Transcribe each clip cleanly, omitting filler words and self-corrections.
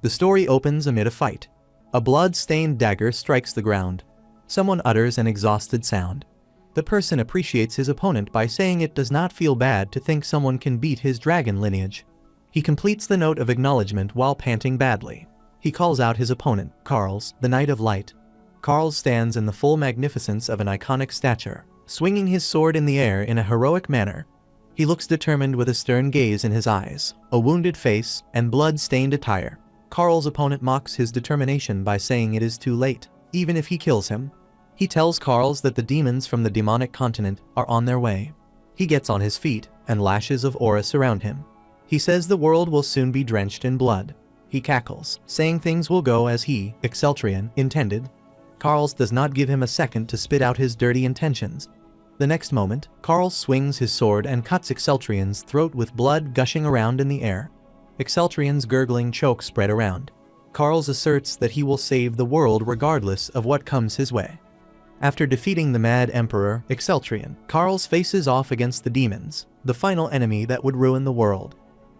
The story opens amid a fight. A blood-stained dagger strikes the ground. Someone utters an exhausted sound. The person appreciates his opponent by saying it does not feel bad to think someone can beat his dragon lineage. He completes the note of acknowledgement while panting badly. He calls out his opponent, Karls, the Knight of Light. Karls stands in the full magnificence of an iconic stature, swinging his sword in the air in a heroic manner. He looks determined with a stern gaze in his eyes, a wounded face, and blood-stained attire. Karl's opponent mocks his determination by saying it is too late, even if he kills him. He tells Karls that the demons from the demonic continent are on their way. He gets on his feet, and lashes of aura surround him. He says the world will soon be drenched in blood. He cackles, saying things will go as he, Exceltrian, intended. Karls does not give him a second to spit out his dirty intentions. The next moment, Karls swings his sword and cuts Exceltrian's throat with blood gushing around in the air. Exceltrian's gurgling choke spread around. Karls asserts that he will save the world regardless of what comes his way. After defeating the Mad Emperor, Exceltrian, Karls faces off against the demons, the final enemy that would ruin the world.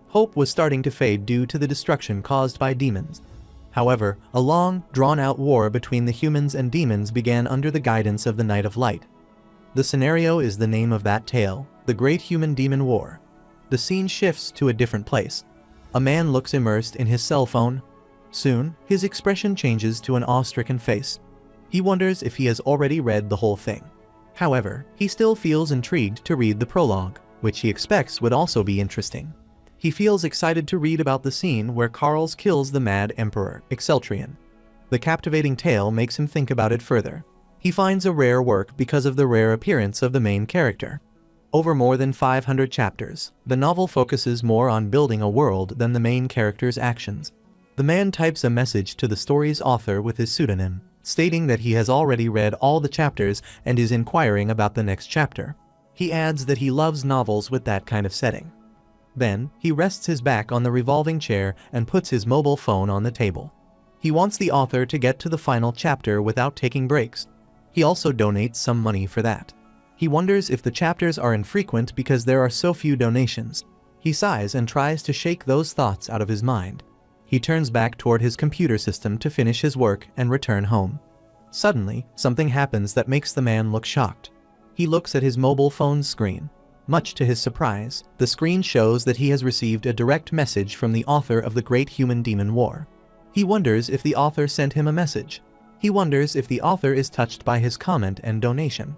Hope was starting to fade due to the destruction caused by demons. However, a long, drawn-out war between the humans and demons began under the guidance of the Knight of Light. The scenario is the name of that tale, the Great Human-Demon War. The scene shifts to a different place. A man looks immersed in his cell phone. Soon, his expression changes to an awe-stricken face. He wonders if he has already read the whole thing. However, he still feels intrigued to read the prologue, which he expects would also be interesting. He feels excited to read about the scene where Karls kills the Mad Emperor, Exceltrian. The captivating tale makes him think about it further. He finds a rare work because of the rare appearance of the main character. Over more than 500 chapters, the novel focuses more on building a world than the main character's actions. The man types a message to the story's author with his pseudonym, stating that he has already read all the chapters and is inquiring about the next chapter. He adds that he loves novels with that kind of setting. Then, he rests his back on the revolving chair and puts his mobile phone on the table. He wants the author to get to the final chapter without taking breaks. He also donates some money for that. He wonders if the chapters are infrequent because there are so few donations. He sighs and tries to shake those thoughts out of his mind. He turns back toward his computer system to finish his work and return home. Suddenly, something happens that makes the man look shocked. He looks at his mobile phone's screen. Much to his surprise, the screen shows that he has received a direct message from the author of the Great Human-Demon War. He wonders if the author sent him a message. He wonders if the author is touched by his comment and donation.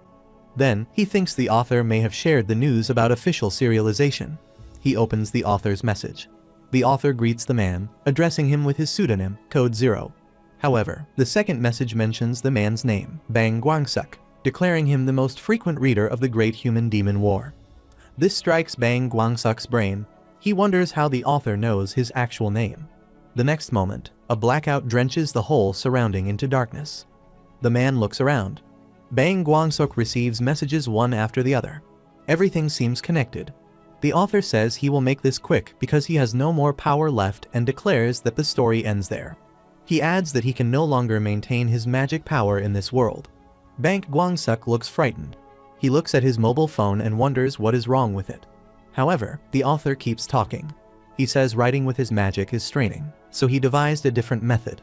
Then, he thinks the author may have shared the news about official serialization. He opens the author's message. The author greets the man, addressing him with his pseudonym, Code Zero. However, the second message mentions the man's name, Bang Guangsuk, declaring him the most frequent reader of the Great Human-Demon War. This strikes Bang Guangsuk's brain. He wonders how the author knows his actual name. The next moment, a blackout drenches the whole surrounding into darkness. The man looks around. Bang Guangsuk receives messages one after the other. Everything seems connected. The author says he will make this quick because he has no more power left and declares that the story ends there. He adds that he can no longer maintain his magic power in this world. Bang Guangsuk looks frightened. He looks at his mobile phone and wonders what is wrong with it. However, the author keeps talking. He says writing with his magic is straining, so he devised a different method.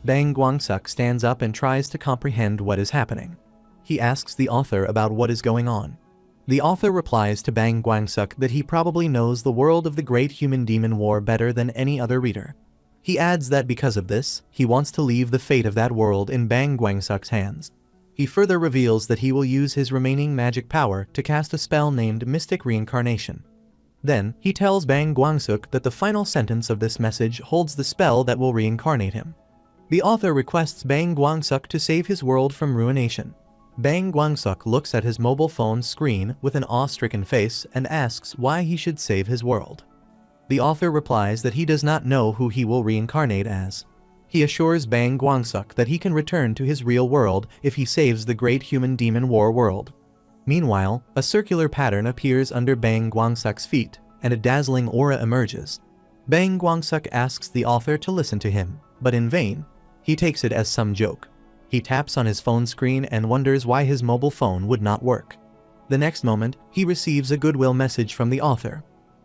Bang Guangsuk stands up and tries to comprehend what is happening. He asks the author about what is going on. The author replies to Bang Guangsuk that he probably knows the world of the Great Human-Demon War better than any other reader. He adds that because of this, he wants to leave the fate of that world in Bang Guangsuk's hands. He further reveals that he will use his remaining magic power to cast a spell named Mystic Reincarnation. Then, he tells Bang Guangsuk that the final sentence of this message holds the spell that will reincarnate him. The author requests Bang Guangsuk to save his world from ruination. Bang Guangsuk looks at his mobile phone's screen with an awe-stricken face and asks why he should save his world. The author replies that he does not know who he will reincarnate as. He assures Bang Guangsuk that he can return to his real world if he saves the Great Human-Demon War world. Meanwhile, a circular pattern appears under Bang Guangsuk's feet, and a dazzling aura emerges. Bang Guangsuk asks the author to listen to him, but in vain. He takes it as some joke. He taps on his phone screen and wonders why his mobile phone would not work. The next moment, he receives a goodwill message from the author.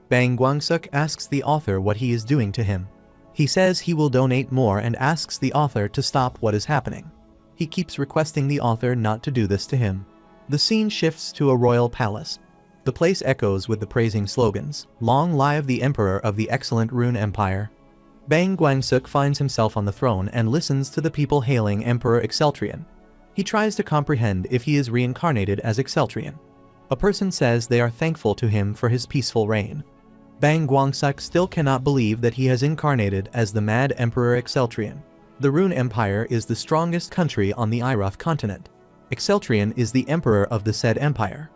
Bang Guangsuk asks the author what he is doing to him. He says he will donate more and asks the author to stop what is happening. He keeps requesting the author not to do this to him. The scene shifts to a royal palace. The place echoes with the praising slogans, "Long live the Emperor of the excellent Rune Empire." Bang Guangsuk finds himself on the throne and listens to the people hailing Emperor Exceltrian. He tries to comprehend if he is reincarnated as Exceltrian. A person says they are thankful to him for his peaceful reign. Bang Guangsuk still cannot believe that he has incarnated as the mad Emperor Exceltrian. The Rune Empire is the strongest country on the Iroth continent. Exceltrian is the emperor of the said empire.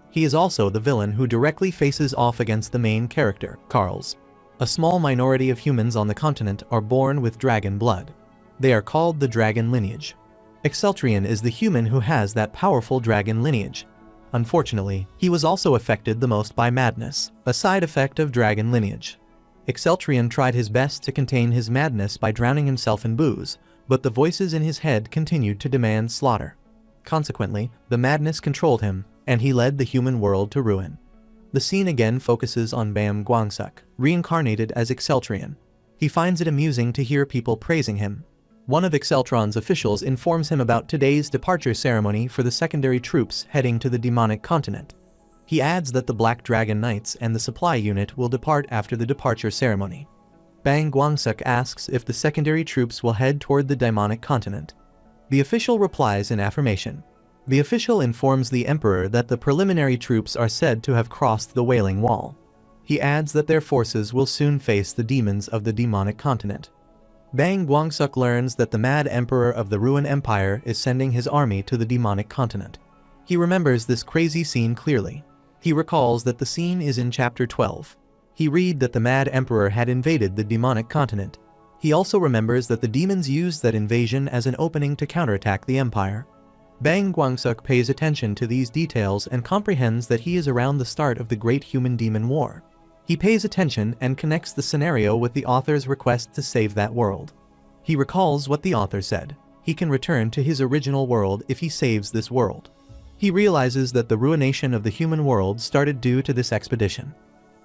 He is also the villain who directly faces off against the main character, Karls. A small minority of humans on the continent are born with dragon blood. They are called the dragon lineage. Exceltrian is the human who has that powerful dragon lineage. Unfortunately, he was also affected the most by madness, a side effect of dragon lineage. Exceltrian tried his best to contain his madness by drowning himself in booze, but the voices in his head continued to demand slaughter. Consequently, the madness controlled him, and he led the human world to ruin. The scene again focuses on Bam Guangsuk, reincarnated as Exceltrian. He finds it amusing to hear people praising him. One of Exceltron's officials informs him about today's departure ceremony for the secondary troops heading to the demonic continent. He adds that the Black Dragon Knights and the supply unit will depart after the departure ceremony. Bang Guangsuk asks if the secondary troops will head toward the demonic continent. The official replies in affirmation. The official informs the emperor that the preliminary troops are said to have crossed the Wailing Wall. He adds that their forces will soon face the demons of the demonic continent. Bang Guangsuk learns that the mad emperor of the Rune Empire is sending his army to the demonic continent. He remembers this crazy scene clearly. He recalls that the scene is in chapter 12. He read that the mad emperor had invaded the demonic continent. He also remembers that the demons used that invasion as an opening to counterattack the empire. Bang Guangsuk pays attention to these details and comprehends that he is around the start of the Great Human-Demon War. He pays attention and connects the scenario with the author's request to save that world. He recalls what the author said. He can return to his original world if he saves this world. He realizes that the ruination of the human world started due to this expedition.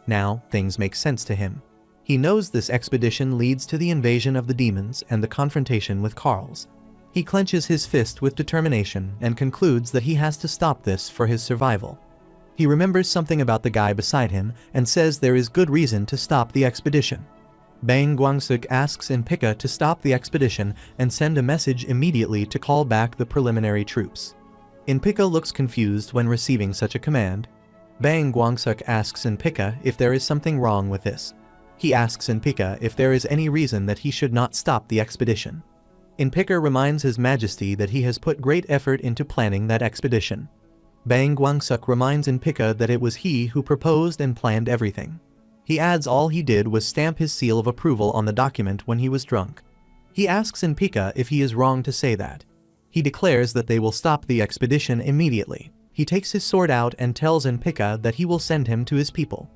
Now, things make sense to him. He knows this expedition leads to the invasion of the demons and the confrontation with Karls. He clenches his fist with determination and concludes that he has to stop this for his survival. He remembers something about the guy beside him and says there is good reason to stop the expedition. Bang Guangsuk asks Inpika to stop the expedition and send a message immediately to call back the preliminary troops. Inpika looks confused when receiving such a command. Bang Guangsuk asks Inpika if there is something wrong with this. He asks Inpika if there is any reason that he should not stop the expedition. Inpika reminds His Majesty that he has put great effort into planning that expedition. Bang Guangsuk reminds Inpika that it was he who proposed and planned everything. He adds all he did was stamp his seal of approval on the document when he was drunk. He asks Inpika if he is wrong to say that. He declares that they will stop the expedition immediately. He takes his sword out and tells Inpika that he will send him to his people.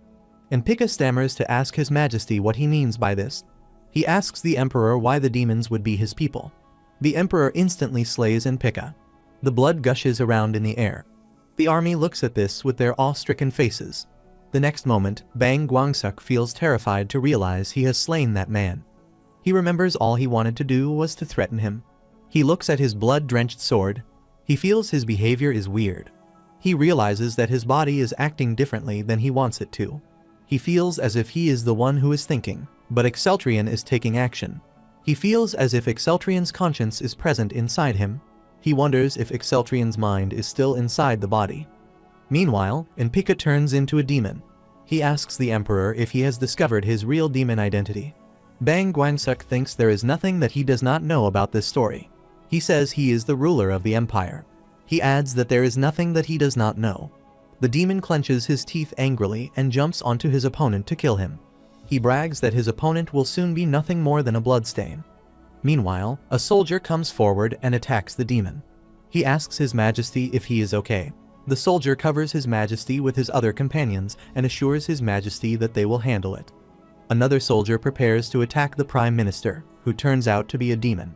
Inpika stammers to ask His Majesty what he means by this. He asks the Emperor why the demons would be his people. The Emperor instantly slays Inpika. The blood gushes around in the air. The army looks at this with their awe-stricken faces. The next moment, Bang Guangsuk feels terrified to realize he has slain that man. He remembers all he wanted to do was to threaten him. He looks at his blood-drenched sword. He feels his behavior is weird. He realizes that his body is acting differently than he wants it to. He feels as if he is the one who is thinking, but Exceltrian is taking action. He feels as if Exceltrian's conscience is present inside him. He wonders if Exceltrian's mind is still inside the body. Meanwhile, Inpika turns into a demon. He asks the Emperor if he has discovered his real demon identity. Bang Guangsuk thinks there is nothing that he does not know about this story. He says he is the ruler of the empire. He adds that there is nothing that he does not know. The demon clenches his teeth angrily and jumps onto his opponent to kill him. He brags that his opponent will soon be nothing more than a bloodstain. Meanwhile, a soldier comes forward and attacks the demon. He asks His Majesty if he is okay. The soldier covers His Majesty with his other companions and assures His Majesty that they will handle it. Another soldier prepares to attack the Prime Minister, who turns out to be a demon.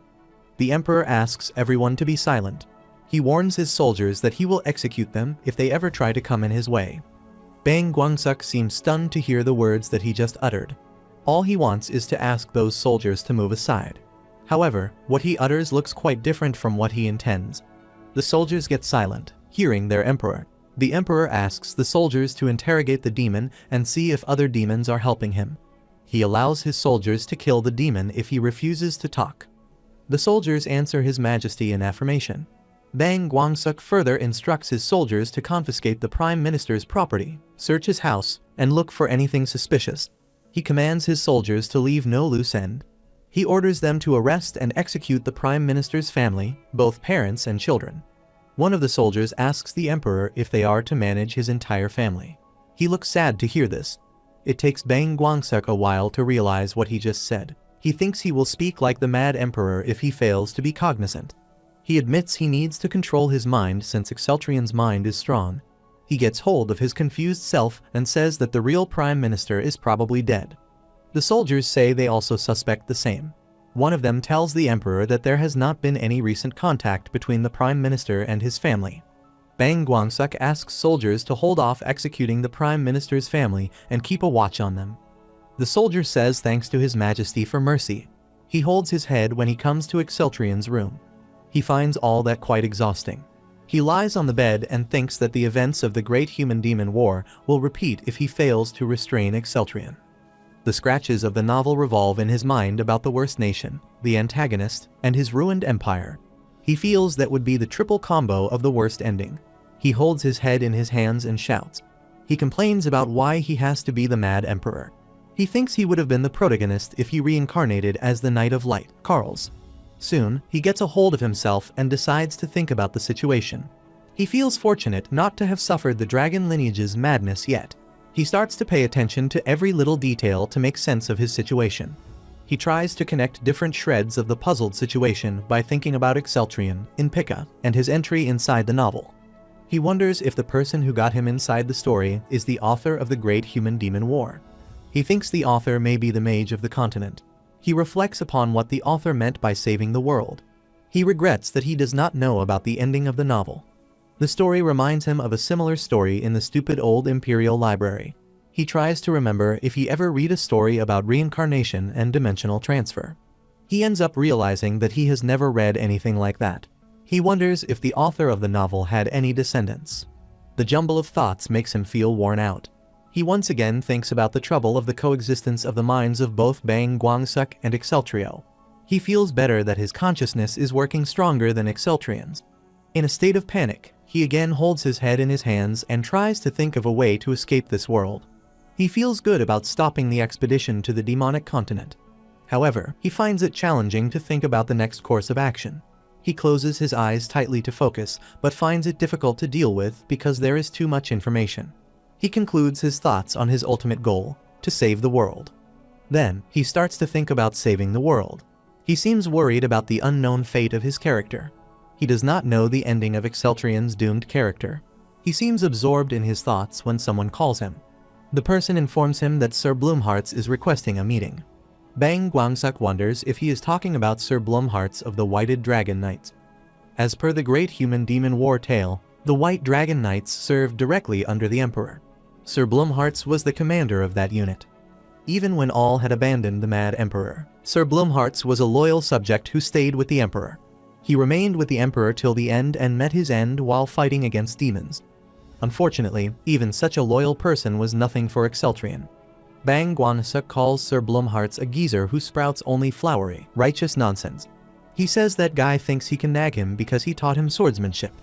The Emperor asks everyone to be silent. He warns his soldiers that he will execute them if they ever try to come in his way. Bang Guangsuk seems stunned to hear the words that he just uttered. All he wants is to ask those soldiers to move aside. However, what he utters looks quite different from what he intends. The soldiers get silent, hearing their emperor. The emperor asks the soldiers to interrogate the demon and see if other demons are helping him. He allows his soldiers to kill the demon if he refuses to talk. The soldiers answer his majesty in affirmation. Bang Guangsuk further instructs his soldiers to confiscate the prime minister's property, search his house, and look for anything suspicious. He commands his soldiers to leave no loose end. He orders them to arrest and execute the prime minister's family, both parents and children. One of the soldiers asks the emperor if they are to manage his entire family. He looks sad to hear this. It takes Bang Guangsuk a while to realize what he just said. He thinks he will speak like the mad emperor if he fails to be cognizant. He admits he needs to control his mind since Exceltrian's mind is strong. He gets hold of his confused self and says that the real prime minister is probably dead. The soldiers say they also suspect the same. One of them tells the emperor that there has not been any recent contact between the prime minister and his family. Bang Guangsuk asks soldiers to hold off executing the prime minister's family and keep a watch on them. The soldier says thanks to his majesty for mercy. He holds his head when he comes to Exceltrian's room. He finds all that quite exhausting. He lies on the bed and thinks that the events of the Great Human-Demon War will repeat if he fails to restrain Exceltrian. The scratches of the novel revolve in his mind about the worst nation, the antagonist, and his ruined empire. He feels that would be the triple combo of the worst ending. He holds his head in his hands and shouts. He complains about why he has to be the mad emperor. He thinks he would have been the protagonist if he reincarnated as the Knight of Light, Carl's. Soon, he gets a hold of himself and decides to think about the situation. He feels fortunate not to have suffered the dragon lineage's madness yet. He starts to pay attention to every little detail to make sense of his situation. He tries to connect different shreds of the puzzled situation by thinking about Exceltrian, Inpika, and his entry inside the novel. He wonders if the person who got him inside the story is the author of the Great Human-Demon War. He thinks the author may be the mage of the continent. He reflects upon what the author meant by saving the world. He regrets that he does not know about the ending of the novel. The story reminds him of a similar story in the stupid old Imperial Library. He tries to remember if he ever read a story about reincarnation and dimensional transfer. He ends up realizing that he has never read anything like that. He wonders if the author of the novel had any descendants. The jumble of thoughts makes him feel worn out. He once again thinks about the trouble of the coexistence of the minds of both Bang Guangsuk and Exceltrio. He feels better that his consciousness is working stronger than Exceltrian's. In a state of panic, he again holds his head in his hands and tries to think of a way to escape this world. He feels good about stopping the expedition to the demonic continent. However, he finds it challenging to think about the next course of action. He closes his eyes tightly to focus, but finds it difficult to deal with because there is too much information. He concludes his thoughts on his ultimate goal, to save the world. Then, he starts to think about saving the world. He seems worried about the unknown fate of his character. He does not know the ending of Exceltrian's doomed character. He seems absorbed in his thoughts when someone calls him. The person informs him that Sir Bloomhearts is requesting a meeting. Bang Guangsuk wonders if he is talking about Sir Bloomhearts of the Whited Dragon Knights. As per the Great Human-Demon War tale, the White Dragon Knights served directly under the Emperor. Sir Bloomhearts was the commander of that unit. Even when all had abandoned the Mad Emperor, Sir Bloomhearts was a loyal subject who stayed with the Emperor. He remained with the Emperor till the end and met his end while fighting against demons. Unfortunately, even such a loyal person was nothing for Exceltrian. Bang Guangsuk calls Sir Bloomhearts a geezer who sprouts only flowery, righteous nonsense. He says that guy thinks he can nag him because he taught him swordsmanship.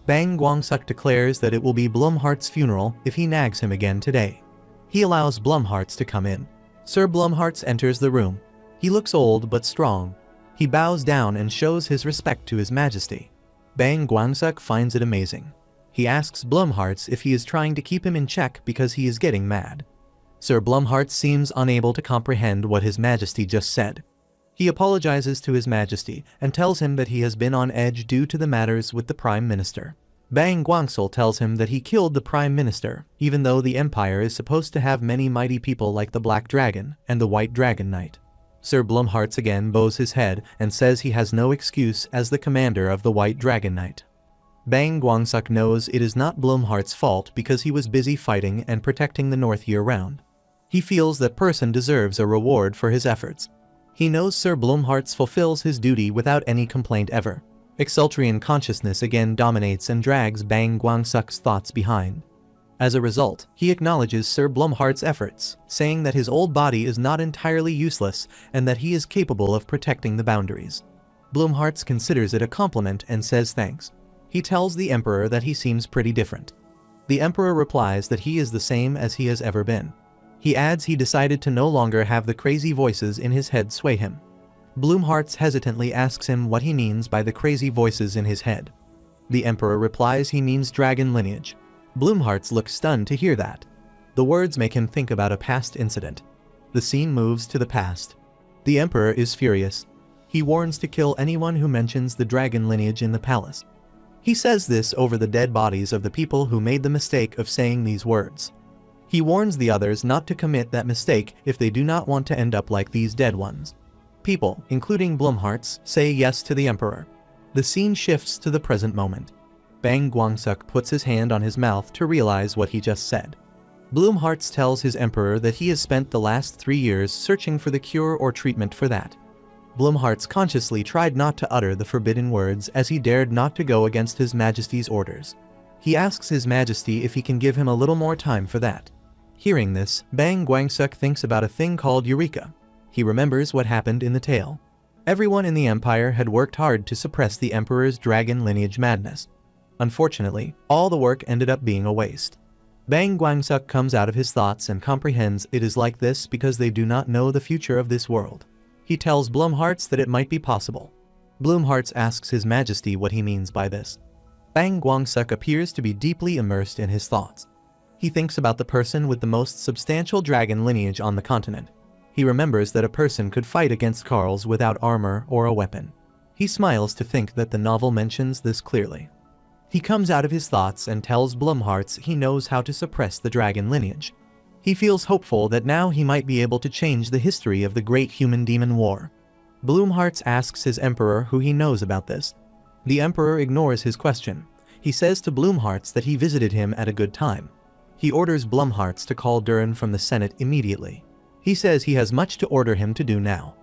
Bang Guangsuk declares that it will be Bloomhearts' funeral if he nags him again today. He allows Bloomhearts to come in. Sir Bloomhearts enters the room. He looks old but strong. He bows down and shows his respect to his majesty. Bang Guangsuk finds it amazing. He asks Bloomhearts if he is trying to keep him in check because he is getting mad. Sir Bloomhearts seems unable to comprehend what his majesty just said. He apologizes to his majesty and tells him that he has been on edge due to the matters with the prime minister. Bang Guangsuk tells him that he killed the prime minister, even though the empire is supposed to have many mighty people like the Black Dragon and the White Dragon Knight. Sir Bloomhearts again bows his head and says he has no excuse as the commander of the White Dragon Knight. Bang Guangsuk knows it is not Bloomhearts' fault because he was busy fighting and protecting the North year-round. He feels that person deserves a reward for his efforts. He knows Sir Blumhartz fulfills his duty without any complaint ever. Exceltrian consciousness again dominates and drags Bang Guangsuk's thoughts behind. As a result, he acknowledges Sir Blumhart's efforts, saying that his old body is not entirely useless and that he is capable of protecting the boundaries. Blumhartz considers it a compliment and says thanks. He tells the Emperor that he seems pretty different. The Emperor replies that he is the same as he has ever been. He adds he decided to no longer have the crazy voices in his head sway him. Blumhartz hesitantly asks him what he means by the crazy voices in his head. The Emperor replies he means dragon lineage. Blumhartz looks stunned to hear that. The words make him think about a past incident. The scene moves to the past. The Emperor is furious. He warns to kill anyone who mentions the dragon lineage in the palace. He says this over the dead bodies of the people who made the mistake of saying these words. He warns the others not to commit that mistake if they do not want to end up like these dead ones. People, including Blumhartz, say yes to the Emperor. The scene shifts to the present moment. Bang Guangsuk puts his hand on his mouth to realize what he just said. Blumhartz tells his Emperor that he has spent the last 3 years searching for the cure or treatment for that. Blumhartz consciously tried not to utter the forbidden words as he dared not to go against His Majesty's orders. He asks His Majesty if he can give him a little more time for that. Hearing this, Bang Guangsuk thinks about a thing called Eureka. He remembers what happened in the tale. Everyone in the Empire had worked hard to suppress the Emperor's dragon lineage madness. Unfortunately, all the work ended up being a waste. Bang Guangsuk comes out of his thoughts and comprehends it is like this because they do not know the future of this world. He tells Blumhartz that it might be possible. Blumhartz asks His Majesty what he means by this. Bang Guangsuk appears to be deeply immersed in his thoughts. He thinks about the person with the most substantial dragon lineage on the continent. He remembers that a person could fight against Karls without armor or a weapon. He smiles to think that the novel mentions this clearly. He comes out of his thoughts and tells Blumhartz he knows how to suppress the dragon lineage. He feels hopeful that now he might be able to change the history of the Great Human-Demon War. Blumhartz asks his Emperor who he knows about this. The Emperor ignores his question. He says to Blumhartz that he visited him at a good time. He orders Blumhartz to call Durin from the Senate immediately. He says he has much to order him to do now.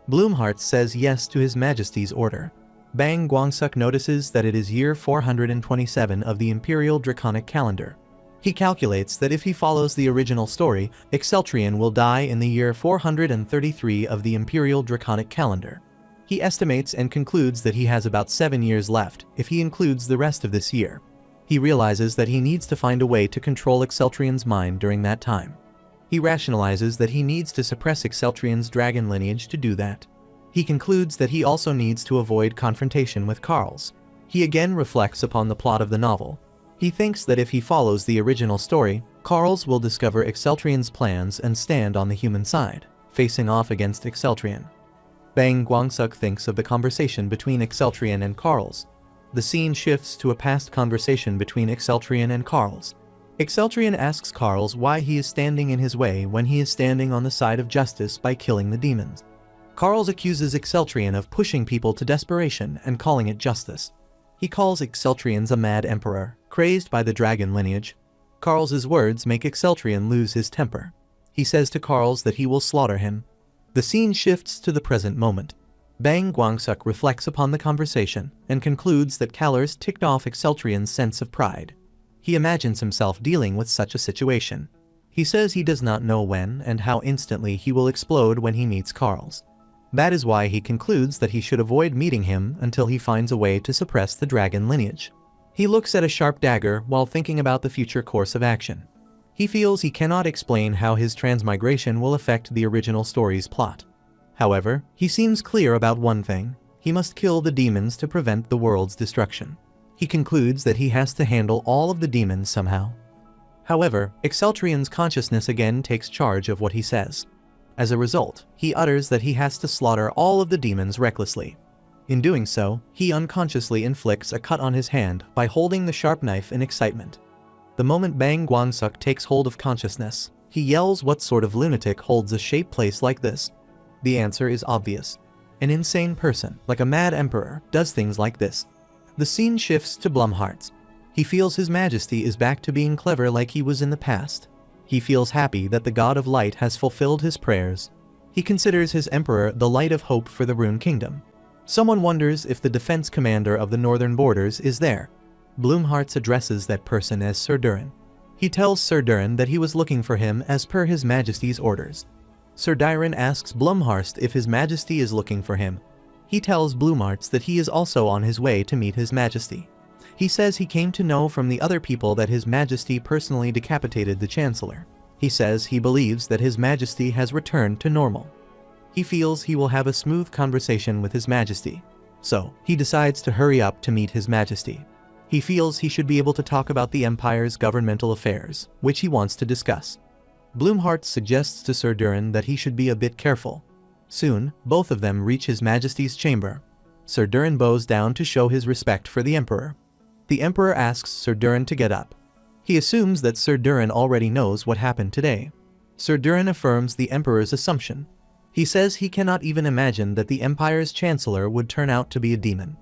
Blumhartz says yes to His Majesty's order. Bang Guangsuk notices that it is year 427 of the Imperial Draconic Calendar. He calculates that if he follows the original story, Exceltrian will die in the year 433 of the Imperial Draconic Calendar. He estimates and concludes that he has about 7 years left if he includes the rest of this year. He realizes that he needs to find a way to control Exceltrian's mind during that time. He rationalizes that he needs to suppress Exceltrian's dragon lineage to do that. He concludes that he also needs to avoid confrontation with Karls. He again reflects upon the plot of the novel. He thinks that if he follows the original story, Karls will discover Exceltrian's plans and stand on the human side, facing off against Exceltrian. Bang Guangsuk thinks of the conversation between Exceltrian and Karls. The scene shifts to a past conversation between Exceltrian and Karls. Exceltrian asks Karls why he is standing in his way when he is standing on the side of justice by killing the demons. Karls accuses Exceltrian of pushing people to desperation and calling it justice. He calls Exceltrian a mad emperor, crazed by the dragon lineage. Karls' words make Exceltrian lose his temper. He says to Karls that he will slaughter him. The scene shifts to the present moment. Bang Guangsuk reflects upon the conversation and concludes that Kallers ticked off Exceltrian's sense of pride. He imagines himself dealing with such a situation. He says he does not know when and how instantly he will explode when he meets Karls. That is why he concludes that he should avoid meeting him until he finds a way to suppress the dragon lineage. He looks at a sharp dagger while thinking about the future course of action. He feels he cannot explain how his transmigration will affect the original story's plot. However, he seems clear about one thing: he must kill the demons to prevent the world's destruction. He concludes that he has to handle all of the demons somehow. However, Exceltrian's consciousness again takes charge of what he says. As a result, he utters that he has to slaughter all of the demons recklessly. In doing so, he unconsciously inflicts a cut on his hand by holding the sharp knife in excitement. The moment Bang Guangsuk takes hold of consciousness, he yells, "What sort of lunatic holds a shaped place like this?" The answer is obvious. An insane person, like a mad emperor, does things like this. The scene shifts to Blumhartz. He feels His Majesty is back to being clever like he was in the past. He feels happy that the god of light has fulfilled his prayers. He considers his emperor the light of hope for the Rune Kingdom. Someone wonders if the defense commander of the northern borders is there. Bloomhearts addresses that person as Sir Durin. He tells Sir Durin that he was looking for him as per His Majesty's orders. Sir Durin asks Bloomhearts if His Majesty is looking for him. He tells Bloomhearts that he is also on his way to meet His Majesty. He says he came to know from the other people that His Majesty personally decapitated the Chancellor. He says he believes that His Majesty has returned to normal. He feels he will have a smooth conversation with His Majesty. So, he decides to hurry up to meet His Majesty. He feels he should be able to talk about the Empire's governmental affairs, which he wants to discuss. Bloomhearts suggests to Sir Durin that he should be a bit careful. Soon, both of them reach His Majesty's chamber. Sir Durin bows down to show his respect for the Emperor. The Emperor asks Sir Durin to get up. He assumes that Sir Durin already knows what happened today. Sir Durin affirms the Emperor's assumption. He says he cannot even imagine that the Empire's Chancellor would turn out to be a demon.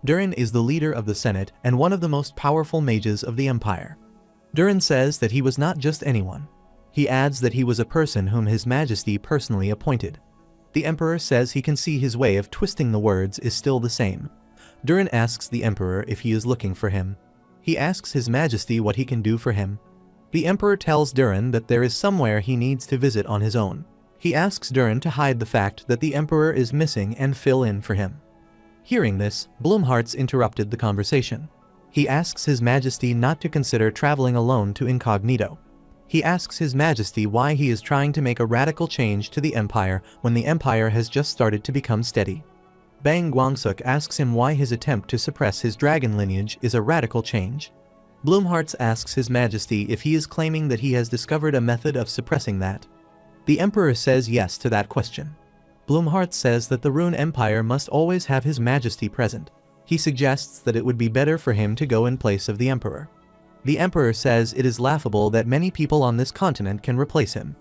Durin is the leader of the Senate and one of the most powerful mages of the Empire. Durin says that he was not just anyone. He adds that he was a person whom His Majesty personally appointed. The Emperor says he can see his way of twisting the words is still the same. Durin asks the Emperor if he is looking for him. He asks His Majesty what he can do for him. The Emperor tells Durin that there is somewhere he needs to visit on his own. He asks Durin to hide the fact that the Emperor is missing and fill in for him. Hearing this, Bloomhearts interrupted the conversation. He asks His Majesty not to consider traveling alone to Incognito. He asks His Majesty why he is trying to make a radical change to the Empire when the Empire has just started to become steady. Bang Guangsuk asks him why his attempt to suppress his dragon lineage is a radical change. Bloomhearts asks His Majesty if he is claiming that he has discovered a method of suppressing that. The Emperor says yes to that question. Bloomhearts says that the Rune Empire must always have His Majesty present. He suggests that it would be better for him to go in place of the Emperor. The Emperor says it is laughable that many people on this continent can replace him.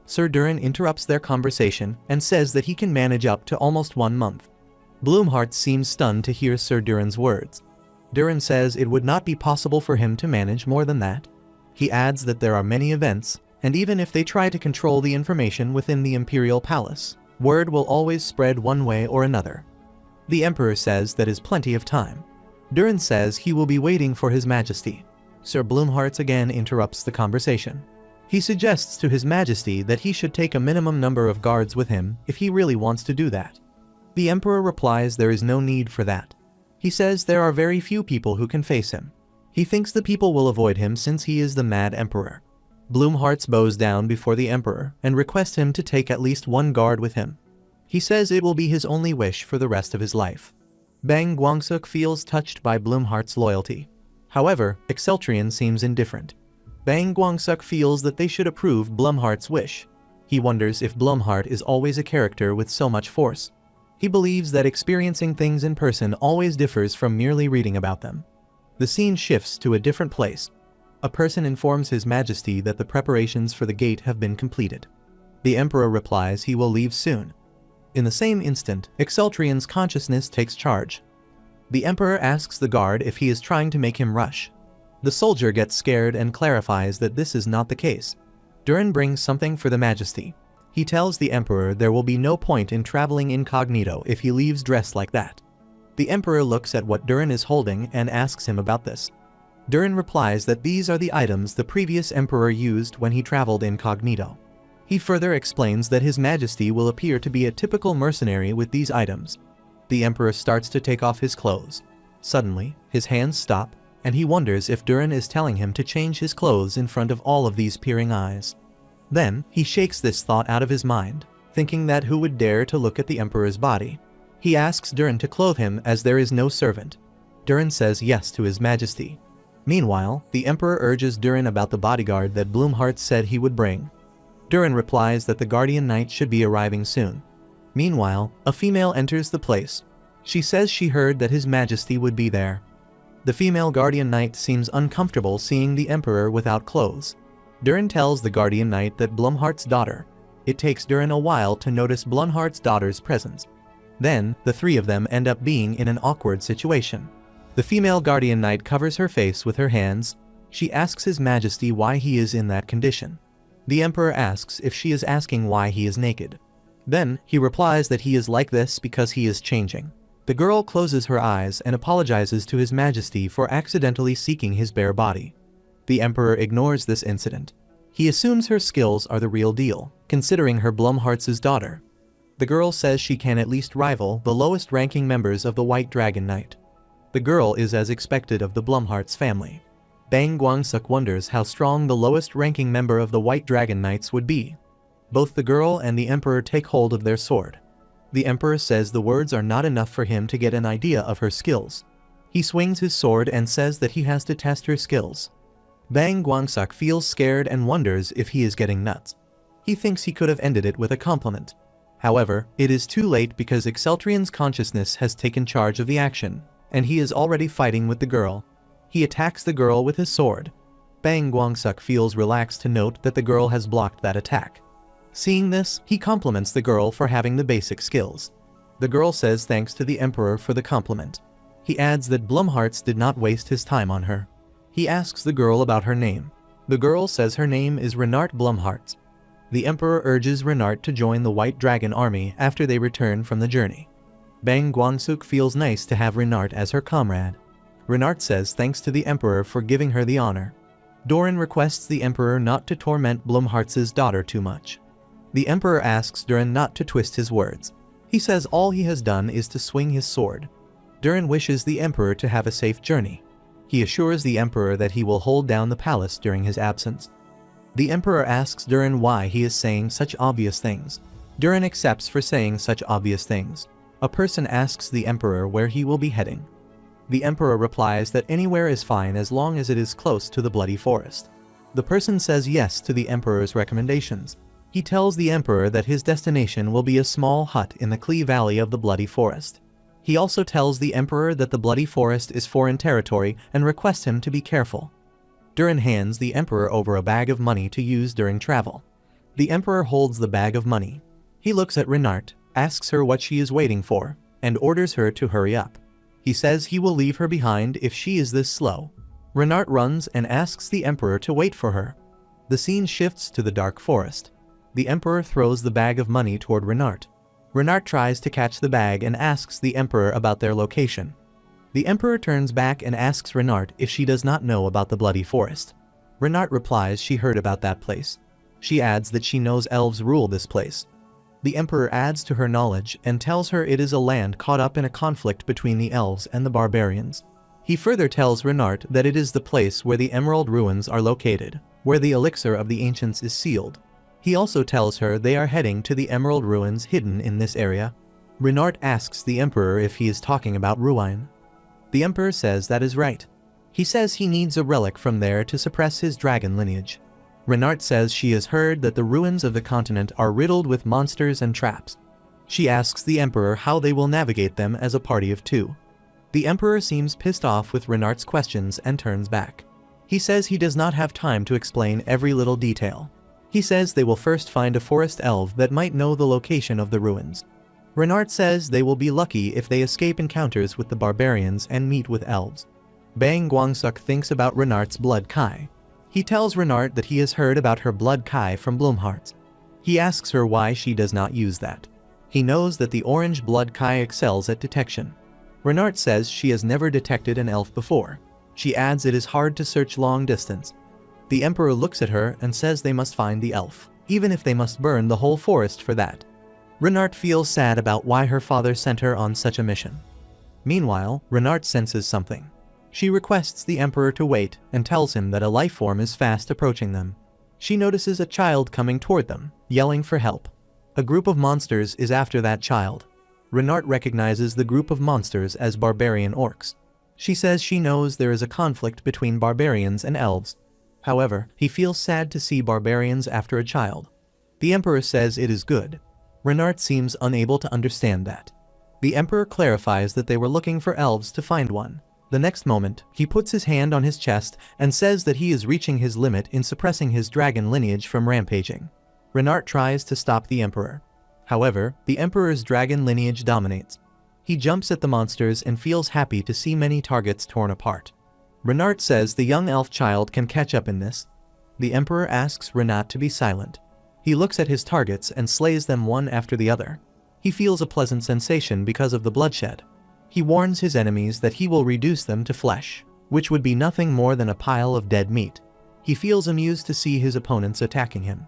Sir Durin interrupts their conversation and says that he can manage up to almost 1 month. Bloomhearts seems stunned to hear Sir Durin's words. Durin says it would not be possible for him to manage more than that. He adds that there are many events, and even if they try to control the information within the Imperial Palace, word will always spread one way or another. The Emperor says that is plenty of time. Durin says he will be waiting for His Majesty. Sir Bloomhearts again interrupts the conversation. He suggests to His Majesty that he should take a minimum number of guards with him if he really wants to do that. The Emperor replies there is no need for that. He says there are very few people who can face him. He thinks the people will avoid him since he is the Mad Emperor. Bloomhearts bows down before the Emperor and requests him to take at least 1 guard with him. He says it will be his only wish for the rest of his life. Bang Guangsuk feels touched by Bloomhearts' loyalty. However, Exceltrian seems indifferent. Bang Guangsuk feels that they should approve Bloomhearts' wish. He wonders if Bloomheart is always a character with so much force. He believes that experiencing things in person always differs from merely reading about them. The scene shifts to a different place. A person informs His Majesty that the preparations for the gate have been completed. The Emperor replies he will leave soon. In the same instant, Exceltrian's consciousness takes charge. The Emperor asks the guard if he is trying to make him rush. The soldier gets scared and clarifies that this is not the case. Durin brings something for the Majesty. He tells the Emperor there will be no point in traveling incognito if he leaves dressed like that. The Emperor looks at what Durin is holding and asks him about this. Durin replies that these are the items the previous Emperor used when he traveled incognito. He further explains that His Majesty will appear to be a typical mercenary with these items. The Emperor starts to take off his clothes. Suddenly, his hands stop, and he wonders if Durin is telling him to change his clothes in front of all of these peering eyes. Then, he shakes this thought out of his mind, thinking that who would dare to look at the Emperor's body. He asks Durin to clothe him as there is no servant. Durin says yes to His Majesty. Meanwhile, the Emperor urges Durin about the bodyguard that Bloomhearts said he would bring. Durin replies that the Guardian Knight should be arriving soon. Meanwhile, a female enters the place. She says she heard that His Majesty would be there. The female Guardian Knight seems uncomfortable seeing the Emperor without clothes. Durin tells the Guardian Knight that Bloomheart's daughter. It takes Durin a while to notice Bloomheart's daughter's presence. Then, the 3 of them end up being in an awkward situation. The female Guardian Knight covers her face with her hands. She asks His Majesty why he is in that condition. The emperor asks if she is asking why he is naked. Then, he replies that he is like this because he is changing. The girl closes her eyes and apologizes to His Majesty for accidentally seeking his bare body. The emperor ignores this incident. He assumes her skills are the real deal, considering her Blumhart's daughter. The girl says she can at least rival the lowest-ranking members of the White Dragon Knight. The girl is as expected of the Blumhart's family. Bang Guangsuk wonders how strong the lowest-ranking member of the White Dragon Knights would be. Both the girl and the emperor take hold of their sword. The emperor says the words are not enough for him to get an idea of her skills. He swings his sword and says that he has to test her skills. Bang Guangsuk feels scared and wonders if he is getting nuts. He thinks he could have ended it with a compliment. However, it is too late because Exceltrian's consciousness has taken charge of the action, and he is already fighting with the girl. He attacks the girl with his sword. Bang Guangsuk feels relaxed to note that the girl has blocked that attack. Seeing this, he compliments the girl for having the basic skills. The girl says thanks to the emperor for the compliment. He adds that Blumhart's did not waste his time on her. He asks the girl about her name. The girl says her name is Renart Blumhart's. The emperor urges Renart to join the White Dragon army after they return from the journey. Bang Guangsuk feels nice to have Renart as her comrade. Renart says thanks to the emperor for giving her the honor. Doran requests the emperor not to torment Blumhart's daughter too much. The emperor asks Duran not to twist his words. He says all he has done is to swing his sword. Duran wishes the emperor to have a safe journey. He assures the emperor that he will hold down the palace during his absence. The emperor asks Duran why he is saying such obvious things. Duran accepts for saying such obvious things. A person asks the emperor where he will be heading. The emperor replies that anywhere is fine as long as it is close to the Bloody Forest. The person says yes to the emperor's recommendations. He tells the emperor that his destination will be a small hut in the Klee Valley of the Bloody Forest. He also tells the emperor that the Bloody Forest is foreign territory and requests him to be careful. Duran hands the emperor over a bag of money to use during travel. The emperor holds the bag of money. He looks at Renart, asks her what she is waiting for, and orders her to hurry up. He says he will leave her behind if she is this slow. Renart runs and asks the emperor to wait for her. The scene shifts to the dark forest. The emperor throws the bag of money toward Renart. Renart tries to catch the bag and asks the emperor about their location. The emperor turns back and asks Renart if she does not know about the Bloody Forest. Renart replies she heard about that place. She adds that she knows elves rule this place. The emperor adds to her knowledge and tells her it is a land caught up in a conflict between the elves and the barbarians. He further tells Renart that it is the place where the Emerald Ruins are located, where the elixir of the ancients is sealed. He also tells her they are heading to the Emerald Ruins hidden in this area. Renart asks the emperor if he is talking about Ruin. The emperor says that is right. He says he needs a relic from there to suppress his dragon lineage. Renart says she has heard that the ruins of the continent are riddled with monsters and traps. She asks the emperor how they will navigate them as a party of two. The emperor seems pissed off with Renart's questions and turns back. He says he does not have time to explain every little detail. He says they will first find a forest elf that might know the location of the ruins. Renart says they will be lucky if they escape encounters with the barbarians and meet with elves. Bang Guangsuk thinks about Renart's blood kai. He tells Renart that he has heard about her blood kai from Blumhart's. He asks her why she does not use that. He knows that the orange blood kai excels at detection. Renart says she has never detected an elf before. She adds it is hard to search long distance. The emperor looks at her and says they must find the elf, even if they must burn the whole forest for that. Renart feels sad about why her father sent her on such a mission. Meanwhile, Renart senses something. She requests the emperor to wait and tells him that a life form is fast approaching them. She notices a child coming toward them, yelling for help. A group of monsters is after that child. Renart recognizes the group of monsters as barbarian orcs. She says she knows there is a conflict between barbarians and elves. However, he feels sad to see barbarians after a child. The emperor says it is good. Renart seems unable to understand that. The emperor clarifies that they were looking for elves to find one. The next moment, he puts his hand on his chest and says that he is reaching his limit in suppressing his dragon lineage from rampaging. Renart tries to stop the emperor. However, the emperor's dragon lineage dominates. He jumps at the monsters and feels happy to see many targets torn apart. Renart says the young elf child can catch up in this. The emperor asks Renat to be silent. He looks at his targets and slays them one after the other. He feels a pleasant sensation because of the bloodshed. He warns his enemies that he will reduce them to flesh, which would be nothing more than a pile of dead meat. He feels amused to see his opponents attacking him.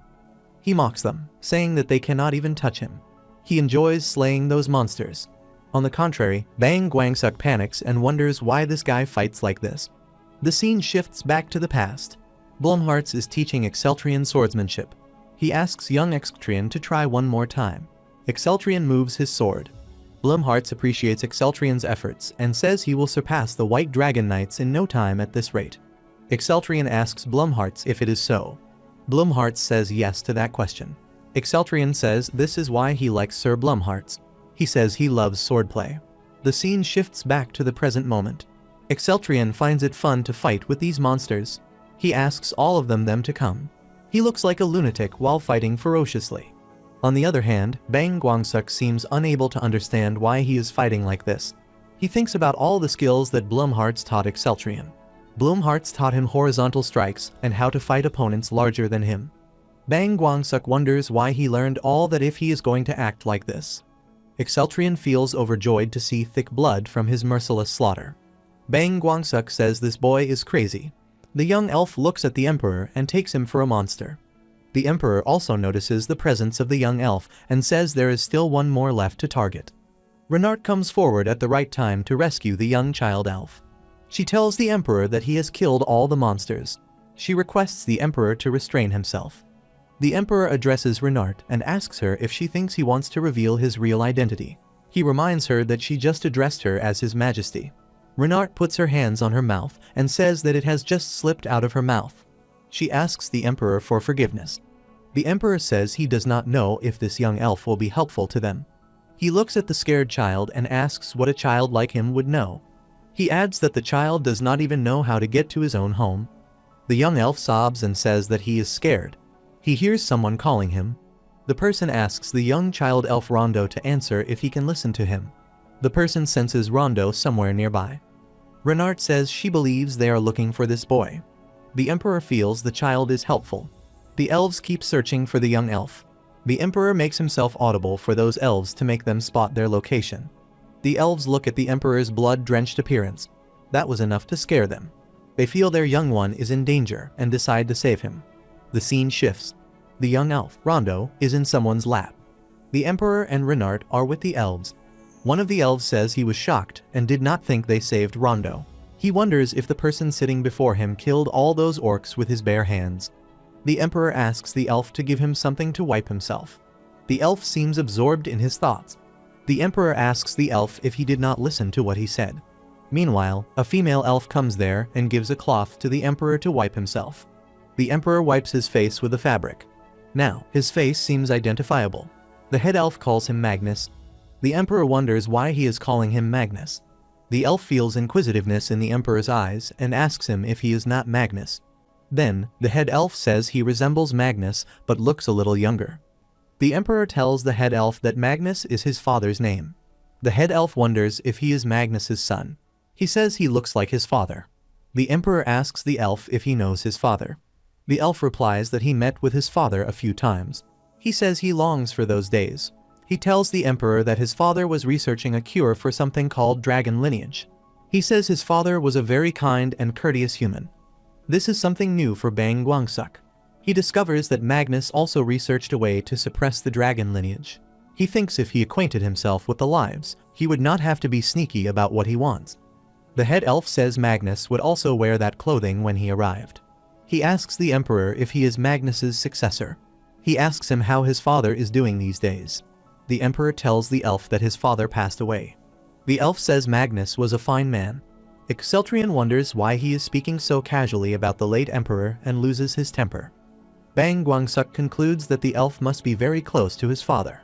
He mocks them, saying that they cannot even touch him. He enjoys slaying those monsters. On the contrary, Bang Guangsuk panics and wonders why this guy fights like this. The scene shifts back to the past. Blumhartz is teaching Exceltrian swordsmanship. He asks young Exceltrian to try one more time. Exceltrian moves his sword. Blumhartz appreciates Exceltrian's efforts and says he will surpass the White Dragon Knights in no time at this rate. Exceltrian asks Blumhartz if it is so. Blumhartz says yes to that question. Exceltrian says this is why he likes Sir Blumhartz. He says he loves swordplay. The scene shifts back to the present moment. Exceltrian finds it fun to fight with these monsters. He asks all of them to come. He looks like a lunatic while fighting ferociously. On the other hand, Bang Guangsuk seems unable to understand why he is fighting like this. He thinks about all the skills that Blumhartz taught Exceltrian. Blumhartz taught him horizontal strikes and how to fight opponents larger than him. Bang Guangsuk wonders why he learned all that if he is going to act like this. Exceltrian feels overjoyed to see thick blood from his merciless slaughter. Bang Guangsuk says this boy is crazy. The young elf looks at the emperor and takes him for a monster. The emperor also notices the presence of the young elf and says there is still one more left to target. Renat comes forward at the right time to rescue the young child elf. She tells the emperor that he has killed all the monsters. She requests the emperor to restrain himself. The emperor addresses Renat and asks her if she thinks he wants to reveal his real identity. He reminds her that she just addressed her as His Majesty. Renat puts her hands on her mouth and says that it has just slipped out of her mouth. She asks the emperor for forgiveness. The emperor says he does not know if this young elf will be helpful to them. He looks at the scared child and asks what a child like him would know. He adds that the child does not even know how to get to his own home. The young elf sobs and says that he is scared. He hears someone calling him. The person asks the young child elf Rondo to answer if he can listen to him. The person senses Rondo somewhere nearby. Renat says she believes they are looking for this boy. The emperor feels the child is helpful. The elves keep searching for the young elf. The emperor makes himself audible for those elves to make them spot their location. The elves look at the emperor's blood-drenched appearance. That was enough to scare them. They feel their young one is in danger and decide to save him. The scene shifts. The young elf, Rondo, is in someone's lap. The emperor and Renat are with the elves. One of the elves says he was shocked and did not think they saved Rondo. He wonders if the person sitting before him killed all those orcs with his bare hands. The emperor asks the elf to give him something to wipe himself. The elf seems absorbed in his thoughts. The emperor asks the elf if he did not listen to what he said. Meanwhile, a female elf comes there and gives a cloth to the emperor to wipe himself. The emperor wipes his face with a fabric. Now, his face seems identifiable. The head elf calls him Magnus. The emperor wonders why he is calling him Magnus. The elf feels inquisitiveness in the emperor's eyes and asks him if he is not Magnus. Then, the head elf says he resembles Magnus but looks a little younger. The emperor tells the head elf that Magnus is his father's name. The head elf wonders if he is Magnus's son. He says he looks like his father. The emperor asks the elf if he knows his father. The elf replies that he met with his father a few times. He says he longs for those days. He tells the emperor that his father was researching a cure for something called dragon lineage. He says his father was a very kind and courteous human. This is something new for Bang Guangsuk. He discovers that Magnus also researched a way to suppress the dragon lineage. He thinks if he acquainted himself with the lives, he would not have to be sneaky about what he wants. The head elf says Magnus would also wear that clothing when he arrived. He asks the emperor if he is Magnus's successor. He asks him how his father is doing these days. The emperor tells the elf that his father passed away. The elf says Magnus was a fine man. Exceltrian wonders why he is speaking so casually about the late emperor and loses his temper. Bang Guangsuk concludes that the elf must be very close to his father.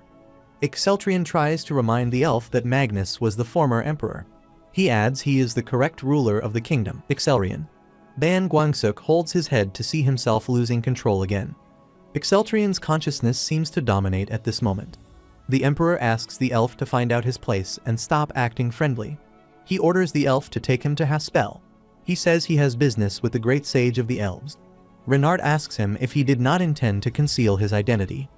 Exceltrian tries to remind the elf that Magnus was the former emperor. He adds he is the correct ruler of the kingdom, Exceltrian. Bang Guangsuk holds his head to see himself losing control again. Exceltrian's consciousness seems to dominate at this moment. The emperor asks the elf to find out his place and stop acting friendly. He orders the elf to take him to Haspel. He says he has business with the great sage of the elves. Renard asks him if he did not intend to conceal his identity.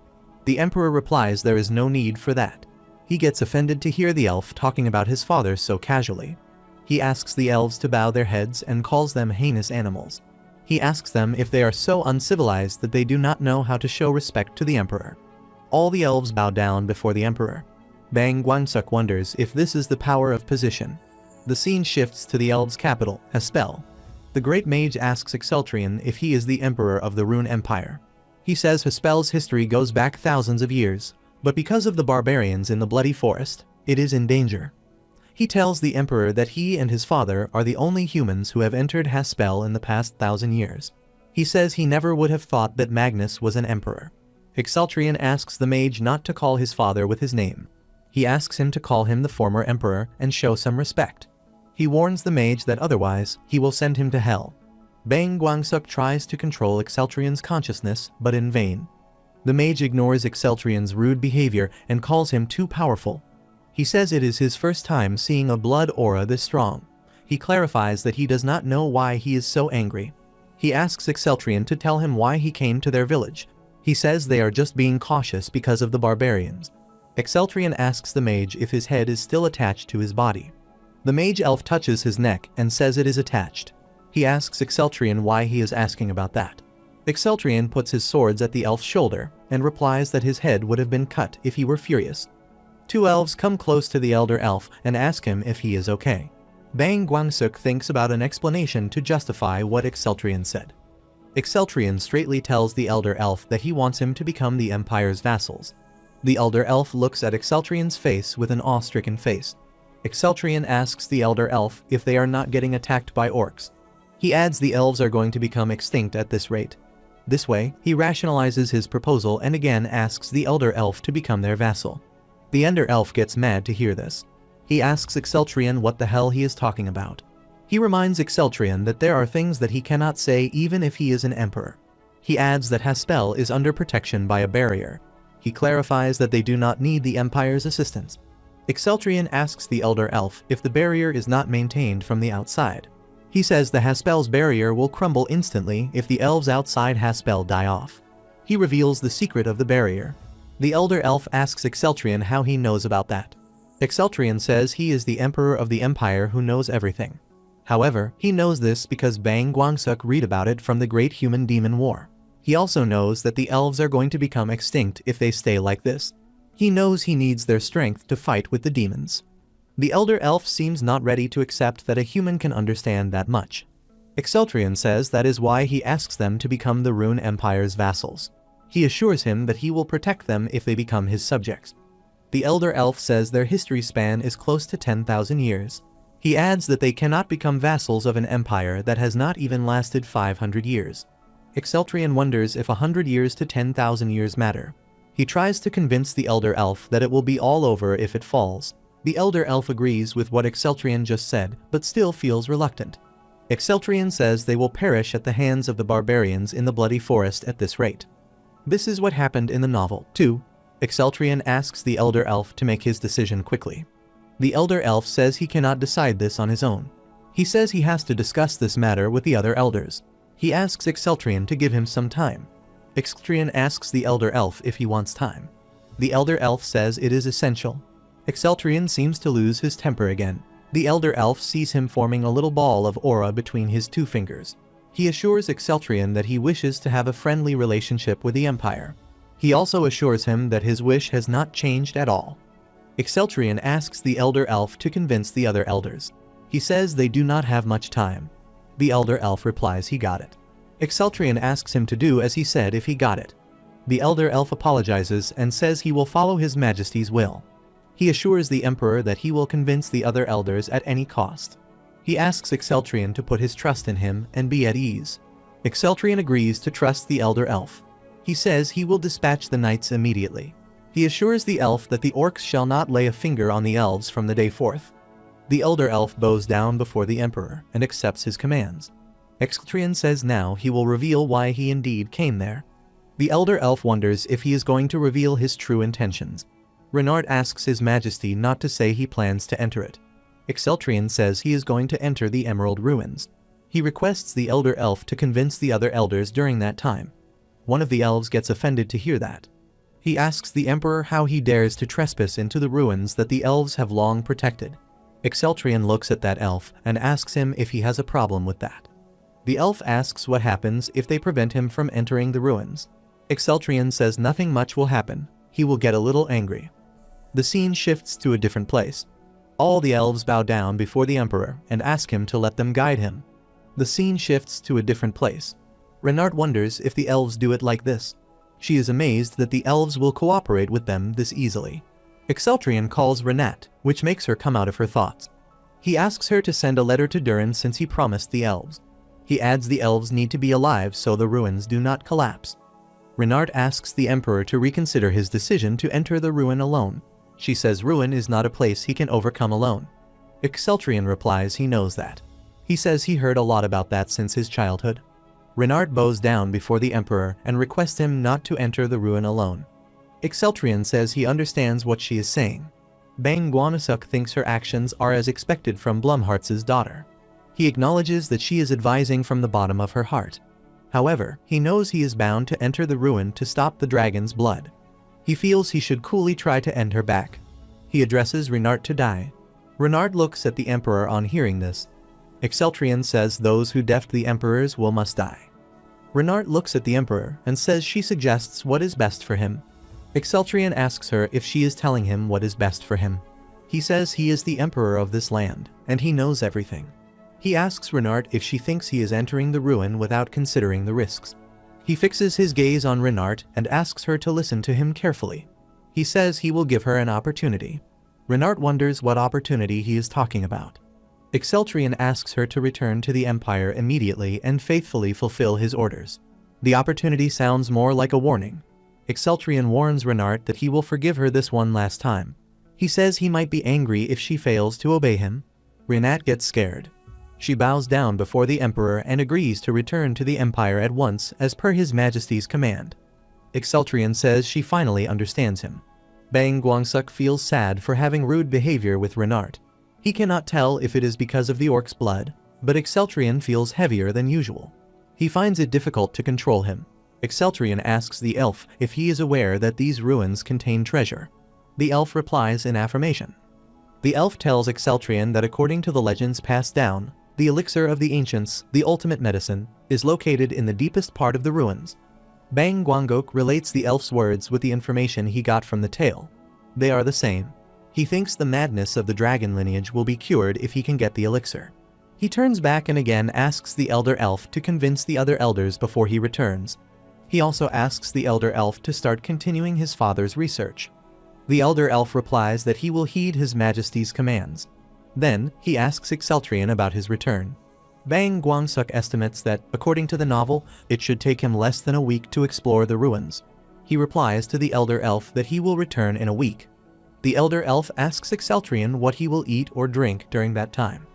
The emperor replies there is no need for that. He gets offended to hear the elf talking about his father so casually. He asks the elves to bow their heads and calls them heinous animals. He asks them if they are so uncivilized that they do not know how to show respect to the emperor. All the elves bow down before the emperor. Bang Guangsuk wonders if this is the power of position. The scene shifts to the elves' capital, Haspel. The great mage asks Exceltrion if he is the emperor of the Rune Empire. He says Haspel's history goes back thousands of years, but because of the barbarians in the Bloody Forest, it is in danger. He tells the emperor that he and his father are the only humans who have entered Haspel in the past 1,000 years. He says he never would have thought that Magnus was an emperor. Exceltrion asks the mage not to call his father with his name. He asks him to call him the former emperor and show some respect. He warns the mage that otherwise, he will send him to hell. Bang Guangsuk tries to control Exceltrion's consciousness, but in vain. The mage ignores Exceltrion's rude behavior and calls him too powerful. He says it is his first time seeing a blood aura this strong. He clarifies that he does not know why he is so angry. He asks Exceltrion to tell him why he came to their village. He says they are just being cautious because of the barbarians. Exceltrion asks the mage if his head is still attached to his body. The mage elf touches his neck and says it is attached. He asks Exceltrion why he is asking about that. Exceltrion puts his swords at the elf's shoulder and replies that his head would have been cut if he were furious. Two elves come close to the elder elf and ask him if he is okay. Bang Guangsuk thinks about an explanation to justify what Exceltrion said. Exceltrion straightly tells the elder elf that he wants him to become the empire's vassals. The elder elf looks at Exceltrion's face with an awe-stricken face. Exceltrion asks the elder elf if they are not getting attacked by orcs. He adds the elves are going to become extinct at this rate. This way, he rationalizes his proposal and again asks the elder elf to become their vassal. The elder elf gets mad to hear this. He asks Exceltrion what the hell he is talking about. He reminds Exceltrion that there are things that he cannot say even if he is an emperor. He adds that Haspel is under protection by a barrier. He clarifies that they do not need the empire's assistance. Exceltrion asks the elder elf if the barrier is not maintained from the outside. He says the Haspel's barrier will crumble instantly if the elves outside Haspel die off. He reveals the secret of the barrier. The elder elf asks Exceltrion how he knows about that. Exceltrion says he is the emperor of the empire who knows everything. However, he knows this because Bang Guangsuk read about it from the Great Human-Demon War. He also knows that the elves are going to become extinct if they stay like this. He knows he needs their strength to fight with the demons. The elder elf seems not ready to accept that a human can understand that much. Exceltrion says that is why he asks them to become the Rune Empire's vassals. He assures him that he will protect them if they become his subjects. The elder elf says their history span is close to 10,000 years. He adds that they cannot become vassals of an empire that has not even lasted 500 years. Exceltrion wonders if 100 years to 10,000 years matter. He tries to convince the elder elf that it will be all over if it falls. The elder elf agrees with what Exceltrion just said, but still feels reluctant. Exceltrion says they will perish at the hands of the barbarians in the Bloody Forest at this rate. This is what happened in the novel, too. Exceltrion asks the elder elf to make his decision quickly. The elder elf says he cannot decide this on his own. He says he has to discuss this matter with the other elders. He asks Exceltrion to give him some time. Exceltrion asks the elder elf if he wants time. The elder elf says it is essential. Exceltrion seems to lose his temper again. The elder elf sees him forming a little ball of aura between his two fingers. He assures Exceltrion that he wishes to have a friendly relationship with the Empire. He also assures him that his wish has not changed at all. Exceltrion asks the elder elf to convince the other elders. He says they do not have much time. The elder elf replies he got it. Exceltrion asks him to do as he said if he got it. The elder elf apologizes and says he will follow his majesty's will. He assures the emperor that he will convince the other elders at any cost. He asks Exceltrion to put his trust in him and be at ease. Exceltrion agrees to trust the elder elf. He says he will dispatch the knights immediately. He assures the elf that the orcs shall not lay a finger on the elves from the day forth. The elder elf bows down before the emperor and accepts his commands. Exceltrion says now he will reveal why he indeed came there. The elder elf wonders if he is going to reveal his true intentions. Renard asks his majesty not to say he plans to enter it. Exceltrion says he is going to enter the Emerald Ruins. He requests the elder elf to convince the other elders during that time. One of the elves gets offended to hear that. He asks the emperor how he dares to trespass into the ruins that the elves have long protected. Exceltrion looks at that elf and asks him if he has a problem with that. The elf asks what happens if they prevent him from entering the ruins. Exceltrion says nothing much will happen. He will get a little angry. The scene shifts to a different place. All the elves bow down before the emperor and ask him to let them guide him. The scene shifts to a different place. Renard wonders if the elves do it like this. She is amazed that the elves will cooperate with them this easily. Exceltrion calls Renat, which makes her come out of her thoughts. He asks her to send a letter to Durin since he promised the elves. He adds the elves need to be alive so the ruins do not collapse. Renard asks the emperor to reconsider his decision to enter the ruin alone. She says ruin is not a place he can overcome alone. Exceltrion replies he knows that. He says he heard a lot about that since his childhood. Renard bows down before the emperor and requests him not to enter the ruin alone. Exceltrion says he understands what she is saying. Bang Guanasuk thinks her actions are as expected from Blumhartz's daughter. He acknowledges that she is advising from the bottom of her heart. However, he knows he is bound to enter the ruin to stop the dragon's blood. He feels he should coolly try to end her back. He addresses Renard to die. Renard looks at the emperor on hearing this. Exceltrion says those who deft the emperor's will must die. Renard looks at the emperor and says she suggests what is best for him. Exceltrion asks her if she is telling him what is best for him. He says he is the emperor of this land, and he knows everything. He asks Renard if she thinks he is entering the ruin without considering the risks. He fixes his gaze on Renard and asks her to listen to him carefully. He says he will give her an opportunity. Renard wonders what opportunity he is talking about. Exceltrion asks her to return to the Empire immediately and faithfully fulfill his orders. The opportunity sounds more like a warning. Exceltrion warns Renard that he will forgive her this one last time. He says he might be angry if she fails to obey him. Renat gets scared. She bows down before the Emperor and agrees to return to the Empire at once as per His Majesty's command. Exceltrion says she finally understands him. Bang Guangsuk feels sad for having rude behavior with Renard. He cannot tell if it is because of the orc's blood, but Exceltrion feels heavier than usual. He finds it difficult to control him. Exceltrion asks the elf if he is aware that these ruins contain treasure. The elf replies in affirmation. The elf tells Exceltrion that according to the legends passed down, the elixir of the ancients, the ultimate medicine, is located in the deepest part of the ruins. Bang Guangok relates the elf's words with the information he got from the tale. They are the same. He thinks the madness of the dragon lineage will be cured if he can get the elixir. He turns back and again asks the elder elf to convince the other elders before he returns. He also asks the elder elf to start continuing his father's research. The elder elf replies that he will heed His Majesty's commands. Then, he asks Exceltrion about his return. Bang Guangsuk estimates that, according to the novel, it should take him less than a week to explore the ruins. He replies to the elder elf that he will return in a week. The elder elf asks Exceltrion what he will eat or drink during that time.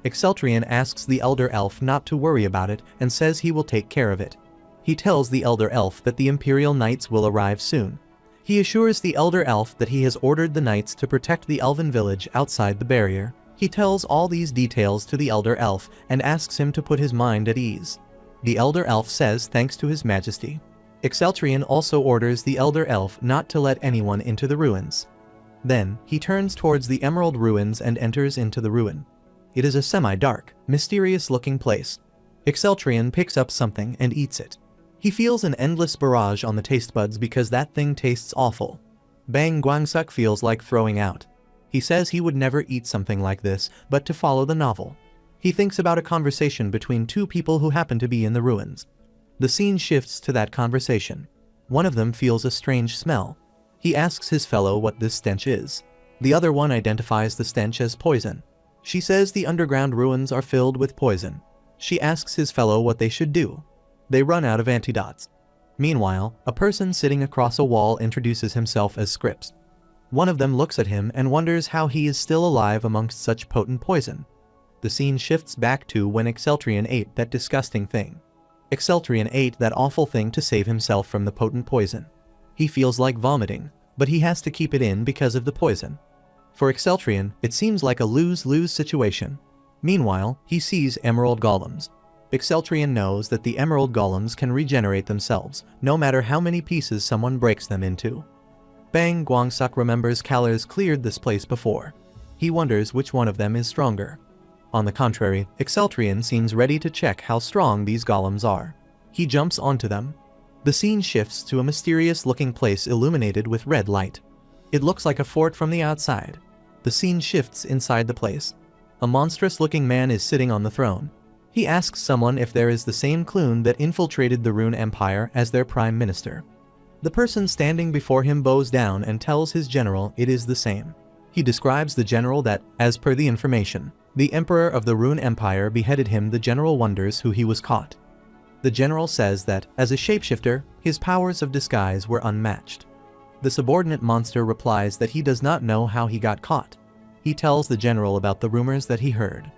Exceltrion asks the elder elf not to worry about it and says he will take care of it. He tells the elder elf that the Imperial Knights will arrive soon. He assures the elder elf that he has ordered the knights to protect the elven village outside the barrier. He tells all these details to the elder elf and asks him to put his mind at ease. The elder elf says thanks to His Majesty. Exceltrion also orders the elder elf not to let anyone into the ruins. Then, he turns towards the Emerald Ruins and enters into the ruin. It is a semi-dark, mysterious-looking place. Exceltrion picks up something and eats it. He feels an endless barrage on the taste buds because that thing tastes awful. Bang Guangsuk feels like throwing out. He says he would never eat something like this, but to follow the novel. He thinks about a conversation between two people who happen to be in the ruins. The scene shifts to that conversation. One of them feels a strange smell. He asks his fellow what this stench is. The other one identifies the stench as poison. She says the underground ruins are filled with poison. She asks his fellow what they should do. They run out of antidotes. Meanwhile, a person sitting across a wall introduces himself as Scripps. One of them looks at him and wonders how he is still alive amongst such potent poison. The scene shifts back to when Exceltrion ate that disgusting thing. Exceltrion ate that awful thing to save himself from the potent poison. He feels like vomiting, but he has to keep it in because of the poison. For Exceltrion, it seems like a lose-lose situation. Meanwhile, he sees emerald golems. Exceltrian knows that the emerald golems can regenerate themselves, no matter how many pieces someone breaks them into. Bang Guangsuk remembers Kalars cleared this place before. He wonders which one of them is stronger. On the contrary, Exceltrian seems ready to check how strong these golems are. He jumps onto them. The scene shifts to a mysterious-looking place illuminated with red light. It looks like a fort from the outside. The scene shifts inside the place. A monstrous-looking man is sitting on the throne. He asks someone if there is the same Clune that infiltrated the Rune Empire as their prime minister. The person standing before him bows down and tells his general it is the same. He describes the general that, as per the information, the emperor of the Rune Empire beheaded him. The general wonders who he was caught. The general says that, as a shapeshifter, his powers of disguise were unmatched. The subordinate monster replies that he does not know how he got caught. He tells the general about the rumors that he heard.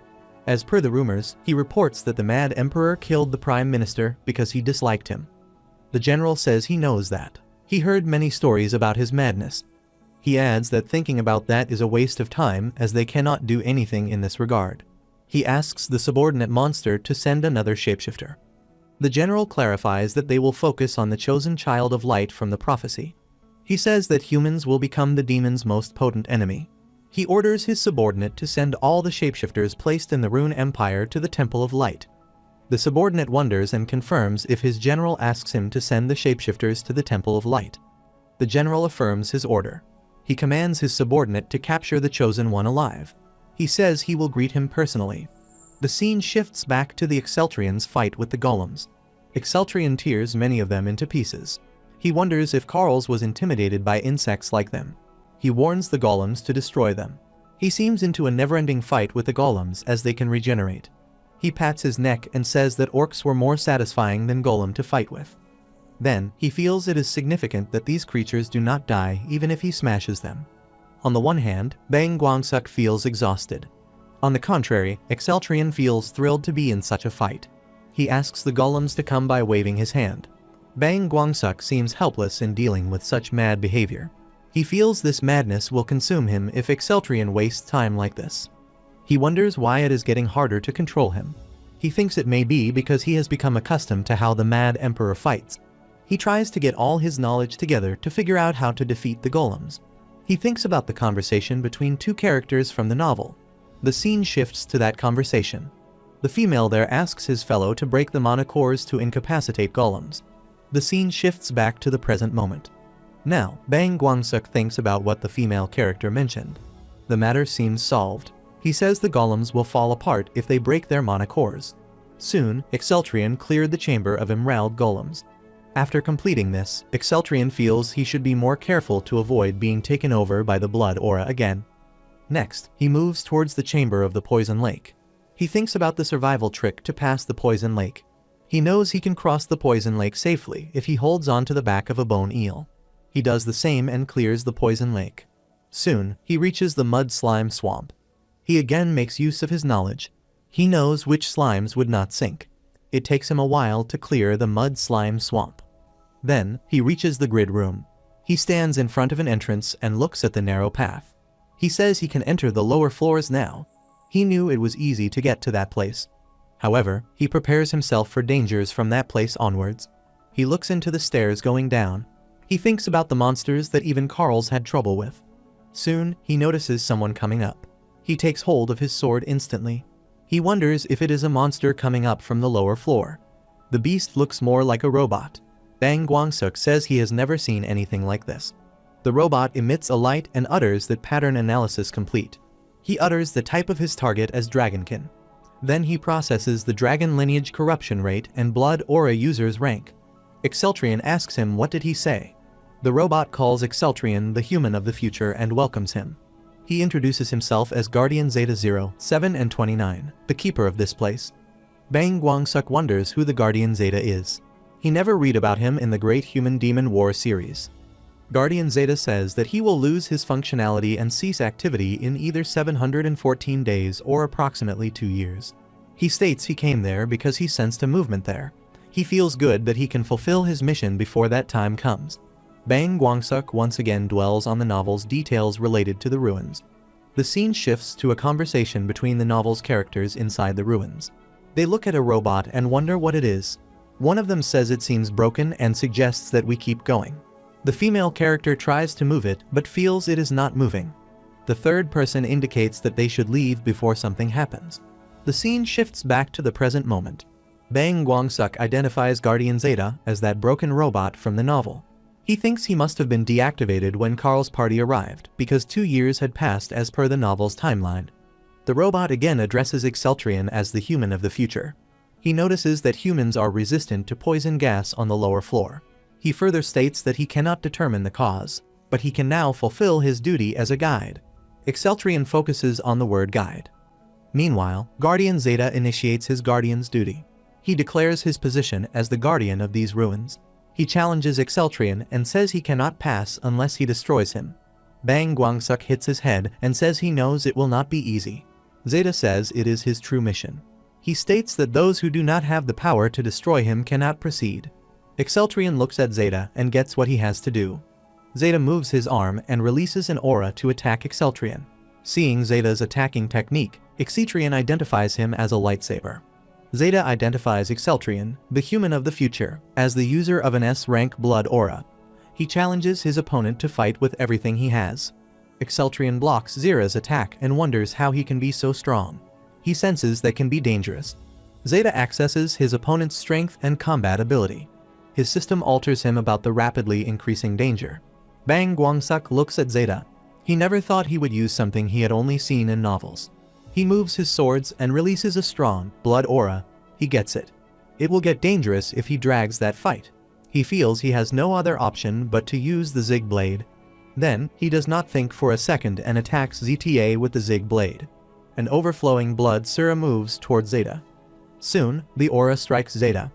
As per the rumors, he reports that the mad emperor killed the prime minister because he disliked him. The general says he knows that. He heard many stories about his madness. He adds that thinking about that is a waste of time as they cannot do anything in this regard. He asks the subordinate monster to send another shapeshifter. The general clarifies that they will focus on the chosen child of light from the prophecy. He says that humans will become the demon's most potent enemy. He orders his subordinate to send all the shapeshifters placed in the Rune Empire to the Temple of Light. The subordinate wonders and confirms if his general asks him to send the shapeshifters to the Temple of Light. The general affirms his order. He commands his subordinate to capture the chosen one alive. He says he will greet him personally. The scene shifts back to the Exceltrians' fight with the golems. Exceltrian tears many of them into pieces. He wonders if Karls was intimidated by insects like them. He warns the golems to destroy them. He seems into a never-ending fight with the golems as they can regenerate. He pats his neck and says that orcs were more satisfying than golem to fight with. Then, he feels it is significant that these creatures do not die even if he smashes them. On the one hand, Bang Guangsuk feels exhausted. On the contrary, Exceltrian feels thrilled to be in such a fight. He asks the golems to come by waving his hand. Bang Guangsuk seems helpless in dealing with such mad behavior. He feels this madness will consume him if Exceltrian wastes time like this. He wonders why it is getting harder to control him. He thinks it may be because he has become accustomed to how the mad emperor fights. He tries to get all his knowledge together to figure out how to defeat the golems. He thinks about the conversation between two characters from the novel. The scene shifts to that conversation. The female there asks his fellow to break the monocores to incapacitate golems. The scene shifts back to the present moment. Now, Bang Guangsuk thinks about what the female character mentioned. The matter seems solved. He says the golems will fall apart if they break their monocores. Soon, Exceltrian cleared the chamber of emerald golems. After completing this, Exceltrian feels he should be more careful to avoid being taken over by the blood aura again. Next, he moves towards the chamber of the poison lake. He thinks about the survival trick to pass the poison lake. He knows he can cross the poison lake safely if he holds on to the back of a bone eel. He does the same and clears the poison lake. Soon, he reaches the mud slime swamp. He again makes use of his knowledge. He knows which slimes would not sink. It takes him a while to clear the mud slime swamp. Then, he reaches the grid room. He stands in front of an entrance and looks at the narrow path. He says he can enter the lower floors now. He knew it was easy to get to that place. However, he prepares himself for dangers from that place onwards. He looks into the stairs going down. He thinks about the monsters that even Karls had trouble with. Soon, he notices someone coming up. He takes hold of his sword instantly. He wonders if it is a monster coming up from the lower floor. The beast looks more like a robot. Bang Guangsuk says he has never seen anything like this. The robot emits a light and utters that pattern analysis complete. He utters the type of his target as Dragonkin. Then he processes the dragon lineage corruption rate and blood aura user's rank. Exceltrian asks him what did he say. The robot calls Exceltrian the human of the future and welcomes him. He introduces himself as Guardian Zeta 0, 7 and 29, the keeper of this place. Bang Guangsuk wonders who the Guardian Zeta is. He never read about him in the Great Human Demon War series. Guardian Zeta says that he will lose his functionality and cease activity in either 714 days or approximately 2 years. He states he came there because he sensed a movement there. He feels good that he can fulfill his mission before that time comes. Bang Guangsuk once again dwells on the novel's details related to the ruins. The scene shifts to a conversation between the novel's characters inside the ruins. They look at a robot and wonder what it is. One of them says it seems broken and suggests that we keep going. The female character tries to move it but feels it is not moving. The third person indicates that they should leave before something happens. The scene shifts back to the present moment. Bang Gwang-suk identifies Guardian Zeta as that broken robot from the novel. He thinks he must have been deactivated when Carl's party arrived because 2 years had passed as per the novel's timeline. The robot again addresses Exceltrion as the human of the future. He notices that humans are resistant to poison gas on the lower floor. He further states that he cannot determine the cause, but he can now fulfill his duty as a guide. Exceltrion focuses on the word guide. Meanwhile, Guardian Zeta initiates his guardian's duty. He declares his position as the guardian of these ruins. He challenges Exceltrion and says he cannot pass unless he destroys him. Bang Gwang-suk hits his head and says he knows it will not be easy. Zeta says it is his true mission. He states that those who do not have the power to destroy him cannot proceed. Exceltrion looks at Zeta and gets what he has to do. Zeta moves his arm and releases an aura to attack Exceltrion. Seeing Zeta's attacking technique, Exceltrion identifies him as a lightsaber. Zeta identifies Exceltrion, the human of the future, as the user of an S-rank blood aura. He challenges his opponent to fight with everything he has. Exceltrion blocks Zeta's attack and wonders how he can be so strong. He senses that can be dangerous. Zeta accesses his opponent's strength and combat ability. His system alters him about the rapidly increasing danger. Bang Gwang-suk looks at Zeta. He never thought he would use something he had only seen in novels. He moves his swords and releases a strong blood aura. He gets it. It will get dangerous if he drags that fight. He feels he has no other option but to use the Zig Blade. Then, he does not think for a second and attacks Zeta with the Zig Blade. An overflowing blood serum moves towards Zeta. Soon, the aura strikes Zeta.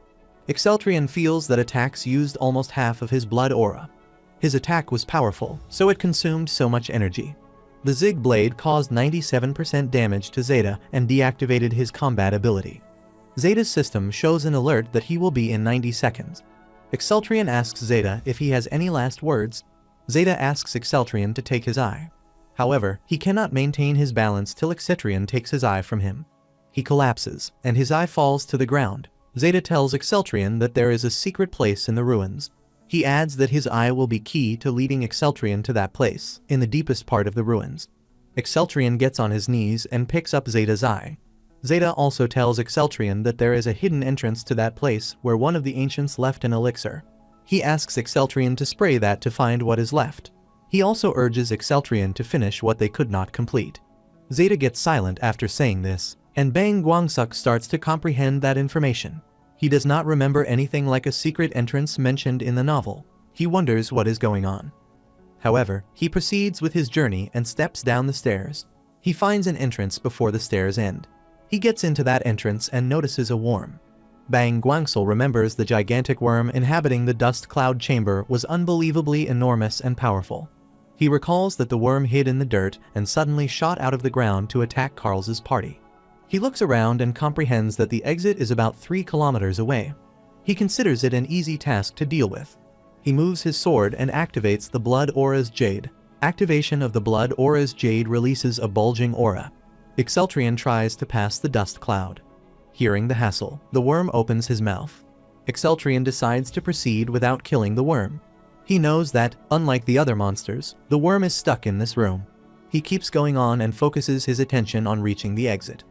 Exceltrion feels that attacks used almost half of his blood aura. His attack was powerful, so it consumed so much energy. The Zig Blade caused 97% damage to Zeta and deactivated his combat ability. Zeta's system shows an alert that he will be in 90 seconds. Exceltrion asks Zeta if he has any last words. Zeta asks Exceltrion to take his eye. However, he cannot maintain his balance till Exceltrion takes his eye from him. He collapses, and his eye falls to the ground. Zeta tells Exceltrion that there is a secret place in the ruins. He adds that his eye will be key to leading Exceltrion to that place, in the deepest part of the ruins. Exceltrion gets on his knees and picks up Zeta's eye. Zeta also tells Exceltrion that there is a hidden entrance to that place where one of the ancients left an elixir. He asks Exceltrion to spray that to find what is left. He also urges Exceltrion to finish what they could not complete. Zeta gets silent after saying this, and Bang Gwang-suk starts to comprehend that information. He does not remember anything like a secret entrance mentioned in the novel. He wonders what is going on. However, he proceeds with his journey and steps down the stairs. He finds an entrance before the stairs end. He gets into that entrance and notices a worm. Bang Gwang-sul remembers the gigantic worm inhabiting the dust cloud chamber was unbelievably enormous and powerful. He recalls that the worm hid in the dirt and suddenly shot out of the ground to attack Carl's party. He looks around and comprehends that the exit is about 3 kilometers away. He considers it an easy task to deal with. He moves his sword and activates the Blood Aura's Jade. Activation of the Blood Aura's Jade releases a bulging aura. Exceltrion tries to pass the dust cloud. Hearing the hassle, the worm opens his mouth. Exceltrion decides to proceed without killing the worm. He knows that, unlike the other monsters, the worm is stuck in this room. He keeps going on and focuses his attention on reaching the exit.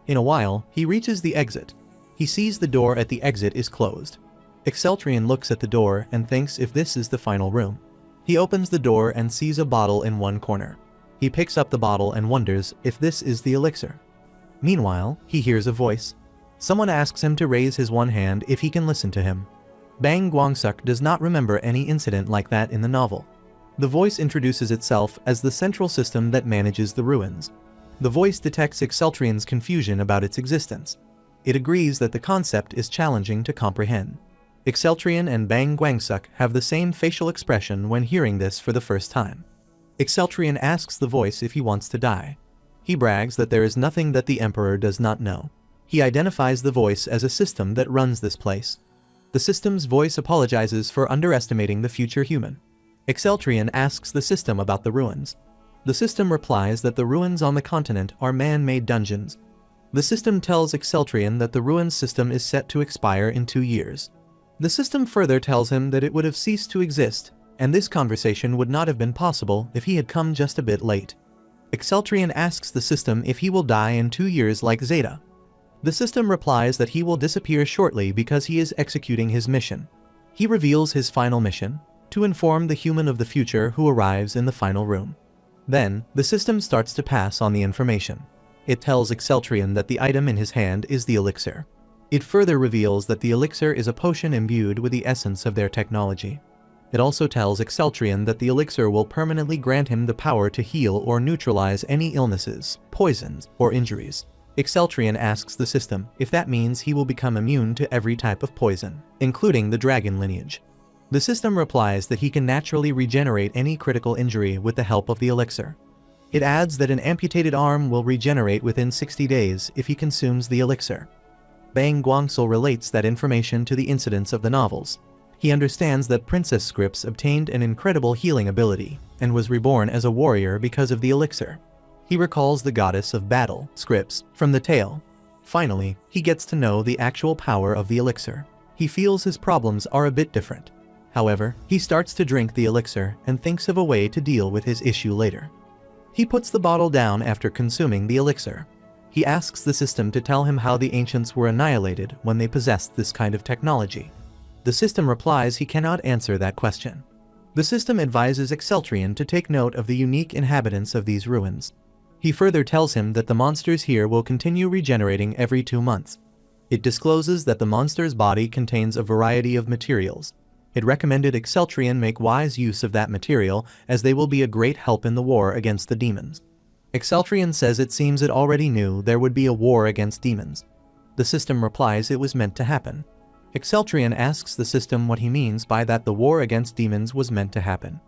In a while, he reaches the exit. He sees the door at the exit is closed. Exceltrion looks at the door and thinks if this is the final room. He opens the door and sees a bottle in one corner. He picks up the bottle and wonders if this is the elixir. Meanwhile, he hears a voice. Someone asks him to raise his one hand if he can listen to him. Bang Gwang-suk does not remember any incident like that in the novel. The voice introduces itself as the central system that manages the ruins. The voice detects Exceltrion's confusion about its existence. It agrees that the concept is challenging to comprehend. Exceltrion and Bang Gwang-suk have the same facial expression when hearing this for the first time. Exceltrion asks the voice if he wants to die. He brags that there is nothing that the Emperor does not know. He identifies the voice as a system that runs this place. The system's voice apologizes for underestimating the future human. Exceltrion asks the system about the ruins. The system replies that the ruins on the continent are man-made dungeons. The system tells Exceltrian that the ruins system is set to expire in 2 years. The system further tells him that it would have ceased to exist, and this conversation would not have been possible if he had come just a bit late. Exceltrian asks the system if he will die in 2 years like Zeta. The system replies that he will disappear shortly because he is executing his mission. He reveals his final mission, to inform the human of the future who arrives in the final room. Then, the system starts to pass on the information. It tells Exceltrian that the item in his hand is the elixir. It further reveals that the elixir is a potion imbued with the essence of their technology. It also tells Exceltrian that the elixir will permanently grant him the power to heal or neutralize any illnesses, poisons, or injuries. Exceltrian asks the system if that means he will become immune to every type of poison, including the dragon lineage. The system replies that he can naturally regenerate any critical injury with the help of the elixir. It adds that an amputated arm will regenerate within 60 days if he consumes the elixir. Bang Guangsul relates that information to the incidents of the novels. He understands that Princess Scripps obtained an incredible healing ability and was reborn as a warrior because of the elixir. He recalls the goddess of battle, Scripps, from the tale. Finally, he gets to know the actual power of the elixir. He feels his problems are a bit different. However, he starts to drink the elixir and thinks of a way to deal with his issue later. He puts the bottle down after consuming the elixir. He asks the system to tell him how the ancients were annihilated when they possessed this kind of technology. The system replies he cannot answer that question. The system advises Exceltrian to take note of the unique inhabitants of these ruins. He further tells him that the monsters here will continue regenerating every 2 months. It discloses that the monster's body contains a variety of materials. It recommended Exceltrian make wise use of that material as they will be a great help in the war against the demons. Exceltrian says it seems it already knew there would be a war against demons. The system replies it was meant to happen. Exceltrian asks the system what he means by that the war against demons was meant to happen.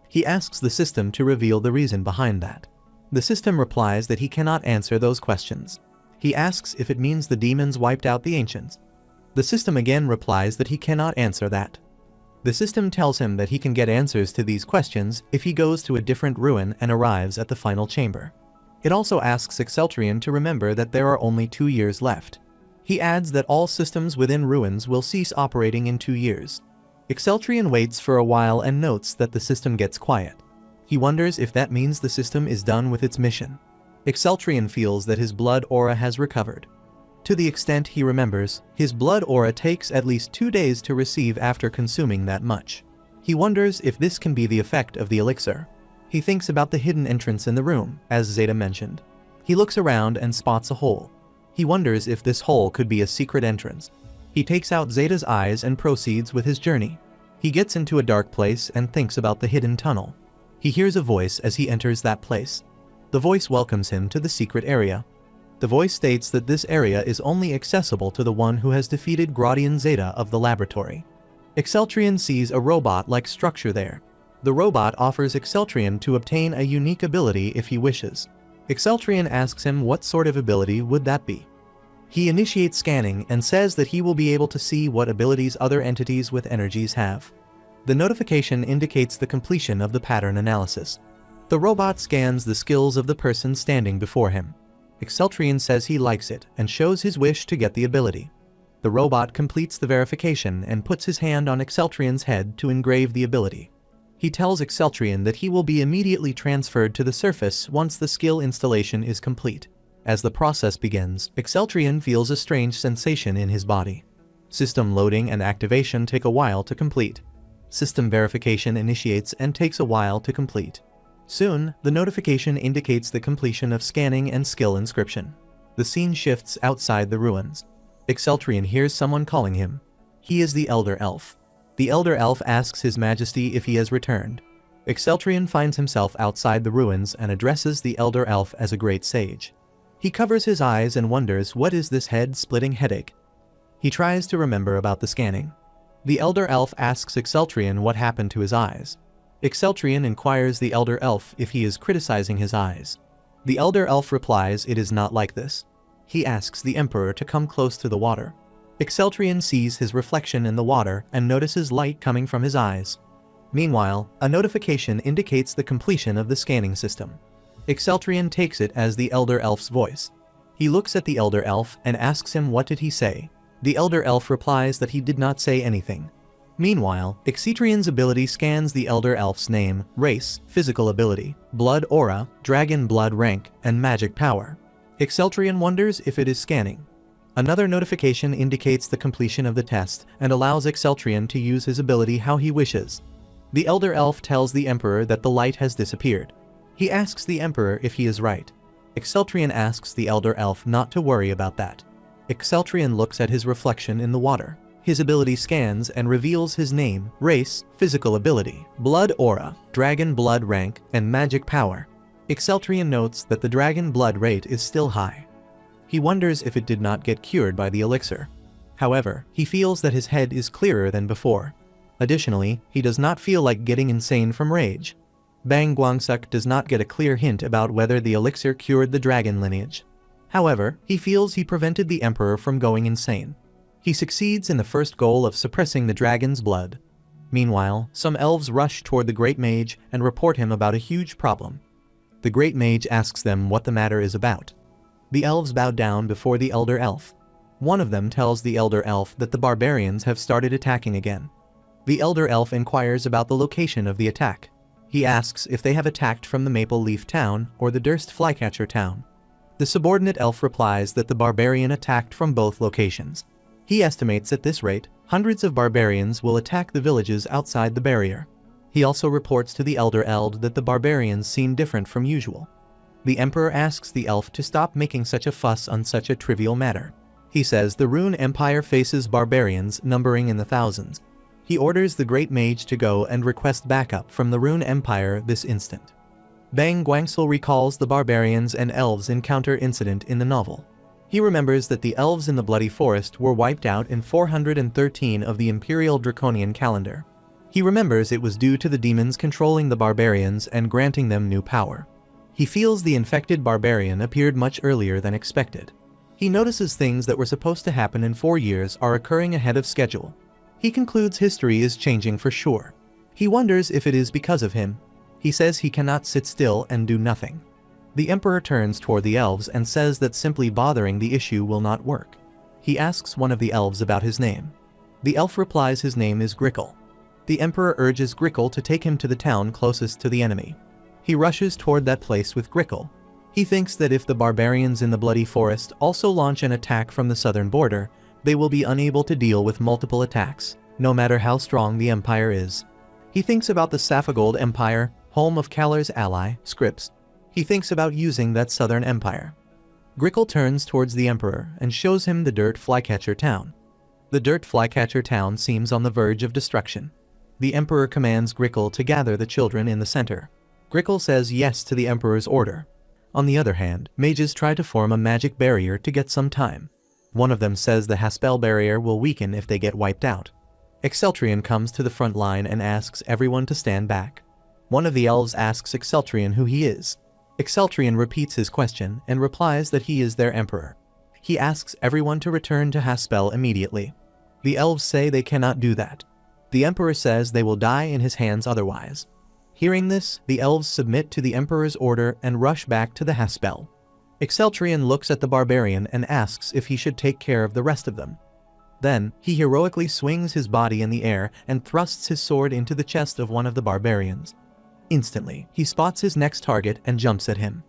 He asks the system to reveal the reason behind that. The system replies that he cannot answer those questions. He asks if it means the demons wiped out the ancients. The system again replies that he cannot answer that. The system tells him that he can get answers to these questions if he goes to a different ruin and arrives at the final chamber. It also asks Exceltrian to remember that there are only 2 years left. He adds that all systems within ruins will cease operating in 2 years. Exceltrian waits for a while and notes that the system gets quiet. He wonders if that means the system is done with its mission. Exceltrian feels that his blood aura has recovered. To the extent he remembers, his blood aura takes at least 2 days to receive after consuming that much. He wonders if this can be the effect of the elixir. He thinks about the hidden entrance in the room, as Zeta mentioned. He looks around and spots a hole. He wonders if this hole could be a secret entrance. He takes out Zeta's eyes and proceeds with his journey. He gets into a dark place and thinks about the hidden tunnel. He hears a voice as he enters that place. The voice welcomes him to the secret area. The voice states that this area is only accessible to the one who has defeated Gradian Zeta of the laboratory. Exceltrian sees a robot-like structure there. The robot offers Exceltrian to obtain a unique ability if he wishes. Exceltrian asks him what sort of ability would that be. He initiates scanning and says that he will be able to see what abilities other entities with energies have. The notification indicates the completion of the pattern analysis. The robot scans the skills of the person standing before him. Exceltrian says he likes it and shows his wish to get the ability. The robot completes the verification and puts his hand on Exceltrian's head to engrave the ability. He tells Exceltrian that he will be immediately transferred to the surface once the skill installation is complete. As the process begins, Exceltrian feels a strange sensation in his body. System loading and activation take a while to complete. System verification initiates and takes a while to complete. Soon, the notification indicates the completion of scanning and skill inscription. The scene shifts outside the ruins. Exceltrian hears someone calling him. He is the Elder Elf. The Elder Elf asks His Majesty if he has returned. Exceltrian finds himself outside the ruins and addresses the Elder Elf as a great sage. He covers his eyes and wonders what is this head-splitting headache. He tries to remember about the scanning. The Elder Elf asks Exceltrian what happened to his eyes. Exceltrian inquires the Elder Elf if he is criticizing his eyes. The Elder Elf replies it is not like this. He asks the Emperor to come close to the water. Exceltrian sees his reflection in the water and notices light coming from his eyes. Meanwhile, a notification indicates the completion of the scanning system. Exceltrian takes it as the Elder Elf's voice. He looks at the elder elf and asks him what did he say. The elder elf replies that he did not say anything. Meanwhile, Excetrian's ability scans the elder elf's name, race, physical ability, blood aura, dragon blood rank, and magic power. Excetrian wonders if it is scanning. Another notification indicates the completion of the test and allows Excetrian to use his ability how he wishes. The elder elf tells the emperor that the light has disappeared. He asks the emperor if he is right. Excetrian asks the elder elf not to worry about that. Excetrian looks at his reflection in the water. His ability scans and reveals his name, race, physical ability, blood aura, dragon blood rank, and magic power. Excetrian notes that the dragon blood rate is still high. He wonders if it did not get cured by the elixir. However, he feels that his head is clearer than before. Additionally, he does not feel like getting insane from rage. Bang Guangsuk does not get a clear hint about whether the elixir cured the dragon lineage. However, he feels he prevented the emperor from going insane. He succeeds in the first goal of suppressing the dragon's blood. Meanwhile, some elves rush toward the great mage and report him about a huge problem. The great mage asks them what the matter is about. The elves bow down before the elder elf. One of them tells the elder elf that the barbarians have started attacking again. The elder elf inquires about the location of the attack. He asks if they have attacked from the Maple Leaf Town or the Durst Flycatcher Town. The subordinate elf replies that the barbarian attacked from both locations. He estimates at this rate, hundreds of barbarians will attack the villages outside the barrier. He also reports to the elder eld that the barbarians seem different from usual. The emperor asks the elf to stop making such a fuss on such a trivial matter. He says the Rune Empire faces barbarians numbering in the thousands. He orders the great mage to go and request backup from the Rune Empire this instant. Bang Guangsul recalls the barbarians and elves encounter incident in the novel. He remembers that the elves in the Bloody Forest were wiped out in 413 of the Imperial Draconian calendar. He remembers it was due to the demons controlling the barbarians and granting them new power. He feels the infected barbarian appeared much earlier than expected. He notices things that were supposed to happen in 4 years are occurring ahead of schedule. He concludes history is changing for sure. He wonders if it is because of him. He says he cannot sit still and do nothing. The emperor turns toward the elves and says that simply bothering the issue will not work. He asks one of the elves about his name. The elf replies his name is Grickle. The emperor urges Grickle to take him to the town closest to the enemy. He rushes toward that place with Grickle. He thinks that if the barbarians in the Bloody Forest also launch an attack from the southern border, they will be unable to deal with multiple attacks, no matter how strong the empire is. He thinks about the Saphagold Empire, home of Kallar's ally, Scripps. He thinks about using that southern empire. Grickle turns towards the emperor and shows him the Dirt Flycatcher Town. The Dirt Flycatcher Town seems on the verge of destruction. The emperor commands Grickle to gather the children in the center. Grickle says yes to the emperor's order. On the other hand, mages try to form a magic barrier to get some time. One of them says the Haspel barrier will weaken if they get wiped out. Exceltrian comes to the front line and asks everyone to stand back. One of the elves asks Exceltrian who he is. Exceltrian repeats his question and replies that he is their emperor. He asks everyone to return to Haspel immediately. The elves say they cannot do that. The emperor says they will die in his hands otherwise. Hearing this, the elves submit to the emperor's order and rush back to the Haspel. Exceltrian looks at the barbarian and asks if he should take care of the rest of them. Then, he heroically swings his body in the air and thrusts his sword into the chest of one of the barbarians. Instantly, he spots his next target and jumps at him.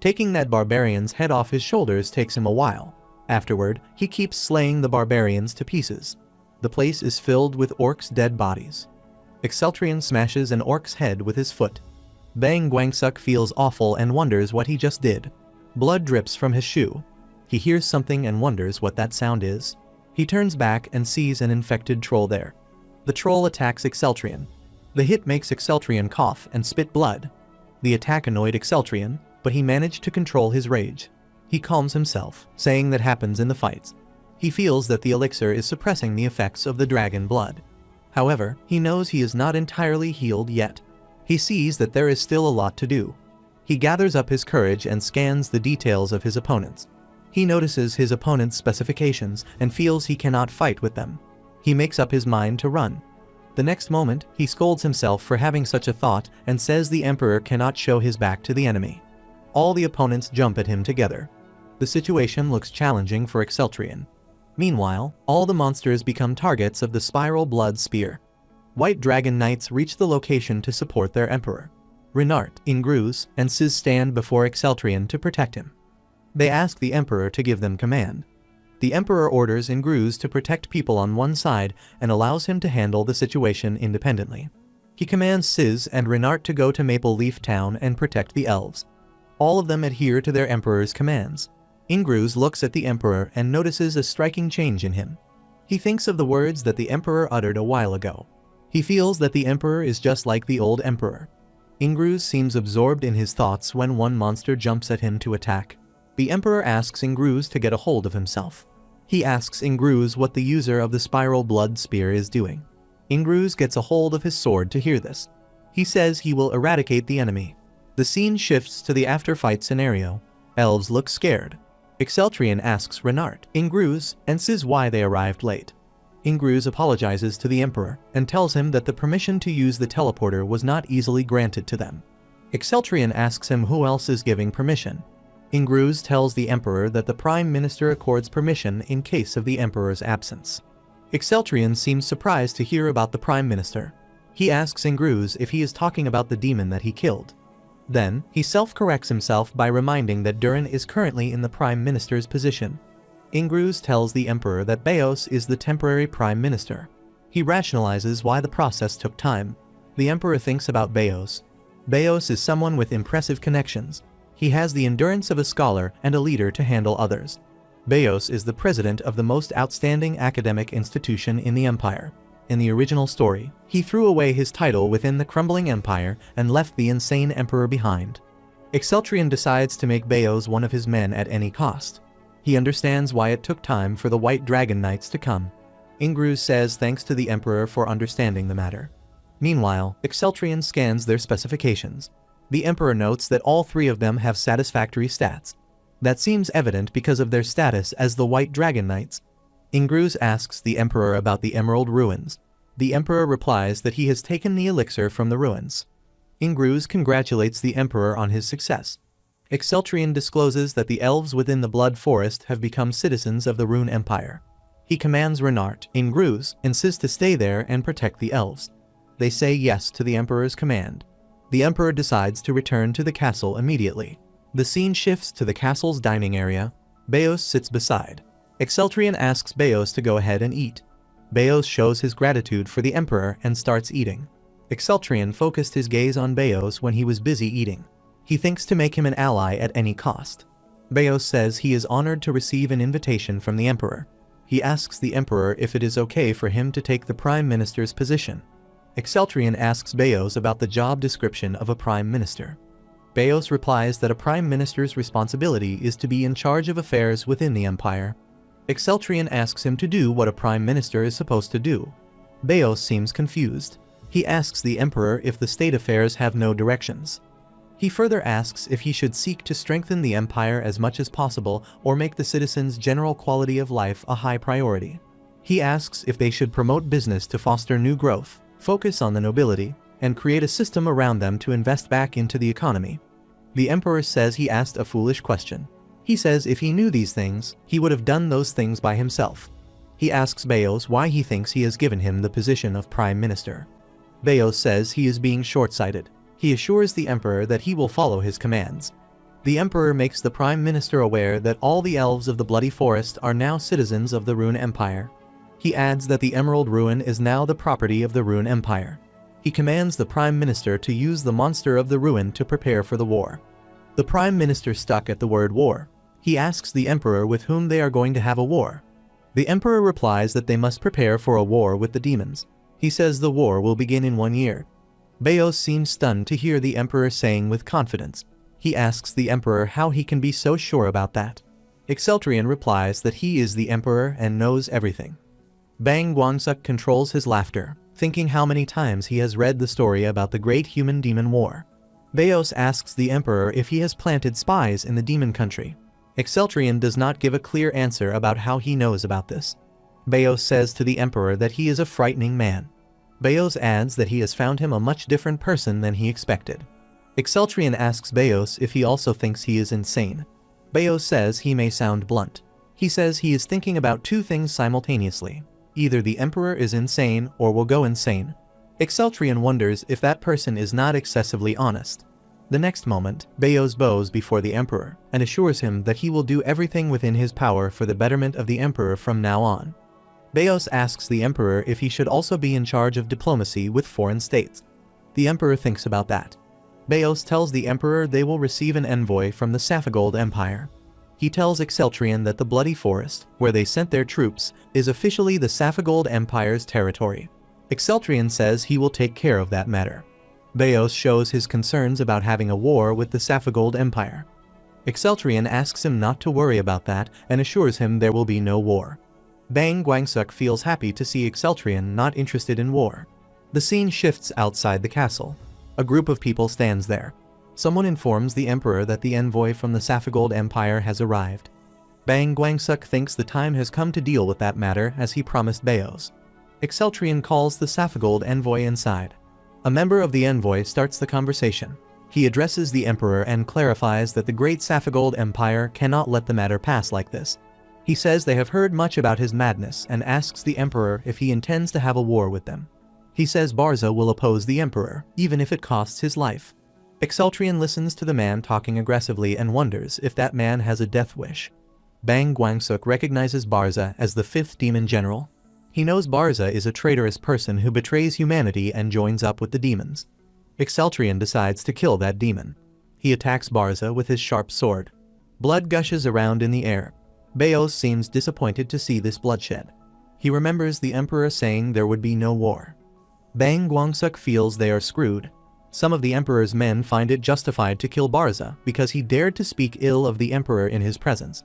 Taking that barbarian's head off his shoulders takes him a while. Afterward, he keeps slaying the barbarians to pieces. The place is filled with orcs' dead bodies. Exceltrian smashes an orc's head with his foot. Bang Guangsuk feels awful and wonders what he just did. Blood drips from his shoe. He hears something and wonders what that sound is. He turns back and sees an infected troll there. The troll attacks Exceltrian. The hit makes Exceltrian cough and spit blood. The attack annoyed Exceltrian, but he managed to control his rage. He calms himself, saying that happens in the fights. He feels that the elixir is suppressing the effects of the dragon blood. However, he knows he is not entirely healed yet. He sees that there is still a lot to do. He gathers up his courage and scans the details of his opponents. He notices his opponent's specifications and feels he cannot fight with them. He makes up his mind to run. The next moment, he scolds himself for having such a thought and says the emperor cannot show his back to the enemy. All the opponents jump at him together. The situation looks challenging for Exceltrion. Meanwhile, all the monsters become targets of the spiral blood spear. White Dragon Knights reach the location to support their emperor. Renart, Ingruz, and Sizz stand before Exceltrion to protect him. They ask the emperor to give them command. The emperor orders Ingruz to protect people on one side and allows him to handle the situation independently. He commands Sizz and Renart to go to Maple Leaf Town and protect the elves. All of them adhere to their emperor's commands. Ingruz looks at the emperor and notices a striking change in him. He thinks of the words that the emperor uttered a while ago. He feels that the emperor is just like the old emperor. Ingruz seems absorbed in his thoughts when one monster jumps at him to attack. The emperor asks Ingruz to get a hold of himself. He asks Ingruz what the user of the spiral blood spear is doing. Ingruz gets a hold of his sword to hear this. He says he will eradicate the enemy. The scene shifts to the after-fight scenario. Elves look scared. Exceltrion asks Renart, Ingruz, and Sizz why they arrived late. Ingruz apologizes to the emperor and tells him that the permission to use the teleporter was not easily granted to them. Exceltrion asks him who else is giving permission. Ingruz tells the emperor that the prime minister accords permission in case of the emperor's absence. Exceltrion seems surprised to hear about the prime minister. He asks Ingruz if he is talking about the demon that he killed. Then, he self-corrects himself by reminding that Durin is currently in the prime minister's position. Ingruz tells the emperor that Beos is the temporary prime minister. He rationalizes why the process took time. The emperor thinks about Beos. Beos is someone with impressive connections. He has the endurance of a scholar and a leader to handle others. Beos is the president of the most outstanding academic institution in the empire. In the original story, he threw away his title within the crumbling empire and left the insane emperor behind. Exceltrion decides to make Beos one of his men at any cost. He understands why it took time for the White Dragon Knights to come. Ingruz says thanks to the emperor for understanding the matter. Meanwhile, Exceltrion scans their specifications. The emperor notes that all three of them have satisfactory stats. That seems evident because of their status as the White Dragon Knights. Ingruz asks the emperor about the Emerald Ruins. The emperor replies that he has taken the elixir from the ruins. Ingruz congratulates the emperor on his success. Exceltrion discloses that the elves within the Blood Forest have become citizens of the Rune Empire. He commands Renart, Ingruz, and Sizz to stay there and protect the elves. They say yes to the emperor's command. The emperor decides to return to the castle immediately. The scene shifts to the castle's dining area. Beos sits beside. Exceltrion asks Beos to go ahead and eat. Beos shows his gratitude for the emperor and starts eating. Exceltrion focused his gaze on Beos when he was busy eating. He thinks to make him an ally at any cost. Beos says he is honored to receive an invitation from the emperor. He asks the emperor if it is okay for him to take the prime minister's position. Exceltrion asks Beos about the job description of a prime minister. Beos replies that a prime minister's responsibility is to be in charge of affairs within the empire. Exceltrion asks him to do what a prime minister is supposed to do. Beos seems confused. He asks the emperor if the state affairs have no directions. He further asks if he should seek to strengthen the empire as much as possible or make the citizens' general quality of life a high priority. He asks if they should promote business to foster new growth, focus on the nobility, and create a system around them to invest back into the economy. The emperor says he asked a foolish question. He says if he knew these things, he would have done those things by himself. He asks Beos why he thinks he has given him the position of prime minister. Beos says he is being short-sighted. He assures the emperor that he will follow his commands. The emperor makes the prime minister aware that all the elves of the Bloody Forest are now citizens of the Rune Empire. He adds that the Emerald Ruin is now the property of the Rune Empire. He commands the prime minister to use the monster of the ruin to prepare for the war. The prime minister stuck at the word war. He asks the emperor with whom they are going to have a war. The emperor replies that they must prepare for a war with the demons. He says the war will begin in 1 year. Beos seems stunned to hear the emperor saying with confidence. He asks the emperor how he can be so sure about that. Exceltrion replies that he is the emperor and knows everything. Bang Guangsuk controls his laughter, thinking how many times he has read the story about the Great Human-Demon War. Beos asks the emperor if he has planted spies in the demon country. Exceltrion does not give a clear answer about how he knows about this. Beos says to the emperor that he is a frightening man. Beos adds that he has found him a much different person than he expected. Exceltrion asks Beos if he also thinks he is insane. Beos says he may sound blunt. He says he is thinking about two things simultaneously. Either the emperor is insane or will go insane. Exceltrion wonders if that person is not excessively honest. The next moment, Beos bows before the emperor and assures him that he will do everything within his power for the betterment of the emperor from now on. Beos asks the emperor if he should also be in charge of diplomacy with foreign states. The emperor thinks about that. Beos tells the emperor they will receive an envoy from the Saphigold Empire. He tells Exceltrion that the Bloody Forest, where they sent their troops, is officially the Saphigold Empire's territory. Exceltrion says he will take care of that matter. Beos shows his concerns about having a war with the Saphigold Empire. Exceltrion asks him not to worry about that and assures him there will be no war. Bang Guangsuk feels happy to see Exceltrion not interested in war. The scene shifts outside the castle. A group of people stands there. Someone informs the emperor that the envoy from the Saphigold Empire has arrived. Bang Guangsuk thinks the time has come to deal with that matter as he promised Beos. Exceltrion calls the Saphigold envoy inside. A member of the envoy starts the conversation. He addresses the emperor and clarifies that the great Saphigold Empire cannot let the matter pass like this. He says they have heard much about his madness and asks the emperor if he intends to have a war with them. He says Barza will oppose the emperor, even if it costs his life. Exceltrion listens to the man talking aggressively and wonders if that man has a death wish. Bang Guangsuk recognizes Barza as the 5th demon general. He knows Barza is a traitorous person who betrays humanity and joins up with the demons. Exceltrion decides to kill that demon. He attacks Barza with his sharp sword. Blood gushes around in the air. Beos seems disappointed to see this bloodshed. He remembers the emperor saying there would be no war. Bang Guangsuk feels they are screwed. Some of the emperor's men find it justified to kill Barza because he dared to speak ill of the emperor in his presence.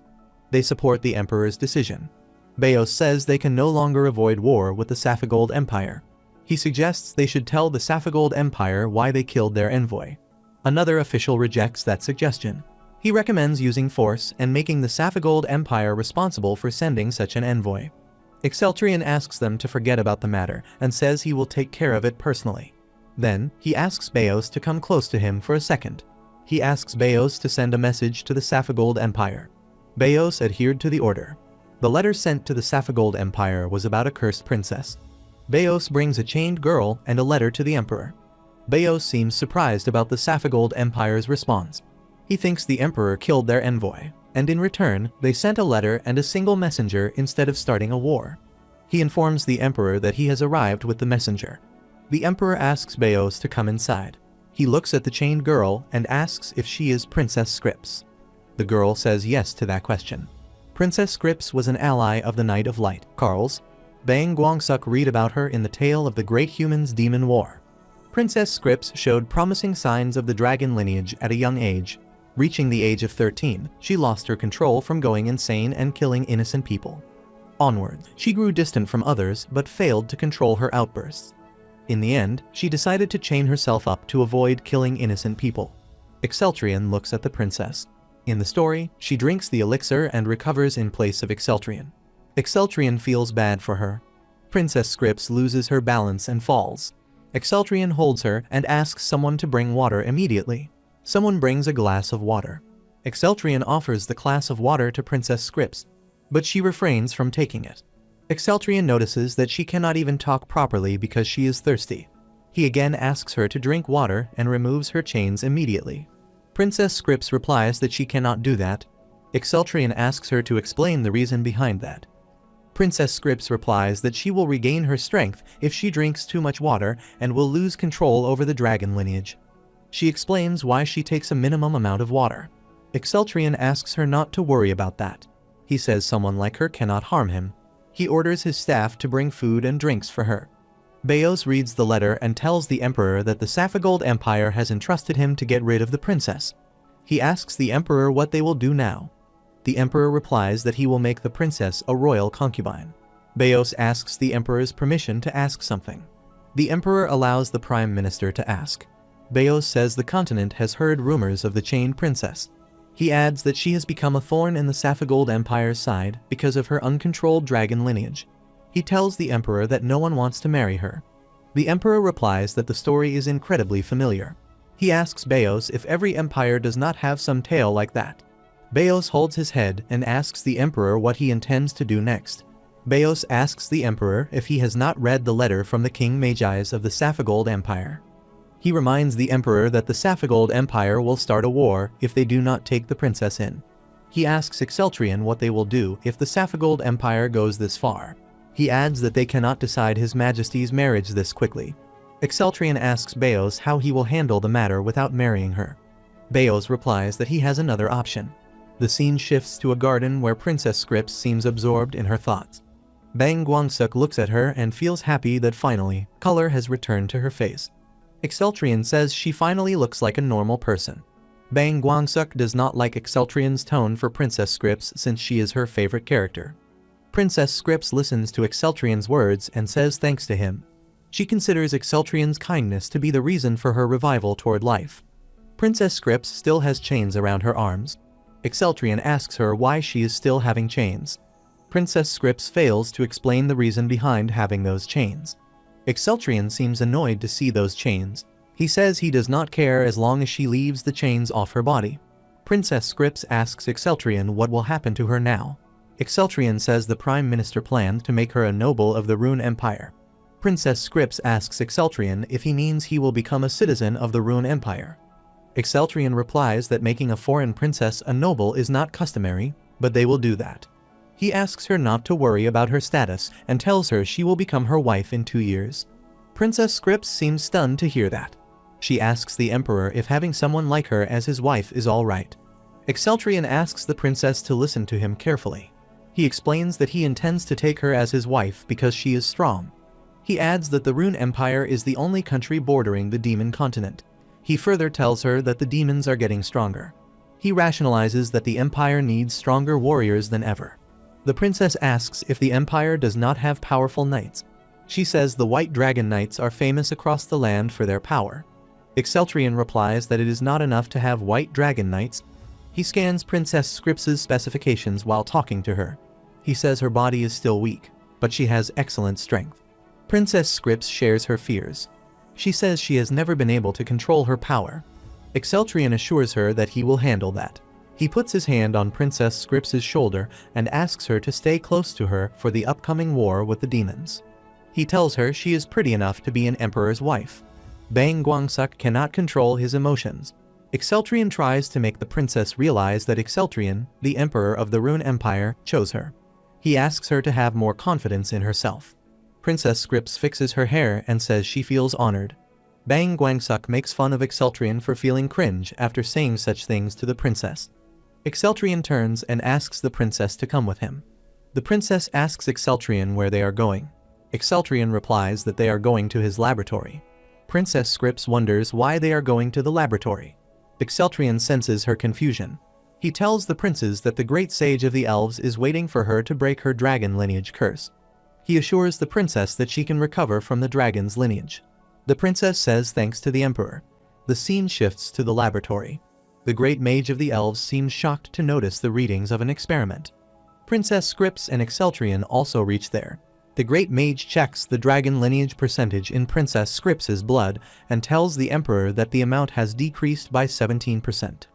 They support the emperor's decision. Beos says they can no longer avoid war with the Saphigold Empire. He suggests they should tell the Saphigold Empire why they killed their envoy. Another official rejects that suggestion. He recommends using force and making the Saphigold Empire responsible for sending such an envoy. Exceltrion asks them to forget about the matter and says he will take care of it personally. Then, he asks Beos to come close to him for a second. He asks Beos to send a message to the Saphigold Empire. Beos adhered to the order. The letter sent to the Saphigold Empire was about a cursed princess. Beos brings a chained girl and a letter to the emperor. Beos seems surprised about the Saphigold Empire's response. He thinks the emperor killed their envoy, and in return, they sent a letter and a single messenger instead of starting a war. He informs the emperor that he has arrived with the messenger. The emperor asks Beos to come inside. He looks at the chained girl and asks if she is Princess Scripps. The girl says yes to that question. Princess Scripps was an ally of the Knight of Light, Carl's. Bang Guangsuk read about her in the tale of the Great Humans' Demon War. Princess Scripps showed promising signs of the dragon lineage at a young age. Reaching the age of 13, she lost her control from going insane and killing innocent people. Onwards, she grew distant from others but failed to control her outbursts. In the end, she decided to chain herself up to avoid killing innocent people. Exceltrion looks at the princess. In the story, she drinks the elixir and recovers in place of Exceltrion. Exceltrion feels bad for her. Princess Scripps loses her balance and falls. Exceltrion holds her and asks someone to bring water immediately. Someone brings a glass of water. Exceltrion offers the glass of water to Princess Scripps, but she refrains from taking it. Exceltrion notices that she cannot even talk properly because she is thirsty. He again asks her to drink water and removes her chains immediately. Princess Scripps replies that she cannot do that. Exceltrion asks her to explain the reason behind that. Princess Scripps replies that she will regain her strength if she drinks too much water and will lose control over the dragon lineage. She explains why she takes a minimum amount of water. Exceltrion asks her not to worry about that. He says someone like her cannot harm him. He orders his staff to bring food and drinks for her. Beos reads the letter and tells the emperor that the Saphigold Empire has entrusted him to get rid of the princess. He asks the emperor what they will do now. The emperor replies that he will make the princess a royal concubine. Beos asks the emperor's permission to ask something. The emperor allows the prime minister to ask. Beos says the continent has heard rumors of the chained princess. He adds that she has become a thorn in the Saphigold Empire's side because of her uncontrolled dragon lineage. He tells the emperor that no one wants to marry her. The emperor replies that the story is incredibly familiar. He asks Beos if every empire does not have some tale like that. Beos holds his head and asks the emperor what he intends to do next. Beos asks the emperor if he has not read the letter from the King Magi's of the Saphigold Empire. He reminds the emperor that the Saphigold Empire will start a war if they do not take the princess in. He asks Exceltrion what they will do if the Saphigold Empire goes this far. He adds that they cannot decide His Majesty's marriage this quickly. Exceltrion asks Beos how he will handle the matter without marrying her. Beos replies that he has another option. The scene shifts to a garden where Princess Scripps seems absorbed in her thoughts. Bang Guangsuk looks at her and feels happy that finally, color has returned to her face. Exceltrion says she finally looks like a normal person. Bang Guangsuk does not like Exceltrion's tone for Princess Scripps since she is her favorite character. Princess Scripps listens to Exceltrion's words and says thanks to him. She considers Exceltrion's kindness to be the reason for her revival toward life. Princess Scripps still has chains around her arms. Exceltrion asks her why she is still having chains. Princess Scripps fails to explain the reason behind having those chains. Exceltrion seems annoyed to see those chains. He says he does not care as long as she leaves the chains off her body. Princess Scripps asks Exceltrion what will happen to her now. Exceltrion says the Prime Minister planned to make her a noble of the Rune Empire. Princess Scripps asks Exceltrion if he means he will become a citizen of the Rune Empire. Exceltrion replies that making a foreign princess a noble is not customary, but they will do that. He asks her not to worry about her status and tells her she will become her wife in 2 years. Princess Scripps seems stunned to hear that. She asks the emperor if having someone like her as his wife is all right. Exceltrion asks the princess to listen to him carefully. He explains that he intends to take her as his wife because she is strong. He adds that the Rune Empire is the only country bordering the demon continent. He further tells her that the demons are getting stronger. He rationalizes that the empire needs stronger warriors than ever. The princess asks if the empire does not have powerful knights. She says the White Dragon Knights are famous across the land for their power. Exceltrion replies that it is not enough to have White Dragon Knights. He scans Princess Scripps' specifications while talking to her. He says her body is still weak, but she has excellent strength. Princess Scripps shares her fears. She says she has never been able to control her power. Exceltrion assures her that he will handle that. He puts his hand on Princess Scripps' shoulder and asks her to stay close to her for the upcoming war with the demons. He tells her she is pretty enough to be an emperor's wife. Bang Guangsuk cannot control his emotions. Exceltrion tries to make the princess realize that Exceltrion, the emperor of the Rune Empire, chose her. He asks her to have more confidence in herself. Princess Scripps fixes her hair and says she feels honored. Bang Guangsuk makes fun of Exceltrion for feeling cringe after saying such things to the princess. Exceltrion turns and asks the princess to come with him. The princess asks Exceltrion where they are going. Exceltrion replies that they are going to his laboratory. Princess Scripps wonders why they are going to the laboratory. Exceltrion senses her confusion. He tells the princes that the great sage of the elves is waiting for her to break her dragon lineage curse. He assures the princess that she can recover from the dragon's lineage. The princess says thanks to the emperor. The scene shifts to the laboratory. The great mage of the elves seems shocked to notice the readings of an experiment. Princess Scripps and Exceltrion also reach there. The great mage checks the dragon lineage percentage in Princess Scripps' blood and tells the emperor that the amount has decreased by 17%.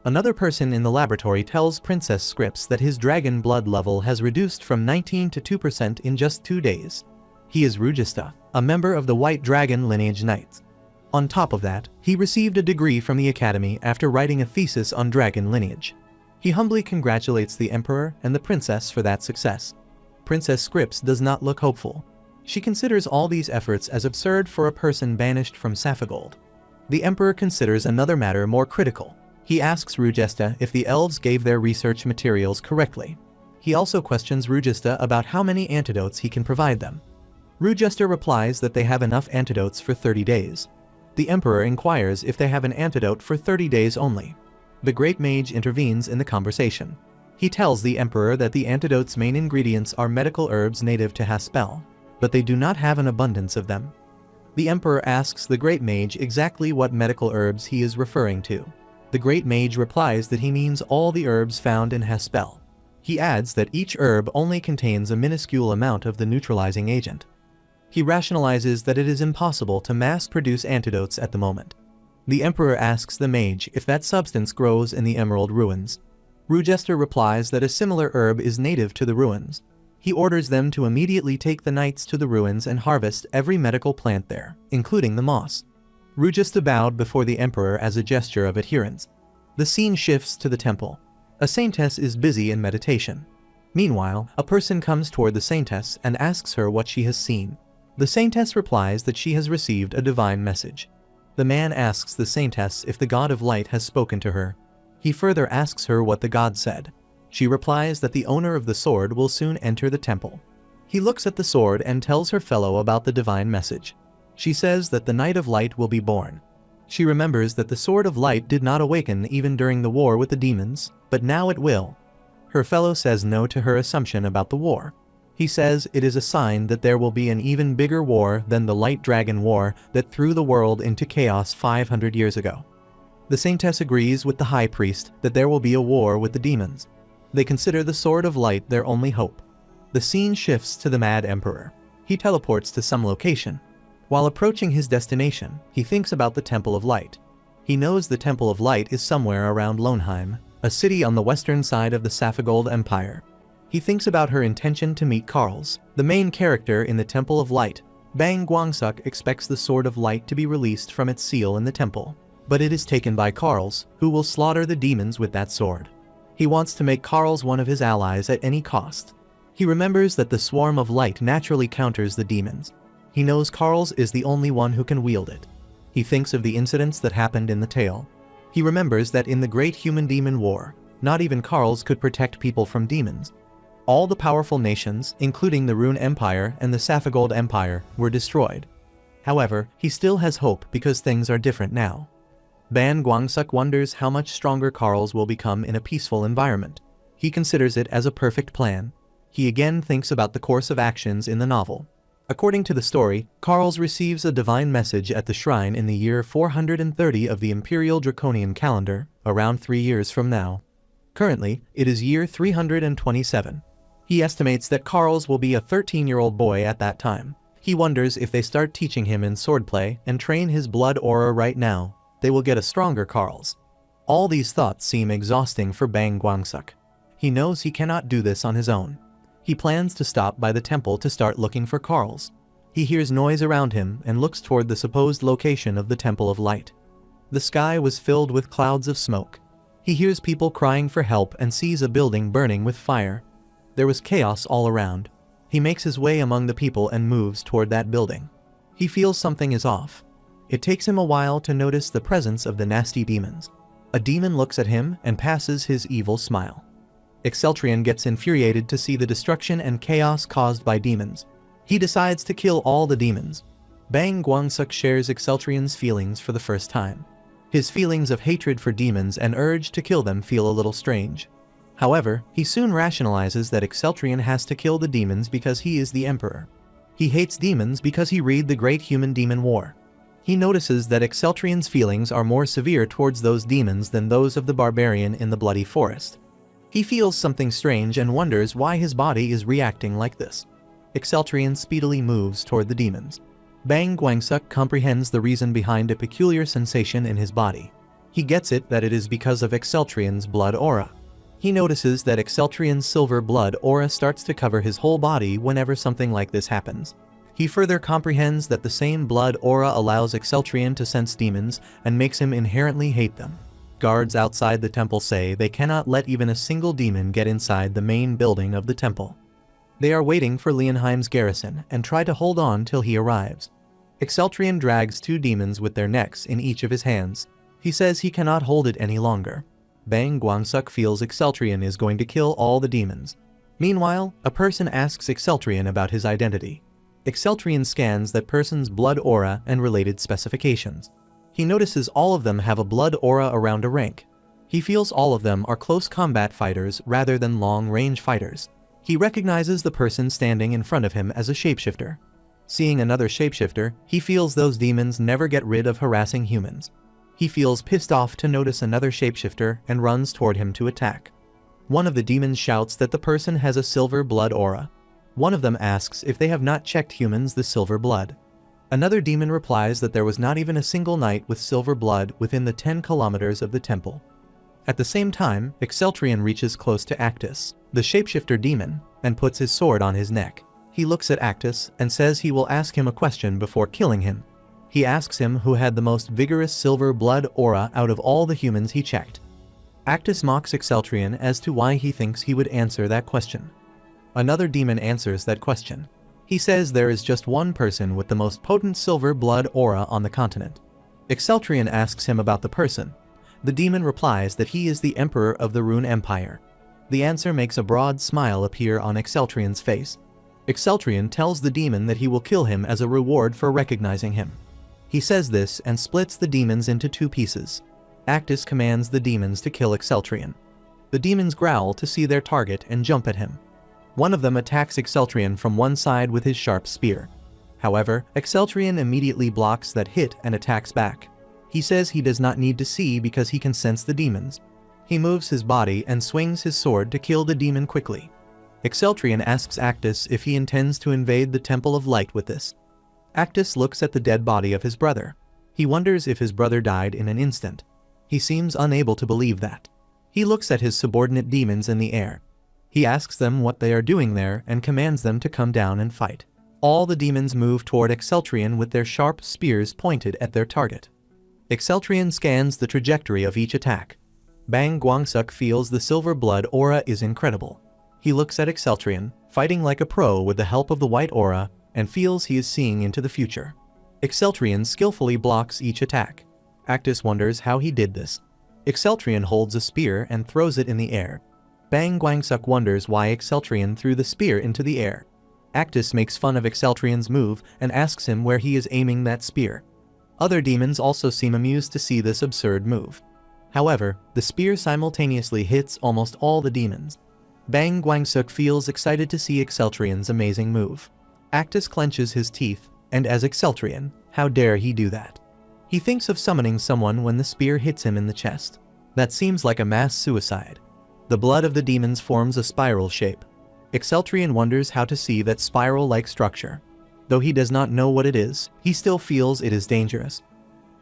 Another person in the laboratory tells Princess Scripps that his dragon blood level has reduced from 19 to 2% in just 2 days. He is Rugista, a member of the White Dragon Lineage Knights. On top of that, he received a degree from the Academy after writing a thesis on dragon lineage. He humbly congratulates the emperor and the princess for that success. Princess Scripps does not look hopeful. She considers all these efforts as absurd for a person banished from Saphigold. The emperor considers another matter more critical. He asks Rugesta if the elves gave their research materials correctly. He also questions Rugesta about how many antidotes he can provide them. Rugesta replies that they have enough antidotes for 30 days. The emperor inquires if they have an antidote for 30 days only. The great mage intervenes in the conversation. He tells the emperor that the antidote's main ingredients are medical herbs native to Haspel, but they do not have an abundance of them. The emperor asks the great mage exactly what medical herbs he is referring to. The great mage replies that he means all the herbs found in Haspel. He adds that each herb only contains a minuscule amount of the neutralizing agent. He rationalizes that it is impossible to mass-produce antidotes at the moment. The emperor asks the mage if that substance grows in the Emerald Ruins. Rugester replies that a similar herb is native to the ruins. He orders them to immediately take the knights to the ruins and harvest every medical plant there, including the moss. Rugester bowed before the emperor as a gesture of adherence. The scene shifts to the temple. A saintess is busy in meditation. Meanwhile, a person comes toward the saintess and asks her what she has seen. The saintess replies that she has received a divine message. The man asks the saintess if the god of light has spoken to her. He further asks her what the god said. She replies that the owner of the sword will soon enter the temple. He looks at the sword and tells her fellow about the divine message. She says that the Knight of Light will be born. She remembers that the Sword of Light did not awaken even during the war with the demons, but now it will. Her fellow says no to her assumption about the war. He says it is a sign that there will be an even bigger war than the Light Dragon War that threw the world into chaos 500 years ago. The saintess agrees with the high priest that there will be a war with the demons. They consider the Sword of Light their only hope. The scene shifts to the Mad Emperor. He teleports to some location. While approaching his destination, he thinks about the Temple of Light. He knows the Temple of Light is somewhere around Lohnheim, a city on the western side of the Safagold Empire. He thinks about her intention to meet Karls, the main character in the Temple of Light. Bang Guangsuk expects the Sword of Light to be released from its seal in the temple, but it is taken by Karls, who will slaughter the demons with that sword. He wants to make Karls one of his allies at any cost. He remembers that the Swarm of Light naturally counters the demons. He knows Karls is the only one who can wield it. He thinks of the incidents that happened in the tale. He remembers that in the Great Human-Demon War, not even Karls could protect people from demons. All the powerful nations, including the Rune Empire and the Safagold Empire, were destroyed. However, he still has hope because things are different now. Ban Guangsuk wonders how much stronger Karls will become in a peaceful environment. He considers it as a perfect plan. He again thinks about the course of actions in the novel. According to the story, Karls receives a divine message at the shrine in the year 430 of the Imperial Draconian calendar, around 3 years from now. Currently, it is year 327. He estimates that Karls will be a 13-year-old boy at that time. He wonders if they start teaching him in swordplay and train his blood aura right now, they will get a stronger Karls. All these thoughts seem exhausting for Bang Guangsuk. He knows he cannot do this on his own. He plans to stop by the temple to start looking for Karls. He hears noise around him and looks toward the supposed location of the Temple of Light. The sky was filled with clouds of smoke. He hears people crying for help and sees a building burning with fire. There was chaos all around. He makes his way among the people and moves toward that building. He feels something is off. It takes him a while to notice the presence of the nasty demons. A demon looks at him and passes his evil smile. Exceltrion gets infuriated to see the destruction and chaos caused by demons. He decides to kill all the demons. Bang Guangsuk shares Exceltrion's feelings for the first time. His feelings of hatred for demons and urge to kill them feel a little strange. However, he soon rationalizes that Exceltrion has to kill the demons because he is the emperor. He hates demons because he read the Great Human-Demon War. He notices that Exceltrion's feelings are more severe towards those demons than those of the barbarian in the Bloody Forest. He feels something strange and wonders why his body is reacting like this. Exceltrion speedily moves toward the demons. Bang Guangsuk comprehends the reason behind a peculiar sensation in his body. He gets it that it is because of Exceltrion's blood aura. He notices that Exceltrion's silver blood aura starts to cover his whole body whenever something like this happens. He further comprehends that the same blood aura allows Exceltrion to sense demons and makes him inherently hate them. Guards outside the temple say they cannot let even a single demon get inside the main building of the temple. They are waiting for Lohnheim's garrison and try to hold on till he arrives. Exceltrion drags 2 demons with their necks in each of his hands. He says he cannot hold it any longer. Bang Guangsuk feels Exceltrion is going to kill all the demons. Meanwhile, a person asks Exceltrion about his identity. Exceltrion scans that person's blood aura and related specifications. He notices all of them have a blood aura around a rank. He feels all of them are close combat fighters rather than long-range fighters. He recognizes the person standing in front of him as a shapeshifter. Seeing another shapeshifter, he feels those demons never get rid of harassing humans. He feels pissed off to notice another shapeshifter and runs toward him to attack. One of the demons shouts that the person has a silver blood aura. One of them asks if they have not checked humans the silver blood. Another demon replies that there was not even a single knight with silver blood within the 10 kilometers of the temple. At the same time, Exceltrion reaches close to Actus, the shapeshifter demon, and puts his sword on his neck. He looks at Actus and says he will ask him a question before killing him. He asks him who had the most vigorous silver blood aura out of all the humans he checked. Actus mocks Exceltrion as to why he thinks he would answer that question. Another demon answers that question. He says there is just one person with the most potent silver blood aura on the continent. Exceltrion asks him about the person. The demon replies that he is the Emperor of the Rune Empire. The answer makes a broad smile appear on Exceltrion's face. Exceltrion tells the demon that he will kill him as a reward for recognizing him. He says this and splits the demons into two pieces. Actus commands the demons to kill Exceltrion. The demons growl to see their target and jump at him. One of them attacks Exceltrion from one side with his sharp spear. However, Exceltrion immediately blocks that hit and attacks back. He says he does not need to see because he can sense the demons. He moves his body and swings his sword to kill the demon quickly. Exceltrion asks Actus if he intends to invade the Temple of Light with this. Actus looks at the dead body of his brother. He wonders if his brother died in an instant. He seems unable to believe that. He looks at his subordinate demons in the air. He asks them what they are doing there and commands them to come down and fight. All the demons move toward Exceltrion with their sharp spears pointed at their target. Exceltrion scans the trajectory of each attack. Bang Guangsuk feels the silver blood aura is incredible. He looks at Exceltrion, fighting like a pro with the help of the white aura, and feels he is seeing into the future. Exceltrion skillfully blocks each attack. Actus wonders how he did this. Exceltrion holds a spear and throws it in the air. Bang Guangsuk wonders why Exceltrion threw the spear into the air. Actus makes fun of Exceltrion's move and asks him where he is aiming that spear. Other demons also seem amused to see this absurd move. However, the spear simultaneously hits almost all the demons. Bang Guangsuk feels excited to see Exceltrion's amazing move. Actus clenches his teeth, and as Exceltrion, how dare he do that? He thinks of summoning someone when the spear hits him in the chest. That seems like a mass suicide. The blood of the demons forms a spiral shape. Exceltrion wonders how to see that spiral-like structure. Though he does not know what it is, he still feels it is dangerous.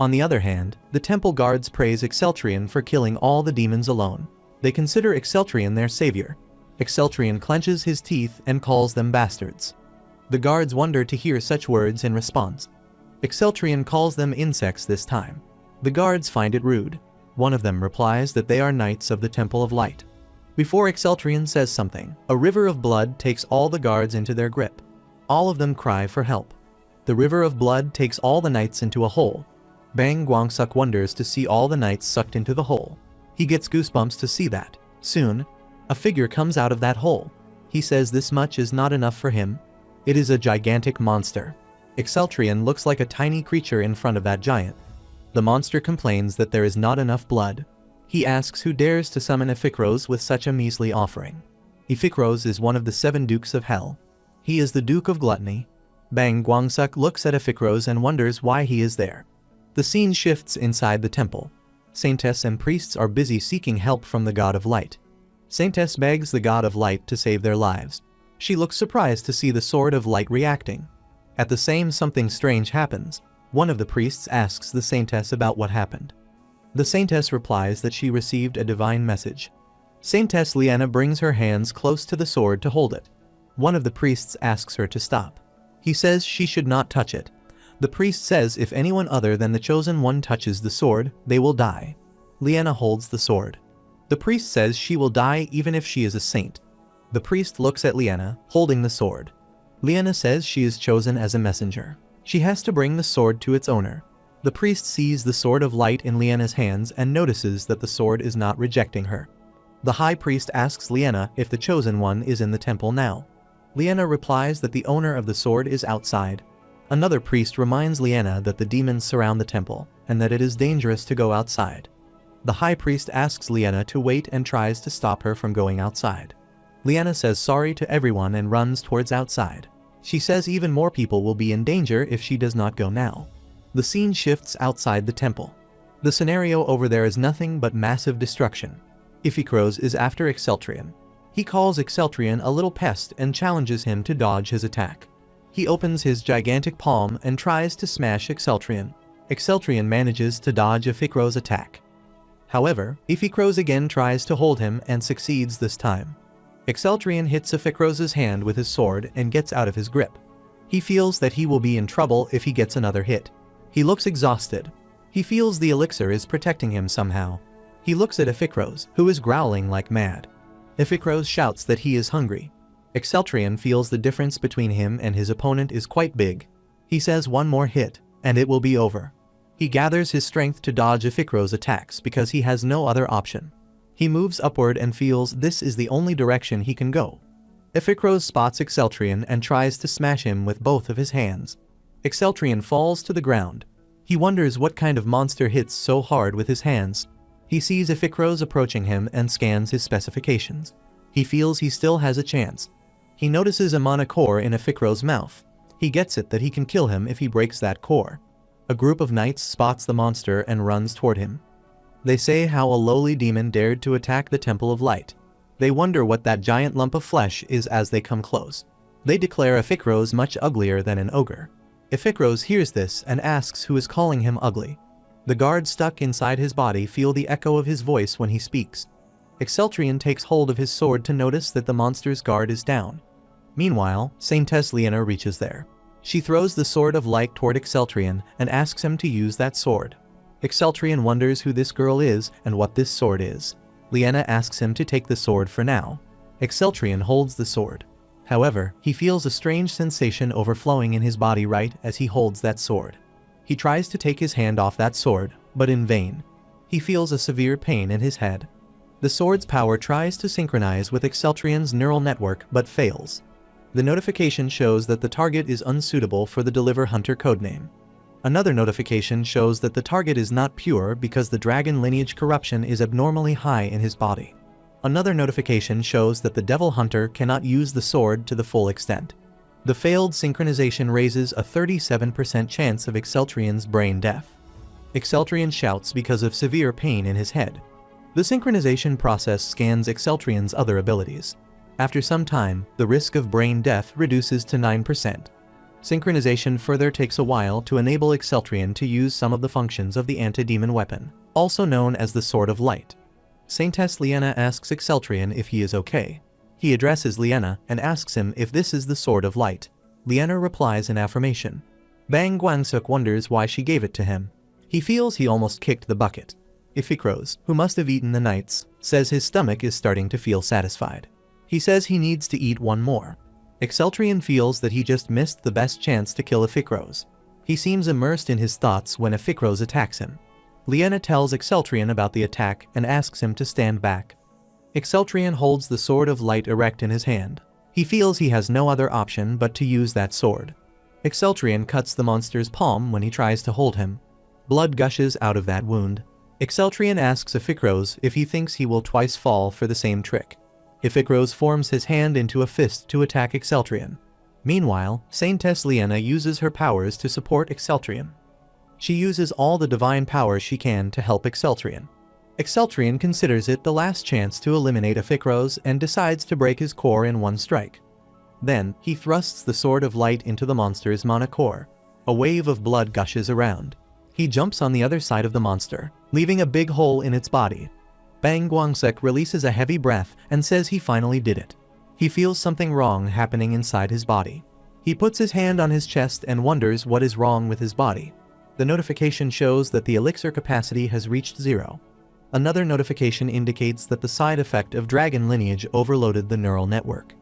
On the other hand, the temple guards praise Exceltrion for killing all the demons alone. They consider Exceltrion their savior. Exceltrion clenches his teeth and calls them bastards. The guards wonder to hear such words in response. Exceltrion calls them insects this time. The guards find it rude. One of them replies that they are knights of the Temple of Light. Before Exceltrion says something, a river of blood takes all the guards into their grip. All of them cry for help. The river of blood takes all the knights into a hole. Bang Guangsuk wonders to see all the knights sucked into the hole. He gets goosebumps to see that. Soon, a figure comes out of that hole. He says this much is not enough for him. It is a gigantic monster. Exceltrion looks like a tiny creature in front of that giant. The monster complains that there is not enough blood. He asks who dares to summon Iphikros with such a measly offering. Iphikros is one of the 7 dukes of hell. He is the Duke of Gluttony. Bang Guangsuk looks at Iphikros and wonders why he is there. The scene shifts inside the temple. Saintess and priests are busy seeking help from the God of Light. Saintess begs the God of Light to save their lives. She looks surprised to see the Sword of Light reacting. At the same something strange happens. One of the priests asks the Saintess about what happened. The Saintess replies that she received a divine message. Saintess Liana brings her hands close to the sword to hold it. One of the priests asks her to stop. He says she should not touch it. The priest says if anyone other than the chosen one touches the sword, they will die. Liana holds the sword. The priest says she will die even if she is a saint. The priest looks at Liana, holding the sword. Liana says she is chosen as a messenger. She has to bring the sword to its owner. The priest sees the sword of light in Liana's hands and notices that the sword is not rejecting her. The high priest asks Liana if the chosen one is in the temple now. Liana replies that the owner of the sword is outside. Another priest reminds Liana that the demons surround the temple, and that it is dangerous to go outside. The high priest asks Liana to wait and tries to stop her from going outside. Liana says sorry to everyone and runs towards outside. She says even more people will be in danger if she does not go now. The scene shifts outside the temple. The scenario over there is nothing but massive destruction. Iphikros is after Exceltrion. He calls Exceltrion a little pest and challenges him to dodge his attack. He opens his gigantic palm and tries to smash Exceltrion. Exceltrion manages to dodge Iphikros' attack. However, Iphikros again tries to hold him and succeeds this time. Exceltrion hits Iphikros' hand with his sword and gets out of his grip. He feels that he will be in trouble if he gets another hit. He looks exhausted. He feels the elixir is protecting him somehow. He looks at Iphikros, who is growling like mad. Iphikros shouts that he is hungry. Exceltrion feels the difference between him and his opponent is quite big. He says one more hit, and it will be over. He gathers his strength to dodge Iphikros' attacks because he has no other option. He moves upward and feels this is the only direction he can go. Iphikros spots Exceltrion and tries to smash him with both of his hands. Exceltrion falls to the ground. He wonders what kind of monster hits so hard with his hands. He sees Iphikros approaching him and scans his specifications. He feels he still has a chance. He notices a mana core in Iphikros' mouth. He gets it that he can kill him if he breaks that core. A group of knights spots the monster and runs toward him. They say how a lowly demon dared to attack the Temple of Light. They wonder what that giant lump of flesh is as they come close. They declare Iphikros much uglier than an ogre. Iphikros hears this and asks who is calling him ugly. The guards stuck inside his body feel the echo of his voice when he speaks. Exceltrion takes hold of his sword to notice that the monster's guard is down. Meanwhile, Saintess Liena reaches there. She throws the sword of light toward Exceltrion and asks him to use that sword. Exceltrion wonders who this girl is and what this sword is. Liena asks him to take the sword for now. Exceltrion holds the sword. However, he feels a strange sensation overflowing in his body right as he holds that sword. He tries to take his hand off that sword, but in vain. He feels a severe pain in his head. The sword's power tries to synchronize with Exceltrion's neural network but fails. The notification shows that the target is unsuitable for the Deliver Hunter codename. Another notification shows that the target is not pure because the dragon lineage corruption is abnormally high in his body. Another notification shows that the Devil Hunter cannot use the sword to the full extent. The failed synchronization raises a 37% chance of Exceltrion's brain death. Exceltrion shouts because of severe pain in his head. The synchronization process scans Exceltrion's other abilities. After some time, the risk of brain death reduces to 9%. Synchronization further takes a while to enable Exceltrion to use some of the functions of the anti-demon weapon, also known as the Sword of Light. Saintess Liena asks Exceltrion if he is okay. He addresses Liena and asks him if this is the Sword of Light. Liena replies in affirmation. Bang Guangsuk wonders why she gave it to him. He feels he almost kicked the bucket. Iphikros, who must have eaten the knights, says his stomach is starting to feel satisfied. He says he needs to eat one more. Exceltrion feels that he just missed the best chance to kill Iphikros. He seems immersed in his thoughts when Iphikros attacks him. Liena tells Exceltrion about the attack and asks him to stand back. Exceltrion holds the Sword of Light erect in his hand. He feels he has no other option but to use that sword. Exceltrion cuts the monster's palm when he tries to hold him. Blood gushes out of that wound. Exceltrion asks Iphikros if he thinks he will twice fall for the same trick. Iphikros forms his hand into a fist to attack Exceltrion. Meanwhile, Saintess Liena uses her powers to support Exceltrion. She uses all the divine powers she can to help Exceltrion. Exceltrion considers it the last chance to eliminate Iphikros and decides to break his core in one strike. Then, he thrusts the Sword of Light into the monster's mana core. A wave of blood gushes around. He jumps on the other side of the monster, leaving a big hole in its body. Bang Guangsek releases a heavy breath and says he finally did it. He feels something wrong happening inside his body. He puts his hand on his chest and wonders what is wrong with his body. The notification shows that the elixir capacity has reached 0. Another notification indicates that the side effect of dragon lineage overloaded the neural network.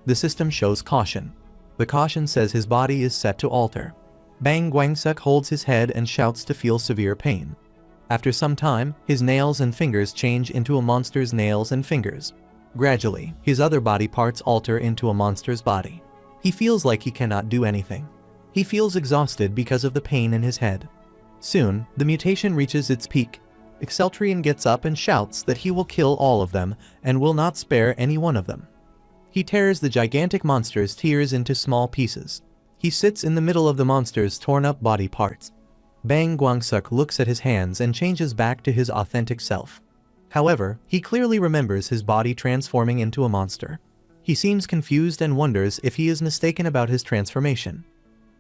The system shows caution. The caution says his body is set to alter. Bang Guangsek holds his head and shouts to feel severe pain. After some time, his nails and fingers change into a monster's nails and fingers. Gradually, his other body parts alter into a monster's body. He feels like he cannot do anything. He feels exhausted because of the pain in his head. Soon, the mutation reaches its peak. Exceltrion gets up and shouts that he will kill all of them and will not spare any one of them. He tears the gigantic monster's tears into small pieces. He sits in the middle of the monster's torn up body parts. Bang Guangsuk looks at his hands and changes back to his authentic self. However, he clearly remembers his body transforming into a monster. He seems confused and wonders if he is mistaken about his transformation.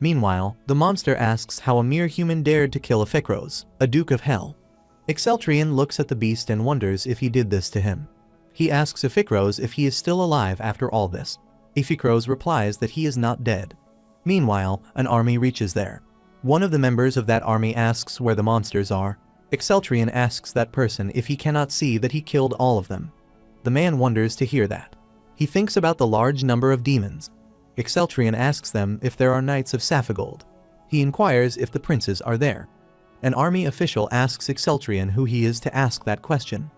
Meanwhile, the monster asks how a mere human dared to kill Iphikros, a Duke of Hell. Exceltrian looks at the beast and wonders if he did this to him. He asks Iphikros if he is still alive after all this. Iphikros replies that he is not dead. Meanwhile, an army reaches there. One of the members of that army asks where the monsters are. Exceltrian asks that person if he cannot see that he killed all of them. The man wonders to hear that. He thinks about the large number of demons. Exceltrian asks them if there are knights of Saphigold. He inquires if the princes are there. An army official asks Exceltrian who he is to ask that question.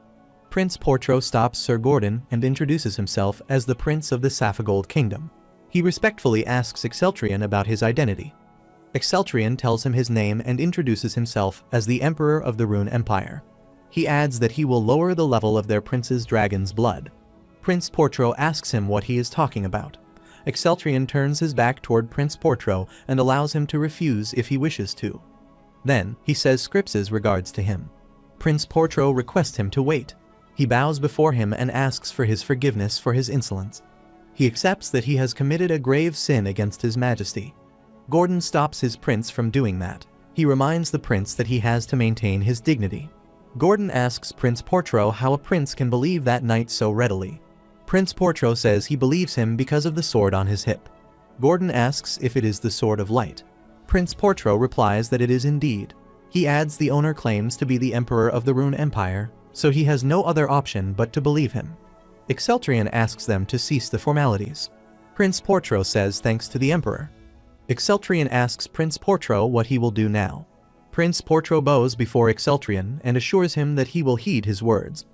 Prince Portro stops Sir Gordon and introduces himself as the prince of the Saphigold kingdom. He respectfully asks Exceltrian about his identity. Exceltrian tells him his name and introduces himself as the Emperor of the Rune Empire. He adds that he will lower the level of their prince's dragon's blood. Prince Portro asks him what he is talking about. Exceltrian turns his back toward Prince Portro and allows him to refuse if he wishes to. Then, he says Scrips's regards to him. Prince Portro requests him to wait. He bows before him and asks for his forgiveness for his insolence. He accepts that he has committed a grave sin against his majesty. Gordon stops his prince from doing that. He reminds the prince that he has to maintain his dignity. Gordon asks Prince Portro how a prince can believe that knight so readily. Prince Portro says he believes him because of the sword on his hip. Gordon asks if it is the Sword of Light. Prince Portro replies that it is indeed. He adds the owner claims to be the Emperor of the Rune Empire, so he has no other option but to believe him. Exceltrian asks them to cease the formalities. Prince Portro says thanks to the Emperor. Exceltrian asks Prince Portro what he will do now. Prince Portro bows before Exceltrian and assures him that he will heed his words.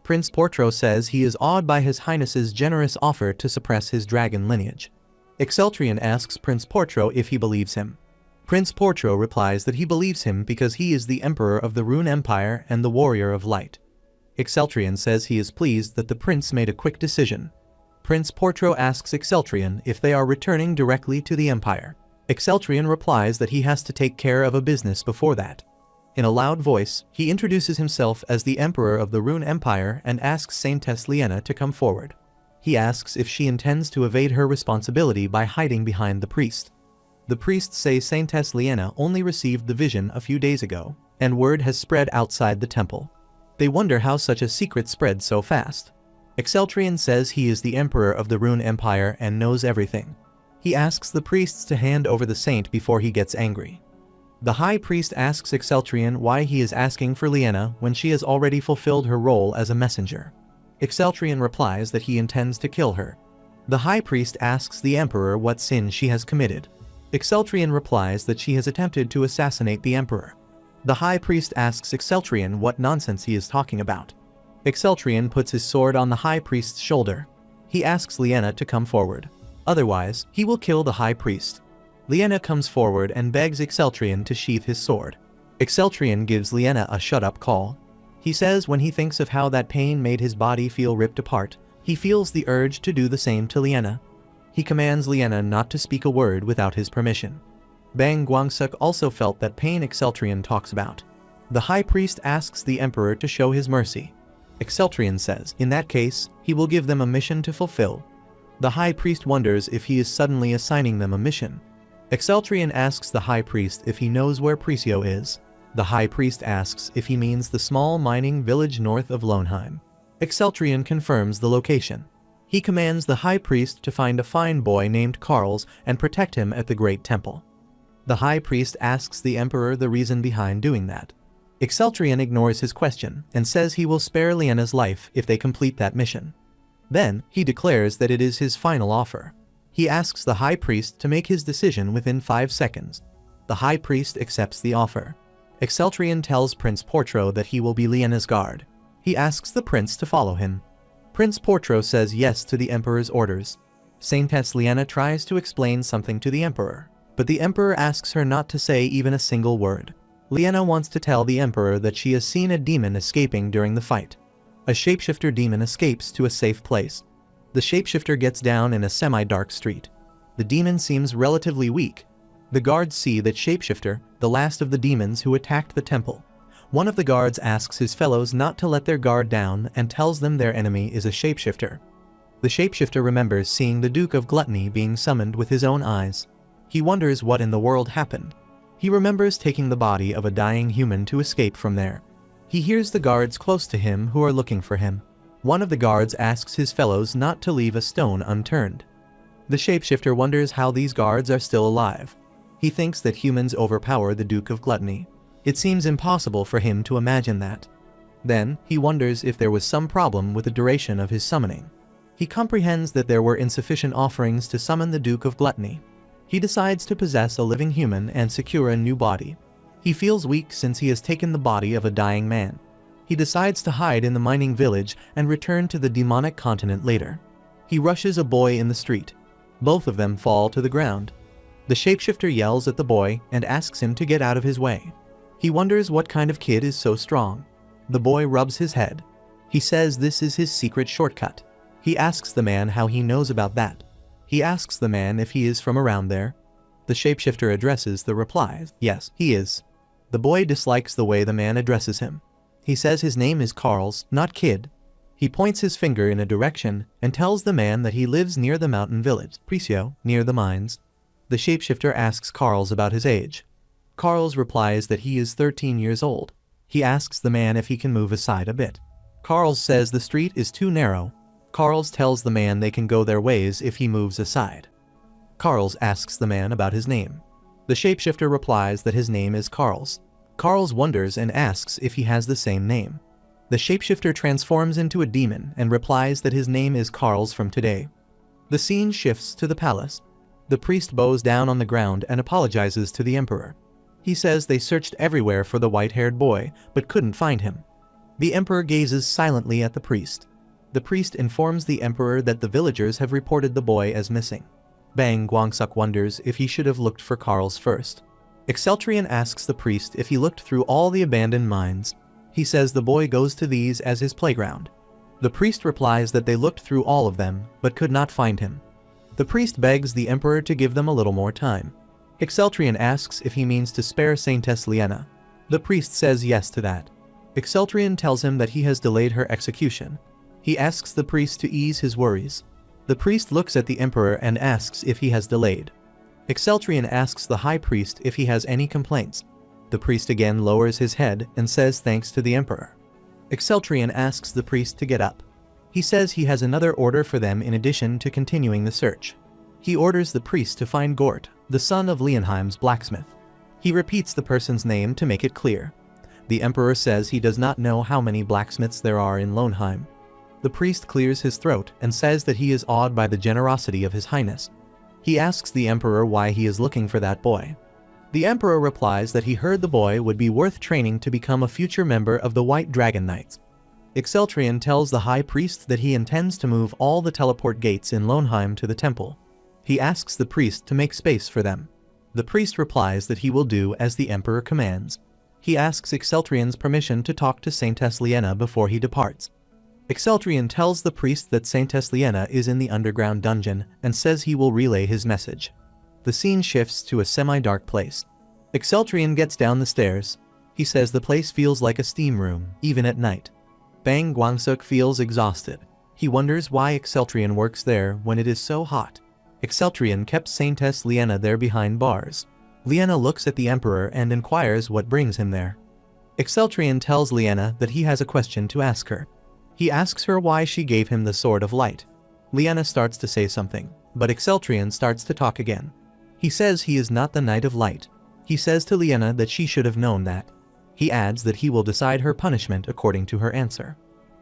Prince Portro says he is awed by His Highness's generous offer to suppress his dragon lineage. Exceltrian asks Prince Portro if he believes him. Prince Portro replies that he believes him because he is the Emperor of the Rune Empire and the Warrior of Light. Exceltrian says he is pleased that the prince made a quick decision. Prince Portro asks Exceltrian if they are returning directly to the Empire. Exceltrian replies that he has to take care of a business before that. In a loud voice, he introduces himself as the Emperor of the Rune Empire and asks Saintess Liena to come forward. He asks if she intends to evade her responsibility by hiding behind the priest. The priests say Saintess Liena only received the vision a few days ago, and word has spread outside the temple. They wonder how such a secret spread so fast. Exceltrian says he is the Emperor of the Rune Empire and knows everything. He asks the priests to hand over the saint before he gets angry. The High Priest asks Exceltrian why he is asking for Liena when she has already fulfilled her role as a messenger. Exceltrian replies that he intends to kill her. The High Priest asks the Emperor what sin she has committed. Exceltrian replies that she has attempted to assassinate the Emperor. The High Priest asks Exceltrian what nonsense he is talking about. Exceltrian puts his sword on the High Priest's shoulder. He asks Liena to come forward. Otherwise, he will kill the High Priest. Liena comes forward and begs Exceltrian to sheath his sword. Exceltrian gives Liena a shut-up call. He says when he thinks of how that pain made his body feel ripped apart, he feels the urge to do the same to Liena. He commands Liena not to speak a word without his permission. Bang Guangsuk also felt that pain Exceltrian talks about. The High Priest asks the Emperor to show his mercy. Exceltrian says, in that case, he will give them a mission to fulfill. The High Priest wonders if he is suddenly assigning them a mission. Exceltrian asks the High Priest if he knows where Prisio is. The High Priest asks if he means the small mining village north of Loneheim. Exceltrian confirms the location. He commands the High Priest to find a fine boy named Carls and protect him at the Great Temple. The High Priest asks the Emperor the reason behind doing that. Exceltrian ignores his question and says he will spare Liena's life if they complete that mission. Then, he declares that it is his final offer. He asks the High Priest to make his decision within 5 seconds. The High Priest accepts the offer. Exceltrian tells Prince Portro that he will be Liena's guard. He asks the prince to follow him. Prince Portro says yes to the Emperor's orders. Saintess Liena tries to explain something to the Emperor, but the Emperor asks her not to say even a single word. Liena wants to tell the Emperor that she has seen a demon escaping during the fight. A shapeshifter demon escapes to a safe place. The shapeshifter gets down in a semi-dark street. The demon seems relatively weak. The guards see that shapeshifter, the last of the demons who attacked the temple. One of the guards asks his fellows not to let their guard down and tells them their enemy is a shapeshifter. The shapeshifter remembers seeing the Duke of Gluttony being summoned with his own eyes. He wonders what in the world happened. He remembers taking the body of a dying human to escape from there. He hears the guards close to him who are looking for him. One of the guards asks his fellows not to leave a stone unturned. The shapeshifter wonders how these guards are still alive. He thinks that humans overpower the Duke of Gluttony. It seems impossible for him to imagine that. Then, he wonders if there was some problem with the duration of his summoning. He comprehends that there were insufficient offerings to summon the Duke of Gluttony. He decides to possess a living human and secure a new body. He feels weak since he has taken the body of a dying man. He decides to hide in the mining village and return to the demonic continent later. He rushes a boy in the street. Both of them fall to the ground. The shapeshifter yells at the boy and asks him to get out of his way. He wonders what kind of kid is so strong. The boy rubs his head. He says this is his secret shortcut. He asks the man how he knows about that. He asks the man if he is from around there. The shapeshifter addresses the reply, yes, he is. The boy dislikes the way the man addresses him. He says his name is Carls, not Kid. He points his finger in a direction and tells the man that he lives near the mountain village, Precio, near the mines. The shapeshifter asks Carls about his age. Carls replies that he is 13 years old. He asks the man if he can move aside a bit. Carls says the street is too narrow. Carls tells the man they can go their ways if he moves aside. Carls asks the man about his name. The shapeshifter replies that his name is Carls. Carls wonders and asks if he has the same name. The shapeshifter transforms into a demon and replies that his name is Carls from today. The scene shifts to the palace. The priest bows down on the ground and apologizes to the emperor. He says they searched everywhere for the white-haired boy, but couldn't find him. The emperor gazes silently at the priest. The priest informs the emperor that the villagers have reported the boy as missing. Bang Guangsuk wonders if he should have looked for Carls first. Exceltrian asks the priest if he looked through all the abandoned mines. He says the boy goes to these as his playground. The priest replies that they looked through all of them, but could not find him. The priest begs the emperor to give them a little more time. Exceltrian asks if he means to spare Saintess Liena. The priest says yes to that. Exceltrian tells him that he has delayed her execution. He asks the priest to ease his worries. The priest looks at the emperor and asks if he has delayed. Exceltrian asks the high priest if he has any complaints. The priest again lowers his head and says thanks to the emperor. Exceltrian asks the priest to get up. He says he has another order for them in addition to continuing the search. He orders the priest to find Gort, the son of Leonheim's blacksmith. He repeats the person's name to make it clear. The emperor says he does not know how many blacksmiths there are in Lohnheim. The priest clears his throat and says that he is awed by the generosity of his highness. He asks the emperor why he is looking for that boy. The emperor replies that he heard the boy would be worth training to become a future member of the White Dragon Knights. Exceltrian tells the high priest that he intends to move all the teleport gates in Lohnheim to the temple. He asks the priest to make space for them. The priest replies that he will do as the emperor commands. He asks Exceltrian's permission to talk to Saintess Liena before he departs. Exceltrian tells the priest that Saintess Liena is in the underground dungeon and says he will relay his message. The scene shifts to a semi-dark place. Exceltrian gets down the stairs. He says the place feels like a steam room, even at night. Bang Guangsuk feels exhausted. He wonders why Exceltrian works there when it is so hot. Exceltrian kept Saintess Liena there behind bars. Liena looks at the emperor and inquires what brings him there. Exceltrian tells Liena that he has a question to ask her. He asks her why she gave him the Sword of Light. Liena starts to say something, but Exceltrian starts to talk again. He says he is not the Knight of Light. He says to Liena that she should have known that. He adds that he will decide her punishment according to her answer.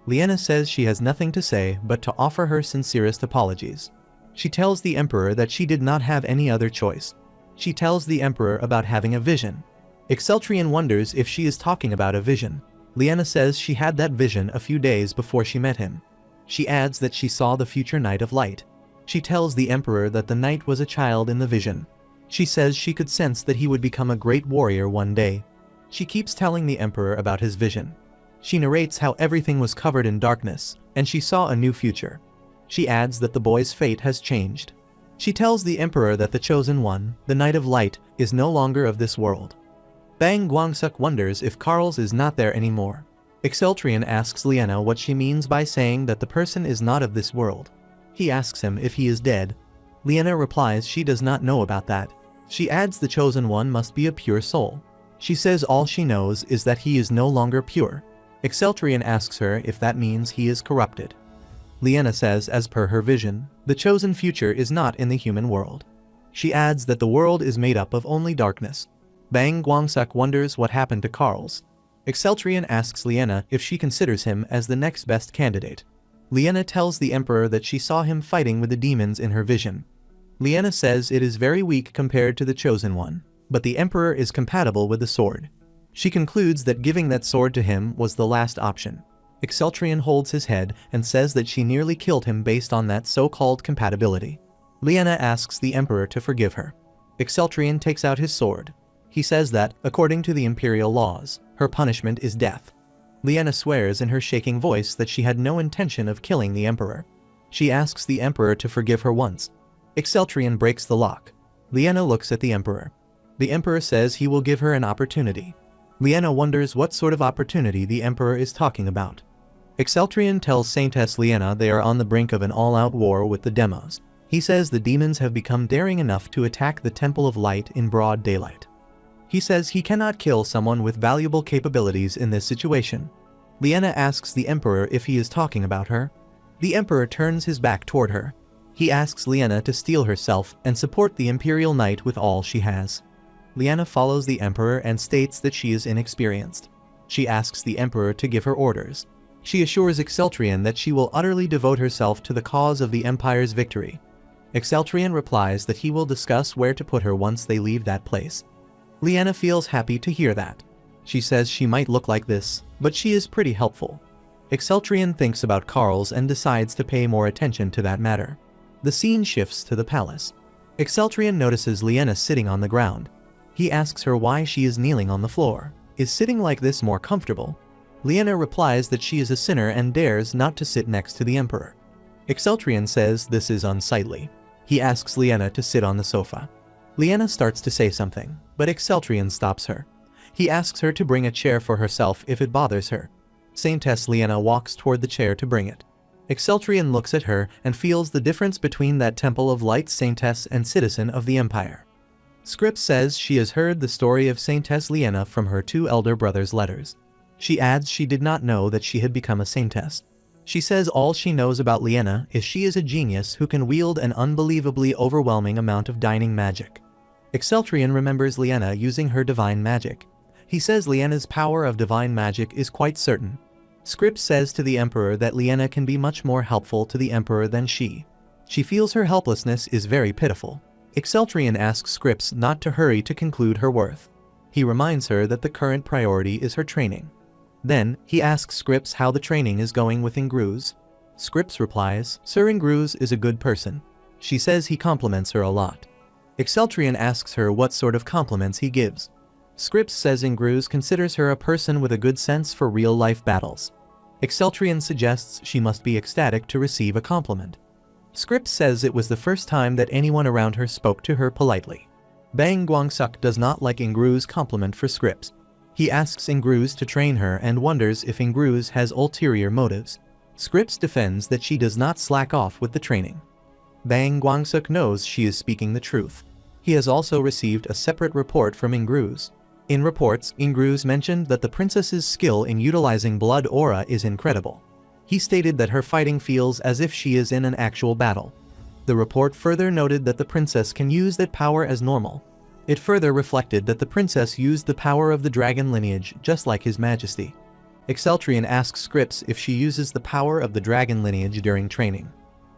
Liena says she has nothing to say but to offer her sincerest apologies. She tells the emperor that she did not have any other choice. She tells the emperor about having a vision. Exceltrian wonders if she is talking about a vision. Liena says she had that vision a few days before she met him. She adds that she saw the future Knight of Light. She tells the emperor that the knight was a child in the vision. She says she could sense that he would become a great warrior one day. She keeps telling the emperor about his vision. She narrates how everything was covered in darkness, and she saw a new future. She adds that the boy's fate has changed. She tells the emperor that the Chosen One, the Knight of Light, is no longer of this world. Bang Guangsuk wonders if Carls is not there anymore. Exceltrian asks Liena what she means by saying that the person is not of this world. He asks him if he is dead. Liena replies she does not know about that. She adds the Chosen One must be a pure soul. She says all she knows is that he is no longer pure. Exceltrion asks her if that means he is corrupted. Liena says as per her vision, the chosen future is not in the human world. She adds that the world is made up of only darkness. Bang Guangsuk wonders what happened to Carls. Exceltrion asks Liena if she considers him as the next best candidate. Liena tells the Emperor that she saw him fighting with the demons in her vision. Liena says it is very weak compared to the Chosen One, but the Emperor is compatible with the sword. She concludes that giving that sword to him was the last option. Exceltrion holds his head and says that she nearly killed him based on that so-called compatibility. Liena asks the Emperor to forgive her. Exceltrion takes out his sword. He says that, according to the imperial laws, her punishment is death. Liena swears in her shaking voice that she had no intention of killing the Emperor. She asks the Emperor to forgive her once. Exceltrion breaks the lock. Liena looks at the Emperor. The Emperor says he will give her an opportunity. Liena wonders what sort of opportunity the Emperor is talking about. Exceltrion tells Saintess Liena they are on the brink of an all-out war with the demos. He says the demons have become daring enough to attack the Temple of Light in broad daylight. He says he cannot kill someone with valuable capabilities in this situation. Liena asks the Emperor if he is talking about her. The Emperor turns his back toward her. He asks Liena to steel herself and support the Imperial Knight with all she has. Liena follows the Emperor and states that she is inexperienced. She asks the Emperor to give her orders. She assures Exceltrion that she will utterly devote herself to the cause of the Empire's victory. Exceltrion replies that he will discuss where to put her once they leave that place. Liena feels happy to hear that. She says she might look like this, but she is pretty helpful. Exceltrion thinks about Carls and decides to pay more attention to that matter. The scene shifts to the palace. Exceltrion notices Liena sitting on the ground. He asks her why she is kneeling on the floor. Is sitting like this more comfortable? Liena replies that she is a sinner and dares not to sit next to the Emperor. Exceltrion says this is unsightly. He asks Liena to sit on the sofa. Liena starts to say something, but Exceltrion stops her. He asks her to bring a chair for herself if it bothers her. Saintess Liena walks toward the chair to bring it. Exceltrion looks at her and feels the difference between that Temple of Light Saintess and citizen of the Empire. Scripps says she has heard the story of Saintess Liena from her two elder brothers' letters. She adds she did not know that she had become a saintess. She says all she knows about Liena is she is a genius who can wield an unbelievably overwhelming amount of dining magic. Exceltrion remembers Liena using her divine magic. He says Liena's power of divine magic is quite certain. Scripps says to the Emperor that Liena can be much more helpful to the Emperor than she. She feels her helplessness is very pitiful. Exceltrion asks Scripps not to hurry to conclude her worth. He reminds her that the current priority is her training. Then, he asks Scripps how the training is going with Ingruz. Scripps replies, Sir Ingruz is a good person. She says he compliments her a lot. Exceltrion asks her what sort of compliments he gives. Scripps says Ingruz considers her a person with a good sense for real-life battles. Exceltrion suggests she must be ecstatic to receive a compliment. Scripps says it was the first time that anyone around her spoke to her politely. Bang Guangsuk does not like Ingruz's compliment for Scripps. He asks Ingruz to train her and wonders if Ingruz has ulterior motives. Scripps defends that she does not slack off with the training. Bang Guangsuk knows she is speaking the truth. He has also received a separate report from Ingruz. In reports, Ingruz mentioned that the princess's skill in utilizing blood aura is incredible. He stated that her fighting feels as if she is in an actual battle. The report further noted that the princess can use that power as normal. It further reflected that the princess used the power of the dragon lineage just like His Majesty. Exceltrion asks Scripps if she uses the power of the dragon lineage during training.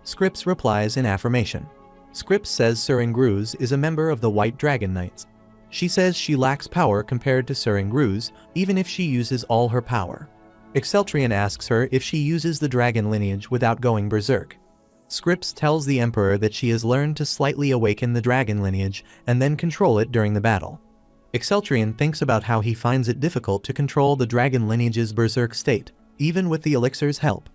Scripps replies in affirmation. Scripps says Sir Ingruz is a member of the White Dragon Knights. She says she lacks power compared to Sir Ingruz, even if she uses all her power. Exceltrion asks her if she uses the dragon lineage without going berserk. Scripps tells the Emperor that she has learned to slightly awaken the dragon lineage and then control it during the battle. Exceltrion thinks about how he finds it difficult to control the dragon lineage's berserk state, even with the elixir's help.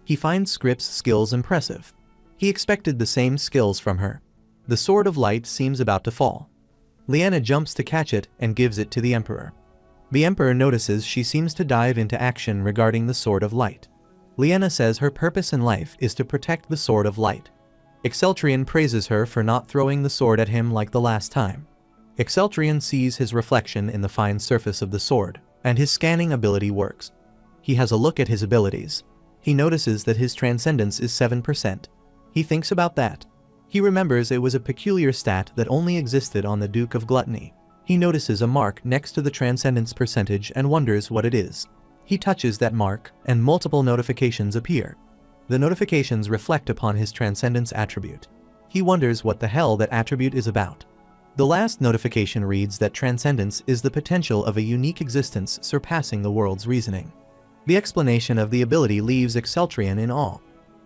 He finds Scripps' skills impressive. He expected the same skills from her. The Sword of Light seems about to fall. Liena jumps to catch it and gives it to the Emperor. The Emperor notices she seems to dive into action regarding the Sword of Light. Liena says her purpose in life is to protect the Sword of Light. Exceltrion praises her for not throwing the sword at him like the last time. Exceltrion sees his reflection in the fine surface of the sword, and his scanning ability works. He has a look at his abilities. He notices that his transcendence is 7%. He thinks about that. He remembers it was a peculiar stat that only existed on the Duke of Gluttony. He notices a mark next to the transcendence percentage and wonders what it is. He touches that mark, and multiple notifications appear. The notifications reflect upon his transcendence attribute. He wonders what the hell that attribute is about. The last notification reads that transcendence is the potential of a unique existence surpassing the world's reasoning. The explanation of the ability leaves Exceltrion in awe.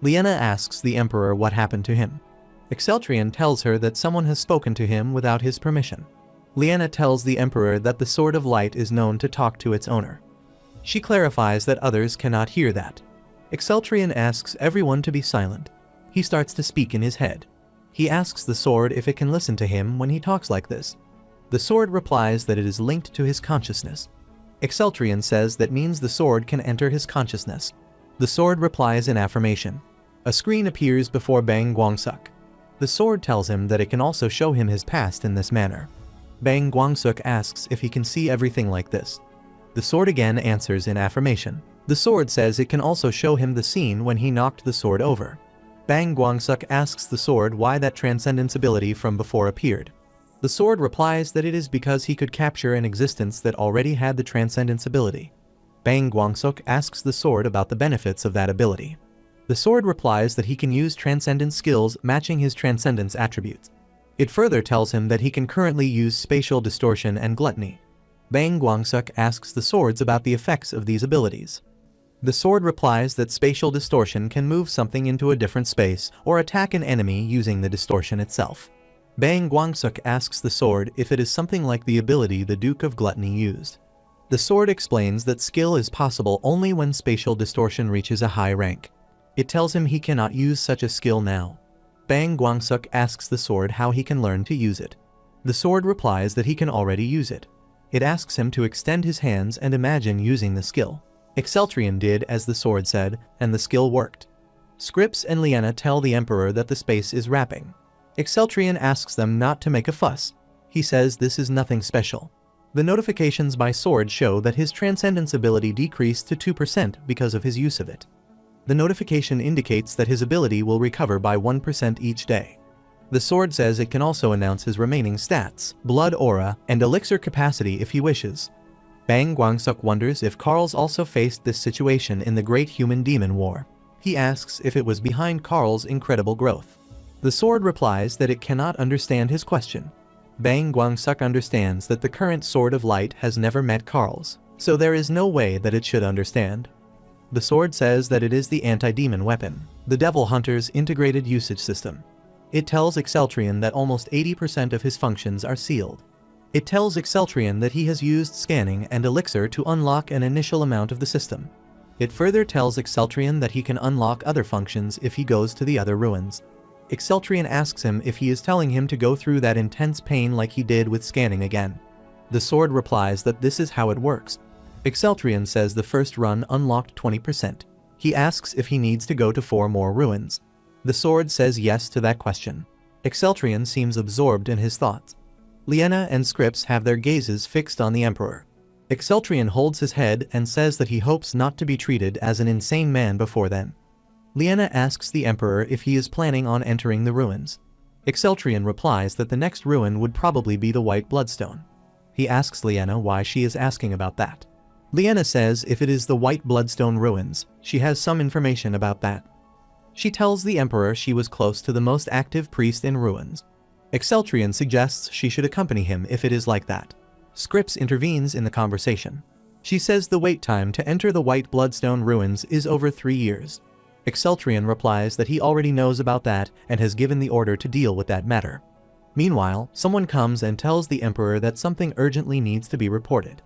Liena asks the Emperor what happened to him. Exceltrion tells her that someone has spoken to him without his permission. Liena tells the Emperor that the Sword of Light is known to talk to its owner. She clarifies that others cannot hear that. Exceltrion asks everyone to be silent. He starts to speak in his head. He asks the sword if it can listen to him when he talks like this. The sword replies that it is linked to his consciousness. Exceltrion says that means the sword can enter his consciousness. The sword replies in affirmation. A screen appears before Bang Guangsuk. The sword tells him that it can also show him his past in this manner. Bang Guangsuk asks if he can see everything like this. The sword again answers in affirmation. The sword says it can also show him the scene when he knocked the sword over. Bang Guangsuk asks the sword why that transcendence ability from before appeared. The sword replies that it is because he could capture an existence that already had the transcendence ability. Bang Guangsuk asks the sword about the benefits of that ability. The sword replies that he can use transcendence skills matching his transcendence attributes. It further tells him that he can currently use spatial distortion and gluttony. Bang Guangsuk asks the swords about the effects of these abilities. The sword replies that spatial distortion can move something into a different space or attack an enemy using the distortion itself. Bang Guangsuk asks the sword if it is something like the ability the Duke of Gluttony used. The sword explains that skill is possible only when spatial distortion reaches a high rank. It tells him he cannot use such a skill now. Bang Guangsuk asks the sword how he can learn to use it. The sword replies that he can already use it. It asks him to extend his hands and imagine using the skill. Exceltrion did as the sword said, and the skill worked. Scripps and Liena tell the Emperor that the space is wrapping. Exceltrion asks them not to make a fuss. He says this is nothing special. The notifications by sword show that his transcendence ability decreased to 2% because of his use of it. The notification indicates that his ability will recover by 1% each day. The sword says it can also announce his remaining stats, blood aura, and elixir capacity if he wishes. Bang Guangsuk wonders if Karl's also faced this situation in the Great Human Demon War. He asks if it was behind Karl's incredible growth. The sword replies that it cannot understand his question. Bang Guangsuk understands that the current Sword of Light has never met Karl's, so there is no way that it should understand. The sword says that it is the anti-demon weapon, the Devil Hunter's integrated usage system. It tells Exceltrion that almost 80% of his functions are sealed. It tells Exceltrion that he has used scanning and elixir to unlock an initial amount of the system. It further tells Exceltrion that he can unlock other functions if he goes to the other ruins. Exceltrion asks him if he is telling him to go through that intense pain like he did with scanning again. The sword replies that this is how it works. Exceltrion says the first run unlocked 20%. He asks if he needs to go to 4 more ruins. The sword says yes to that question. Exceltrion seems absorbed in his thoughts. Liena and Scripps have their gazes fixed on the Emperor. Exceltrion holds his head and says that he hopes not to be treated as an insane man before then. Liena asks the Emperor if he is planning on entering the ruins. Exceltrion replies that the next ruin would probably be the White Bloodstone. He asks Liena why she is asking about that. Liena says if it is the White Bloodstone ruins, she has some information about that. She tells the Emperor she was close to the most active priest in ruins. Exceltrion suggests she should accompany him if it is like that. Scripps intervenes in the conversation. She says the wait time to enter the White Bloodstone ruins is over 3 years. Exceltrion replies that he already knows about that and has given the order to deal with that matter. Meanwhile, someone comes and tells the Emperor that something urgently needs to be reported.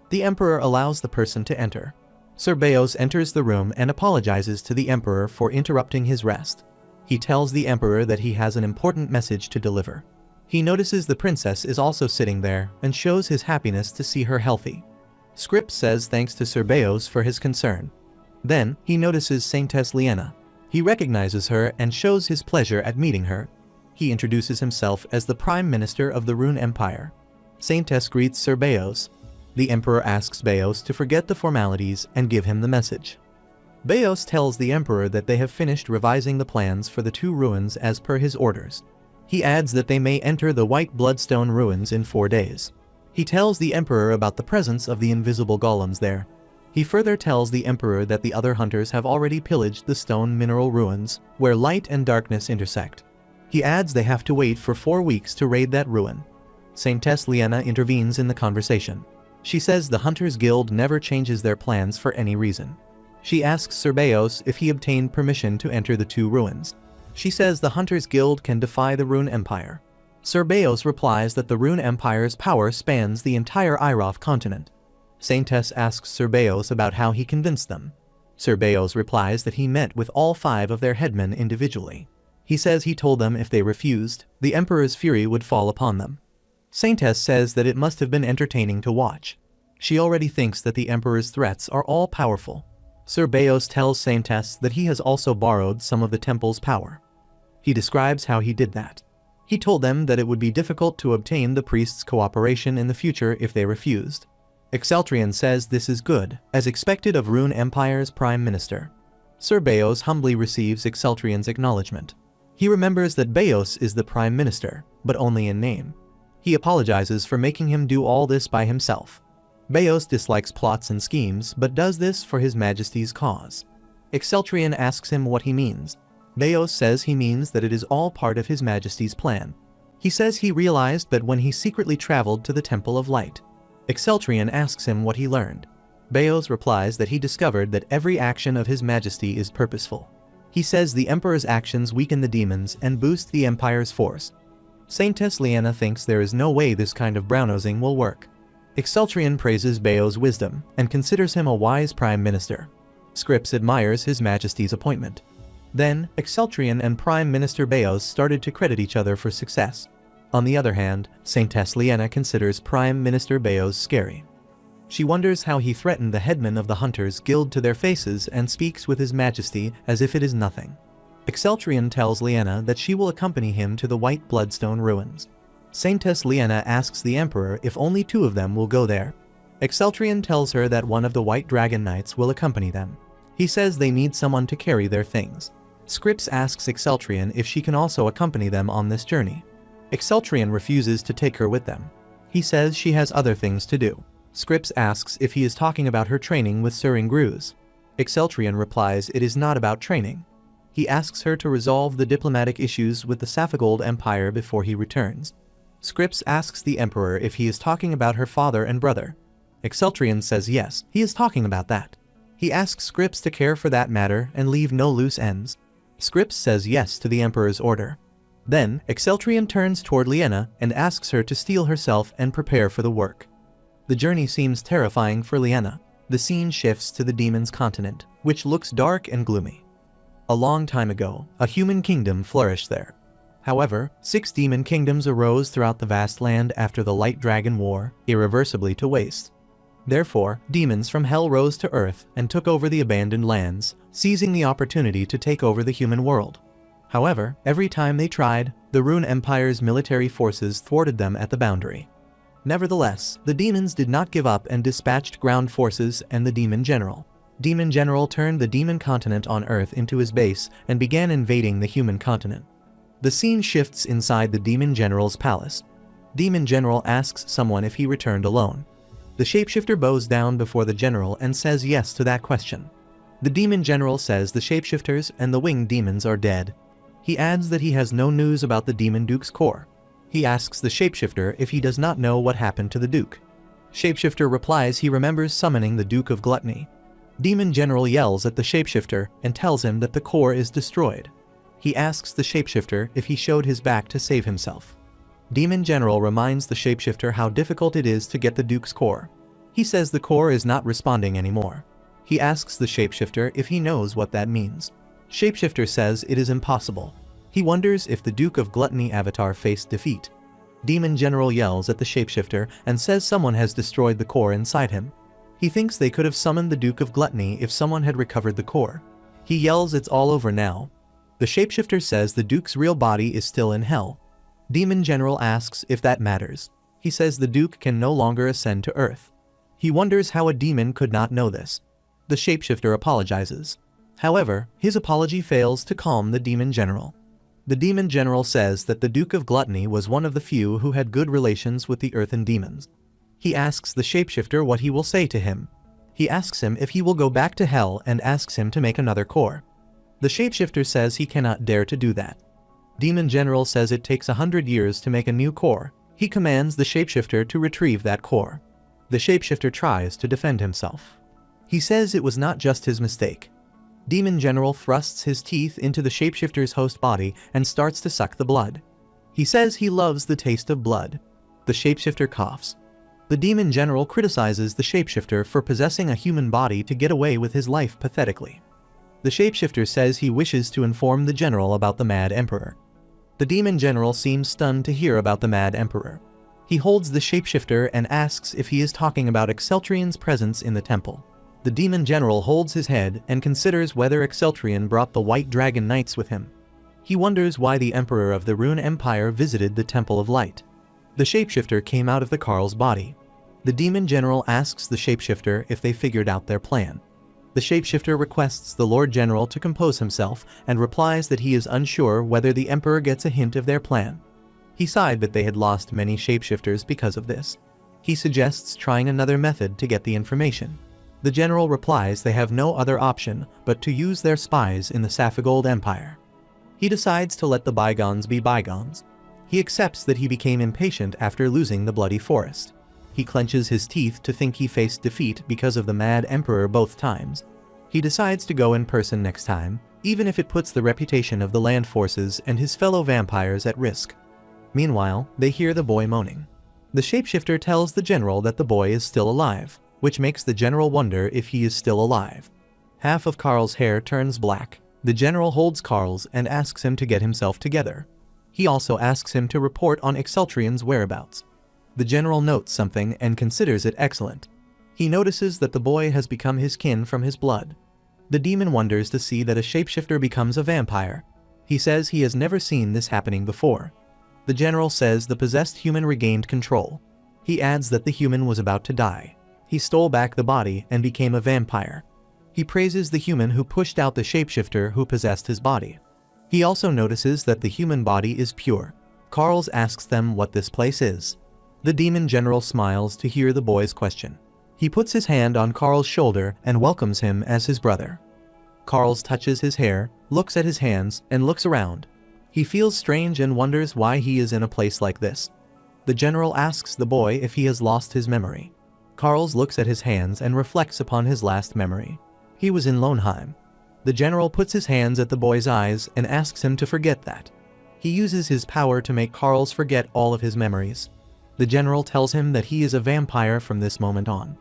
The Emperor allows the person to enter. Cerbeos enters the room and apologizes to the Emperor for interrupting his rest. He tells the Emperor that he has an important message to deliver. He notices the princess is also sitting there and shows his happiness to see her healthy. Scripps says thanks to Cerbeos for his concern. Then, he notices Saintess Liena. He recognizes her and shows his pleasure at meeting her. He introduces himself as the Prime Minister of the Rune Empire. Saintess greets Cerbeos. The emperor asks Beos to forget the formalities and give him the message. Beos tells the emperor that they have finished revising the plans for the two ruins as per his orders. He adds that they may enter the White Bloodstone ruins in 4 days. He tells the emperor about the presence of the invisible golems there. He further tells the emperor that the other hunters have already pillaged the stone mineral ruins, where light and darkness intersect. He adds they have to wait for 4 weeks to raid that ruin. Saintess Liena intervenes in the conversation. She says the Hunters Guild never changes their plans for any reason. She asks Sir Beos if he obtained permission to enter the 2 ruins. She says the Hunters Guild can defy the Rune Empire. Sir Beos replies that the Rune Empire's power spans the entire Iroth continent. Saintess asks Sir Beos about how he convinced them. Sir Beos replies that he met with all 5 of their headmen individually. He says he told them if they refused, the Emperor's fury would fall upon them. Saintess says that it must have been entertaining to watch. She already thinks that the Emperor's threats are all powerful. Sir Beos tells Saintess that he has also borrowed some of the temple's power. He describes how he did that. He told them that it would be difficult to obtain the priest's cooperation in the future if they refused. Exceltrion says this is good, as expected of Rune Empire's Prime Minister. Sir Beos humbly receives Exceltrion's acknowledgement. He remembers that Beos is the Prime Minister, but only in name. He apologizes for making him do all this by himself. Beos dislikes plots and schemes, but does this for His Majesty's cause. Exceltrion asks him what he means. Beos says he means that it is all part of His Majesty's plan. He says he realized that when he secretly traveled to the Temple of Light. Exceltrion asks him what he learned. Beos replies that he discovered that every action of His Majesty is purposeful. He says the Emperor's actions weaken the demons and boost the Empire's force. Saintess Liena thinks there is no way this kind of brownnosing will work. Exceltrion praises Beos' wisdom and considers him a wise Prime Minister. Scripps admires His Majesty's appointment. Then, Exceltrion and Prime Minister Beos started to credit each other for success. On the other hand, Saintess Liena considers Prime Minister Beos scary. She wonders how he threatened the headmen of the Hunters Guild to their faces and speaks with His Majesty as if it is nothing. Exceltrion tells Liena that she will accompany him to the White Bloodstone ruins. Saintess Liena asks the Emperor if only 2 of them will go there. Exceltrion tells her that one of the White Dragon Knights will accompany them. He says they need someone to carry their things. Scripps asks Exceltrion if she can also accompany them on this journey. Exceltrion refuses to take her with them. He says she has other things to do. Scripps asks if he is talking about her training with Sir Ingruz. Exceltrion replies it is not about training. He asks her to resolve the diplomatic issues with the Saphigold Empire before he returns. Scripps asks the Emperor if he is talking about her father and brother. Exceltrion says yes, he is talking about that. He asks Scripps to care for that matter and leave no loose ends. Scripps says yes to the Emperor's order. Then, Exceltrion turns toward Liena and asks her to steel herself and prepare for the work. The journey seems terrifying for Liena. The scene shifts to the Demon's Continent, which looks dark and gloomy. A long time ago, a human kingdom flourished there. However, 6 demon kingdoms arose throughout the vast land after the Light Dragon War, irreversibly to waste. Therefore, demons from hell rose to earth and took over the abandoned lands, seizing the opportunity to take over the human world. However, every time they tried, the Rune Empire's military forces thwarted them at the boundary. Nevertheless, the demons did not give up and dispatched ground forces and the Demon General. Demon General turned the Demon Continent on Earth into his base and began invading the human continent. The scene shifts inside the Demon General's palace. Demon General asks someone if he returned alone. The shapeshifter bows down before the general and says yes to that question. The Demon General says the shapeshifters and the winged demons are dead. He adds that he has no news about the Demon Duke's core. He asks the shapeshifter if he does not know what happened to the Duke. Shapeshifter replies he remembers summoning the Duke of Gluttony. Demon General yells at the shapeshifter and tells him that the core is destroyed. He asks the shapeshifter if he showed his back to save himself. Demon General reminds the shapeshifter how difficult it is to get the Duke's core. He says the core is not responding anymore. He asks the shapeshifter if he knows what that means. Shapeshifter says it is impossible. He wonders if the Duke of Gluttony avatar faced defeat. Demon General yells at the shapeshifter and says someone has destroyed the core inside him. He thinks they could have summoned the Duke of Gluttony if someone had recovered the core. He yells it's all over now. The shapeshifter says the Duke's real body is still in hell. Demon General asks if that matters. He says the Duke can no longer ascend to Earth. He wonders how a demon could not know this. The shapeshifter apologizes. However, his apology fails to calm the demon general. The demon general says that the Duke of Gluttony was one of the few who had good relations with the earthen demons. He asks the shapeshifter what he will say to him. He asks him if he will go back to hell and asks him to make another core. The shapeshifter says he cannot dare to do that. Demon General says it takes 100 years to make a new core. He commands the shapeshifter to retrieve that core. The shapeshifter tries to defend himself. He says it was not just his mistake. Demon General thrusts his teeth into the shapeshifter's host body and starts to suck the blood. He says he loves the taste of blood. The shapeshifter coughs. The Demon General criticizes the shapeshifter for possessing a human body to get away with his life pathetically. The shapeshifter says he wishes to inform the general about the Mad Emperor. The Demon General seems stunned to hear about the Mad Emperor. He holds the shapeshifter and asks if he is talking about Exceltrian's presence in the temple. The Demon General holds his head and considers whether Exceltrian brought the White Dragon Knights with him. He wonders why the Emperor of the Rune Empire visited the Temple of Light. The shapeshifter came out of the Carl's body. The Demon General asks the shapeshifter if they figured out their plan. The shapeshifter requests the Lord General to compose himself and replies that he is unsure whether the Emperor gets a hint of their plan. He sighed that they had lost many shapeshifters because of this. He suggests trying another method to get the information. The general replies they have no other option but to use their spies in the Saphigold Empire. He decides to let the bygones be bygones. He accepts that he became impatient after losing the Bloody Forest. He clenches his teeth to think he faced defeat because of the Mad Emperor both times. He decides to go in person next time, even if it puts the reputation of the land forces and his fellow vampires at risk. Meanwhile, they hear the boy moaning. The shapeshifter tells the general that the boy is still alive, which makes the general wonder if he is still alive. Half of Carl's hair turns black. The general holds Carl's and asks him to get himself together. He also asks him to report on Exceltrian's whereabouts. The general notes something and considers it excellent. He notices that the boy has become his kin from his blood. The demon wonders to see that a shapeshifter becomes a vampire. He says he has never seen this happening before. The general says the possessed human regained control. He adds that the human was about to die. He stole back the body and became a vampire. He praises the human who pushed out the shapeshifter who possessed his body. He also notices that the human body is pure. Carls asks them what this place is. The Demon General smiles to hear the boy's question. He puts his hand on Carl's shoulder and welcomes him as his brother. Carls touches his hair, looks at his hands, and looks around. He feels strange and wonders why he is in a place like this. The general asks the boy if he has lost his memory. Carls looks at his hands and reflects upon his last memory. He was in Lohnheim. The general puts his hands at the boy's eyes and asks him to forget that. He uses his power to make Carls forget all of his memories. The general tells him that he is a vampire from this moment on.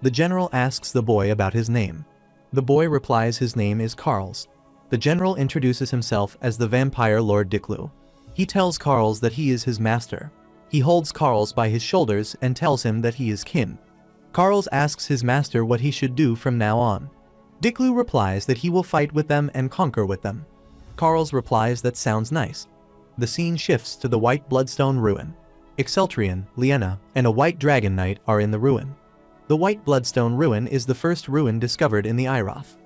The general asks the boy about his name. The boy replies his name is Carls. The general introduces himself as the vampire Lord Diklu. He tells Carls that he is his master. He holds Carls by his shoulders and tells him that he is kin. Carls asks his master what he should do from now on. Diklu replies that he will fight with them and conquer with them. Carls replies that sounds nice. The scene shifts to the White Bloodstone ruin. Exceltrian, Liena, and a White Dragon Knight are in the ruin. The White Bloodstone ruin is the first ruin discovered in the Iroth.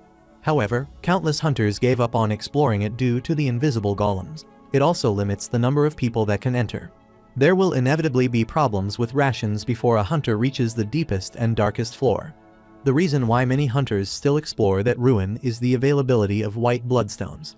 However, countless hunters gave up on exploring it due to the invisible golems. It also limits the number of people that can enter. There will inevitably be problems with rations before a hunter reaches the deepest and darkest floor. The reason why many hunters still explore that ruin is the availability of white bloodstones.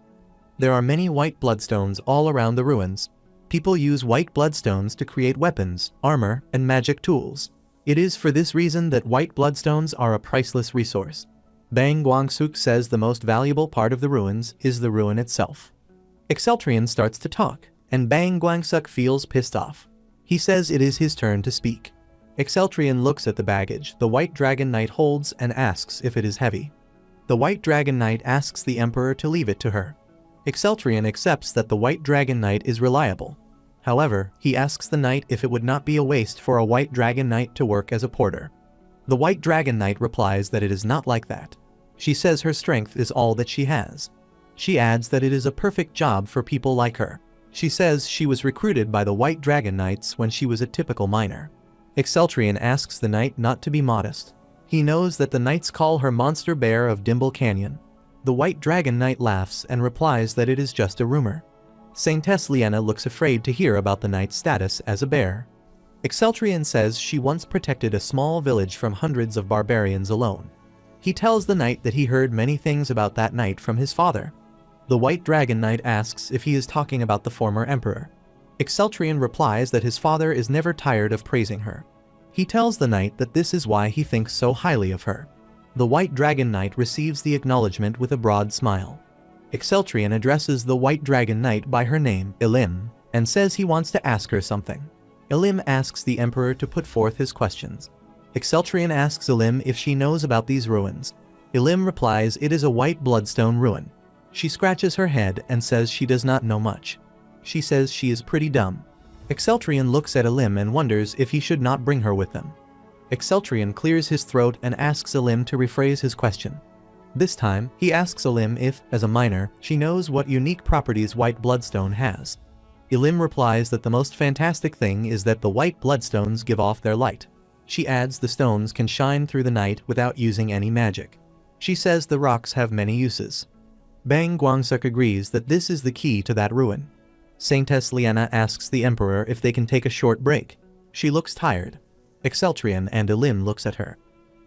There are many white bloodstones all around the ruins. People use white bloodstones to create weapons, armor, and magic tools. It is for this reason that white bloodstones are a priceless resource. Bang Guangsuk says the most valuable part of the ruins is the ruin itself. Exceltrian starts to talk, and Bang Guangsuk feels pissed off. He says it is his turn to speak. Exceltrian looks at the baggage the White Dragon Knight holds and asks if it is heavy. The White Dragon Knight asks the Emperor to leave it to her. Exceltrian accepts that the White Dragon Knight is reliable. However, he asks the knight if it would not be a waste for a White Dragon Knight to work as a porter. The White Dragon Knight replies that it is not like that. She says her strength is all that she has. She adds that it is a perfect job for people like her. She says she was recruited by the White Dragon Knights when she was a typical miner. Exceltrian asks the knight not to be modest. He knows that the knights call her Monster Bear of Dimble Canyon. The White Dragon Knight laughs and replies that it is just a rumor. Saintess Liena looks afraid to hear about the knight's status as a bear. Exceltrian says she once protected a small village from hundreds of barbarians alone. He tells the knight that he heard many things about that knight from his father. The White Dragon Knight asks if he is talking about the former emperor. Exceltrian replies that his father is never tired of praising her. He tells the knight that this is why he thinks so highly of her. The White Dragon Knight receives the acknowledgement with a broad smile. Exceltrian addresses the White Dragon Knight by her name, Elim, and says he wants to ask her something. Elim asks the emperor to put forth his questions. Exceltrian asks Elim if she knows about these ruins. Elim replies it is a white bloodstone ruin. She scratches her head and says she does not know much. She says she is pretty dumb. Exceltrian looks at Elim and wonders if he should not bring her with them. Exceltrian clears his throat and asks Elim to rephrase his question. This time, he asks Elim if, as a miner, she knows what unique properties white bloodstone has. Elim replies that the most fantastic thing is that the white bloodstones give off their light. She adds the stones can shine through the night without using any magic. She says the rocks have many uses. Bang Guangsuk agrees that this is the key to that ruin. Saintess Liena asks the emperor if they can take a short break. She looks tired. Exceltrian and Elim looks at her.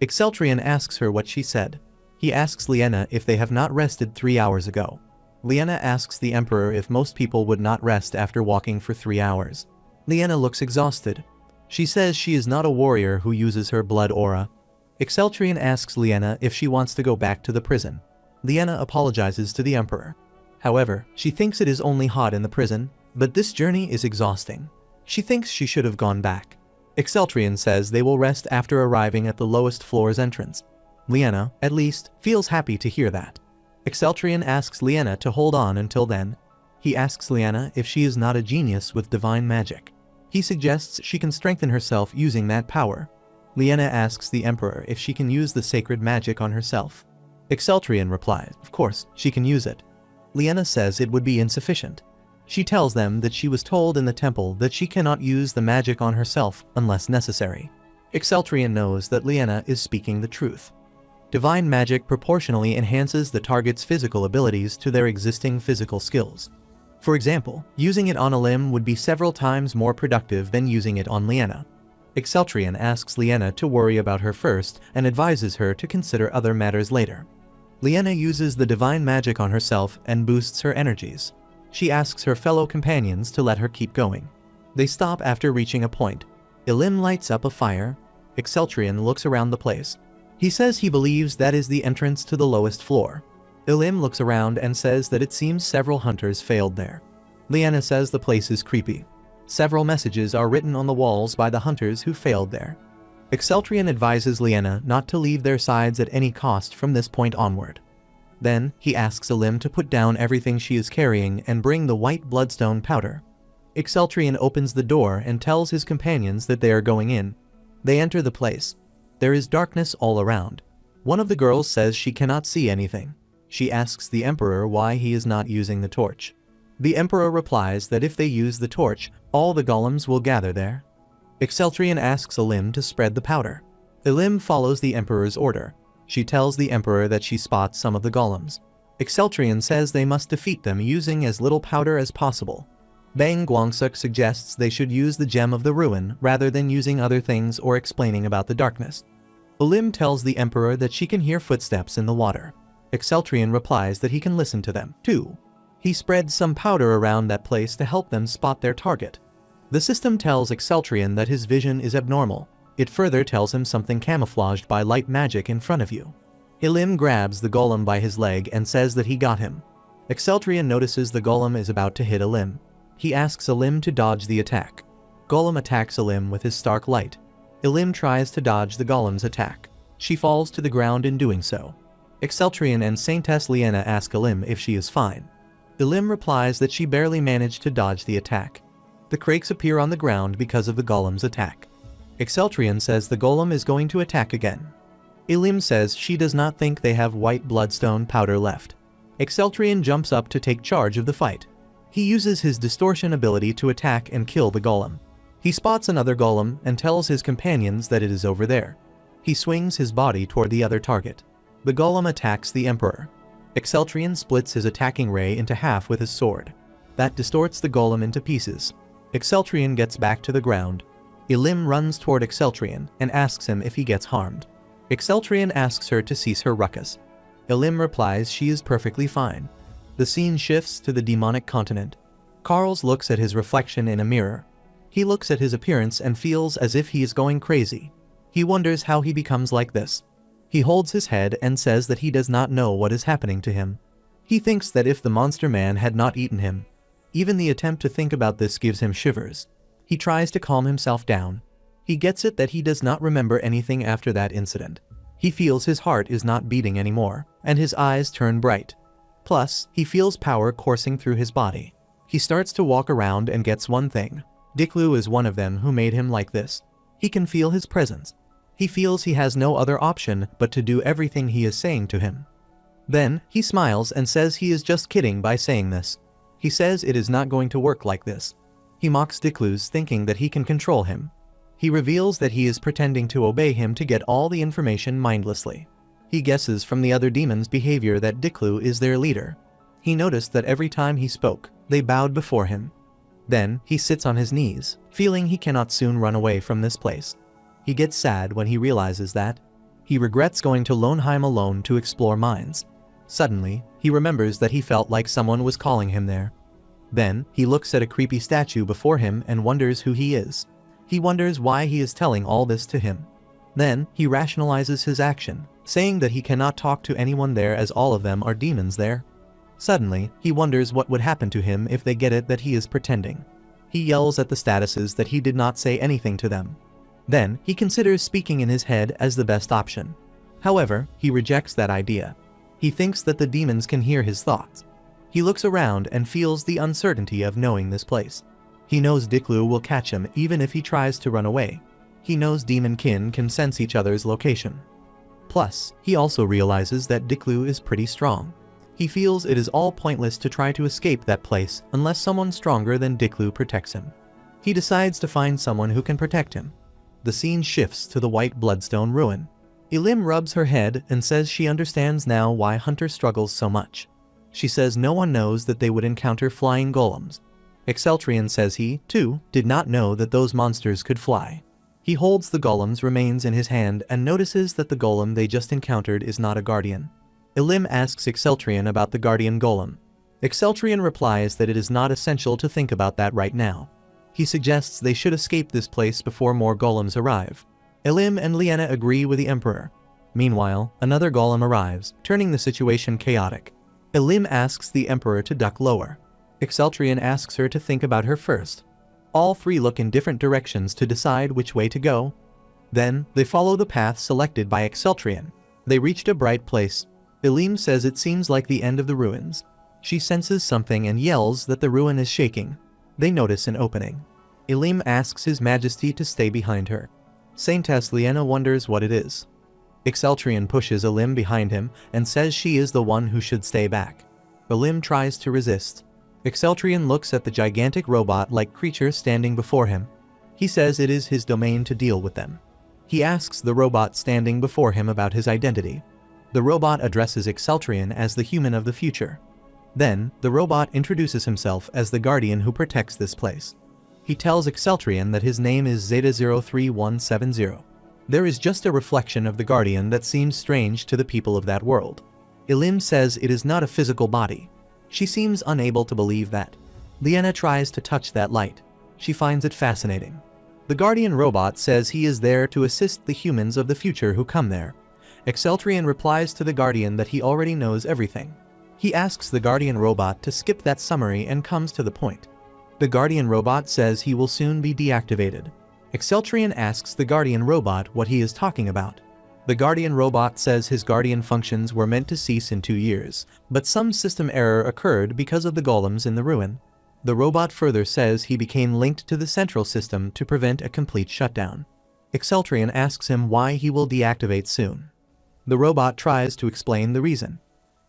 Exceltrian asks her what she said. He asks Liena if they have not rested 3 hours ago. Liena asks the emperor if most people would not rest after walking for 3 hours. Liena looks exhausted. She says she is not a warrior who uses her blood aura. Exceltrian asks Liena if she wants to go back to the prison. Liena apologizes to the emperor. However, she thinks it is only hot in the prison, but this journey is exhausting. She thinks she should have gone back. Exceltrian says they will rest after arriving at the lowest floor's entrance. Liena, at least, feels happy to hear that. Exceltrian asks Liena to hold on until then. He asks Liena if she is not a genius with divine magic. He suggests she can strengthen herself using that power. Liena asks the emperor if she can use the sacred magic on herself. Exceltrian replies, of course, she can use it. Liena says it would be insufficient. She tells them that she was told in the temple that she cannot use the magic on herself unless necessary. Exceltrian knows that Liena is speaking the truth. Divine magic proportionally enhances the target's physical abilities to their existing physical skills. For example, using it on Elim would be several times more productive than using it on Liena. Exceltrian asks Liena to worry about her first and advises her to consider other matters later. Liena uses the divine magic on herself and boosts her energies. She asks her fellow companions to let her keep going. They stop after reaching a point. Elim lights up a fire. Exceltrian looks around the place. He says he believes that is the entrance to the lowest floor. Elim looks around and says that it seems several hunters failed there. Liena says the place is creepy. Several messages are written on the walls by the hunters who failed there. Exceltrian advises Liena not to leave their sides at any cost from this point onward. Then, he asks Elim to put down everything she is carrying and bring the white bloodstone powder. Exceltrian opens the door and tells his companions that they are going in. They enter the place. There is darkness all around. One of the girls says she cannot see anything. She asks the emperor why he is not using the torch. The emperor replies that if they use the torch, all the golems will gather there. Exceltrian asks Elim to spread the powder. Elim follows the emperor's order. She tells the emperor that she spots some of the golems. Exceltrian says they must defeat them using as little powder as possible. Bang Guangsuk suggests they should use the gem of the ruin rather than using other things or explaining about the darkness. Elim tells the emperor that she can hear footsteps in the water. Exceltrian replies that he can listen to them, too. He spreads some powder around that place to help them spot their target. The system tells Exceltrian that his vision is abnormal. It further tells him something camouflaged by light magic in front of you. Elim grabs the golem by his leg and says that he got him. Exceltrian notices the golem is about to hit Elim. He asks Elim to dodge the attack. Golem attacks Elim with his stark light. Elim tries to dodge the golem's attack. She falls to the ground in doing so. Exceltrian and Saintess Liena ask Elim if she is fine. Elim replies that she barely managed to dodge the attack. The Krakes appear on the ground because of the golem's attack. Exceltrian says the golem is going to attack again. Elim says she does not think they have white bloodstone powder left. Exceltrian jumps up to take charge of the fight. He uses his distortion ability to attack and kill the golem. He spots another golem and tells his companions that it is over there. He swings his body toward the other target. The golem attacks the Emperor. Exceltrion splits his attacking ray into half with his sword. That distorts the golem into pieces. Exceltrion gets back to the ground. Elim runs toward Exceltrion and asks him if he gets harmed. Exceltrion asks her to cease her ruckus. Elim replies she is perfectly fine. The scene shifts to the demonic continent. Carls looks at his reflection in a mirror. He looks at his appearance and feels as if he is going crazy. He wonders how he becomes like this. He holds his head and says that he does not know what is happening to him. He thinks that if the monster man had not eaten him, even the attempt to think about this gives him shivers. He tries to calm himself down. He gets it that he does not remember anything after that incident. He feels his heart is not beating anymore, and his eyes turn bright. Plus, he feels power coursing through his body. He starts to walk around and gets one thing. Diklu is one of them who made him like this. He can feel his presence. He feels he has no other option but to do everything he is saying to him. Then, he smiles and says he is just kidding by saying this. He says it is not going to work like this. He mocks Diklu's thinking that he can control him. He reveals that he is pretending to obey him to get all the information mindlessly. He guesses from the other demons' behavior that Diklu is their leader. He noticed that every time he spoke, they bowed before him. Then, he sits on his knees, feeling he cannot soon run away from this place. He gets sad when he realizes that. He regrets going to Loneheim alone to explore mines. Suddenly, he remembers that he felt like someone was calling him there. Then, he looks at a creepy statue before him and wonders who he is. He wonders why he is telling all this to him. Then, he rationalizes his action, saying that he cannot talk to anyone there as all of them are demons there. Suddenly, he wonders what would happen to him if they get it that he is pretending. He yells at the statuses that he did not say anything to them. Then, he considers speaking in his head as the best option. However, he rejects that idea. He thinks that the demons can hear his thoughts. He looks around and feels the uncertainty of knowing this place. He knows Diklu will catch him even if he tries to run away. He knows demon kin can sense each other's location. Plus, he also realizes that Diklu is pretty strong. He feels it is all pointless to try to escape that place unless someone stronger than Diklu protects him. He decides to find someone who can protect him. The scene shifts to the white bloodstone ruin. Elim rubs her head and says she understands now why Hunter struggles so much. She says no one knows that they would encounter flying golems. Exceltrion says he, too, did not know that those monsters could fly. He holds the golem's remains in his hand and notices that the golem they just encountered is not a guardian. Elim asks Exceltrion about the guardian golem. Exceltrion replies that it is not essential to think about that right now. He suggests they should escape this place before more golems arrive. Elim and Liena agree with the Emperor. Meanwhile, another golem arrives, turning the situation chaotic. Elim asks the Emperor to duck lower. Exceltrion asks her to think about her first. All three look in different directions to decide which way to go. Then, they follow the path selected by Exceltrion. They reached a bright place. Elim says it seems like the end of the ruins. She senses something and yells that the ruin is shaking. They notice an opening. Elim asks His Majesty to stay behind her. Saintess Liena wonders what it is. Exceltrion pushes Elim behind him and says she is the one who should stay back. Elim tries to resist. Exceltrion looks at the gigantic robot-like creature standing before him. He says it is his domain to deal with them. He asks the robot standing before him about his identity. The robot addresses Exceltrion as the human of the future. Then, the robot introduces himself as the guardian who protects this place. He tells Exceltrion that his name is Zeta-03170. There is just a reflection of the guardian that seems strange to the people of that world. Elim says it is not a physical body. She seems unable to believe that. Liena tries to touch that light. She finds it fascinating. The guardian robot says he is there to assist the humans of the future who come there. Exceltrion replies to the guardian that he already knows everything. He asks the guardian robot to skip that summary and comes to the point. The guardian robot says he will soon be deactivated. Exceltrion asks the guardian robot what he is talking about. The guardian robot says his guardian functions were meant to cease in 2 years, but some system error occurred because of the golems in the ruin. The robot further says he became linked to the central system to prevent a complete shutdown. Exceltrion asks him why he will deactivate soon. The robot tries to explain the reason.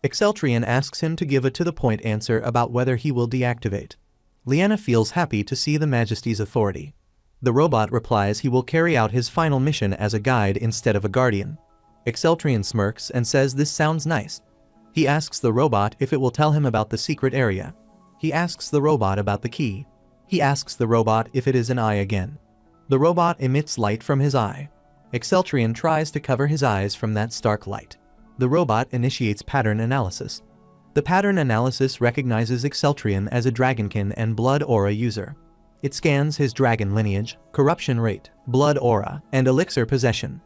Exceltrion asks him to give a to-the-point answer about whether he will deactivate. Liena feels happy to see the Majesty's authority. The robot replies he will carry out his final mission as a guide instead of a guardian. Exceltrian smirks and says this sounds nice. He asks the robot if it will tell him about the secret area. He asks the robot about the key. He asks the robot if it is an eye again. The robot emits light from his eye. Exceltrian tries to cover his eyes from that stark light. The robot initiates pattern analysis. The pattern analysis recognizes Exceltrian as a dragonkin and blood aura user. It scans his dragon lineage, corruption rate, blood aura, and elixir possession.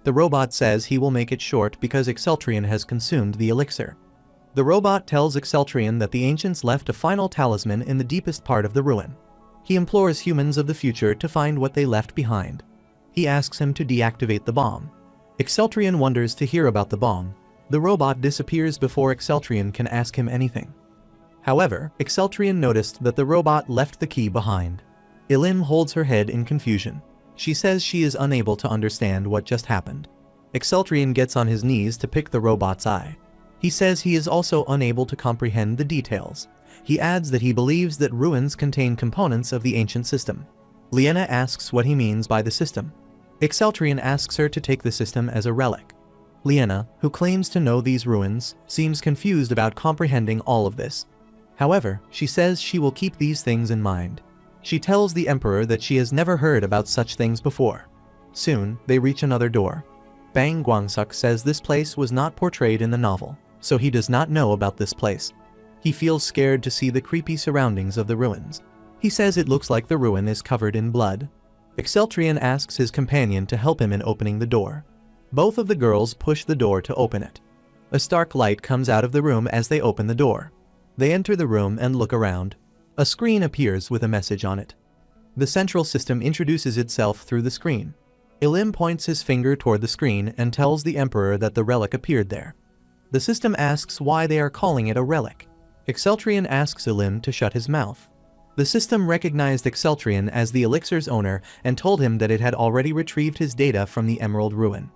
The robot says he will make it short because Exceltrian has consumed the elixir. The robot tells Exceltrian that the ancients left a final talisman in the deepest part of the ruin. He implores humans of the future to find what they left behind. He asks him to deactivate the bomb. Exceltrian wonders to hear about the bomb. The robot disappears before Exceltrian can ask him anything. However, Exceltrian noticed that the robot left the key behind. Elim holds her head in confusion. She says she is unable to understand what just happened. Exceltrian gets on his knees to pick the robot's eye. He says he is also unable to comprehend the details. He adds that he believes that ruins contain components of the ancient system. Liena asks what he means by the system. Exceltrian asks her to take the system as a relic. Liena, who claims to know these ruins, seems confused about comprehending all of this. However, she says she will keep these things in mind. She tells the Emperor that she has never heard about such things before. Soon, they reach another door. Bang Guangsuk says this place was not portrayed in the novel, so he does not know about this place. He feels scared to see the creepy surroundings of the ruins. He says it looks like the ruin is covered in blood. Exceltrian asks his companion to help him in opening the door. Both of the girls push the door to open it. A stark light comes out of the room as they open the door. They enter the room and look around. A screen appears with a message on it. The central system introduces itself through the screen. Elim points his finger toward the screen and tells the Emperor that the relic appeared there. The system asks why they are calling it a relic. Exceltrian asks Elim to shut his mouth. The system recognized Exceltrian as the elixir's owner and told him that it had already retrieved his data from the Emerald Ruin.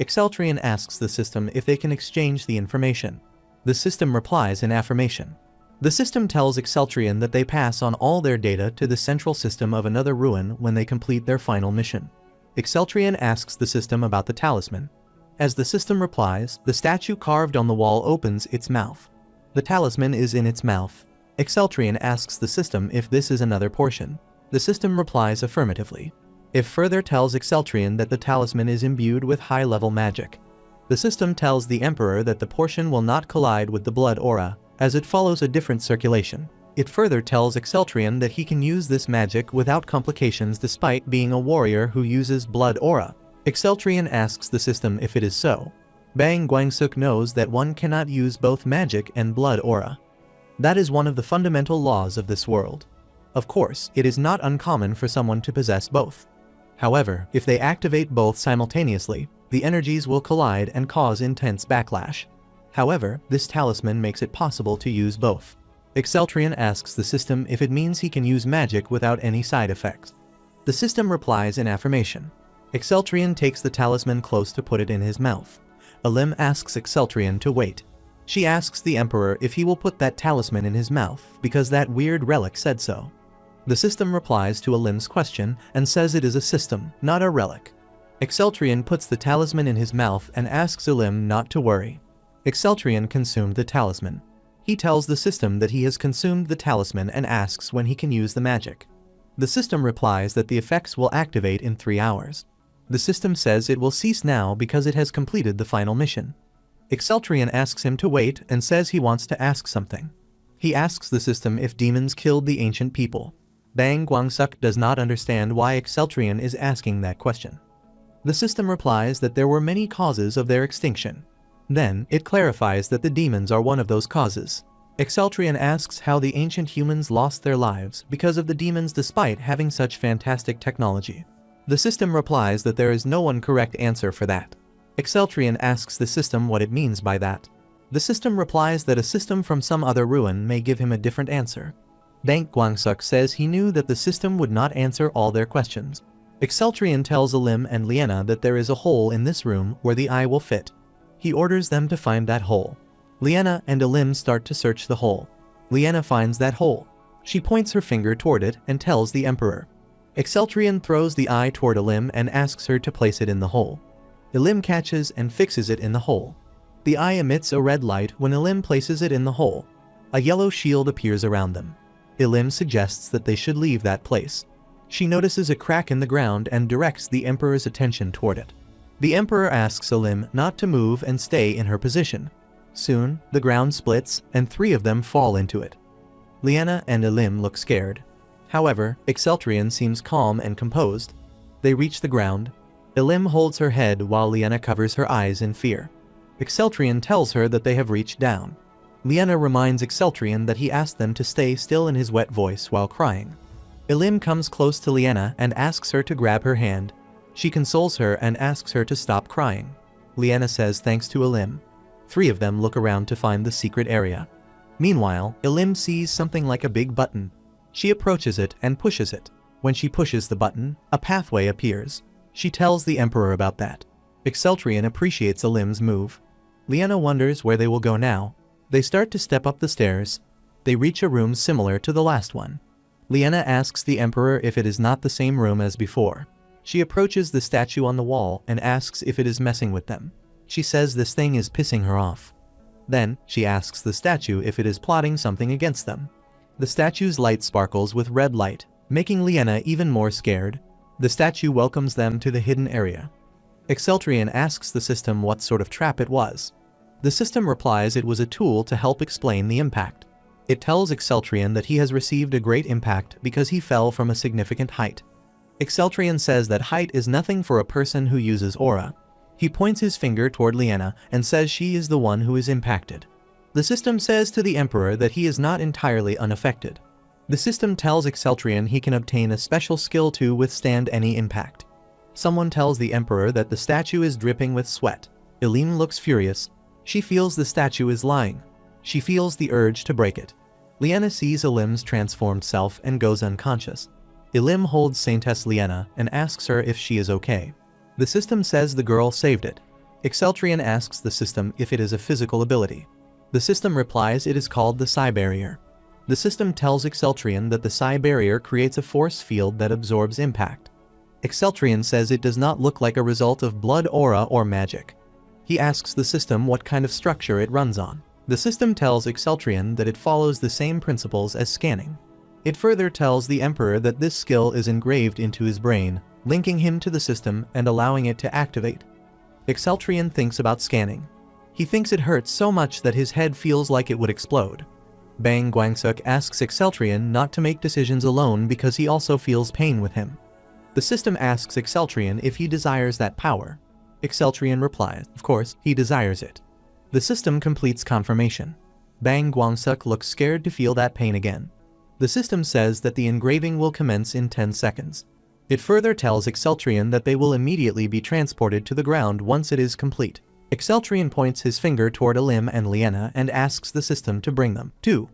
Exceltrian asks the system if they can exchange the information. The system replies in affirmation. The system tells Exceltrian that they pass on all their data to the central system of another ruin when they complete their final mission. Exceltrian asks the system about the talisman. As the system replies, the statue carved on the wall opens its mouth. The talisman is in its mouth. Exceltrian asks the system if this is another portion. The system replies affirmatively. It further tells Exceltrian that the talisman is imbued with high-level magic. The system tells the Emperor that the portion will not collide with the blood aura, as it follows a different circulation. It further tells Exceltrian that he can use this magic without complications despite being a warrior who uses blood aura. Exceltrian asks the system if it is so. Bang Guangsuk knows that one cannot use both magic and blood aura. That is one of the fundamental laws of this world. Of course, it is not uncommon for someone to possess both. However, if they activate both simultaneously, the energies will collide and cause intense backlash. However, this talisman makes it possible to use both. Exceltrian asks the system if it means he can use magic without any side effects. The system replies in affirmation. Exceltrian takes the talisman close to put it in his mouth. Elim asks Exceltrian to wait. She asks the Emperor if he will put that talisman in his mouth because that weird relic said so. The system replies to Elim's question and says it is a system, not a relic. Exceltrian puts the talisman in his mouth and asks Elim not to worry. Exceltrian consumed the talisman. He tells the system that he has consumed the talisman and asks when he can use the magic. The system replies that the effects will activate in 3 hours. The system says it will cease now because it has completed the final mission. Exceltrian asks him to wait and says he wants to ask something. He asks the system if demons killed the ancient people. Bang Guangsuk does not understand why Exceltrian is asking that question. The system replies that there were many causes of their extinction. Then, it clarifies that the demons are one of those causes. Exceltrian asks how the ancient humans lost their lives because of the demons despite having such fantastic technology. The system replies that there is no one correct answer for that. Exceltrian asks the system what it means by that. The system replies that a system from some other ruin may give him a different answer. Bang Guangsuk says he knew that the system would not answer all their questions. Exceltrian tells Elim and Liena that there is a hole in this room where the eye will fit. He orders them to find that hole. Liena and Elim start to search the hole. Liena finds that hole. She points her finger toward it and tells the Emperor. Exceltrian throws the eye toward Elim and asks her to place it in the hole. Elim catches and fixes it in the hole. The eye emits a red light when Elim places it in the hole. A yellow shield appears around them. Elim suggests that they should leave that place. She notices a crack in the ground and directs the Emperor's attention toward it. The Emperor asks Elim not to move and stay in her position. Soon, the ground splits and 3 of them fall into it. Liana and Elim look scared. However, Exceltrian seems calm and composed. They reach the ground. Elim holds her head while Liana covers her eyes in fear. Exceltrian tells her that they have reached down. Liana reminds Exceltrian that he asked them to stay still in his wet voice while crying. Elim comes close to Liana and asks her to grab her hand. She consoles her and asks her to stop crying. Liana says thanks to Elim. 3 of them look around to find the secret area. Meanwhile, Elim sees something like a big button. She approaches it and pushes it. When she pushes the button, a pathway appears. She tells the Emperor about that. Exceltrian appreciates Elim's move. Liana wonders where they will go now. They start to step up the stairs. They reach a room similar to the last one. Liana asks the Emperor if it is not the same room as before. She approaches the statue on the wall and asks if it is messing with them. She says this thing is pissing her off. Then, she asks the statue if it is plotting something against them. The statue's light sparkles with red light, making Liana even more scared. The statue welcomes them to the hidden area. Exceltrian asks the system what sort of trap it was. The system replies it was a tool to help explain the impact. It tells Exceltrian that he has received a great impact because he fell from a significant height. Exceltrian says that height is nothing for a person who uses aura. He points his finger toward Liana and says she is the one who is impacted. The system says to the Emperor that he is not entirely unaffected. The system tells Exceltrian he can obtain a special skill to withstand any impact. Someone tells the Emperor that the statue is dripping with sweat. Elim looks furious. She feels the statue is lying. She feels the urge to break it. Liana sees Elim's transformed self and goes unconscious. Elim holds Saintess Liana and asks her if she is okay. The system says the girl saved it. Exceltrian asks the system if it is a physical ability. The system replies it is called the Psi Barrier. The system tells Exceltrian that the Psi Barrier creates a force field that absorbs impact. Exceltrian says it does not look like a result of blood aura or magic. He asks the system what kind of structure it runs on. The system tells Exceltrian that it follows the same principles as scanning. It further tells the Emperor that this skill is engraved into his brain, linking him to the system and allowing it to activate. Exceltrian thinks about scanning. He thinks it hurts so much that his head feels like it would explode. Bang Guangsuk asks Exceltrian not to make decisions alone because he also feels pain with him. The system asks Exceltrian if he desires that power. Exceltrian replies, of course, he desires it. The system completes confirmation. Bang Guangsuk looks scared to feel that pain again. The system says that the engraving will commence in 10 seconds. It further tells Exceltrian that they will immediately be transported to the ground once it is complete. Exceltrian points his finger toward Elim and Liana and asks the system to bring them, too.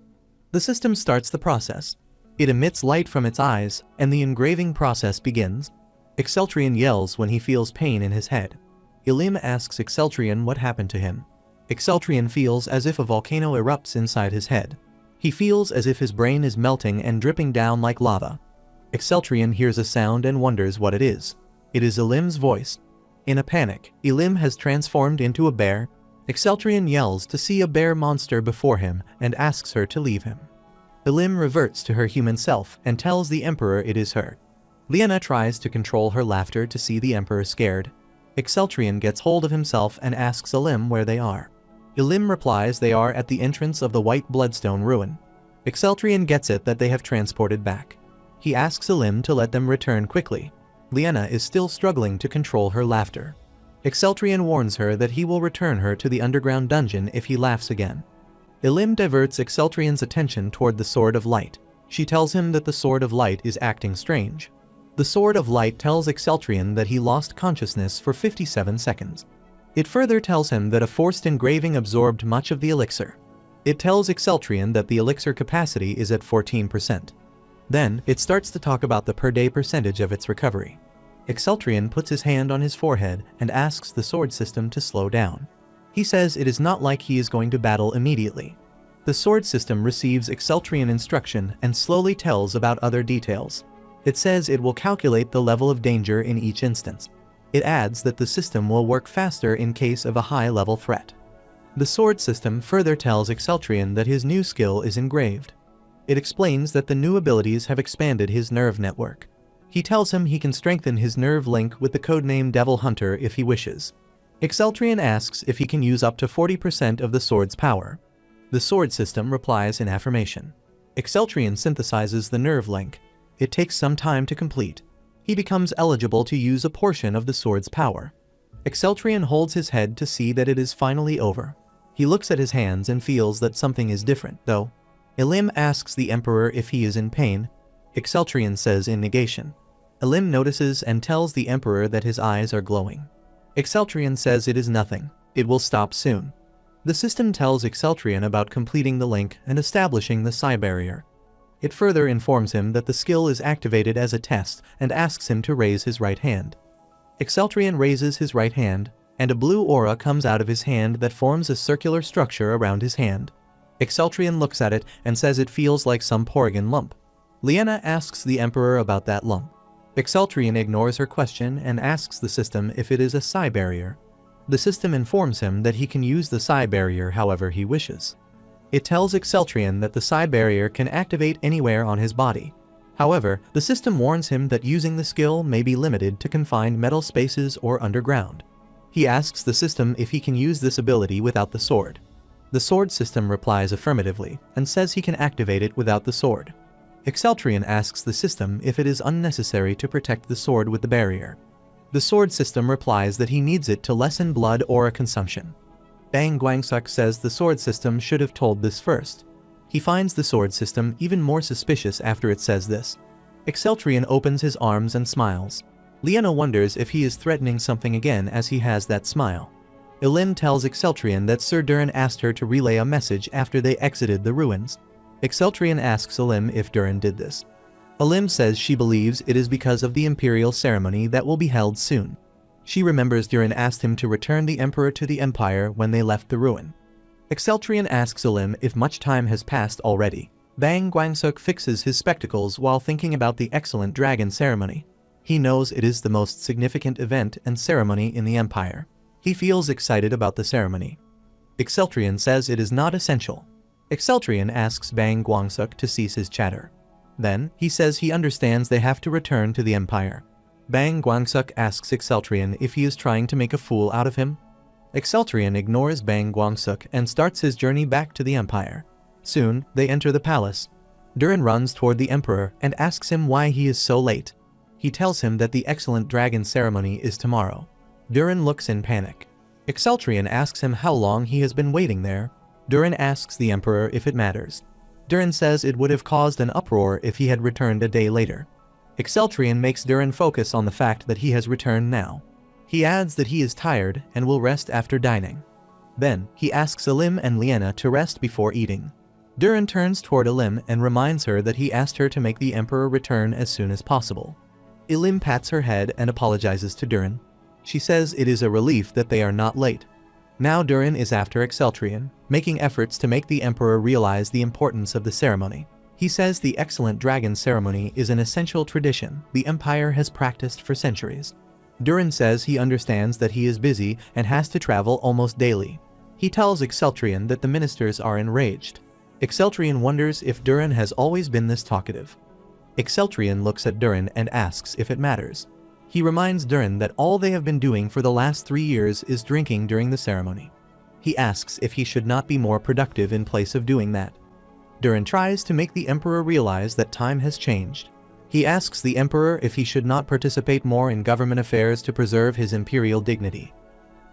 The system starts the process. It emits light from its eyes, and the engraving process begins. Exceltrian yells when he feels pain in his head. Elim asks Exceltrian what happened to him. Exceltrian feels as if a volcano erupts inside his head. He feels as if his brain is melting and dripping down like lava. Exceltrian hears a sound and wonders what it is. It is Elim's voice. In a panic, Elim has transformed into a bear. Exceltrian yells to see a bear monster before him and asks her to leave him. Elim reverts to her human self and tells the Emperor it is her. Liana tries to control her laughter to see the Emperor scared. Exceltrian gets hold of himself and asks Elim where they are. Elim replies they are at the entrance of the White Bloodstone ruin. Exceltrian gets it that they have transported back. He asks Elim to let them return quickly. Liana is still struggling to control her laughter. Exceltrian warns her that he will return her to the underground dungeon if he laughs again. Elim diverts Exceltrian's attention toward the Sword of Light. She tells him that the Sword of Light is acting strange. The Sword of Light tells Exceltrian that he lost consciousness for 57 seconds. It further tells him that a forced engraving absorbed much of the elixir. It tells Exceltrian that the elixir capacity is at 14%. Then, it starts to talk about the per-day percentage of its recovery. Exceltrian puts his hand on his forehead and asks the sword system to slow down. He says it is not like he is going to battle immediately. The sword system receives Exceltrian instruction and slowly tells about other details. It says it will calculate the level of danger in each instance. It adds that the system will work faster in case of a high-level threat. The sword system further tells Exceltrion that his new skill is engraved. It explains that the new abilities have expanded his nerve network. He tells him he can strengthen his nerve link with the codename Devil Hunter if he wishes. Exceltrion asks if he can use up to 40% of the sword's power. The sword system replies in affirmation. Exceltrion synthesizes the nerve link. It takes some time to complete. He becomes eligible to use a portion of the sword's power. Exceltrion holds his head to see that it is finally over. He looks at his hands and feels that something is different, though. Elim asks the Emperor if he is in pain. Exceltrion says in negation. Elim notices and tells the Emperor that his eyes are glowing. Exceltrion says it is nothing. It will stop soon. The system tells Exceltrion about completing the link and establishing the psi barrier. It further informs him that the skill is activated as a test and asks him to raise his right hand. Exceltrion raises his right hand, and a blue aura comes out of his hand that forms a circular structure around his hand. Exceltrion looks at it and says it feels like some Porygon lump. Liena asks the Emperor about that lump. Exceltrion ignores her question and asks the system if it is a psi barrier. The system informs him that he can use the psi barrier however he wishes. It tells Exceltrion that the psi barrier can activate anywhere on his body. However, the system warns him that using the skill may be limited to confined metal spaces or underground. He asks the system if he can use this ability without the sword. The sword system replies affirmatively and says he can activate it without the sword. Exceltrion asks the system if it is unnecessary to protect the sword with the barrier. The sword system replies that he needs it to lessen blood aura consumption. Bang Guangsuk says the sword system should have told this first. He finds the sword system even more suspicious after it says this. Exceltrion opens his arms and smiles. Liena wonders if he is threatening something again as he has that smile. Elim tells Exceltrion that Sir Durin asked her to relay a message after they exited the ruins. Exceltrion asks Elim if Durin did this. Elim says she believes it is because of the imperial ceremony that will be held soon. She remembers Durin asked him to return the Emperor to the Empire when they left the ruin. Exceltrion asks Elim if much time has passed already. Bang Guangsuk fixes his spectacles while thinking about the excellent dragon ceremony. He knows it is the most significant event and ceremony in the Empire. He feels excited about the ceremony. Exceltrion says it is not essential. Exceltrion asks Bang Guangsuk to cease his chatter. Then, he says he understands they have to return to the Empire. Bang Guangsuk asks Exceltrion if he is trying to make a fool out of him. Exceltrion ignores Bang Guangsuk and starts his journey back to the Empire. Soon, they enter the palace. Durin runs toward the Emperor and asks him why he is so late. He tells him that the excellent dragon ceremony is tomorrow. Durin looks in panic. Exceltrion asks him how long he has been waiting there. Durin asks the Emperor if it matters. Durin says it would have caused an uproar if he had returned a day later. Exceltrion makes Durin focus on the fact that he has returned now. He adds that he is tired and will rest after dining. Then, he asks Elim and Liena to rest before eating. Durin turns toward Elim and reminds her that he asked her to make the Emperor return as soon as possible. Elim pats her head and apologizes to Durin. She says it is a relief that they are not late. Now Durin is after Exceltrion, making efforts to make the Emperor realize the importance of the ceremony. He says the excellent dragon ceremony is an essential tradition the Empire has practiced for centuries. Durin says he understands that he is busy and has to travel almost daily. He tells Exceltrion that the ministers are enraged. Exceltrion wonders if Durin has always been this talkative. Exceltrion looks at Durin and asks if it matters. He reminds Durin that all they have been doing for the last 3 years is drinking during the ceremony. He asks if he should not be more productive in place of doing that. Durin tries to make the Emperor realize that time has changed. He asks the Emperor if he should not participate more in government affairs to preserve his imperial dignity.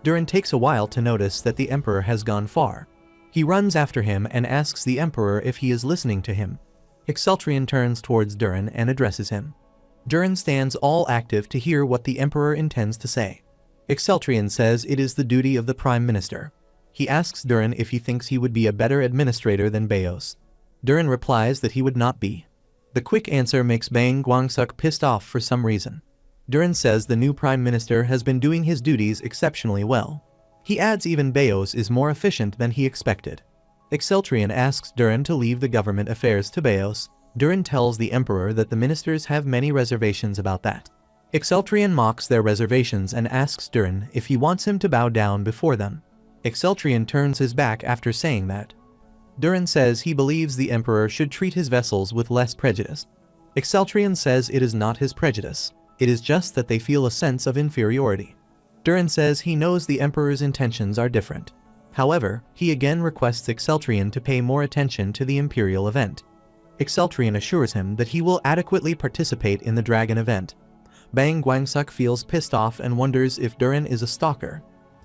Durin takes a while to notice that the Emperor has gone far. He runs after him and asks the Emperor if he is listening to him. Exceltrion turns towards Durin and addresses him. Durin stands all active to hear what the Emperor intends to say. Exceltrion says it is the duty of the Prime Minister. He asks Durin if he thinks he would be a better administrator than Beos. Durin replies that he would not be. The quick answer makes Bang Guangsuk pissed off for some reason. Durin says the new Prime Minister has been doing his duties exceptionally well. He adds even Beos is more efficient than he expected. Exceltrion asks Durin to leave the government affairs to Beos. Durin tells the emperor that the ministers have many reservations about that. Exceltrion mocks their reservations and asks Durin if he wants him to bow down before them. Exceltrion turns his back after saying that. Durin says he believes the emperor should treat his vassals with less prejudice. Exceltrion says it is not his prejudice, it is just that they feel a sense of inferiority. Durin says he knows the emperor's intentions are different. However, he again requests Exceltrion to pay more attention to the imperial event. Exceltrion assures him that he will adequately participate in the dragon event. Bang Guangsuk feels pissed off and wonders if Durin is a stalker.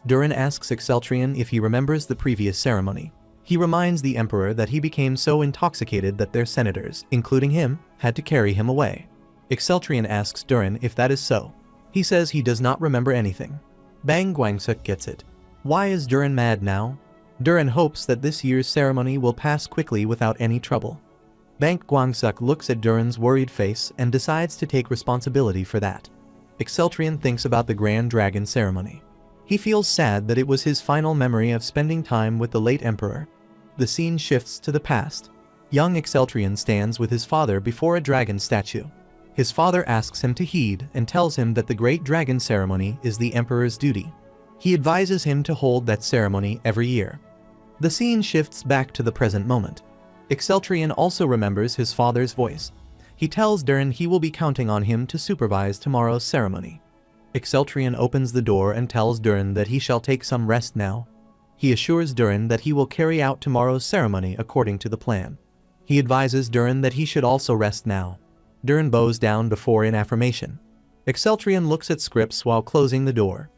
Durin asks Exceltrion if he remembers the previous ceremony. He reminds the emperor that he became so intoxicated that their senators, including him, had to carry him away. Exceltrion asks Durin if that is so. He says he does not remember anything. Bang Guangsuk gets it. Why is Durin mad now? Durin hopes that this year's ceremony will pass quickly without any trouble. Bang Guangsuk looks at Durin's worried face and decides to take responsibility for that. Exceltrion thinks about the Grand Dragon ceremony. He feels sad that it was his final memory of spending time with the late emperor. The scene shifts to the past. Young Exceltrion stands with his father before a dragon statue. His father asks him to heed and tells him that the Great Dragon ceremony is the emperor's duty. He advises him to hold that ceremony every year. The scene shifts back to the present moment. Exceltrion also remembers his father's voice. He tells Durin he will be counting on him to supervise tomorrow's ceremony. Exceltrion opens the door and tells Durin that he shall take some rest now. He assures Durin that he will carry out tomorrow's ceremony according to the plan. He advises Durin that he should also rest now. Durin bows down before in affirmation. Exceltrion looks at scripts while closing the door.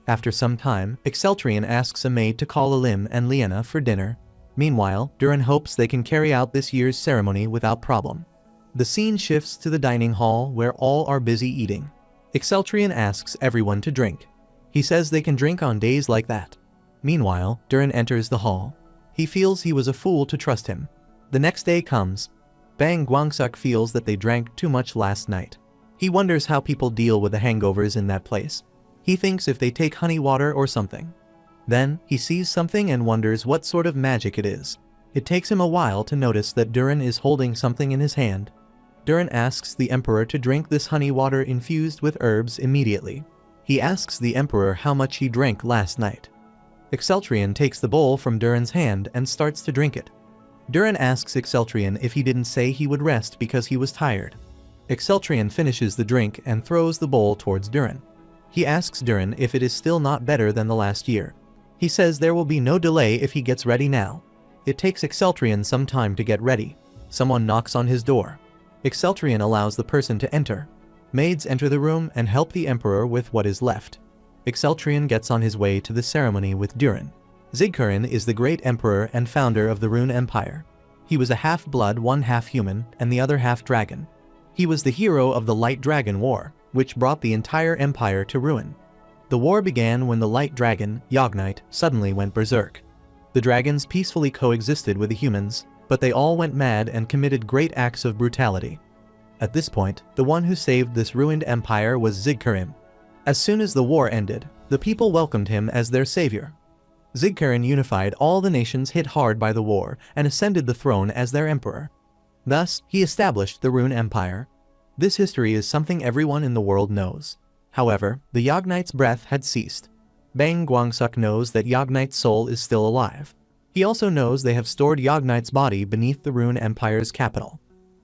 After some time, Exceltrion asks a maid to call Alim and Liena for dinner. Meanwhile, Durin hopes they can carry out this year's ceremony without problem. The scene shifts to the dining hall where all are busy eating. Exceltrion asks everyone to drink. He says they can drink on days like that. Meanwhile, Durin enters the hall. He feels he was a fool to trust him. The next day comes. Bang Guangsuk feels that they drank too much last night. He wonders how people deal with the hangovers in that place. He thinks if they take honey water or something. Then, he sees something and wonders what sort of magic it is. It takes him a while to notice that Durin is holding something in his hand. Durin asks the emperor to drink this honey water infused with herbs immediately. He asks the emperor how much he drank last night. Exceltrion takes the bowl from Durin's hand and starts to drink it. Durin asks Exceltrion if he didn't say he would rest because he was tired. Exceltrion finishes the drink and throws the bowl towards Durin. He asks Durin if it is still not better than the last year. He says there will be no delay if he gets ready now. It takes Exceltrion some time to get ready. Someone knocks on his door. Exceltrion allows the person to enter. Maids enter the room and help the emperor with what is left. Exceltrion gets on his way to the ceremony with Durin. Ziggurin is the great emperor and founder of the Rune Empire. He was a half-blood, one half-human, and the other half-dragon. He was the hero of the Light Dragon War, which brought the entire empire to ruin. The war began when the Light Dragon, Yogg-Knight, suddenly went berserk. The dragons peacefully coexisted with the humans, but they all went mad and committed great acts of brutality. At this point, the one who saved this ruined empire was Ziggurin. As soon as the war ended, the people welcomed him as their savior. Ziggurin unified all the nations hit hard by the war and ascended the throne as their emperor. Thus, he established the Rune Empire. This history is something everyone in the world knows. However, the Yogg-Knight's breath had ceased. Bang Guangsuk knows that Yogg-Knight's soul is still alive. He also knows they have stored Yogg-Knight's body beneath the Rune Empire's capital.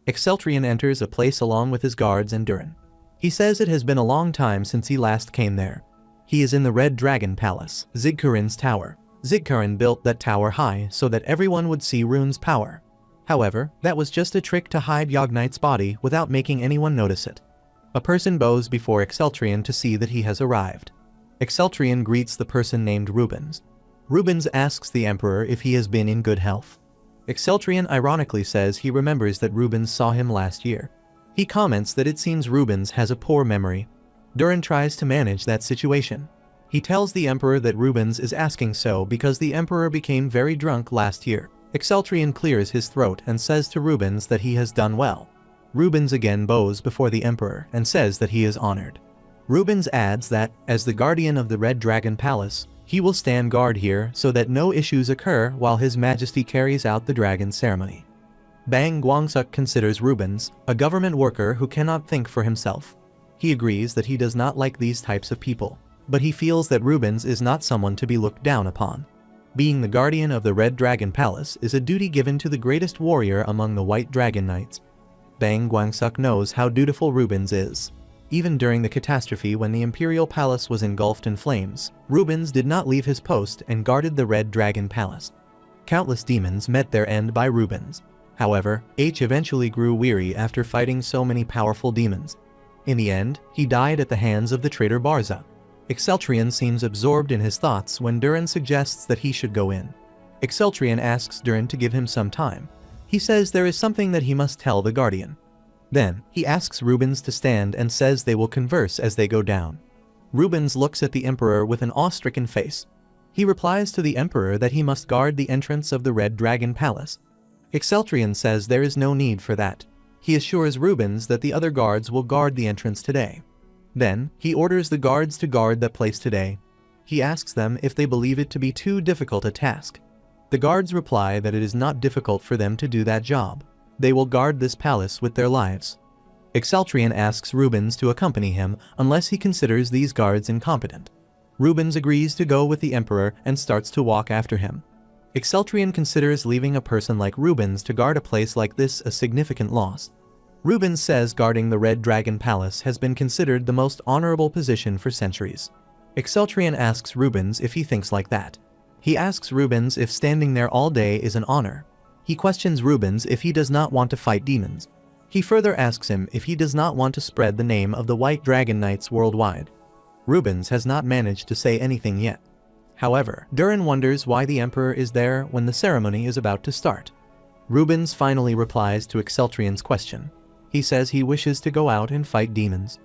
Exceltrion enters a place along with his guards and Durin. He says it has been a long time since he last came there. He is in the Red Dragon Palace, Ziggurin's tower. Ziggurin built that tower high so that everyone would see Rune's power. However, that was just a trick to hide Yogg-Knight's body without making anyone notice it. A person bows before Exceltrion to see that he has arrived. Exceltrion greets the person named Rubens. Rubens asks the emperor if he has been in good health. Exceltrion ironically says he remembers that Rubens saw him last year. He comments that it seems Rubens has a poor memory. Durin tries to manage that situation. He tells the emperor that Rubens is asking so because the emperor became very drunk last year. Exceltrion clears his throat and says to Rubens that he has done well. Rubens again bows before the emperor and says that he is honored. Rubens adds that, as the guardian of the Red Dragon Palace, he will stand guard here so that no issues occur while His Majesty carries out the dragon ceremony. Bang Guangsuk considers Rubens a government worker who cannot think for himself. He agrees that he does not like these types of people, but he feels that Rubens is not someone to be looked down upon. Being the guardian of the Red Dragon Palace is a duty given to the greatest warrior among the White Dragon Knights. Bang Guangsuk knows how dutiful Rubens is. Even during the catastrophe when the Imperial Palace was engulfed in flames, Rubens did not leave his post and guarded the Red Dragon Palace. Countless demons met their end by Rubens. However, H eventually grew weary after fighting so many powerful demons. In the end, he died at the hands of the traitor Barza. Exceltrion seems absorbed in his thoughts when Durin suggests that he should go in. Exceltrion asks Durin to give him some time. He says there is something that he must tell the Guardian. Then, he asks Rubens to stand and says they will converse as they go down. Rubens looks at the Emperor with an awe-stricken face. He replies to the Emperor that he must guard the entrance of the Red Dragon Palace. Exceltrion says there is no need for that. He assures Rubens that the other guards will guard the entrance today. Then, he orders the guards to guard that place today. He asks them if they believe it to be too difficult a task. The guards reply that it is not difficult for them to do that job. They will guard this palace with their lives. Exceltrion asks Rubens to accompany him unless he considers these guards incompetent. Rubens agrees to go with the Emperor and starts to walk after him. Exceltrion considers leaving a person like Rubens to guard a place like this a significant loss. Rubens says guarding the Red Dragon Palace has been considered the most honorable position for centuries. Exceltrion asks Rubens if he thinks like that. He asks Rubens if standing there all day is an honor. He questions Rubens if he does not want to fight demons. He further asks him if he does not want to spread the name of the White Dragon Knights worldwide. Rubens has not managed to say anything yet. However, Durin wonders why the Emperor is there when the ceremony is about to start. Rubens finally replies to Exceltrion's question. He says he wishes to go out and fight demons.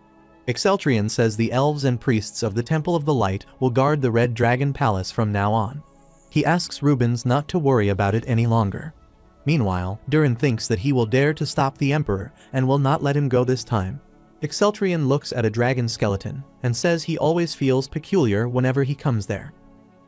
Exceltrion says the elves and priests of the Temple of the Light will guard the Red Dragon Palace from now on. He asks Rubens not to worry about it any longer. Meanwhile, Durin thinks that he will dare to stop the Emperor and will not let him go this time. Exceltrion looks at a dragon skeleton and says he always feels peculiar whenever he comes there.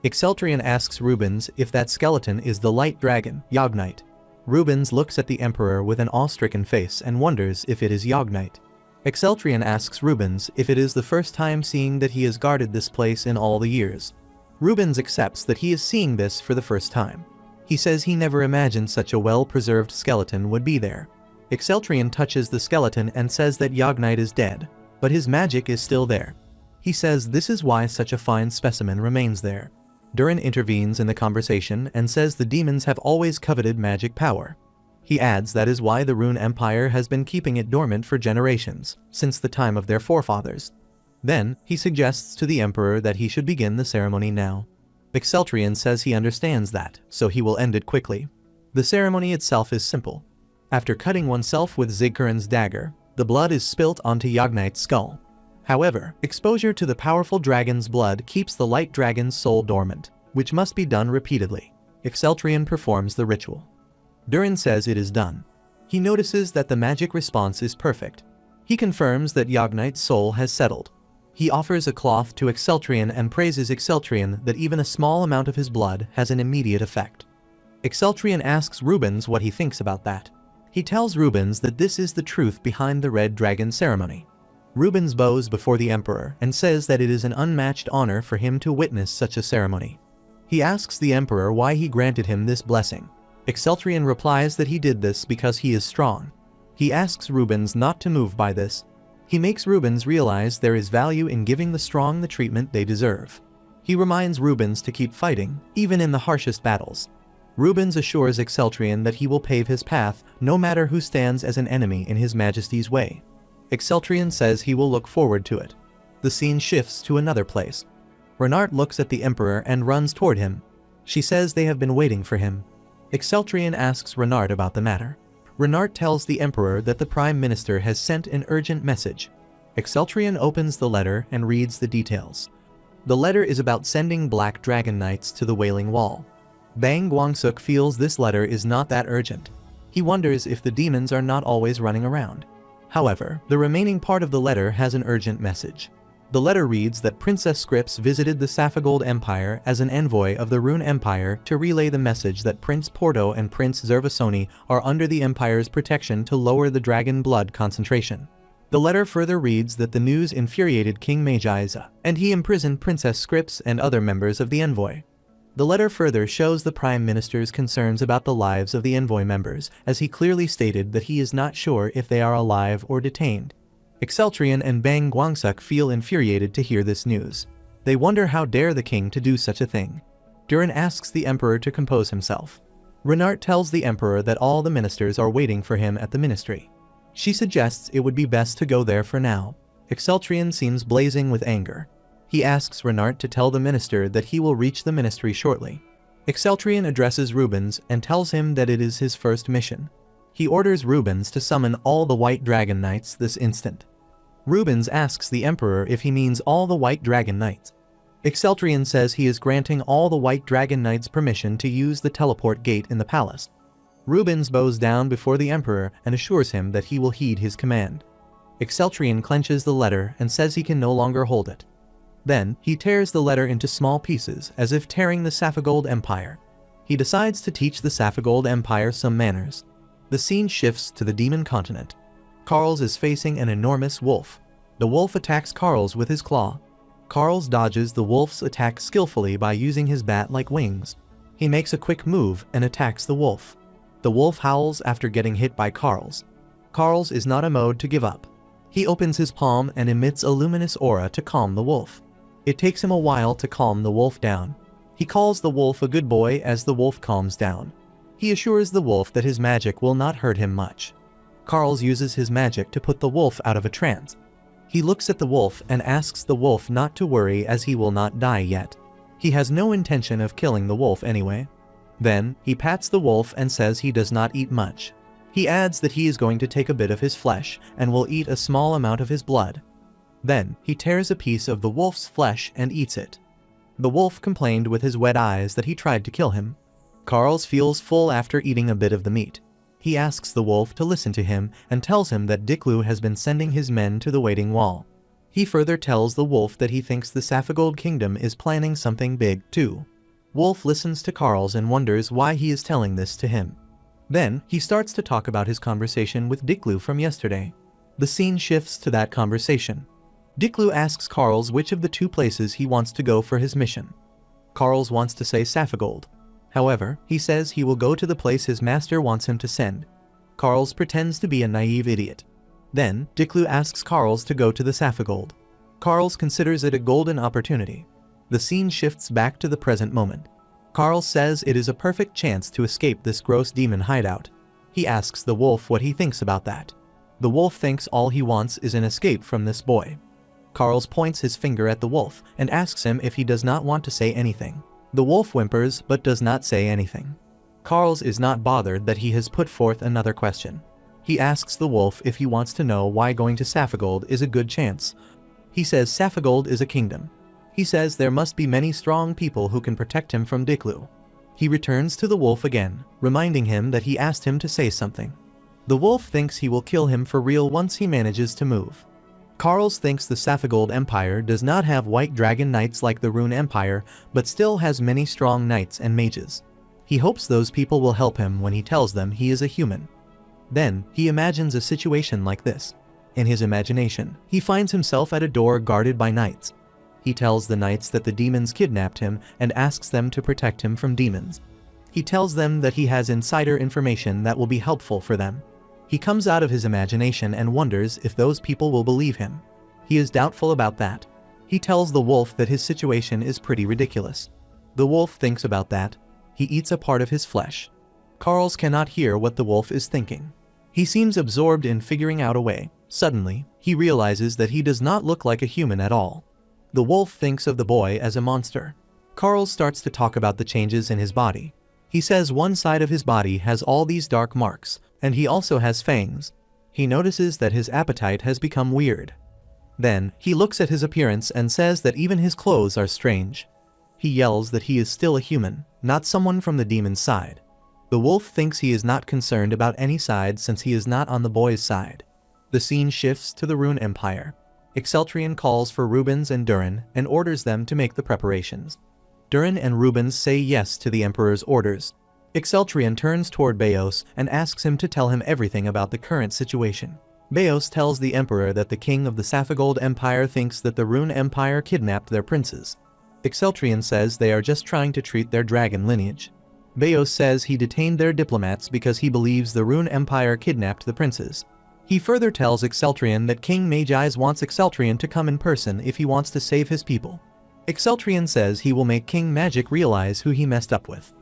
Exceltrion asks Rubens if that skeleton is the light dragon, Yogg-Knight. Rubens looks at the Emperor with an awe-stricken face and wonders if it is Yogg-Knight. Exceltrion asks Rubens if it is the first time seeing that he has guarded this place in all the years. Rubens accepts that he is seeing this for the first time. He says he never imagined such a well-preserved skeleton would be there. Exceltrion touches the skeleton and says that Yogg-Knight is dead, but his magic is still there. He says this is why such a fine specimen remains there. Durin intervenes in the conversation and says the demons have always coveted magic power. He adds that is why the Rune Empire has been keeping it dormant for generations, since the time of their forefathers. Then, he suggests to the Emperor that he should begin the ceremony now. Exceltrion says he understands that, so he will end it quickly. The ceremony itself is simple. After cutting oneself with Ziggurin's dagger, the blood is spilt onto Yogg-Knight's skull. However, exposure to the powerful dragon's blood keeps the light dragon's soul dormant, which must be done repeatedly. Exceltrion performs the ritual. Durin says it is done. He notices that the magic response is perfect. He confirms that Yogg-Knight's soul has settled. He offers a cloth to Exceltrion and praises Exceltrion that even a small amount of his blood has an immediate effect. Exceltrion asks Rubens what he thinks about that. He tells Rubens that this is the truth behind the Red Dragon ceremony. Rubens bows before the Emperor and says that it is an unmatched honor for him to witness such a ceremony. He asks the Emperor why he granted him this blessing. Exceltrion replies that he did this because he is strong. He asks Rubens not to move by this. He makes Rubens realize there is value in giving the strong the treatment they deserve. He reminds Rubens to keep fighting, even in the harshest battles. Rubens assures Exceltrion that he will pave his path no matter who stands as an enemy in His Majesty's way. Exceltrion says he will look forward to it. The scene shifts to another place. Renart looks at the Emperor and runs toward him. She says they have been waiting for him. Exceltrion asks Renart about the matter. Renart tells the Emperor that the Prime Minister has sent an urgent message. Exceltrion opens the letter and reads the details. The letter is about sending Black Dragon Knights to the Wailing Wall. Bang Guangsuk feels this letter is not that urgent. He wonders if the demons are not always running around. However, the remaining part of the letter has an urgent message. The letter reads that Princess Scripps visited the Saphigold Empire as an envoy of the Rune Empire to relay the message that Prince Porto and Prince Zervasoni are under the Empire's protection to lower the dragon blood concentration. The letter further reads that the news infuriated King Magiza, and he imprisoned Princess Scripps and other members of the envoy. The letter further shows the Prime Minister's concerns about the lives of the envoy members, as he clearly stated that he is not sure if they are alive or detained. Exceltrion and Bang Guangsuk feel infuriated to hear this news. They wonder how dare the king to do such a thing. Durin asks the emperor to compose himself. Renart tells the emperor that all the ministers are waiting for him at the ministry. She suggests it would be best to go there for now. Exceltrion seems blazing with anger. He asks Renart to tell the minister that he will reach the ministry shortly. Exceltrion addresses Rubens and tells him that it is his first mission. He orders Rubens to summon all the White Dragon Knights this instant. Rubens asks the emperor if he means all the White Dragon Knights. Exceltrion says he is granting all the White Dragon Knights permission to use the teleport gate in the palace. Rubens bows down before the emperor and assures him that he will heed his command. Exceltrion clenches the letter and says he can no longer hold it. Then, he tears the letter into small pieces as if tearing the Saphigold Empire. He decides to teach the Saphigold Empire some manners. The scene shifts to the Demon Continent. Karls is facing an enormous wolf. The wolf attacks Karls with his claw. Karls dodges the wolf's attack skillfully by using his bat-like wings. He makes a quick move and attacks the wolf. The wolf howls after getting hit by Karls. Karls is not a mode to give up. He opens his palm and emits a luminous aura to calm the wolf. It takes him a while to calm the wolf down. He calls the wolf a good boy as the wolf calms down. He assures the wolf that his magic will not hurt him much. Karls uses his magic to put the wolf out of a trance. He looks at the wolf and asks the wolf not to worry as he will not die yet. He has no intention of killing the wolf anyway. Then, he pats the wolf and says he does not eat much. He adds that he is going to take a bit of his flesh and will eat a small amount of his blood. Then, he tears a piece of the wolf's flesh and eats it. The wolf complained with his wet eyes that he tried to kill him. Karls feels full after eating a bit of the meat. He asks the wolf to listen to him and tells him that Diklu has been sending his men to the Waiting Wall. He further tells the wolf that he thinks the Saphigold Kingdom is planning something big, too. Wolf listens to Karls and wonders why he is telling this to him. Then, he starts to talk about his conversation with Diklu from yesterday. The scene shifts to that conversation. Diklu asks Karls which of the two places he wants to go for his mission. Karls wants to say Saphigold. However, he says he will go to the place his master wants him to send. Karls pretends to be a naive idiot. Then, Diklu asks Karls to go to the Saphigold. Karls considers it a golden opportunity. The scene shifts back to the present moment. Karls says it is a perfect chance to escape this gross demon hideout. He asks the wolf what he thinks about that. The wolf thinks all he wants is an escape from this boy. Karls points his finger at the wolf and asks him if he does not want to say anything. The wolf whimpers but does not say anything. Karls is not bothered that he has put forth another question. He asks the wolf if he wants to know why going to Saphigold is a good chance. He says Saphigold is a kingdom. He says there must be many strong people who can protect him from Diklu. He returns to the wolf again, reminding him that he asked him to say something. The wolf thinks he will kill him for real once he manages to move. Karls thinks the Saphigold Empire does not have white dragon knights like the Rune Empire, but still has many strong knights and mages. He hopes those people will help him when he tells them he is a human. Then, he imagines a situation like this. In his imagination, he finds himself at a door guarded by knights. He tells the knights that the demons kidnapped him and asks them to protect him from demons. He tells them that he has insider information that will be helpful for them. He comes out of his imagination and wonders if those people will believe him. He is doubtful about that. He tells the wolf that his situation is pretty ridiculous. The wolf thinks about that. He eats a part of his flesh. Karls cannot hear what the wolf is thinking. He seems absorbed in figuring out a way. Suddenly, he realizes that he does not look like a human at all. The wolf thinks of the boy as a monster. Karls starts to talk about the changes in his body. He says one side of his body has all these dark marks, and he also has fangs. He notices that his appetite has become weird. Then, he looks at his appearance and says that even his clothes are strange. He yells that he is still a human, not someone from the demon's side. The wolf thinks he is not concerned about any side since he is not on the boy's side. The scene shifts to the Rune Empire. Exceltrion calls for Rubens and Durin and orders them to make the preparations. Durin and Rubens say yes to the Emperor's orders. Exceltrion turns toward Beos and asks him to tell him everything about the current situation. Beos tells the Emperor that the king of the Saphigold Empire thinks that the Rune Empire kidnapped their princes. Exceltrion says they are just trying to treat their dragon lineage. Beos says he detained their diplomats because he believes the Rune Empire kidnapped the princes. He further tells Exceltrion that King Magi's wants Exceltrion to come in person if he wants to save his people. Exceltrion says he will make King Magic realize who he messed up with.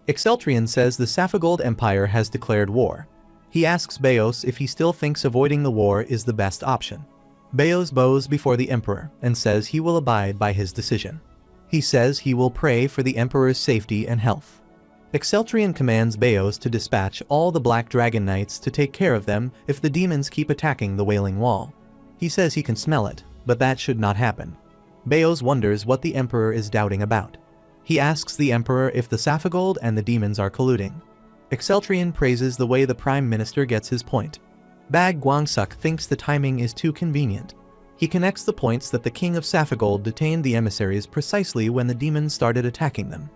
Exceltrion says the Saphigold Empire has declared war. He asks Beos if he still thinks avoiding the war is the best option. Beos bows before the Emperor and says he will abide by his decision. He says he will pray for the Emperor's safety and health. Exceltrion commands Beos to dispatch all the Black Dragon Knights to take care of them if the demons keep attacking the Wailing Wall. He says he can smell it, but that should not happen. Beos wonders what the Emperor is doubting about. He asks the Emperor if the Saphigold and the demons are colluding. Exceltrion praises the way the Prime Minister gets his point. Bag Guangsuk thinks the timing is too convenient. He connects the points that the King of Saphigold detained the emissaries precisely when the demons started attacking them.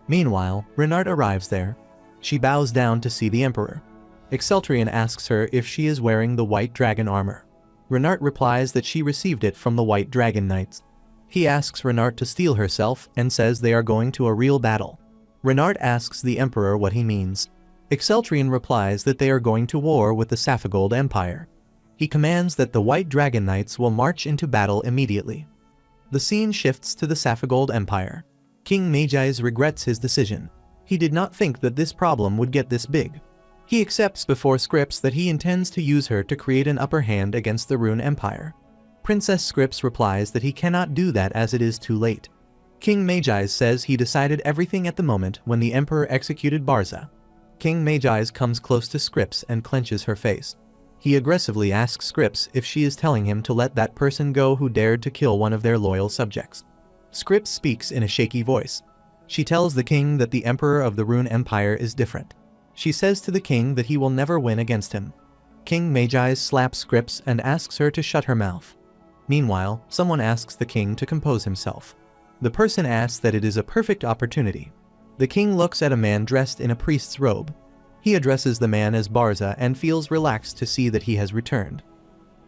Meanwhile, Renard arrives there. She bows down to see the Emperor. Exceltrion asks her if she is wearing the White Dragon armor. Renard replies that she received it from the White Dragon Knights. He asks Renard to steel herself and says they are going to a real battle. Renard asks the Emperor what he means. Exceltrion replies that they are going to war with the Saphigold Empire. He commands that the White Dragon Knights will march into battle immediately. The scene shifts to the Saphigold Empire. King Magi's regrets his decision. He did not think that this problem would get this big. He accepts before Scripps that he intends to use her to create an upper hand against the Rune Empire. Princess Scripps replies that he cannot do that as it is too late. King Magi says he decided everything at the moment when the Emperor executed Barza. King Magi comes close to Scripps and clenches her face. He aggressively asks Scripps if she is telling him to let that person go who dared to kill one of their loyal subjects. Scripps speaks in a shaky voice. She tells the king that the Emperor of the Rune Empire is different. She says to the king that he will never win against him. King Magi slaps Scripps and asks her to shut her mouth. Meanwhile, someone asks the king to compose himself. The person asks that it is a perfect opportunity. The king looks at a man dressed in a priest's robe. He addresses the man as Barza and feels relaxed to see that he has returned.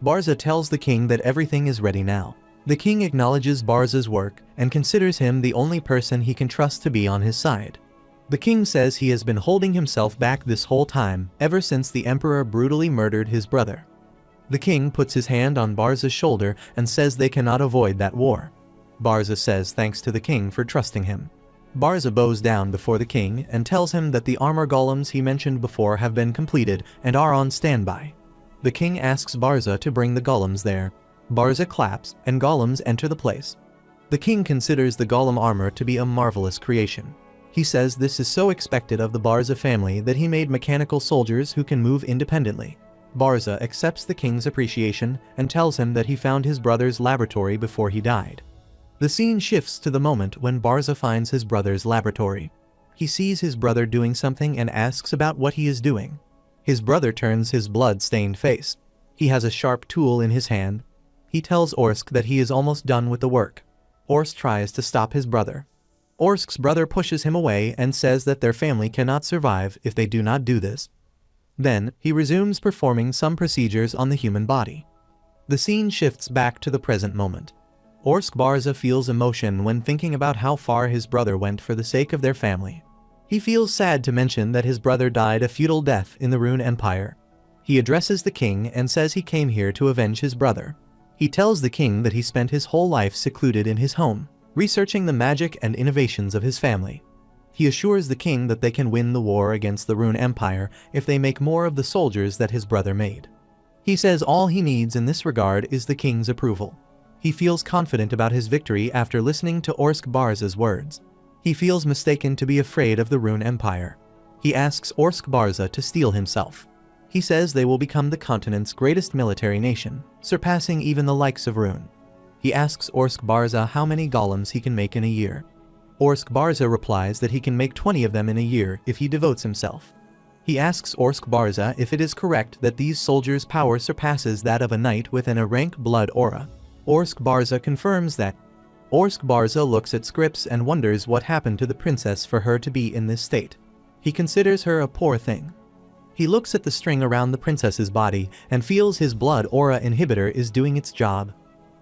Barza tells the king that everything is ready now. The king acknowledges Barza's work and considers him the only person he can trust to be on his side. The king says he has been holding himself back this whole time, ever since the Emperor brutally murdered his brother. The king puts his hand on Barza's shoulder and says they cannot avoid that war. Barza says thanks to the king for trusting him. Barza bows down before the king and tells him that the armor golems he mentioned before have been completed and are on standby. The king asks Barza to bring the golems there. Barza claps and golems enter the place. The king considers the golem armor to be a marvelous creation. He says this is so expected of the Barza family that he made mechanical soldiers who can move independently. Barza accepts the king's appreciation and tells him that he found his brother's laboratory before he died. The scene shifts to the moment when Barza finds his brother's laboratory. He sees his brother doing something and asks about what he is doing. His brother turns his blood-stained face. He has a sharp tool in his hand. He tells Orsk that he is almost done with the work. Orsk tries to stop his brother. Orsk's brother pushes him away and says that their family cannot survive if they do not do this. Then, he resumes performing some procedures on the human body. The scene shifts back to the present moment. Orsk Barza feels emotion when thinking about how far his brother went for the sake of their family. He feels sad to mention that his brother died a futile death in the Rune Empire. He addresses the king and says he came here to avenge his brother. He tells the king that he spent his whole life secluded in his home, researching the magic and innovations of his family. He assures the king that they can win the war against the Rune Empire if they make more of the soldiers that his brother made. He says all he needs in this regard is the king's approval. He feels confident about his victory after listening to Orsk Barza's words. He feels mistaken to be afraid of the Rune Empire. He asks Orsk Barza to steel himself. He says they will become the continent's greatest military nation, surpassing even the likes of Rune. He asks Orsk Barza how many golems he can make in a year. Orsk Barza replies that he can make 20 of them in a year if he devotes himself. He asks Orsk Barza if it is correct that these soldiers' power surpasses that of a knight with an rank blood aura. Orsk Barza confirms that. Orsk Barza looks at Scripps and wonders what happened to the princess for her to be in this state. He considers her a poor thing. He looks at the string around the princess's body and feels his blood aura inhibitor is doing its job.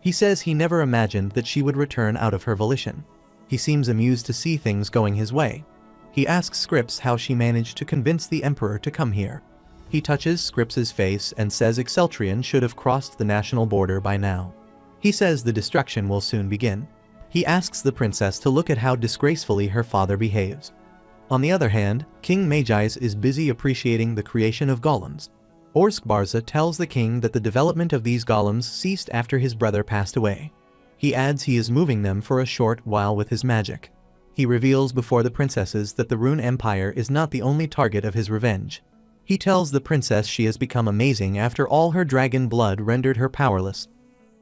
He says he never imagined that she would return out of her volition. He seems amused to see things going his way. He asks Scripps how she managed to convince the Emperor to come here. He touches Scripps's face and says Exceltrion should have crossed the national border by now. He says the destruction will soon begin. He asks the princess to look at how disgracefully her father behaves. On the other hand, King Magi's is busy appreciating the creation of golems. Orsk Barza tells the king that the development of these golems ceased after his brother passed away. He adds he is moving them for a short while with his magic. He reveals before the princesses that the Rune Empire is not the only target of his revenge. He tells the princess she has become amazing after all her dragon blood rendered her powerless.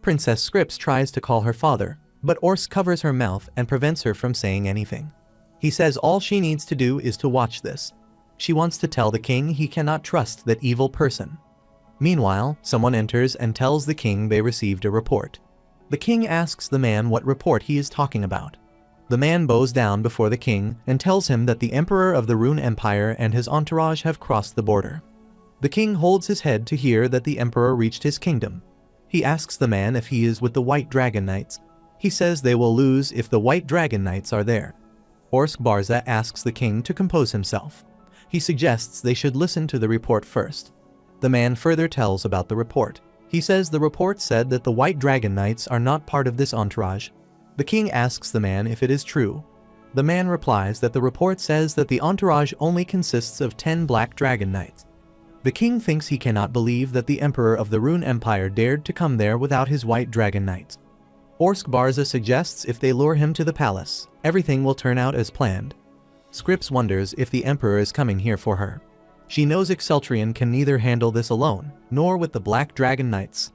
Princess Scripps tries to call her father, but Orsk covers her mouth and prevents her from saying anything. He says all she needs to do is to watch this. She wants to tell the king he cannot trust that evil person. Meanwhile, someone enters and tells the king they received a report. The king asks the man what report he is talking about. The man bows down before the king and tells him that the Emperor of the Rune Empire and his entourage have crossed the border. The king holds his head to hear that the Emperor reached his kingdom. He asks the man if he is with the White Dragon Knights. He says they will lose if the White Dragon Knights are there. Orsk Barza asks the king to compose himself. He suggests they should listen to the report first. The man further tells about the report. He says the report said that the White Dragon Knights are not part of this entourage. The king asks the man if it is true. The man replies that the report says that the entourage only consists of 10 Black Dragon Knights. The king thinks he cannot believe that the Emperor of the Rune Empire dared to come there without his White Dragon Knights. Orsk Barza suggests if they lure him to the palace, everything will turn out as planned. Scripps wonders if the Emperor is coming here for her. She knows Exceltrion can neither handle this alone, nor with the Black Dragon Knights.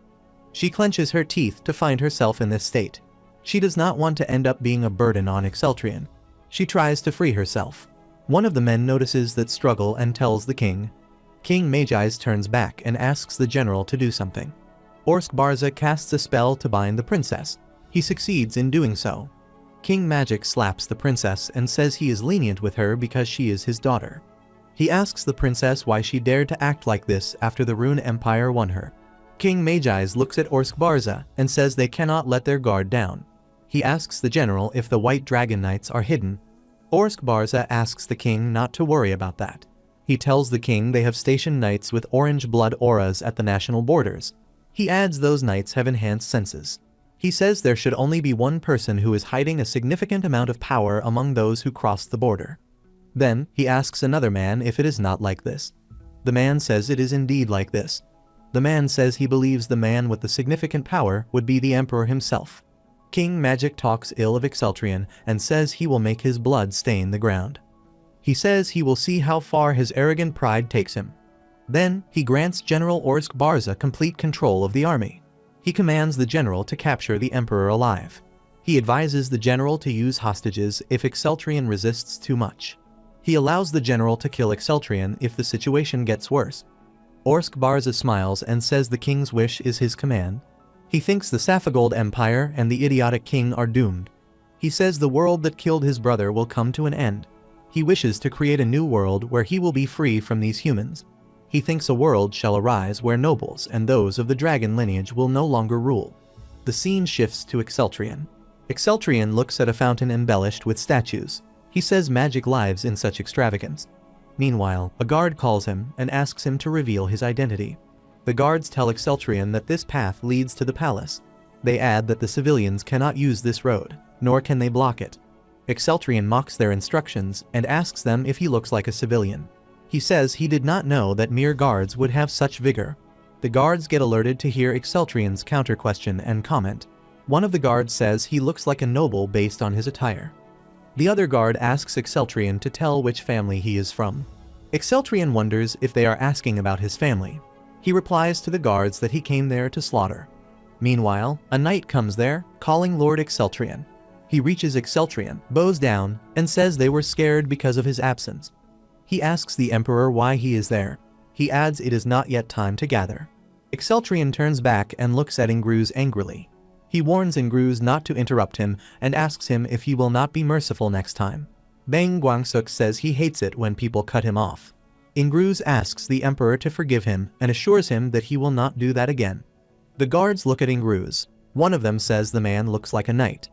She clenches her teeth to find herself in this state. She does not want to end up being a burden on Exceltrion. She tries to free herself. One of the men notices that struggle and tells the king. King Magi's turns back and asks the general to do something. Orsk Barza casts a spell to bind the princess. He succeeds in doing so. King Magic slaps the princess and says he is lenient with her because she is his daughter. He asks the princess why she dared to act like this after the Rune Empire won her. King Magi's looks at Orsk Barza and says they cannot let their guard down. He asks the general if the White Dragon Knights are hidden. Orsk Barza asks the king not to worry about that. He tells the king they have stationed knights with orange blood auras at the national borders. He adds those knights have enhanced senses. He says there should only be one person who is hiding a significant amount of power among those who cross the border. Then, he asks another man if it is not like this. The man says it is indeed like this. The man says he believes the man with the significant power would be the Emperor himself. King Magic talks ill of Exceltrion and says he will make his blood stain the ground. He says he will see how far his arrogant pride takes him. Then, he grants General Orsk Barza complete control of the army. He commands the general to capture the Emperor alive. He advises the general to use hostages if Exceltrion resists too much. He allows the general to kill Exceltrion if the situation gets worse. Orsk Barza smiles and says the king's wish is his command. He thinks the Saphigold Empire and the idiotic king are doomed. He says the world that killed his brother will come to an end. He wishes to create a new world where he will be free from these humans. He thinks a world shall arise where nobles and those of the dragon lineage will no longer rule. The scene shifts to Exceltrion. Exceltrion looks at a fountain embellished with statues. He says magic lives in such extravagance. Meanwhile, a guard calls him and asks him to reveal his identity. The guards tell Exceltrion that this path leads to the palace. They add that the civilians cannot use this road, nor can they block it. Exceltrion mocks their instructions and asks them if he looks like a civilian. He says he did not know that mere guards would have such vigor. The guards get alerted to hear Exceltrion's counter-question and comment. One of the guards says he looks like a noble based on his attire. The other guard asks Exceltrion to tell which family he is from. Exceltrion wonders if they are asking about his family. He replies to the guards that he came there to slaughter. Meanwhile, a knight comes there, calling Lord Exceltrion. He reaches Exceltrion, bows down, and says they were scared because of his absence. He asks the Emperor why he is there. He adds it is not yet time to gather. Exceltrion turns back and looks at Ingruz angrily. He warns Ingruz not to interrupt him and asks him if he will not be merciful next time. Bang Guangsuk says he hates it when people cut him off. Ingruz asks the emperor to forgive him and assures him that he will not do that again. The guards look at Ingruz. One of them says the man looks like a knight.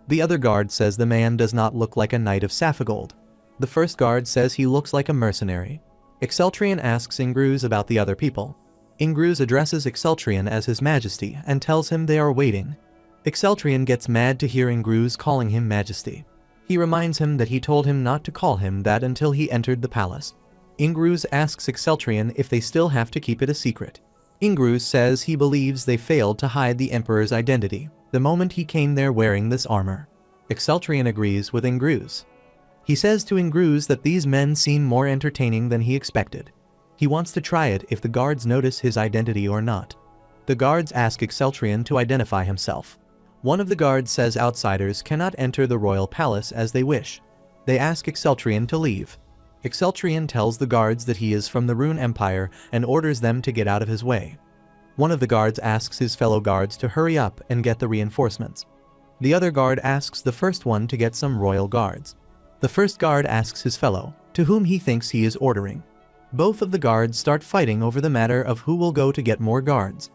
The other guard says the man does not look like a knight of Safagold. The first guard says he looks like a mercenary. Exceltrian asks Ingruz about the other people. Ingruz addresses Exceltrian as His Majesty and tells him they are waiting. Exceltrian gets mad to hear Ingruz calling him Majesty. He reminds him that he told him not to call him that until he entered the palace. Ingruz asks Exceltrian if they still have to keep it a secret. Ingruz says he believes they failed to hide the emperor's identity the moment he came there wearing this armor. Exceltrian agrees with Ingruz. He says to Ingruz that these men seem more entertaining than he expected. He wants to try it if the guards notice his identity or not. The guards ask Exceltrian to identify himself. One of the guards says outsiders cannot enter the royal palace as they wish. They ask Exceltrian to leave. Exceltrian tells the guards that he is from the Rune Empire and orders them to get out of his way. One of the guards asks his fellow guards to hurry up and get the reinforcements. The other guard asks the first one to get some royal guards. The first guard asks his fellow, to whom he thinks he is ordering. Both of the guards start fighting over the matter of who will go to get more guards.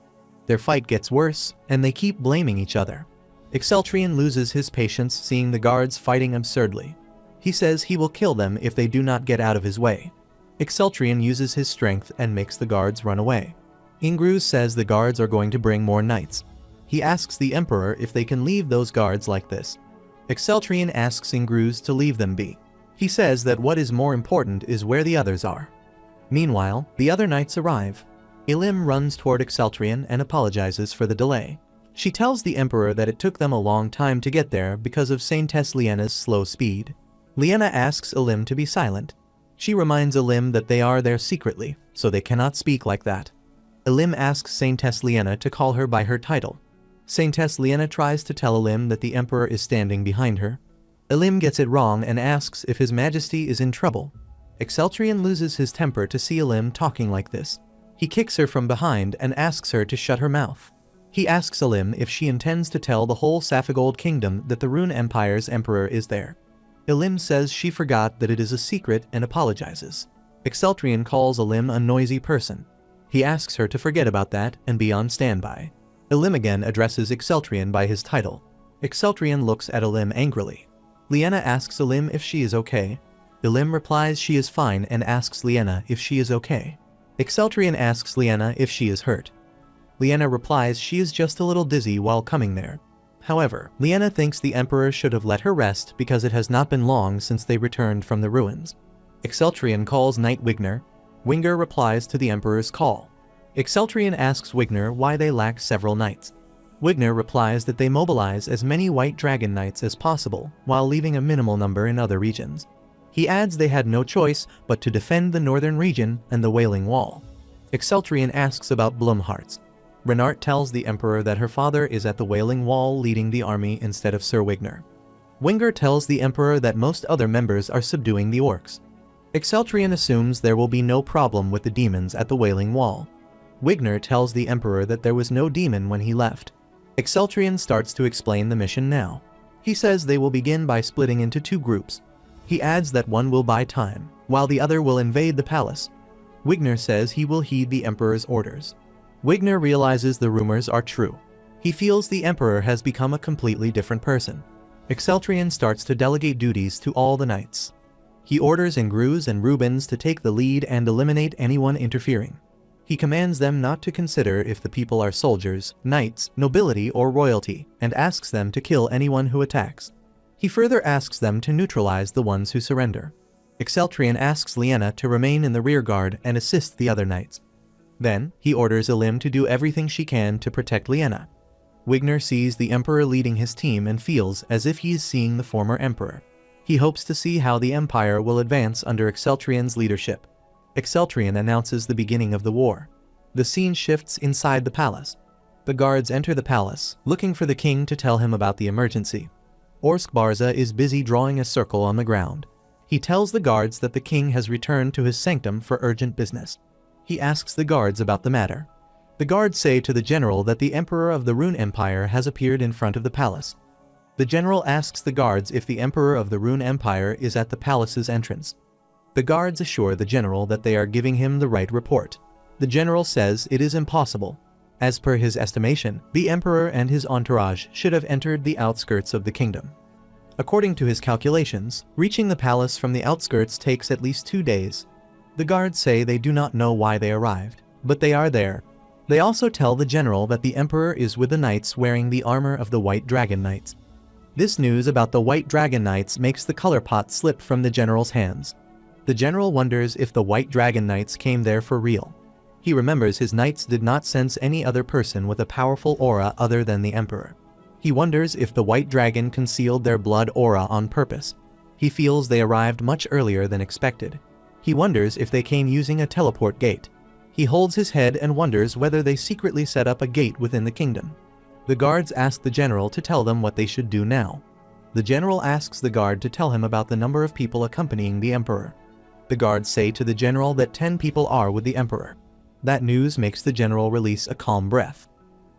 Their fight gets worse, and they keep blaming each other. Exceltrian loses his patience seeing the guards fighting absurdly. He says he will kill them if they do not get out of his way. Exceltrian uses his strength and makes the guards run away. Ingruz says the guards are going to bring more knights. He asks the emperor if they can leave those guards like this. Exceltrian asks Ingruz to leave them be. He says that what is more important is where the others are. Meanwhile, the other knights arrive. Ilim runs toward Exceltrian and apologizes for the delay. She tells the emperor that it took them a long time to get there because of Saintess Liena's slow speed. Liena asks Ilim to be silent. She reminds Ilim that they are there secretly, so they cannot speak like that. Ilim asks Saintess Liena to call her by her title. Saintess Liena tries to tell Ilim that the emperor is standing behind her. Ilim gets it wrong and asks if His Majesty is in trouble. Exceltrian loses his temper to see Ilim talking like this. He kicks her from behind and asks her to shut her mouth. He asks Ilim if she intends to tell the whole Safagold kingdom that the Rune Empire's emperor is there. Ilim says she forgot that it is a secret and apologizes. Exceltrian calls Ilim a noisy person. He asks her to forget about that and be on standby. Ilim again addresses Exceltrian by his title. Exceltrian looks at Ilim angrily. Liena asks Ilim if she is okay. Ilim replies she is fine and asks Liena if she is okay. Exceltrian asks Liena if she is hurt. Liena replies she is just a little dizzy while coming there. However, Liena thinks the emperor should have let her rest because it has not been long since they returned from the ruins. Exceltrian calls Knight Wigner. Winger replies to the emperor's call. Exceltrian asks Wigner why they lack several knights. Wigner replies that they mobilize as many White Dragon Knights as possible while leaving a minimal number in other regions. He adds they had no choice but to defend the northern region and the Wailing Wall. Exceltrian asks about Blumhartz. Renart tells the emperor that her father is at the Wailing Wall leading the army instead of Sir Wigner. Winger tells the emperor that most other members are subduing the orcs. Exceltrian assumes there will be no problem with the demons at the Wailing Wall. Wigner tells the emperor that there was no demon when he left. Exceltrian starts to explain the mission now. He says they will begin by splitting into two groups. He adds that one will buy time, while the other will invade the palace. Wigner says he will heed the emperor's orders. Wigner realizes the rumors are true. He feels the emperor has become a completely different person. Exceltrian starts to delegate duties to all the knights. He orders Ingruz and Rubens to take the lead and eliminate anyone interfering. He commands them not to consider if the people are soldiers, knights, nobility, or royalty, and asks them to kill anyone who attacks. He further asks them to neutralize the ones who surrender. Exceltrian asks Liena to remain in the rearguard and assist the other knights. Then, he orders Ilim to do everything she can to protect Liena. Wigner sees the emperor leading his team and feels as if he is seeing the former emperor. He hopes to see how the empire will advance under Exceltrian's leadership. Exceltrian announces the beginning of the war. The scene shifts inside the palace. The guards enter the palace, looking for the king to tell him about the emergency. Orsk Barza is busy drawing a circle on the ground. He tells the guards that the king has returned to his sanctum for urgent business. He asks the guards about the matter. The guards say to the general that the Emperor of the Rune Empire has appeared in front of the palace. The general asks the guards if the Emperor of the Rune Empire is at the palace's entrance. The guards assure the general that they are giving him the right report. The general says it is impossible. As per his estimation, the emperor and his entourage should have entered the outskirts of the kingdom. According to his calculations, reaching the palace from the outskirts takes at least 2 days. The guards say they do not know why they arrived, but they are there. They also tell the general that the emperor is with the knights wearing the armor of the White Dragon Knights. This news about the White Dragon Knights makes the color pot slip from the general's hands. The general wonders if the White Dragon Knights came there for real. He remembers his knights did not sense any other person with a powerful aura other than the emperor. He wonders if the White Dragon concealed their blood aura on purpose. He feels they arrived much earlier than expected. He wonders if they came using a teleport gate. He holds his head and wonders whether they secretly set up a gate within the kingdom. The guards ask the general to tell them what they should do now. The general asks the guard to tell him about the number of people accompanying the emperor. The guards say to the general that 10 people are with the emperor. That news makes the general release a calm breath.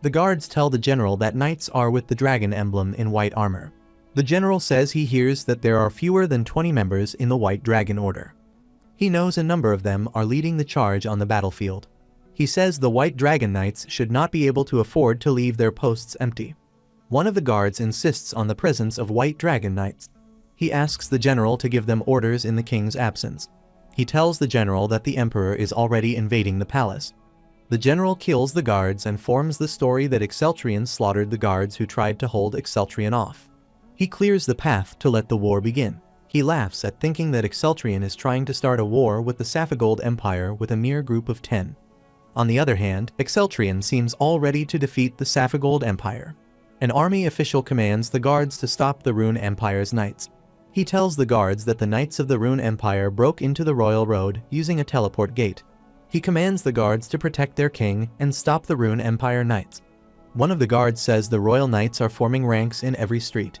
The guards tell the general that knights are with the dragon emblem in white armor. The general says he hears that there are fewer than 20 members in the White Dragon Order. He knows a number of them are leading the charge on the battlefield. He says the White Dragon Knights should not be able to afford to leave their posts empty. One of the guards insists on the presence of White Dragon Knights. He asks the general to give them orders in the king's absence. He tells the general that the emperor is already invading the palace. The general kills the guards and forms the story that Exceltrion slaughtered the guards who tried to hold Exceltrion off. He clears the path to let the war begin. He laughs at thinking that Exceltrion is trying to start a war with the Saphigold Empire with a mere group of 10. On the other hand, Exceltrion seems all ready to defeat the Saphigold Empire. An army official commands the guards to stop the Rune Empire's knights. He tells the guards that the knights of the Rune Empire broke into the royal road using a teleport gate. He commands the guards to protect their king and stop the Rune Empire knights. One of the guards says the royal knights are forming ranks in every street.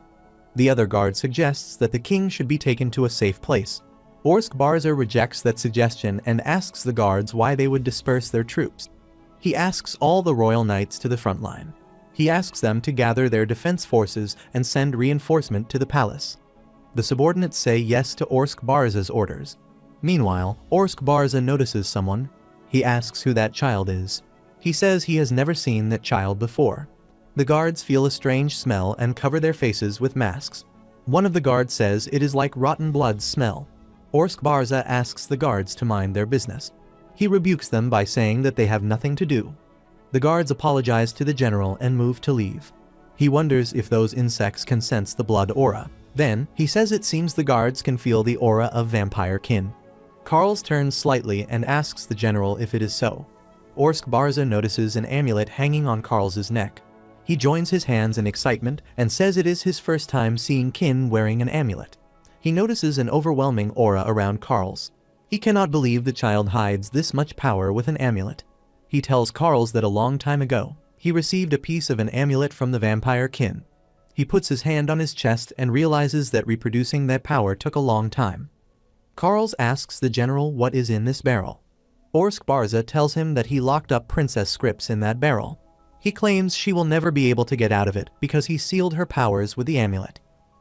The other guard suggests that the king should be taken to a safe place. Orsk Barza rejects that suggestion and asks the guards why they would disperse their troops. He asks all the royal knights to the front line. He asks them to gather their defense forces and send reinforcement to the palace. The subordinates say yes to Orsk Barza's orders. Meanwhile, Orsk Barza notices someone. He asks who that child is. He says he has never seen that child before. The guards feel a strange smell and cover their faces with masks. One of the guards says it is like rotten blood smell. Orsk Barza asks the guards to mind their business. He rebukes them by saying that they have nothing to do. The guards apologize to the general and move to leave. He wonders if those insects can sense the blood aura. Then, he says it seems the guards can feel the aura of vampire kin. Karls turns slightly and asks the general if it is so. Orsk Barza notices an amulet hanging on Karl's neck. He joins his hands in excitement and says it is his first time seeing kin wearing an amulet. He notices an overwhelming aura around Karls. He cannot believe the child hides this much power with an amulet. He tells Karls that a long time ago, he received a piece of an amulet from the vampire kin. He puts his hand on his chest and realizes that reproducing that power took a long time. Karls asks the general what is in this barrel. Orsk Barza tells him that he locked up Princess Scripps in that barrel. He claims she will never be able to get out of it because he sealed her powers with the amulet.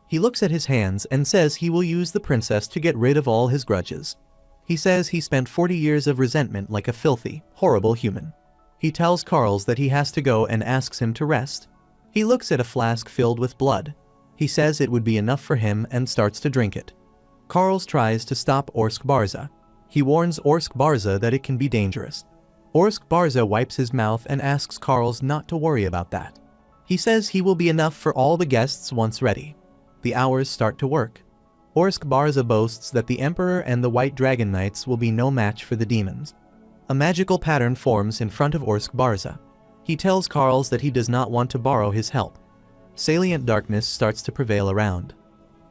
He looks at his hands and says he will use the princess to get rid of all his grudges. He says he spent 40 years of resentment like a filthy, horrible human. He tells Karls that he has to go and asks him to rest. He looks at a flask filled with blood. He says it would be enough for him and starts to drink it. Karls tries to stop Orsk Barza. He warns Orsk Barza that it can be dangerous. Orsk Barza wipes his mouth and asks Karls not to worry about that. He says he will be enough for all the guests once ready. The hours start to work. Orsk Barza boasts that the Emperor and the White Dragon Knights will be no match for the demons. A magical pattern forms in front of Orsk Barza. He tells Karls that he does not want to borrow his help. Salient darkness starts to prevail around.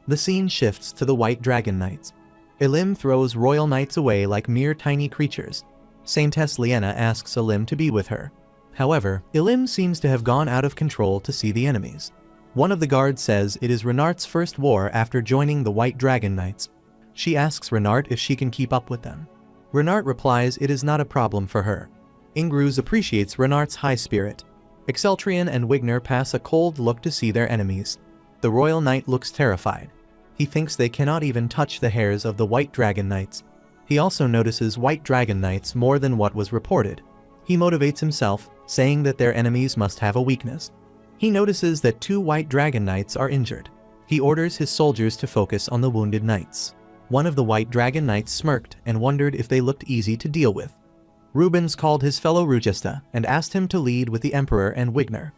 The scene shifts to the White Dragon Knights. Elim throws royal knights away like mere tiny creatures. Saintess Liena asks Elim to be with her. However, Elim seems to have gone out of control to see the enemies. One of the guards says it is Renart's first war after joining the White Dragon Knights. She asks Renart if she can keep up with them. Renart replies it is not a problem for her. Ingruz appreciates Renart's high spirit. Exceltrion and Wigner pass a cold look to see their enemies. The Royal Knight looks terrified. He thinks they cannot even touch the hairs of the White Dragon Knights. He also notices White Dragon Knights more than what was reported. He motivates himself, saying that their enemies must have a weakness. He notices that 2 White Dragon Knights are injured. He orders his soldiers to focus on the wounded knights. One of the White Dragon Knights smirked and wondered if they looked easy to deal with. Rubens called his fellow Rugesta and asked him to lead with the Emperor and Wigner.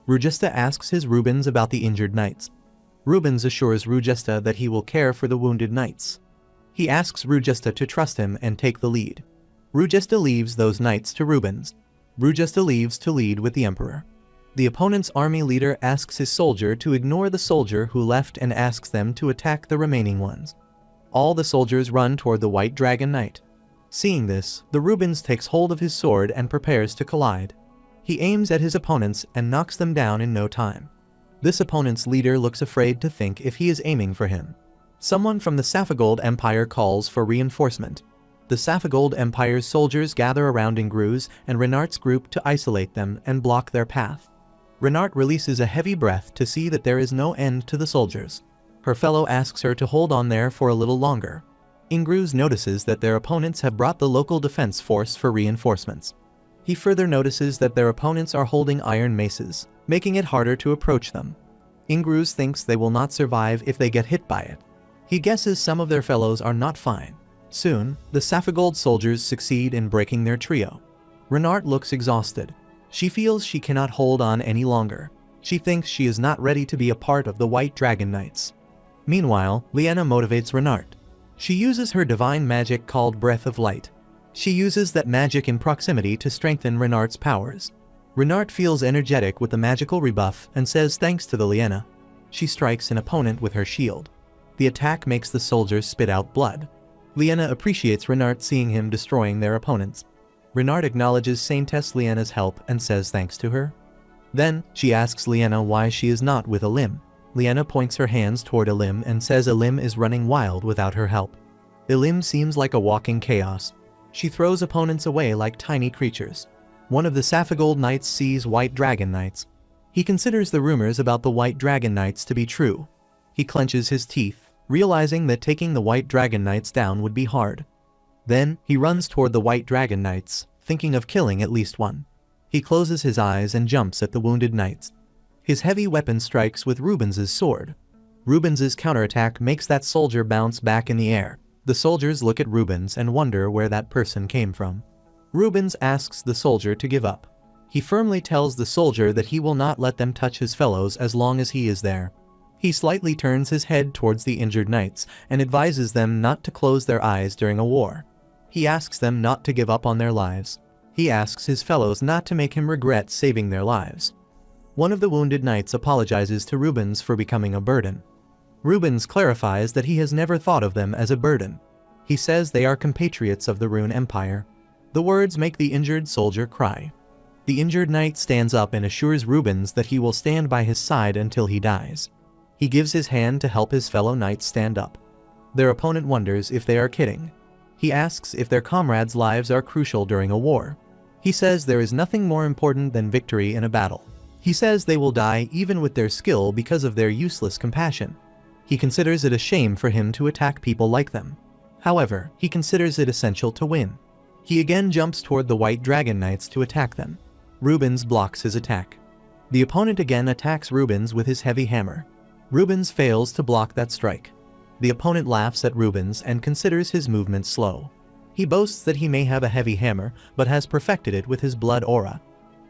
Rugesta asks his Rubens about the injured knights. Rubens assures Rugesta that he will care for the wounded knights. He asks Rugesta to trust him and take the lead. Rugesta leaves those knights to Rubens. Rugesta leaves to lead with the Emperor. The opponent's army leader asks his soldier to ignore the soldier who left and asks them to attack the remaining ones. All the soldiers run toward the White Dragon Knight. Seeing this, the Rubens takes hold of his sword and prepares to collide. He aims at his opponents and knocks them down in no time. This opponent's leader looks afraid to think if he is aiming for him. Someone from the Saphigold Empire calls for reinforcement. The Saphigold Empire's soldiers gather around Ingruz and Renart's group to isolate them and block their path. Renart releases a heavy breath to see that there is no end to the soldiers. Her fellow asks her to hold on there for a little longer. Ingruz notices that their opponents have brought the local defense force for reinforcements. He further notices that their opponents are holding iron maces, making it harder to approach them. Ingruz thinks they will not survive if they get hit by it. He guesses some of their fellows are not fine. Soon, the Saphigold soldiers succeed in breaking their trio. Renart looks exhausted. She feels she cannot hold on any longer. She thinks she is not ready to be a part of the White Dragon Knights. Meanwhile, Liena motivates Renart. She uses her divine magic called Breath of Light. She uses that magic in proximity to strengthen Renart's powers. Renart feels energetic with the magical rebuff and says thanks to the Liena. She strikes an opponent with her shield. The attack makes the soldiers spit out blood. Liena appreciates Renart seeing him destroying their opponents. Renart acknowledges Saintess Liena's help and says thanks to her. Then, she asks Liena why she is not with Elim. Liena points her hands toward Elim and says Elim is running wild without her help. Elim seems like a walking chaos. She throws opponents away like tiny creatures. One of the Saphigold Knights sees White Dragon Knights. He considers the rumors about the White Dragon Knights to be true. He clenches his teeth, realizing that taking the White Dragon Knights down would be hard. Then, he runs toward the White Dragon Knights, thinking of killing at least one. He closes his eyes and jumps at the wounded knights. His heavy weapon strikes with Rubens's sword. Rubens's counterattack makes that soldier bounce back in the air. The soldiers look at Rubens and wonder where that person came from. Rubens asks the soldier to give up. He firmly tells the soldier that he will not let them touch his fellows as long as he is there. He slightly turns his head towards the injured knights and advises them not to close their eyes during a war. He asks them not to give up on their lives. He asks his fellows not to make him regret saving their lives. One of the wounded knights apologizes to Rubens for becoming a burden. Rubens clarifies that he has never thought of them as a burden. He says they are compatriots of the Rune Empire. The words make the injured soldier cry. The injured knight stands up and assures Rubens that he will stand by his side until he dies. He gives his hand to help his fellow knights stand up. Their opponent wonders if they are kidding. He asks if their comrades' lives are crucial during a war. He says there is nothing more important than victory in a battle. He says they will die even with their skill because of their useless compassion. He considers it a shame for him to attack people like them. However, he considers it essential to win. He again jumps toward the White Dragon Knights to attack them. Rubens blocks his attack. The opponent again attacks Rubens with his heavy hammer. Rubens fails to block that strike. The opponent laughs at Rubens and considers his movement slow. He boasts that he may have a heavy hammer, but has perfected it with his blood aura.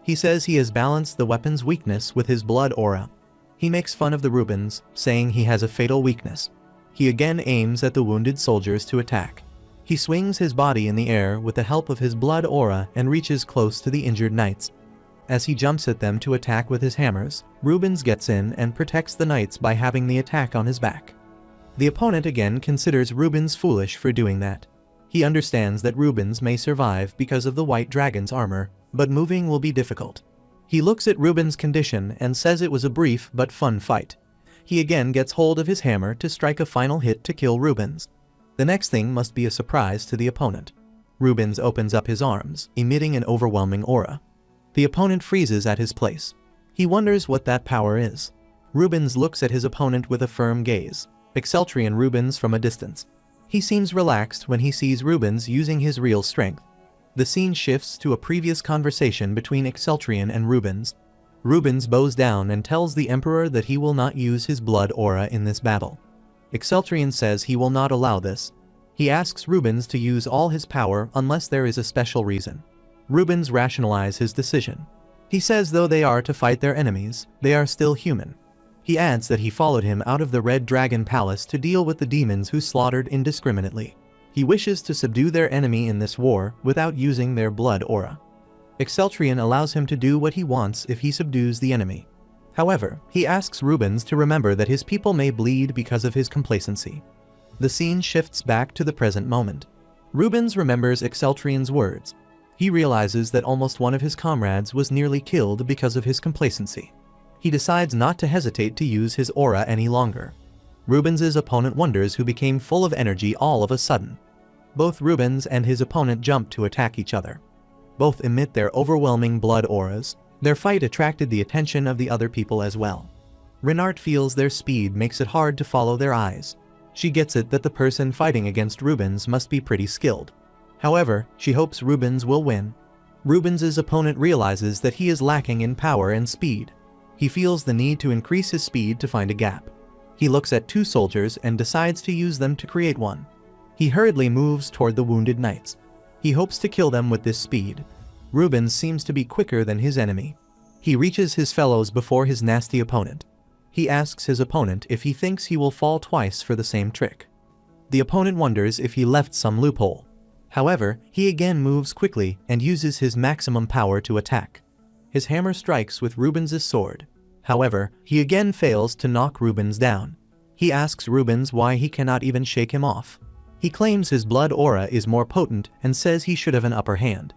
He says he has balanced the weapon's weakness with his blood aura. He makes fun of the Rubens, saying he has a fatal weakness. He again aims at the wounded soldiers to attack. He swings his body in the air with the help of his blood aura and reaches close to the injured knights. As he jumps at them to attack with his hammers, Rubens gets in and protects the knights by having the attack on his back. The opponent again considers Rubens foolish for doing that. He understands that Rubens may survive because of the White Dragon's armor, but moving will be difficult. He looks at Rubens' condition and says it was a brief but fun fight. He again gets hold of his hammer to strike a final hit to kill Rubens. The next thing must be a surprise to the opponent. Rubens opens up his arms, emitting an overwhelming aura. The opponent freezes at his place. He wonders what that power is. Rubens looks at his opponent with a firm gaze, Exceltrian Rubens from a distance. He seems relaxed when he sees Rubens using his real strength. The scene shifts to a previous conversation between Exceltrian and Rubens. Rubens bows down and tells the Emperor that he will not use his blood aura in this battle. Exceltrian says he will not allow this. He asks Rubens to use all his power unless there is a special reason. Rubens rationalizes his decision. He says though they are to fight their enemies, they are still human. He adds that he followed him out of the Red Dragon Palace to deal with the demons who slaughtered indiscriminately. He wishes to subdue their enemy in this war without using their blood aura. Exceltrian allows him to do what he wants if he subdues the enemy. However, he asks Rubens to remember that his people may bleed because of his complacency. The scene shifts back to the present moment. Rubens remembers Exceltrian's words. He realizes that almost one of his comrades was nearly killed because of his complacency. He decides not to hesitate to use his aura any longer. Rubens's opponent wonders who became full of energy all of a sudden. Both Rubens and his opponent jump to attack each other. Both emit their overwhelming blood auras. Their fight attracted the attention of the other people as well. Renard feels their speed makes it hard to follow their eyes. She gets it that the person fighting against Rubens must be pretty skilled. However, she hopes Rubens will win. Rubens's opponent realizes that he is lacking in power and speed. He feels the need to increase his speed to find a gap. He looks at two soldiers and decides to use them to create one. He hurriedly moves toward the wounded knights. He hopes to kill them with this speed. Rubens seems to be quicker than his enemy. He reaches his fellows before his nasty opponent. He asks his opponent if he thinks he will fall twice for the same trick. The opponent wonders if he left some loophole. However, he again moves quickly and uses his maximum power to attack. His hammer strikes with Rubens's sword. However, he again fails to knock Rubens down. He asks Rubens why he cannot even shake him off. He claims his blood aura is more potent and says he should have an upper hand.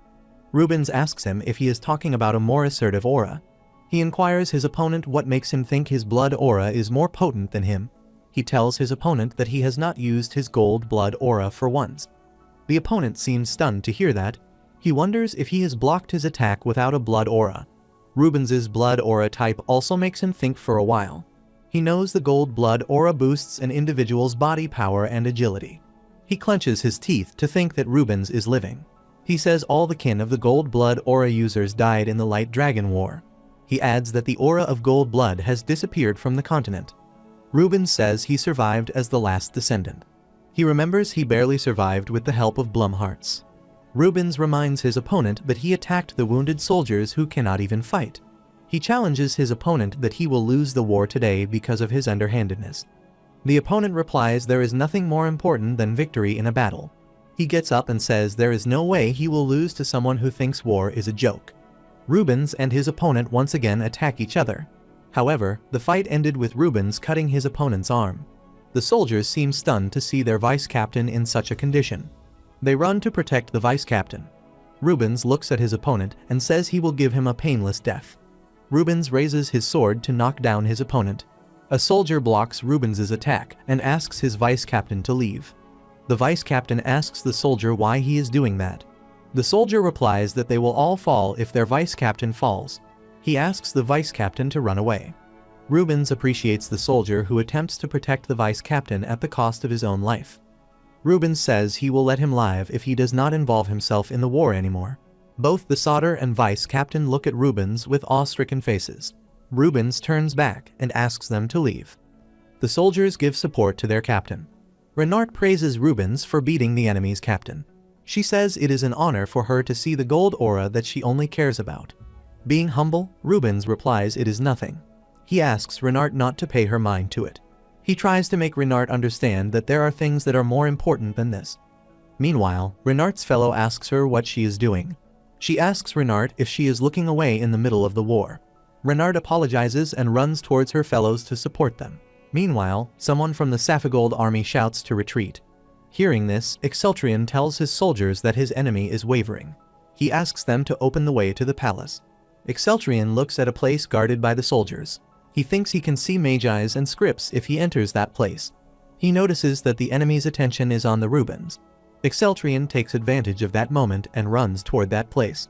Rubens asks him if he is talking about a more assertive aura. He inquires his opponent what makes him think his blood aura is more potent than him. He tells his opponent that he has not used his gold blood aura for once. The opponent seems stunned to hear that. He wonders if he has blocked his attack without a blood aura. Rubens's blood aura type also makes him think for a while. He knows the gold blood aura boosts an individual's body power and agility. He clenches his teeth to think that Rubens is living. He says all the kin of the gold blood aura users died in the Light Dragon War. He adds that the aura of gold blood has disappeared from the continent. Rubens says he survived as the last descendant. He remembers he barely survived with the help of Blumharts. Rubens reminds his opponent that he attacked the wounded soldiers who cannot even fight. He challenges his opponent that he will lose the war today because of his underhandedness. The opponent replies there is nothing more important than victory in a battle. He gets up and says there is no way he will lose to someone who thinks war is a joke. Rubens and his opponent once again attack each other. However, the fight ended with Rubens cutting his opponent's arm. The soldiers seem stunned to see their vice-captain in such a condition. They run to protect the vice-captain. Rubens looks at his opponent and says he will give him a painless death. Rubens raises his sword to knock down his opponent. A soldier blocks Rubens's attack and asks his vice-captain to leave. The vice-captain asks the soldier why he is doing that. The soldier replies that they will all fall if their vice-captain falls. He asks the vice-captain to run away. Rubens appreciates the soldier who attempts to protect the vice-captain at the cost of his own life. Rubens says he will let him live if he does not involve himself in the war anymore. Both the soldier and vice-captain look at Rubens with awe-stricken faces. Rubens turns back and asks them to leave. The soldiers give support to their captain. Renard praises Rubens for beating the enemy's captain. She says it is an honor for her to see the gold aura that she only cares about. Being humble, Rubens replies it is nothing. He asks Renard not to pay her mind to it. He tries to make Renard understand that there are things that are more important than this. Meanwhile, Renard's fellow asks her what she is doing. She asks Renard if she is looking away in the middle of the war. Renard apologizes and runs towards her fellows to support them. Meanwhile, someone from the Saphigold army shouts to retreat. Hearing this, Exceltrian tells his soldiers that his enemy is wavering. He asks them to open the way to the palace. Exceltrian looks at a place guarded by the soldiers. He thinks he can see Magi's and scripts if he enters that place. He notices that the enemy's attention is on the Rubens. Exceltrion takes advantage of that moment and runs toward that place.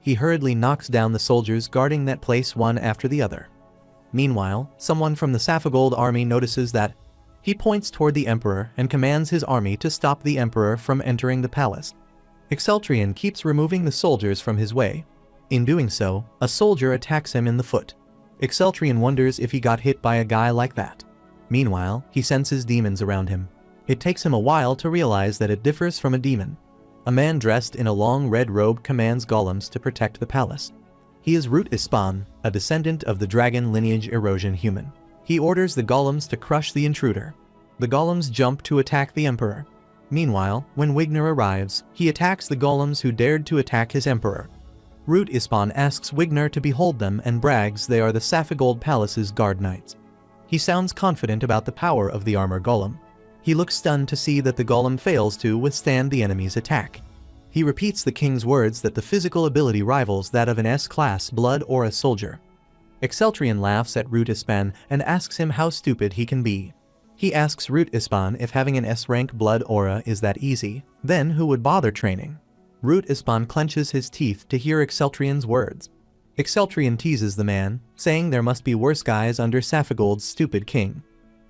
He hurriedly knocks down the soldiers guarding that place one after the other. Meanwhile, someone from the Saphigold army notices that. He points toward the Emperor and commands his army to stop the Emperor from entering the palace. Exceltrion keeps removing the soldiers from his way. In doing so, a soldier attacks him in the foot. Exceltrion wonders if he got hit by a guy like that. Meanwhile, he senses demons around him. It takes him a while to realize that it differs from a demon. A man dressed in a long red robe commands golems to protect the palace. He is Root Ispan, a descendant of the dragon lineage erosion human. He orders the golems to crush the intruder. The golems jump to attack the Emperor. Meanwhile, when Wigner arrives, he attacks the golems who dared to attack his Emperor. Root Ispan asks Wigner to behold them and brags they are the Saphigold Palace's guard knights. He sounds confident about the power of the armor golem. He looks stunned to see that the golem fails to withstand the enemy's attack. He repeats the king's words that the physical ability rivals that of an S-class blood aura soldier. Exceltrion laughs at Root Ispan and asks him how stupid he can be. He asks Root Ispan if having an S-rank blood aura is that easy, then who would bother training? Root Ispan clenches his teeth to hear Exceltrion's words. Exceltrion teases the man, saying there must be worse guys under Saphigold's stupid king.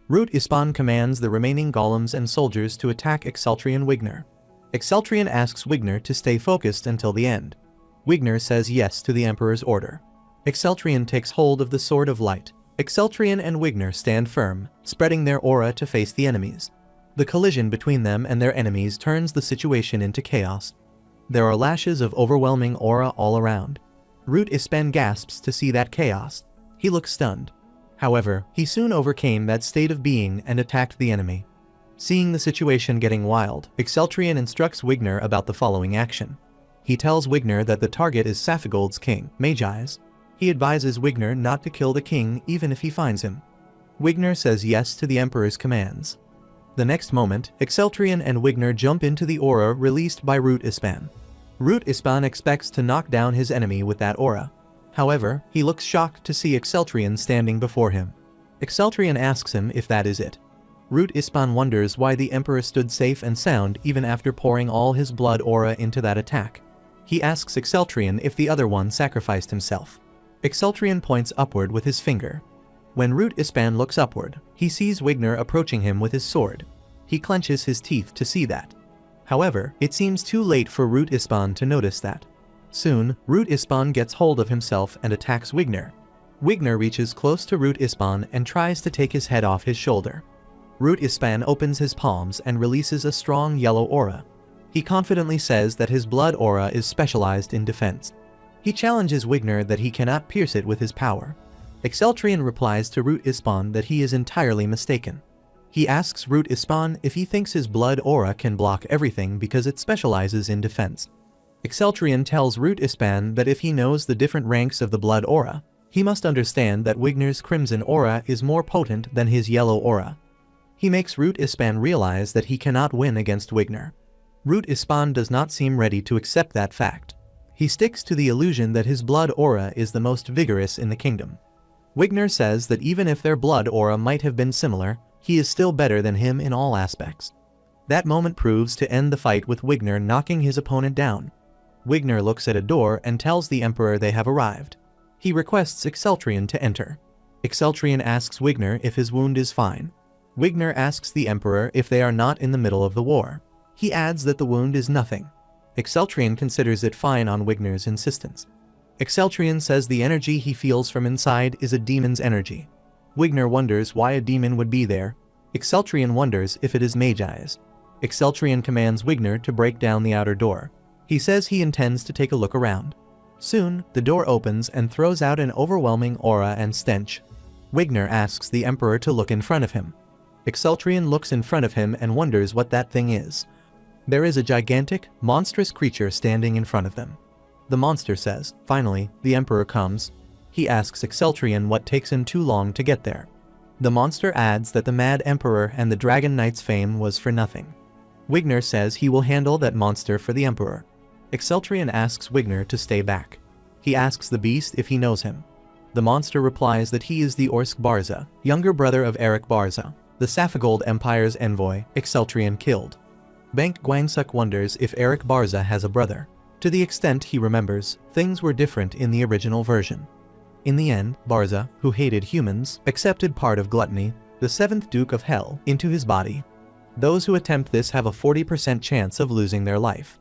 Root Ispan commands the remaining golems and soldiers to attack Exceltrion Wigner. Exceltrion asks Wigner to stay focused until the end. Wigner says yes to the Emperor's order. Exceltrion takes hold of the Sword of Light. Exceltrion and Wigner stand firm, spreading their aura to face the enemies. The collision between them and their enemies turns the situation into chaos. There are lashes of overwhelming aura all around. Root Ispan gasps to see that chaos. He looks stunned. However, he soon overcame that state of being and attacked the enemy. Seeing the situation getting wild, Exceltrion instructs Wigner about the following action. He tells Wigner that the target is Saphigold's king, Magi's. He advises Wigner not to kill the king even if he finds him. Wigner says yes to the Emperor's commands. The next moment, Exceltrion and Wigner jump into the aura released by Root Ispan. Root Ispan expects to knock down his enemy with that aura. However, he looks shocked to see Exceltrion standing before him. Exceltrion asks him if that is it. Root Ispan wonders why the Emperor stood safe and sound even after pouring all his blood aura into that attack. He asks Exceltrion if the other one sacrificed himself. Exceltrion points upward with his finger. When Root Ispan looks upward, he sees Wigner approaching him with his sword. He clenches his teeth to see that. However, it seems too late for Root Ispan to notice that. Soon, Root Ispan gets hold of himself and attacks Wigner. Wigner reaches close to Root Ispan and tries to take his head off his shoulder. Root Ispan opens his palms and releases a strong yellow aura. He confidently says that his blood aura is specialized in defense. He challenges Wigner that he cannot pierce it with his power. Exceltrion replies to Root Ispan that he is entirely mistaken. He asks Root Ispan if he thinks his blood aura can block everything because it specializes in defense. Exceltrion tells Root Ispan that if he knows the different ranks of the blood aura, he must understand that Wigner's crimson aura is more potent than his yellow aura. He makes Root Ispan realize that he cannot win against Wigner. Root Ispan does not seem ready to accept that fact. He sticks to the illusion that his blood aura is the most vigorous in the kingdom. Wigner says that even if their blood aura might have been similar, he is still better than him in all aspects. That moment proves to end the fight with Wigner knocking his opponent down. Wigner looks at a door and tells the Emperor they have arrived. He requests Exceltrion to enter. Exceltrion asks Wigner if his wound is fine. Wigner asks the Emperor if they are not in the middle of the war. He adds that the wound is nothing. Exceltrion considers it fine on Wigner's insistence. Exceltrion says the energy he feels from inside is a demon's energy. Wigner wonders why a demon would be there. Exceltrion wonders if it is Magi's. Exceltrion commands Wigner to break down the outer door. He says he intends to take a look around. Soon, the door opens and throws out an overwhelming aura and stench. Wigner asks the Emperor to look in front of him. Exceltrion looks in front of him and wonders what that thing is. There is a gigantic, monstrous creature standing in front of them. The monster says, finally, the Emperor comes. He asks Exceltrion what takes him too long to get there. The monster adds that the Mad Emperor and the Dragon Knight's fame was for nothing. Wigner says he will handle that monster for the Emperor. Exceltrion asks Wigner to stay back. He asks the beast if he knows him. The monster replies that he is the Orsk Barza, younger brother of Eric Barza, the Saphigold Empire's envoy Exceltrion killed. Bank Gwangsuk wonders if Eric Barza has a brother. To the extent he remembers, things were different in the original version. In the end, Barza, who hated humans, accepted part of gluttony, the 7th Duke of Hell, into his body. Those who attempt this have a 40% chance of losing their life.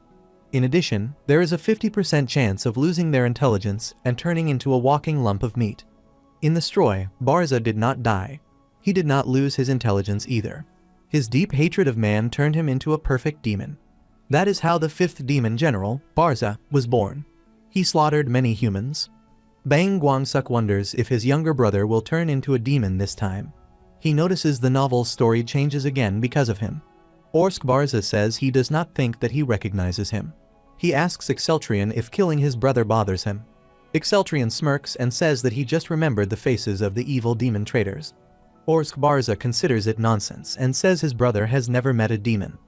In addition, there is a 50% chance of losing their intelligence and turning into a walking lump of meat. In the Stroy, Barza did not die. He did not lose his intelligence either. His deep hatred of man turned him into a perfect demon. That is how the 5th demon general, Barza, was born. He slaughtered many humans. Bang Gwangsuk wonders if his younger brother will turn into a demon this time. He notices the novel's story changes again because of him. Orsk Barza says he does not think that he recognizes him. He asks Exceltrion if killing his brother bothers him. Exceltrion smirks and says that he just remembered the faces of the evil demon traitors. Orsk Barza considers it nonsense and says his brother has never met a demon.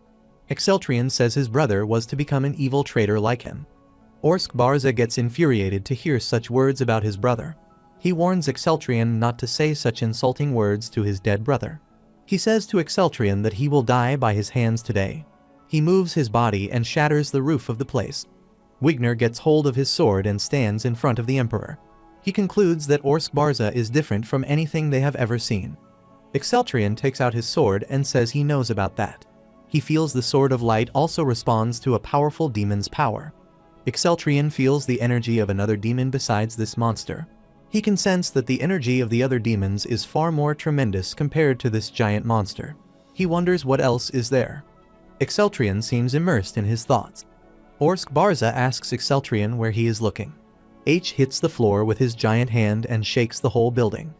Exceltrion says his brother was to become an evil traitor like him. Orsk Barza gets infuriated to hear such words about his brother. He warns Exceltrion not to say such insulting words to his dead brother. He says to Exceltrion that he will die by his hands today. He moves his body and shatters the roof of the place. Wigner gets hold of his sword and stands in front of the Emperor. He concludes that Orsk Barza is different from anything they have ever seen. Exceltrion takes out his sword and says he knows about that. He feels the Sword of Light also responds to a powerful demon's power. Exceltrion feels the energy of another demon besides this monster. He can sense that the energy of the other demons is far more tremendous compared to this giant monster. He wonders what else is there. Exceltrion seems immersed in his thoughts. Orsk Barza asks Exceltrion where he is looking. H hits the floor with his giant hand and shakes the whole building.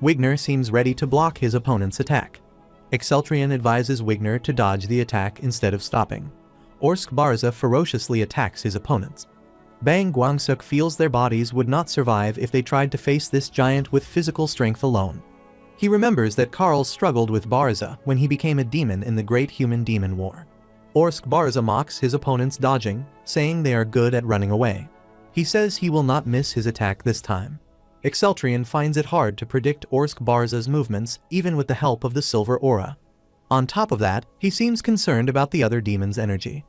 Wigner seems ready to block his opponent's attack. Exceltrion advises Wigner to dodge the attack instead of stopping. Orsk Barza ferociously attacks his opponents. Bang Gwangsuk feels their bodies would not survive if they tried to face this giant with physical strength alone. He remembers that Karl struggled with Barza when he became a demon in the Great Human Demon War. Orsk Barza mocks his opponents dodging, saying they are good at running away. He says he will not miss his attack this time. Exceltrion finds it hard to predict Orsk Barza's movements even with the help of the silver aura. On top of that, he seems concerned about the other demon's energy.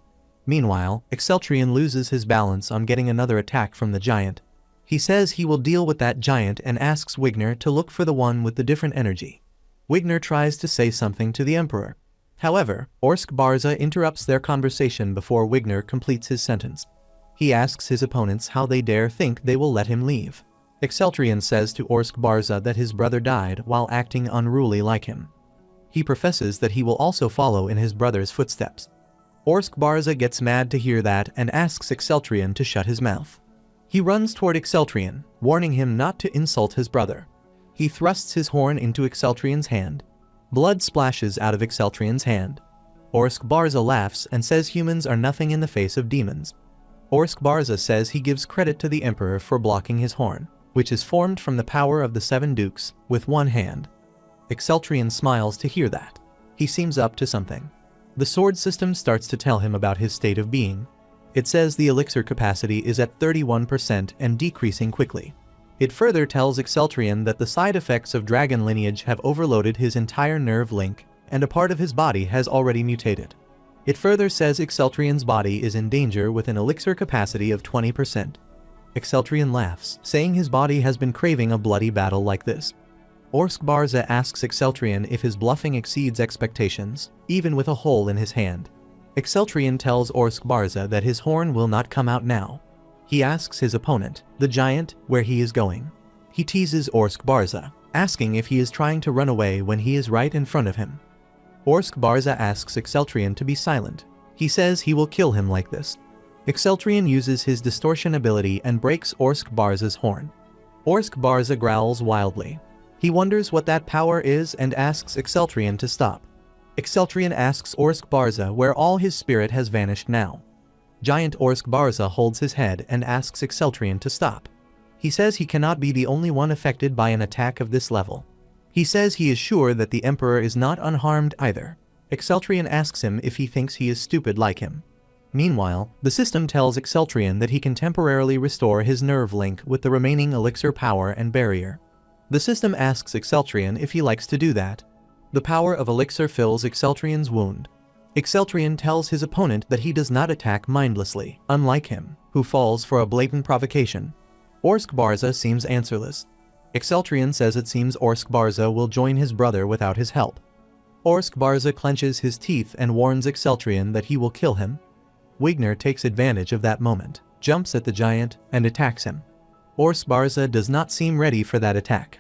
Meanwhile, Exceltrion loses his balance on getting another attack from the giant. He says he will deal with that giant and asks Wigner to look for the one with the different energy. Wigner tries to say something to the Emperor. However, Orsk Barza interrupts their conversation before Wigner completes his sentence. He asks his opponents how they dare think they will let him leave. Exceltrion says to Orsk Barza that his brother died while acting unruly like him. He professes that he will also follow in his brother's footsteps. Orsk Barza gets mad to hear that and asks Exceltrion to shut his mouth. He runs toward Exceltrion, warning him not to insult his brother. He thrusts his horn into Exceltrion's hand. Blood splashes out of Exceltrion's hand. Orsk Barza laughs and says humans are nothing in the face of demons. Orsk Barza says he gives credit to the Emperor for blocking his horn, which is formed from the power of the 7 dukes, with one hand. Exceltrion smiles to hear that. He seems up to something. The sword system starts to tell him about his state of being. It says the elixir capacity is at 31% and decreasing quickly. It further tells Exceltrion that the side effects of dragon lineage have overloaded his entire nerve link, and a part of his body has already mutated. It further says Exceltrion's body is in danger with an elixir capacity of 20%. Exceltrion laughs, saying his body has been craving a bloody battle like this. Orsk Barza asks Exceltrion if his bluffing exceeds expectations, even with a hole in his hand. Exceltrion tells Orsk Barza that his horn will not come out now. He asks his opponent, the giant, where he is going. He teases Orsk Barza, asking if he is trying to run away when he is right in front of him. Orsk Barza asks Exceltrion to be silent. He says he will kill him like this. Exceltrion uses his distortion ability and breaks Orsk Barza's horn. Orsk Barza growls wildly. He wonders what that power is and asks Exceltrion to stop. Exceltrion asks Orsk Barza where all his spirit has vanished now. Giant Orsk Barza holds his head and asks Exceltrion to stop. He says he cannot be the only one affected by an attack of this level. He says he is sure that the Emperor is not unharmed either. Exceltrion asks him if he thinks he is stupid like him. Meanwhile, the system tells Exceltrion that he can temporarily restore his nerve link with the remaining elixir power and barrier. The system asks Exceltrion if he likes to do that. The power of elixir fills Exceltrion's wound. Exceltrian tells his opponent that he does not attack mindlessly, unlike him, who falls for a blatant provocation. Orsk Barza seems answerless. Exceltrian says it seems Orsk Barza will join his brother without his help. Orsk Barza clenches his teeth and warns Exceltrian that he will kill him. Wigner takes advantage of that moment, jumps at the giant, and attacks him. Orsk Barza does not seem ready for that attack.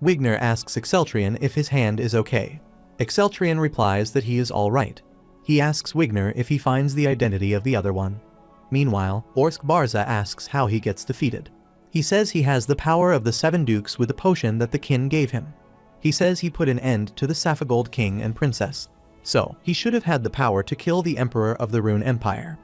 Wigner asks Exceltrian if his hand is okay. Exceltrian replies that he is all right. He asks Wigner if he finds the identity of the other one. Meanwhile, Orsk Barza asks how he gets defeated. He says he has the power of the 7 dukes with the potion that the kin gave him. He says he put an end to the Saphigold king and princess. So, he should have had the power to kill the emperor of the Rune Empire.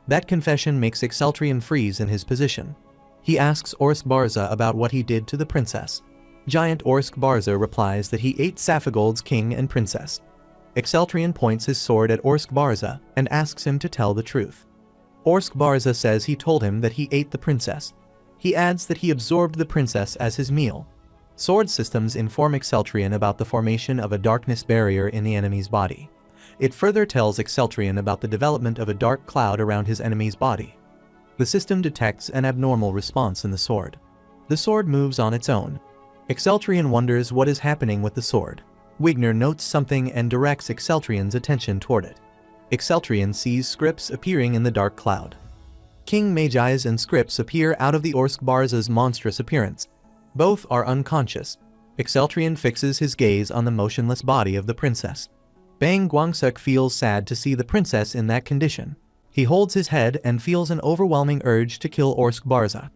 That confession makes Exceltrian freeze in his position. He asks Orsk Barza about what he did to the princess. Giant Orsk Barza replies that he ate Saphigold's king and princess. Exceltrian points his sword at Orsk Barza and asks him to tell the truth. Orsk Barza says he told him that he ate the princess. He adds that he absorbed the princess as his meal. Sword systems inform Exceltrian about the formation of a darkness barrier in the enemy's body. It further tells Exceltrian about the development of a dark cloud around his enemy's body. The system detects an abnormal response in the sword. The sword moves on its own. Exceltrian wonders what is happening with the sword. Wigner notes something and directs Exceltrian's attention toward it. Exceltrian sees scripts appearing in the dark cloud. King Magi's and scripts appear out of the Orsk Barza's monstrous appearance. Both are unconscious. Exceltrian fixes his gaze on the motionless body of the princess. Bang Guangsuk feels sad to see the princess in that condition. He holds his head and feels an overwhelming urge to kill Orsk Barza.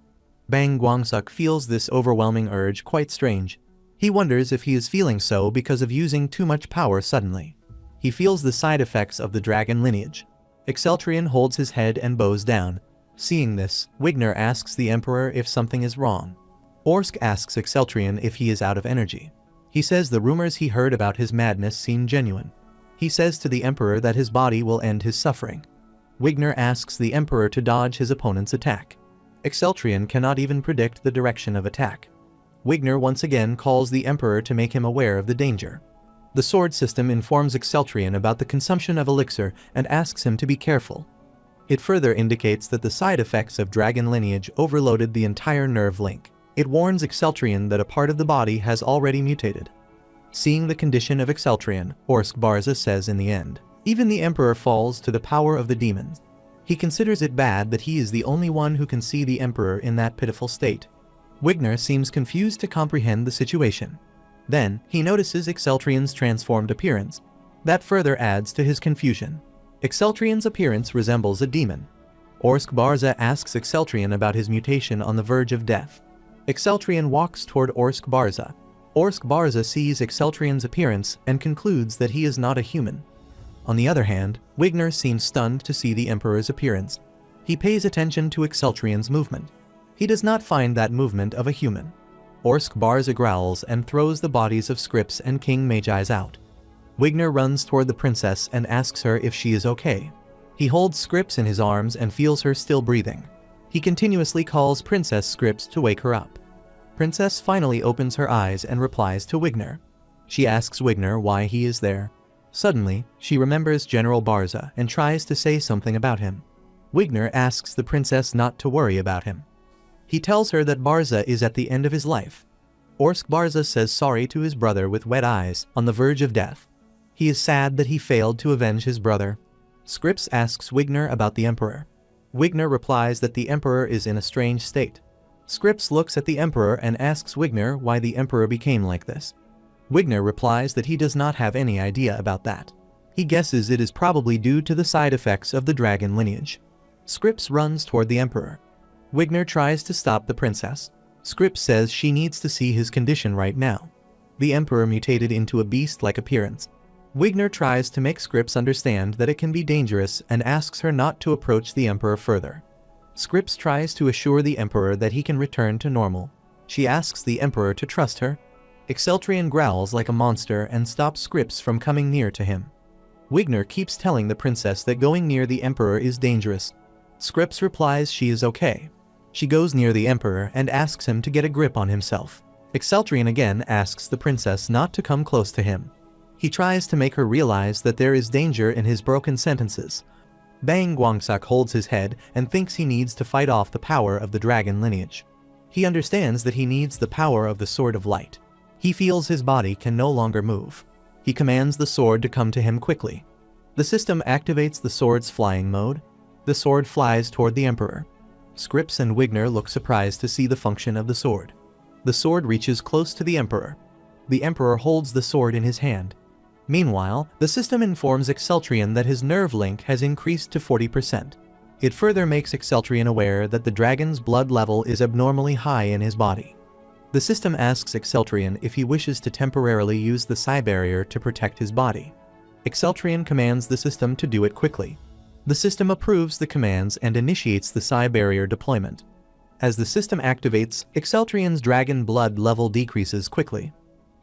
Bang Guangsuk feels this overwhelming urge quite strange. He wonders if he is feeling so because of using too much power suddenly. He feels the side effects of the dragon lineage. Exceltrian holds his head and bows down. Seeing this, Wigner asks the emperor if something is wrong. Orsk asks Exceltrian if he is out of energy. He says the rumors he heard about his madness seem genuine. He says to the emperor that his body will end his suffering. Wigner asks the emperor to dodge his opponent's attack. Exceltrian cannot even predict the direction of attack. Wigner once again calls the emperor to make him aware of the danger. The sword system informs Exceltrian about the consumption of elixir and asks him to be careful. It further indicates that the side effects of dragon lineage overloaded the entire nerve link. It warns Exceltrian that a part of the body has already mutated. Seeing the condition of Exceltrian, Orsk Barza says in the end, even the emperor falls to the power of the demons. He considers it bad that he is the only one who can see the emperor in that pitiful state. Wigner seems confused to comprehend the situation. Then, he notices Exceltrian's transformed appearance. That further adds to his confusion. Exceltrian's appearance resembles a demon. Orsk Barza asks Exceltrian about his mutation on the verge of death. Exceltrian walks toward Orsk Barza. Orsk Barza sees Exceltrian's appearance and concludes that he is not a human. On the other hand, Wigner seems stunned to see the emperor's appearance. He pays attention to Exceltrian's movement. He does not find that movement of a human. Orsk Barza growls and throws the bodies of scripts and King Magi's out. Wigner runs toward the princess and asks her if she is okay. He holds Scripps in his arms and feels her still breathing. He continuously calls Princess Scripps to wake her up. Princess finally opens her eyes and replies to Wigner. She asks Wigner why he is there. Suddenly, she remembers General Barza and tries to say something about him. Wigner asks the princess not to worry about him. He tells her that Barza is at the end of his life. Orsk Barza says sorry to his brother with wet eyes, on the verge of death. He is sad that he failed to avenge his brother. Scripps asks Wigner about the emperor. Wigner replies that the emperor is in a strange state. Scripps looks at the emperor and asks Wigner why the emperor became like this. Wigner replies that he does not have any idea about that. He guesses it is probably due to the side effects of the dragon lineage. Scripps runs toward the emperor. Wigner tries to stop the princess. Scripps says she needs to see his condition right now. The emperor mutated into a beast-like appearance. Wigner tries to make Scripps understand that it can be dangerous and asks her not to approach the emperor further. Scripps tries to assure the emperor that he can return to normal. She asks the emperor to trust her. Exceltrian growls like a monster and stops Scripps from coming near to him. Wigner keeps telling the princess that going near the emperor is dangerous. Scripps replies she is okay. She goes near the emperor and asks him to get a grip on himself. Exceltrian again asks the princess not to come close to him. He tries to make her realize that there is danger in his broken sentences. Bang Guangsuk holds his head and thinks he needs to fight off the power of the dragon lineage. He understands that he needs the power of the Sword of Light. He feels his body can no longer move. He commands the sword to come to him quickly. The system activates the sword's flying mode. The sword flies toward the Emperor. Scripps and Wigner look surprised to see the function of the sword. The sword reaches close to the Emperor. The Emperor holds the sword in his hand. Meanwhile, the system informs Exceltrion that his nerve link has increased to 40%. It further makes Exceltrion aware that the dragon's blood level is abnormally high in his body. The system asks Exceltrion if he wishes to temporarily use the Psi barrier to protect his body. Exceltrion commands the system to do it quickly. The system approves the commands and initiates the Psi barrier deployment. As the system activates, Exceltrion's dragon blood level decreases quickly.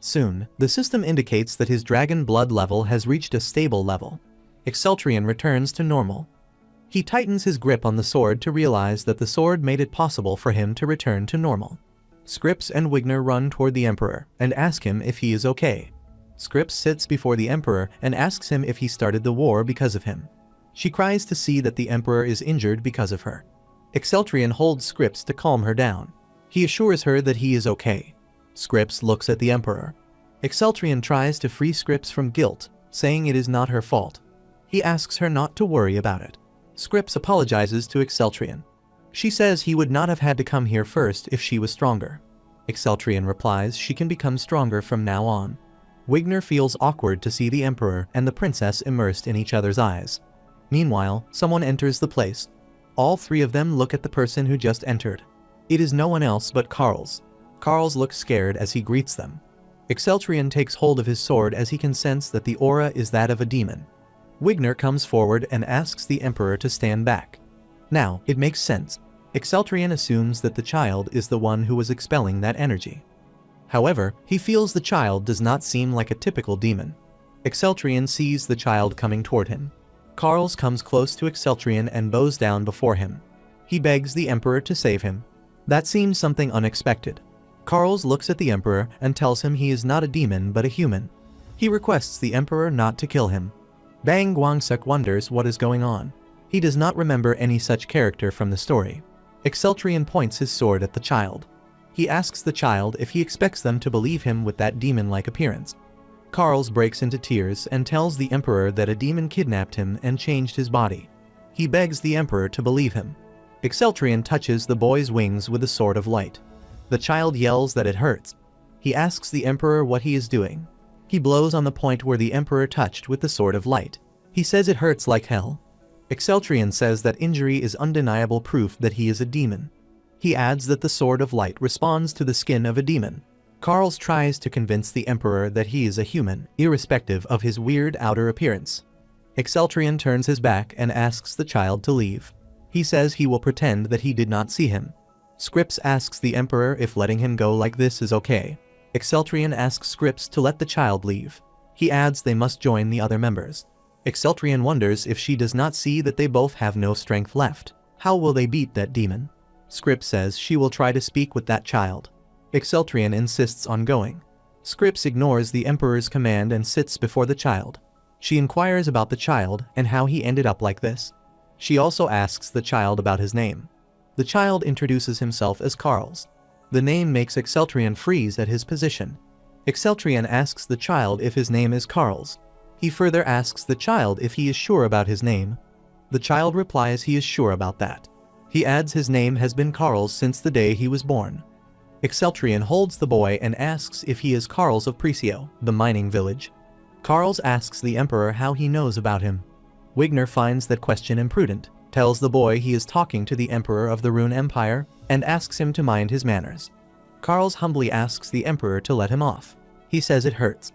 Soon, the system indicates that his dragon blood level has reached a stable level. Exceltrion returns to normal. He tightens his grip on the sword to realize that the sword made it possible for him to return to normal. Scripps and Wigner run toward the Emperor and ask him if he is okay. Scripps sits before the Emperor and asks him if he started the war because of him. She cries to see that the Emperor is injured because of her. Exceltrion holds Scripps to calm her down. He assures her that he is okay. Scripps looks at the Emperor. Exceltrion tries to free Scripps from guilt, saying it is not her fault. He asks her not to worry about it. Scripps apologizes to Exceltrion. She says he would not have had to come here first if she was stronger. Exceltrion replies she can become stronger from now on. Wigner feels awkward to see the Emperor and the Princess immersed in each other's eyes. Meanwhile, someone enters the place. All three of them look at the person who just entered. It is no one else but Carls. Carls looks scared as he greets them. Exceltrion takes hold of his sword as he can sense that the aura is that of a demon. Wigner comes forward and asks the Emperor to stand back. Now, it makes sense. Exceltrion assumes that the child is the one who was expelling that energy. However, he feels the child does not seem like a typical demon. Exceltrion sees the child coming toward him. Carls comes close to Exceltrion and bows down before him. He begs the Emperor to save him. That seems something unexpected. Carls looks at the Emperor and tells him he is not a demon but a human. He requests the Emperor not to kill him. Bang Guangsuk wonders what is going on. He does not remember any such character from the story. Exceltrion points his sword at the child. He asks the child if he expects them to believe him with that demon-like appearance. Carls breaks into tears and tells the Emperor that a demon kidnapped him and changed his body. He begs the Emperor to believe him. Exceltrion touches the boy's wings with the Sword of Light. The child yells that it hurts. He asks the Emperor what he is doing. He blows on the point where the Emperor touched with the Sword of Light. He says it hurts like hell. Exceltrion says that injury is undeniable proof that he is a demon. He adds that the Sword of Light responds to the skin of a demon. Carls tries to convince the Emperor that he is a human, irrespective of his weird outer appearance. Exceltrion turns his back and asks the child to leave. He says he will pretend that he did not see him. Scripps asks the Emperor if letting him go like this is okay. Exceltrion asks Scripps to let the child leave. He adds they must join the other members. Exceltrion wonders if she does not see that they both have no strength left. How will they beat that demon? Scripps says she will try to speak with that child. Exceltrion insists on going. Scripps ignores the Emperor's command and sits before the child. She inquires about the child and how he ended up like this. She also asks the child about his name. The child introduces himself as Carls. The name makes Exceltrion freeze at his position. Exceltrion asks the child if his name is Carls. He further asks the child if he is sure about his name. The child replies he is sure about that. He adds his name has been Carls since the day he was born. Exceltrion holds the boy and asks if he is Carls of Precio, the mining village. Carls asks the Emperor how he knows about him. Wigner finds that question imprudent, tells the boy he is talking to the Emperor of the Rune Empire, and asks him to mind his manners. Carls humbly asks the Emperor to let him off. He says it hurts.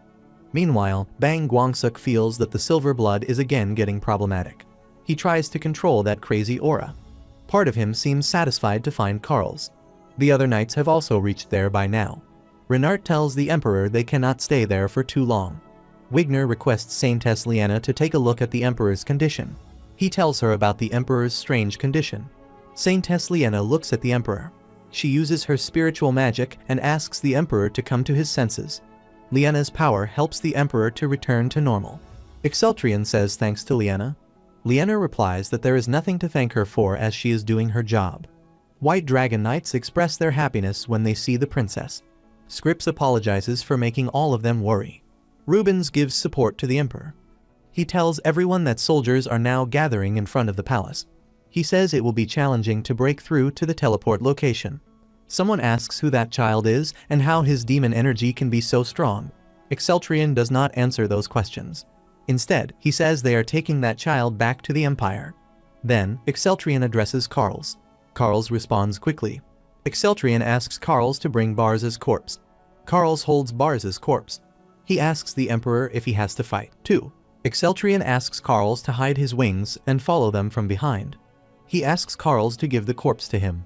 Meanwhile, Bang Guangsuk feels that the silver blood is again getting problematic. He tries to control that crazy aura. Part of him seems satisfied to find Carls. The other knights have also reached there by now. Renard tells the Emperor they cannot stay there for too long. Wigner requests Saintess Liana to take a look at the Emperor's condition. He tells her about the Emperor's strange condition. Saintess Liana looks at the Emperor. She uses her spiritual magic and asks the Emperor to come to his senses. Liena's power helps the Emperor to return to normal. Exceltrion says thanks to Liena. Liena replies that there is nothing to thank her for as she is doing her job. White Dragon Knights express their happiness when they see the princess. Scripps apologizes for making all of them worry. Rubens gives support to the Emperor. He tells everyone that soldiers are now gathering in front of the palace. He says it will be challenging to break through to the teleport location. Someone asks who that child is and how his demon energy can be so strong. Exceltrion does not answer those questions. Instead, he says they are taking that child back to the Empire. Then, Exceltrion addresses Carls. Carls responds quickly. Exceltrion asks Carls to bring Barza's corpse. Carls holds Barza's corpse. He asks the Emperor if he has to fight, too. Exceltrion asks Carls to hide his wings and follow them from behind. He asks Carls to give the corpse to him.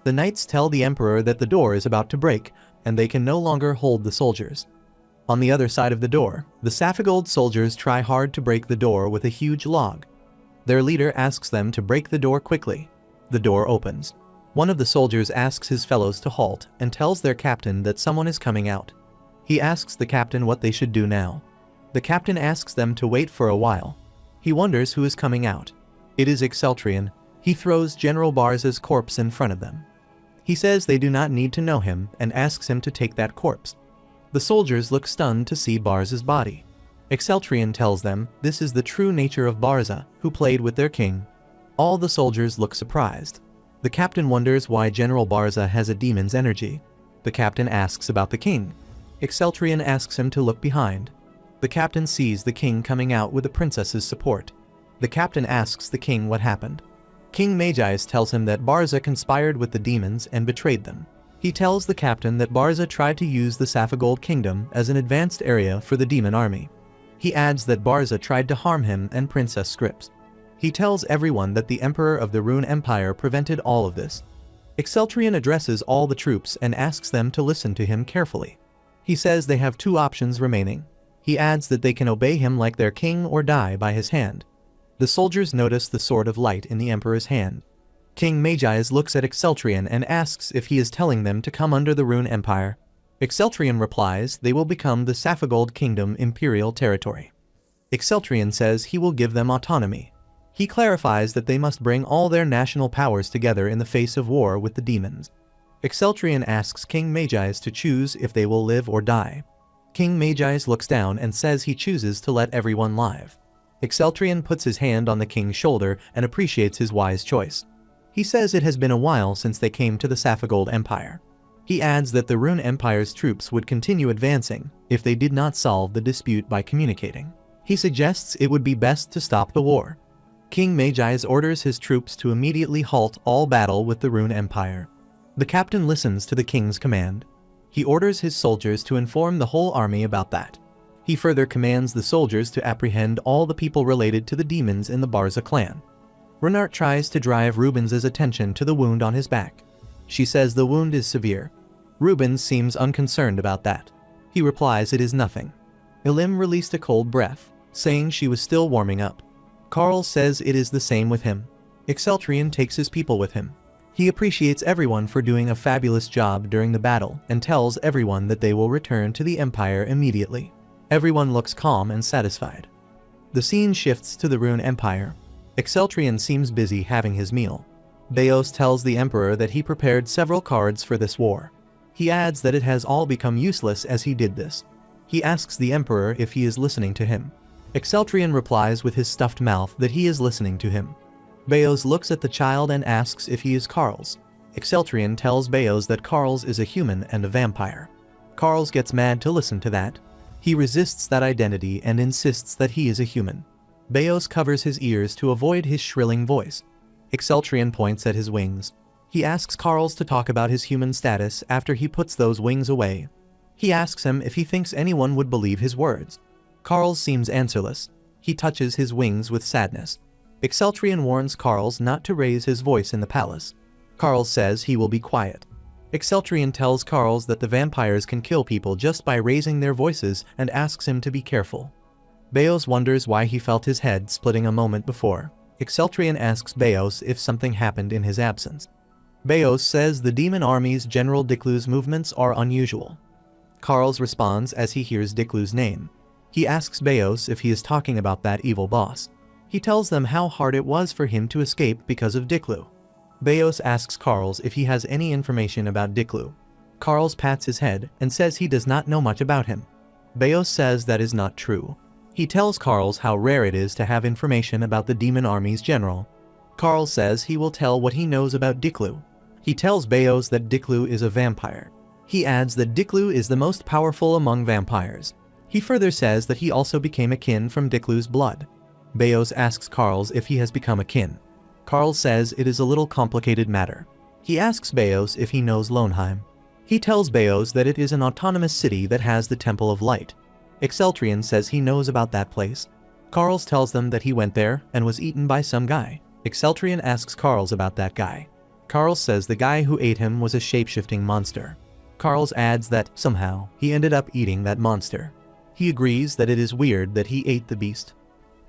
The knights tell the Emperor that the door is about to break, and they can no longer hold the soldiers. On the other side of the door, the Saphigold soldiers try hard to break the door with a huge log. Their leader asks them to break the door quickly. The door opens. One of the soldiers asks his fellows to halt and tells their captain that someone is coming out. He asks the captain what they should do now. The captain asks them to wait for a while. He wonders who is coming out. It is Exceltrion. He throws General Barza's corpse in front of them. He says they do not need to know him and asks him to take that corpse. The soldiers look stunned to see Barza's body. Exceltrion tells them this is the true nature of Barza, who played with their king. All the soldiers look surprised. The captain wonders why General Barza has a demon's energy. The captain asks about the king. Exceltrion asks him to look behind. The captain sees the king coming out with the princess's support. The captain asks the king what happened. King Magi's tells him that Barza conspired with the demons and betrayed them. He tells the captain that Barza tried to use the Saphigold Kingdom as an advanced area for the demon army. He adds that Barza tried to harm him and Princess Scripps. He tells everyone that the Emperor of the Rune Empire prevented all of this. Exceltrion addresses all the troops and asks them to listen to him carefully. He says they have two options remaining. He adds that they can obey him like their king or die by his hand. The soldiers notice the sword of light in the Emperor's hand. King Magi's looks at Exceltrion and asks if he is telling them to come under the Rune Empire. Exceltrion replies they will become the Saphigold Kingdom Imperial Territory. Exceltrion says he will give them autonomy. He clarifies that they must bring all their national powers together in the face of war with the demons. Exceltrion asks King Magi's to choose if they will live or die. King Magi's looks down and says he chooses to let everyone live. Exceltrion puts his hand on the king's shoulder and appreciates his wise choice. He says it has been a while since they came to the Saphigold Empire. He adds that the Rune Empire's troops would continue advancing if they did not solve the dispute by communicating. He suggests it would be best to stop the war. King Magi's orders his troops to immediately halt all battle with the Rune Empire. The captain listens to the king's command. He orders his soldiers to inform the whole army about that. He further commands the soldiers to apprehend all the people related to the demons in the Barza clan. Renart tries to drive Rubens's attention to the wound on his back. She says the wound is severe. Rubens seems unconcerned about that. He replies it is nothing. Elim released a cold breath, saying she was still warming up. Carl says it is the same with him. Exceltrion takes his people with him. He appreciates everyone for doing a fabulous job during the battle and tells everyone that they will return to the Empire immediately. Everyone looks calm and satisfied. The scene shifts to the Rune Empire. Exceltrion seems busy having his meal. Beos tells the Emperor that he prepared several cards for this war. He adds that it has all become useless as he did this. He asks the Emperor if he is listening to him. Exceltrion replies with his stuffed mouth that he is listening to him. Beos looks at the child and asks if he is Carl's. Exceltrion tells Beos that Carl's is a human and a vampire. Carl's gets mad to listen to that. He resists that identity and insists that he is a human. Beos covers his ears to avoid his shrilling voice. Exceltrion points at his wings. He asks Carls to talk about his human status after he puts those wings away. He asks him if he thinks anyone would believe his words. Carls seems answerless. He touches his wings with sadness. Exceltrion warns Carls not to raise his voice in the palace. Carls says he will be quiet. Exceltrion tells Carls that the vampires can kill people just by raising their voices and asks him to be careful. Beos wonders why he felt his head splitting a moment before. Exceltrion asks Beos if something happened in his absence. Beos says the demon army's General Diklu's movements are unusual. Carls responds as he hears Diklu's name. He asks Beos if he is talking about that evil boss. He tells them how hard it was for him to escape because of Diklu. Beos asks Carls if he has any information about Diklu. Carls pats his head and says he does not know much about him. Beos says that is not true. He tells Carls how rare it is to have information about the demon army's general. Carls says he will tell what he knows about Diklu. He tells Beos that Diklu is a vampire. He adds that Diklu is the most powerful among vampires. He further says that he also became a kin from Diklu's blood. Beos asks Carls if he has become a kin. Carls says it is a little complicated matter. He asks Beos if he knows Loneheim. He tells Beos that it is an autonomous city that has the Temple of Light. Exceltrian says he knows about that place. Carls tells them that he went there and was eaten by some guy. Exceltrian asks Carls about that guy. Carls says the guy who ate him was a shape-shifting monster. Carls adds that, somehow, he ended up eating that monster. He agrees that it is weird that he ate the beast.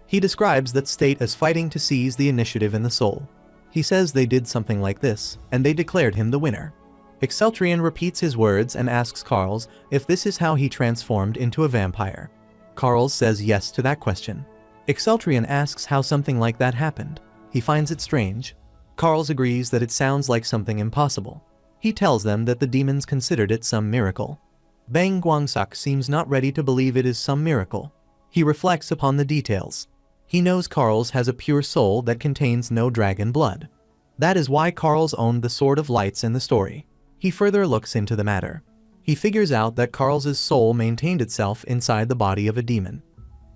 He describes that state as fighting to seize the initiative in the soul. He says they did something like this, and they declared him the winner. Exceltrian repeats his words and asks Carls if this is how he transformed into a vampire. Carls says yes to that question. Exceltrian asks how something like that happened. He finds it strange. Carls agrees that it sounds like something impossible. He tells them that the demons considered it some miracle. Bang Guangsak seems not ready to believe it is some miracle. He reflects upon the details. He knows Carls has a pure soul that contains no dragon blood. That is why Carls owned the Sword of Lights in the story. He further looks into the matter. He figures out that Carl's soul maintained itself inside the body of a demon.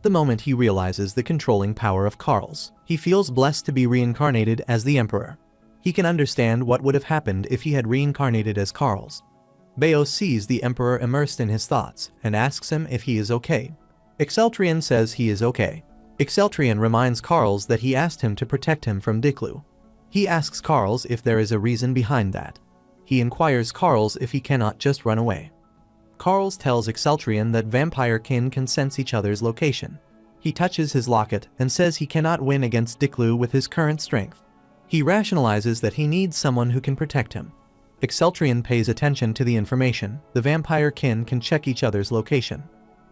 The moment he realizes the controlling power of Carl's, he feels blessed to be reincarnated as the Emperor. He can understand what would have happened if he had reincarnated as Carl's. Beos sees the Emperor immersed in his thoughts and asks him if he is okay. Exceltrian says he is okay. Exceltrian reminds Carls that he asked him to protect him from Diklu. He asks Carls if there is a reason behind that. He inquires Carls if he cannot just run away. Carls tells Exceltrian that vampire kin can sense each other's location. He touches his locket and says he cannot win against Diklu with his current strength. He rationalizes that he needs someone who can protect him. Exceltrian pays attention to the information. The vampire kin can check each other's location.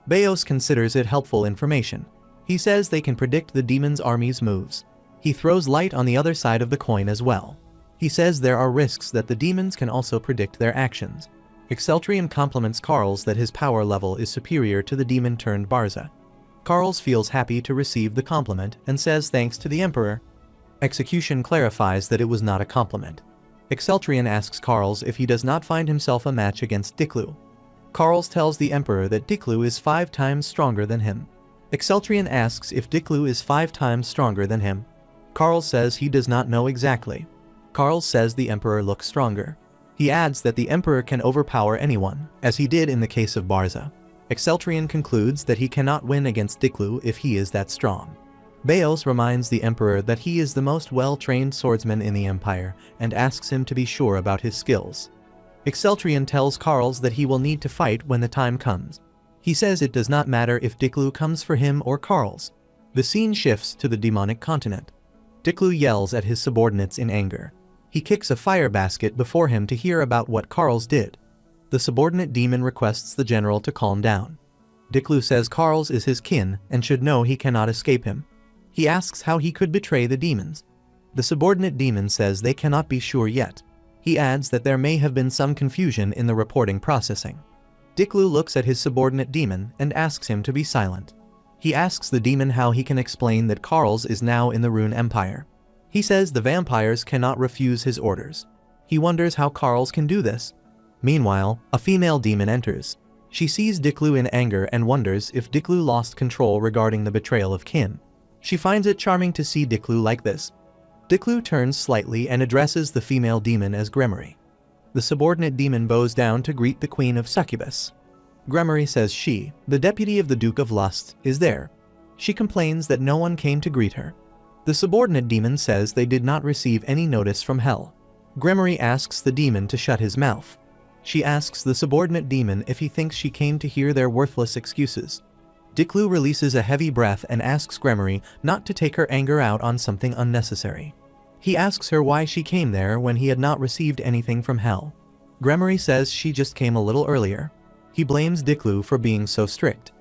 Beos considers it helpful information. He says they can predict the demon's army's moves. He throws light on the other side of the coin as well. He says there are risks that the demons can also predict their actions. Exceltrian compliments Carls that his power level is superior to the demon turned Barza. Carls feels happy to receive the compliment and says thanks to the Emperor. Execution clarifies that it was not a compliment. Exceltrian asks Carls if he does not find himself a match against Diklu. Carls tells the Emperor that Diklu is 5 times stronger than him. Exceltrian asks if Diklu is 5 times stronger than him. Carls says he does not know exactly. Carls says the Emperor looks stronger. He adds that the Emperor can overpower anyone, as he did in the case of Barza. Exceltrian concludes that he cannot win against Diklu if he is that strong. Beos reminds the Emperor that he is the most well-trained swordsman in the Empire and asks him to be sure about his skills. Exceltrian tells Carls that he will need to fight when the time comes. He says it does not matter if Diklu comes for him or Carls. The scene shifts to the demonic continent. Diklu yells at his subordinates in anger. He kicks a fire basket before him to hear about what Carls did. The subordinate demon requests the general to calm down. Diklu says Carls is his kin and should know he cannot escape him. He asks how he could betray the demons. The subordinate demon says they cannot be sure yet. He adds that there may have been some confusion in the reporting processing. Diklu looks at his subordinate demon and asks him to be silent. He asks the demon how he can explain that Carls is now in the Rune Empire. He says the vampires cannot refuse his orders. He wonders how Carls can do this. Meanwhile, a female demon enters. She sees Diklu in anger and wonders if Diklu lost control regarding the betrayal of kin. She finds it charming to see Diklu like this. Diklu turns slightly and addresses the female demon as Gremory. The subordinate demon bows down to greet the Queen of Succubus. Gremory says she, the deputy of the Duke of Lust, is there. She complains that no one came to greet her. The subordinate demon says they did not receive any notice from hell. Gremory asks the demon to shut his mouth. She asks the subordinate demon if he thinks she came to hear their worthless excuses. Diklu releases a heavy breath and asks Gremory not to take her anger out on something unnecessary. He asks her why she came there when he had not received anything from hell. Gremory says she just came a little earlier. He blames Diklu for being so strict.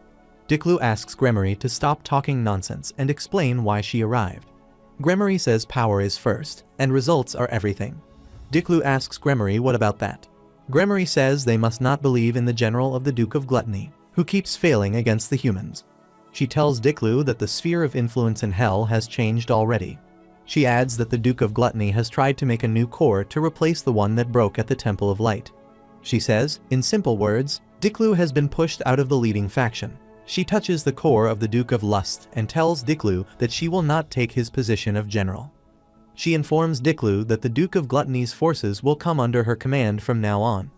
Diklu asks Gremory to stop talking nonsense and explain why she arrived. Gremory says power is first, and results are everything. Diklu asks Gremory what about that. Gremory says they must not believe in the general of the Duke of Gluttony, who keeps failing against the humans. She tells Diklu that the sphere of influence in Hell has changed already. She adds that the Duke of Gluttony has tried to make a new core to replace the one that broke at the Temple of Light. She says, in simple words, Diklu has been pushed out of the leading faction. She touches the core of the Duke of Lust and tells Diklu that she will not take his position of general. She informs Diklu that the Duke of Gluttony's forces will come under her command from now on.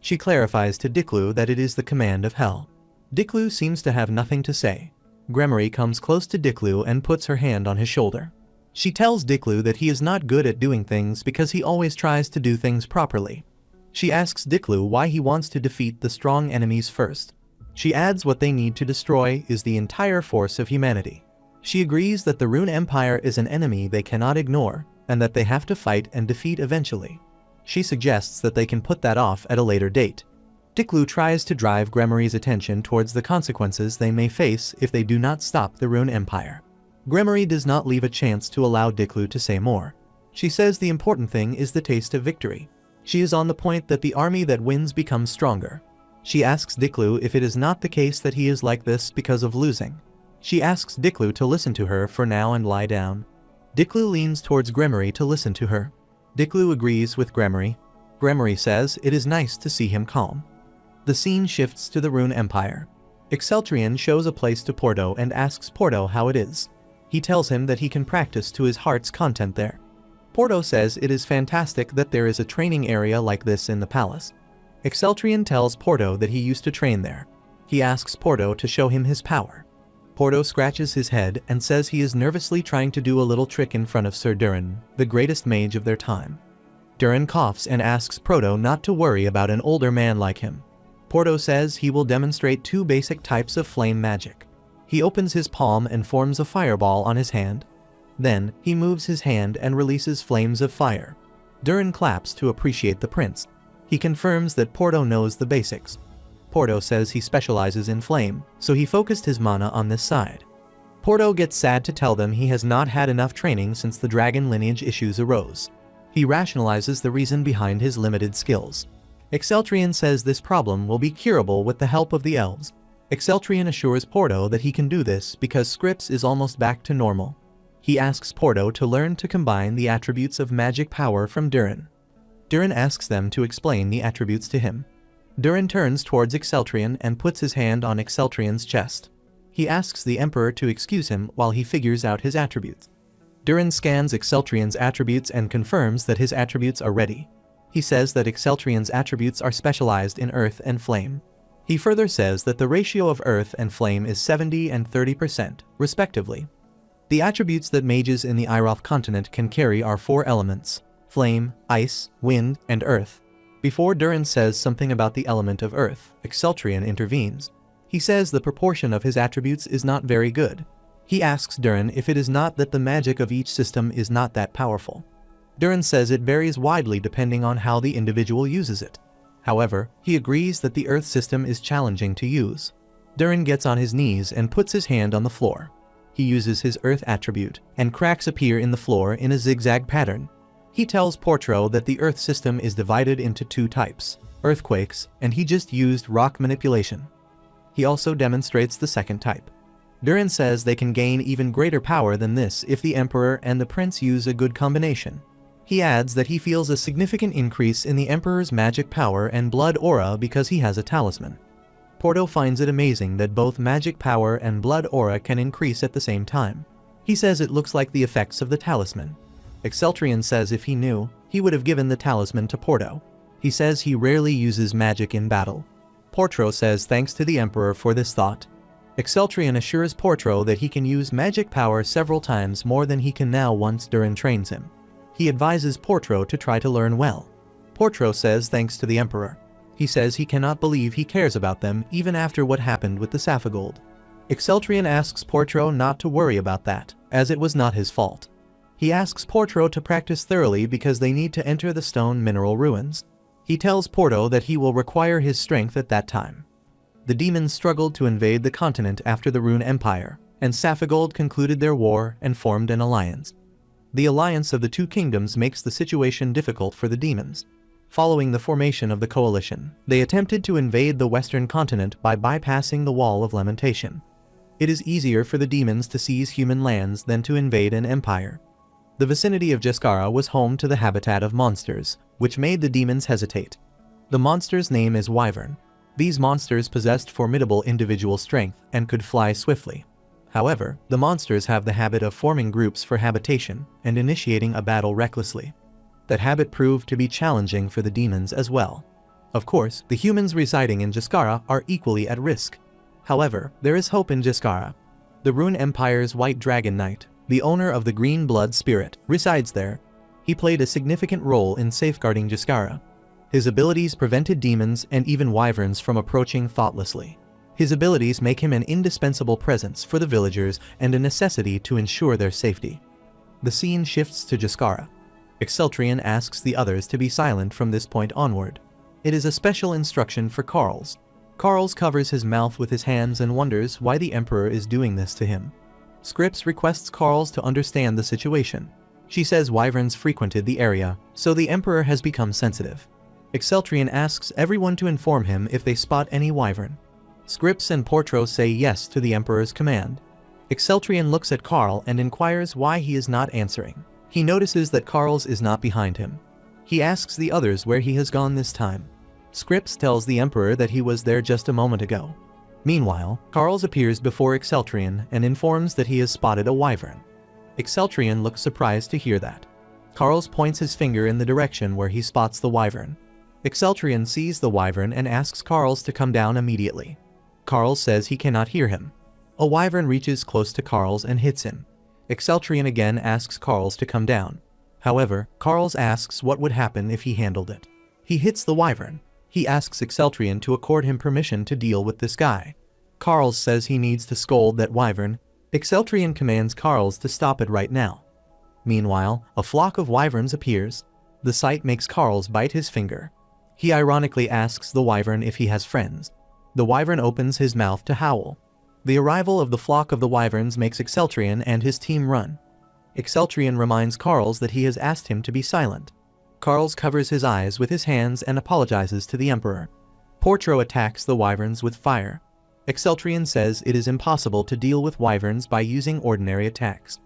She clarifies to Diklu that it is the command of Hell. Diklu seems to have nothing to say. Gremory comes close to Diklu and puts her hand on his shoulder. She tells Diklu that he is not good at doing things because he always tries to do things properly. She asks Diklu why he wants to defeat the strong enemies first. She adds what they need to destroy is the entire force of humanity. She agrees that the Rune Empire is an enemy they cannot ignore, and that they have to fight and defeat eventually. She suggests that they can put that off at a later date. Diklu tries to drive Gremory's attention towards the consequences they may face if they do not stop the Rune Empire. Gremory does not leave a chance to allow Diklu to say more. She says the important thing is the taste of victory. She is on the point that the army that wins becomes stronger. She asks Diklu if it is not the case that he is like this because of losing. She asks Diklu to listen to her for now and lie down. Diklu leans towards Gremory to listen to her. Diklu agrees with Gremory. Gremory says it is nice to see him calm. The scene shifts to the Rune Empire. Exceltrion shows a place to Porto and asks Porto how it is. He tells him that he can practice to his heart's content there. Porto says it is fantastic that there is a training area like this in the palace. Exceltrion tells Porto that he used to train there. He asks Porto to show him his power. Porto scratches his head and says he is nervously trying to do a little trick in front of Sir Durin, the greatest mage of their time. Durin coughs and asks Porto not to worry about an older man like him. Porto says he will demonstrate 2 basic types of flame magic. He opens his palm and forms a fireball on his hand. Then, he moves his hand and releases flames of fire. Durin claps to appreciate the prince. He confirms that Porto knows the basics. Porto says he specializes in flame, so he focused his mana on this side. Porto gets sad to tell them he has not had enough training since the dragon lineage issues arose. He rationalizes the reason behind his limited skills. Exceltrion says this problem will be curable with the help of the elves. Exceltrion assures Porto that he can do this because Scripps is almost back to normal. He asks Porto to learn to combine the attributes of magic power from Durin. Durin asks them to explain the attributes to him. Durin turns towards Exceltrion and puts his hand on Exceltrion's chest. He asks the Emperor to excuse him while he figures out his attributes. Durin scans Exceltrion's attributes and confirms that his attributes are ready. He says that Exceltrion's attributes are specialized in earth and flame. He further says that the ratio of earth and flame is 70 and 30%, respectively. The attributes that mages in the Iroth continent can carry are 4 elements: flame, ice, wind, and earth. Before Durin says something about the element of earth, Exceltrion intervenes. He says the proportion of his attributes is not very good. He asks Durin if it is not that the magic of each system is not that powerful. Durin says it varies widely depending on how the individual uses it. However, he agrees that the earth system is challenging to use. Durin gets on his knees and puts his hand on the floor. He uses his earth attribute, and cracks appear in the floor in a zigzag pattern. He tells Porto that the earth system is divided into 2 types, earthquakes, and he just used rock manipulation. He also demonstrates the second type. Durin says they can gain even greater power than this if the Emperor and the Prince use a good combination. He adds that he feels a significant increase in the Emperor's magic power and blood aura because he has a talisman. Porto finds it amazing that both magic power and blood aura can increase at the same time. He says it looks like the effects of the talisman. Exceltrion says if he knew, he would have given the talisman to Porto. He says he rarely uses magic in battle. Porto says thanks to the Emperor for this thought. Exceltrion assures Porto that he can use magic power several times more than he can now once Durin trains him. He advises Porto to try to learn well. Porto says thanks to the Emperor. He says he cannot believe he cares about them even after what happened with the Saphigold. Exceltrion asks Porto not to worry about that, as it was not his fault. He asks Porto to practice thoroughly because they need to enter the stone mineral ruins. He tells Porto that he will require his strength at that time. The demons struggled to invade the continent after the Rune Empire, and Safegold concluded their war and formed an alliance. The alliance of the two kingdoms makes the situation difficult for the demons. Following the formation of the coalition, they attempted to invade the western continent by bypassing the Wall of Lamentation. It is easier for the demons to seize human lands than to invade an empire. The vicinity of Jaskara was home to the habitat of monsters, which made the demons hesitate. The monster's name is Wyvern. These monsters possessed formidable individual strength and could fly swiftly. However, the monsters have the habit of forming groups for habitation and initiating a battle recklessly. That habit proved to be challenging for the demons as well. Of course, the humans residing in Jaskara are equally at risk. However, there is hope in Jaskara. The Rune Empire's White Dragon Knight, the owner of the Green Blood Spirit, resides there. He played a significant role in safeguarding Jaskara. His abilities prevented demons and even wyverns from approaching thoughtlessly. His abilities make him an indispensable presence for the villagers and a necessity to ensure their safety. The scene shifts to Jaskara. Exceltrian asks the others to be silent from this point onward. It is a special instruction for Carls. Carls covers his mouth with his hands and wonders why the Emperor is doing this to him. Scripps requests Carls to understand the situation. She says wyverns frequented the area, so the Emperor has become sensitive. Exceltrian asks everyone to inform him if they spot any wyvern. Scripps and Portro say yes to the Emperor's command. Exceltrian looks at Carl and inquires why he is not answering. He notices that Carls is not behind him. He asks the others where he has gone this time. Scripps tells the Emperor that he was there just a moment ago. Meanwhile, Carls appears before Exceltrian and informs that he has spotted a wyvern. Exceltrian looks surprised to hear that. Carls points his finger in the direction where he spots the wyvern. Exceltrian sees the wyvern and asks Carls to come down immediately. Carls says he cannot hear him. A wyvern reaches close to Carls and hits him. Exceltrian again asks Carls to come down. However, Carls asks what would happen if he handled it. He hits the wyvern. He asks Exceltrian to accord him permission to deal with this guy. Carls says he needs to scold that wyvern. Exceltrian commands Carls to stop it right now. Meanwhile, a flock of wyverns appears. The sight makes Carls bite his finger. He ironically asks the wyvern if he has friends. The wyvern opens his mouth to howl. The arrival of the flock of the wyverns makes Exceltrian and his team run. Exceltrian reminds Carls that he has asked him to be silent. Carls covers his eyes with his hands and apologizes to the Emperor. Portro attacks the wyverns with fire. Exceltrian says it is impossible to deal with wyverns by using ordinary attacks.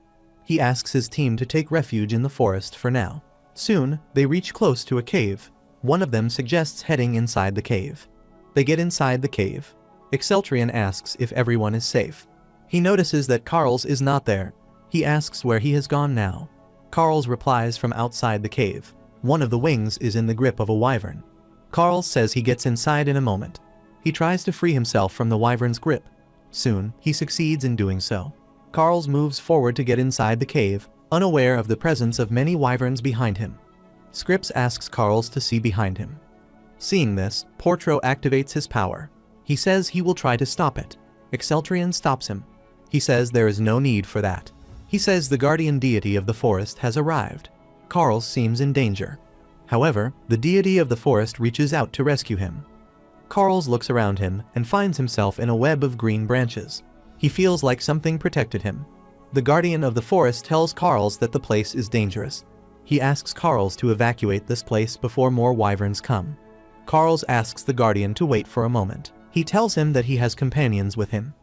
He asks his team to take refuge in the forest for now. Soon, they reach close to a cave. One of them suggests heading inside the cave. They get inside the cave. Exceltrian asks if everyone is safe. He notices that Carls is not there. He asks where he has gone now. Carls replies from outside the cave. One of the wings is in the grip of a wyvern. Carls says he gets inside in a moment. He tries to free himself from the wyvern's grip. Soon, he succeeds in doing so. Carls moves forward to get inside the cave, unaware of the presence of many wyverns behind him. Scripps asks Carls to see behind him. Seeing this, Portro activates his power. He says he will try to stop it. Exceltrian stops him. He says there is no need for that. He says the guardian deity of the forest has arrived. Carls seems in danger. However, the deity of the forest reaches out to rescue him. Carls looks around him and finds himself in a web of green branches. He feels like something protected him. The guardian of the forest tells Carls that the place is dangerous. He asks Carls to evacuate this place before more wyverns come. Carls asks the guardian to wait for a moment. He tells him that he has companions with him.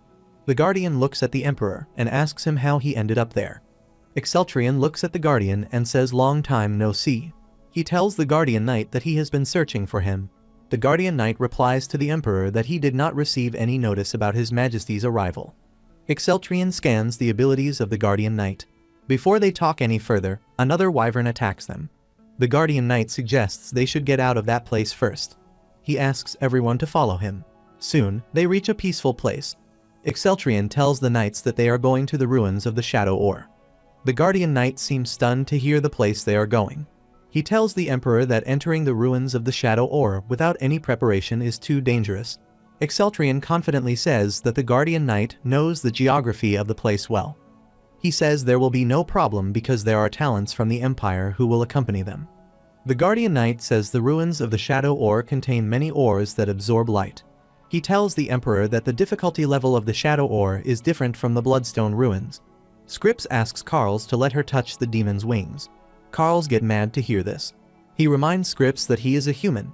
The guardian looks at the Emperor and asks him how he ended up there. Exceltrian looks at the guardian and says long time no see. He tells the guardian knight that he has been searching for him. The guardian knight replies to the Emperor that he did not receive any notice about His Majesty's arrival. Exceltrian scans the abilities of the guardian knight. Before they talk any further, another wyvern attacks them. The guardian knight suggests they should get out of that place first. He asks everyone to follow him. Soon, they reach a peaceful place. Exceltrian tells the knights that they are going to the ruins of the Shadow Ore. The guardian knight seems stunned to hear the place they are going. He tells the Emperor that entering the ruins of the Shadow Ore without any preparation is too dangerous. Exceltrian confidently says that the guardian knight knows the geography of the place well. He says there will be no problem because there are talents from the Empire who will accompany them. The guardian knight says the ruins of the Shadow Ore contain many ores that absorb light. He tells the Emperor that the difficulty level of the Shadow Ore is different from the Bloodstone ruins. Scripps asks Carls to let her touch the demon's wings. Carls get mad to hear this. He reminds Scripps that he is a human.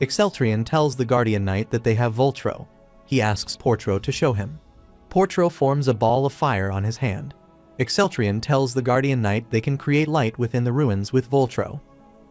Exceltrion tells the Guardian Knight that they have Voltro. He asks Portro to show him. Portro forms a ball of fire on his hand. Exceltrion tells the Guardian Knight they can create light within the ruins with Voltro.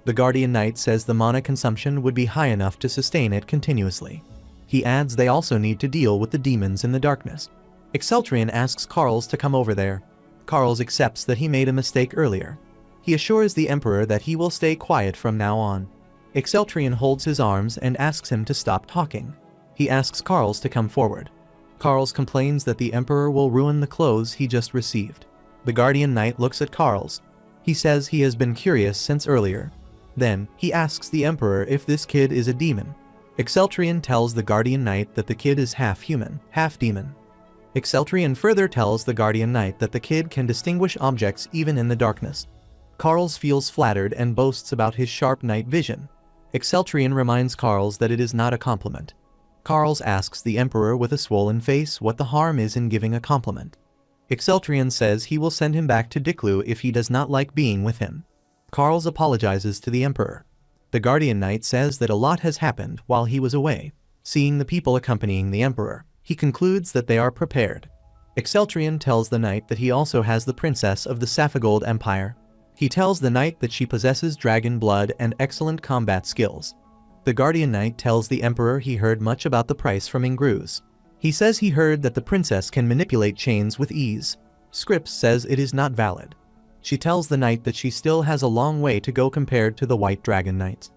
The Guardian Knight says the mana consumption would be high enough to sustain it continuously. He adds they also need to deal with the demons in the darkness. Exceltrion asks Carls to come over there. Carls accepts that he made a mistake earlier. He assures the Emperor that he will stay quiet from now on. Exceltrion holds his arms and asks him to stop talking. He asks Carls to come forward. Carls complains that the Emperor will ruin the clothes he just received. The Guardian Knight looks at Carls. He says he has been curious since earlier. Then, he asks the Emperor if this kid is a demon. Exceltrion tells the Guardian Knight that the kid is half human, half demon. Exceltrion further tells the Guardian Knight that the kid can distinguish objects even in the darkness. Carls feels flattered and boasts about his sharp night vision. Exceltrion reminds Carls that it is not a compliment. Carls asks the Emperor with a swollen face what the harm is in giving a compliment. Exceltrion says he will send him back to Diklu if he does not like being with him. Carls apologizes to the Emperor. The Guardian Knight says that a lot has happened while he was away. Seeing the people accompanying the Emperor, he concludes that they are prepared. Exceltrion tells the Knight that he also has the Princess of the Saphigold Empire. He tells the Knight that she possesses dragon blood and excellent combat skills. The Guardian Knight tells the Emperor he heard much about the price from Ingruz. He says he heard that the princess can manipulate chains with ease. Scripps says it is not valid. She tells the Knight that she still has a long way to go compared to the White Dragon Knights.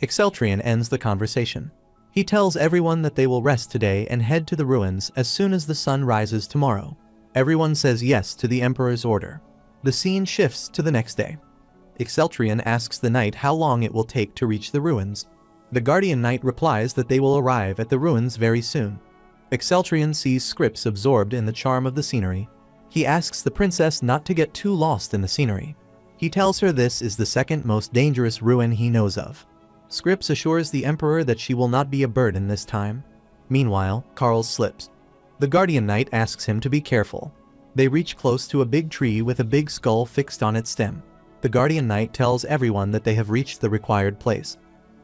Exceltrion ends the conversation. He tells everyone that they will rest today and head to the ruins as soon as the sun rises tomorrow. Everyone says yes to the Emperor's order. The scene shifts to the next day. Exceltrion asks the Knight how long it will take to reach the ruins. The Guardian Knight replies that they will arrive at the ruins very soon. Exceltrion sees Scripps absorbed in the charm of the scenery. He asks the princess not to get too lost in the scenery. He tells her this is the second most dangerous ruin he knows of. Scripps assures the Emperor that she will not be a burden this time. Meanwhile, Carls slips. The Guardian Knight asks him to be careful. They reach close to a big tree with a big skull fixed on its stem. The Guardian Knight tells everyone that they have reached the required place.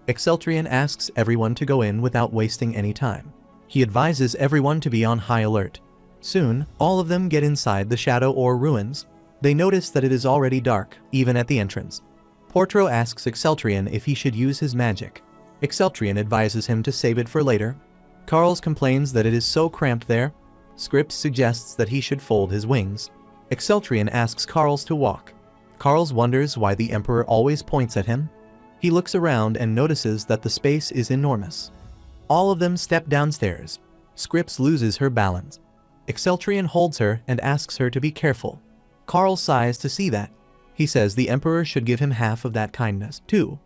Exceltrion asks everyone to go in without wasting any time. He advises everyone to be on high alert. Soon, all of them get inside the Shadow Ore ruins. They notice that it is already dark, even at the entrance. Portro asks Exceltrion if he should use his magic. Exceltrion advises him to save it for later. Carls complains that it is so cramped there. Scripps suggests that he should fold his wings. Exceltrion asks Carls to walk. Carls wonders why the Emperor always points at him. He looks around and notices that the space is enormous. All of them step downstairs. Scripps loses her balance. Exceltrion holds her and asks her to be careful. Carls sighs to see that. He says the Emperor should give him half of that kindness, too.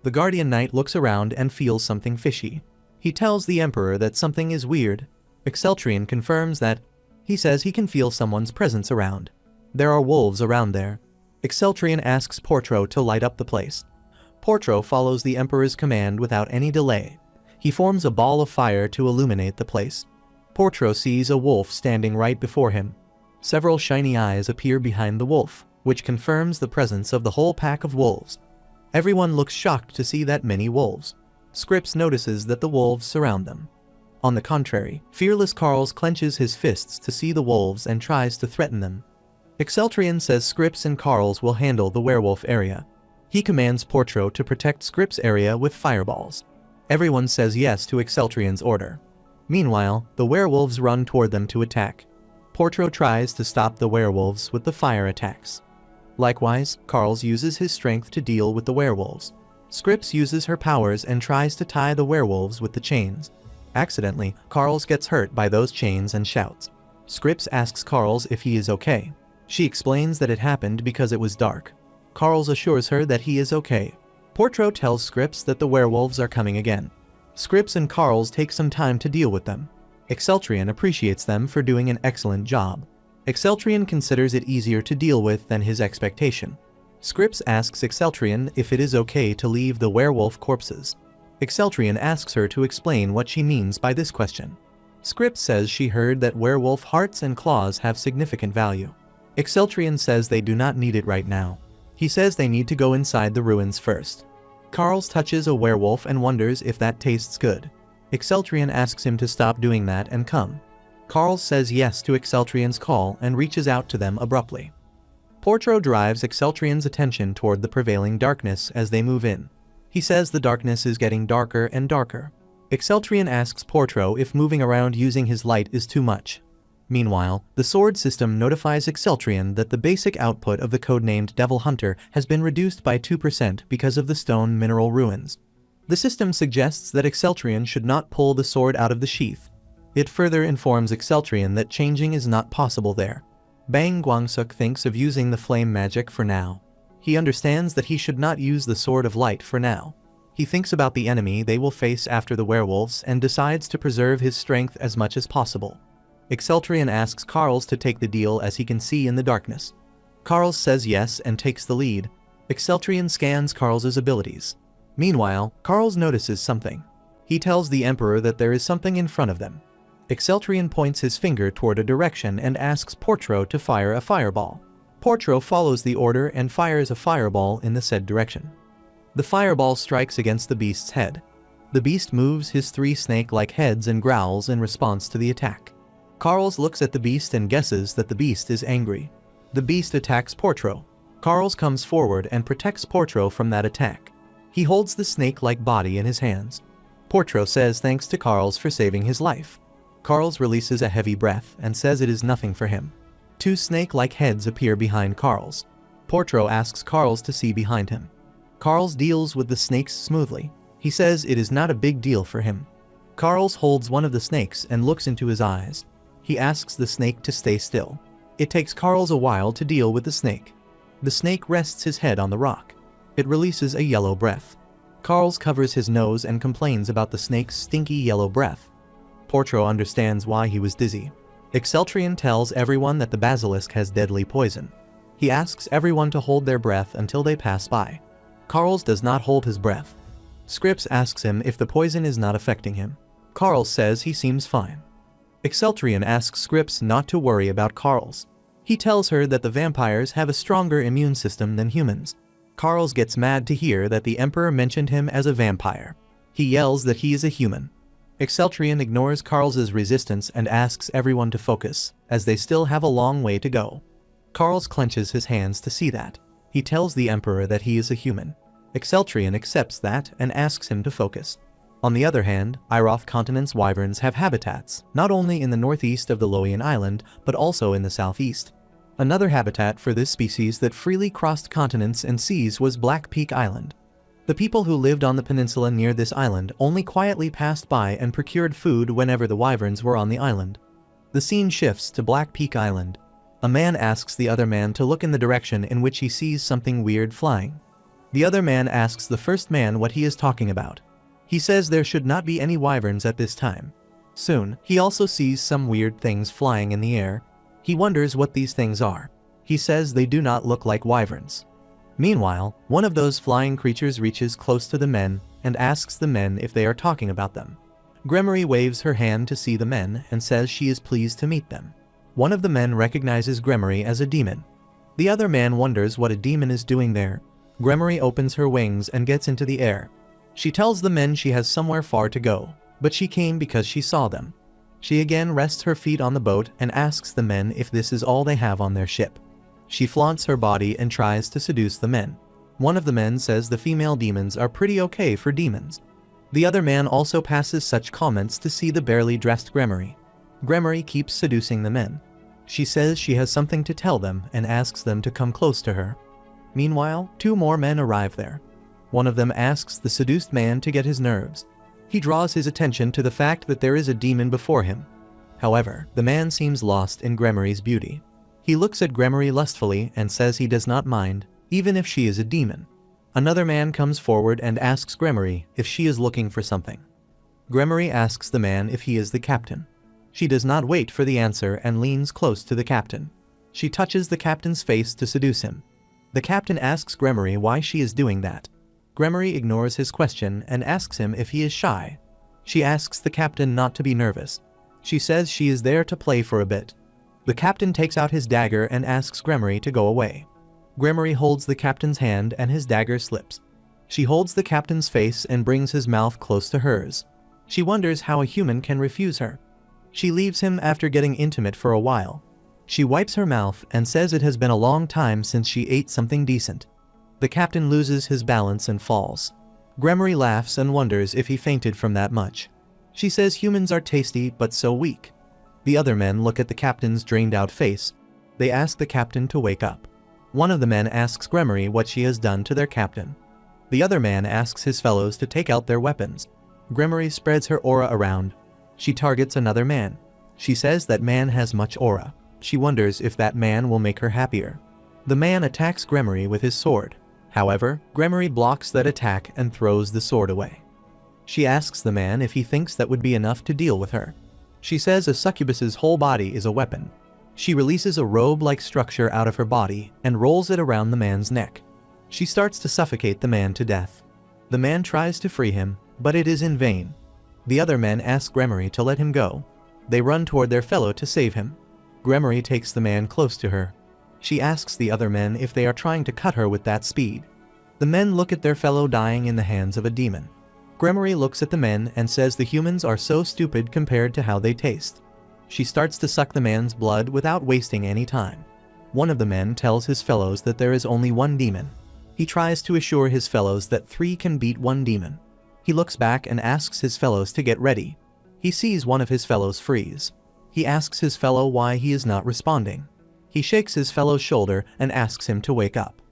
The Guardian Knight looks around and feels something fishy. He tells the Emperor that something is weird. Exceltrion confirms that. He says he can feel someone's presence around. There are wolves around there. Exceltrion asks Portro to light up the place. Portro follows the Emperor's command without any delay. He forms a ball of fire to illuminate the place. Portro sees a wolf standing right before him. Several shiny eyes appear behind the wolf, which confirms the presence of the whole pack of wolves. Everyone looks shocked to see that many wolves. Scripps notices that the wolves surround them. On the contrary, fearless Carls clenches his fists to see the wolves and tries to threaten them. Exceltrion says Scripps and Carls will handle the werewolf area. He commands Portro to protect Scripps' area with fireballs. Everyone says yes to Exceltrion's order. Meanwhile, the werewolves run toward them to attack. Portro tries to stop the werewolves with the fire attacks. Likewise, Carls uses his strength to deal with the werewolves. Scripps uses her powers and tries to tie the werewolves with the chains. Accidentally, Carls gets hurt by those chains and shouts. Scripps asks Carls if he is okay. She explains that it happened because it was dark. Carls assures her that he is okay. Portro tells Scripps that the werewolves are coming again. Scripps and Carls take some time to deal with them. Exceltrion appreciates them for doing an excellent job. Exceltrion considers it easier to deal with than his expectation. Scripps asks Exceltrion if it is okay to leave the werewolf corpses. Exceltrian asks her to explain what she means by this question. Script says she heard that werewolf hearts and claws have significant value. Exceltrian says they do not need it right now. He says they need to go inside the ruins first. Carls touches a werewolf and wonders if that tastes good. Exceltrian asks him to stop doing that and come. Carls says yes to Exceltrian's call and reaches out to them abruptly. Portro drives Exceltrian's attention toward the prevailing darkness as they move in. He says the darkness is getting darker and darker. Exceltrian asks Portro if moving around using his light is too much. Meanwhile, the sword system notifies Exceltrian that the basic output of the codenamed Devil Hunter has been reduced by 2% because of the stone mineral ruins. The system suggests that Exceltrian should not pull the sword out of the sheath. It further informs Exceltrian that changing is not possible there. Bang Guangsuk thinks of using the flame magic for now. He understands that he should not use the Sword of Light for now. He thinks about the enemy they will face after the werewolves and decides to preserve his strength as much as possible. Exceltrian asks Carls to take the deal as he can see in the darkness. Carls says yes and takes the lead. Exceltrian scans Carls's abilities. Meanwhile, Carls notices something. He tells the Emperor that there is something in front of them. Exceltrian points his finger toward a direction and asks Portro to fire a fireball. Portro follows the order and fires a fireball in the said direction. The fireball strikes against the beast's head. The beast moves his 3 snake-like heads and growls in response to the attack. Carls looks at the beast and guesses that the beast is angry. The beast attacks Portro. Carls comes forward and protects Portro from that attack. He holds the snake-like body in his hands. Portro says thanks to Carls for saving his life. Carls releases a heavy breath and says it is nothing for him. 2 snake-like heads appear behind Carls. Portro asks Carls to see behind him. Carls deals with the snakes smoothly. He says it is not a big deal for him. Carls holds one of the snakes and looks into his eyes. He asks the snake to stay still. It takes Carls a while to deal with the snake. The snake rests his head on the rock. It releases a yellow breath. Carls covers his nose and complains about the snake's stinky yellow breath. Portro understands why he was dizzy. Exceltrian tells everyone that the basilisk has deadly poison. He asks everyone to hold their breath until they pass by. Carls does not hold his breath. Scripps asks him if the poison is not affecting him. Carls says he seems fine. Exceltrian asks Scripps not to worry about Carls. He tells her that the vampires have a stronger immune system than humans. Carls gets mad to hear that the Emperor mentioned him as a vampire. He yells that he is a human. Exceltrian ignores Carls's resistance and asks everyone to focus, as they still have a long way to go. Carls clenches his hands to see that. He tells the Emperor that he is a human. Exceltrian accepts that and asks him to focus. On the other hand, Iroth continent's wyverns have habitats, not only in the northeast of the Loian Island, but also in the southeast. Another habitat for this species that freely crossed continents and seas was Black Peak Island. The people who lived on the peninsula near this island only quietly passed by and procured food whenever the wyverns were on the island. The scene shifts to Black Peak Island. A man asks the other man to look in the direction in which he sees something weird flying. The other man asks the first man what he is talking about. He says there should not be any wyverns at this time. Soon, he also sees some weird things flying in the air. He wonders what these things are. He says they do not look like wyverns. Meanwhile, one of those flying creatures reaches close to the men and asks the men if they are talking about them. Gremory waves her hand to see the men and says she is pleased to meet them. One of the men recognizes Gremory as a demon. The other man wonders what a demon is doing there. Gremory opens her wings and gets into the air. She tells the men she has somewhere far to go, but she came because she saw them. She again rests her feet on the boat and asks the men if this is all they have on their ship. She flaunts her body and tries to seduce the men. One of the men says the female demons are pretty okay for demons. The other man also passes such comments to see the barely dressed Gremory. Gremory keeps seducing the men. She says she has something to tell them and asks them to come close to her. Meanwhile, 2 more men arrive there. One of them asks the seduced man to get his nerves. He draws his attention to the fact that there is a demon before him. However, the man seems lost in Gremory's beauty. He looks at Gremory lustfully and says he does not mind, even if she is a demon. Another man comes forward and asks Gremory if she is looking for something. Gremory asks the man if he is the captain. She does not wait for the answer and leans close to the captain. She touches the captain's face to seduce him. The captain asks Gremory why she is doing that. Gremory ignores his question and asks him if he is shy. She asks the captain not to be nervous. She says she is there to play for a bit. The captain takes out his dagger and asks Gremory to go away. Gremory holds the captain's hand and his dagger slips. She holds the captain's face and brings his mouth close to hers. She wonders how a human can refuse her. She leaves him after getting intimate for a while. She wipes her mouth and says it has been a long time since she ate something decent. The captain loses his balance and falls. Gremory laughs and wonders if he fainted from that much. She says humans are tasty but so weak. The other men look at the captain's drained-out face. They ask the captain to wake up. One of the men asks Gremory what she has done to their captain. The other man asks his fellows to take out their weapons. Gremory spreads her aura around. She targets another man. She says that man has much aura. She wonders if that man will make her happier. The man attacks Gremory with his sword. However, Gremory blocks that attack and throws the sword away. She asks the man if he thinks that would be enough to deal with her. She says a succubus's whole body is a weapon. She releases a robe-like structure out of her body and rolls it around the man's neck. She starts to suffocate the man to death. The man tries to free him, but it is in vain. The other men ask Gremory to let him go. They run toward their fellow to save him. Gremory takes the man close to her. She asks the other men if they are trying to cut her with that speed. The men look at their fellow dying in the hands of a demon. Gremory looks at the men and says the humans are so stupid compared to how they taste. She starts to suck the man's blood without wasting any time. One of the men tells his fellows that there is only one demon. He tries to assure his fellows that 3 can beat 1 demon. He looks back and asks his fellows to get ready. He sees one of his fellows freeze. He asks his fellow why he is not responding. He shakes his fellow's shoulder and asks him to wake up.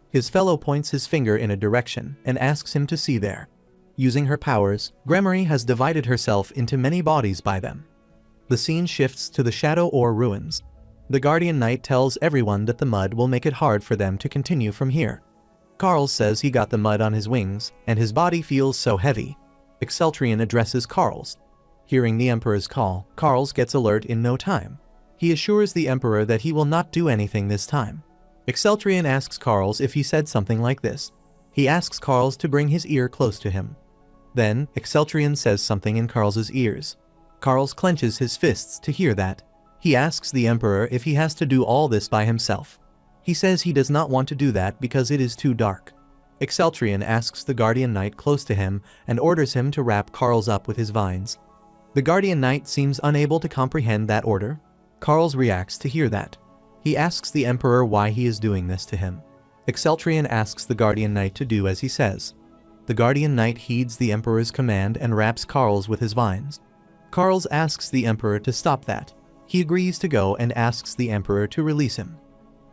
His fellow points his finger in a direction and asks him to see there. Using her powers, Gremory has divided herself into many bodies by them. The scene shifts to the Shadow Ore ruins. The Guardian Knight tells everyone that the mud will make it hard for them to continue from here. Carls says he got the mud on his wings, and his body feels so heavy. Exceltrian addresses Carls. Hearing the Emperor's call, Carls gets alert in no time. He assures the Emperor that he will not do anything this time. Exceltrian asks Carls if he said something like this. He asks Carls to bring his ear close to him. Then, Exceltrian says something in Carls's ears. Carls clenches his fists to hear that. He asks the Emperor if he has to do all this by himself. He says he does not want to do that because it is too dark. Exceltrian asks the Guardian Knight close to him and orders him to wrap Carls up with his vines. The Guardian Knight seems unable to comprehend that order. Carls reacts to hear that. He asks the Emperor why he is doing this to him. Exceltrian asks the Guardian Knight to do as he says. The Guardian Knight heeds the Emperor's command and wraps Carls with his vines. Carls asks the Emperor to stop that. He agrees to go and asks the Emperor to release him.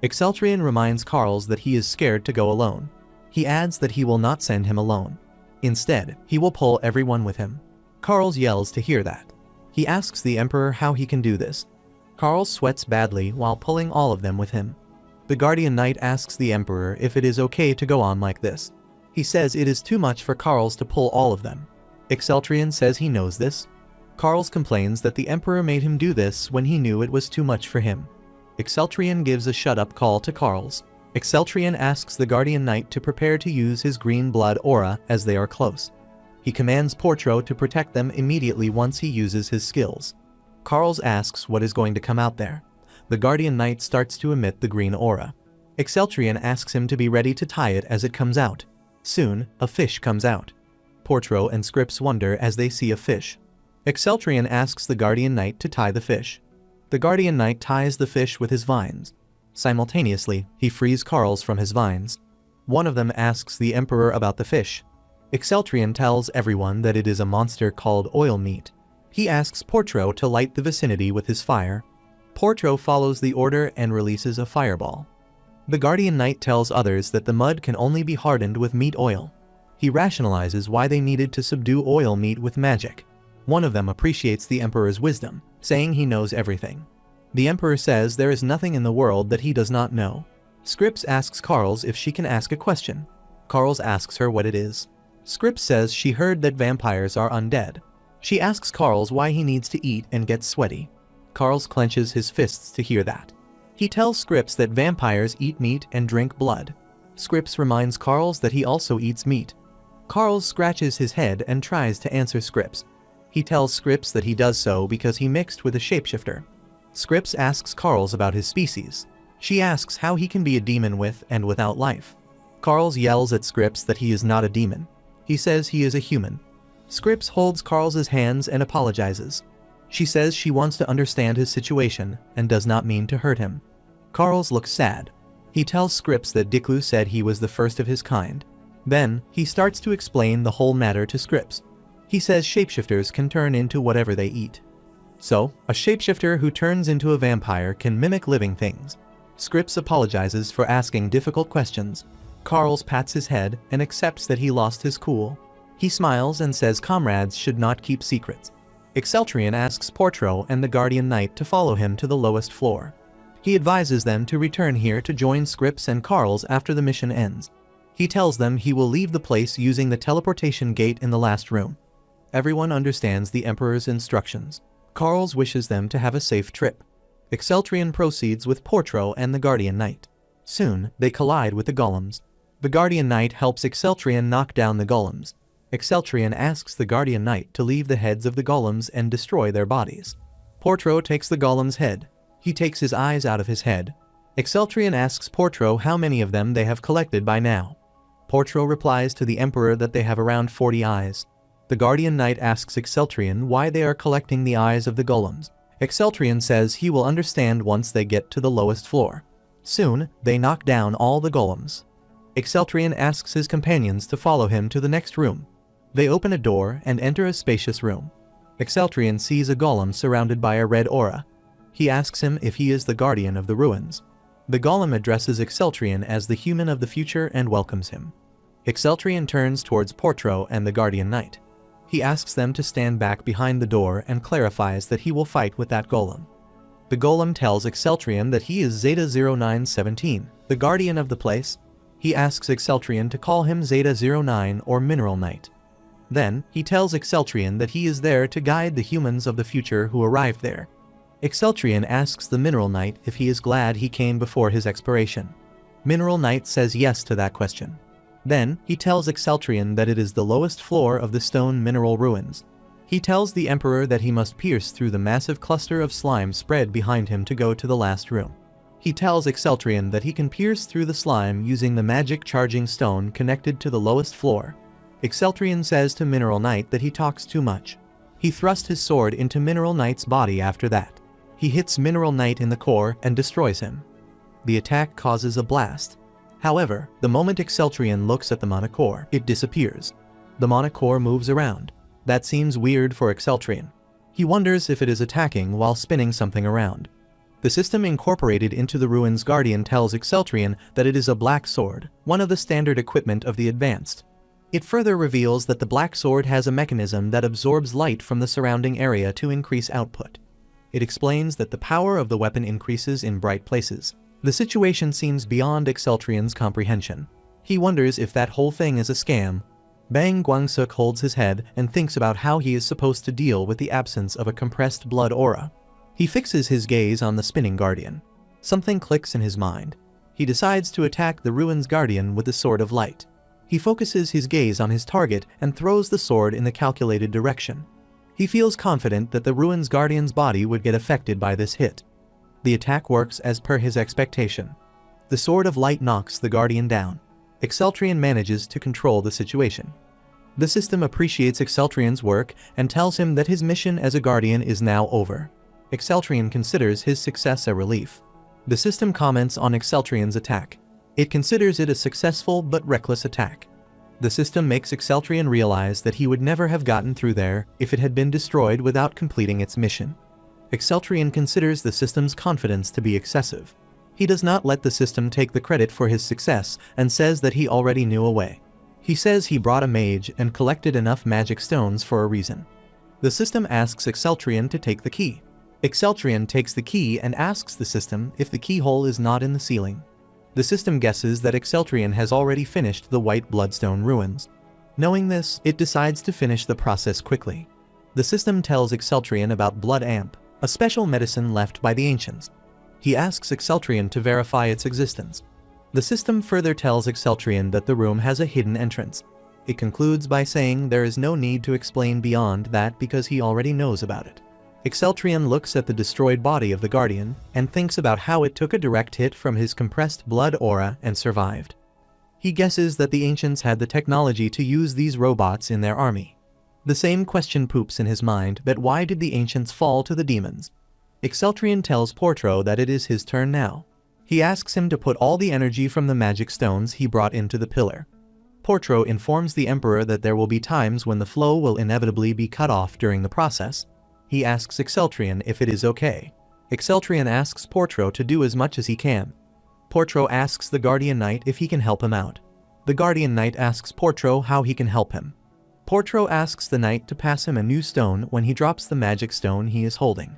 Exceltrian reminds Carls that he is scared to go alone. He adds that he will not send him alone. Instead, he will pull everyone with him. Carls yells to hear that. He asks the Emperor how he can do this. Carls sweats badly while pulling all of them with him. The Guardian Knight asks the Emperor if it is okay to go on like this. He says it is too much for Carls to pull all of them. Exceltrian says he knows this. Carls complains that the Emperor made him do this when he knew it was too much for him. Exceltrian gives a shut-up call to Carls. Exceltrian asks the Guardian Knight to prepare to use his green blood aura as they are close. He commands Portro to protect them immediately once he uses his skills. Carls asks what is going to come out there. The Guardian Knight starts to emit the green aura. Exceltrian asks him to be ready to tie it as it comes out. Soon, a fish comes out. Portro and Scripps wonder as they see a fish. Exceltrian asks the Guardian Knight to tie the fish. The Guardian Knight ties the fish with his vines. Simultaneously, he frees Carls from his vines. One of them asks the Emperor about the fish. Exceltrian tells everyone that it is a monster called oil meat. He asks Portro to light the vicinity with his fire. Portro follows the order and releases a fireball. The Guardian Knight tells others that the mud can only be hardened with meat oil. He rationalizes why they needed to subdue oil meat with magic. One of them appreciates the Emperor's wisdom, saying he knows everything. The Emperor says there is nothing in the world that he does not know. Scripps asks Carls if she can ask a question. Carls asks her what it is. Scripps says she heard that vampires are undead. She asks Carls why he needs to eat and gets sweaty. Carls clenches his fists to hear that. He tells Scripps that vampires eat meat and drink blood. Scripps reminds Carls that he also eats meat. Carl scratches his head and tries to answer Scripps. He tells Scripps that he does so because he mixed with a shapeshifter. Scripps asks Carl about his species. She asks how he can be a demon with and without life. Carl yells at Scripps that he is not a demon. He says he is a human. Scripps holds Carl's hands and apologizes. She says she wants to understand his situation and does not mean to hurt him. Carl looks sad. He tells Scripps that Diklu said he was the first of his kind. Then, he starts to explain the whole matter to Scripps. He says shapeshifters can turn into whatever they eat. So, a shapeshifter who turns into a vampire can mimic living things. Scripps apologizes for asking difficult questions. Carl pats his head and accepts that he lost his cool. He smiles and says comrades should not keep secrets. Exceltrian asks Portro and the Guardian Knight to follow him to the lowest floor. He advises them to return here to join Scripps and Carl after the mission ends. He tells them he will leave the place using the teleportation gate in the last room. Everyone understands the Emperor's instructions. Carl wishes them to have a safe trip. Exceltrian proceeds with Portro and the Guardian Knight. Soon, they collide with the golems. The Guardian Knight helps Exceltrian knock down the golems. Exceltrian asks the Guardian Knight to leave the heads of the golems and destroy their bodies. Portro takes the golem's head. He takes his eyes out of his head. Exceltrian asks Portro how many of them they have collected by now. Portro replies to the Emperor that they have around 40 eyes. The Guardian Knight asks Exceltrian why they are collecting the eyes of the golems. Exceltrian says he will understand once they get to the lowest floor. Soon, they knock down all the golems. Exceltrian asks his companions to follow him to the next room. They open a door and enter a spacious room. Exceltrian sees a golem surrounded by a red aura. He asks him if he is the guardian of the ruins. The golem addresses Exceltrian as the human of the future and welcomes him. Exceltrian turns towards Portro and the Guardian Knight. He asks them to stand back behind the door and clarifies that he will fight with that golem. The golem tells Exceltrian that he is Zeta-0917, the guardian of the place. He asks Exceltrian to call him Zeta-09 or Mineral Knight. Then, he tells Exceltrian that he is there to guide the humans of the future who arrived there. Exceltrian asks the Mineral Knight if he is glad he came before his expiration. Mineral Knight says yes to that question. Then, he tells Exceltrian that it is the lowest floor of the stone mineral ruins. He tells the Emperor that he must pierce through the massive cluster of slime spread behind him to go to the last room. He tells Exceltrian that he can pierce through the slime using the magic charging stone connected to the lowest floor. Exceltrian says to Mineral Knight that he talks too much. He thrusts his sword into Mineral Knight's body after that. He hits Mineral Knight in the core and destroys him. The attack causes a blast. However, the moment Exceltrian looks at the mana core, it disappears. The mana core moves around. That seems weird for Exceltrian. He wonders if it is attacking while spinning something around. The system incorporated into the ruins Guardian tells Exceltrian that it is a black sword, one of the standard equipment of the advanced. It further reveals that the black sword has a mechanism that absorbs light from the surrounding area to increase output. It explains that the power of the weapon increases in bright places. The situation seems beyond Exceltrian's comprehension. He wonders if that whole thing is a scam. Bang Guangsuk holds his head and thinks about how he is supposed to deal with the absence of a compressed blood aura. He fixes his gaze on the spinning guardian. Something clicks in his mind. He decides to attack the ruins guardian with the sword of light. He focuses his gaze on his target and throws the sword in the calculated direction. He feels confident that the ruins guardian's body would get affected by this hit. The attack works as per his expectation. The sword of light knocks the guardian down. Exceltrian manages to control the situation. The system appreciates Exceltrian's work and tells him that his mission as a guardian is now over. Exceltrian considers his success a relief. The system comments on Exceltrian's attack. It considers it a successful but reckless attack. The system makes Exceltrian realize that he would never have gotten through there if it had been destroyed without completing its mission. Exceltrian considers the system's confidence to be excessive. He does not let the system take the credit for his success and says that he already knew a way. He says he brought a mage and collected enough magic stones for a reason. The system asks Exceltrian to take the key. Exceltrian takes the key and asks the system if the keyhole is not in the ceiling. The system guesses that Exceltrian has already finished the White Bloodstone ruins. Knowing this, it decides to finish the process quickly. The system tells Exceltrian about Blood Amp, a special medicine left by the ancients. He asks Exceltrian to verify its existence. The system further tells Exceltrian that the room has a hidden entrance. It concludes by saying there is no need to explain beyond that because he already knows about it. Exceltrion looks at the destroyed body of the Guardian and thinks about how it took a direct hit from his compressed blood aura and survived. He guesses that the ancients had the technology to use these robots in their army. The same question poops in his mind, that why did the ancients fall to the demons? Exceltrion tells Portro that it is his turn now. He asks him to put all the energy from the magic stones he brought into the pillar. Portro informs the Emperor that there will be times when the flow will inevitably be cut off during the process. He asks Exceltrion if it is okay. Exceltrion asks Portro to do as much as he can. Portro asks the Guardian Knight if he can help him out. The Guardian Knight asks Portro how he can help him. Portro asks the Knight to pass him a new stone when he drops the magic stone he is holding.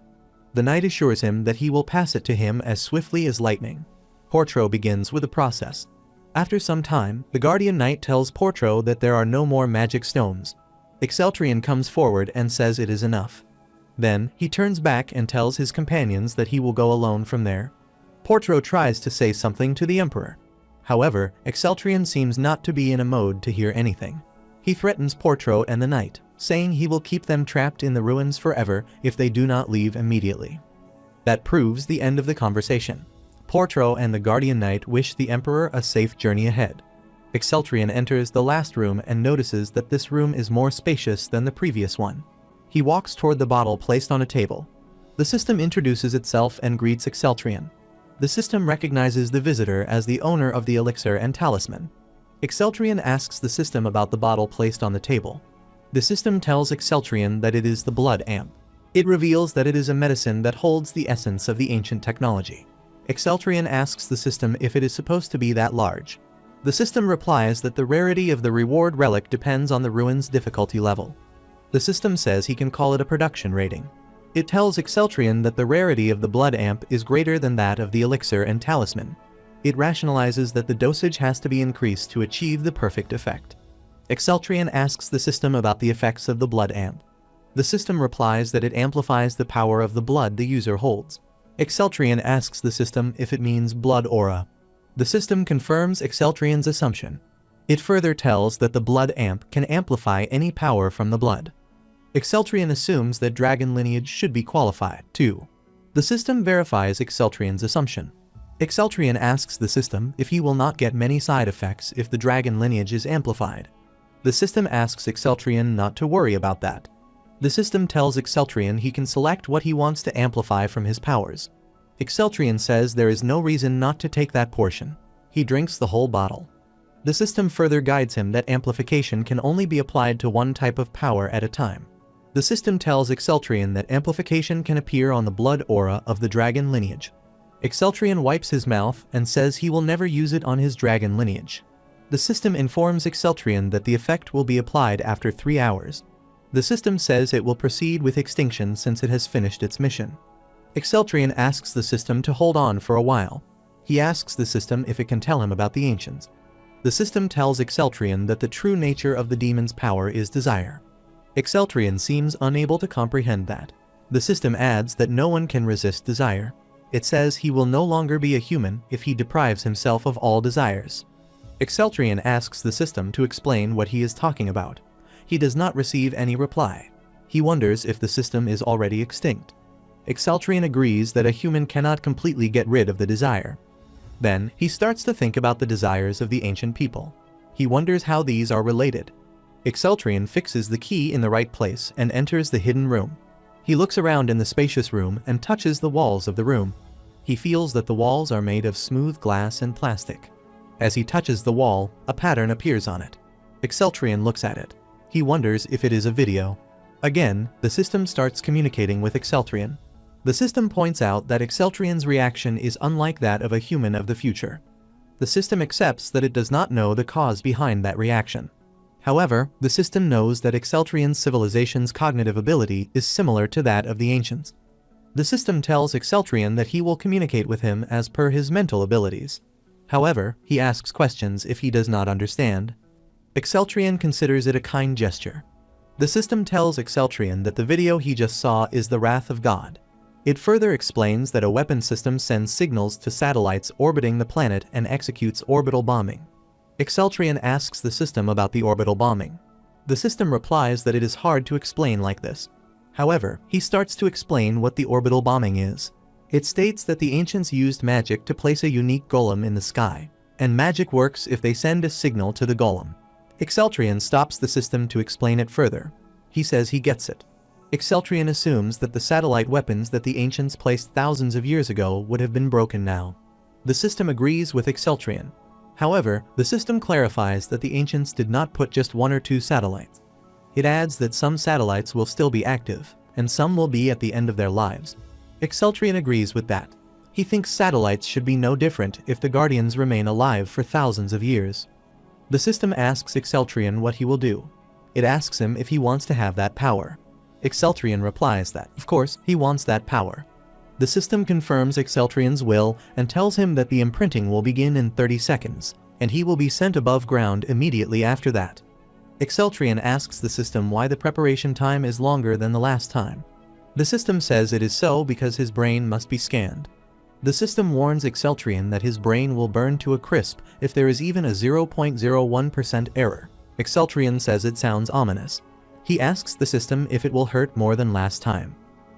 The Knight assures him that he will pass it to him as swiftly as lightning. Portro begins with the process. After some time, the Guardian Knight tells Portro that there are no more magic stones. Exceltrion comes forward and says it is enough. Then, he turns back and tells his companions that he will go alone from there. Portro tries to say something to the Emperor. However, Exceltrion seems not to be in a mode to hear anything. He threatens Portro and the Knight, saying he will keep them trapped in the ruins forever if they do not leave immediately. That proves the end of the conversation. Portro and the Guardian Knight wish the Emperor a safe journey ahead. Exceltrion enters the last room and notices that this room is more spacious than the previous one. He walks toward the bottle placed on a table. The system introduces itself and greets Exceltrion. The system recognizes the visitor as the owner of the elixir and talisman. Exceltrion asks the system about the bottle placed on the table. The system tells Exceltrion that it is the blood amp. It reveals that it is a medicine that holds the essence of the ancient technology. Exceltrion asks the system if it is supposed to be that large. The system replies that the rarity of the reward relic depends on the ruin's difficulty level. The system says he can call it a production rating. It tells Exceltrion that the rarity of the blood amp is greater than that of the elixir and talisman. It rationalizes that the dosage has to be increased to achieve the perfect effect. Exceltrion asks the system about the effects of the blood amp. The system replies that it amplifies the power of the blood the user holds. Exceltrion asks the system if it means blood aura. The system confirms Exceltrion's assumption. It further tells that the blood amp can amplify any power from the blood. Exceltrion assumes that dragon lineage should be qualified, too. The system verifies Exceltrion's assumption. Exceltrion asks the system if he will not get many side effects if the dragon lineage is amplified. The system asks Exceltrion not to worry about that. The system tells Exceltrion he can select what he wants to amplify from his powers. Exceltrion says there is no reason not to take that portion. He drinks the whole bottle. The system further guides him that amplification can only be applied to one type of power at a time. The system tells Exceltrion that amplification can appear on the blood aura of the dragon lineage. Exceltrion wipes his mouth and says he will never use it on his dragon lineage. The system informs Exceltrion that the effect will be applied after 3 hours. The system says it will proceed with extinction since it has finished its mission. Exceltrion asks the system to hold on for a while. He asks the system if it can tell him about the ancients. The system tells Exceltrion that the true nature of the demon's power is desire. Exceltrion seems unable to comprehend that. The system adds that no one can resist desire. It says he will no longer be a human if he deprives himself of all desires. Exceltrion asks the system to explain what he is talking about. He does not receive any reply. He wonders if the system is already extinct. Exceltrion agrees that a human cannot completely get rid of the desire. Then, he starts to think about the desires of the ancient people. He wonders how these are related. Exceltrion fixes the key in the right place and enters the hidden room. He looks around in the spacious room and touches the walls of the room. He feels that the walls are made of smooth glass and plastic. As he touches the wall, a pattern appears on it. Exceltrion looks at it. He wonders if it is a video. Again, the system starts communicating with Exceltrion. The system points out that Exceltrion's reaction is unlike that of a human of the future. The system accepts that it does not know the cause behind that reaction. However, the system knows that Exceltrion's civilization's cognitive ability is similar to that of the ancients. The system tells Exceltrion that he will communicate with him as per his mental abilities. However, he asks questions if he does not understand. Exceltrion considers it a kind gesture. The system tells Exceltrion that the video he just saw is the wrath of God. It further explains that a weapon system sends signals to satellites orbiting the planet and executes orbital bombing. Exceltrian asks the system about the orbital bombing. The system replies that it is hard to explain like this. However, he starts to explain what the orbital bombing is. It states that the ancients used magic to place a unique golem in the sky, and magic works if they send a signal to the golem. Exceltrian stops the system to explain it further. He says he gets it. Exceltrian assumes that the satellite weapons that the ancients placed thousands of years ago would have been broken now. The system agrees with Exceltrian. However, the system clarifies that the ancients did not put just 1 or 2 satellites. It adds that some satellites will still be active, and some will be at the end of their lives. Exceltrian agrees with that. He thinks satellites should be no different if the Guardians remain alive for thousands of years. The system asks Exceltrian what he will do. It asks him if he wants to have that power. Exceltrian replies that, of course, he wants that power. The system confirms Exceltrian's will and tells him that the imprinting will begin in 30 seconds, and he will be sent above ground immediately after that. Exceltrian asks the system why the preparation time is longer than the last time. The system says it is so because his brain must be scanned. The system warns Exceltrian that his brain will burn to a crisp if there is even a 0.01% error. Exceltrian says it sounds ominous. He asks the system if it will hurt more than last time.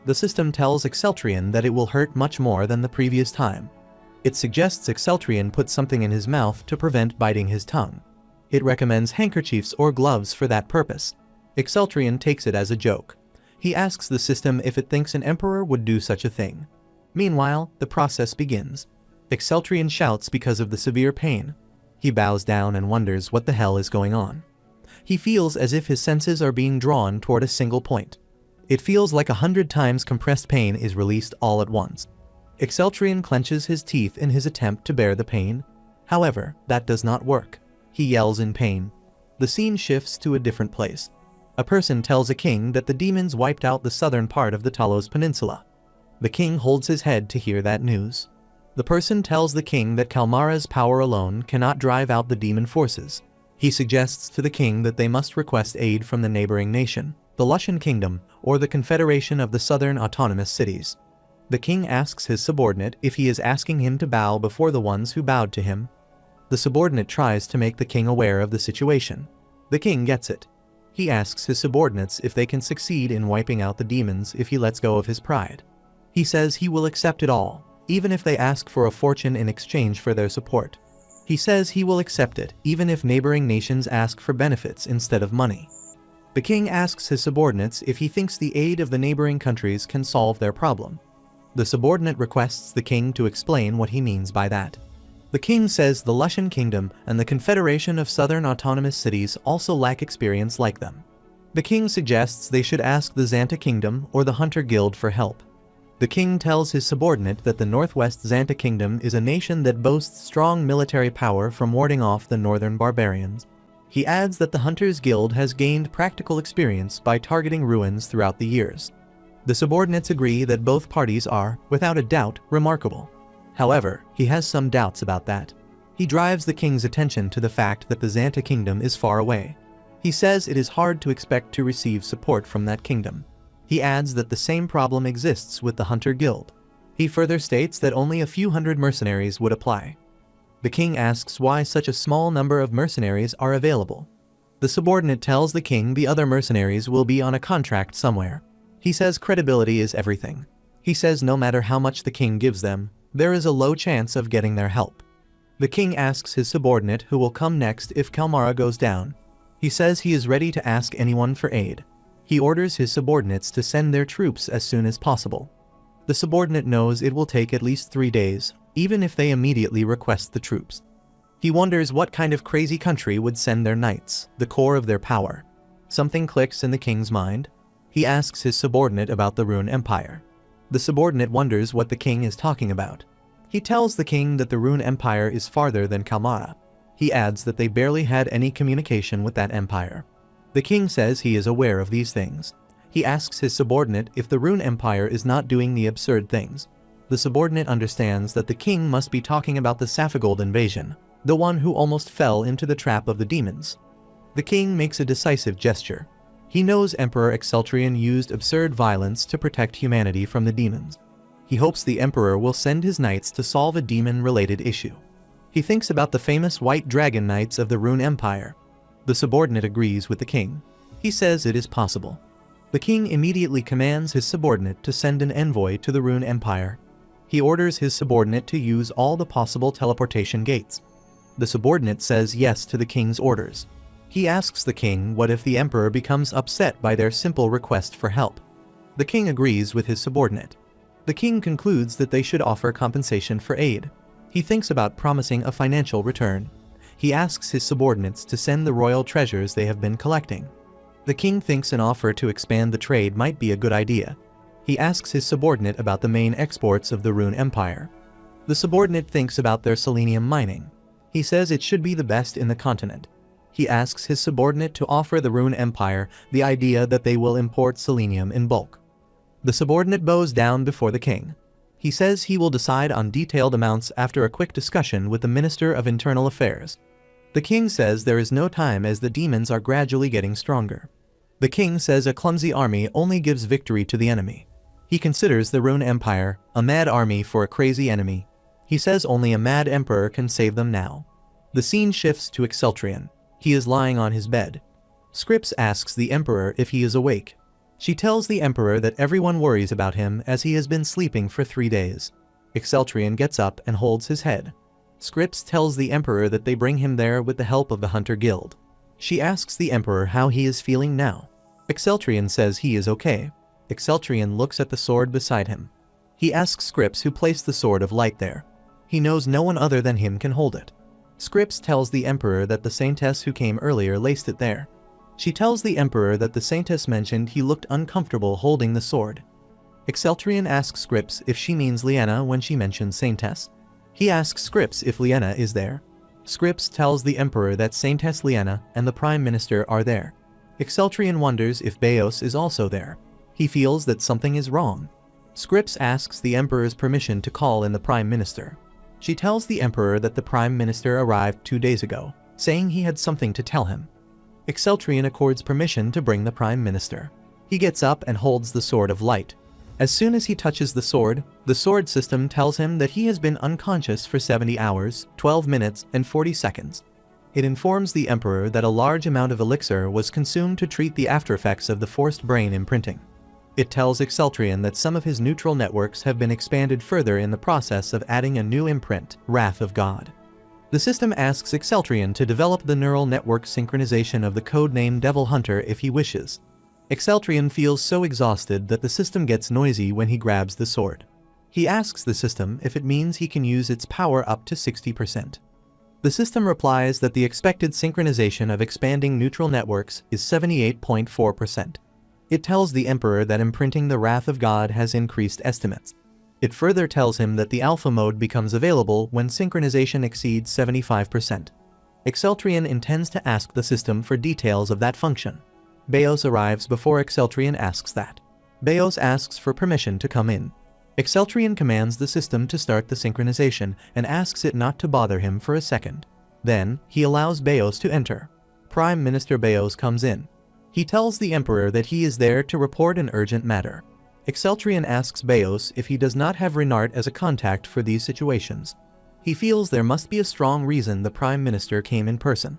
The system tells Exceltrian that it will hurt much more than the previous time. It suggests Exceltrian put something in his mouth to prevent biting his tongue. It recommends handkerchiefs or gloves for that purpose. Exceltrian takes it as a joke. He asks the system if it thinks an emperor would do such a thing. Meanwhile, the process begins. Exceltrian shouts because of the severe pain. He bows down and wonders what the hell is going on. He feels as if his senses are being drawn toward a single point. It feels like 100 times compressed pain is released all at once. Exceltrian clenches his teeth in his attempt to bear the pain. However, that does not work. He yells in pain. The scene shifts to a different place. A person tells a king that the demons wiped out the southern part of the Talos Peninsula. The king holds his head to hear that news. The person tells the king that Kalmara's power alone cannot drive out the demon forces. He suggests to the king that they must request aid from the neighboring nation, the Lushan Kingdom, or the Confederation of the Southern Autonomous Cities. The king asks his subordinate if he is asking him to bow before the ones who bowed to him. The subordinate tries to make the king aware of the situation. The king gets it. He asks his subordinates if they can succeed in wiping out the demons if he lets go of his pride. He says he will accept it all, even if they ask for a fortune in exchange for their support. He says he will accept it, even if neighboring nations ask for benefits instead of money. The king asks his subordinates if he thinks the aid of the neighboring countries can solve their problem. The subordinate requests the king to explain what he means by that. The king says the Lushan Kingdom and the Confederation of Southern Autonomous Cities also lack experience like them. The king suggests they should ask the Xanta Kingdom or the Hunter Guild for help. The king tells his subordinate that the Northwest Xanta Kingdom is a nation that boasts strong military power from warding off the northern barbarians. He adds that the Hunters Guild has gained practical experience by targeting ruins throughout the years. The subordinates agree that both parties are, without a doubt, remarkable. However, he has some doubts about that. He drives the king's attention to the fact that the Xanta Kingdom is far away. He says it is hard to expect to receive support from that kingdom. He adds that the same problem exists with the Hunter Guild. He further states that only a few hundred mercenaries would apply. The king asks why such a small number of mercenaries are available. The subordinate tells the king the other mercenaries will be on a contract somewhere. He says credibility is everything. He says no matter how much the king gives them, there is a low chance of getting their help. The king asks his subordinate who will come next if Kalmara goes down. He says he is ready to ask anyone for aid. He orders his subordinates to send their troops as soon as possible. The subordinate knows it will take at least 3 days, even if they immediately request the troops. He wonders what kind of crazy country would send their knights, the core of their power. Something clicks in the king's mind. He asks his subordinate about the Rune Empire. The subordinate wonders what the king is talking about. He tells the king that the Rune Empire is farther than Kalmara. He adds that they barely had any communication with that empire. The king says he is aware of these things. He asks his subordinate if the Rune Empire is not doing the absurd things. The subordinate understands that the king must be talking about the Saphigold invasion, the one who almost fell into the trap of the demons. The king makes a decisive gesture. He knows Emperor Exceltrian used absurd violence to protect humanity from the demons. He hopes the emperor will send his knights to solve a demon-related issue. He thinks about the famous White Dragon Knights of the Rune Empire. The subordinate agrees with the king. He says it is possible. The king immediately commands his subordinate to send an envoy to the Rune Empire. He orders his subordinate to use all the possible teleportation gates. The subordinate says yes to the king's orders. He asks the king what if the emperor becomes upset by their simple request for help. The king agrees with his subordinate. The king concludes that they should offer compensation for aid. He thinks about promising a financial return. He asks his subordinates to send the royal treasures they have been collecting. The king thinks an offer to expand the trade might be a good idea. He asks his subordinate about the main exports of the Rune Empire. The subordinate thinks about their selenium mining. He says it should be the best in the continent. He asks his subordinate to offer the Rune Empire the idea that they will import selenium in bulk. The subordinate bows down before the king. He says he will decide on detailed amounts after a quick discussion with the Minister of Internal Affairs. The king says there is no time as the demons are gradually getting stronger. The king says a clumsy army only gives victory to the enemy. He considers the Rune Empire a mad army for a crazy enemy. He says only a mad emperor can save them now. The scene shifts to Exceltrion. He is lying on his bed. Scripps asks the emperor if he is awake. She tells the emperor that everyone worries about him as he has been sleeping for 3 days. Exceltrion gets up and holds his head. Scripps tells the emperor that they bring him there with the help of the Hunter Guild. She asks the emperor how he is feeling now. Exceltrion says he is okay. Exceltrion looks at the sword beside him. He asks Scripps who placed the sword of light there. He knows no one other than him can hold it. Scripps tells the emperor that the saintess who came earlier laced it there. She tells the emperor that the saintess mentioned he looked uncomfortable holding the sword. Exceltrion asks Scripps if she means Liena when she mentions saintess. He asks Scripps if Liena is there. Scripps tells the emperor that Saintess Liena and the prime minister are there. Exceltrion wonders if Beos is also there. He feels that something is wrong. Scripps asks the emperor's permission to call in the prime minister. She tells the emperor that the prime minister arrived 2 days ago, saying he had something to tell him. Exceltrion accords permission to bring the prime minister. He gets up and holds the sword of light. As soon as he touches the sword system tells him that he has been unconscious for 70 hours, 12 minutes, and 40 seconds. It informs the emperor that a large amount of elixir was consumed to treat the aftereffects of the forced brain imprinting. It tells Exceltrion that some of his neutral networks have been expanded further in the process of adding a new imprint, Wrath of God. The system asks Exceltrion to develop the neural network synchronization of the codename Devil Hunter if he wishes. Exceltrion feels so exhausted that the system gets noisy when he grabs the sword. He asks the system if it means he can use its power up to 60%. The system replies that the expected synchronization of expanding neutral networks is 78.4%. It tells the emperor that imprinting the Wrath of God has increased estimates. It further tells him that the alpha mode becomes available when synchronization exceeds 75%. Exceltrion intends to ask the system for details of that function. Beos arrives before Exceltrion asks that. Beos asks for permission to come in. Exceltrion commands the system to start the synchronization and asks it not to bother him for a second. Then, he allows Beos to enter. Prime Minister Beos comes in. He tells the emperor that he is there to report an urgent matter. Exceltrion asks Beos if he does not have Renard as a contact for these situations. He feels there must be a strong reason the prime minister came in person.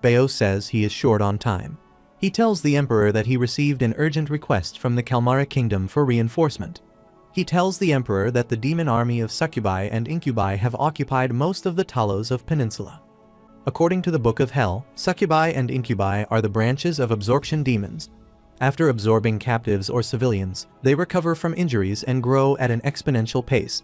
Beos says he is short on time. He tells the emperor that he received an urgent request from the Kalmara kingdom for reinforcement. He tells the emperor that the demon army of succubi and incubi have occupied most of the Talos of Peninsula. According to the Book of Hell, succubi and incubi are the branches of absorption demons. After absorbing captives or civilians, they recover from injuries and grow at an exponential pace.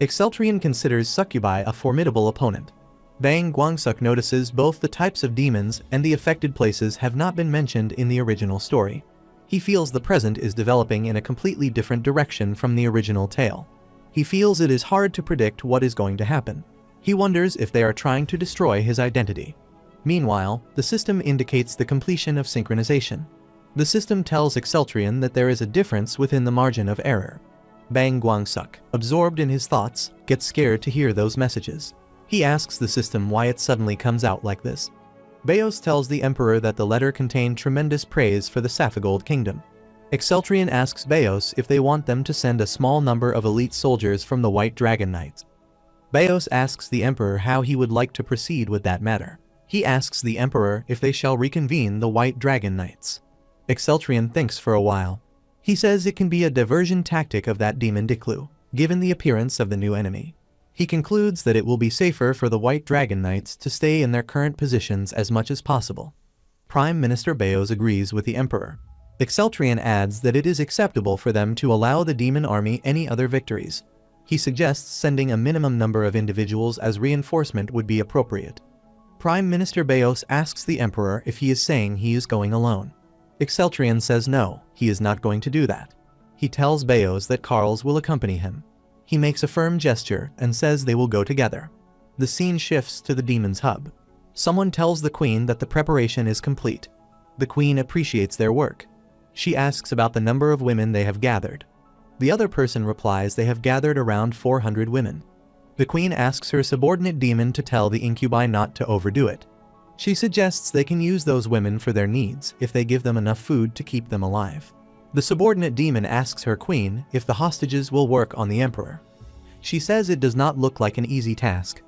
Exceltrion considers succubi a formidable opponent. Bang Guangsuk notices both the types of demons and the affected places have not been mentioned in the original story. He feels the present is developing in a completely different direction from the original tale. He feels it is hard to predict what is going to happen. He wonders if they are trying to destroy his identity. Meanwhile, the system indicates the completion of synchronization. The system tells Exceltrion that there is a difference within the margin of error. Bang Guangsuk, absorbed in his thoughts, gets scared to hear those messages. He asks the system why it suddenly comes out like this. Beos tells the emperor that the letter contained tremendous praise for the Saphigold kingdom. Exceltrion asks Beos if they want them to send a small number of elite soldiers from the White Dragon Knights. Beos asks the emperor how he would like to proceed with that matter. He asks the emperor if they shall reconvene the White Dragon Knights. Exceltrion thinks for a while. He says it can be a diversion tactic of that demon Diklu, given the appearance of the new enemy. He concludes that it will be safer for the White Dragon Knights to stay in their current positions as much as possible. Prime Minister Beos agrees with the emperor. Exceltrion adds that it is acceptable for them to allow the demon army any other victories. He suggests sending a minimum number of individuals as reinforcement would be appropriate. Prime Minister Beos asks the emperor if he is saying he is going alone. Exceltrion says no, he is not going to do that. He tells Beos that Carls will accompany him. He makes a firm gesture and says they will go together. The scene shifts to the demon's hub. Someone tells the queen that the preparation is complete. The queen appreciates their work. She asks about the number of women they have gathered. The other person replies they have gathered around 400 women. The queen asks her subordinate demon to tell the incubi not to overdo it. She suggests they can use those women for their needs if they give them enough food to keep them alive. The subordinate demon asks her queen if the hostages will work on the emperor. She says it does not look like an easy task.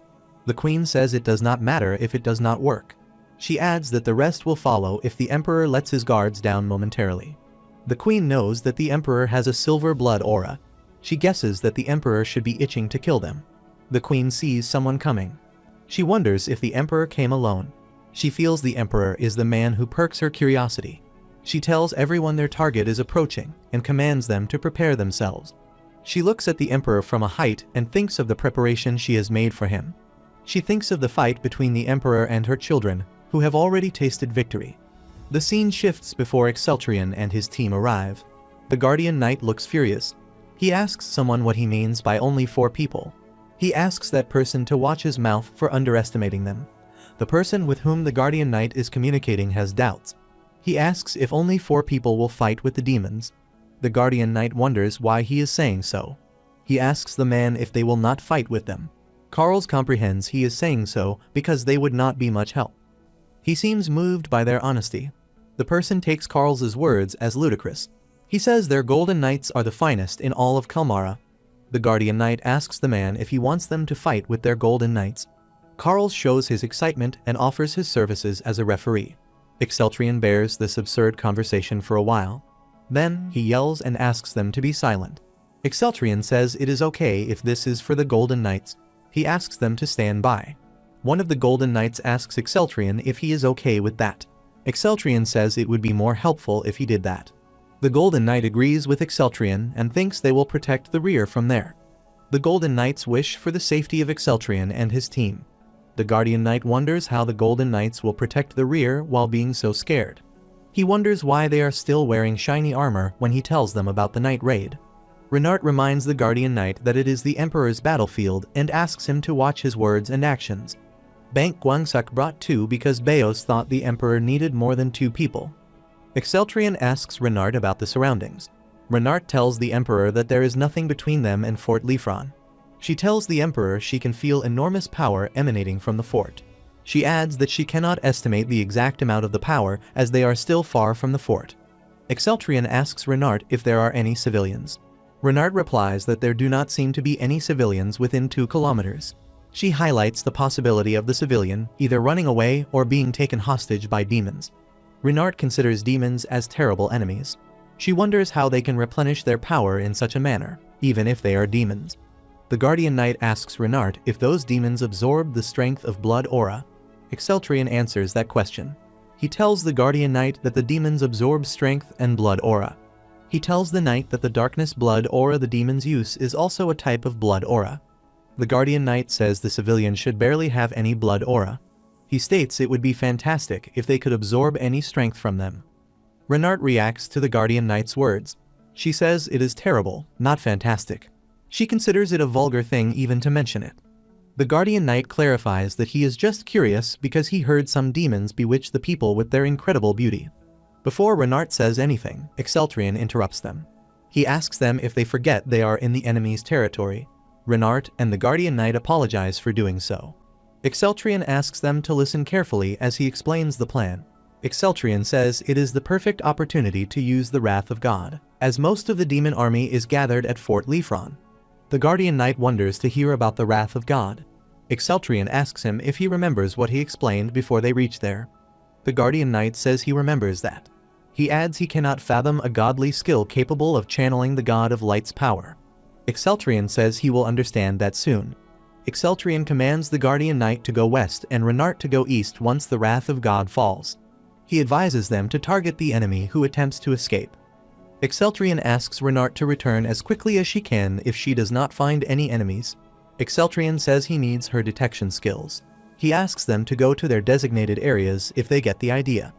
The queen says it does not matter if it does not work. She adds that the rest will follow if the emperor lets his guards down momentarily. The queen knows that the emperor has a silver blood aura. She guesses that the emperor should be itching to kill them. The queen sees someone coming. She wonders if the emperor came alone. She feels the emperor is the man who perks her curiosity. She tells everyone their target is approaching and commands them to prepare themselves. She looks at the emperor from a height and thinks of the preparation she has made for him. She thinks of the fight between the emperor and her children, who have already tasted victory. The scene shifts before Exceltrion and his team arrive. The Guardian Knight looks furious. He asks someone what he means by only 4 people. He asks that person to watch his mouth for underestimating them. The person with whom the Guardian Knight is communicating has doubts. He asks if only 4 people will fight with the demons. The Guardian Knight wonders why he is saying so. He asks the man if they will not fight with them. Carls comprehends he is saying so because they would not be much help. He seems moved by their honesty. The person takes Carl's words as ludicrous. He says their Golden Knights are the finest in all of Kalmara. The Guardian Knight asks the man if he wants them to fight with their Golden Knights. Carl shows his excitement and offers his services as a referee. Exceltrion bears this absurd conversation for a while. Then, he yells and asks them to be silent. Exceltrion says it is okay if this is for the Golden Knights. He asks them to stand by. One of the Golden Knights asks Exceltrion if he is okay with that. Exceltrion says it would be more helpful if he did that. The Golden Knight agrees with Exceltrion and thinks they will protect the rear from there. The Golden Knights wish for the safety of Exceltrion and his team. The Guardian Knight wonders how the Golden Knights will protect the rear while being so scared. He wonders why they are still wearing shiny armor when he tells them about the night raid. Renard reminds the Guardian Knight that it is the Emperor's battlefield and asks him to watch his words and actions. Bank Gwangsuk brought 2 because Beos thought the Emperor needed more than 2 people. Exceltrion asks Renard about the surroundings. Renard tells the Emperor that there is nothing between them and Fort Lifron. She tells the Emperor she can feel enormous power emanating from the fort. She adds that she cannot estimate the exact amount of the power as they are still far from the fort. Exceltrion asks Renard if there are any civilians. Renard replies that there do not seem to be any civilians within 2 kilometers. She highlights the possibility of the civilian either running away or being taken hostage by demons. Renard considers demons as terrible enemies. She wonders how they can replenish their power in such a manner, even if they are demons. The Guardian Knight asks Renard if those demons absorb the strength of blood aura. Exceltrion answers that question. He tells the Guardian Knight that the demons absorb strength and blood aura. He tells the Knight that the darkness blood aura the demons use is also a type of blood aura. The Guardian Knight says the civilian should barely have any blood aura. He states it would be fantastic if they could absorb any strength from them. Renard reacts to the Guardian Knight's words. She says it is terrible, not fantastic. She considers it a vulgar thing even to mention it. The Guardian Knight clarifies that he is just curious because he heard some demons bewitch the people with their incredible beauty. Before Renard says anything, Exceltrion interrupts them. He asks them if they forget they are in the enemy's territory. Renard and the Guardian Knight apologize for doing so. Exceltrion asks them to listen carefully as he explains the plan. Exceltrion says it is the perfect opportunity to use the wrath of God, as most of the demon army is gathered at Fort Lifron. The guardian knight wonders to hear about the wrath of God. Exceltrion asks him if he remembers what he explained before they reach there. The guardian knight says he remembers that. He adds he cannot fathom a godly skill capable of channeling the god of light's power. Exceltrion says he will understand that soon. Exceltrion commands the guardian knight to go west and Renart to go east once the wrath of God falls. He advises them to target the enemy who attempts to escape. Exceltrion asks Renart to return as quickly as she can if she does not find any enemies. Exceltrion says he needs her detection skills. He asks them to go to their designated areas if they get the idea.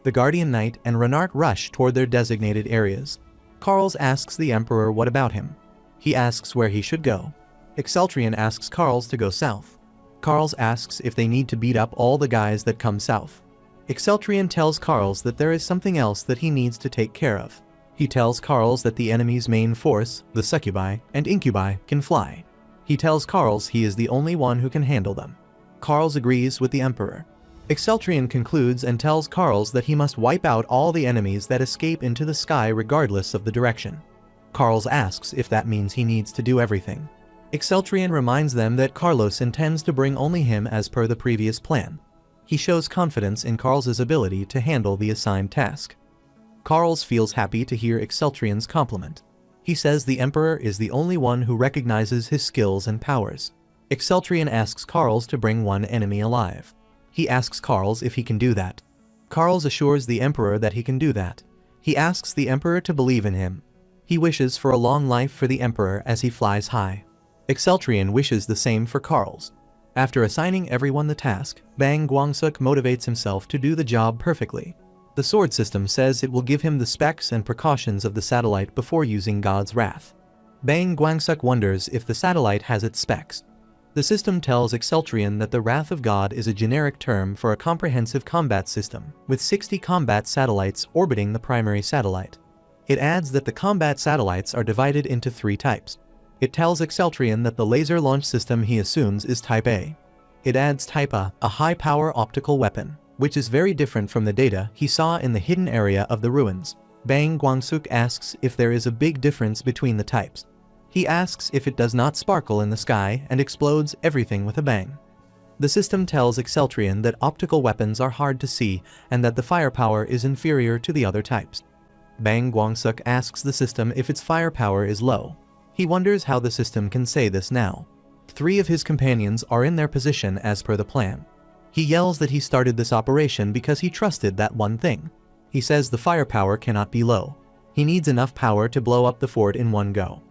The guardian knight and Renart rush toward their designated areas. Carls asks the emperor what about him. He asks where he should go. Exceltrion asks Carls to go south. Carls asks if they need to beat up all the guys that come south. Exceltrion tells Carls that there is something else that he needs to take care of. He tells Carls that the enemy's main force, the succubi and incubi, can fly. He tells Carls he is the only one who can handle them. Carls agrees with the emperor. Exceltrion concludes and tells Carls that he must wipe out all the enemies that escape into the sky regardless of the direction. Carls asks if that means he needs to do everything. Exceltrion reminds them that Carlos intends to bring only him as per the previous plan. He shows confidence in Carl's ability to handle the assigned task. Carls feels happy to hear Exceltrion's compliment. He says the emperor is the only one who recognizes his skills and powers. Exceltrion asks Carls to bring one enemy alive. He asks Carls if he can do that. Carls assures the emperor that he can do that. He asks the emperor to believe in him. He wishes for a long life for the emperor as he flies high. Exceltrion wishes the same for Carls. After assigning everyone the task, Bang Guangsuk motivates himself to do the job perfectly. The sword system says it will give him the specs and precautions of the satellite before using God's wrath. Bang Guangsuk wonders if the satellite has its specs. The system tells Exceltrion that the wrath of God is a generic term for a comprehensive combat system, with 60 combat satellites orbiting the primary satellite. It adds that the combat satellites are divided into 3 types. It tells Exceltrion that the laser launch system he assumes is Type A. It adds Type A high-power optical weapon, which is very different from the data he saw in the hidden area of the ruins. Bang Guangsuk asks if there is a big difference between the types. He asks if it does not sparkle in the sky and explodes everything with a bang. The system tells Exceltrion that optical weapons are hard to see and that the firepower is inferior to the other types. Bang Guangsuk asks the system if its firepower is low. He wonders how the system can say this now. 3 of his companions are in their position as per the plan. He yells that he started this operation because he trusted that one thing. He says the firepower cannot be low. He needs enough power to blow up the fort in one go.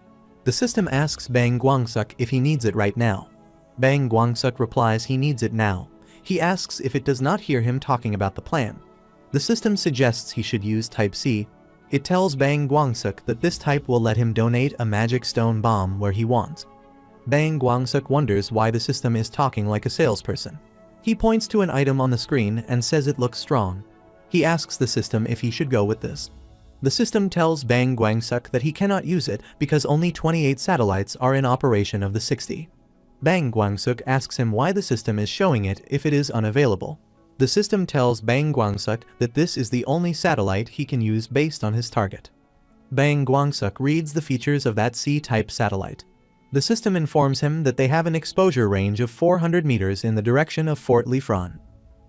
The system asks Bang Guangsuk if he needs it right now. Bang Guangsuk replies he needs it now. He asks if it does not hear him talking about the plan. The system suggests he should use Type C. It tells Bang Guangsuk that this type will let him donate a magic stone bomb where he wants. Bang Guangsuk wonders why the system is talking like a salesperson. He points to an item on the screen and says it looks strong. He asks the system if he should go with this. The system tells Bang Guangsuk that he cannot use it because only 28 satellites are in operation of the 60. Bang Guangsuk asks him why the system is showing it if it is unavailable. The system tells Bang Guangsuk that this is the only satellite he can use based on his target. Bang Guangsuk reads the features of that C-type satellite. The system informs him that they have an exposure range of 400 meters in the direction of Fort Lifran.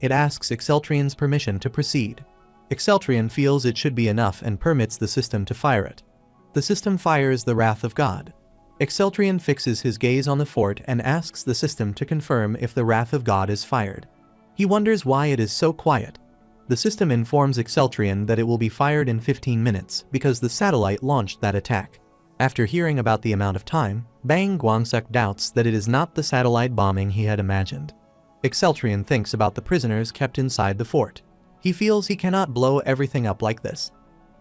It asks Exceltrion's permission to proceed. Exceltrion feels it should be enough and permits the system to fire it. The system fires the wrath of God. Exceltrion fixes his gaze on the fort and asks the system to confirm if the wrath of God is fired. He wonders why it is so quiet. The system informs Exceltrion that it will be fired in 15 minutes because the satellite launched that attack. After hearing about the amount of time, Bang Guangsuk doubts that it is not the satellite bombing he had imagined. Exceltrion thinks about the prisoners kept inside the fort. He feels he cannot blow everything up like this.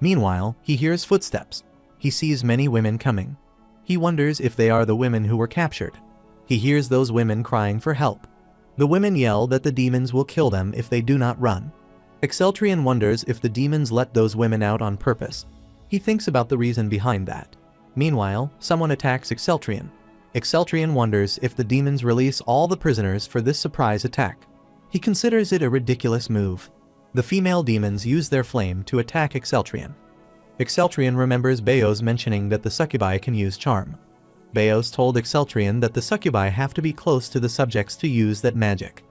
Meanwhile, he hears footsteps. He sees many women coming. He wonders if they are the women who were captured. He hears those women crying for help. The women yell that the demons will kill them if they do not run. Exceltrion wonders if the demons let those women out on purpose. He thinks about the reason behind that. Meanwhile, someone attacks Exceltrion. Exceltrion wonders if the demons release all the prisoners for this surprise attack. He considers it a ridiculous move. The female demons use their flame to attack Exceltrion. Exceltrion remembers Beo's mentioning that the succubi can use charm. Beos told Exceltrion that the succubi have to be close to the subjects to use that magic.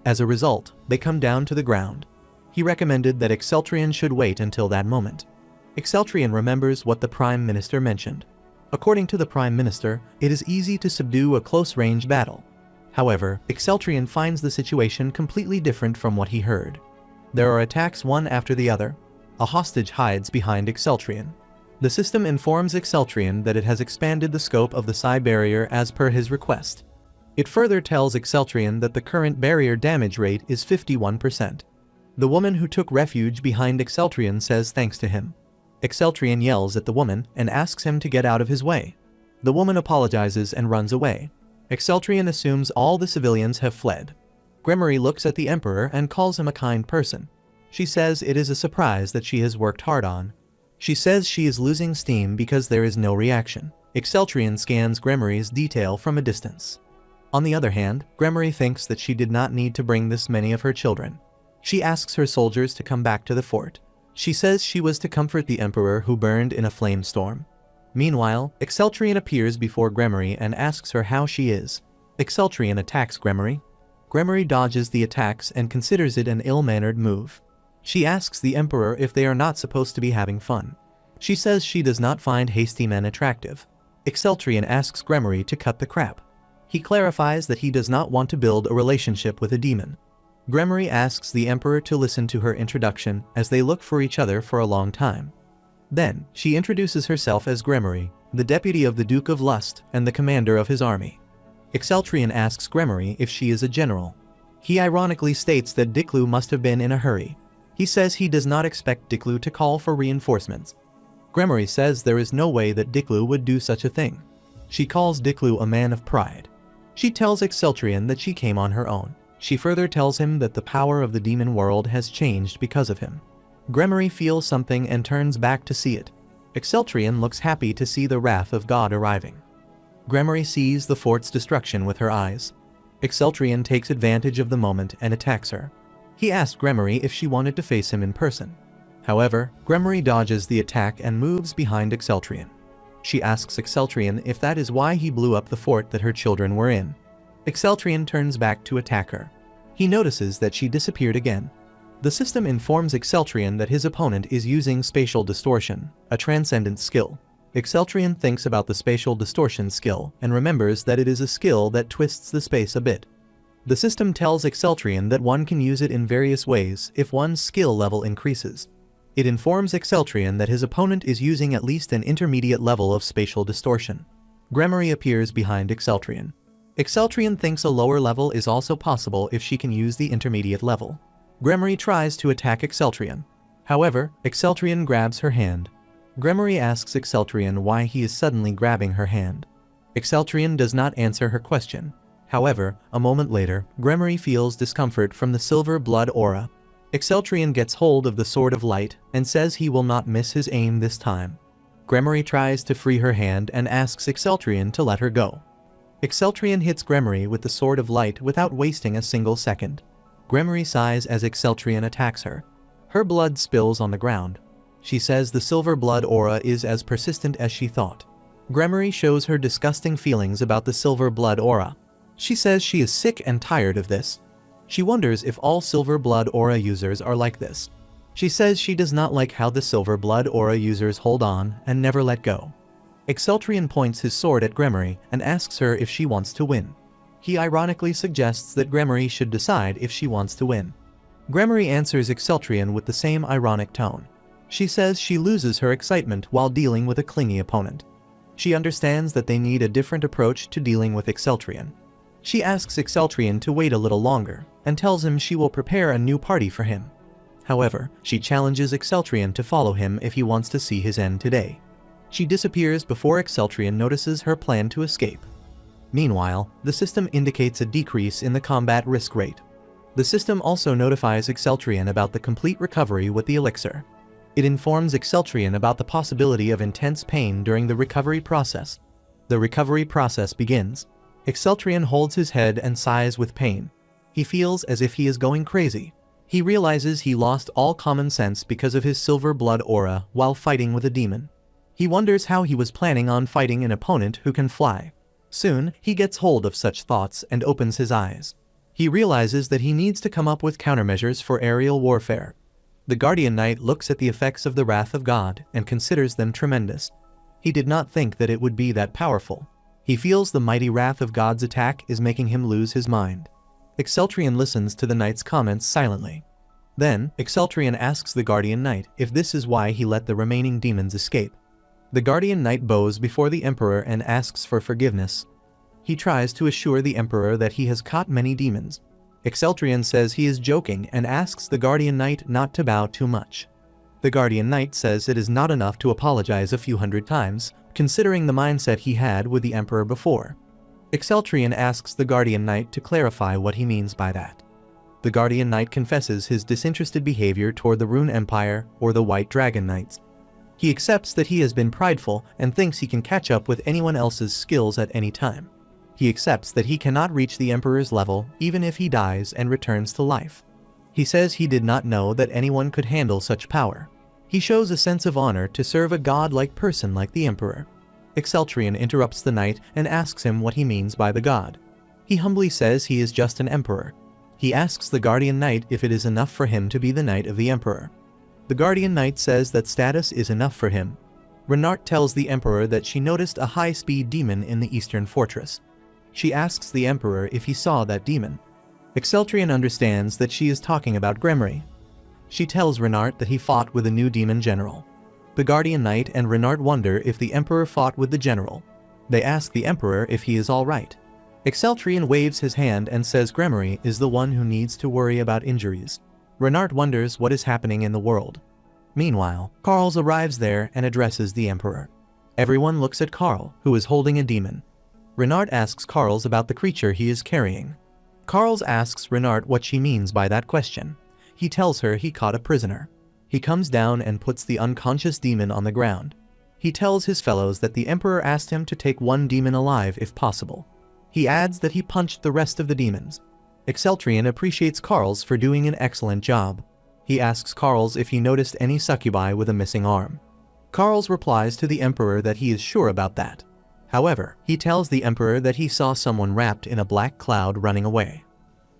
As a result, they come down to the ground. He recommended that Exceltrion should wait until that moment. Exceltrion remembers what the Prime Minister mentioned. According to the Prime Minister, it is easy to subdue a close-range battle. However, Exceltrion finds the situation completely different from what he heard. There are attacks one after the other. A hostage hides behind Exceltrion. The system informs Exceltrion that it has expanded the scope of the psi barrier as per his request. It further tells Exceltrion that the current barrier damage rate is 51%. The woman who took refuge behind Exceltrion says thanks to him. Exceltrion yells at the woman and asks him to get out of his way. The woman apologizes and runs away. Exceltrion assumes all the civilians have fled. Gremory looks at the Emperor and calls him a kind person. She says it is a surprise that she has worked hard on. She says she is losing steam because there is no reaction. Exceltrion scans Gremory's detail from a distance. On the other hand, Gremory thinks that she did not need to bring this many of her children. She asks her soldiers to come back to the fort. She says she was to comfort the Emperor who burned in a flame storm. Meanwhile, Exceltrion appears before Gremory and asks her how she is. Exceltrion attacks Gremory. Gremory dodges the attacks and considers it an ill-mannered move. She asks the Emperor if they are not supposed to be having fun. She says she does not find hasty men attractive. Exceltrion asks Gremory to cut the crap. He clarifies that he does not want to build a relationship with a demon. Gremory asks the Emperor to listen to her introduction as they look for each other for a long time. Then, she introduces herself as Gremory, the deputy of the Duke of Lust and the commander of his army. Exceltrion asks Gremory if she is a general. He ironically states that Diklu must have been in a hurry. He says he does not expect Diklu to call for reinforcements. Gremory says there is no way that Diklu would do such a thing. She calls Diklu a man of pride. She tells Exceltrion that she came on her own. She further tells him that the power of the demon world has changed because of him. Gremory feels something and turns back to see it. Exceltrion looks happy to see the wrath of God arriving. Gremory sees the fort's destruction with her eyes. Exceltrion takes advantage of the moment and attacks her. He asked Gremory if she wanted to face him in person. However, Gremory dodges the attack and moves behind Exceltrion. She asks Exceltrion if that is why he blew up the fort that her children were in. Exceltrion turns back to attack her. He notices that she disappeared again. The system informs Exceltrion that his opponent is using spatial distortion, a transcendent skill. Exceltrion thinks about the spatial distortion skill and remembers that it is a skill that twists the space a bit. The system tells Exceltrion that one can use it in various ways if one's skill level increases. It informs Exceltrion that his opponent is using at least an intermediate level of spatial distortion. Gremory appears behind Exceltrion. Exceltrion thinks a lower level is also possible if she can use the intermediate level. Gremory tries to attack Exceltrion. However, Exceltrion grabs her hand. Gremory asks Exceltrion why he is suddenly grabbing her hand. Exceltrion does not answer her question. However, a moment later, Gremory feels discomfort from the silver blood aura. Exceltrion gets hold of the Sword of Light and says he will not miss his aim this time. Gremory tries to free her hand and asks Exceltrion to let her go. Exceltrion hits Gremory with the Sword of Light without wasting a single second. Gremory sighs as Exceltrion attacks her. Her blood spills on the ground. She says the silver blood aura is as persistent as she thought. Gremory shows her disgusting feelings about the silver blood aura. She says she is sick and tired of this. She wonders if all silver blood aura users are like this. She says she does not like how the silver blood aura users hold on and never let go. Exceltrion points his sword at Gremory and asks her if she wants to win. He ironically suggests that Gremory should decide if she wants to win. Gremory answers Exceltrion with the same ironic tone. She says she loses her excitement while dealing with a clingy opponent. She understands that they need a different approach to dealing with Exceltrion. She asks Exceltrion to wait a little longer and tells him she will prepare a new party for him. However, she challenges Exceltrion to follow him if he wants to see his end today. She disappears before Exceltrion notices her plan to escape. Meanwhile, the system indicates a decrease in the combat risk rate. The system also notifies Exceltrion about the complete recovery with the elixir. It informs Exceltrion about the possibility of intense pain during the recovery process. The recovery process begins. Exceltrion holds his head and sighs with pain. He feels as if he is going crazy. He realizes he lost all common sense because of his silver blood aura while fighting with a demon. He wonders how he was planning on fighting an opponent who can fly. Soon, he gets hold of such thoughts and opens his eyes. He realizes that he needs to come up with countermeasures for aerial warfare. The Guardian Knight looks at the effects of the wrath of God and considers them tremendous. He did not think that it would be that powerful. He feels the mighty wrath of God's attack is making him lose his mind. Exceltrion listens to the knight's comments silently. Then, Exceltrion asks the Guardian Knight if this is why he let the remaining demons escape. The Guardian Knight bows before the Emperor and asks for forgiveness. He tries to assure the Emperor that he has caught many demons. Exceltrion says he is joking and asks the Guardian Knight not to bow too much. The Guardian Knight says it is not enough to apologize a few hundred times, considering the mindset he had with the Emperor before. Exceltrion asks the Guardian Knight to clarify what he means by that. The Guardian Knight confesses his disinterested behavior toward the Rune Empire or the White Dragon Knights. He accepts that he has been prideful and thinks he can catch up with anyone else's skills at any time. He accepts that he cannot reach the Emperor's level even if he dies and returns to life. He says he did not know that anyone could handle such power. He shows a sense of honor to serve a god-like person like the Emperor. Exceltrion interrupts the knight and asks him what he means by the god. He humbly says he is just an emperor. He asks the Guardian Knight if it is enough for him to be the knight of the Emperor. The Guardian Knight says that status is enough for him. Renard tells the Emperor that she noticed a high-speed demon in the Eastern Fortress. She asks the Emperor if he saw that demon. Exceltrion understands that she is talking about Gremory. She tells Renard that he fought with a new demon general. The Guardian Knight and Renard wonder if the Emperor fought with the general. They ask the Emperor if he is all right. Exceltrion waves his hand and says Gremory is the one who needs to worry about injuries. Renard wonders what is happening in the world. Meanwhile, Karls arrives there and addresses the Emperor. Everyone looks at Karl, who is holding a demon. Renard asks Karls about the creature he is carrying. Karls asks Renard what she means by that question. He tells her he caught a prisoner. He comes down and puts the unconscious demon on the ground. He tells his fellows that the Emperor asked him to take one demon alive if possible. He adds that he punched the rest of the demons. Exceltrion appreciates Karls for doing an excellent job. He asks Karls if he noticed any succubi with a missing arm. Karls replies to the Emperor that he is sure about that. However, he tells the Emperor that he saw someone wrapped in a black cloud running away.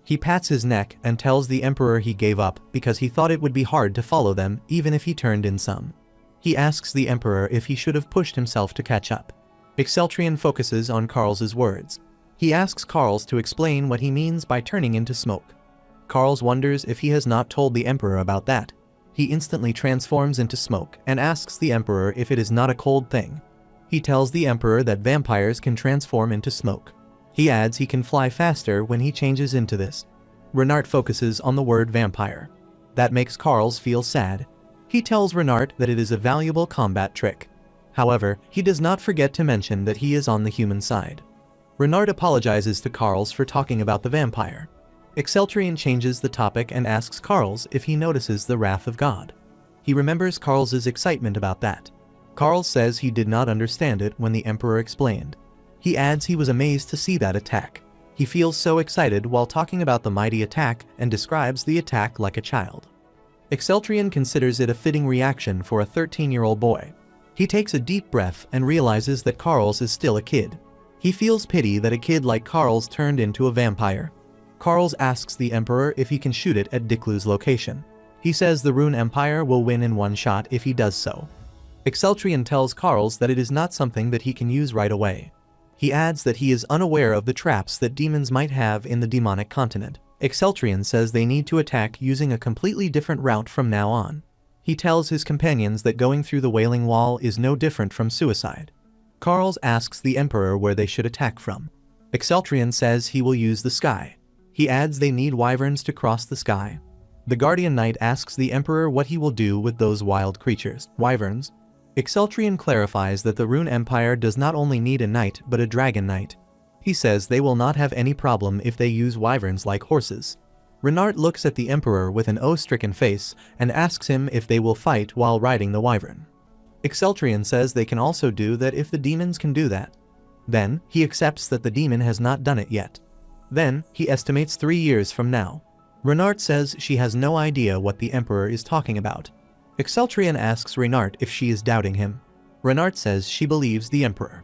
He pats his neck and tells the Emperor he gave up because he thought it would be hard to follow them even if he turned in some. He asks the Emperor if he should have pushed himself to catch up. Exceltrion focuses on Karl's words. He asks Karls to explain what he means by turning into smoke. Karls wonders if he has not told the Emperor about that. He instantly transforms into smoke and asks the Emperor if it is not a cold thing. He tells the Emperor that vampires can transform into smoke. He adds he can fly faster when he changes into this. Renard focuses on the word vampire. That makes Karls feel sad. He tells Renard that it is a valuable combat trick. However, he does not forget to mention that he is on the human side. Renard apologizes to Karls for talking about the vampire. Exceltrion changes the topic and asks Karls if he notices the wrath of God. He remembers Karl's excitement about that. Karls says he did not understand it when the Emperor explained. He adds he was amazed to see that attack. He feels so excited while talking about the mighty attack and describes the attack like a child. Exceltrion considers it a fitting reaction for a 13-year-old boy. He takes a deep breath and realizes that Karls is still a kid. He feels pity that a kid like Karls turned into a vampire. Karls asks the Emperor if he can shoot it at Diklu's location. He says the Rune Empire will win in one shot if he does so. Exceltrion tells Karls that it is not something that he can use right away. He adds that he is unaware of the traps that demons might have in the demonic continent. Exceltrion says they need to attack using a completely different route from now on. He tells his companions that going through the Wailing Wall is no different from suicide. Karls asks the Emperor where they should attack from. Exceltrion says he will use the sky. He adds they need wyverns to cross the sky. The Guardian Knight asks the Emperor what he will do with those wild creatures, wyverns. Exceltrion clarifies that the Rune Empire does not only need a knight but a dragon knight. He says they will not have any problem if they use wyverns like horses. Renard looks at the Emperor with an awe-stricken face and asks him if they will fight while riding the wyvern. Exceltrion says they can also do that if the demons can do that. Then, he accepts that the demon has not done it yet. Then, he estimates 3 years from now. Renard says she has no idea what the Emperor is talking about. Exceltrion asks Renard if she is doubting him. Renard says she believes the Emperor.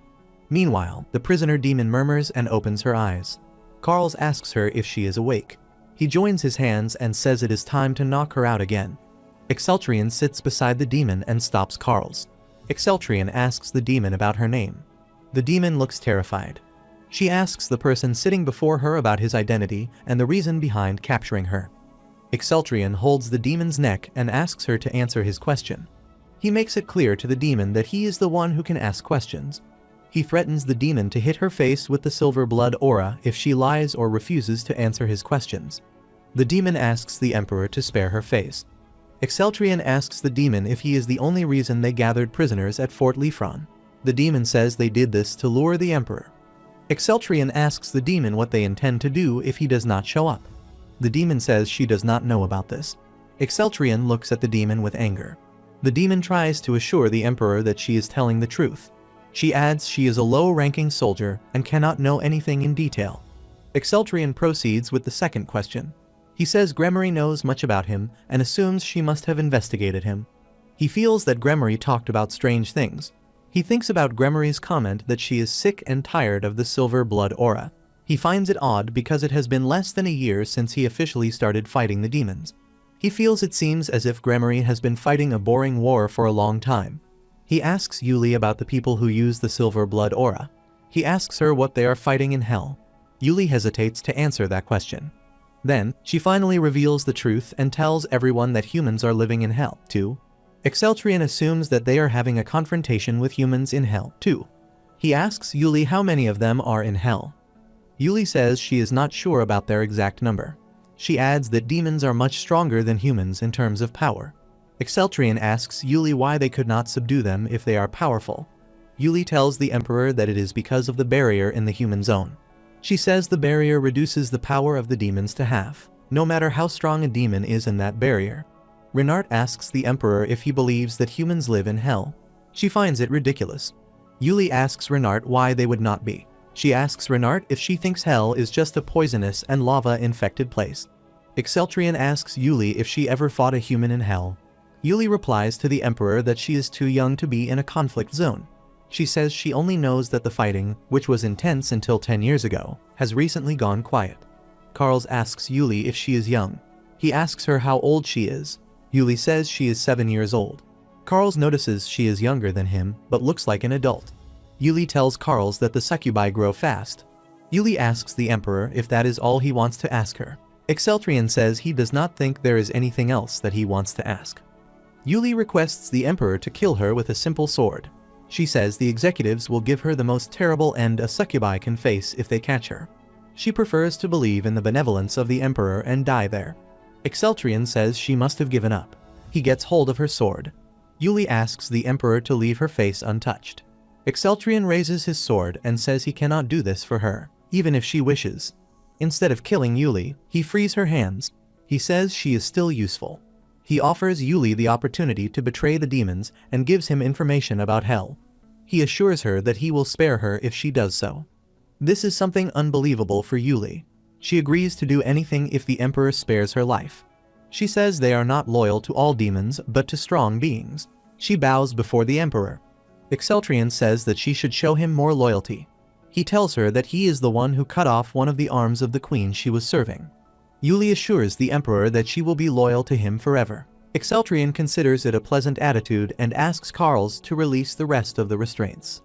Meanwhile, the prisoner demon murmurs and opens her eyes. Carls asks her if she is awake. He joins his hands and says it is time to knock her out again. Exceltrion sits beside the demon and stops Carls. Exceltrion asks the demon about her name. The demon looks terrified. She asks the person sitting before her about his identity and the reason behind capturing her. Exceltrion holds the demon's neck and asks her to answer his question. He makes it clear to the demon that he is the one who can ask questions. He threatens the demon to hit her face with the silver blood aura if she lies or refuses to answer his questions. The demon asks the Emperor to spare her face. Exceltrion asks the demon if he is the only reason they gathered prisoners at Fort Lifron. The demon says they did this to lure the Emperor. Exceltrion asks the demon what they intend to do if he does not show up. The demon says she does not know about this. Exceltrion looks at the demon with anger. The demon tries to assure the Emperor that she is telling the truth. She adds she is a low-ranking soldier and cannot know anything in detail. Exceltrion proceeds with the second question. He says Gremory knows much about him and assumes she must have investigated him. He feels that Gremory talked about strange things. He thinks about Gremory's comment that she is sick and tired of the silver blood aura. He finds it odd because it has been less than a year since he officially started fighting the demons. He feels it seems as if Gremory has been fighting a boring war for a long time. He asks Yuli about the people who use the silver blood aura. He asks her what they are fighting in hell. Yuli hesitates to answer that question. Then, she finally reveals the truth and tells everyone that humans are living in hell, too. Exceltrion assumes that they are having a confrontation with humans in hell, too. He asks Yuli how many of them are in hell. Yuli says she is not sure about their exact number. She adds that demons are much stronger than humans in terms of power. Exceltrion asks Yuli why they could not subdue them if they are powerful. Yuli tells the Emperor that it is because of the barrier in the human zone. She says the barrier reduces the power of the demons to half, no matter how strong a demon is in that barrier. Renard asks the Emperor if he believes that humans live in hell. She finds it ridiculous. Yuli asks Renard why they would not be. She asks Renard if she thinks hell is just a poisonous and lava-infected place. Exceltrion asks Yuli if she ever fought a human in hell. Yuli replies to the Emperor that she is too young to be in a conflict zone. She says she only knows that the fighting, which was intense until 10 years ago, has recently gone quiet. Carls asks Yuli if she is young. He asks her how old she is. Yuli says she is 7 years old. Carls notices she is younger than him, but looks like an adult. Yuli tells Carls that the succubi grow fast. Yuli asks the Emperor if that is all he wants to ask her. Exceltrion says he does not think there is anything else that he wants to ask. Yuli requests the Emperor to kill her with a simple sword. She says the executives will give her the most terrible end a succubi can face if they catch her. She prefers to believe in the benevolence of the Emperor and die there. Exceltrion says she must have given up. He gets hold of her sword. Yuli asks the Emperor to leave her face untouched. Exceltrion raises his sword and says he cannot do this for her, even if she wishes. Instead of killing Yuli, he frees her hands. He says she is still useful. He offers Yuli the opportunity to betray the demons and gives him information about hell. He assures her that he will spare her if she does so. This is something unbelievable for Yuli. She agrees to do anything if the Emperor spares her life. She says they are not loyal to all demons but to strong beings. She bows before the Emperor. Exceltrion says that she should show him more loyalty. He tells her that he is the one who cut off one of the arms of the queen she was serving. Yuli assures the Emperor that she will be loyal to him forever. Exceltrion considers it a pleasant attitude and asks Carls to release the rest of the restraints.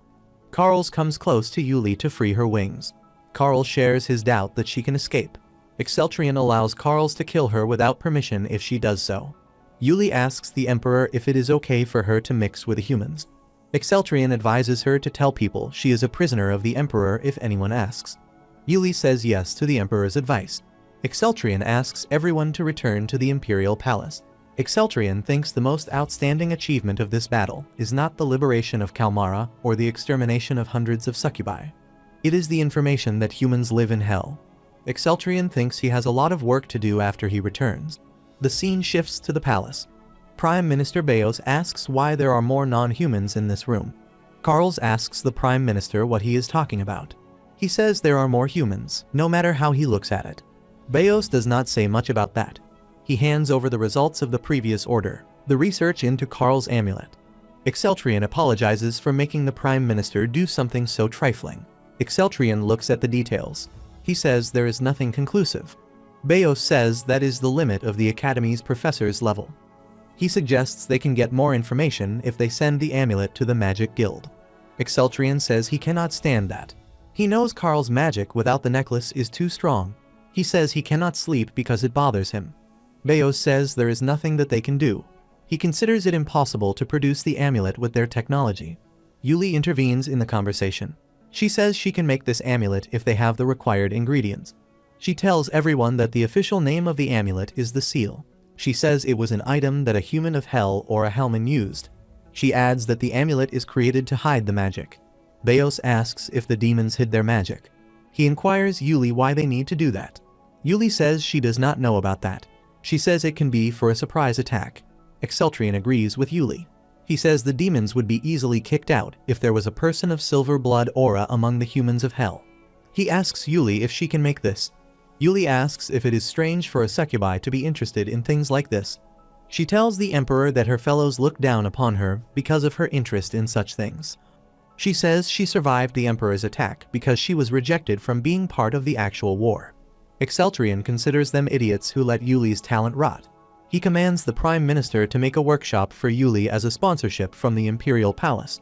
Carls comes close to Yuli to free her wings. Carls shares his doubt that she can escape. Exceltrion allows Carls to kill her without permission if she does so. Yuli asks the Emperor if it is okay for her to mix with the humans. Exceltrion advises her to tell people she is a prisoner of the Emperor if anyone asks. Yuli says yes to the Emperor's advice. Exceltrion asks everyone to return to the Imperial Palace. Exceltrion thinks the most outstanding achievement of this battle is not the liberation of Kalmara or the extermination of hundreds of succubi. It is the information that humans live in hell. Exceltrion thinks he has a lot of work to do after he returns. The scene shifts to the palace. Prime Minister Beos asks why there are more non-humans in this room. Carls asks the Prime Minister what he is talking about. He says there are more humans, no matter how he looks at it. Beos does not say much about that. He hands over the results of the previous order, the research into Carl's amulet. Exceltrian apologizes for making the Prime Minister do something so trifling. Exceltrian looks at the details. He says there is nothing conclusive. Beos says that is the limit of the Academy's professor's level. He suggests they can get more information if they send the amulet to the Magic Guild. Exceltrian says he cannot stand that. He knows Carl's magic without the necklace is too strong. He says he cannot sleep because it bothers him. Beos says there is nothing that they can do. He considers it impossible to produce the amulet with their technology. Yuli intervenes in the conversation. She says she can make this amulet if they have the required ingredients. She tells everyone that the official name of the amulet is the seal. She says it was an item that a human of hell or a hellman used. She adds that the amulet is created to hide the magic. Beos asks if the demons hid their magic. He inquires Yuli why they need to do that. Yuli says she does not know about that. She says it can be for a surprise attack. Exceltrian agrees with Yuli. He says the demons would be easily kicked out if there was a person of silver blood aura among the humans of hell. He asks Yuli if she can make this. Yuli asks if it is strange for a succubi to be interested in things like this. She tells the Emperor that her fellows look down upon her because of her interest in such things. She says she survived the Emperor's attack because she was rejected from being part of the actual war. Exceltrian considers them idiots who let Yuli's talent rot. He commands the Prime Minister to make a workshop for Yuli as a sponsorship from the Imperial Palace.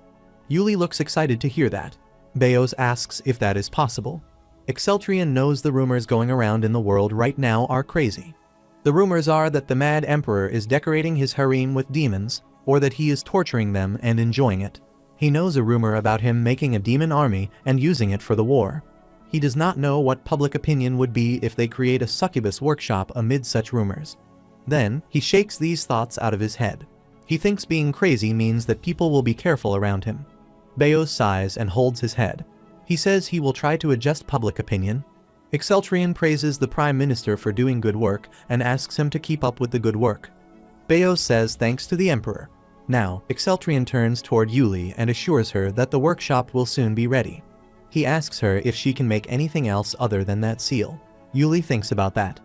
Yuli looks excited to hear that. Beos asks if that is possible. Exceltrian knows the rumors going around in the world right now are crazy. The rumors are that the Mad Emperor is decorating his harem with demons, or that he is torturing them and enjoying it. He knows a rumor about him making a demon army and using it for the war. He does not know what public opinion would be if they create a succubus workshop amid such rumors. Then, he shakes these thoughts out of his head. He thinks being crazy means that people will be careful around him. Beos sighs and holds his head. He says he will try to adjust public opinion. Exceltrian praises the Prime Minister for doing good work and asks him to keep up with the good work. Beos says thanks to the Emperor. Now, Exceltrian turns toward Yuli and assures her that the workshop will soon be ready. He asks her if she can make anything else other than that seal. Yuli thinks about that.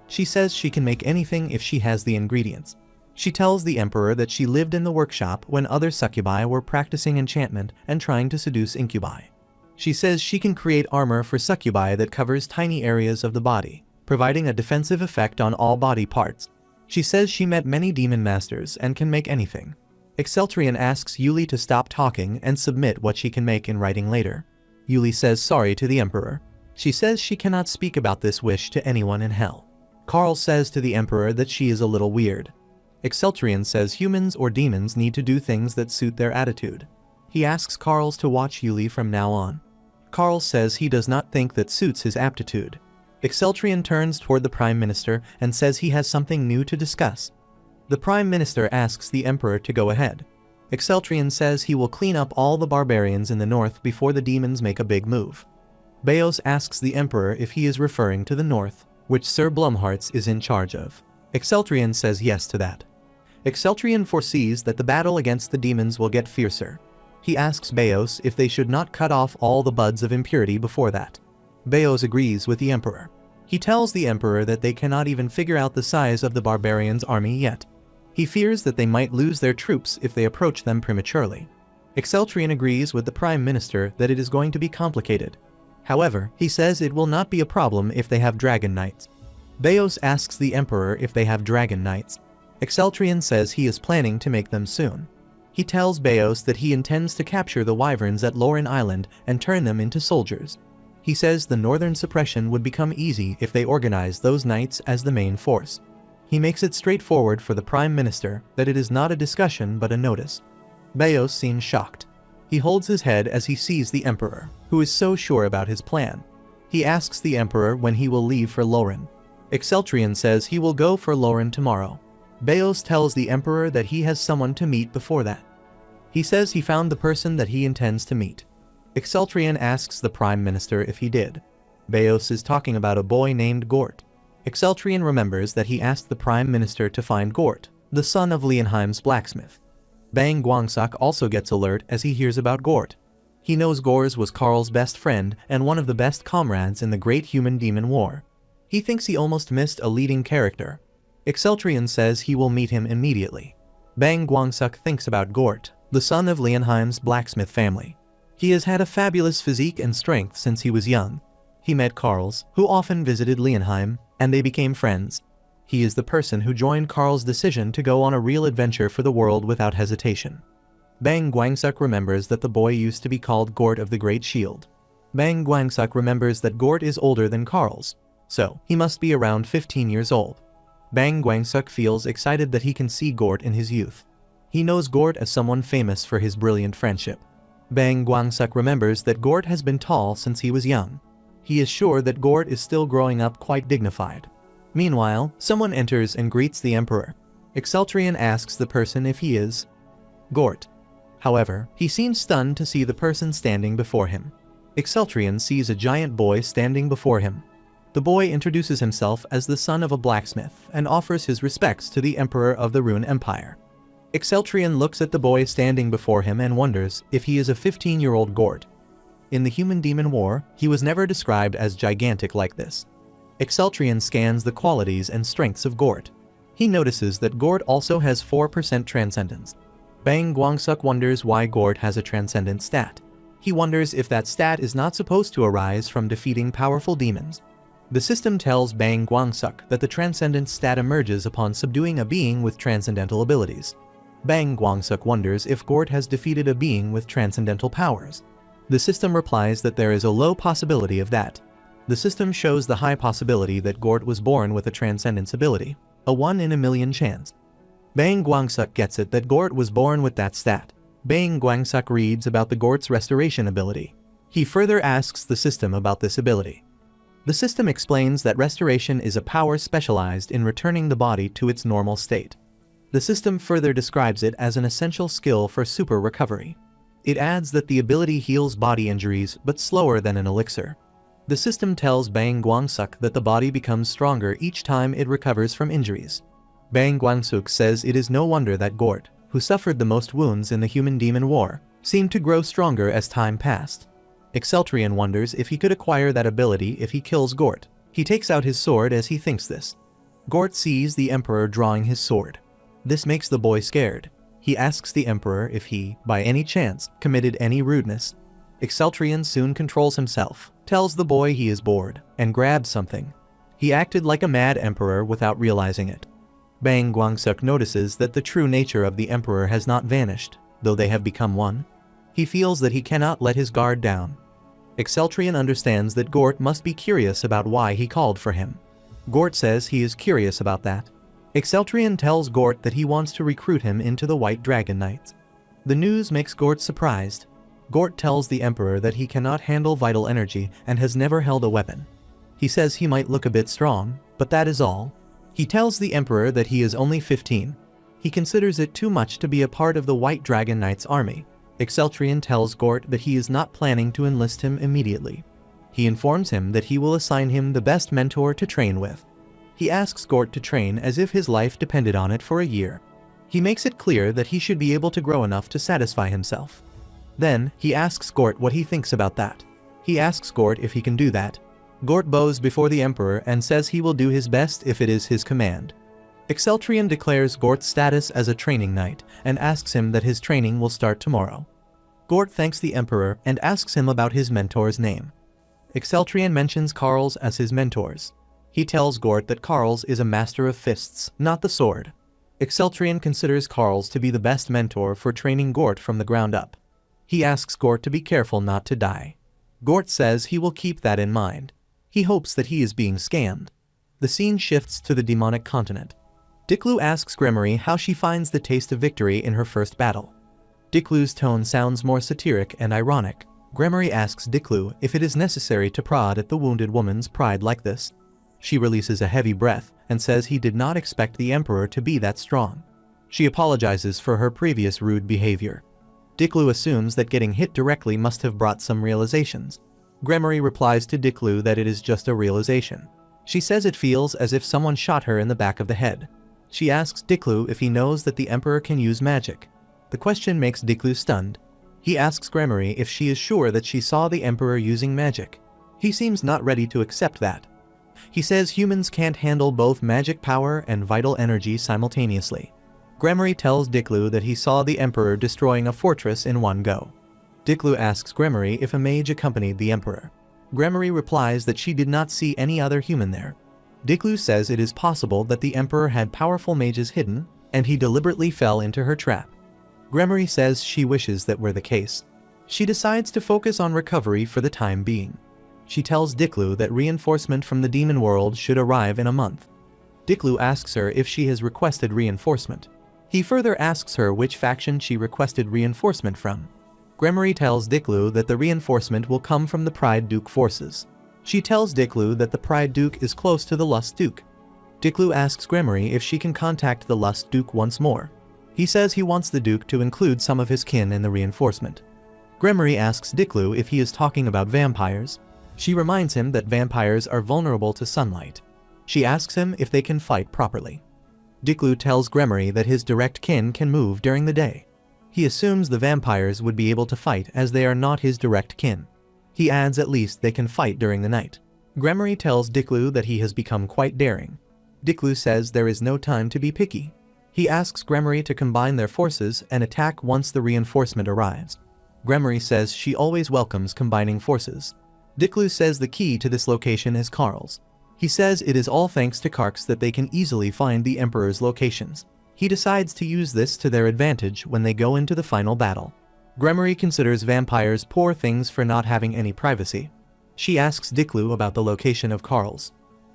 She says she can make anything if she has the ingredients. She tells the Emperor that she lived in the workshop when other succubi were practicing enchantment and trying to seduce incubi. She says she can create armor for succubi that covers tiny areas of the body, providing a defensive effect on all body parts. She says she met many demon masters and can make anything. Exceltrian asks Yuli to stop talking and submit what she can make in writing later. Yuli says sorry to the Emperor. She says she cannot speak about this wish to anyone in hell. Carl says to the Emperor that she is a little weird. Exceltrian says humans or demons need to do things that suit their attitude. He asks Carl to watch Yuli from now on. Carl says he does not think that suits his aptitude. Exceltrian turns toward the Prime Minister and says he has something new to discuss. The Prime Minister asks the Emperor to go ahead. Exceltrian says he will clean up all the barbarians in the north before the demons make a big move. Beos asks the Emperor if he is referring to the north, which Sir Blumhartz is in charge of. Exceltrian says yes to that. Exceltrian foresees that the battle against the demons will get fiercer. He asks Beos if they should not cut off all the buds of impurity before that. Beos agrees with the Emperor. He tells the Emperor that they cannot even figure out the size of the barbarians' army yet. He fears that they might lose their troops if they approach them prematurely. Exceltrian agrees with the Prime Minister that it is going to be complicated. However, he says it will not be a problem if they have dragon knights. Beos asks the Emperor if they have dragon knights. Exceltrian says he is planning to make them soon. He tells Beos that he intends to capture the wyverns at Lauren Island and turn them into soldiers. He says the northern suppression would become easy if they organize those knights as the main force. He makes it straightforward for the Prime Minister that it is not a discussion but a notice. Beos seems shocked. He holds his head as he sees the Emperor, who is so sure about his plan. He asks the Emperor when he will leave for Lauren. Exceltrian says he will go for Lauren tomorrow. Beos tells the Emperor that he has someone to meet before that. He says he found the person that he intends to meet. Exceltrian asks the Prime Minister if he did. Beos is talking about a boy named Gort. Exceltrian remembers that he asked the Prime Minister to find Gort, the son of Leonheim's blacksmith. Bang Guangsuk also gets alert as he hears about Gort. He knows Gors was Carl's best friend and one of the best comrades in the Great Human-Demon War. He thinks he almost missed a leading character. Exceltrian says he will meet him immediately. Bang Guangsuk thinks about Gort. the son of Leonheim's blacksmith family. He has had a fabulous physique and strength since he was young. He met Karl's, who often visited Leonheim, and they became friends. He is the person who joined Karl's decision to go on a real adventure for the world without hesitation. Bang Guangsuk remembers that the boy used to be called Gort of the Great Shield. Bang Guangsuk remembers that Gort is older than Karl's, so he must be around 15 years old. Bang Guangsuk feels excited that he can see Gort in his youth. He knows Gort as someone famous for his brilliant friendship. Bang Guangsuk remembers that Gort has been tall since he was young. He is sure that Gort is still growing up quite dignified. Meanwhile, someone enters and greets the emperor. Exceltrion asks the person if he is Gort. However, he seems stunned to see the person standing before him. Exceltrion sees a giant boy standing before him. The boy introduces himself as the son of a blacksmith and offers his respects to the emperor of the Rune Empire. Exceltrion looks at the boy standing before him and wonders if he is a 15-year-old Gort. In the Human-Demon War, he was never described as gigantic like this. Exceltrion scans the qualities and strengths of Gort. He notices that Gort also has 4% transcendence. Bang Guangsuk wonders why Gort has a transcendent stat. He wonders if that stat is not supposed to arise from defeating powerful demons. The system tells Bang Guangsuk that the transcendent stat emerges upon subduing a being with transcendental abilities. Bang Guangsuk wonders if Gort has defeated a being with transcendental powers. The system replies that there is a low possibility of that. The system shows the high possibility that Gort was born with a transcendence ability, a 1 in a million chance. Bang Guangsuk gets it that Gort was born with that stat. Bang Guangsuk reads about the Gort's restoration ability. He further asks the system about this ability. The system explains that restoration is a power specialized in returning the body to its normal state. The system further describes it as an essential skill for super recovery. It adds that the ability heals body injuries but slower than an elixir. The system tells Bang Guangsuk that the body becomes stronger each time it recovers from injuries. Bang Guangsuk says it is no wonder that Gort, who suffered the most wounds in the Human-Demon War, seemed to grow stronger as time passed. Exceltrion wonders if he could acquire that ability if he kills Gort. He takes out his sword as he thinks this. Gort sees the Emperor drawing his sword. This makes the boy scared. He asks the Emperor if he, by any chance, committed any rudeness. Exceltrion soon controls himself, tells the boy he is bored, and grabs something. He acted like a mad Emperor without realizing it. Bang Guangsuk notices that the true nature of the Emperor has not vanished, though they have become one. He feels that he cannot let his guard down. Exceltrion understands that Gort must be curious about why he called for him. Gort says he is curious about that. Exceltrion tells Gort that he wants to recruit him into the White Dragon Knights. The news makes Gort surprised. Gort tells the Emperor that he cannot handle vital energy and has never held a weapon. He says he might look a bit strong, but that is all. He tells the Emperor that he is only 15. He considers it too much to be a part of the White Dragon Knights army. Exceltrion tells Gort that he is not planning to enlist him immediately. He informs him that he will assign him the best mentor to train with. He asks Gort to train as if his life depended on it for a year. He makes it clear that he should be able to grow enough to satisfy himself. Then, he asks Gort what he thinks about that. He asks Gort if he can do that. Gort bows before the Emperor and says he will do his best if it is his command. Exceltrion declares Gort's status as a training knight and asks him that his training will start tomorrow. Gort thanks the Emperor and asks him about his mentor's name. Exceltrion mentions Karl's as his mentors. He tells Gort that Karl's is a master of fists, not the sword. Exceltrion considers Karl's to be the best mentor for training Gort from the ground up. He asks Gort to be careful not to die. Gort says he will keep that in mind. He hopes that he is being scammed. The scene shifts to the demonic continent. Diklu asks Gremory how she finds the taste of victory in her first battle. Diklu's tone sounds more satiric and ironic. Gremory asks Diklu if it is necessary to prod at the wounded woman's pride like this. She releases a heavy breath and says he did not expect the Emperor to be that strong. She apologizes for her previous rude behavior. Diklu assumes that getting hit directly must have brought some realizations. Gremory replies to Diklu that it is just a realization. She says it feels as if someone shot her in the back of the head. She asks Diklu if he knows that the Emperor can use magic. The question makes Diklu stunned. He asks Gremory if she is sure that she saw the Emperor using magic. He seems not ready to accept that. He says humans can't handle both magic power and vital energy simultaneously. Gremory tells Diklu that he saw the Emperor destroying a fortress in one go. Diklu asks Gremory if a mage accompanied the Emperor. Gremory replies that she did not see any other human there. Diklu says it is possible that the Emperor had powerful mages hidden, and he deliberately fell into her trap. Gremory says she wishes that were the case. She decides to focus on recovery for the time being. She tells Diklu that reinforcement from the demon world should arrive in a month. Diklu asks her if she has requested reinforcement. He further asks her which faction she requested reinforcement from. Gremory tells Diklu that the reinforcement will come from the Pride Duke forces. She tells Diklu that the Pride Duke is close to the Lust Duke. Diklu asks Gremory if she can contact the Lust Duke once more. He says he wants the Duke to include some of his kin in the reinforcement. Gremory asks Diklu if he is talking about vampires. She reminds him that vampires are vulnerable to sunlight. She asks him if they can fight properly. Diklu tells Gremory that his direct kin can move during the day. He assumes the vampires would be able to fight as they are not his direct kin. He adds at least they can fight during the night. Gremory tells Diklu that he has become quite daring. Diklu says there is no time to be picky. He asks Gremory to combine their forces and attack once the reinforcement arrives. Gremory says she always welcomes combining forces. Diklu says the key to this location is Karl's. He says it is all thanks to Karks that they can easily find the Emperor's locations. He decides to use this to their advantage when they go into the final battle. Gremory considers vampires poor things for not having any privacy. She asks Diklu about the location of Karl's.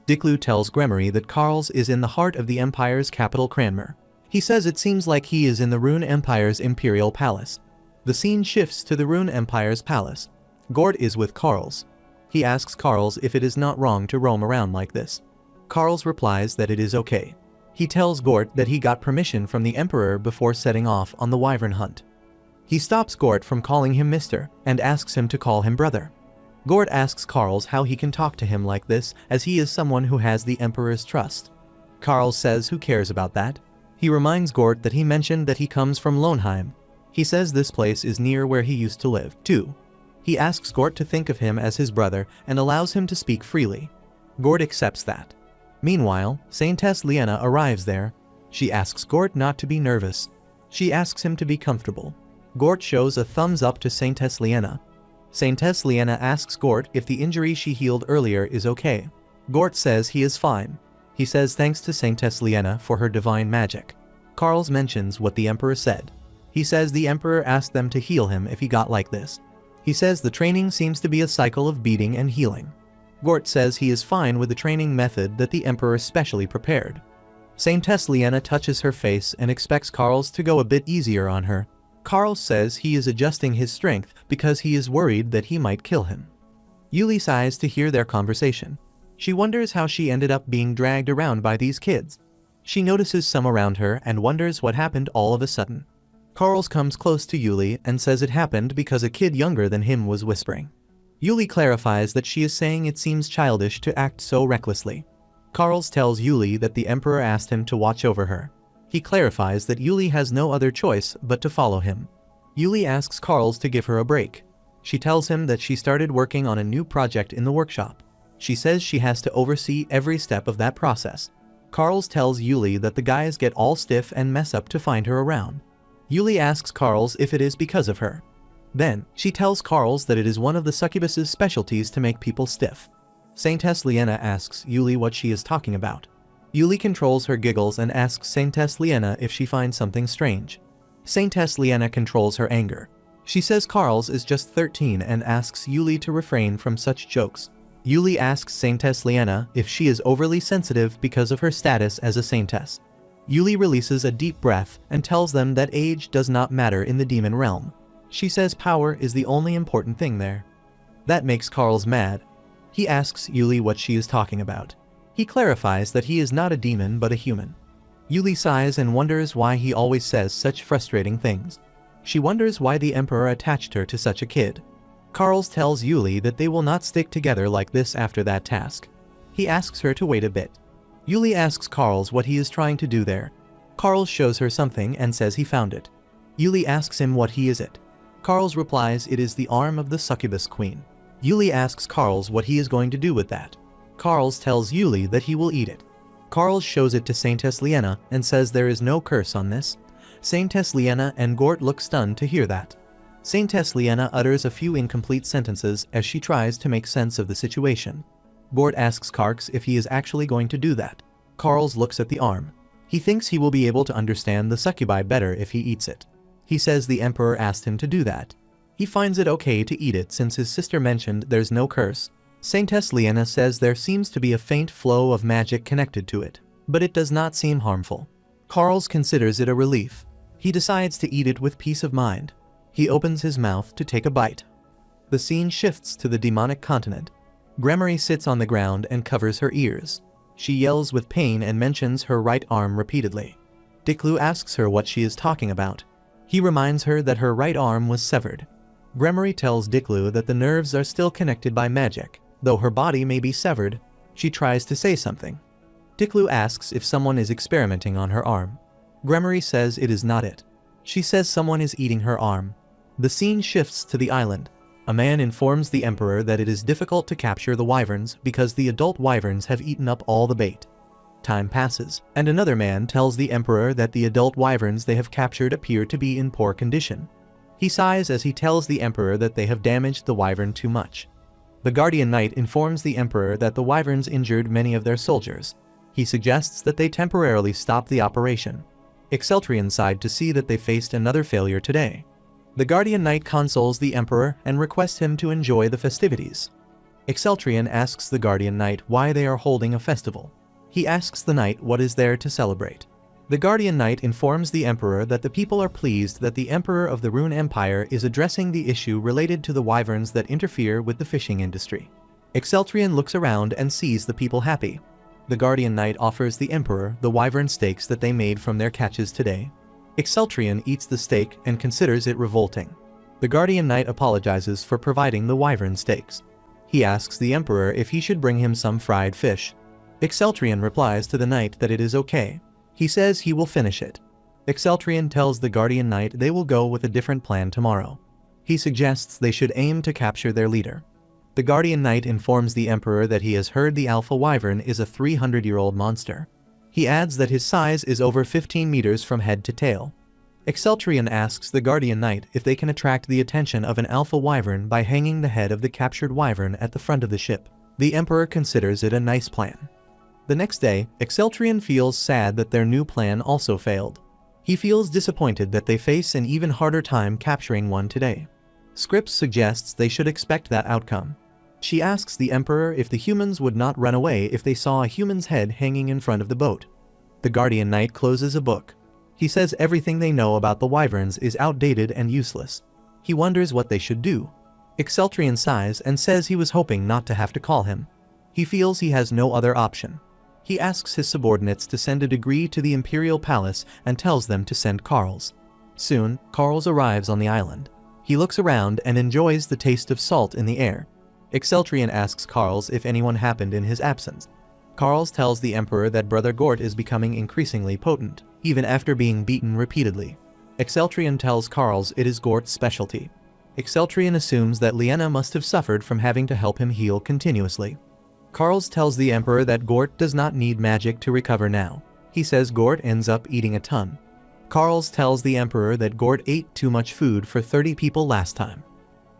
Diklu tells Gremory that Karl's is in the heart of the Empire's capital Cranmer. He says it seems like he is in the Rune Empire's Imperial Palace. The scene shifts to the Rune Empire's palace. Gort is with Karl's. He asks Karl's if it is not wrong to roam around like this. Karl's replies that it is okay. He tells Gort that he got permission from the Emperor before setting off on the wyvern hunt. He stops Gort from calling him Mr. and asks him to call him brother. Gort asks Karl's how he can talk to him like this as he is someone who has the Emperor's trust. Karl's says who cares about that. He reminds Gort that he mentioned that he comes from Lohnheim. He says this place is near where he used to live, too. He asks Gort to think of him as his brother and allows him to speak freely. Gort accepts that. Meanwhile, Saintess Liena arrives there. She asks Gort not to be nervous. She asks him to be comfortable. Gort shows a thumbs up to Saintess Liena. Saintess Liena asks Gort if the injury she healed earlier is okay. Gort says he is fine. He says thanks to Saintess Liena for her divine magic. Karl's mentions what the Emperor said. He says the Emperor asked them to heal him if he got like this. He says the training seems to be a cycle of beating and healing. Gort says he is fine with the training method that the Emperor specially prepared. Saintess Liena touches her face and expects Karl's to go a bit easier on her. Karl says he is adjusting his strength because he is worried that he might kill him. Yuli sighs to hear their conversation. She wonders how she ended up being dragged around by these kids. She notices some around her and wonders what happened all of a sudden. Karl's comes close to Yuli and says it happened because a kid younger than him was whispering. Yuli clarifies that she is saying it seems childish to act so recklessly. Karl's tells Yuli that the Emperor asked him to watch over her. He clarifies that Yuli has no other choice but to follow him. Yuli asks Karl's to give her a break. She tells him that she started working on a new project in the workshop. She says she has to oversee every step of that process. Karl's tells Yuli that the guys get all stiff and mess up to find her around. Yuli asks Karl's if it is because of her. Then, she tells Karl's that it is one of the succubus's specialties to make people stiff. Saintess Liena asks Yuli what she is talking about. Yuli controls her giggles and asks Saintess Liena if she finds something strange. Saintess Liena controls her anger. She says Karl's is just 13 and asks Yuli to refrain from such jokes. Yuli asks Saintess Liena if she is overly sensitive because of her status as a saintess. Yuli releases a deep breath and tells them that age does not matter in the demon realm. She says power is the only important thing there. That makes Karl's mad. He asks Yuli what she is talking about. He clarifies that he is not a demon but a human. Yuli sighs and wonders why he always says such frustrating things. She wonders why the Emperor attached her to such a kid. Karl's tells Yuli that they will not stick together like this after that task. He asks her to wait a bit. Yuli asks Karl's what he is trying to do there. Karl's shows her something and says he found it. Yuli asks him what he is it. Karl's replies it is the arm of the succubus queen. Yuli asks Karl's what he is going to do with that. Karl's tells Yuli that he will eat it. Karls shows it to Saintess Liena and says there is no curse on this. Saintess Liena and Gort look stunned to hear that. Saintess Liena utters a few incomplete sentences as she tries to make sense of the situation. Gort asks Karks if he is actually going to do that. Karls looks at the arm. He thinks he will be able to understand the succubi better if he eats it. He says the Emperor asked him to do that. He finds it okay to eat it since his sister mentioned there's no curse. Saintess Liena says there seems to be a faint flow of magic connected to it, but it does not seem harmful. Karls considers it a relief. He decides to eat it with peace of mind. He opens his mouth to take a bite. The scene shifts to the demonic continent. Gremory sits on the ground and covers her ears. She yells with pain and mentions her right arm repeatedly. Diklu asks her what she is talking about. He reminds her that her right arm was severed. Gremory tells Diklu that the nerves are still connected by magic, though her body may be severed. She tries to say something. Diklu asks if someone is experimenting on her arm. Gremory says it is not it. She says someone is eating her arm. The scene shifts to the island. A man informs the Emperor that it is difficult to capture the wyverns because the adult wyverns have eaten up all the bait. Time passes, and another man tells the Emperor that the adult wyverns they have captured appear to be in poor condition. He sighs as he tells the Emperor that they have damaged the wyvern too much. The Guardian Knight informs the Emperor that the wyverns injured many of their soldiers. He suggests that they temporarily stop the operation. Exceltrion sighed to see that they faced another failure today. The Guardian Knight consoles the Emperor and requests him to enjoy the festivities. Exceltrion asks the Guardian Knight why they are holding a festival. He asks the knight what is there to celebrate. The Guardian Knight informs the Emperor that the people are pleased that the Emperor of the Rune Empire is addressing the issue related to the wyverns that interfere with the fishing industry. Exceltrion looks around and sees the people happy. The Guardian Knight offers the Emperor the wyvern steaks that they made from their catches today. Exceltrion eats the steak and considers it revolting. The Guardian Knight apologizes for providing the wyvern steaks. He asks the Emperor if he should bring him some fried fish. Exceltrion replies to the knight that it is okay. He says he will finish it. Exceltrion tells the Guardian Knight they will go with a different plan tomorrow. He suggests they should aim to capture their leader. The Guardian Knight informs the Emperor that he has heard the Alpha Wyvern is a 300-year-old monster. He adds that his size is over 15 meters from head to tail. Exceltrion asks the Guardian Knight if they can attract the attention of an Alpha Wyvern by hanging the head of the captured wyvern at the front of the ship. The Emperor considers it a nice plan. The next day, Exceltrion feels sad that their new plan also failed. He feels disappointed that they face an even harder time capturing one today. Scripps suggests they should expect that outcome. She asks the Emperor if the humans would not run away if they saw a human's head hanging in front of the boat. The Guardian Knight closes a book. He says everything they know about the wyverns is outdated and useless. He wonders what they should do. Exceltrion sighs and says he was hoping not to have to call him. He feels he has no other option. He asks his subordinates to send a decree to the Imperial Palace and tells them to send Karls. Soon, Karls arrives on the island. He looks around and enjoys the taste of salt in the air. Exceltrion asks Karls if anyone happened in his absence. Karls tells the Emperor that Brother Gort is becoming increasingly potent, even after being beaten repeatedly. Exceltrion tells Karls it is Gort's specialty. Exceltrion assumes that Liena must have suffered from having to help him heal continuously. Karls tells the Emperor that Gort does not need magic to recover now. He says Gort ends up eating a ton. Karls tells the Emperor that Gort ate too much food for 30 people last time.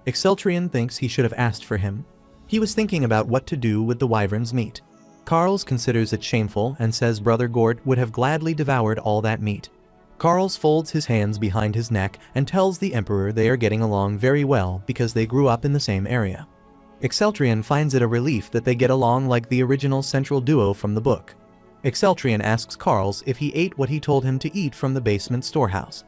Exceltrion thinks he should have asked for him. He was thinking about what to do with the wyvern's meat. Karls considers it shameful and says Brother Gort would have gladly devoured all that meat. Karls folds his hands behind his neck and tells the Emperor they are getting along very well because they grew up in the same area. Exceltrion finds it a relief that they get along like the original central duo from the book. Exceltrion asks Karls if he ate what he told him to eat from the basement storehouse.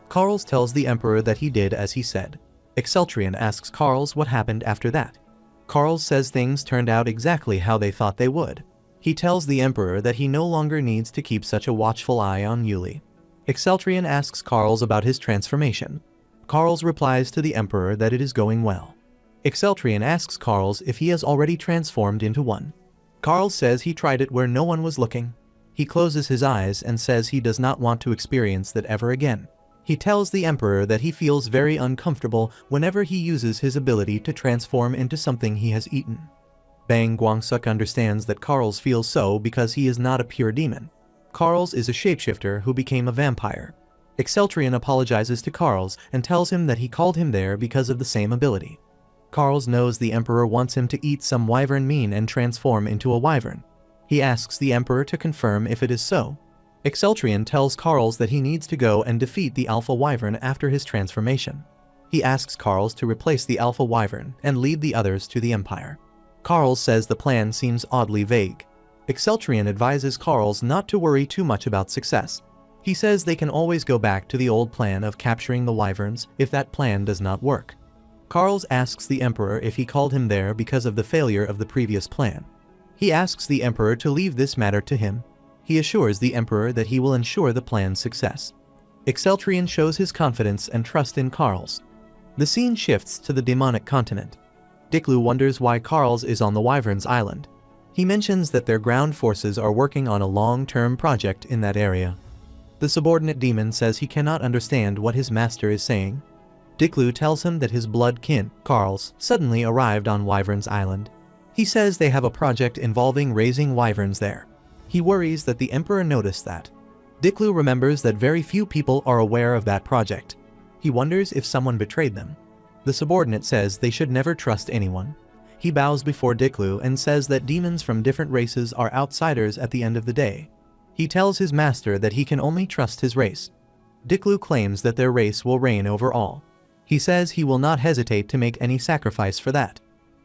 Karls tells the Emperor that he did as he said. Exceltrion asks Karls what happened after that. Karls says things turned out exactly how they thought they would. He tells the Emperor that he no longer needs to keep such a watchful eye on Yuli. Exceltrion asks Karls about his transformation. Karls replies to the Emperor that it is going well. Exceltrion asks Karls if he has already transformed into one. Karls says he tried it where no one was looking. He closes his eyes and says he does not want to experience that ever again. He tells the Emperor that he feels very uncomfortable whenever he uses his ability to transform into something he has eaten. Bang Guangsuk understands that Carls feels so because he is not a pure demon. Carls is a shapeshifter who became a vampire. Exceltrion apologizes to Carls and tells him that he called him there because of the same ability. Carls knows the Emperor wants him to eat some wyvern meat and transform into a wyvern. He asks the Emperor to confirm if it is so. Exceltrion tells Carls that he needs to go and defeat the Alpha Wyvern after his transformation. He asks Carls to replace the Alpha Wyvern and lead the others to the Empire. Carls says the plan seems oddly vague. Exceltrion advises Carls not to worry too much about success. He says they can always go back to the old plan of capturing the wyverns if that plan does not work. Carls asks the Emperor if he called him there because of the failure of the previous plan. He asks the Emperor to leave this matter to him. He assures the Emperor that he will ensure the plan's success. Exceltrion shows his confidence and trust in Carls. The scene shifts to the demonic continent. Diklu wonders why Carls is on the Wyvern's island. He mentions that their ground forces are working on a long-term project in that area. The subordinate demon says he cannot understand what his master is saying. Diklu tells him that his blood kin, Carls, suddenly arrived on Wyvern's island. He says they have a project involving raising wyverns there. He worries that the Emperor noticed that. Diklu remembers that very few people are aware of that project. He wonders if someone betrayed them. The subordinate says they should never trust anyone. He bows before Diklu and says that demons from different races are outsiders at the end of the day. He tells his master that he can only trust his race. Diklu claims that their race will reign over all. He says he will not hesitate to make any sacrifice for that.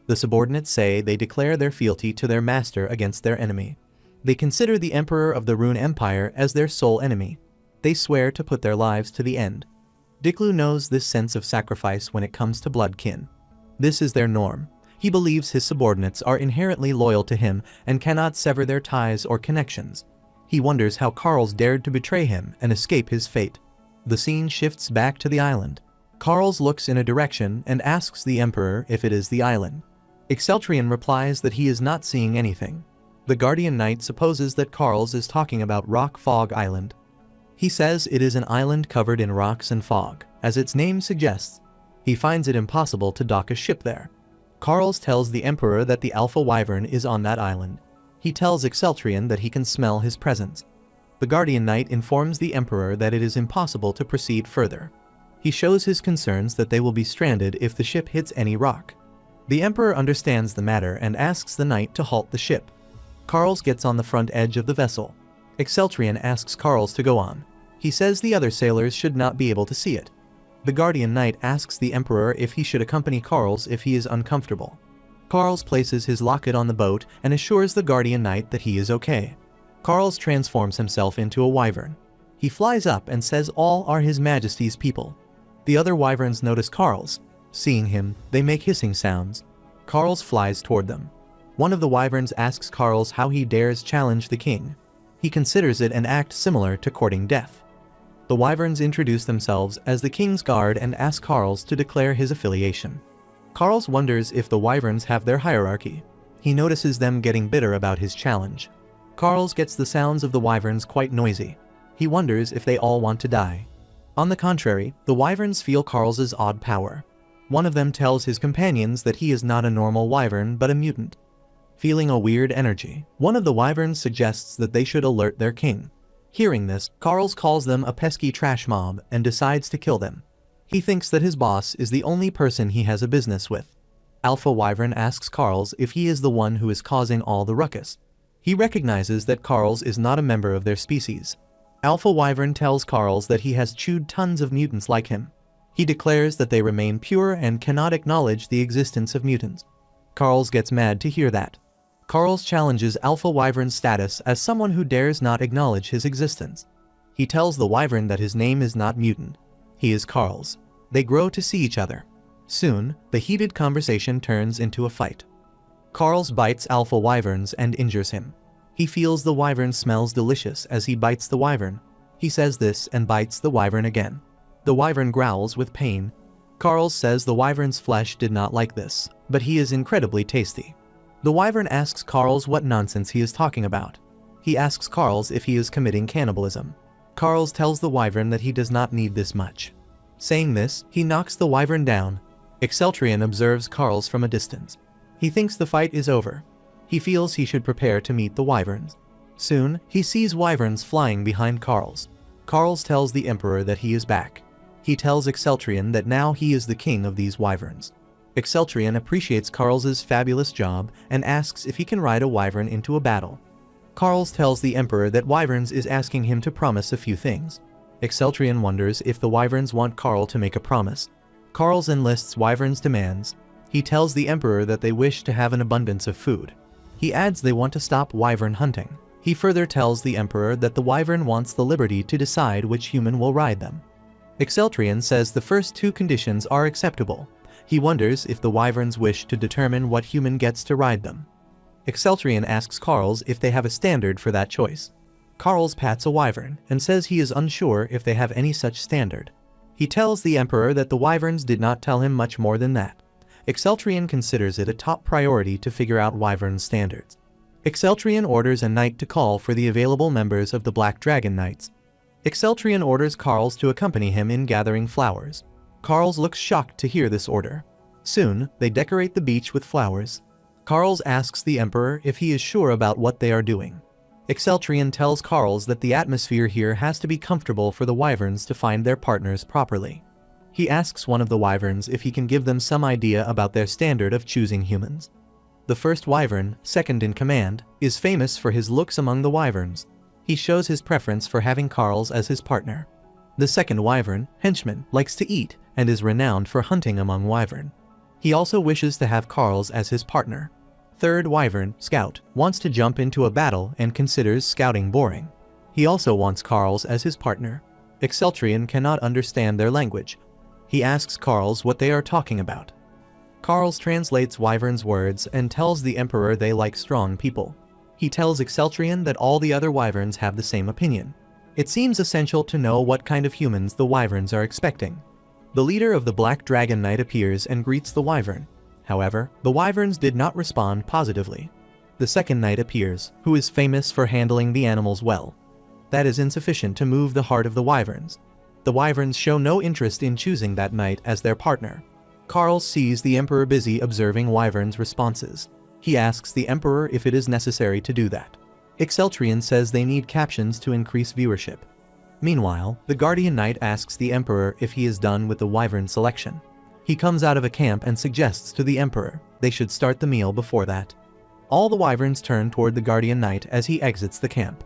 The subordinates say they declare their fealty to their master against their enemy. They consider the Emperor of the Rune Empire as their sole enemy. They swear to put their lives to the end. Diklu knows this sense of sacrifice when it comes to blood kin. This is their norm. He believes his subordinates are inherently loyal to him and cannot sever their ties or connections. He wonders how Carls dared to betray him and escape his fate. The scene shifts back to the island. Carls looks in a direction and asks the Emperor if it is the island. Exceltrion replies that he is not seeing anything. The Guardian Knight supposes that Carls is talking about Rock Fog Island. He says it is an island covered in rocks and fog, as its name suggests. He finds it impossible to dock a ship there. Carls tells the Emperor that the Alpha Wyvern is on that island. He tells Exceltrion that he can smell his presence. The Guardian Knight informs the Emperor that it is impossible to proceed further. He shows his concerns that they will be stranded if the ship hits any rock. The Emperor understands the matter and asks the knight to halt the ship. Carls gets on the front edge of the vessel. Exceltrion asks Carls to go on. He says the other sailors should not be able to see it. The Guardian Knight asks the Emperor if he should accompany Carls if he is uncomfortable. Carls places his locket on the boat and assures the Guardian Knight that he is okay. Carls transforms himself into a wyvern. He flies up and says all are His Majesty's people. The other wyverns notice Carls. Seeing him, they make hissing sounds. Carls flies toward them. One of the wyverns asks Carls how he dares challenge the king. He considers it an act similar to courting death. The wyverns introduce themselves as the king's guard and ask Carls to declare his affiliation. Carls wonders if the wyverns have their hierarchy. He notices them getting bitter about his challenge. Carls gets the sounds of the wyverns quite noisy. He wonders if they all want to die. On the contrary, the wyverns feel Carls's odd power. One of them tells his companions that he is not a normal wyvern but a mutant. Feeling a weird energy, one of the wyverns suggests that they should alert their king. Hearing this, Carls calls them a pesky trash mob and decides to kill them. He thinks that his boss is the only person he has a business with. Alpha Wyvern asks Carls if he is the one who is causing all the ruckus. He recognizes that Carls is not a member of their species. Alpha Wyvern tells Carls that he has chewed tons of mutants like him. He declares that they remain pure and cannot acknowledge the existence of mutants. Carls gets mad to hear that. Carls challenges Alpha Wyvern's status as someone who dares not acknowledge his existence. He tells the Wyvern that his name is not mutant. He is Carls. They grow to see each other. Soon, the heated conversation turns into a fight. Carls bites Alpha Wyverns and injures him. He feels the Wyvern smells delicious as he bites the Wyvern. He says this and bites the Wyvern again. The Wyvern growls with pain. Carls says the Wyvern's flesh did not like this, but he is incredibly tasty. The Wyvern asks Carls what nonsense he is talking about. He asks Carls if he is committing cannibalism. Carls tells the Wyvern that he does not need this much. Saying this, he knocks the Wyvern down. Exceltrion observes Carls from a distance. He thinks the fight is over. He feels he should prepare to meet the wyverns. Soon, he sees wyverns flying behind Karls. Karls tells the emperor that he is back. He tells Exceltrion that now he is the king of these wyverns. Exceltrion appreciates Karl's fabulous job and asks if he can ride a wyvern into a battle. Karls tells the emperor that wyverns is asking him to promise a few things. Exceltrion wonders if the wyverns want Karl to make a promise. Karls enlists wyverns' demands. He tells the emperor that they wish to have an abundance of food. He adds they want to stop wyvern hunting. He further tells the emperor that the wyvern wants the liberty to decide which human will ride them. Exceltrion says the first two conditions are acceptable. He wonders if the wyverns wish to determine what human gets to ride them. Exceltrion asks Karls if they have a standard for that choice. Karls pats a wyvern and says he is unsure if they have any such standard. He tells the emperor that the wyverns did not tell him much more than that. Exceltrion considers it a top priority to figure out wyvern standards. Exceltrion orders a knight to call for the available members of the Black Dragon Knights. Exceltrion orders Karls to accompany him in gathering flowers. Karls looks shocked to hear this order. Soon, they decorate the beach with flowers. Karls asks the emperor if he is sure about what they are doing. Exceltrion tells Karls that the atmosphere here has to be comfortable for the wyverns to find their partners properly. He asks one of the wyverns if he can give them some idea about their standard of choosing humans. The first wyvern, second in command, is famous for his looks among the wyverns. He shows his preference for having Karls as his partner. The second wyvern, henchman, likes to eat and is renowned for hunting among wyvern. He also wishes to have Karls as his partner. Third wyvern, scout, wants to jump into a battle and considers scouting boring. He also wants Karls as his partner. Exceltrion cannot understand their language. He asks Karls what they are talking about. Karls translates wyvern's words and tells the emperor they like strong people. He tells Exceltrion that all the other wyverns have the same opinion. It seems essential to know what kind of humans the wyverns are expecting. The leader of the Black Dragon Knight appears and greets the wyvern. However, the wyverns did not respond positively. The second knight appears, who is famous for handling the animals well. That is insufficient to move the heart of the wyverns. The wyverns show no interest in choosing that knight as their partner. Karls sees the emperor busy observing wyverns' responses. He asks the emperor if it is necessary to do that. Exceltrion says they need captions to increase viewership. Meanwhile, the Guardian Knight asks the emperor if he is done with the wyvern selection. He comes out of a camp and suggests to the emperor they should start the meal before that. All the wyverns turn toward the Guardian Knight as he exits the camp.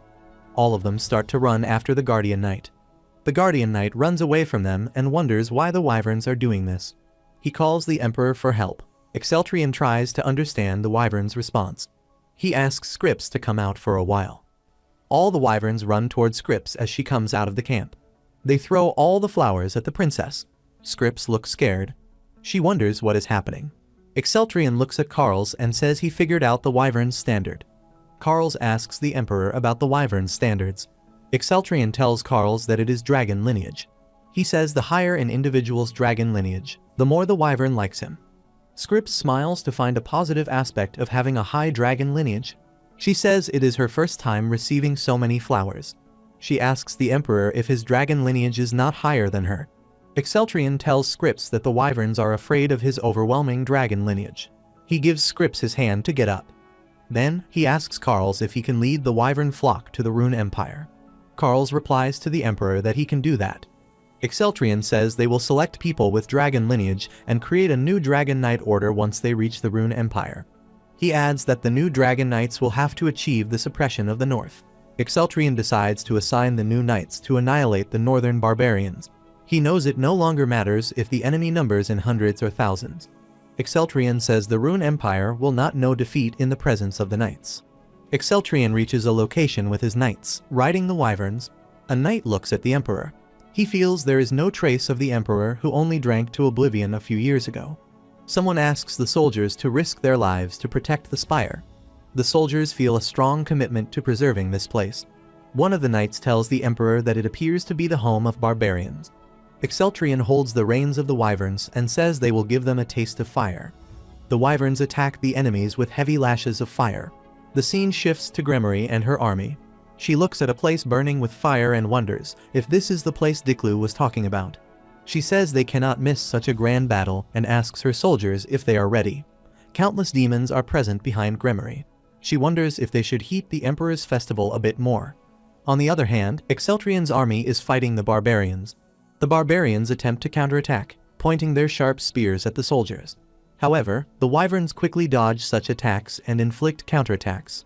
All of them start to run after the Guardian Knight. The Guardian Knight runs away from them and wonders why the wyverns are doing this. He calls the emperor for help. Exceltrion tries to understand the wyvern's response. He asks Scripps to come out for a while. All the wyverns run toward Scripps as she comes out of the camp. They throw all the flowers at the princess. Scripps looks scared. She wonders what is happening. Exceltrion looks at Karls and says he figured out the wyvern's standard. Karls asks the emperor about the wyvern's standards. Exceltrion tells Karls that it is dragon lineage. He says the higher an individual's dragon lineage, the more the wyvern likes him. Scripps smiles to find a positive aspect of having a high dragon lineage. She says it is her first time receiving so many flowers. She asks the emperor if his dragon lineage is not higher than her. Exceltrion tells Scripps that the wyverns are afraid of his overwhelming dragon lineage. He gives Scripps his hand to get up. Then, he asks Karls if he can lead the wyvern flock to the Rune Empire. Karls replies to the emperor that he can do that. Exceltrion says they will select people with dragon lineage and create a new Dragon Knight order once they reach the Rune Empire. He adds that the new Dragon Knights will have to achieve the suppression of the North. Exceltrion decides to assign the new knights to annihilate the northern barbarians. He knows it no longer matters if the enemy numbers in hundreds or thousands. Exceltrion says the Rune Empire will not know defeat in the presence of the knights. Exceltrion reaches a location with his knights, riding the wyverns. A knight looks at the emperor. He feels there is no trace of the emperor who only drank to oblivion a few years ago. Someone asks the soldiers to risk their lives to protect the spire. The soldiers feel a strong commitment to preserving this place. One of the knights tells the emperor that it appears to be the home of barbarians. Exceltrion holds the reins of the wyverns and says they will give them a taste of fire. The wyverns attack the enemies with heavy lashes of fire. The scene shifts to Gremory and her army. She looks at a place burning with fire and wonders if this is the place Diklu was talking about. She says they cannot miss such a grand battle and asks her soldiers if they are ready. Countless demons are present behind Gremory. She wonders if they should heat the Emperor's festival a bit more. On the other hand, Exceltrion's army is fighting the barbarians. The barbarians attempt to counterattack, pointing their sharp spears at the soldiers. However, the wyverns quickly dodge such attacks and inflict counterattacks.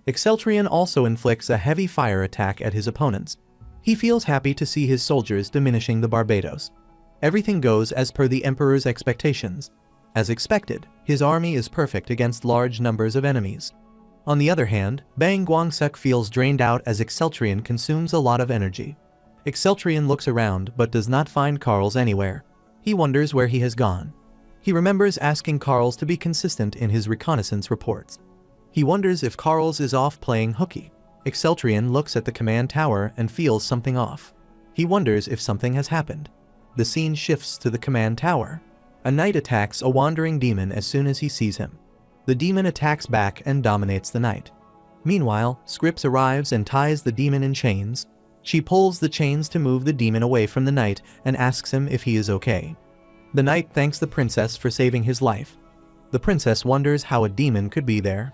Exceltrion also inflicts a heavy fire attack at his opponents. He feels happy to see his soldiers diminishing the Barbados. Everything goes as per the Emperor's expectations. As expected, his army is perfect against large numbers of enemies. On the other hand, Bang Guangsek feels drained out as Exceltrion consumes a lot of energy. Exceltrion looks around but does not find Carls anywhere. He wonders where he has gone. He remembers asking Carls to be consistent in his reconnaissance reports. He wonders if Carls is off playing hooky. Exceltrion looks at the command tower and feels something off. He wonders if something has happened. The scene shifts to the command tower. A knight attacks a wandering demon as soon as he sees him. The demon attacks back and dominates the knight. Meanwhile, Scripps arrives and ties the demon in chains. She pulls the chains to move the demon away from the knight and asks him if he is okay. The knight thanks the princess for saving his life. The princess wonders how a demon could be there.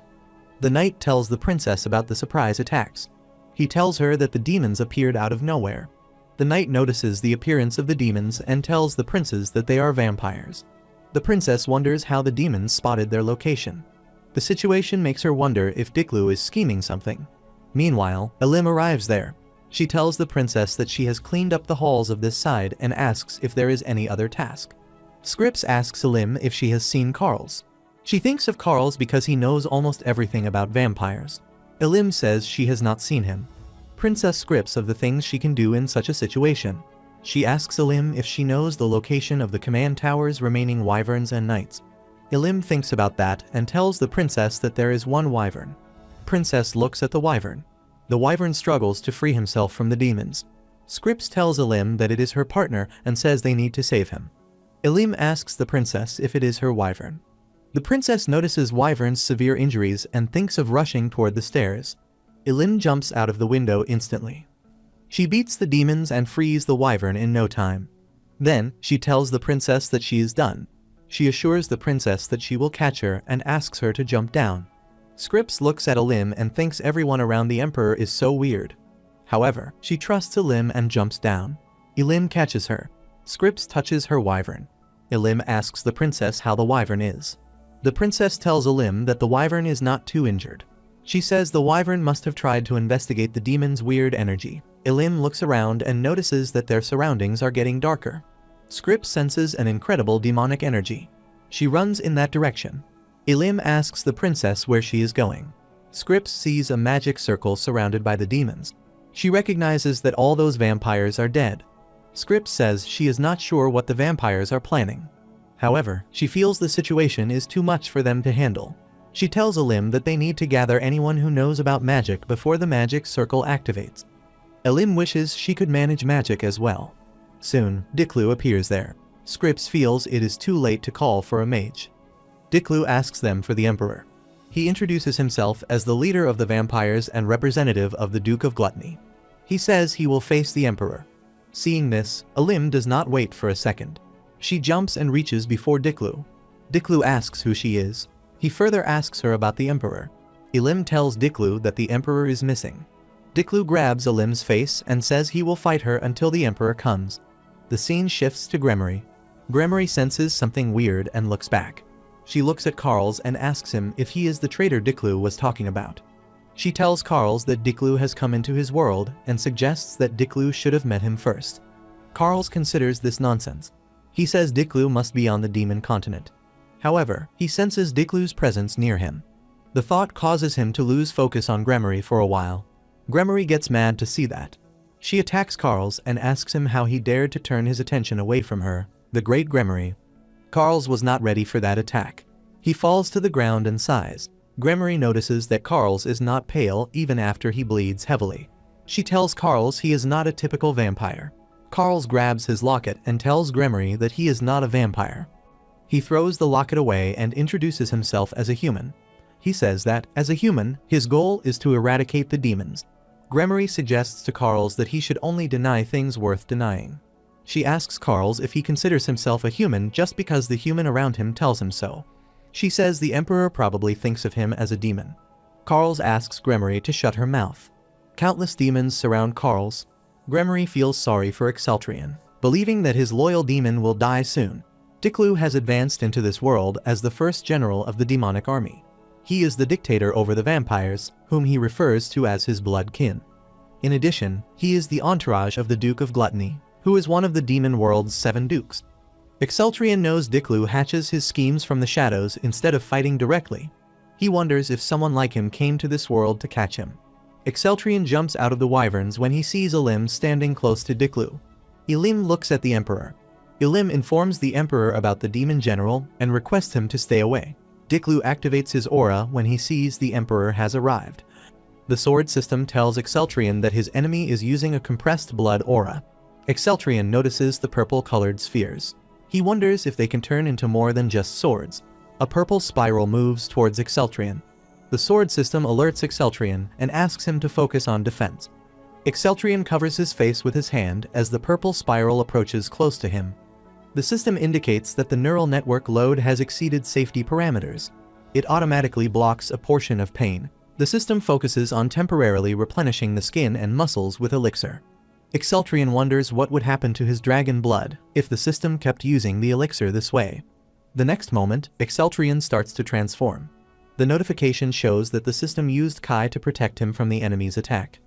The knight tells the princess about the surprise attacks. He tells her that the demons appeared out of nowhere. The knight notices the appearance of the demons and tells the princes that they are vampires. The princess wonders how the demons spotted their location. The situation makes her wonder if Diklu is scheming something. Meanwhile, Elim arrives there. She tells the princess that she has cleaned up the halls of this side and asks if there is any other task. Scripps asks Elim if she has seen Carls. She thinks of Carls because he knows almost everything about vampires. Elim says she has not seen him. Princess Scripps of the things she can do in such a situation. She asks Elim if she knows the location of the command tower's remaining wyverns and knights. Elim thinks about that and tells the princess that there is one wyvern. Princess looks at the wyvern. The wyvern struggles to free himself from the demons. Scripps tells Elim that it is her partner and says they need to save him. Elim asks the princess if it is her wyvern. The princess notices Wyvern's severe injuries and thinks of rushing toward the stairs. Elim jumps out of the window instantly. She beats the demons and frees the Wyvern in no time. Then, she tells the princess that she is done. She assures the princess that she will catch her and asks her to jump down. Scripps looks at Elim and thinks everyone around the Emperor is so weird. However, she trusts Elim and jumps down. Elim catches her. Scripps touches her Wyvern. Elim asks the princess how the Wyvern is. The princess tells Elim that the Wyvern is not too injured. She says the Wyvern must have tried to investigate the demon's weird energy. Elim looks around and notices that their surroundings are getting darker. Scripps senses an incredible demonic energy. She runs in that direction. Elim asks the princess where she is going. Scripps sees a magic circle surrounded by the demons. She recognizes that all those vampires are dead. Scripps says she is not sure what the vampires are planning. However, she feels the situation is too much for them to handle. She tells Elim that they need to gather anyone who knows about magic before the magic circle activates. Elim wishes she could manage magic as well. Soon, Diklu appears there. Scripps feels it is too late to call for a mage. Diklu asks them for the Emperor. He introduces himself as the leader of the vampires and representative of the Duke of Gluttony. He says he will face the Emperor. Seeing this, Elim does not wait for a second. She jumps and reaches before Diklu. Diklu asks who she is. He further asks her about the Emperor. Elim tells Diklu that the Emperor is missing. Diklu grabs Elim's face and says he will fight her until the Emperor comes. The scene shifts to Gremory. Gremory senses something weird and looks back. She looks at Carls and asks him if he is the traitor Diklu was talking about. She tells Carls that Diklu has come into his world and suggests that Diklu should have met him first. Carls considers this nonsense. He says Diklu must be on the demon continent. However, he senses Diklu's presence near him. The thought causes him to lose focus on Gremory for a while. Gremory gets mad to see that. She attacks Carls and asks him how he dared to turn his attention away from her, the great Gremory. Carls was not ready for that attack. He falls to the ground and sighs. Gremory notices that Carls is not pale even after he bleeds heavily. She tells Carls he is not a typical vampire. Carls grabs his locket and tells Gremory that he is not a vampire. He throws the locket away and introduces himself as a human. He says that, as a human, his goal is to eradicate the demons. Gremory suggests to Carls that he should only deny things worth denying. She asks Carls if he considers himself a human just because the human around him tells him so. She says the Emperor probably thinks of him as a demon. Carls asks Gremory to shut her mouth. Countless demons surround Carls. Gremory feels sorry for Exceltrion, believing that his loyal demon will die soon. Diclu has advanced into this world as the first general of the demonic army. He is the dictator over the vampires, whom he refers to as his blood kin. In addition, he is the entourage of the Duke of Gluttony, who is one of the demon world's 7 dukes. Exceltrion knows Diclu hatches his schemes from the shadows instead of fighting directly. He wonders if someone like him came to this world to catch him. Exceltrion jumps out of the wyverns when he sees Elim standing close to Diclu. Elim looks at the Emperor. Elim informs the Emperor about the demon general and requests him to stay away. Diclu activates his aura when he sees the Emperor has arrived. The sword system tells Exceltrion that his enemy is using a compressed blood aura. Exceltrion notices the purple-colored spheres. He wonders if they can turn into more than just swords. A purple spiral moves towards Exceltrion. The sword system alerts Exceltrion and asks him to focus on defense. Exceltrion covers his face with his hand as the purple spiral approaches close to him. The system indicates that the neural network load has exceeded safety parameters. It automatically blocks a portion of pain. The system focuses on temporarily replenishing the skin and muscles with elixir. Exceltrion wonders what would happen to his dragon blood if the system kept using the elixir this way. The next moment, Exceltrion starts to transform. The notification shows that the system used Kai to protect him from the enemy's attack.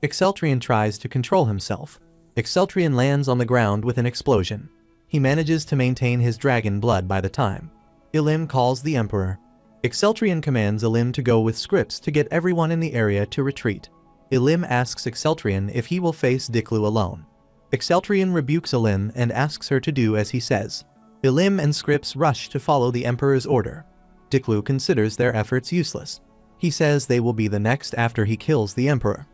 Exceltrion tries to control himself. Exceltrion lands on the ground with an explosion. He manages to maintain his dragon blood by the time. Elim calls the Emperor. Exceltrion commands Elim to go with scripts to get everyone in the area to retreat. Elim asks Exceltrion if he will face Diclu alone. Exceltrion rebukes Elim and asks her to do as he says. Elim and Scripps rush to follow the Emperor's order. Diclu considers their efforts useless. He says they will be the next after he kills the Emperor.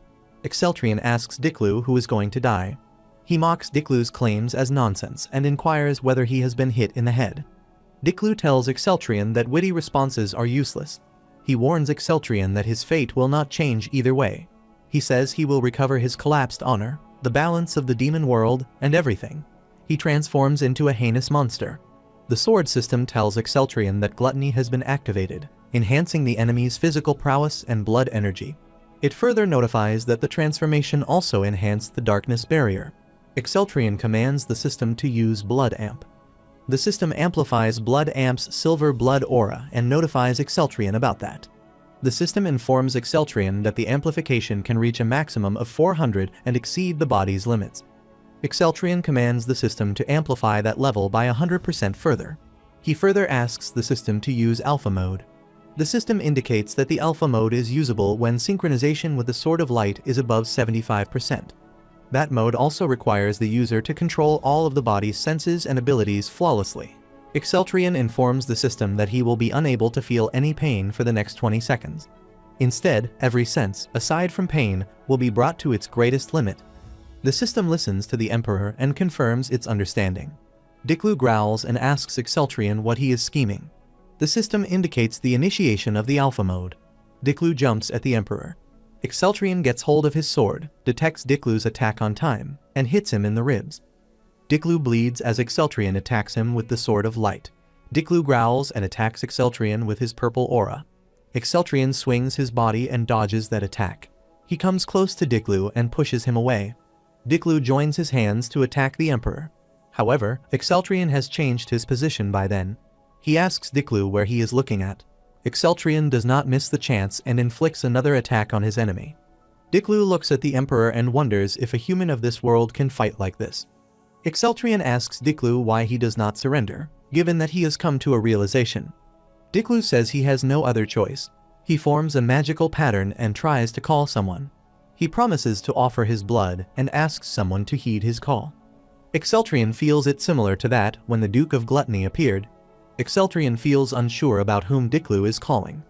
Exceltrion asks Diclu who is going to die. He mocks Diclu's claims as nonsense and inquires whether he has been hit in the head. Diclu tells Exceltrion that witty responses are useless. He warns Exceltrion that his fate will not change either way. He says he will recover his collapsed honor, the balance of the demon world, and everything. He transforms into a heinous monster. The sword system tells Exceltrion that gluttony has been activated, enhancing the enemy's physical prowess and blood energy. It further notifies that the transformation also enhanced the darkness barrier. Exceltrion commands the system to use Blood Amp. The system amplifies Blood Amp's silver blood aura and notifies Exceltrion about that. The system informs Exceltrion that the amplification can reach a maximum of 400 and exceed the body's limits. Exceltrion commands the system to amplify that level by 100% further. He further asks the system to use Alpha Mode. The system indicates that the Alpha Mode is usable when synchronization with the Sword of Light is above 75%. That mode also requires the user to control all of the body's senses and abilities flawlessly. Exceltrion informs the system that he will be unable to feel any pain for the next 20 seconds. Instead, every sense, aside from pain, will be brought to its greatest limit. The system listens to the Emperor and confirms its understanding. Diclu growls and asks Exceltrion what he is scheming. The system indicates the initiation of the Alpha Mode. Diclu jumps at the Emperor. Exceltrion gets hold of his sword, detects Diclu's attack on time, and hits him in the ribs. Diclu bleeds as Exceltrion attacks him with the Sword of Light. Diclu growls and attacks Exceltrion with his purple aura. Exceltrion swings his body and dodges that attack. He comes close to Diclu and pushes him away. Diclu joins his hands to attack the Emperor. However, Exceltrion has changed his position by then. He asks Diclu where he is looking at. Exceltrion does not miss the chance and inflicts another attack on his enemy. Diclu looks at the Emperor and wonders if a human of this world can fight like this. Exceltrion asks Diclu why he does not surrender, given that he has come to a realization. Diclu says he has no other choice. He forms a magical pattern and tries to call someone. He promises to offer his blood and asks someone to heed his call. Exceltrion feels it similar to that when the Duke of Gluttony appeared. Exceltrion feels unsure about whom Diclu is calling.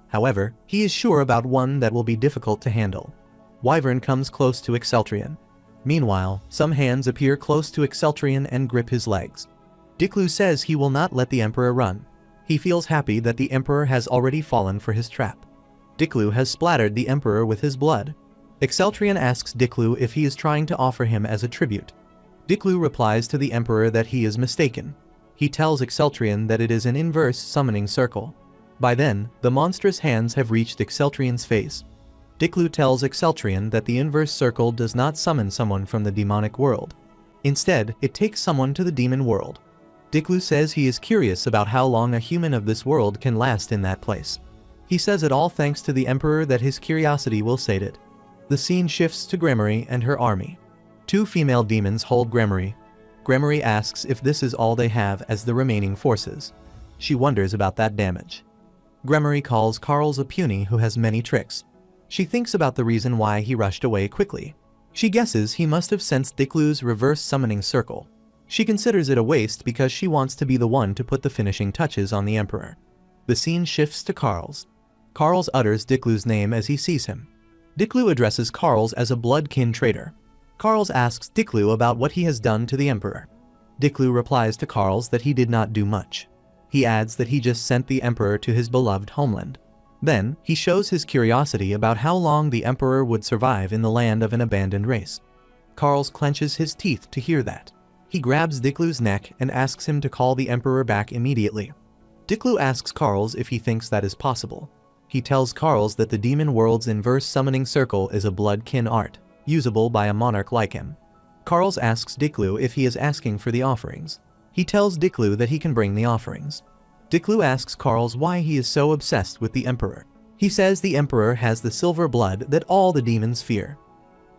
However, he is sure about one that will be difficult to handle. Wyvern comes close to Exceltrion. Meanwhile, some hands appear close to Exceltrion and grip his legs. Diclu says he will not let the Emperor run. He feels happy that the Emperor has already fallen for his trap. Diclu has splattered the Emperor with his blood. Exceltrion asks Diclu if he is trying to offer him as a tribute. Diclu replies to the Emperor that he is mistaken. He tells Exceltrion that it is an inverse summoning circle. By then, the monstrous hands have reached Exceltrian's face. Diklu tells Exceltrian that the inverse circle does not summon someone from the demonic world. Instead, it takes someone to the demon world. Diklu says he is curious about how long a human of this world can last in that place. He says it all thanks to the Emperor that his curiosity will sate it. The scene shifts to Gremory and her army. 2 female demons hold Gremory. Gremory asks if this is all they have as the remaining forces. She wonders about that damage. Gremory calls Carls a puny who has many tricks. She thinks about the reason why he rushed away quickly. She guesses he must have sensed Diklu's reverse summoning circle. She considers it a waste because she wants to be the one to put the finishing touches on the Emperor. The scene shifts to Carls. Carls utters Diklu's name as he sees him. Diklu addresses Carls as a blood-kin traitor. Carls asks Diklu about what he has done to the Emperor. Diklu replies to Carls that he did not do much. He adds that he just sent the Emperor to his beloved homeland. Then, he shows his curiosity about how long the Emperor would survive in the land of an abandoned race. Carls clenches his teeth to hear that. He grabs Diklu's neck and asks him to call the Emperor back immediately. Diklu asks Carls if he thinks that is possible. He tells Carls that the demon world's inverse summoning circle is a blood-kin art, usable by a monarch like him. Carls asks Diklu if he is asking for the offerings. He tells Diklu that he can bring the offerings. Diklu asks Carls why he is so obsessed with the Emperor. He says the Emperor has the silver blood that all the demons fear.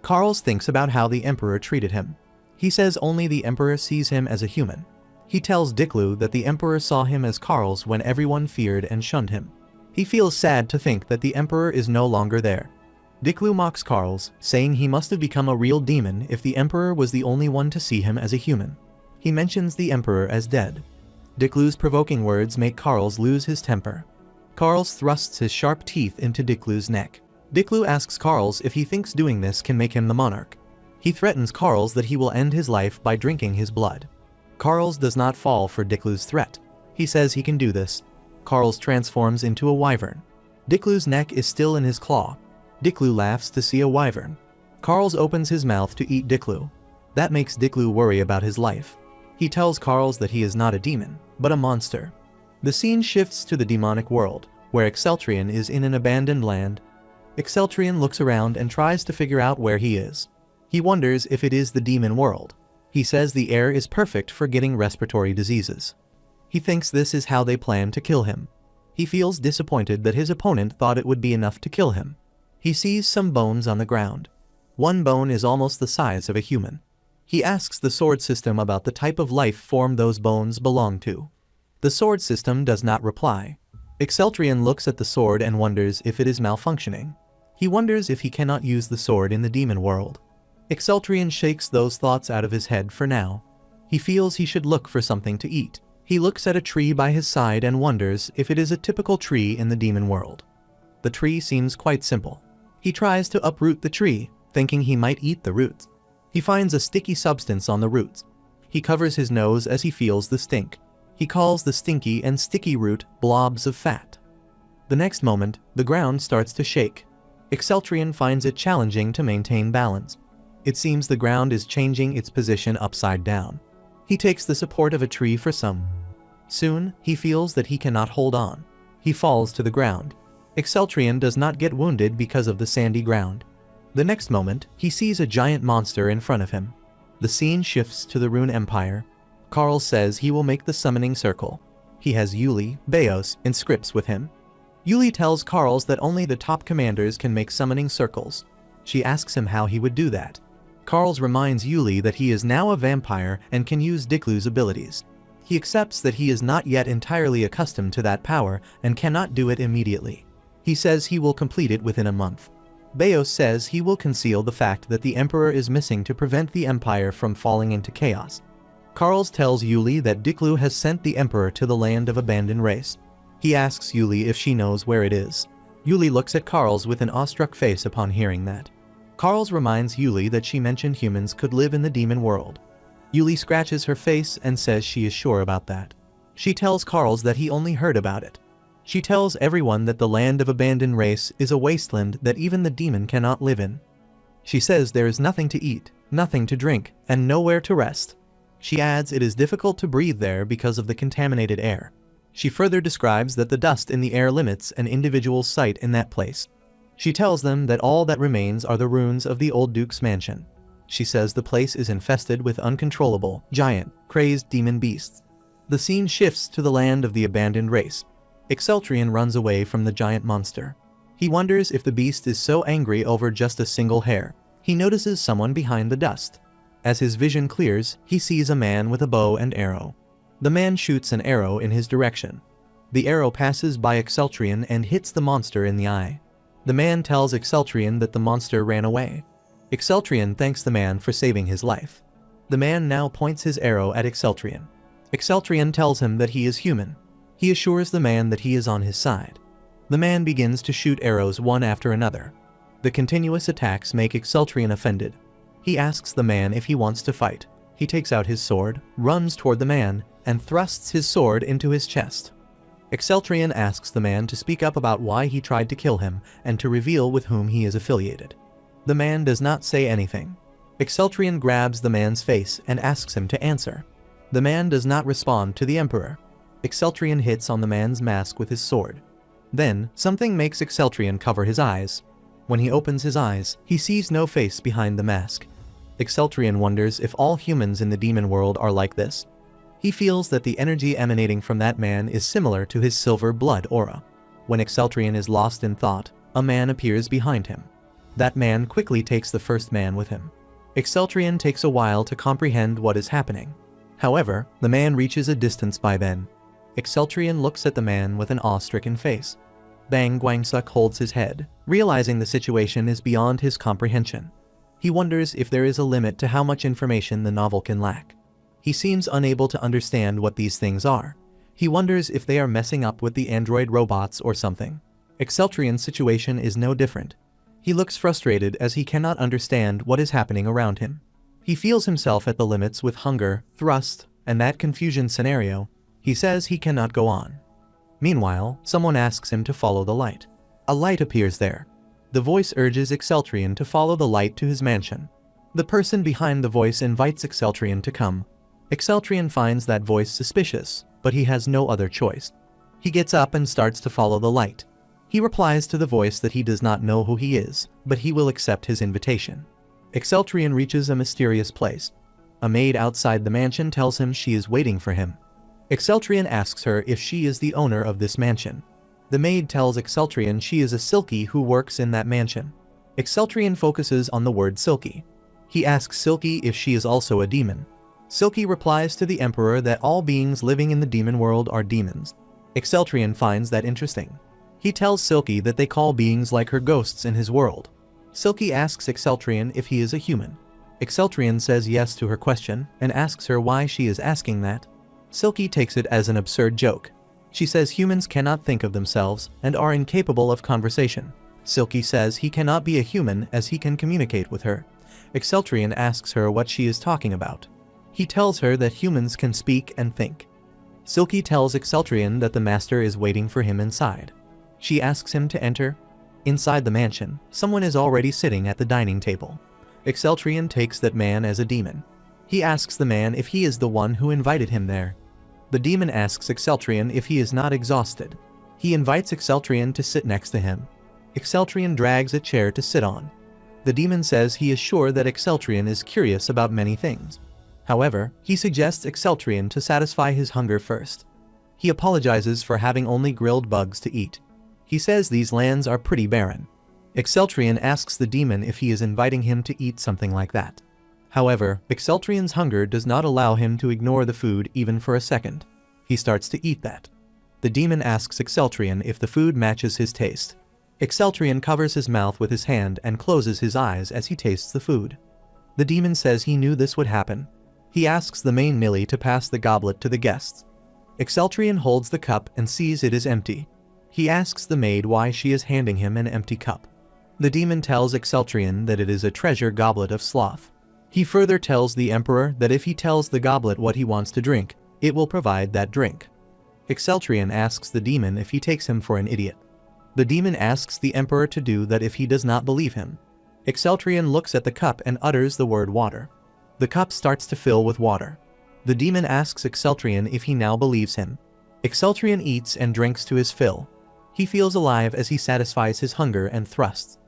Carls thinks about how the Emperor treated him. He says only the Emperor sees him as a human. He tells Diklu that the Emperor saw him as Carls when everyone feared and shunned him. He feels sad to think that the Emperor is no longer there. Diklu mocks Carls, saying he must have become a real demon if the Emperor was the only one to see him as a human. He mentions the Emperor as dead. Diklu's provoking words make Carls lose his temper. Carls thrusts his sharp teeth into Diklu's neck. Diklu asks Carls if he thinks doing this can make him the monarch. He threatens Carls that he will end his life by drinking his blood. Carls does not fall for Diklu's threat. He says he can do this. Carls transforms into a wyvern. Diklu's neck is still in his claw. Diklu laughs to see a wyvern. Carls opens his mouth to eat Diklu. That makes Diklu worry about his life. He tells Carls that he is not a demon, but a monster. The scene shifts to the demonic world, where Exceltrian is in an abandoned land. Exceltrian looks around and tries to figure out where he is. He wonders if it is the demon world. He says the air is perfect for getting respiratory diseases. He thinks this is how they plan to kill him. He feels disappointed that his opponent thought it would be enough to kill him. He sees some bones on the ground. One bone is almost the size of a human. He asks the sword system about the type of life form those bones belong to. The sword system does not reply. Exceltrian looks at the sword and wonders if it is malfunctioning. He wonders if he cannot use the sword in the demon world. Exceltrian shakes those thoughts out of his head for now. He feels he should look for something to eat. He looks at a tree by his side and wonders if it is a typical tree in the demon world. The tree seems quite simple. He tries to uproot the tree, thinking he might eat the roots. He finds a sticky substance on the roots. He covers his nose as he feels the stink. He calls the stinky and sticky root blobs of fat. The next moment, the ground starts to shake. Exceltrian finds it challenging to maintain balance. It seems the ground is changing its position upside down. He takes the support of a tree for some. Soon, he feels that he cannot hold on. He falls to the ground. Exceltrian does not get wounded because of the sandy ground. The next moment, he sees a giant monster in front of him. The scene shifts to the Rune Empire. Carl says he will make the summoning circle. He has Yuli, Beos, and Scripps with him. Yuli tells Carls that only the top commanders can make summoning circles. She asks him how he would do that. Carls reminds Yuli that he is now a vampire and can use Diklu's abilities. He accepts that he is not yet entirely accustomed to that power and cannot do it immediately. He says he will complete it within a month. Beos says he will conceal the fact that the Emperor is missing to prevent the Empire from falling into chaos. Carls tells Yuli that Diklu has sent the Emperor to the land of abandoned race. He asks Yuli if she knows where it is. Yuli looks at Carls with an awestruck face upon hearing that. Carls reminds Yuli that she mentioned humans could live in the demon world. Yuli scratches her face and says she is sure about that. She tells Carls that he only heard about it. She tells everyone that the land of abandoned race is a wasteland that even the demon cannot live in. She says there is nothing to eat, nothing to drink, and nowhere to rest. She adds it is difficult to breathe there because of the contaminated air. She further describes that the dust in the air limits an individual's sight in that place. She tells them that all that remains are the ruins of the old duke's mansion. She says the place is infested with uncontrollable, giant, crazed demon beasts. The scene shifts to the land of the abandoned race. Exceltrion runs away from the giant monster. He wonders if the beast is so angry over just a single hair. He notices someone behind the dust. As his vision clears, he sees a man with a bow and arrow. The man shoots an arrow in his direction. The arrow passes by Exceltrion and hits the monster in the eye. The man tells Exceltrion that the monster ran away. Exceltrion thanks the man for saving his life. The man now points his arrow at Exceltrion. Exceltrion tells him that he is human. He assures the man that he is on his side. The man begins to shoot arrows one after another. The continuous attacks make Exceltrion offended. He asks the man if he wants to fight. He takes out his sword, runs toward the man, and thrusts his sword into his chest. Exceltrion asks the man to speak up about why he tried to kill him and to reveal with whom he is affiliated. The man does not say anything. Exceltrion grabs the man's face and asks him to answer. The man does not respond to the Emperor. Exceltrion hits on the man's mask with his sword. Then, something makes Exceltrion cover his eyes. When he opens his eyes, he sees no face behind the mask. Exceltrion wonders if all humans in the demon world are like this. He feels that the energy emanating from that man is similar to his silver blood aura. When Exceltrion is lost in thought, a man appears behind him. That man quickly takes the first man with him. Exceltrion takes a while to comprehend what is happening. However, the man reaches a distance by then. Exceltrion looks at the man with an awe-stricken face. Bang Guangsuk holds his head, realizing the situation is beyond his comprehension. He wonders if there is a limit to how much information the novel can lack. He seems unable to understand what these things are. He wonders if they are messing up with the android robots or something. Exceltrion's situation is no different. He looks frustrated as he cannot understand what is happening around him. He feels himself at the limits with hunger, thrust, and that confusion scenario. He says he cannot go on. Meanwhile, someone asks him to follow the light. A light appears there. The voice urges Exceltrion to follow the light to his mansion. The person behind the voice invites Exceltrion to come. Exceltrion finds that voice suspicious, but he has no other choice. He gets up and starts to follow the light. He replies to the voice that he does not know who he is, but he will accept his invitation. Exceltrion reaches a mysterious place. A maid outside the mansion tells him she is waiting for him. Exceltrion asks her if she is the owner of this mansion. The maid tells Exceltrion she is a Silky who works in that mansion. Exceltrion focuses on the word Silky. He asks Silky if she is also a demon. Silky replies to the Emperor that all beings living in the demon world are demons. Exceltrion finds that interesting. He tells Silky that they call beings like her ghosts in his world. Silky asks Exceltrion if he is a human. Exceltrion says yes to her question and asks her why she is asking that. Silky takes it as an absurd joke. She says humans cannot think of themselves and are incapable of conversation. Silky says he cannot be a human as he can communicate with her. Exceltrion asks her what she is talking about. He tells her that humans can speak and think. Silky tells Exceltrion that the master is waiting for him inside. She asks him to enter. Inside the mansion, someone is already sitting at the dining table. Exceltrion takes that man as a demon. He asks the man if he is the one who invited him there. The demon asks Exceltrion if he is not exhausted. He invites Exceltrion to sit next to him. Exceltrion drags a chair to sit on. The demon says he is sure that Exceltrion is curious about many things. However, he suggests Exceltrion to satisfy his hunger first. He apologizes for having only grilled bugs to eat. He says these lands are pretty barren. Exceltrion asks the demon if he is inviting him to eat something like that. However, Exceltrion's hunger does not allow him to ignore the food even for a second. He starts to eat that. The demon asks Exceltrion if the food matches his taste. Exceltrion covers his mouth with his hand and closes his eyes as he tastes the food. The demon says he knew this would happen. He asks the main Nilly to pass the goblet to the guests. Exceltrion holds the cup and sees it is empty. He asks the maid why she is handing him an empty cup. The demon tells Exceltrion that it is a treasure goblet of sloth. He further tells the Emperor that if he tells the goblet what he wants to drink, it will provide that drink. Exceltrion asks the demon if he takes him for an idiot. The demon asks the Emperor to do that if he does not believe him. Exceltrion looks at the cup and utters the word water. The cup starts to fill with water. The demon asks Exceltrion if he now believes him. Exceltrian eats and drinks to his fill. He feels alive as he satisfies his hunger and thrusts.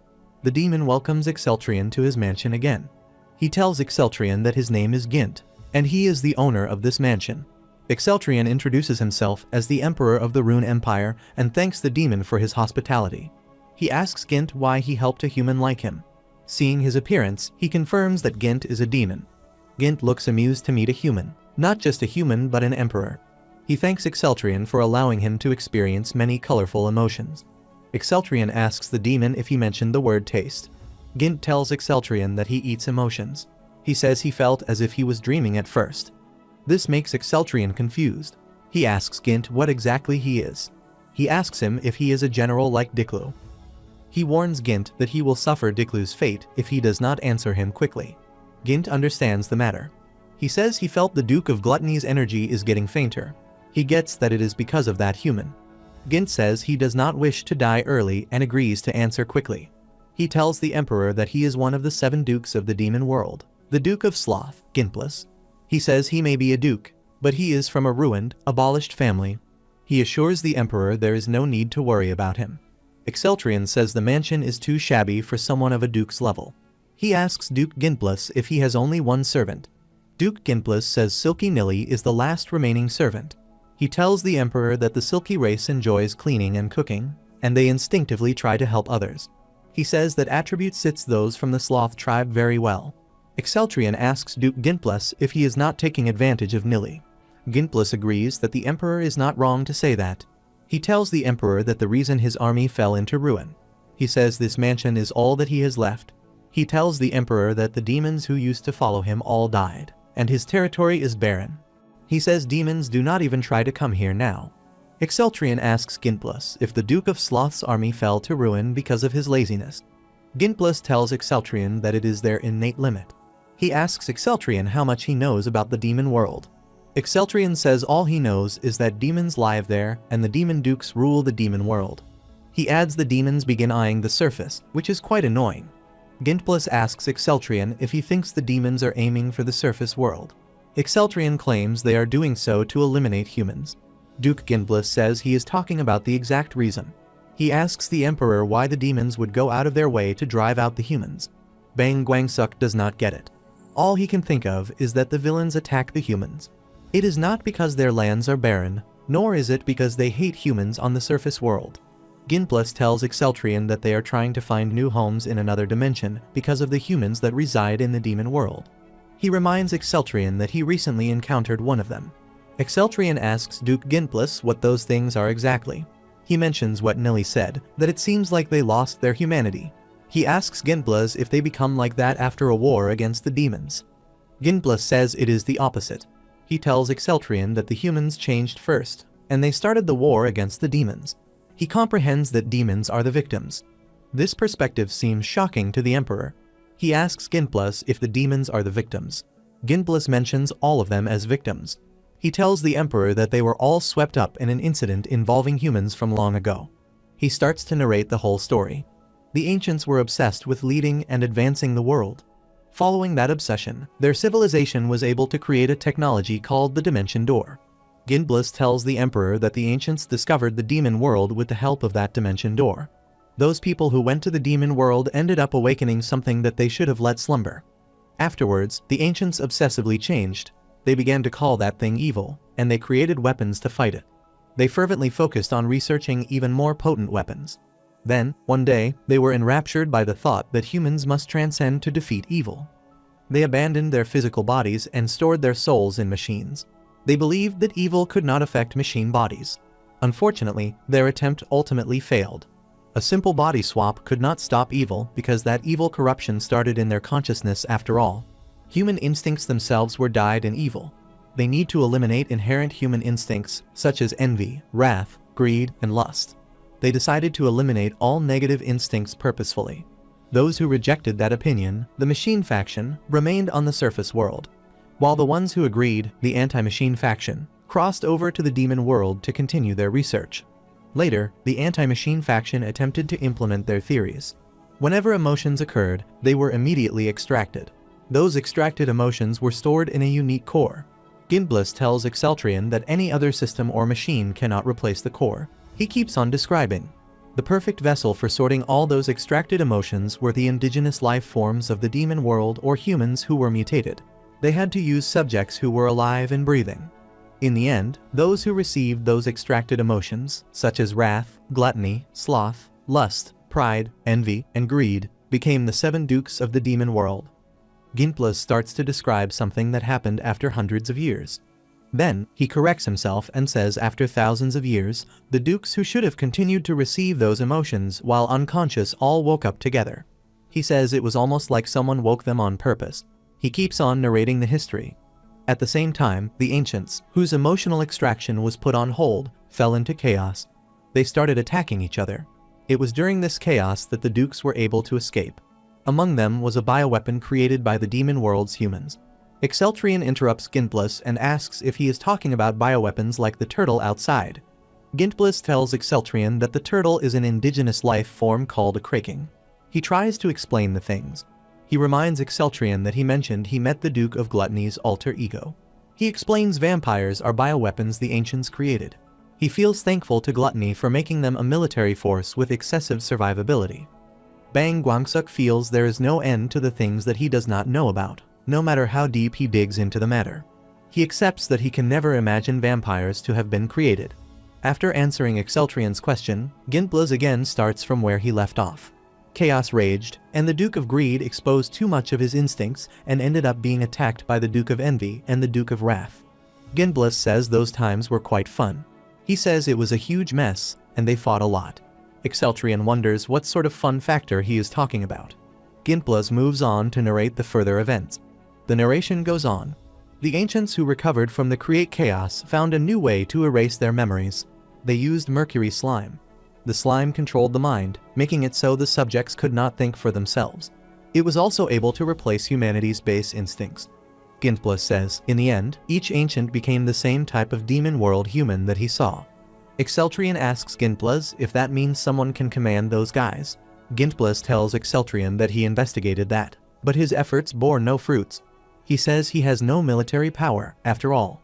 The demon welcomes Exceltrian to his mansion again. He tells Exceltrian that his name is Gint, and he is the owner of this mansion. Exceltrian introduces himself as the Emperor of the Rune Empire and thanks the demon for his hospitality. He asks Gint why he helped a human like him. Seeing his appearance, he confirms that Gint is a demon. Gint looks amused to meet a human, not just a human but an emperor. He thanks Exceltrian for allowing him to experience many colorful emotions. Exceltrian asks the demon if he mentioned the word taste. Gint tells Exceltrian that he eats emotions. He says he felt as if he was dreaming at first. This makes Exceltrian confused. He asks Gint what exactly he is. He asks him if he is a general like Diklu. He warns Gint that he will suffer Diklu's fate if he does not answer him quickly. Gint understands the matter. He says he felt the Duke of Gluttony's energy is getting fainter. He gets that it is because of that human. Gint says he does not wish to die early and agrees to answer quickly. He tells the Emperor that he is one of the 7 dukes of the demon world, the Duke of Sloth, Gintbless. He says he may be a duke, but he is from a ruined, abolished family. He assures the Emperor there is no need to worry about him. Exceltrian says the mansion is too shabby for someone of a duke's level. He asks Duke Gintbless if he has only one servant. Duke Gintbless says Silky Nilly is the last remaining servant. He tells the Emperor that the Silky race enjoys cleaning and cooking, and they instinctively try to help others. He says that attribute sits those from the Sloth tribe very well. Exceltrian asks Duke Gintbless if he is not taking advantage of Nilly. Gintbless agrees that the Emperor is not wrong to say that. He tells the Emperor that the reason his army fell into ruin. He says this mansion is all that he has left. He tells the Emperor that the demons who used to follow him all died, and his territory is barren. He says demons do not even try to come here now. Exceltrian asks Gintbless if the Duke of Sloth's army fell to ruin because of his laziness. Gintbless tells Exceltrian that it is their innate limit. He asks Exceltrian how much he knows about the demon world. Exceltrian says all he knows is that demons live there and the demon dukes rule the demon world. He adds the demons begin eyeing the surface, which is quite annoying. Gintbless asks Exceltrian if he thinks the demons are aiming for the surface world. Exceltrian claims they are doing so to eliminate humans. Duke Gintbless says he is talking about the exact reason. He asks the Emperor why the demons would go out of their way to drive out the humans. Bang Guangsuk does not get it. All he can think of is that the villains attack the humans. It is not because their lands are barren, nor is it because they hate humans on the surface world. Gintbless tells Exceltrian that they are trying to find new homes in another dimension because of the humans that reside in the demon world. He reminds Exceltrian that he recently encountered one of them. Exceltrian asks Duke Gintbless what those things are exactly. He mentions what Nilly said, that it seems like they lost their humanity. He asks Gintbless if they become like that after a war against the demons. Gintbless says it is the opposite. He tells Exceltrian that the humans changed first, and they started the war against the demons. He comprehends that demons are the victims. This perspective seems shocking to the Emperor. He asks Gintbless if the demons are the victims. Gintbless mentions all of them as victims. He tells the Emperor that they were all swept up in an incident involving humans from long ago. He starts to narrate the whole story. The ancients were obsessed with leading and advancing the world. Following that obsession, their civilization was able to create a technology called the Dimension Door. Gintbless tells the Emperor that the ancients discovered the demon world with the help of that Dimension Door. Those people who went to the demon world ended up awakening something that they should have let slumber. Afterwards, the ancients obsessively changed. They began to call that thing evil, and they created weapons to fight it. They fervently focused on researching even more potent weapons. Then, one day, they were enraptured by the thought that humans must transcend to defeat evil. They abandoned their physical bodies and stored their souls in machines. They believed that evil could not affect machine bodies. Unfortunately, their attempt ultimately failed. A simple body swap could not stop evil because that evil corruption started in their consciousness after all. Human instincts themselves were dyed in evil. They need to eliminate inherent human instincts such as envy, wrath, greed, and lust. They decided to eliminate all negative instincts purposefully. Those who rejected that opinion, the machine faction, remained on the surface world, while the ones who agreed, the anti-machine faction, crossed over to the demon world to continue their research. Later, the anti-machine faction attempted to implement their theories. Whenever emotions occurred, they were immediately extracted. Those extracted emotions were stored in a unique core. Ginblis tells Exceltrian that any other system or machine cannot replace the core. He keeps on describing. The perfect vessel for sorting all those extracted emotions were the indigenous life forms of the demon world or humans who were mutated. They had to use subjects who were alive and breathing. In the end, those who received those extracted emotions, such as wrath, gluttony, sloth, lust, pride, envy, and greed, became the 7 dukes of the demon world. Ginblis starts to describe something that happened after hundreds of years. Then, he corrects himself and says after thousands of years, the dukes who should have continued to receive those emotions while unconscious all woke up together. He says it was almost like someone woke them on purpose. He keeps on narrating the history. At the same time, the ancients, whose emotional extraction was put on hold, fell into chaos. They started attacking each other. It was during this chaos that the dukes were able to escape. Among them was a bioweapon created by the demon world's humans. Exceltrian interrupts Ginblis and asks if he is talking about bioweapons like the turtle outside. Ginblis tells Exceltrian that the turtle is an indigenous life form called a kraking. He tries to explain the things. He reminds Exceltrian that he mentioned he met the Duke of Gluttony's alter ego. He explains vampires are bioweapons the ancients created. He feels thankful to Gluttony for making them a military force with excessive survivability. Bang Guangsuk feels there is no end to the things that he does not know about, no matter how deep he digs into the matter. He accepts that he can never imagine vampires to have been created. After answering Exceltrian's question, Ginblis again starts from where he left off. Chaos raged, and the Duke of Greed exposed too much of his instincts and ended up being attacked by the Duke of Envy and the Duke of Wrath. Ginblis says those times were quite fun. He says it was a huge mess, and they fought a lot. Exceltrian wonders what sort of fun factor he is talking about. Ginblis moves on to narrate the further events. The narration goes on. The ancients who recovered from the Create Chaos found a new way to erase their memories. They used mercury slime. The slime controlled the mind, making it so the subjects could not think for themselves. It was also able to replace humanity's base instincts. Ginblis says, in the end, each ancient became the same type of demon world human that he saw. Exceltrian asks Ginblis if that means someone can command those guys. Ginblis tells Exceltrian that he investigated that, but his efforts bore no fruits. He says he has no military power, after all.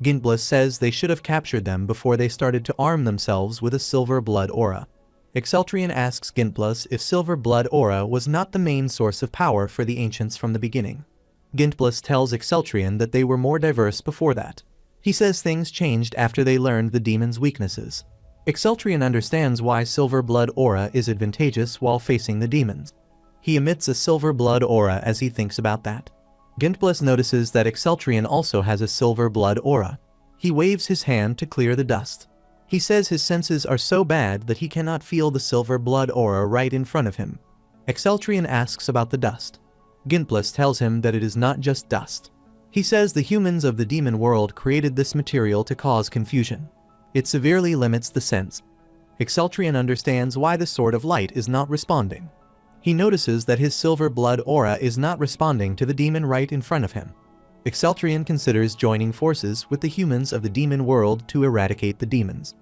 Ginblis says they should have captured them before they started to arm themselves with a silver blood aura. Exceltrian asks Ginblis if silver blood aura was not the main source of power for the ancients from the beginning. Ginblis tells Exceltrian that they were more diverse before that. He says things changed after they learned the demon's weaknesses. Exceltrian understands why silver blood aura is advantageous while facing the demons. He emits a silver blood aura as he thinks about that. Ginblis notices that Exceltrian also has a silver blood aura. He waves his hand to clear the dust. He says his senses are so bad that he cannot feel the silver blood aura right in front of him. Exceltrian asks about the dust. Ginblis tells him that it is not just dust. He says the humans of the demon world created this material to cause confusion. It severely limits the sense. Exceltrian understands why the Sword of Light is not responding. He notices that his silver blood aura is not responding to the demon right in front of him. Exceltrian considers joining forces with the humans of the demon world to eradicate the demons.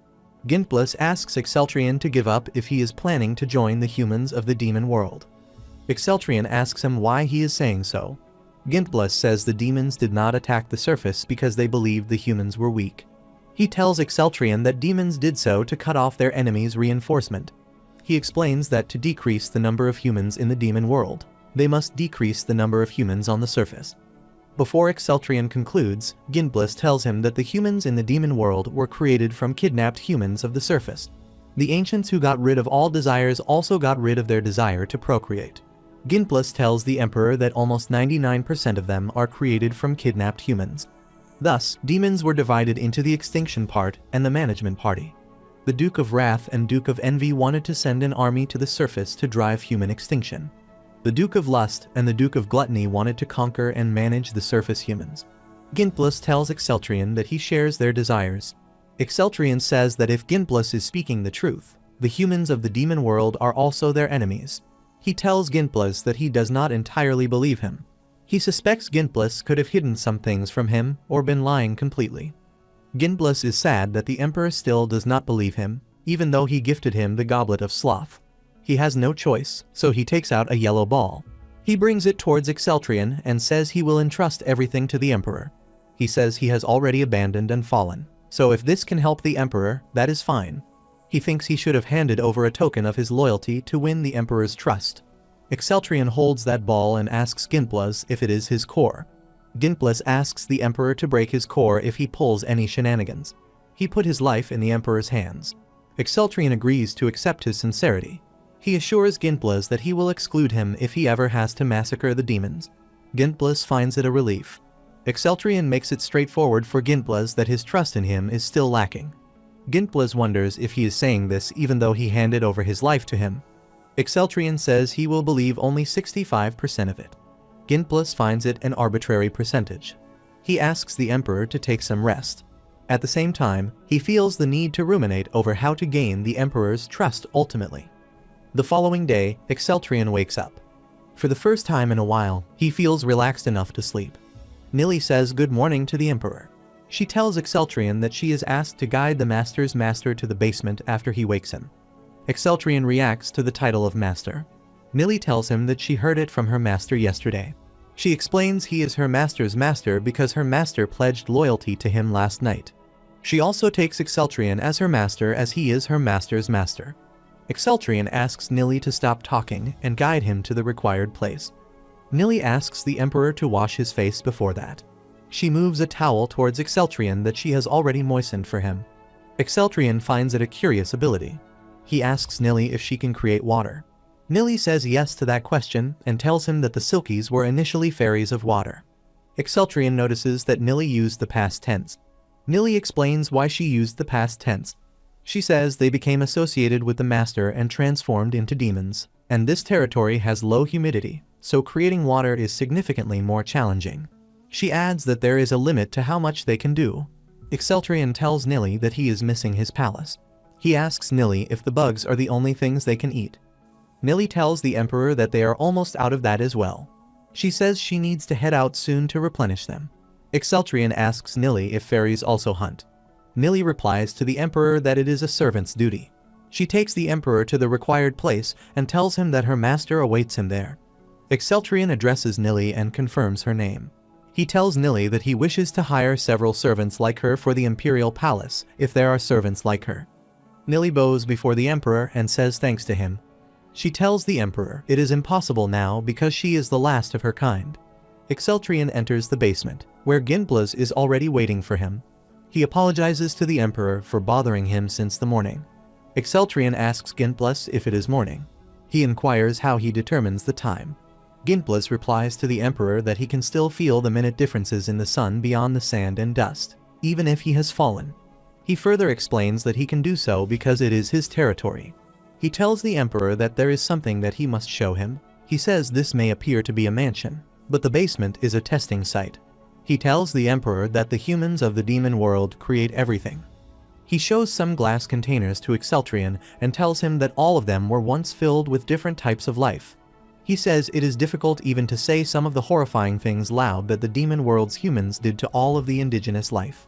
Ginblis asks Exceltrian to give up if he is planning to join the humans of the demon world. Exceltrian asks him why he is saying so. Ginblis says the demons did not attack the surface because they believed the humans were weak. He tells Exceltrian that demons did so to cut off their enemies' reinforcement. He explains that to decrease the number of humans in the demon world, they must decrease the number of humans on the surface. Before Exceltrian concludes, Ginblis tells him that the humans in the demon world were created from kidnapped humans of the surface. The ancients who got rid of all desires also got rid of their desire to procreate. Ginblis tells the Emperor that almost 99% of them are created from kidnapped humans. Thus, demons were divided into the extinction part and the management party. The Duke of Wrath and Duke of Envy wanted to send an army to the surface to drive human extinction. The Duke of Lust and the Duke of Gluttony wanted to conquer and manage the surface humans. Ginblis tells Exceltrian that he shares their desires. Exceltrian says that if Ginblis is speaking the truth, the humans of the demon world are also their enemies. He tells Ginblis that he does not entirely believe him. He suspects Ginblis could have hidden some things from him or been lying completely. Ginblis is sad that the Emperor still does not believe him, even though he gifted him the Goblet of Sloth. He has no choice, so he takes out a yellow ball. He brings it towards Exceltrian and says he will entrust everything to the Emperor. He says he has already abandoned and fallen. So if this can help the Emperor, that is fine. He thinks he should have handed over a token of his loyalty to win the Emperor's trust. Exceltrion holds that ball and asks Ginplus if it is his core. Ginplus asks the Emperor to break his core if he pulls any shenanigans. He put his life in the Emperor's hands. Exceltrion agrees to accept his sincerity. He assures Ginplus that he will exclude him if he ever has to massacre the demons. Ginplus finds it a relief. Exceltrion makes it straightforward for Ginplus that his trust in him is still lacking. Ginplus wonders if he is saying this even though he handed over his life to him. Exceltrion says he will believe only 65% of it. Ginplus finds it an arbitrary percentage. He asks the Emperor to take some rest. At the same time, he feels the need to ruminate over how to gain the Emperor's trust ultimately. The following day, Exceltrion wakes up. For the first time in a while, he feels relaxed enough to sleep. Nilly says good morning to the Emperor. She tells Exceltrion that she is asked to guide the Master's master to the basement after he wakes him. Exceltrion reacts to the title of Master. Nilly tells him that she heard it from her master yesterday. She explains he is her master's master because her master pledged loyalty to him last night. She also takes Exceltrion as her master as he is her master's master. Exceltrion asks Nilly to stop talking and guide him to the required place. Nilly asks the Emperor to wash his face before that. She moves a towel towards Exceltrion that she has already moistened for him. Exceltrion finds it a curious ability. He asks Nilly if she can create water. Nilly says yes to that question and tells him that the Silkies were initially fairies of water. Exceltrion notices that Nilly used the past tense. Nilly explains why she used the past tense. She says they became associated with the Master and transformed into demons, and this territory has low humidity, so creating water is significantly more challenging. She adds that there is a limit to how much they can do. Exceltrion tells Nilly that he is missing his palace. He asks Nilly if the bugs are the only things they can eat. Nilly tells the Emperor that they are almost out of that as well. She says she needs to head out soon to replenish them. Exceltrion asks Nilly if fairies also hunt. Nilly replies to the Emperor that it is a servant's duty. She takes the Emperor to the required place and tells him that her master awaits him there. Exceltrion addresses Nilly and confirms her name. He tells Nilly that he wishes to hire several servants like her for the Imperial Palace if there are servants like her. Nilly bows before the Emperor and says thanks to him. She tells the Emperor it is impossible now because she is the last of her kind. Exceltrion enters the basement, where Ginplus is already waiting for him. He apologizes to the Emperor for bothering him since the morning. Exceltrion asks Ginplus if it is morning. He inquires how he determines the time. Ginplus replies to the Emperor that he can still feel the minute differences in the sun beyond the sand and dust, even if he has fallen. He further explains that he can do so because it is his territory. He tells the Emperor that there is something that he must show him. He says this may appear to be a mansion, but the basement is a testing site. He tells the Emperor that the humans of the demon world create everything. He shows some glass containers to Exceltrion and tells him that all of them were once filled with different types of life. He says it is difficult even to say some of the horrifying things loud that the demon world's humans did to all of the indigenous life.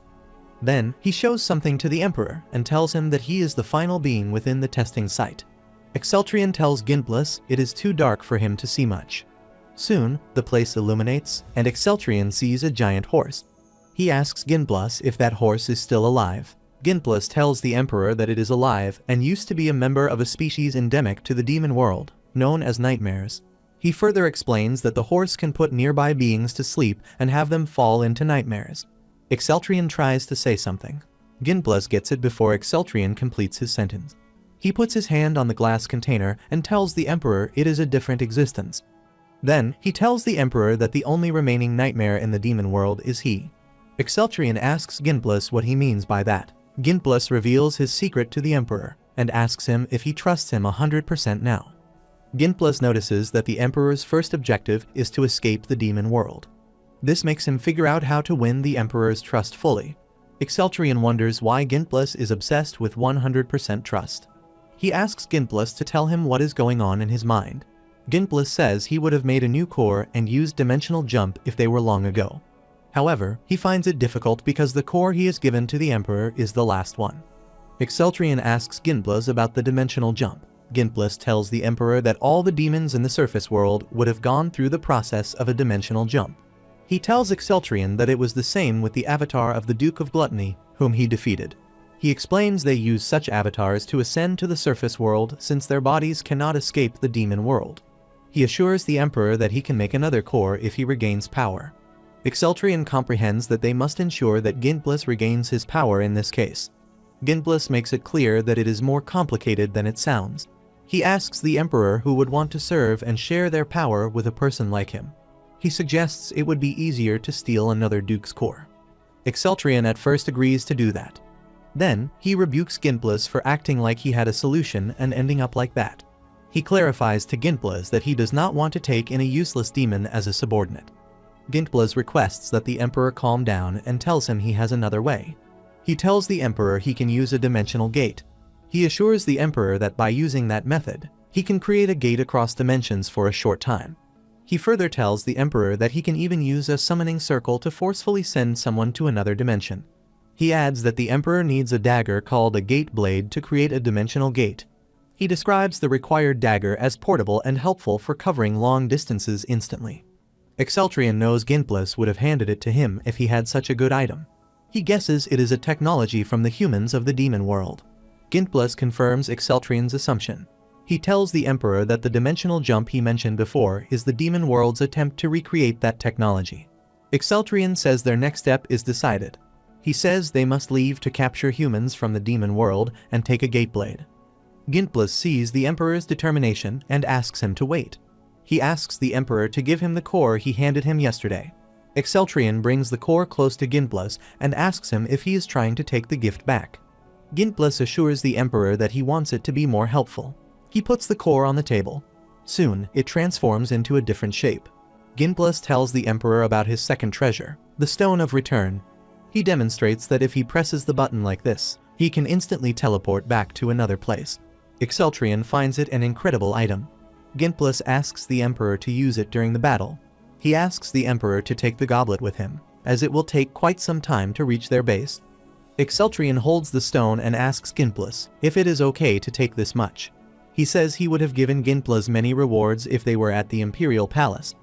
Then, he shows something to the Emperor and tells him that he is the final being within the testing site. Exceltrion tells Ginplus it is too dark for him to see much. Soon, the place illuminates, and Exceltrion sees a giant horse. He asks Ginplus if that horse is still alive. Ginplus tells the Emperor that it is alive and used to be a member of a species endemic to the demon world, known as nightmares. He further explains that the horse can put nearby beings to sleep and have them fall into nightmares. Exceltrion tries to say something. Ginplus gets it before Exceltrion completes his sentence. He puts his hand on the glass container and tells the Emperor it is a different existence. Then, he tells the Emperor that the only remaining nightmare in the demon world is he. Exceltrion asks Ginplus what he means by that. Ginplus reveals his secret to the Emperor and asks him if he trusts him 100% now. Ginplus notices that the Emperor's first objective is to escape the demon world. This makes him figure out how to win the Emperor's trust fully. Exceltrion wonders why Ginplus is obsessed with 100% trust. He asks Ginplus to tell him what is going on in his mind. Ginplus says he would have made a new core and used dimensional jump if they were long ago. However, he finds it difficult because the core he has given to the Emperor is the last one. Exceltrion asks Ginplus about the dimensional jump. Ginplus tells the Emperor that all the demons in the surface world would have gone through the process of a dimensional jump. He tells Exceltrion that it was the same with the avatar of the Duke of Gluttony, whom he defeated. He explains they use such avatars to ascend to the surface world since their bodies cannot escape the demon world. He assures the Emperor that he can make another core if he regains power. Exceltrion comprehends that they must ensure that Gintblus regains his power in this case. Gintblus makes it clear that it is more complicated than it sounds. He asks the Emperor who would want to serve and share their power with a person like him. He suggests it would be easier to steal another Duke's core. Exceltrion at first agrees to do that. Then, he rebukes Gintblus for acting like he had a solution and ending up like that. He clarifies to Gintblus that he does not want to take in a useless demon as a subordinate. Gintblus requests that the Emperor calm down and tells him he has another way. He tells the Emperor he can use a dimensional gate. He assures the Emperor that by using that method, he can create a gate across dimensions for a short time. He further tells the Emperor that he can even use a summoning circle to forcefully send someone to another dimension. He adds that the Emperor needs a dagger called a gate blade to create a dimensional gate. He describes the required dagger as portable and helpful for covering long distances instantly. Exceltrion knows Gintblus would have handed it to him if he had such a good item. He guesses it is a technology from the humans of the demon world. Gintblus confirms Exceltrion's assumption. He tells the Emperor that the dimensional jump he mentioned before is the demon world's attempt to recreate that technology. Exceltrion says their next step is decided. He says they must leave to capture humans from the demon world and take a gateblade. Gintblus sees the Emperor's determination and asks him to wait. He asks the Emperor to give him the core he handed him yesterday. Exceltrion brings the core close to Gintblus and asks him if he is trying to take the gift back. Gintblus assures the Emperor that he wants it to be more helpful. He puts the core on the table. Soon, it transforms into a different shape. Gintblus tells the Emperor about his second treasure, the Stone of Return. He demonstrates that if he presses the button like this, he can instantly teleport back to another place. Exceltrion finds it an incredible item. Gintblus asks the Emperor to use it during the battle. He asks the Emperor to take the goblet with him, as it will take quite some time to reach their base. Exceltrion holds the stone and asks Gintblus if it is okay to take this much. He says he would have given Gintblus many rewards if they were at the Imperial Palace.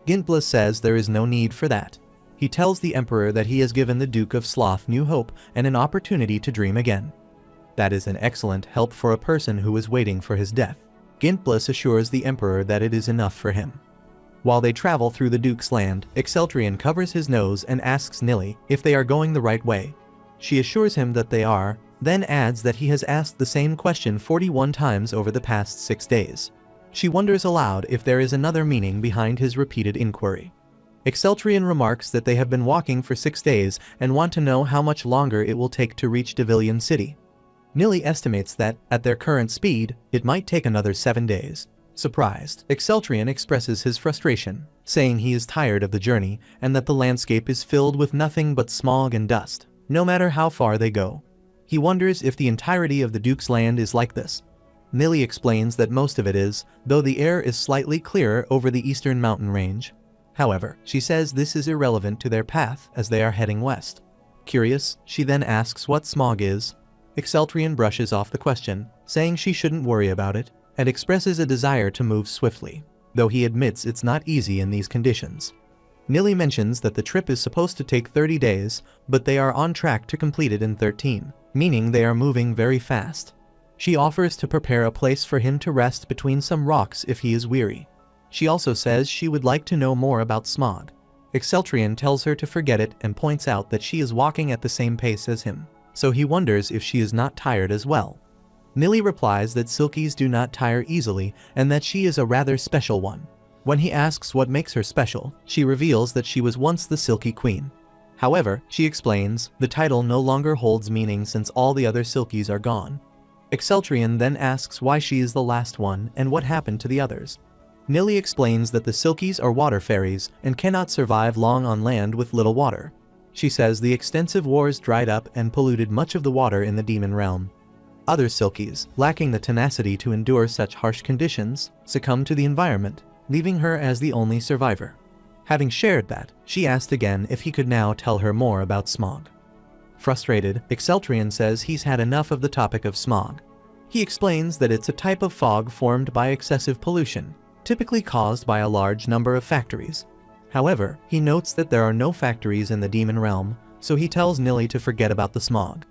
Gintblus says there is no need for that. He tells the Emperor that he has given the Duke of Sloth new hope and an opportunity to dream again. That is an excellent help for a person who is waiting for his death. Gintblus assures the Emperor that it is enough for him. While they travel through the Duke's land, Exceltrion covers his nose and asks Nili if they are going the right way. She assures him that they are, then adds that he has asked the same question 41 times over the past 6 days. She wonders aloud if there is another meaning behind his repeated inquiry. Exceltrion remarks that they have been walking for 6 days and want to know how much longer it will take to reach Devilian City. Nili estimates that, at their current speed, it might take another 7 days. Surprised, Exceltrion expresses his frustration, saying he is tired of the journey and that the landscape is filled with nothing but smog and dust, no matter how far they go. He wonders if the entirety of the Duke's land is like this. Nili explains that most of it is, though the air is slightly clearer over the eastern mountain range. However, she says this is irrelevant to their path as they are heading west. Curious, she then asks what smog is. Exceltrion brushes off the question, saying she shouldn't worry about it, and expresses a desire to move swiftly, though he admits it's not easy in these conditions. Nili mentions that the trip is supposed to take 30 days, but they are on track to complete it in 13, meaning they are moving very fast. She offers to prepare a place for him to rest between some rocks if he is weary. She also says she would like to know more about smog. Exceltrion tells her to forget it and points out that she is walking at the same pace as him, so he wonders if she is not tired as well. Nili replies that Silkies do not tire easily and that she is a rather special one. When he asks what makes her special, she reveals that she was once the Silky Queen. However, she explains, the title no longer holds meaning since all the other Silkies are gone. Exceltrion then asks why she is the last one and what happened to the others. Nili explains that the Silkies are water fairies and cannot survive long on land with little water. She says the extensive wars dried up and polluted much of the water in the demon realm. Other Silkies, lacking the tenacity to endure such harsh conditions, succumbed to the environment, leaving her as the only survivor. Having shared that, she asked again if he could now tell her more about smog. Frustrated, Exceltrion says he's had enough of the topic of smog. He explains that it's a type of fog formed by excessive pollution, typically caused by a large number of factories. However, he notes that there are no factories in the demon realm, so he tells Nili to forget about the smog.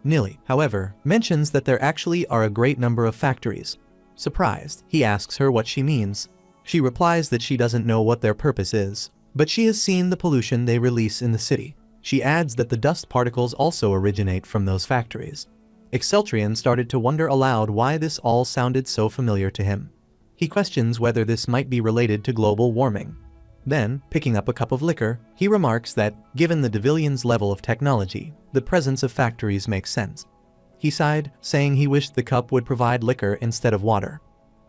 Nili, however, mentions that there actually are a great number of factories. Surprised, he asks her what she means. She replies that she doesn't know what their purpose is, but she has seen the pollution they release in the city. She adds that the dust particles also originate from those factories. Exceltrion started to wonder aloud why this all sounded so familiar to him. He questions whether this might be related to global warming. Then, picking up a cup of liquor, he remarks that, given the Devillians' level of technology, the presence of factories makes sense. He sighed, saying he wished the cup would provide liquor instead of water.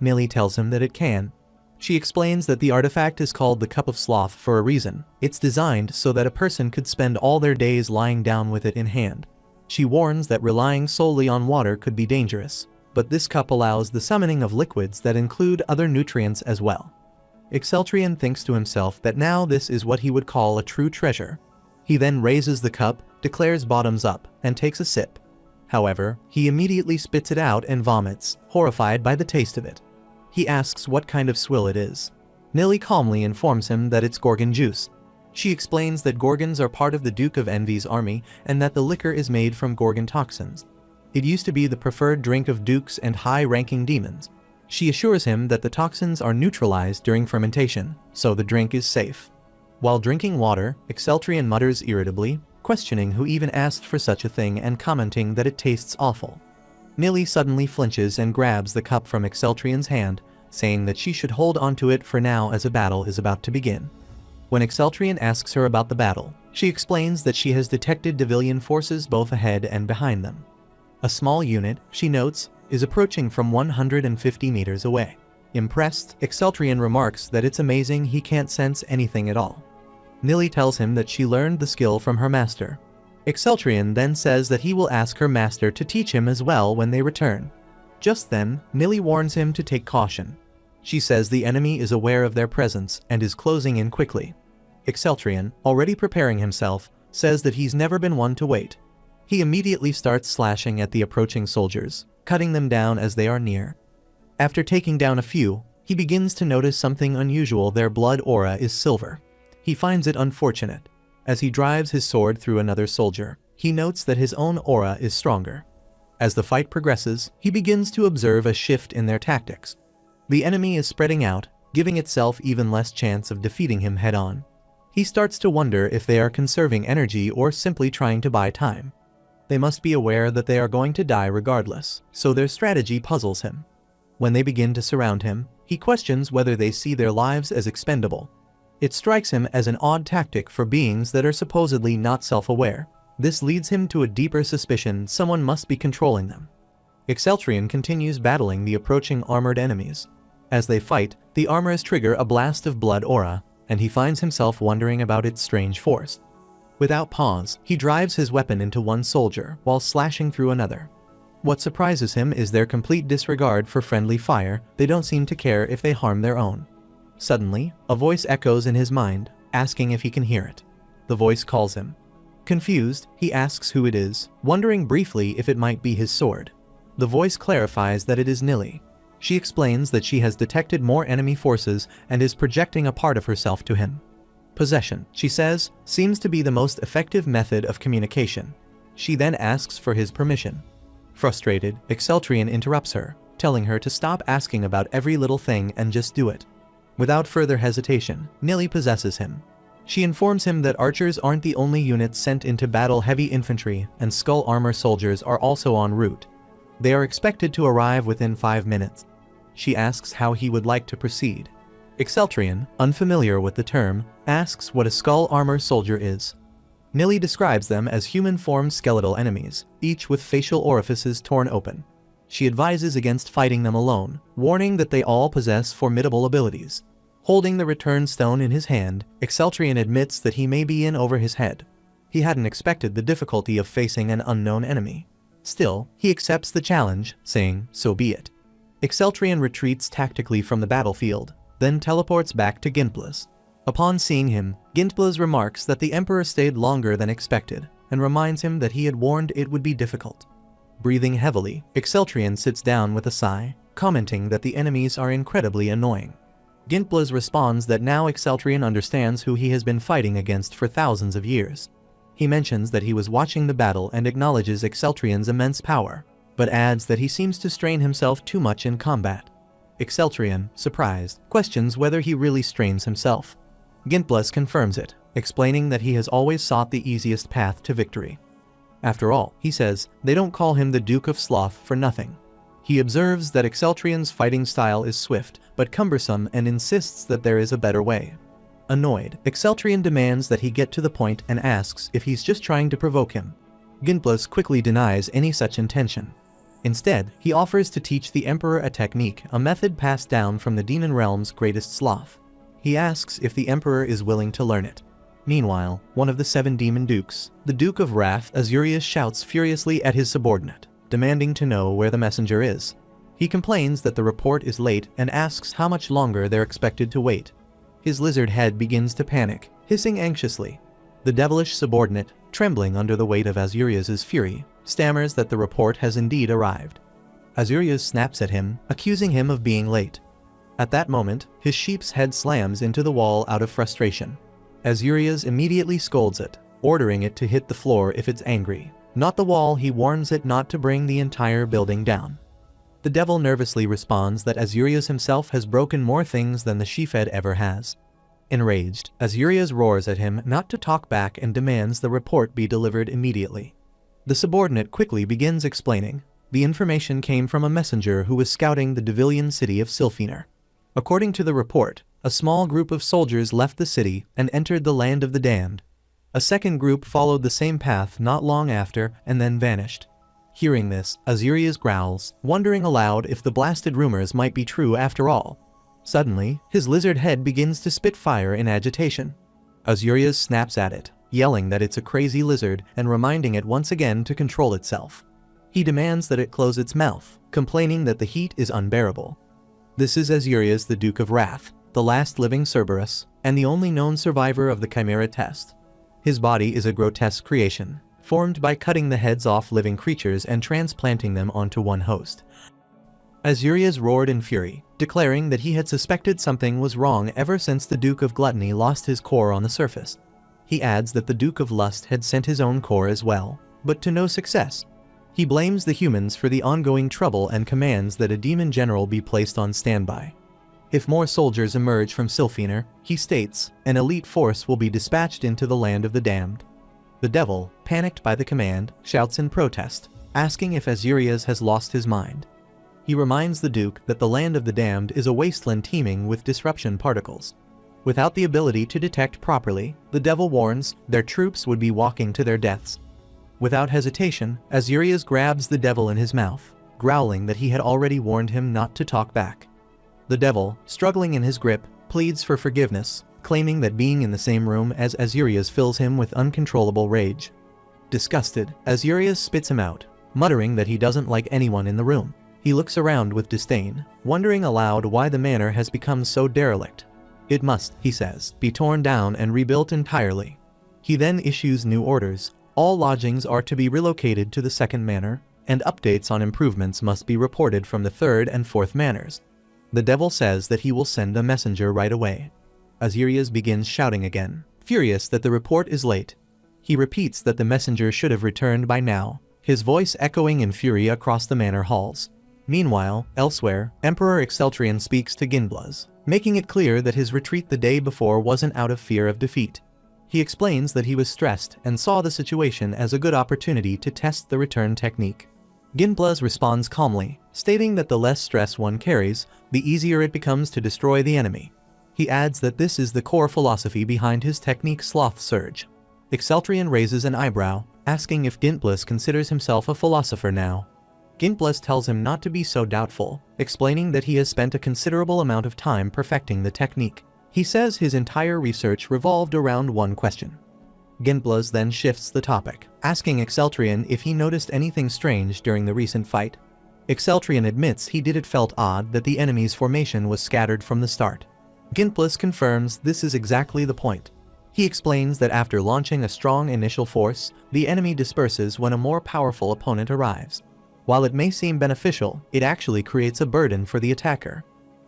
Nili tells him that it can. She explains that the artifact is called the Cup of Sloth for a reason. It's designed so that a person could spend all their days lying down with it in hand. She warns that relying solely on water could be dangerous, but this cup allows the summoning of liquids that include other nutrients as well. Exceltrion thinks to himself that now this is what he would call a true treasure. He then raises the cup, declares bottoms up, and takes a sip. However, he immediately spits it out and vomits, horrified by the taste of it. He asks what kind of swill it is. Nili calmly informs him that it's Gorgon juice. She explains that Gorgons are part of the Duke of Envy's army and that the liquor is made from Gorgon toxins. It used to be the preferred drink of dukes and high-ranking demons. She assures him that the toxins are neutralized during fermentation, so the drink is safe. While drinking water, Exceltrion mutters irritably, questioning who even asked for such a thing and commenting that it tastes awful. Nili suddenly flinches and grabs the cup from Exceltrion's hand, saying that she should hold onto it for now as a battle is about to begin. When Exceltrion asks her about the battle, she explains that she has detected Devillian forces both ahead and behind them. A small unit, she notes, is approaching from 150 meters away. Impressed, Exceltrion remarks that it's amazing he can't sense anything at all. Nili tells him that she learned the skill from her master. Exceltrion then says that he will ask her master to teach him as well when they return. Just then, Nili warns him to take caution. She says the enemy is aware of their presence and is closing in quickly. Exceltrion, already preparing himself, says that he's never been one to wait. He immediately starts slashing at the approaching soldiers, cutting them down as they are near. After taking down a few, he begins to notice something unusual. Their blood aura is silver. He finds it unfortunate. As he drives his sword through another soldier, he notes that his own aura is stronger. As the fight progresses, he begins to observe a shift in their tactics. The enemy is spreading out, giving itself even less chance of defeating him head-on. He starts to wonder if they are conserving energy or simply trying to buy time. They must be aware that they are going to die regardless, so their strategy puzzles him. When they begin to surround him, he questions whether they see their lives as expendable. It strikes him as an odd tactic for beings that are supposedly not self-aware. This leads him to a deeper suspicion someone must be controlling them. Exceltrion continues battling the approaching armored enemies. As they fight, the armors trigger a blast of blood aura, and he finds himself wondering about its strange force. Without pause, he drives his weapon into one soldier while slashing through another. What surprises him is their complete disregard for friendly fire. They don't seem to care if they harm their own. Suddenly, a voice echoes in his mind, asking if he can hear it. The voice calls him. Confused, he asks who it is, wondering briefly if it might be his sword. The voice clarifies that it is Nili. She explains that she has detected more enemy forces and is projecting a part of herself to him. Possession, she says, seems to be the most effective method of communication. She then asks for his permission. Frustrated, Exceltrion interrupts her, telling her to stop asking about every little thing and just do it. Without further hesitation, Nili possesses him. She informs him that archers aren't the only units sent into battle. Heavy infantry and skull armor soldiers are also en route. They are expected to arrive within 5 minutes. She asks how he would like to proceed. Exceltrion, unfamiliar with the term, asks what a skull armor soldier is. Nili describes them as human-formed skeletal enemies, each with facial orifices torn open. She advises against fighting them alone, warning that they all possess formidable abilities. Holding the return stone in his hand, Exceltrion admits that he may be in over his head. He hadn't expected the difficulty of facing an unknown enemy. Still, he accepts the challenge, saying, "So be it." Exceltrion retreats tactically from the battlefield, then teleports back to Gintblas. Upon seeing him, Gintblas remarks that the Emperor stayed longer than expected, and reminds him that he had warned it would be difficult. Breathing heavily, Exceltrion sits down with a sigh, commenting that the enemies are incredibly annoying. Gintblas responds that now Exceltrion understands who he has been fighting against for thousands of years. He mentions that he was watching the battle and acknowledges Exceltrion's immense power, but adds that he seems to strain himself too much in combat. Exceltrion, surprised, questions whether he really strains himself. Gintblas confirms it, explaining that he has always sought the easiest path to victory. After all, he says, they don't call him the Duke of Sloth for nothing. He observes that Exceltrion's fighting style is swift but cumbersome and insists that there is a better way. Annoyed, Exceltrion demands that he get to the point and asks if he's just trying to provoke him. Gintblas quickly denies any such intention. Instead, he offers to teach the Emperor a technique, a method passed down from the demon realm's greatest sloth. He asks if the Emperor is willing to learn it. Meanwhile, one of the 7 demon dukes, the Duke of Wrath, Azurius, shouts furiously at his subordinate, demanding to know where the messenger is. He complains that the report is late and asks how much longer they're expected to wait. His lizard head begins to panic, hissing anxiously. The devilish subordinate, trembling under the weight of Azurius's fury, stammers that the report has indeed arrived. Azurius snaps at him, accusing him of being late. At that moment, his sheep's head slams into the wall out of frustration. Azurius immediately scolds it, ordering it to hit the floor if it's angry. Not the wall. He warns it not to bring the entire building down. The devil nervously responds that Azurius himself has broken more things than the sheephead ever has. Enraged, Azurius roars at him not to talk back and demands the report be delivered immediately. The subordinate quickly begins explaining. The information came from a messenger who was scouting the Devillian city of Sylphenar. According to the report, a small group of soldiers left the city and entered the land of the damned. A second group followed the same path not long after and then vanished. Hearing this, Azurius growls, wondering aloud if the blasted rumors might be true after all. Suddenly, his lizard head begins to spit fire in agitation. Azurius snaps at it, yelling that it's a crazy lizard and reminding it once again to control itself. He demands that it close its mouth, complaining that the heat is unbearable. This is Azurius, the Duke of Wrath, the last living Cerberus, and the only known survivor of the Chimera test. His body is a grotesque creation, formed by cutting the heads off living creatures and transplanting them onto one host. Azurius roared in fury, declaring that he had suspected something was wrong ever since the Duke of Gluttony lost his core on the surface. He adds that the Duke of Lust had sent his own core as well, but to no success. He blames the humans for the ongoing trouble and commands that a demon general be placed on standby. If more soldiers emerge from Sylphenar, he states, an elite force will be dispatched into the land of the damned. The devil, panicked by the command, shouts in protest, asking if Azurius has lost his mind. He reminds the Duke that the land of the damned is a wasteland teeming with disruption particles. Without the ability to detect properly, the devil warns, their troops would be walking to their deaths. Without hesitation, Azurius grabs the devil in his mouth, growling that he had already warned him not to talk back. The devil, struggling in his grip, pleads for forgiveness, claiming that being in the same room as Azurius fills him with uncontrollable rage. Disgusted, Azurius spits him out, muttering that he doesn't like anyone in the room. He looks around with disdain, wondering aloud why the manor has become so derelict. It must, he says, be torn down and rebuilt entirely. He then issues new orders. All lodgings are to be relocated to the second manor, and updates on improvements must be reported from the third and fourth manors. The devil says that he will send a messenger right away. Azurius begins shouting again, furious that the report is late. He repeats that the messenger should have returned by now, his voice echoing in fury across the manor halls. Meanwhile, elsewhere, Emperor Exceltrion speaks to Gintblas, making it clear that his retreat the day before wasn't out of fear of defeat. He explains that he was stressed and saw the situation as a good opportunity to test the return technique. Gintblas responds calmly, stating that the less stress one carries, the easier it becomes to destroy the enemy. He adds that this is the core philosophy behind his technique Sloth Surge. Exceltrion raises an eyebrow, asking if Gintblas considers himself a philosopher now. Gintblas tells him not to be so doubtful, explaining that he has spent a considerable amount of time perfecting the technique. He says his entire research revolved around one question. Gintblas then shifts the topic, asking Exceltrion if he noticed anything strange during the recent fight. Exceltrion admits he did. It felt odd that the enemy's formation was scattered from the start. Gintblas confirms this is exactly the point. He explains that after launching a strong initial force, the enemy disperses when a more powerful opponent arrives. While it may seem beneficial, it actually creates a burden for the attacker.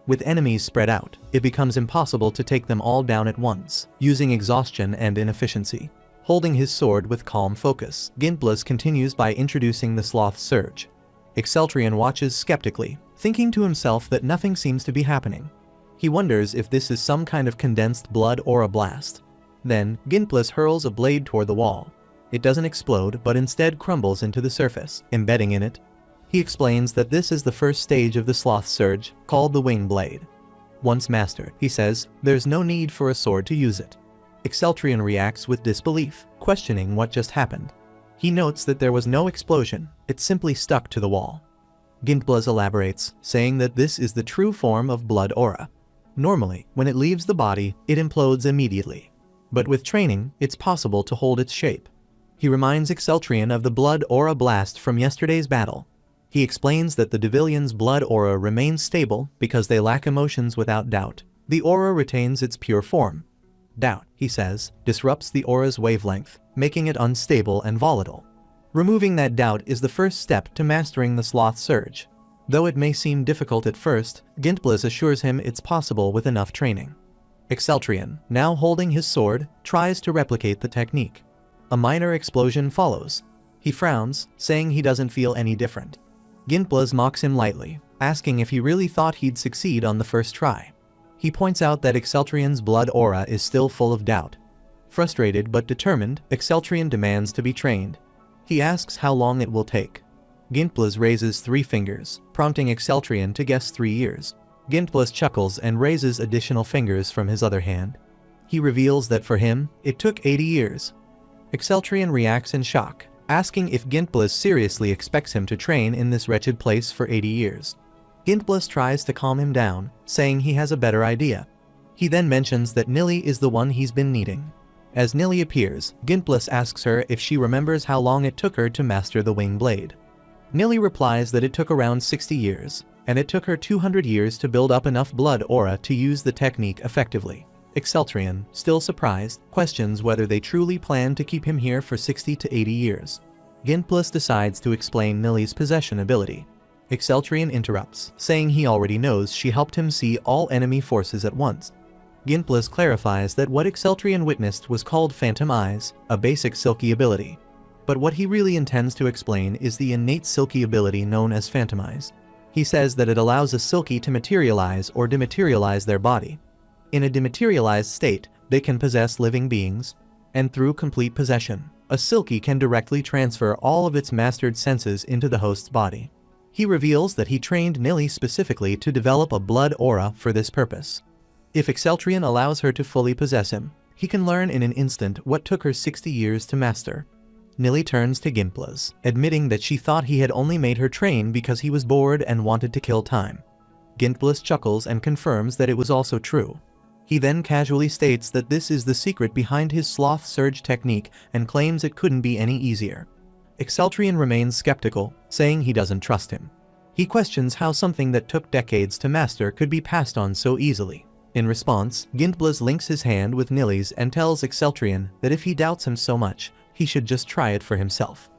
With enemies spread out, it becomes impossible to take them all down at once, using exhaustion and inefficiency. Holding his sword with calm focus, Gintblas continues by introducing the Sloth Surge. Exceltrion watches skeptically, thinking to himself that nothing seems to be happening. He wonders if this is some kind of condensed blood or a blast. Then, Gintblas hurls a blade toward the wall. It doesn't explode, but instead crumbles into the surface, embedding in it. He explains that this is the first stage of the Sloth Surge, called the Wing Blade. Once mastered, he says, there's no need for a sword to use it. Exceltrion reacts with disbelief, questioning what just happened. He notes that there was no explosion, it simply stuck to the wall. Gintblas elaborates, saying that this is the true form of blood aura. Normally, when it leaves the body, it implodes immediately. But with training, it's possible to hold its shape. He reminds Exceltrion of the blood aura blast from yesterday's battle. He explains that the Devilian's blood aura remains stable because they lack emotions without doubt. The aura retains its pure form. Doubt, he says, disrupts the aura's wavelength, making it unstable and volatile. Removing that doubt is the first step to mastering the Sloth Surge. Though it may seem difficult at first, Gintblas assures him it's possible with enough training. Exceltrion, now holding his sword, tries to replicate the technique. A minor explosion follows. He frowns, saying he doesn't feel any different. Gintblas mocks him lightly, asking if he really thought he'd succeed on the first try. He points out that Exceltrion's blood aura is still full of doubt. Frustrated but determined, Exceltrion demands to be trained. He asks how long it will take. Gintblas raises 3 fingers, prompting Exceltrion to guess 3 years. Gintblas chuckles and raises additional fingers from his other hand. He reveals that for him, it took 80 years. Exceltrion reacts in shock, asking if Gintblas seriously expects him to train in this wretched place for 80 years. Gintblas tries to calm him down, saying he has a better idea. He then mentions that Nili is the one he's been needing. As Nili appears, Gintblas asks her if she remembers how long it took her to master the Wing Blade. Nili replies that it took around 60 years, and it took her 200 years to build up enough blood aura to use the technique effectively. Exceltrion, still surprised, questions whether they truly plan to keep him here for 60 to 80 years. Gintblas decides to explain Nili's possession ability. Exceltrion interrupts, saying he already knows she helped him see all enemy forces at once. Gintblas clarifies that what Exceltrion witnessed was called Phantom Eyes, a basic Silky ability. But what he really intends to explain is the innate Silky ability known as Phantom Eyes. He says that it allows a Silky to materialize or dematerialize their body. In a dematerialized state, they can possess living beings, and through complete possession, a Silky can directly transfer all of its mastered senses into the host's body. He reveals that he trained Nili specifically to develop a blood aura for this purpose. If Exceltrion allows her to fully possess him, he can learn in an instant what took her 60 years to master. Nili turns to Gintblas, admitting that she thought he had only made her train because he was bored and wanted to kill time. Gintblas chuckles and confirms that it was also true. He then casually states that this is the secret behind his Sloth Surge technique and claims it couldn't be any easier. Exceltrion remains skeptical, saying he doesn't trust him. He questions how something that took decades to master could be passed on so easily. In response, Gintblas links his hand with Nili's and tells Exceltrion that if he doubts him so much, he should just try it for himself.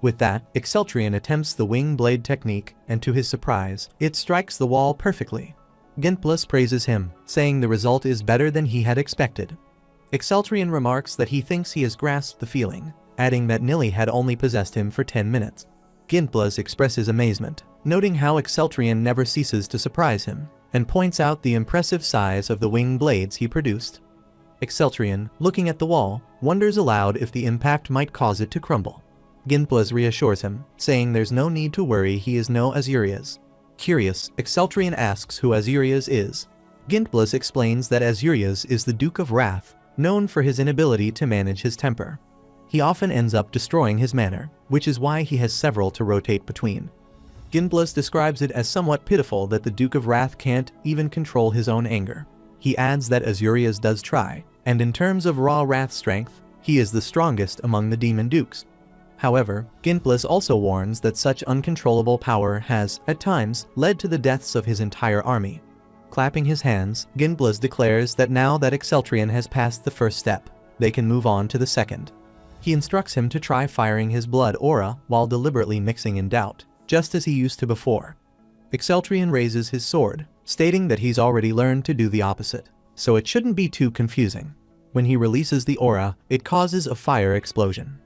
With that, Exceltrion attempts the Wing Blade technique, and to his surprise, it strikes the wall perfectly. Gintblas praises him, saying the result is better than he had expected. Exceltrion remarks that he thinks he has grasped the feeling, adding that Nili had only possessed him for 10 minutes. Gintblas expresses amazement, noting how Exceltrion never ceases to surprise him, and points out the impressive size of the wing blades he produced. Exceltrion, looking at the wall, wonders aloud if the impact might cause it to crumble. Gintblas reassures him, saying there's no need to worry, he is no Azurias. Curious, Exceltrion asks who Azurias is. Gintblas explains that Azurias is the Duke of Wrath, known for his inability to manage his temper. He often ends up destroying his manor, which is why he has several to rotate between. Gintblas describes it as somewhat pitiful that the Duke of Wrath can't even control his own anger. He adds that Azurias does try, and in terms of raw wrath strength, he is the strongest among the demon dukes. However, Gintblas also warns that such uncontrollable power has, at times, led to the deaths of his entire army. Clapping his hands, Gintblas declares that now that Exceltrion has passed the first step, they can move on to the second. He instructs him to try firing his blood aura while deliberately mixing in doubt, just as he used to before. Exceltrion raises his sword, stating that he's already learned to do the opposite, so it shouldn't be too confusing. When he releases the aura, it causes a fire explosion.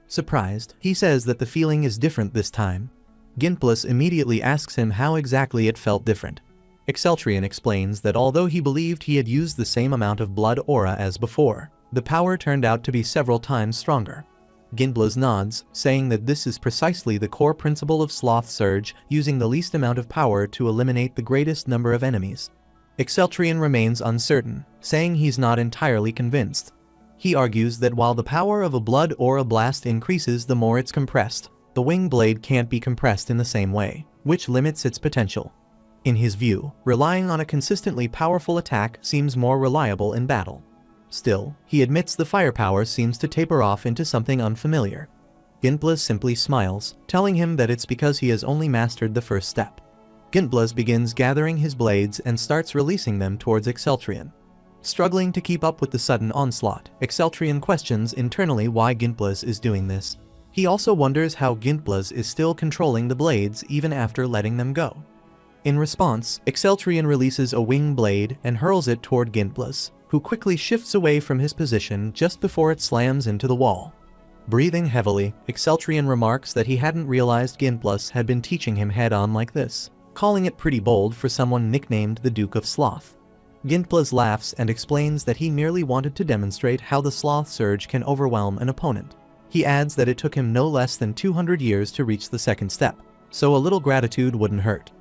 Surprised, he says that the feeling is different this time. Ginplus immediately asks him how exactly it felt different. Exceltrion explains that although he believed he had used the same amount of blood aura as before, the power turned out to be several times stronger. Ginplus nods, saying that this is precisely the core principle of Sloth Surge, using the least amount of power to eliminate the greatest number of enemies. Exceltrion remains uncertain, saying he's not entirely convinced. He argues that while the power of a blood aura blast increases the more it's compressed, the wing blade can't be compressed in the same way, which limits its potential. In his view, relying on a consistently powerful attack seems more reliable in battle. Still, he admits the firepower seems to taper off into something unfamiliar. Ginplus simply smiles, telling him that it's because he has only mastered the first step. Ginplus begins gathering his blades and starts releasing them towards Exceltrion. Struggling to keep up with the sudden onslaught, Exceltrion questions internally why Ginplus is doing this. He also wonders how Ginplus is still controlling the blades even after letting them go. In response, Exceltrion releases a wing blade and hurls it toward Ginplus, who quickly shifts away from his position just before it slams into the wall. Breathing heavily, Exceltrion remarks that he hadn't realized Ginplus had been teaching him head-on like this, calling it pretty bold for someone nicknamed the Duke of Sloth. Ginplus laughs and explains that he merely wanted to demonstrate how the Sloth Surge can overwhelm an opponent. He adds that it took him no less than 200 years to reach the second step, so a little gratitude wouldn't hurt.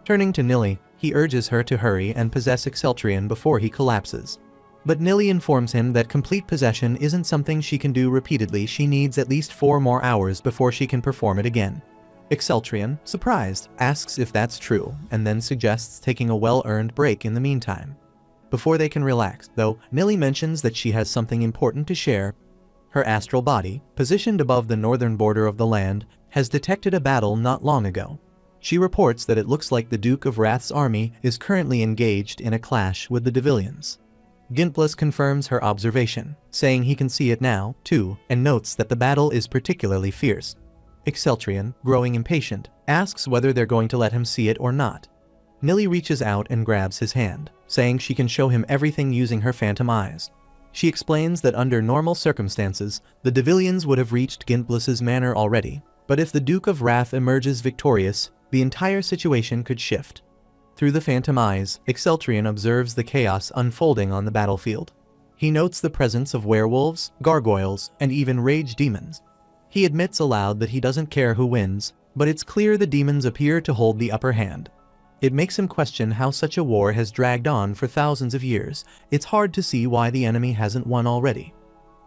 Turning to Nili, he urges her to hurry and possess Exceltrion before he collapses. But Nili informs him that complete possession isn't something she can do repeatedly. She needs at least 4 more hours before she can perform it again. Exceltrion, surprised, asks if that's true, and then suggests taking a well-earned break in the meantime. Before they can relax, though, Nili mentions that she has something important to share. Her astral body, positioned above the northern border of the land, has detected a battle not long ago. She reports that it looks like the Duke of Wrath's army is currently engaged in a clash with the Devilians. Ginplus confirms her observation, saying he can see it now, too, and notes that the battle is particularly fierce. Exceltrion, growing impatient, asks whether they're going to let him see it or not. Nili reaches out and grabs his hand, saying she can show him everything using her phantom eyes. She explains that under normal circumstances, the Devilians would have reached Ginplus's manor already, but if the Duke of Wrath emerges victorious, the entire situation could shift. Through the phantom eyes, Exceltrion observes the chaos unfolding on the battlefield. He notes the presence of werewolves, gargoyles, and even rage demons. He admits aloud that he doesn't care who wins, but it's clear the demons appear to hold the upper hand. It makes him question how such a war has dragged on for thousands of years. It's hard to see why the enemy hasn't won already.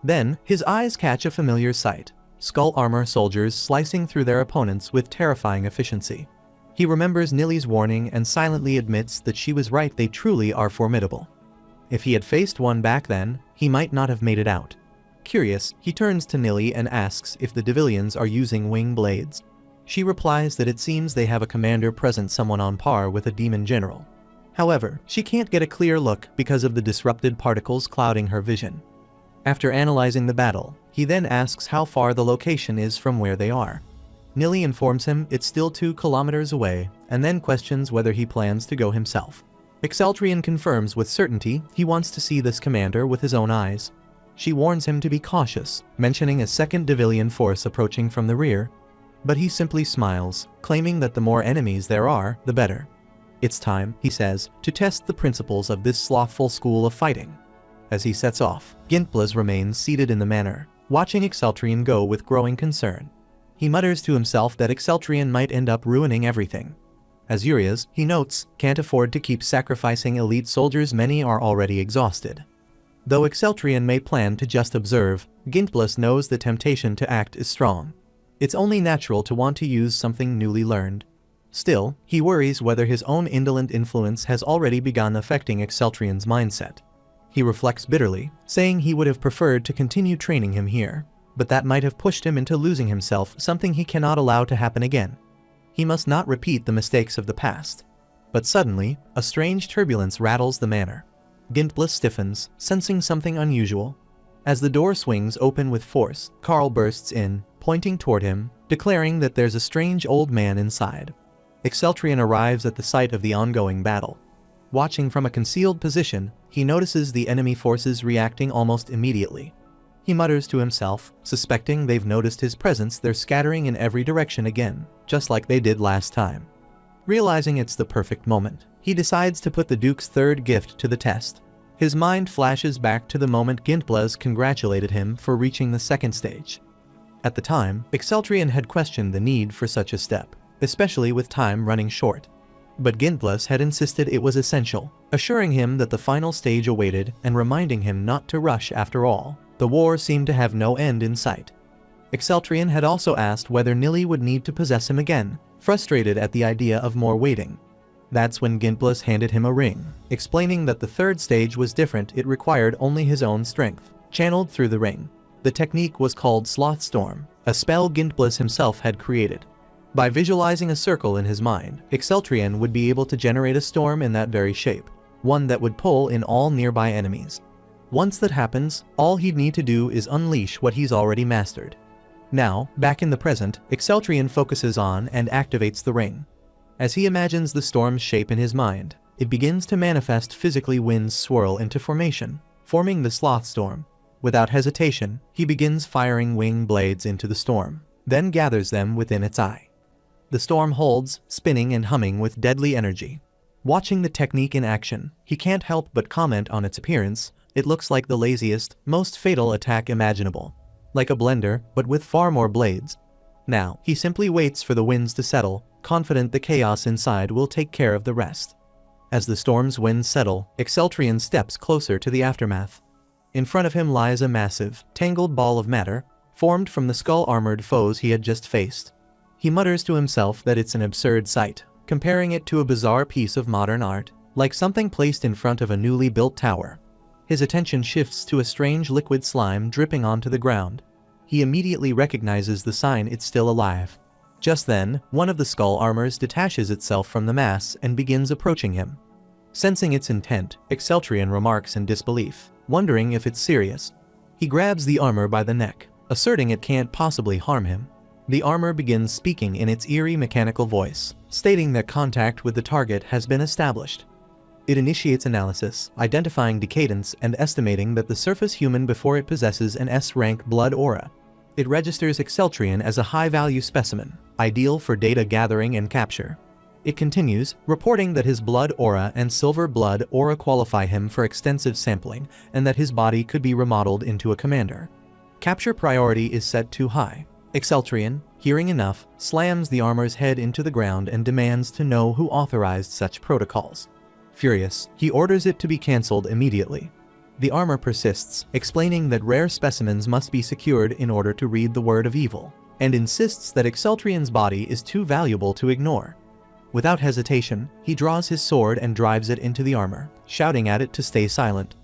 Then, his eyes catch a familiar sight: skull armor soldiers slicing through their opponents with terrifying efficiency. He remembers Nili's warning and silently admits that she was right. They truly are formidable. If he had faced one back then, he might not have made it out. Curious, he turns to Nili and asks if the Devilians are using wing blades. She replies that it seems they have a commander present, someone on par with a demon general. However, she can't get a clear look because of the disrupted particles clouding her vision. After analyzing the battle, he then asks how far the location is from where they are. Nili informs him it's still 2 kilometers away, and then questions whether he plans to go himself. Exceltrion confirms with certainty he wants to see this commander with his own eyes. She warns him to be cautious, mentioning a second Devilian force approaching from the rear, but he simply smiles, claiming that the more enemies there are, the better. It's time, he says, to test the principles of this slothful school of fighting. As he sets off, Ginplus remains seated in the manor, watching Exceltrion go with growing concern. He mutters to himself that Exceltrion might end up ruining everything. As Urias, he notes, can't afford to keep sacrificing elite soldiers. Many are already exhausted. Though Exceltrion may plan to just observe, Ginplus knows the temptation to act is strong. It's only natural to want to use something newly learned. Still, he worries whether his own indolent influence has already begun affecting Exceltrion's mindset. He reflects bitterly, saying he would have preferred to continue training him here, but that might have pushed him into losing himself, something he cannot allow to happen again. He must not repeat the mistakes of the past. But suddenly, a strange turbulence rattles the manor. Ginplus stiffens, sensing something unusual. As the door swings open with force, Carl bursts in, pointing toward him, declaring that there's a strange old man inside. Exceltrion arrives at the site of the ongoing battle. Watching from a concealed position, he notices the enemy forces reacting almost immediately. He mutters to himself, suspecting they've noticed his presence. They're scattering in every direction again, just like they did last time. Realizing it's the perfect moment, he decides to put the Duke's third gift to the test. His mind flashes back to the moment Gintblaz congratulated him for reaching the second stage. At the time, Exceltrion had questioned the need for such a step, especially with time running short. But Gintblaz had insisted it was essential, assuring him that the final stage awaited and reminding him not to rush after all. The war seemed to have no end in sight. Exceltrion had also asked whether Nili would need to possess him again, frustrated at the idea of more waiting. That's when Gintblaz handed him a ring, explaining that the third stage was different. It required only his own strength, channeled through the ring. The technique was called Slothstorm, a spell Gintblaz himself had created. By visualizing a circle in his mind, Exceltrion would be able to generate a storm in that very shape, one that would pull in all nearby enemies. Once that happens, all he'd need to do is unleash what he's already mastered. Now, back in the present, Exceltrion focuses on and activates the ring. As he imagines the storm's shape in his mind, it begins to manifest physically. Winds swirl into formation, forming the Slothstorm. Without hesitation, he begins firing wing blades into the storm, then gathers them within its eye. The storm holds, spinning and humming with deadly energy. Watching the technique in action, he can't help but comment on its appearance. It looks like the laziest, most fatal attack imaginable. Like a blender, but with far more blades. Now, he simply waits for the winds to settle, confident the chaos inside will take care of the rest. As the storm's winds settle, Exceltrion steps closer to the aftermath. In front of him lies a massive, tangled ball of matter, formed from the skull-armored foes he had just faced. He mutters to himself that it's an absurd sight, comparing it to a bizarre piece of modern art, like something placed in front of a newly built tower. His attention shifts to a strange liquid slime dripping onto the ground. He immediately recognizes the sign it's still alive. Just then, one of the skull armors detaches itself from the mass and begins approaching him. Sensing its intent, Exceltrion remarks in disbelief, wondering if it's serious. He grabs the armor by the neck, asserting it can't possibly harm him. The armor begins speaking in its eerie mechanical voice, stating that contact with the target has been established. It initiates analysis, identifying decadence and estimating that the surface human before it possesses an S-rank blood aura. It registers Exceltrion as a high-value specimen, ideal for data gathering and capture. It continues, reporting that his blood aura and silver blood aura qualify him for extensive sampling and that his body could be remodeled into a commander. Capture priority is set too high. Exceltrion, hearing enough, slams the armor's head into the ground and demands to know who authorized such protocols. Furious, he orders it to be cancelled immediately. The armor persists, explaining that rare specimens must be secured in order to read the word of evil, and insists that Exceltrion's body is too valuable to ignore. Without hesitation, he draws his sword and drives it into the armor, shouting at it to stay silent.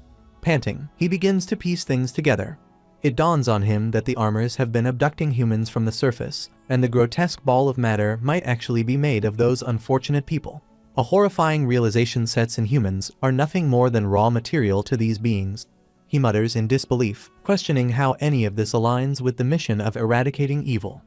Panting, he begins to piece things together. It dawns on him that the armors have been abducting humans from the surface, and the grotesque ball of matter might actually be made of those unfortunate people. A horrifying realization sets in. Humans are nothing more than raw material to these beings. He mutters in disbelief, questioning how any of this aligns with the mission of eradicating evil.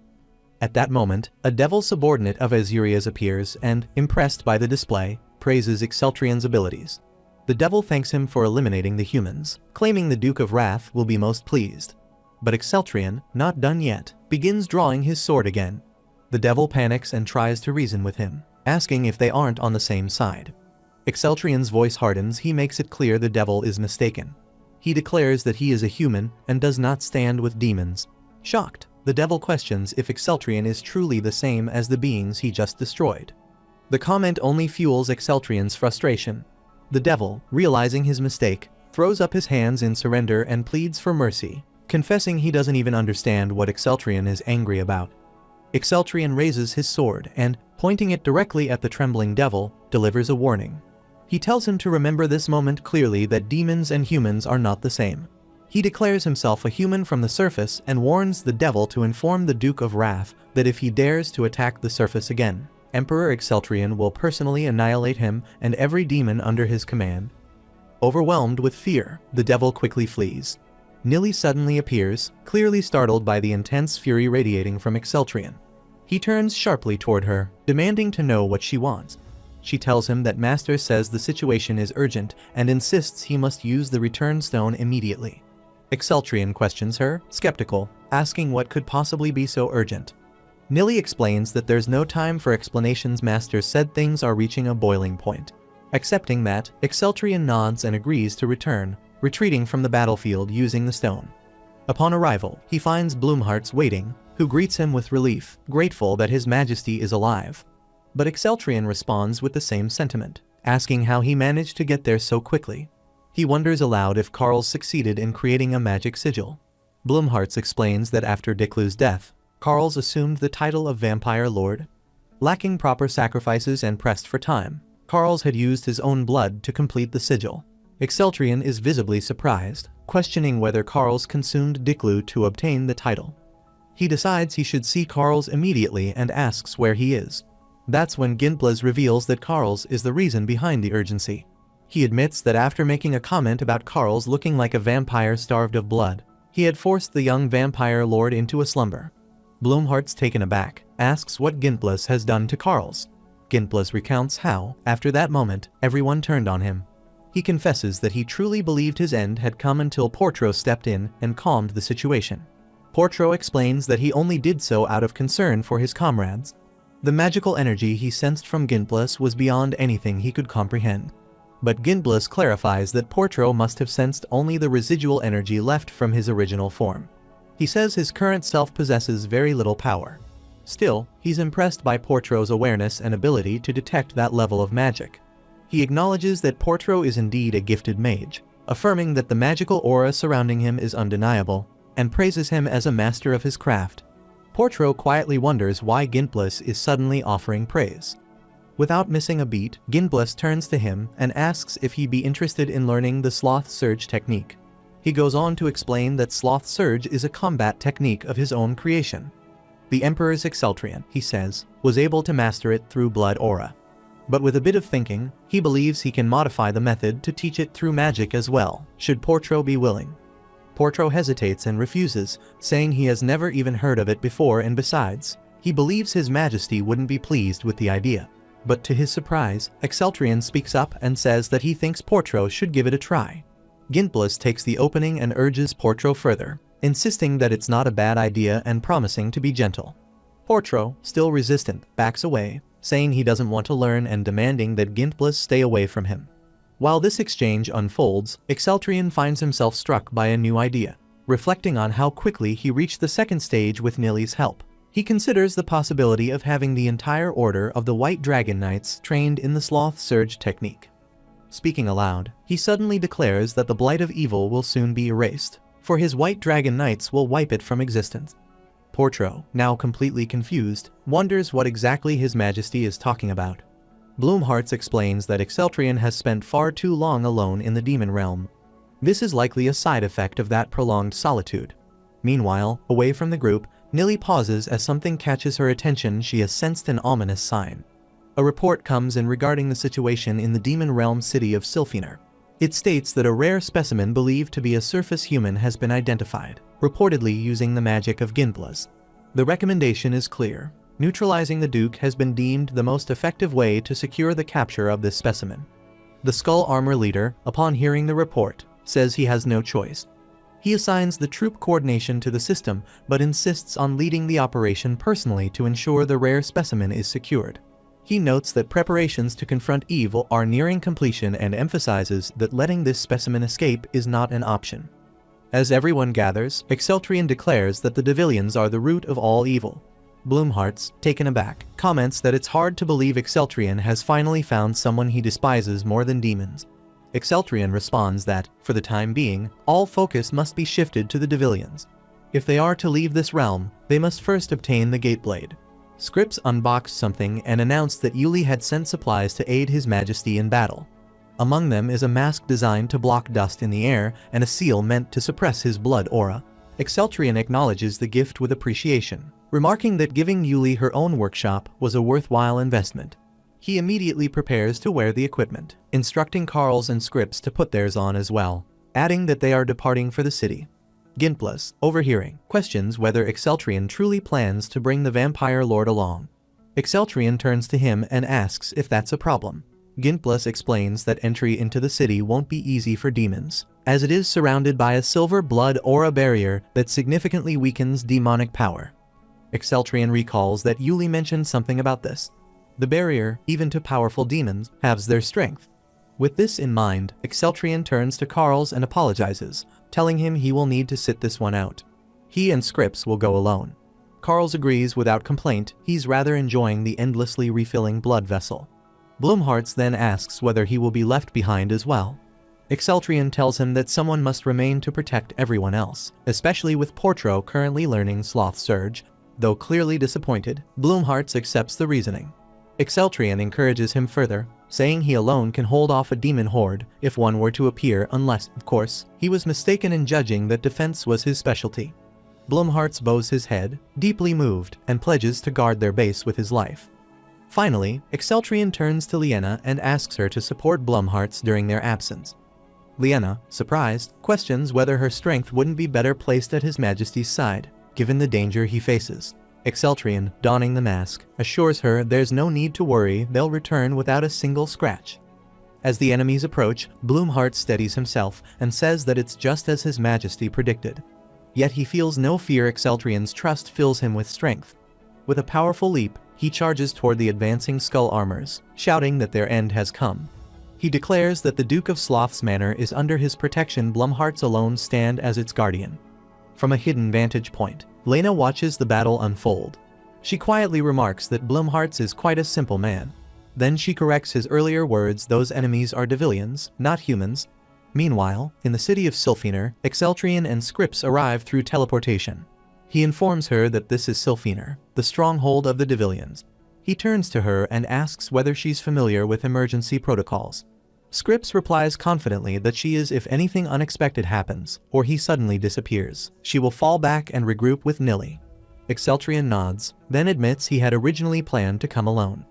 At that moment, a devil subordinate of Azuria's appears and, impressed by the display, praises Exceltrion's abilities. The devil thanks him for eliminating the humans, claiming the Duke of Wrath will be most pleased. But Exceltrion, not done yet, begins drawing his sword again. The devil panics and tries to reason with him, asking if they aren't on the same side. Exceltrion's voice hardens. He makes it clear the devil is mistaken. He declares that he is a human and does not stand with demons. Shocked, the devil questions if Exceltrion is truly the same as the beings he just destroyed. The comment only fuels Exceltrion's frustration. The devil, realizing his mistake, throws up his hands in surrender and pleads for mercy, confessing he doesn't even understand what Exceltrion is angry about. Exceltrion raises his sword and, pointing it directly at the trembling devil, delivers a warning. He tells him to remember this moment clearly, that demons and humans are not the same. He declares himself a human from the surface and warns the devil to inform the Duke of Wrath that if he dares to attack the surface again, Emperor Exceltrion will personally annihilate him and every demon under his command. Overwhelmed with fear, the devil quickly flees. Nili suddenly appears, clearly startled by the intense fury radiating from Exceltrion. He turns sharply toward her, demanding to know what she wants. She tells him that Master says the situation is urgent and insists he must use the return stone immediately. Exceltrian questions her, skeptical, asking what could possibly be so urgent. Nili explains that there's no time for explanations. Master said things are reaching a boiling point. Accepting that, Exceltrian nods and agrees to return, retreating from the battlefield using the stone. Upon arrival, he finds Bloomhearts waiting, who greets him with relief, grateful that His Majesty is alive. But Exceltrian responds with the same sentiment, asking how he managed to get there so quickly. He wonders aloud if Carls succeeded in creating a magic sigil. Bloomhearts explains that after Diklu's death, Carls assumed the title of Vampire Lord. Lacking proper sacrifices and pressed for time, Carls had used his own blood to complete the sigil. Exceltrian is visibly surprised, questioning whether Carls consumed Diklu to obtain the title. He decides he should see Carls immediately and asks where he is. That's when Ginblas reveals that Carls is the reason behind the urgency. He admits that after making a comment about Carls looking like a vampire starved of blood, he had forced the young vampire lord into a slumber. Bloomhearts, taken aback, asks what Ginblas has done to Carls. Ginblas recounts how, after that moment, everyone turned on him. He confesses that he truly believed his end had come until Portro stepped in and calmed the situation. Portro explains that he only did so out of concern for his comrades. The magical energy he sensed from Ginblas was beyond anything he could comprehend. But Ginblas clarifies that Portro must have sensed only the residual energy left from his original form. He says his current self possesses very little power. Still, he's impressed by Portro's awareness and ability to detect that level of magic. He acknowledges that Portro is indeed a gifted mage, affirming that the magical aura surrounding him is undeniable, and praises him as a master of his craft. Portro quietly wonders why Ginblas is suddenly offering praise. Without missing a beat, Ginblas turns to him and asks if he'd be interested in learning the Sloth Surge technique. He goes on to explain that Sloth Surge is a combat technique of his own creation. The Emperor's Exceltrian, he says, was able to master it through blood aura. But with a bit of thinking, he believes he can modify the method to teach it through magic as well, should Portro be willing. Portro hesitates and refuses, saying he has never even heard of it before, and besides, he believes His Majesty wouldn't be pleased with the idea. But to his surprise, Exceltrian speaks up and says that he thinks Portro should give it a try. Ginblas takes the opening and urges Portro further, insisting that it's not a bad idea and promising to be gentle. Portro, still resistant, backs away, saying he doesn't want to learn and demanding that Ginblas stay away from him. While this exchange unfolds, Exceltrian finds himself struck by a new idea. Reflecting on how quickly he reached the second stage with Nili's help, he considers the possibility of having the entire order of the White Dragon Knights trained in the Sloth Surge technique. Speaking aloud, he suddenly declares that the blight of evil will soon be erased, for his White Dragon Knights will wipe it from existence. Portro, now completely confused, wonders what exactly His Majesty is talking about. Bloomhearts explains that Exceltrian has spent far too long alone in the demon realm. This is likely a side effect of that prolonged solitude. Meanwhile, away from the group, Nili pauses as something catches her attention. She has sensed an ominous sign. A report comes in regarding the situation in the demon realm city of Sylphenar. It states that a rare specimen believed to be a surface human has been identified, reportedly using the magic of Ginblas. The recommendation is clear. Neutralizing the Duke has been deemed the most effective way to secure the capture of this specimen. The Skull Armor leader, upon hearing the report, says he has no choice. He assigns the troop coordination to the system, but insists on leading the operation personally to ensure the rare specimen is secured. He notes that preparations to confront evil are nearing completion and emphasizes that letting this specimen escape is not an option. As everyone gathers, Exceltrian declares that the Devillians are the root of all evil. Bloomhearts, taken aback, comments that it's hard to believe Exceltrian has finally found someone he despises more than demons. Exceltrian responds that, for the time being, all focus must be shifted to the Devillians. If they are to leave this realm, they must first obtain the Gateblade. Scripps unboxed something and announced that Yuli had sent supplies to aid His Majesty in battle. Among them is a mask designed to block dust in the air and a seal meant to suppress his blood aura. Exceltrian acknowledges the gift with appreciation, remarking that giving Yuli her own workshop was a worthwhile investment. He immediately prepares to wear the equipment, instructing Carls and Scripps to put theirs on as well, adding that they are departing for the city. Ginblas, overhearing, questions whether Exceltrian truly plans to bring the Vampire Lord along. Exceltrian turns to him and asks if that's a problem. Ginplus explains that entry into the city won't be easy for demons, as it is surrounded by a silver blood aura barrier that significantly weakens demonic power. Exceltrian recalls that Yuli mentioned something about this. The barrier, even to powerful demons, halves their strength. With this in mind, Exceltrian turns to Carls and apologizes, telling him he will need to sit this one out. He and Scripps will go alone. Carls agrees without complaint. He's rather enjoying the endlessly refilling blood vessel. Bloomhartz then asks whether he will be left behind as well. Exceltrian tells him that someone must remain to protect everyone else, especially with Portro currently learning Sloth Surge. Though clearly disappointed, Bloomhartz accepts the reasoning. Exceltrian encourages him further, saying he alone can hold off a demon horde if one were to appear, unless, of course, he was mistaken in judging that defense was his specialty. Bloomhartz bows his head, deeply moved, and pledges to guard their base with his life. Finally, Exceltrian turns to Liena and asks her to support Bloomhartz during their absence. Liena, surprised, questions whether her strength wouldn't be better placed at His Majesty's side, given the danger he faces. Exceltrian, donning the mask, assures her there's no need to worry, they'll return without a single scratch. As the enemies approach, Bloomhartz steadies himself and says that it's just as His Majesty predicted. Yet he feels no fear. Exceltrian's trust fills him with strength. With a powerful leap, he charges toward the advancing skull armors, shouting that their end has come. He declares that the Duke of Sloth's manor is under his protection. Bloomhartz alone stand as its guardian. From a hidden vantage point, Lena watches the battle unfold. She quietly remarks that Bloomhartz is quite a simple man. Then she corrects his earlier words, those enemies are Devilians, not humans. Meanwhile, in the city of Sylphener, Exceltrian and Scripps arrive through teleportation. He informs her that this is Sylphener, the stronghold of the Devilians. He turns to her and asks whether she's familiar with emergency protocols. Scripps replies confidently that she is if anything unexpected happens, or he suddenly disappears, she will fall back and regroup with Nilly. Exceltrian nods, then admits he had originally planned to come alone.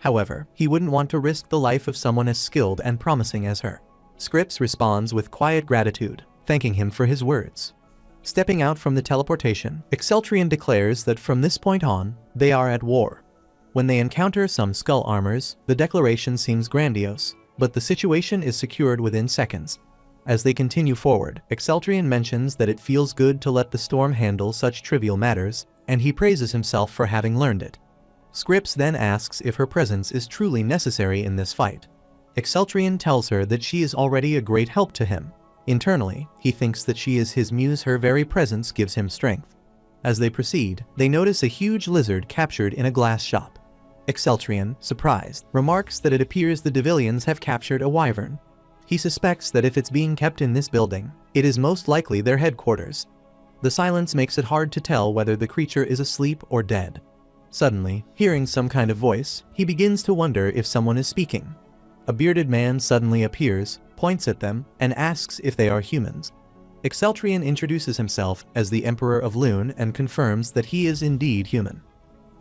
However, he wouldn't want to risk the life of someone as skilled and promising as her. Scripps responds with quiet gratitude, thanking him for his words. Stepping out from the teleportation, Exceltrian declares that from this point on, they are at war. When they encounter some skull armors, the declaration seems grandiose, but the situation is secured within seconds. As they continue forward, Exceltrian mentions that it feels good to let the storm handle such trivial matters, and he praises himself for having learned it. Scripps then asks if her presence is truly necessary in this fight. Exceltrian tells her that she is already a great help to him. Internally, he thinks that she is his muse. Her very presence gives him strength. As they proceed, they notice a huge lizard captured in a glass shop. Exceltrian, surprised, remarks that it appears the Devilians have captured a wyvern. He suspects that if it's being kept in this building, it is most likely their headquarters. The silence makes it hard to tell whether the creature is asleep or dead. Suddenly, hearing some kind of voice, he begins to wonder if someone is speaking. A bearded man suddenly appears, points at them, and asks if they are humans. Exceltrian introduces himself as the Emperor of Lune and confirms that he is indeed human.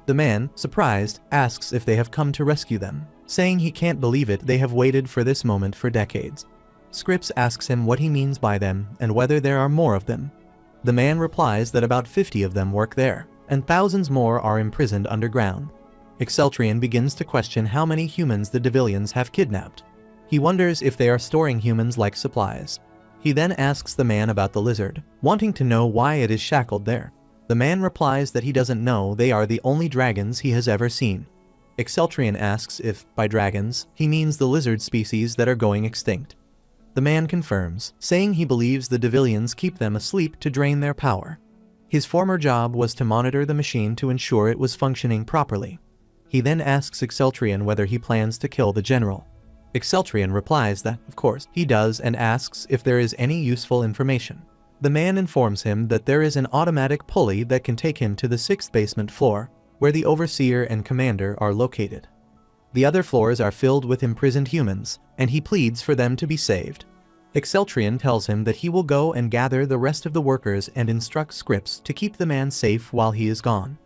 The man, surprised, asks if they have come to rescue them, saying he can't believe it, they have waited for this moment for decades. Scripps asks him what he means by them and whether there are more of them. The man replies that about 50 of them work there, and thousands more are imprisoned underground. Exceltrian begins to question how many humans the Devilians have kidnapped. He wonders if they are storing humans like supplies. He then asks the man about the lizard, wanting to know why it is shackled there. The man replies that he doesn't know, they are the only dragons he has ever seen. Exceltrian asks if, by dragons, he means the lizard species that are going extinct. The man confirms, saying he believes the Devilians keep them asleep to drain their power. His former job was to monitor the machine to ensure it was functioning properly. He then asks Exceltrian whether he plans to kill the general. Exceltrian replies that, of course, he does and asks if there is any useful information. The man informs him that there is an automatic pulley that can take him to the 6th basement floor, where the Overseer and Commander are located. The other floors are filled with imprisoned humans, and he pleads for them to be saved. Exceltrian tells him that he will go and gather the rest of the workers and instructs Scripps to keep the man safe while he is gone.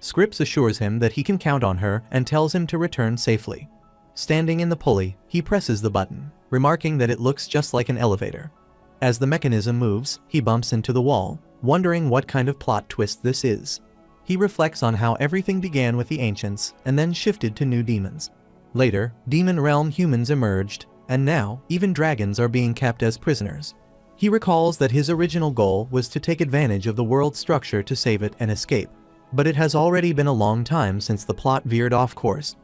Scripps assures him that he can count on her and tells him to return safely. Standing in the pulley, he presses the button, remarking that it looks just like an elevator. As the mechanism moves, he bumps into the wall, wondering what kind of plot twist this is. He reflects on how everything began with the ancients and then shifted to new demons. Later, demon realm humans emerged, and now, even dragons are being kept as prisoners. He recalls that his original goal was to take advantage of the world's structure to save it and escape. But it has already been a long time since the plot veered off course.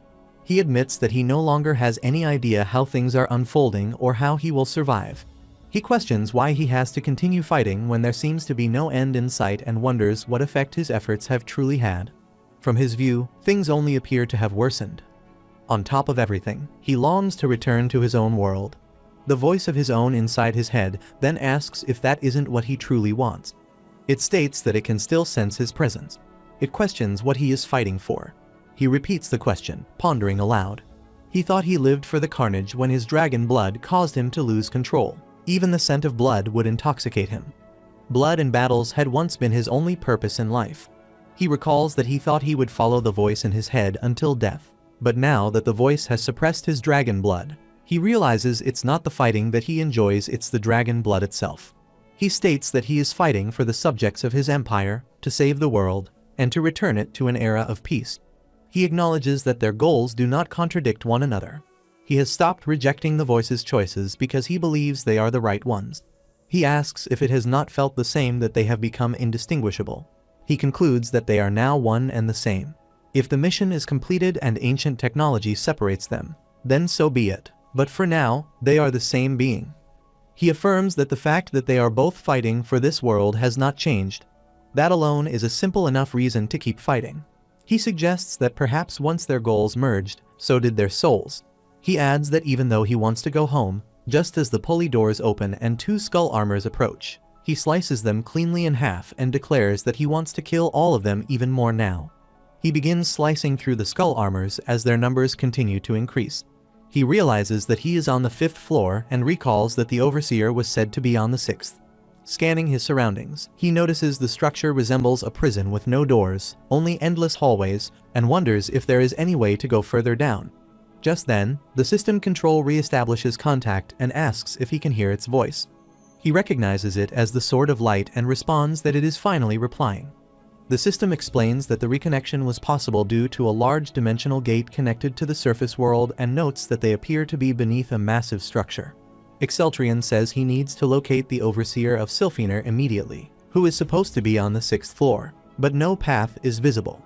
He admits that he no longer has any idea how things are unfolding or how he will survive. He questions why he has to continue fighting when there seems to be no end in sight and wonders what effect his efforts have truly had. From his view, things only appear to have worsened. On top of everything, he longs to return to his own world. The voice of his own inside his head then asks if that isn't what he truly wants. It states that it can still sense his presence. It questions what he is fighting for. He repeats the question, pondering aloud. He thought he lived for the carnage when his dragon blood caused him to lose control. Even the scent of blood would intoxicate him. Blood and battles had once been his only purpose in life. He recalls that he thought he would follow the voice in his head until death. But now that the voice has suppressed his dragon blood, he realizes it's not the fighting that he enjoys, it's the dragon blood itself. He states that he is fighting for the subjects of his empire, to save the world, and to return it to an era of peace. He acknowledges that their goals do not contradict one another. He has stopped rejecting the voice's choices because he believes they are the right ones. He asks if it has not felt the same that they have become indistinguishable. He concludes that they are now one and the same. If the mission is completed and ancient technology separates them, then so be it. But for now, they are the same being. He affirms that the fact that they are both fighting for this world has not changed. That alone is a simple enough reason to keep fighting. He suggests that perhaps once their goals merged, so did their souls. He adds that even though he wants to go home, just as the pulley doors open and two skull armors approach, he slices them cleanly in half and declares that he wants to kill all of them even more now. He begins slicing through the skull armors as their numbers continue to increase. He realizes that he is on the 5th floor and recalls that the overseer was said to be on the 6th. Scanning his surroundings, he notices the structure resembles a prison with no doors, only endless hallways, and wonders if there is any way to go further down. Just then, the system control reestablishes contact and asks if he can hear its voice. He recognizes it as the Sword of Light and responds that it is finally replying. The system explains that the reconnection was possible due to a large dimensional gate connected to the surface world and notes that they appear to be beneath a massive structure. Exceltrion says he needs to locate the Overseer of Sylphener immediately, who is supposed to be on the 6th floor, but no path is visible.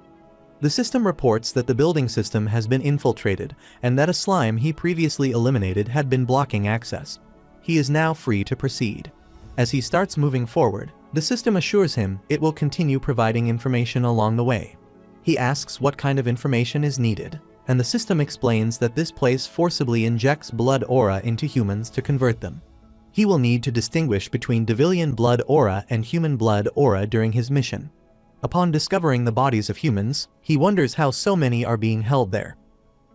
The system reports that the building system has been infiltrated and that a slime he previously eliminated had been blocking access. He is now free to proceed. As he starts moving forward, the system assures him it will continue providing information along the way. He asks what kind of information is needed, and the system explains that this place forcibly injects blood aura into humans to convert them. He will need to distinguish between Divilian blood aura and human blood aura during his mission. Upon discovering the bodies of humans, he wonders how so many are being held there.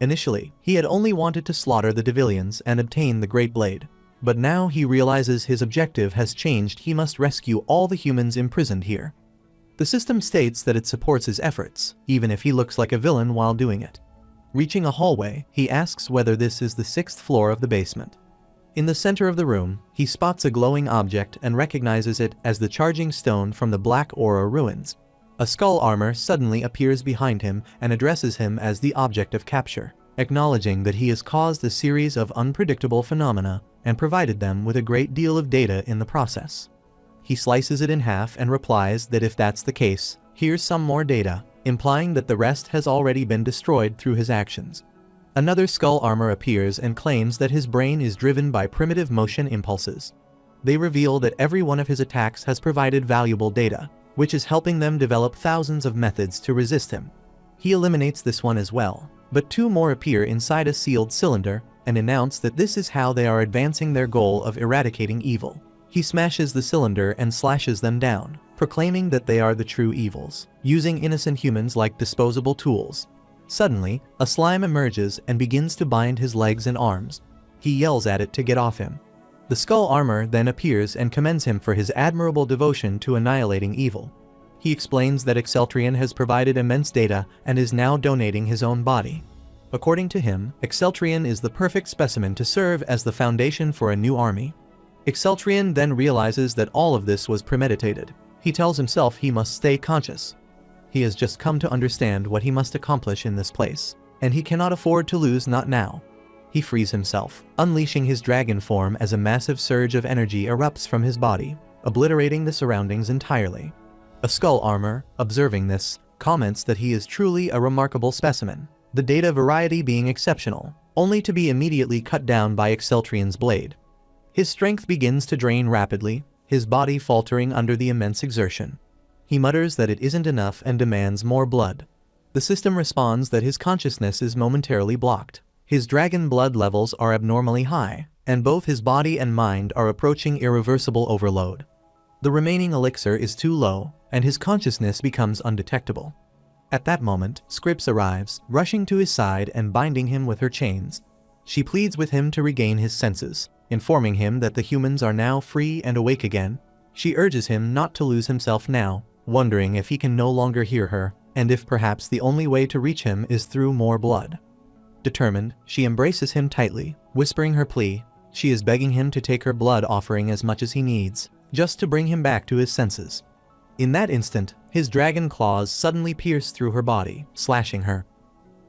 Initially, he had only wanted to slaughter the Divilians and obtain the Great Blade. But now he realizes his objective has changed. He must rescue all the humans imprisoned here. The system states that it supports his efforts, even if he looks like a villain while doing it. Reaching a hallway, he asks whether this is the 6th floor of the basement. In the center of the room, he spots a glowing object and recognizes it as the charging stone from the Black Aura ruins. A skull armor suddenly appears behind him and addresses him as the object of capture, acknowledging that he has caused a series of unpredictable phenomena and provided them with a great deal of data in the process. He slices it in half and replies that if that's the case, here's some more data, implying that the rest has already been destroyed through his actions. Another skull armor appears and claims that his brain is driven by primitive motion impulses. They reveal that every one of his attacks has provided valuable data, which is helping them develop thousands of methods to resist him. He eliminates this one as well, but two more appear inside a sealed cylinder and announce that this is how they are advancing their goal of eradicating evil. He smashes the cylinder and slashes them down, proclaiming that they are the true evils, using innocent humans like disposable tools. Suddenly, a slime emerges and begins to bind his legs and arms. He yells at it to get off him. The skull armor then appears and commends him for his admirable devotion to annihilating evil. He explains that Exceltrion has provided immense data and is now donating his own body. According to him, Exceltrion is the perfect specimen to serve as the foundation for a new army. Exceltrion then realizes that all of this was premeditated. He tells himself he must stay conscious. He has just come to understand what he must accomplish in this place, and he cannot afford to lose, not now. He frees himself, unleashing his dragon form as a massive surge of energy erupts from his body, obliterating the surroundings entirely. A skull armor, observing this, comments that he is truly a remarkable specimen, the data variety being exceptional, only to be immediately cut down by Exceltrian's blade. His strength begins to drain rapidly, his body faltering under the immense exertion. He mutters that it isn't enough and demands more blood. The system responds that his consciousness is momentarily blocked. His dragon blood levels are abnormally high, and both his body and mind are approaching irreversible overload. The remaining elixir is too low, and his consciousness becomes undetectable. At that moment, Scripps arrives, rushing to his side and binding him with her chains. She pleads with him to regain his senses, informing him that the humans are now free and awake again. She urges him not to lose himself now, wondering if he can no longer hear her, and if perhaps the only way to reach him is through more blood. Determined, she embraces him tightly, whispering her plea. She is begging him to take her blood, offering as much as he needs, just to bring him back to his senses. In that instant, his dragon claws suddenly pierce through her body, slashing her.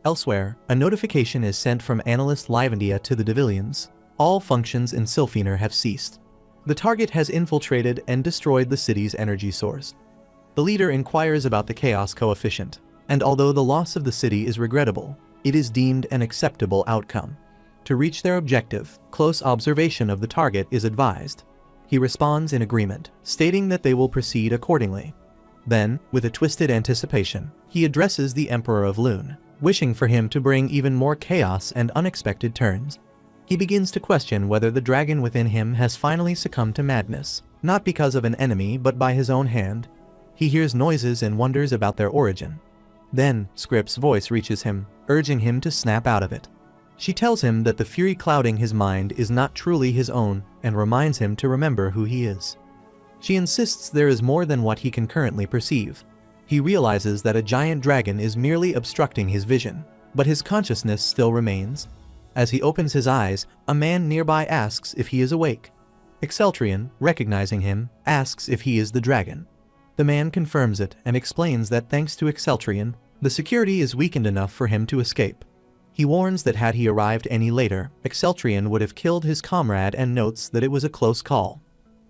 Elsewhere, a notification is sent from Analyst Livendia to the Devillians. All functions in Sylphener have ceased. The target has infiltrated and destroyed the city's energy source. The leader inquires about the chaos coefficient, and although the loss of the city is regrettable, it is deemed an acceptable outcome. To reach their objective, close observation of the target is advised. He responds in agreement, stating that they will proceed accordingly. Then, with a twisted anticipation, he addresses the Emperor of Lune, wishing for him to bring even more chaos and unexpected turns. He begins to question whether the dragon within him has finally succumbed to madness, not because of an enemy but by his own hand. He hears noises and wonders about their origin. Then, Scripps' voice reaches him, urging him to snap out of it. She tells him that the fury clouding his mind is not truly his own, and reminds him to remember who he is. She insists there is more than what he can currently perceive. He realizes that a giant dragon is merely obstructing his vision, but his consciousness still remains. As he opens his eyes, a man nearby asks if he is awake. Exceltrian, recognizing him, asks if he is the dragon. The man confirms it and explains that thanks to Exceltrian, the security is weakened enough for him to escape. He warns that had he arrived any later, Exceltrian would have killed his comrade and notes that it was a close call.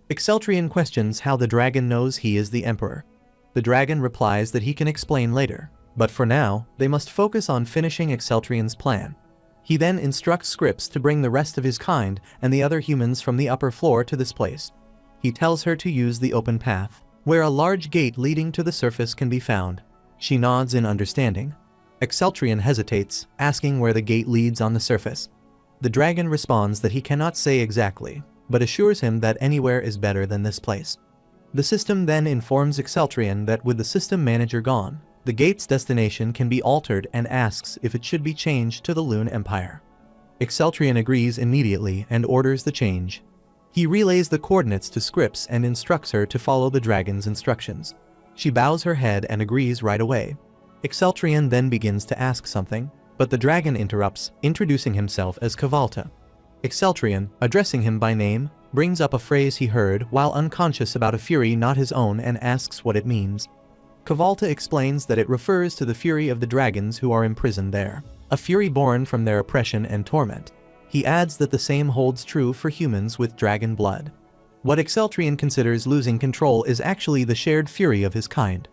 Exceltrian questions how the dragon knows he is the Emperor. The dragon replies that he can explain later, but for now, they must focus on finishing Exceltrian's plan. He then instructs Scripps to bring the rest of his kind and the other humans from the upper floor to this place. He tells her to use the open path, where a large gate leading to the surface can be found. She nods in understanding. Exceltrian hesitates, asking where the gate leads on the surface. The dragon responds that he cannot say exactly, but assures him that anywhere is better than this place. The system then informs Exceltrian that with the system manager gone, the gate's destination can be altered and asks if it should be changed to the Lune Empire. Exceltrian agrees immediately and orders the change. He relays the coordinates to Scripps and instructs her to follow the dragon's instructions. She bows her head and agrees right away. Exceltrian then begins to ask something, but the dragon interrupts, introducing himself as Kavalta. Exceltrian, addressing him by name, brings up a phrase he heard while unconscious about a fury not his own and asks what it means. Kavalta explains that it refers to the fury of the dragons who are imprisoned there, a fury born from their oppression and torment. He adds that the same holds true for humans with dragon blood. What Exceltrian considers losing control is actually the shared fury of his kind.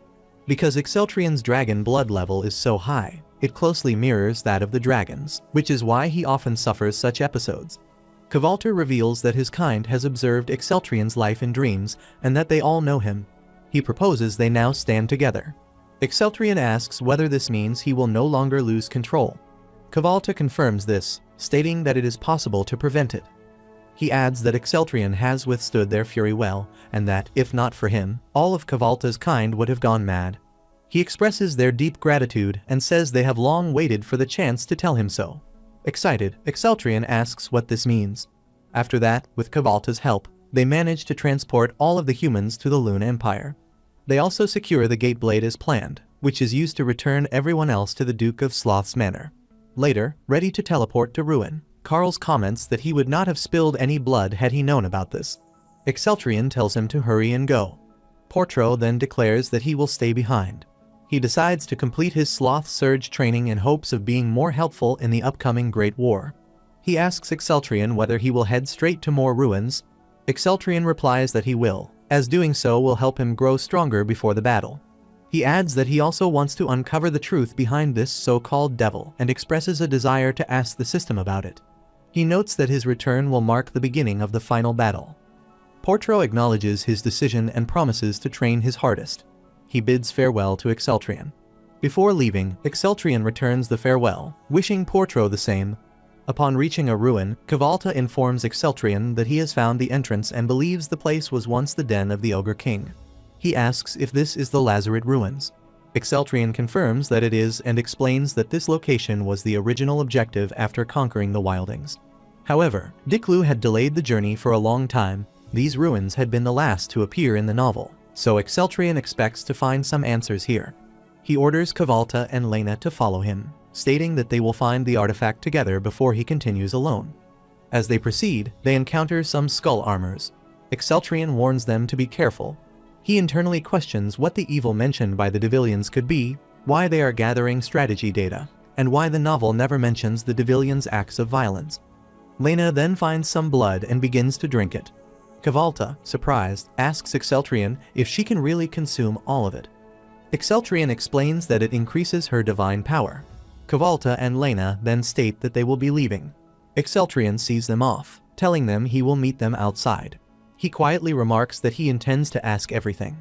Because Exceltrian's dragon blood level is so high, it closely mirrors that of the dragons, which is why he often suffers such episodes. Kavalta reveals that his kind has observed Exceltrian's life in dreams and that they all know him. He proposes they now stand together. Exceltrian asks whether this means he will no longer lose control. Kavalta confirms this, stating that it is possible to prevent it. He adds that Exceltrian has withstood their fury well, and that, if not for him, all of Kavalta's kind would have gone mad. He expresses their deep gratitude and says they have long waited for the chance to tell him so. Excited, Exceltrian asks what this means. After that, with Kavalta's help, they manage to transport all of the humans to the Lune Empire. They also secure the Gateblade as planned, which is used to return everyone else to the Duke of Sloth's manor. Later, ready to teleport to Ruin, Carls comments that he would not have spilled any blood had he known about this. Exceltrian tells him to hurry and go. Portro then declares that he will stay behind. He decides to complete his sloth surge training in hopes of being more helpful in the upcoming Great War. He asks Exceltrion whether he will head straight to more ruins. Exceltrion replies that he will, as doing so will help him grow stronger before the battle. He adds that he also wants to uncover the truth behind this so-called devil and expresses a desire to ask the system about it. He notes that his return will mark the beginning of the final battle. Portro acknowledges his decision and promises to train his hardest. He bids farewell to Exceltrion. Before leaving, Exceltrion returns the farewell, wishing Portro the same. Upon reaching a ruin, Kvalta informs Exceltrion that he has found the entrance and believes the place was once the den of the Ogre King. He asks if this is the Lazaret ruins. Exceltrion confirms that it is and explains that this location was the original objective after conquering the Wildings. However, Diklu had delayed the journey for a long time. These ruins had been the last to appear in the novel, so Exceltrion expects to find some answers here. He orders Kvalta and Lena to follow him, stating that they will find the artifact together before he continues alone. As they proceed, they encounter some skull armors. Exceltrion warns them to be careful. He internally questions what the evil mentioned by the Devillians could be, why they are gathering strategy data, and why the novel never mentions the Devillians' acts of violence. Lena then finds some blood and begins to drink it. Kvalta, surprised, asks Exceltrion if she can really consume all of it. Exceltrion explains that it increases her divine power. Kvalta and Lena then state that they will be leaving. Exceltrion sees them off, telling them he will meet them outside. He quietly remarks that he intends to ask everything.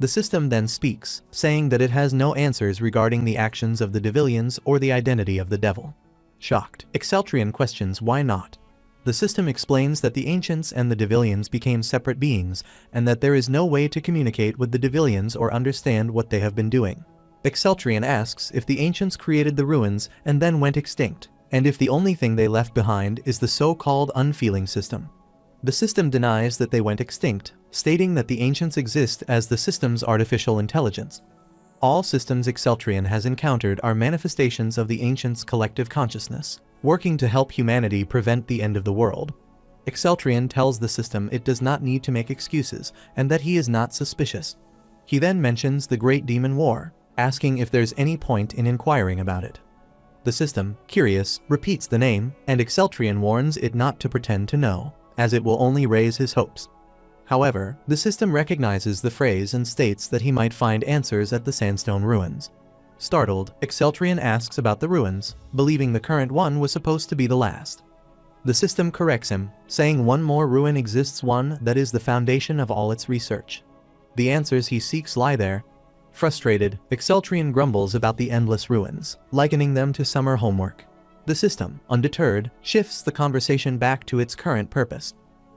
The system then speaks, saying that it has no answers regarding the actions of the Devillians or the identity of the devil. Shocked, Exceltrion questions why not. The system explains that the Ancients and the Devillians became separate beings, and that there is no way to communicate with the Devillians or understand what they have been doing. Exceltrion asks if the Ancients created the ruins and then went extinct, and if the only thing they left behind is the so-called unfeeling system. The system denies that they went extinct, stating that the Ancients exist as the system's artificial intelligence. All systems Exceltrion has encountered are manifestations of the Ancients' collective consciousness, working to help humanity prevent the end of the world. Exceltrion tells the system it does not need to make excuses and that he is not suspicious. He then mentions the Great Demon War, asking if there's any point in inquiring about it. The system, curious, repeats the name, and Exceltrion warns it not to pretend to know, as it will only raise his hopes. However, the system recognizes the phrase and states that he might find answers at the sandstone ruins. Startled, Exceltrion asks about the ruins, believing the current one was supposed to be the last. The system corrects him, saying one more ruin exists, one that is the foundation of all its research. The answers he seeks lie there. Frustrated, Exceltrion grumbles about the endless ruins, likening them to summer homework. The system, undeterred, shifts the conversation back to its current purpose.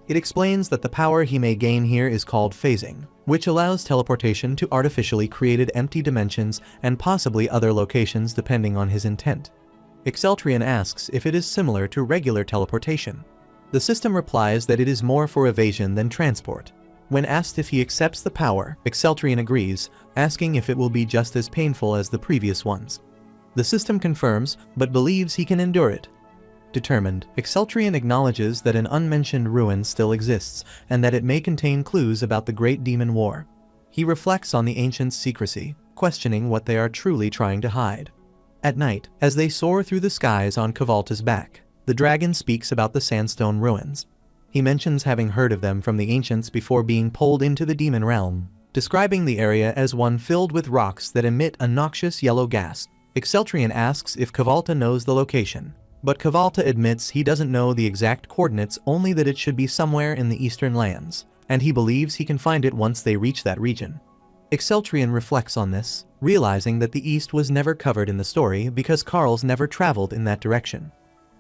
It explains that the power he may gain here is called phasing, which allows teleportation to artificially created empty dimensions and possibly other locations depending on his intent. Exceltrion asks if it is similar to regular teleportation. The system replies that it is more for evasion than transport. When asked if he accepts the power, Exceltrion agrees, asking if it will be just as painful as the previous ones. The system confirms, but believes he can endure it. Determined, Exceltrion acknowledges that an unmentioned ruin still exists, and that it may contain clues about the Great Demon War. He reflects on the Ancients' secrecy, questioning what they are truly trying to hide. At night, as they soar through the skies on Kvalta's back, the dragon speaks about the sandstone ruins. He mentions having heard of them from the Ancients before being pulled into the demon realm, describing the area as one filled with rocks that emit a noxious yellow gas. Exceltrion asks if Kvalta knows the location, but Kvalta admits he doesn't know the exact coordinates, only that it should be somewhere in the eastern lands, and he believes he can find it once they reach that region. Exceltrion reflects on this, realizing that the east was never covered in the story because Karl's never traveled in that direction.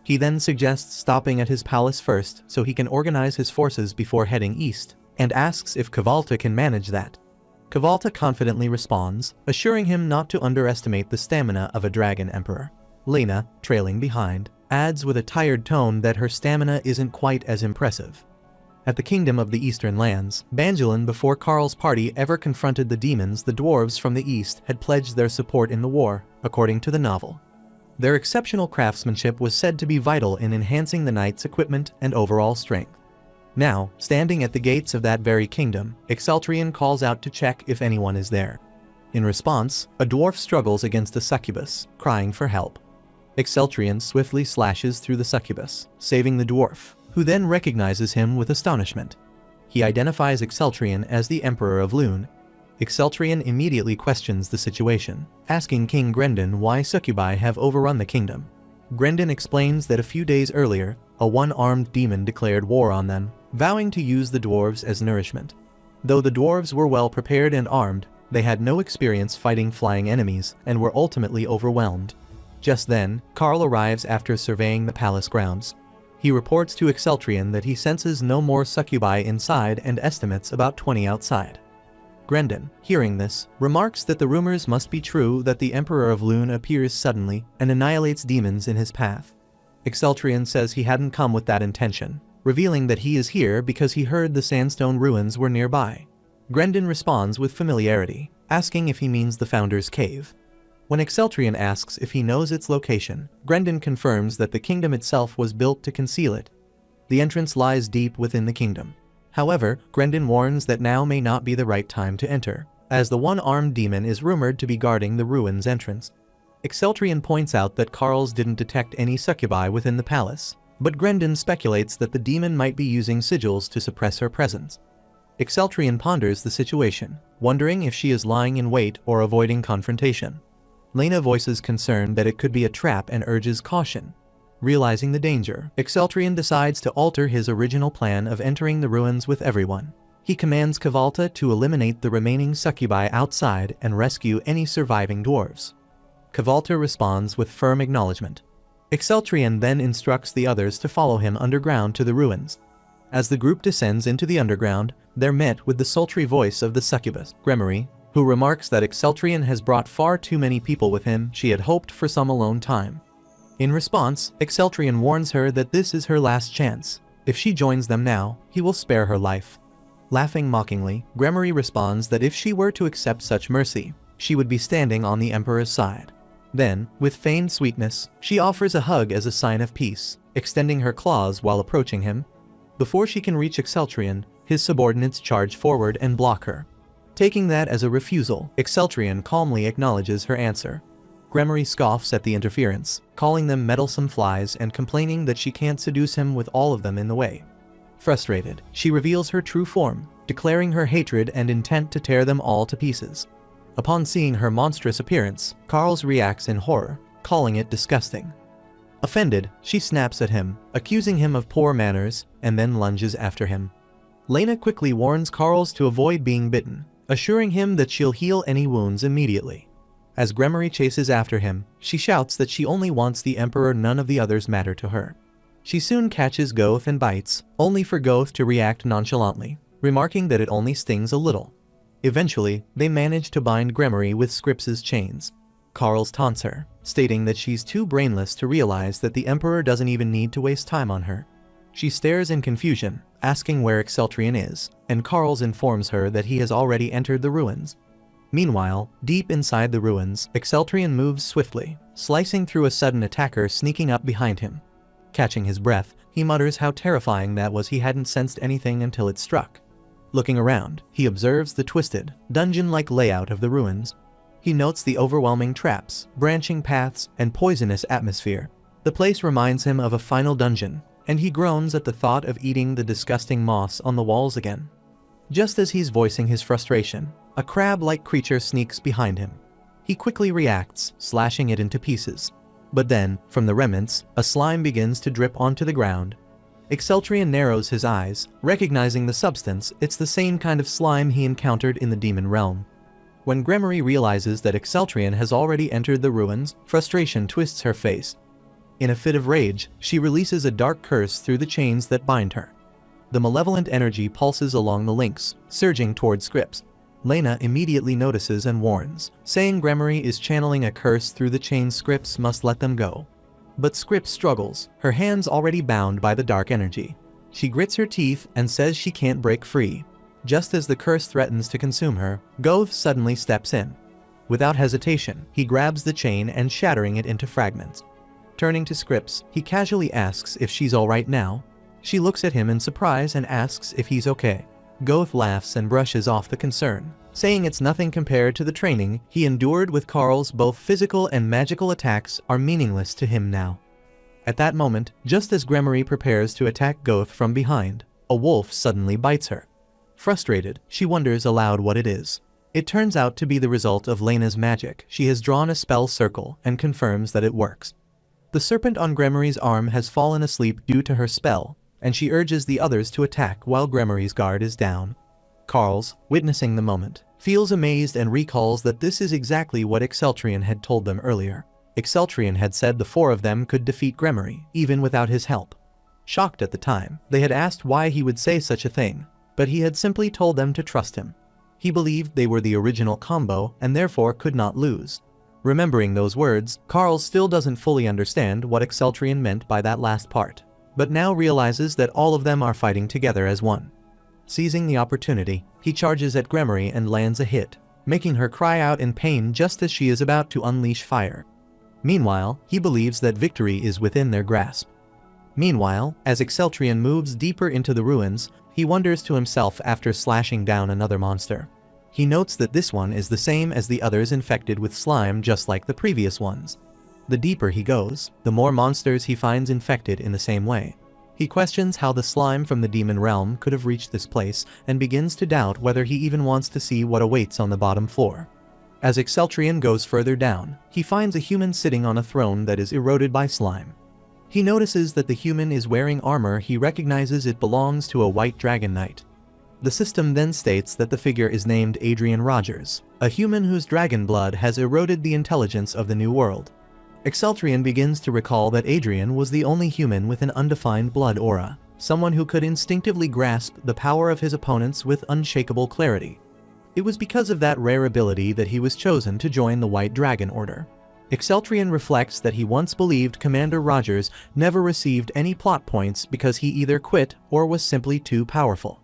He then suggests stopping at his palace first so he can organize his forces before heading east, and asks if Kvalta can manage that. Kvalta confidently responds, assuring him not to underestimate the stamina of a dragon emperor. Lena, trailing behind, adds with a tired tone that her stamina isn't quite as impressive. At the Kingdom of the Eastern Lands, Bangelin, before Karl's party ever confronted the demons, the dwarves from the east had pledged their support in the war, according to the novel. Their exceptional craftsmanship was said to be vital in enhancing the knights' equipment and overall strength. Now, standing at the gates of that very kingdom, Exceltrion calls out to check if anyone is there. In response, a dwarf struggles against a succubus, crying for help. Exceltrion swiftly slashes through the succubus, saving the dwarf, who then recognizes him with astonishment. He identifies Exceltrion as the Emperor of Lune. Exceltrion immediately questions the situation, asking King Grendon why succubi have overrun the kingdom. Grendon explains that a few days earlier, a one-armed demon declared war on them, vowing to use the dwarves as nourishment. Though the dwarves were well prepared and armed, they had no experience fighting flying enemies and were ultimately overwhelmed. Just then, Carl arrives after surveying the palace grounds. He reports to Exceltrion that he senses no more succubi inside and estimates about 20 outside. Grendon, hearing this, remarks that the rumors must be true that the Emperor of Lune appears suddenly and annihilates demons in his path. Exceltrion says he hadn't come with that intention, revealing that he is here because he heard the sandstone ruins were nearby. Grendon responds with familiarity, asking if he means the Founder's Cave. When Exceltrion asks if he knows its location, Grendon confirms that the kingdom itself was built to conceal it. The entrance lies deep within the kingdom. However, Grendon warns that now may not be the right time to enter, as the one-armed demon is rumored to be guarding the ruins entrance. Exceltrion points out that Carls didn't detect any succubi within the palace, but Grendon speculates that the demon might be using sigils to suppress her presence. Exceltrion ponders the situation, wondering if she is lying in wait or avoiding confrontation. Lena voices concern that it could be a trap and urges caution. Realizing the danger, Exceltrion decides to alter his original plan of entering the ruins with everyone. He commands Kavalta to eliminate the remaining succubi outside and rescue any surviving dwarves. Kavalta responds with firm acknowledgement. Exceltrion then instructs the others to follow him underground to the ruins. As the group descends into the underground, they're met with the sultry voice of the succubus, Gremory, who remarks that Exceltrion has brought far too many people with him. She had hoped for some alone time. In response, Exceltrion warns her that this is her last chance. If she joins them now, he will spare her life. Laughing mockingly, Gremory responds that if she were to accept such mercy, she would be standing on the Emperor's side. Then, with feigned sweetness, she offers a hug as a sign of peace, extending her claws while approaching him. Before she can reach Exceltrion, his subordinates charge forward and block her. Taking that as a refusal, Exceltrion calmly acknowledges her answer. Gremory scoffs at the interference, calling them meddlesome flies and complaining that she can't seduce him with all of them in the way. Frustrated, she reveals her true form, declaring her hatred and intent to tear them all to pieces. Upon seeing her monstrous appearance, Carls reacts in horror, calling it disgusting. Offended, she snaps at him, accusing him of poor manners, and then lunges after him. Lena quickly warns Carls to avoid being bitten, assuring him that she'll heal any wounds immediately. As Gremory chases after him, she shouts that she only wants the Emperor, none of the others matter to her. She soon catches Goth and bites, only for Goth to react nonchalantly, remarking that it only stings a little. Eventually, they manage to bind Gremory with Scrips's chains. Carls taunts her, stating that she's too brainless to realize that the Emperor doesn't even need to waste time on her. She stares in confusion, asking where Exceltrion is, and Carls informs her that he has already entered the ruins. Meanwhile, deep inside the ruins, Exceltrion moves swiftly, slicing through a sudden attacker sneaking up behind him. Catching his breath, he mutters how terrifying that was. He hadn't sensed anything until it struck. Looking around, he observes the twisted, dungeon-like layout of the ruins. He notes the overwhelming traps, branching paths, and poisonous atmosphere. The place reminds him of a final dungeon, and he groans at the thought of eating the disgusting moss on the walls again. Just as he's voicing his frustration, a crab-like creature sneaks behind him. He quickly reacts, slashing it into pieces. But then, from the remnants, a slime begins to drip onto the ground. Exceltrion narrows his eyes, recognizing the substance. It's the same kind of slime he encountered in the demon realm. When Gremory realizes that Exceltrion has already entered the ruins, frustration twists her face. In a fit of rage, she releases a dark curse through the chains that bind her. The malevolent energy pulses along the links, surging toward Scrips. Lena immediately notices and warns, saying Gremory is channeling a curse through the chains. Scrips must let them go. But Scrips struggles, her hands already bound by the dark energy. She grits her teeth and says she can't break free. Just as the curse threatens to consume her, Goth suddenly steps in. Without hesitation, he grabs the chain and shattering it into fragments. Turning to Scrips, he casually asks if she's alright now. She looks at him in surprise and asks if he's okay. Goeth laughs and brushes off the concern, saying it's nothing compared to the training he endured with Karl's both physical and magical attacks are meaningless to him now. At that moment, just as Gremory prepares to attack Goeth from behind, a wolf suddenly bites her. Frustrated, she wonders aloud what it is. It turns out to be the result of Lena's magic. She has drawn a spell circle and confirms that it works. The serpent on Gremory's arm has fallen asleep due to her spell, and she urges the others to attack while Gremory's guard is down. Karls, witnessing the moment, feels amazed and recalls that this is exactly what Exceltrion had told them earlier. Exceltrion had said the four of them could defeat Gremory, even without his help. Shocked at the time, they had asked why he would say such a thing, but he had simply told them to trust him. He believed they were the original combo and therefore could not lose. Remembering those words, Karl still doesn't fully understand what Exceltrion meant by that last part, but now realizes that all of them are fighting together as one. Seizing the opportunity, he charges at Gremory and lands a hit, making her cry out in pain just as she is about to unleash fire. Meanwhile, he believes that victory is within their grasp. Meanwhile, as Exceltrion moves deeper into the ruins, he wonders to himself after slashing down another monster. He notes that this one is the same as the others infected with slime just like the previous ones. The deeper he goes, the more monsters he finds infected in the same way. He questions how the slime from the demon realm could have reached this place and begins to doubt whether he even wants to see what awaits on the bottom floor. As Exceltrion goes further down, he finds a human sitting on a throne that is eroded by slime. He notices that the human is wearing armor. He recognizes it belongs to a white dragon knight. The system then states that the figure is named Adrian Rogers, a human whose dragon blood has eroded the intelligence of the new world. Exceltrion begins to recall that Adrian was the only human with an undefined blood aura, someone who could instinctively grasp the power of his opponents with unshakable clarity. It was because of that rare ability that he was chosen to join the White Dragon Order. Exceltrion reflects that he once believed Commander Rogers never received any plot points because he either quit or was simply too powerful.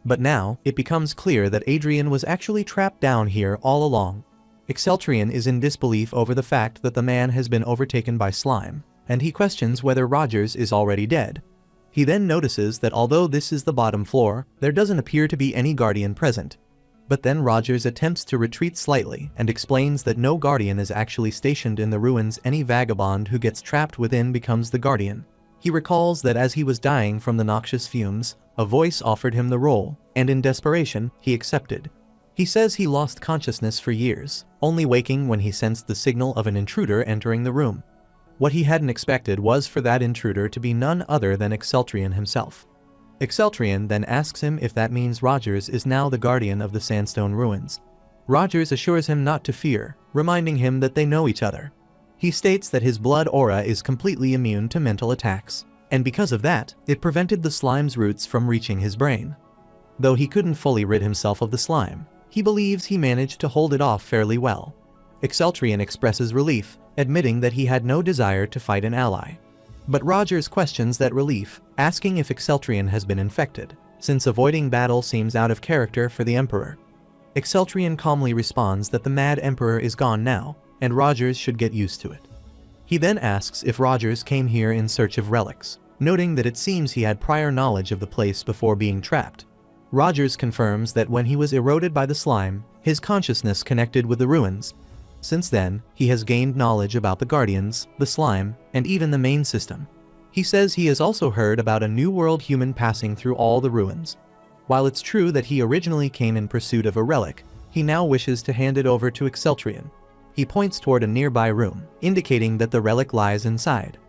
But now, it becomes clear that Adrian was actually trapped down here all along. Exceltrion is in disbelief over the fact that the man has been overtaken by slime, and he questions whether Rogers is already dead. He then notices that although this is the bottom floor, there doesn't appear to be any guardian present. But then Rogers attempts to retreat slightly and explains that no guardian is actually stationed in the ruins. Any vagabond who gets trapped within becomes the guardian. He recalls that as he was dying from the noxious fumes, a voice offered him the role, and in desperation, he accepted. He says he lost consciousness for years, only waking when he sensed the signal of an intruder entering the room. What he hadn't expected was for that intruder to be none other than Exceltrion himself. Exceltrion then asks him if that means Rogers is now the guardian of the sandstone ruins. Rogers assures him not to fear, reminding him that they know each other. He states that his blood aura is completely immune to mental attacks, and because of that, it prevented the slime's roots from reaching his brain. Though he couldn't fully rid himself of the slime, he believes he managed to hold it off fairly well. Exceltrion expresses relief, admitting that he had no desire to fight an ally. But Rogers questions that relief, asking if Exceltrion has been infected, since avoiding battle seems out of character for the Emperor. Exceltrion calmly responds that the Mad Emperor is gone now, and Rogers should get used to it. He then asks if Rogers came here in search of relics, noting that it seems he had prior knowledge of the place before being trapped. Rogers confirms that when he was eroded by the slime, his consciousness connected with the ruins. Since then, he has gained knowledge about the Guardians, the slime, and even the main system. He says he has also heard about a New World human passing through all the ruins. While it's true that he originally came in pursuit of a relic, he now wishes to hand it over to Exceltrion. He points toward a nearby room, indicating that the relic lies inside.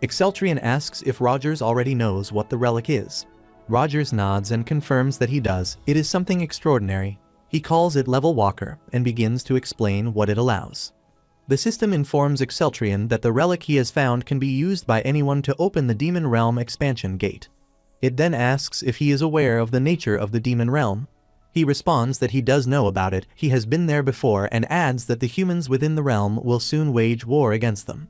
Exceltrion asks if Rogers already knows what the relic is. Rogers nods and confirms that he does. It is something extraordinary. He calls it Level Walker and begins to explain what it allows. The system informs Exceltrion that the relic he has found can be used by anyone to open the Demon Realm expansion gate. It then asks if he is aware of the nature of the Demon Realm. He responds that he does know about it, he has been there before, and adds that the humans within the realm will soon wage war against them.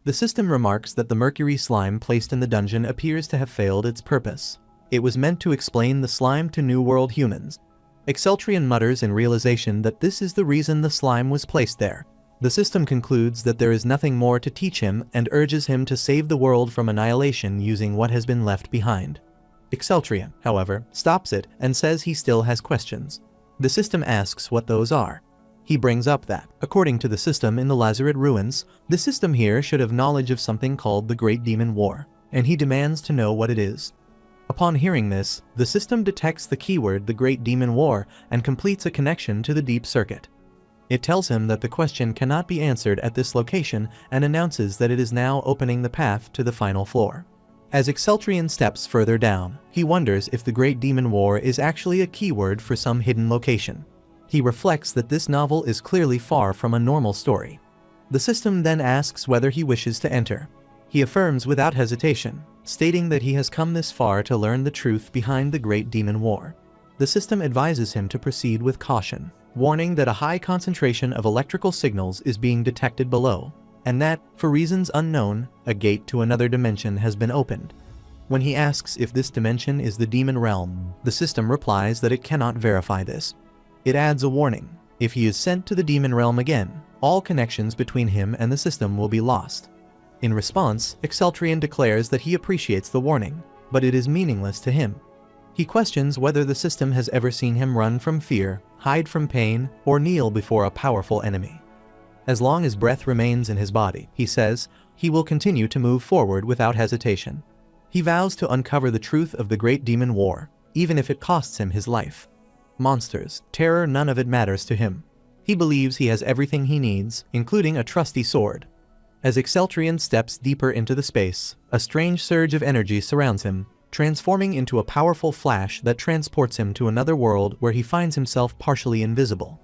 The system remarks that the mercury slime placed in the dungeon appears to have failed its purpose. It was meant to explain the slime to New World humans. Exceltrion mutters in realization that this is the reason the slime was placed there. The system concludes that there is nothing more to teach him and urges him to save the world from annihilation using what has been left behind. Exceltrion, however, stops it and says he still has questions. The system asks what those are. He brings up that, according to the system in the Lazaret ruins, the system here should have knowledge of something called the Great Demon War, and he demands to know what it is. Upon hearing this, the system detects the keyword the Great Demon War and completes a connection to the deep circuit. It tells him that the question cannot be answered at this location and announces that it is now opening the path to the final floor. As Exceltrion steps further down, he wonders if the Great Demon War is actually a keyword for some hidden location. He reflects that this novel is clearly far from a normal story. The system then asks whether he wishes to enter. He affirms without hesitation, stating that he has come this far to learn the truth behind the Great Demon War. The system advises him to proceed with caution, warning that a high concentration of electrical signals is being detected below, and that, for reasons unknown, a gate to another dimension has been opened. When he asks if this dimension is the demon realm, the system replies that it cannot verify this. It adds a warning: if he is sent to the demon realm again, all connections between him and the system will be lost. In response, Exceltrion declares that he appreciates the warning, but it is meaningless to him. He questions whether the system has ever seen him run from fear, hide from pain, or kneel before a powerful enemy. As long as breath remains in his body, he says, he will continue to move forward without hesitation. He vows to uncover the truth of the Great Demon War, even if it costs him his life. Monsters, terror, none of it matters to him. He believes he has everything he needs, including a trusty sword. As Exceltrion steps deeper into the space, a strange surge of energy surrounds him, transforming into a powerful flash that transports him to another world where he finds himself partially invisible.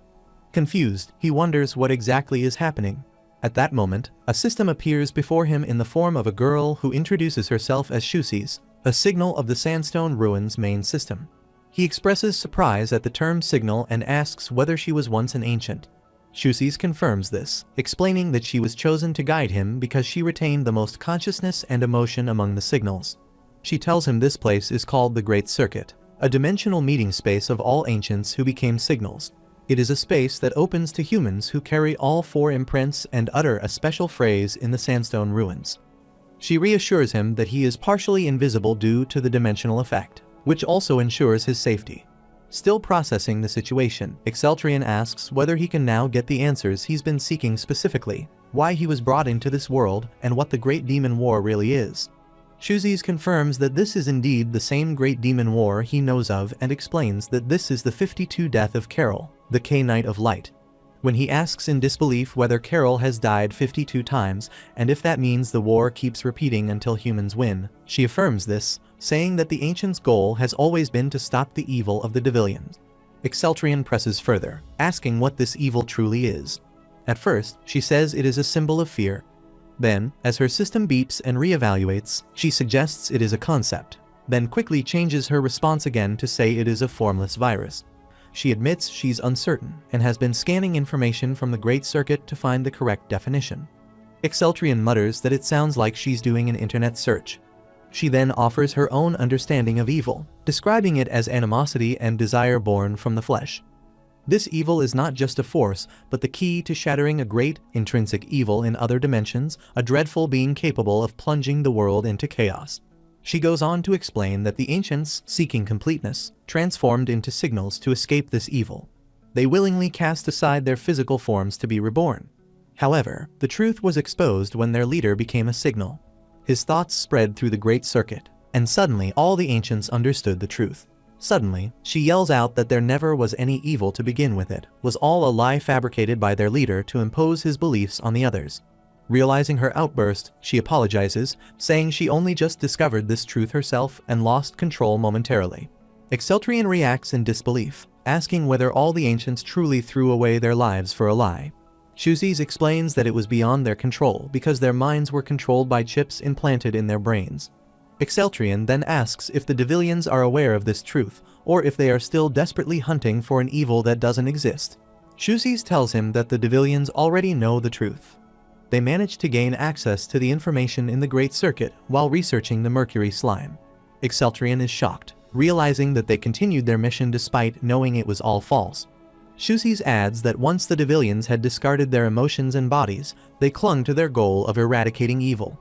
Confused, he wonders what exactly is happening. At that moment, a system appears before him in the form of a girl who introduces herself as Shusis, a signal of the Sandstone Ruins main system. He expresses surprise at the term signal and asks whether she was once an ancient. Shusis confirms this, explaining that she was chosen to guide him because she retained the most consciousness and emotion among the signals. She tells him this place is called the Great Circuit, a dimensional meeting space of all ancients who became signals. It is a space that opens to humans who carry all four imprints and utter a special phrase in the Sandstone Ruins. She reassures him that he is partially invisible due to the dimensional effect, which also ensures his safety. Still processing the situation, Exceltrion asks whether he can now get the answers he's been seeking, specifically why he was brought into this world and what the Great Demon War really is. Shusis confirms that this is indeed the same Great Demon War he knows of and explains that this is the 52 death of Carol, the K-Knight of Light. When he asks in disbelief whether Carol has died 52 times and if that means the war keeps repeating until humans win, she affirms this, saying that the ancients' goal has always been to stop the evil of the Devillians. Exceltrion presses further, asking what this evil truly is. At first, she says it is a symbol of fear. Then, as her system beeps and re-evaluates, she suggests it is a concept, then quickly changes her response again to say it is a formless virus. She admits she's uncertain and has been scanning information from the Great Circuit to find the correct definition. Exceltrion mutters that it sounds like she's doing an internet search. She then offers her own understanding of evil, describing it as animosity and desire born from the flesh. This evil is not just a force, but the key to shattering a great, intrinsic evil in other dimensions, a dreadful being capable of plunging the world into chaos. She goes on to explain that the ancients, seeking completeness, transformed into signals to escape this evil. They willingly cast aside their physical forms to be reborn. However, the truth was exposed when their leader became a signal. His thoughts spread through the Great Circuit, and suddenly all the ancients understood the truth. Suddenly, she yells out that there never was any evil to begin with. It was all a lie fabricated by their leader to impose his beliefs on the others. Realizing her outburst, she apologizes, saying she only just discovered this truth herself and lost control momentarily. Exceltrion reacts in disbelief, asking whether all the ancients truly threw away their lives for a lie. Shusis explains that it was beyond their control because their minds were controlled by chips implanted in their brains. Exceltrion then asks if the Devillians are aware of this truth, or if they are still desperately hunting for an evil that doesn't exist. Shusis tells him that the Devillians already know the truth. They managed to gain access to the information in the Great Circuit while researching the Mercury slime. Exceltrion is shocked, realizing that they continued their mission despite knowing it was all false. Shusis adds that once the Devillians had discarded their emotions and bodies, they clung to their goal of eradicating evil.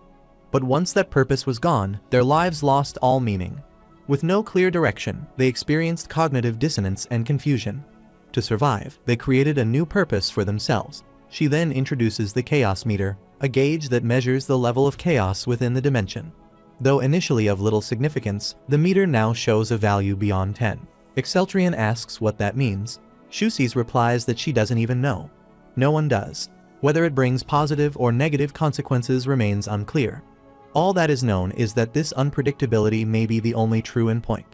But once that purpose was gone, their lives lost all meaning. With no clear direction, they experienced cognitive dissonance and confusion. To survive, they created a new purpose for themselves. She then introduces the chaos meter, a gauge that measures the level of chaos within the dimension. Though initially of little significance, the meter now shows a value beyond 10. Exceltrian asks what that means. Shusi's replies that she doesn't even know. No one does. Whether it brings positive or negative consequences remains unclear. All that is known is that this unpredictability may be the only true endpoint.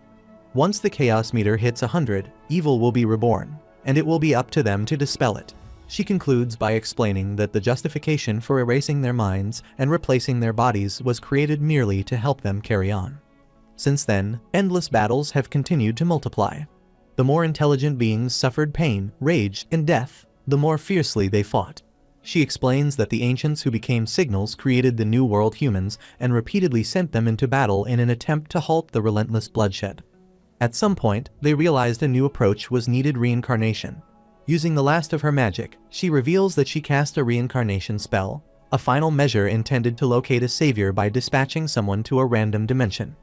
Once the chaos meter hits 100, evil will be reborn, and it will be up to them to dispel it. She concludes by explaining that the justification for erasing their minds and replacing their bodies was created merely to help them carry on. Since then, endless battles have continued to multiply. The more intelligent beings suffered pain, rage, and death, the more fiercely they fought. She explains that the ancients who became signals created the New World humans and repeatedly sent them into battle in an attempt to halt the relentless bloodshed. At some point, they realized a new approach was needed: reincarnation. Using the last of her magic, she reveals that she cast a reincarnation spell, a final measure intended to locate a savior by dispatching someone to a random dimension.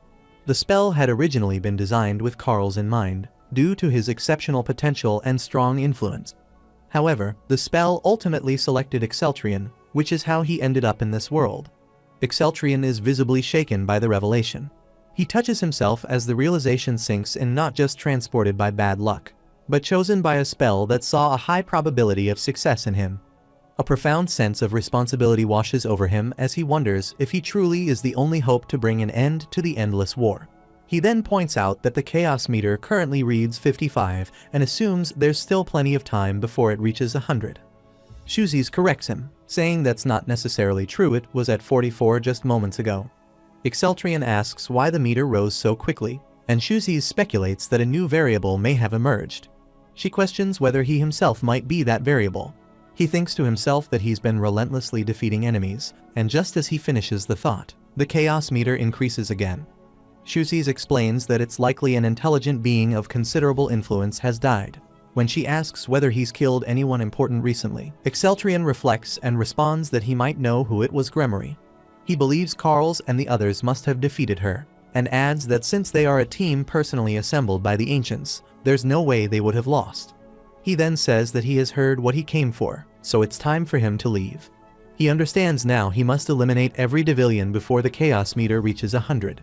The spell had originally been designed with Carl's in mind, due to his exceptional potential and strong influence. However, the spell ultimately selected Exceltrian, which is how he ended up in this world. Exceltrian is visibly shaken by the revelation. He touches himself as the realization sinks in, not just transported by bad luck, but chosen by a spell that saw a high probability of success in him. A profound sense of responsibility washes over him as he wonders if he truly is the only hope to bring an end to the endless war. He then points out that the chaos meter currently reads 55 and assumes there's still plenty of time before it reaches 100. Shusi's corrects him, saying that's not necessarily true, it was at 44 just moments ago. Exceltrian asks why the meter rose so quickly, and Shusi's speculates that a new variable may have emerged. She questions whether he himself might be that variable. He thinks to himself that he's been relentlessly defeating enemies, and just as he finishes the thought, the chaos meter increases again. Shusi's explains that it's likely an intelligent being of considerable influence has died. When she asks whether he's killed anyone important recently, Exceltrian reflects and responds that he might know who it was: Gremory. He believes Carls and the others must have defeated her, and adds that since they are a team personally assembled by the ancients, there's no way they would have lost. He then says that he has heard what he came for, so it's time for him to leave. He understands now he must eliminate every Devilian before the chaos meter reaches 100.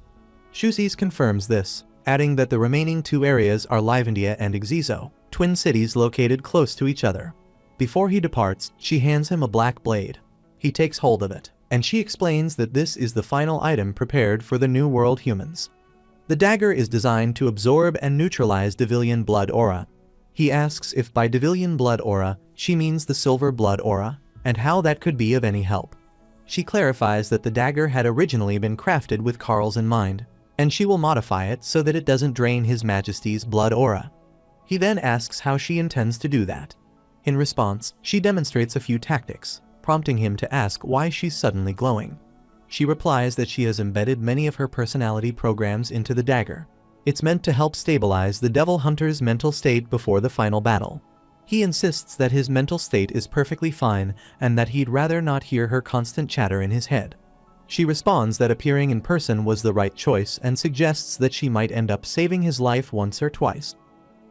Shusi's confirms this, adding that the remaining two areas are Livendia and Exizo, twin cities located close to each other. Before he departs, she hands him a black blade. He takes hold of it, and she explains that this is the final item prepared for the New World humans. The dagger is designed to absorb and neutralize Devilian blood aura. He asks if by Devilian blood aura, she means the silver blood aura, and how that could be of any help. She clarifies that the dagger had originally been crafted with Carl's in mind, and she will modify it so that it doesn't drain His Majesty's blood aura. He then asks how she intends to do that. In response, she demonstrates a few tactics, prompting him to ask why she's suddenly glowing. She replies that she has embedded many of her personality programs into the dagger. It's meant to help stabilize the Devil Hunter's mental state before the final battle. He insists that his mental state is perfectly fine and that he'd rather not hear her constant chatter in his head. She responds that appearing in person was the right choice and suggests that she might end up saving his life once or twice.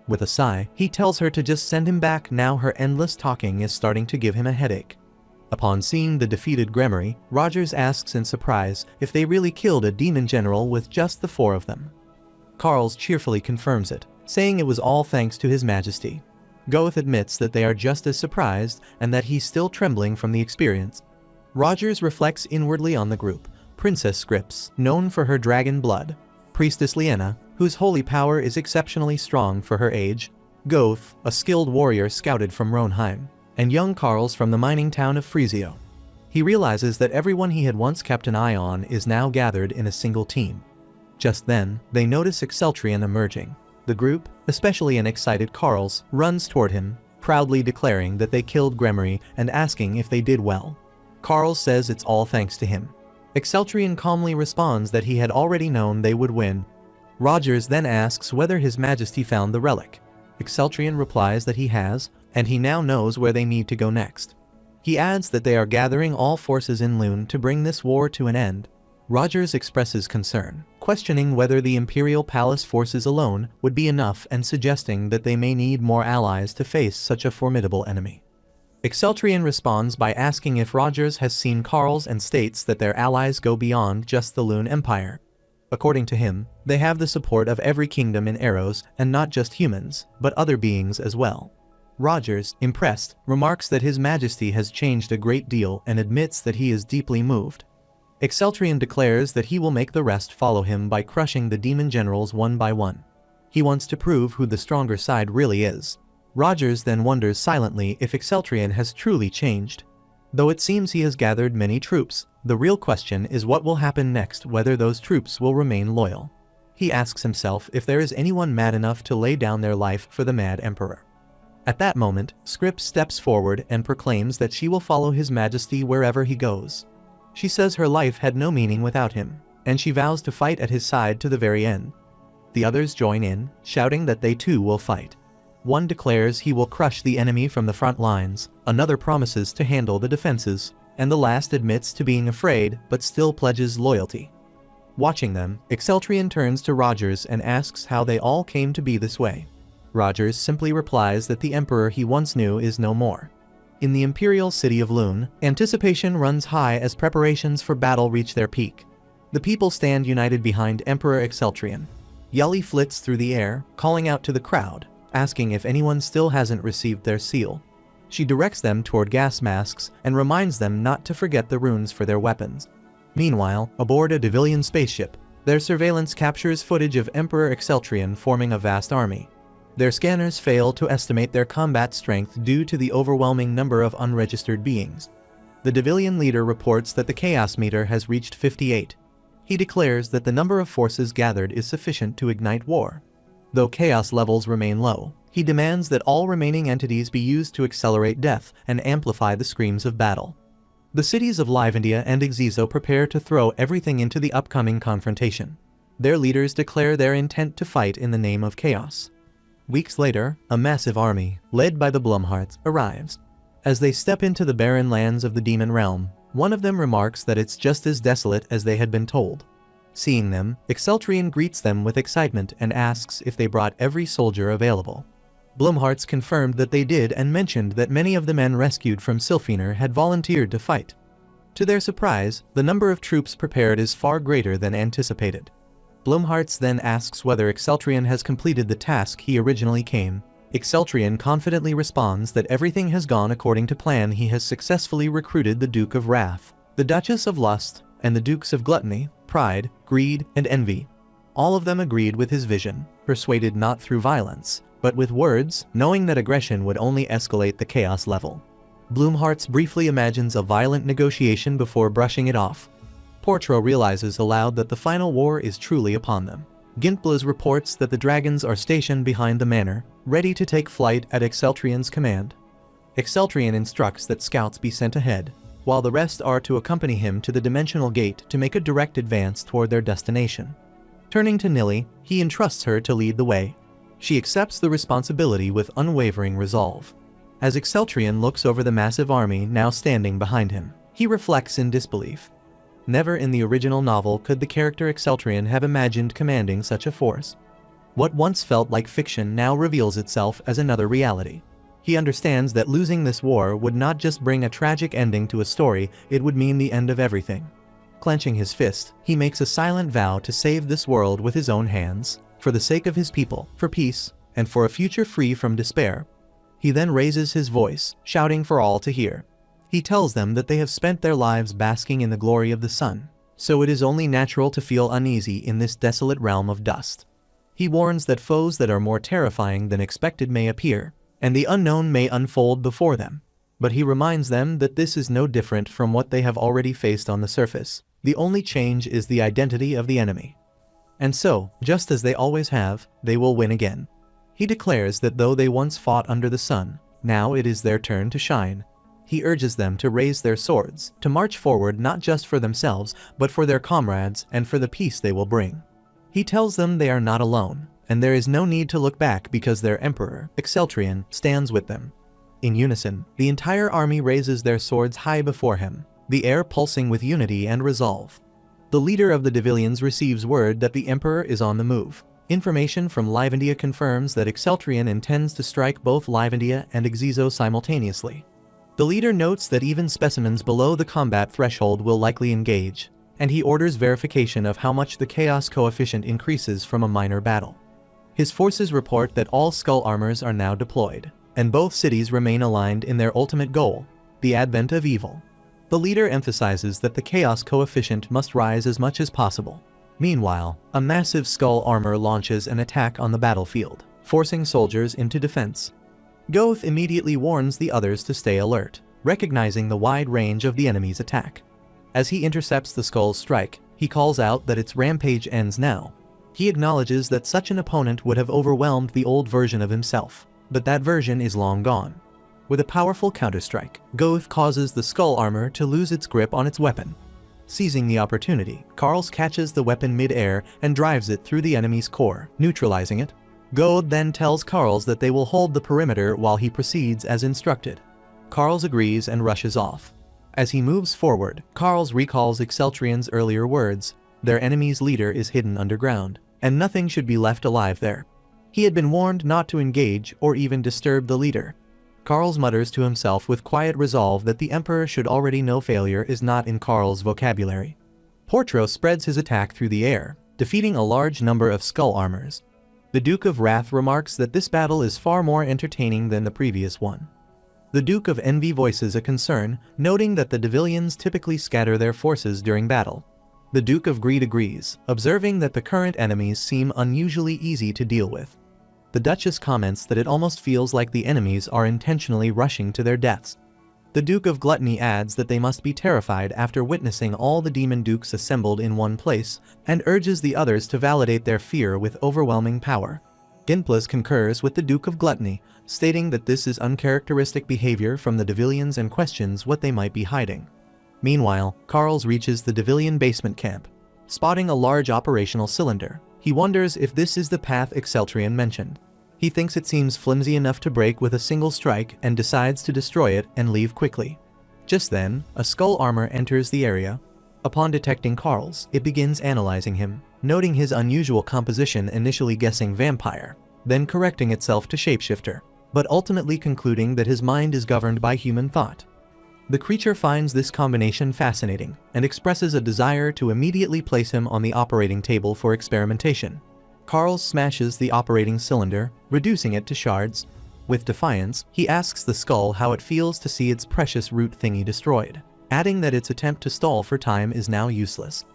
With a sigh, he tells her to just send him back now. Her endless talking is starting to give him a headache. Upon seeing the defeated Gremory, Rogers asks in surprise if they really killed a demon general with just the 4 of them. Carls cheerfully confirms it, saying it was all thanks to His Majesty. Goeth admits that they are just as surprised and that he's still trembling from the experience. Rogers reflects inwardly on the group: Princess Scripps, known for her dragon blood; Priestess Liena, whose holy power is exceptionally strong for her age; Goeth, a skilled warrior scouted from Ronheim; and young Carls from the mining town of Frezio. He realizes that everyone he had once kept an eye on is now gathered in a single team. Just then, they notice Exceltrian emerging. The group, especially an excited Carls, runs toward him, proudly declaring that they killed Gremory and asking if they did well. Carls says it's all thanks to him. Exceltrian calmly responds that he had already known they would win. Rogers then asks whether His Majesty found the relic. Exceltrian replies that he has, and he now knows where they need to go next. He adds that they are gathering all forces in Lune to bring this war to an end. Rogers expresses concern, questioning whether the Imperial Palace forces alone would be enough and suggesting that they may need more allies to face such a formidable enemy. Exceltrian responds by asking if Rogers has seen Carl's and states that their allies go beyond just the Lune Empire. According to him, they have the support of every kingdom in Eros, and not just humans, but other beings as well. Rogers, impressed, remarks that His Majesty has changed a great deal and admits that he is deeply moved. Exceltrian declares that he will make the rest follow him by crushing the demon generals one by one. He wants to prove who the stronger side really is. Rogers then wonders silently if Exceltrian has truly changed. Though it seems he has gathered many troops, the real question is what will happen next, whether those troops will remain loyal. He asks himself if there is anyone mad enough to lay down their life for the Mad Emperor. At that moment, Scripps steps forward and proclaims that she will follow His Majesty wherever he goes. She says her life had no meaning without him, and she vows to fight at his side to the very end. The others join in, shouting that they too will fight. One declares he will crush the enemy from the front lines, another promises to handle the defenses, and the last admits to being afraid but still pledges loyalty. Watching them, Exceltrian turns to Rogers and asks how they all came to be this way. Rogers simply replies that the Emperor he once knew is no more. In the Imperial city of Lune, anticipation runs high as preparations for battle reach their peak. The people stand united behind Emperor Exceltrian. Yuli flits through the air, calling out to the crowd, asking if anyone still hasn't received their seal. She directs them toward gas masks and reminds them not to forget the runes for their weapons. Meanwhile, aboard a Devilian spaceship, their surveillance captures footage of Emperor Exceltrian forming a vast army. Their scanners fail to estimate their combat strength due to the overwhelming number of unregistered beings. The Devilian leader reports that the Chaos meter has reached 58. He declares that the number of forces gathered is sufficient to ignite war. Though Chaos levels remain low, he demands that all remaining entities be used to accelerate death and amplify the screams of battle. The cities of Livendia and Exizo prepare to throw everything into the upcoming confrontation. Their leaders declare their intent to fight in the name of Chaos. Weeks later, a massive army, led by the Blumharts, arrives. As they step into the barren lands of the Demon Realm, one of them remarks that it's just as desolate as they had been told. Seeing them, Exceltrian greets them with excitement and asks if they brought every soldier available. Blumharts confirmed that they did and mentioned that many of the men rescued from Sylphener had volunteered to fight. To their surprise, the number of troops prepared is far greater than anticipated. Blumharts then asks whether Exceltrian has completed the task he originally came. Exceltrian confidently responds that everything has gone according to plan. He has successfully recruited the Duke of Wrath, the Duchess of Lust, and the Dukes of Gluttony, Pride, Greed, and Envy. All of them agreed with his vision, persuaded not through violence, but with words, knowing that aggression would only escalate the chaos level. Blumharts briefly imagines a violent negotiation before brushing it off. Portro realizes aloud that the final war is truly upon them. Gintblaz reports that the dragons are stationed behind the manor, ready to take flight at Exceltrian's command. Exceltrian instructs that scouts be sent ahead, while the rest are to accompany him to the Dimensional Gate to make a direct advance toward their destination. Turning to Nili, he entrusts her to lead the way. She accepts the responsibility with unwavering resolve. As Exceltrian looks over the massive army now standing behind him, he reflects in disbelief. Never in the original novel could the character Exceltrian have imagined commanding such a force. What once felt like fiction now reveals itself as another reality. He understands that losing this war would not just bring a tragic ending to a story, it would mean the end of everything. Clenching his fist, he makes a silent vow to save this world with his own hands, for the sake of his people, for peace, and for a future free from despair. He then raises his voice, shouting for all to hear. He tells them that they have spent their lives basking in the glory of the sun, so it is only natural to feel uneasy in this desolate realm of dust. He warns that foes that are more terrifying than expected may appear, and the unknown may unfold before them. But he reminds them that this is no different from what they have already faced on the surface. The only change is the identity of the enemy. And so, just as they always have, they will win again. He declares that though they once fought under the sun, now it is their turn to shine. He urges them to raise their swords, to march forward not just for themselves, but for their comrades and for the peace they will bring. He tells them they are not alone, and there is no need to look back because their emperor, Exceltrian, stands with them. In unison, the entire army raises their swords high before him, the air pulsing with unity and resolve. The leader of the Devilians receives word that the Emperor is on the move. Information from Livendia confirms that Exceltrion intends to strike both Livendia and Exizo simultaneously. The leader notes that even specimens below the combat threshold will likely engage, and he orders verification of how much the chaos coefficient increases from a minor battle. His forces report that all skull armors are now deployed, and both cities remain aligned in their ultimate goal, the advent of evil. The leader emphasizes that the chaos coefficient must rise as much as possible. Meanwhile, a massive skull armor launches an attack on the battlefield, forcing soldiers into defense. Goth immediately warns the others to stay alert, recognizing the wide range of the enemy's attack. As he intercepts the skull's strike, he calls out that its rampage ends now. He acknowledges that such an opponent would have overwhelmed the old version of himself, but that version is long gone. With a powerful counterstrike, Goth causes the skull armor to lose its grip on its weapon. Seizing the opportunity, Karls catches the weapon mid-air and drives it through the enemy's core, neutralizing it. Goth then tells Karls that they will hold the perimeter while he proceeds as instructed. Karls agrees and rushes off. As he moves forward, Karls recalls Exceltrion's earlier words: their enemy's leader is hidden underground, and nothing should be left alive there. He had been warned not to engage or even disturb the leader. Karls mutters to himself with quiet resolve that the Emperor should already know failure is not in Karls' vocabulary. Portro spreads his attack through the air, defeating a large number of skull armors. The Duke of Wrath remarks that this battle is far more entertaining than the previous one. The Duke of Envy voices a concern, noting that the Devilians typically scatter their forces during battle. The Duke of Greed agrees, observing that the current enemies seem unusually easy to deal with. The Duchess comments that it almost feels like the enemies are intentionally rushing to their deaths. The Duke of Gluttony adds that they must be terrified after witnessing all the demon dukes assembled in one place, and urges the others to validate their fear with overwhelming power. Ginplas concurs with the Duke of Gluttony, stating that this is uncharacteristic behavior from the Devilians and questions what they might be hiding. Meanwhile, Karls reaches the Devilian basement camp. Spotting a large operational cylinder, he wonders if this is the path Exceltrion mentioned. He thinks it seems flimsy enough to break with a single strike and decides to destroy it and leave quickly. Just then, a skull armor enters the area. Upon detecting Karls, it begins analyzing him, noting his unusual composition, initially guessing vampire, then correcting itself to shapeshifter, but ultimately concluding that his mind is governed by human thought. The creature finds this combination fascinating and expresses a desire to immediately place him on the operating table for experimentation. Karls smashes the operating cylinder, reducing it to shards. With defiance, he asks the skull how it feels to see its precious root thingy destroyed, adding that its attempt to stall for time is now useless.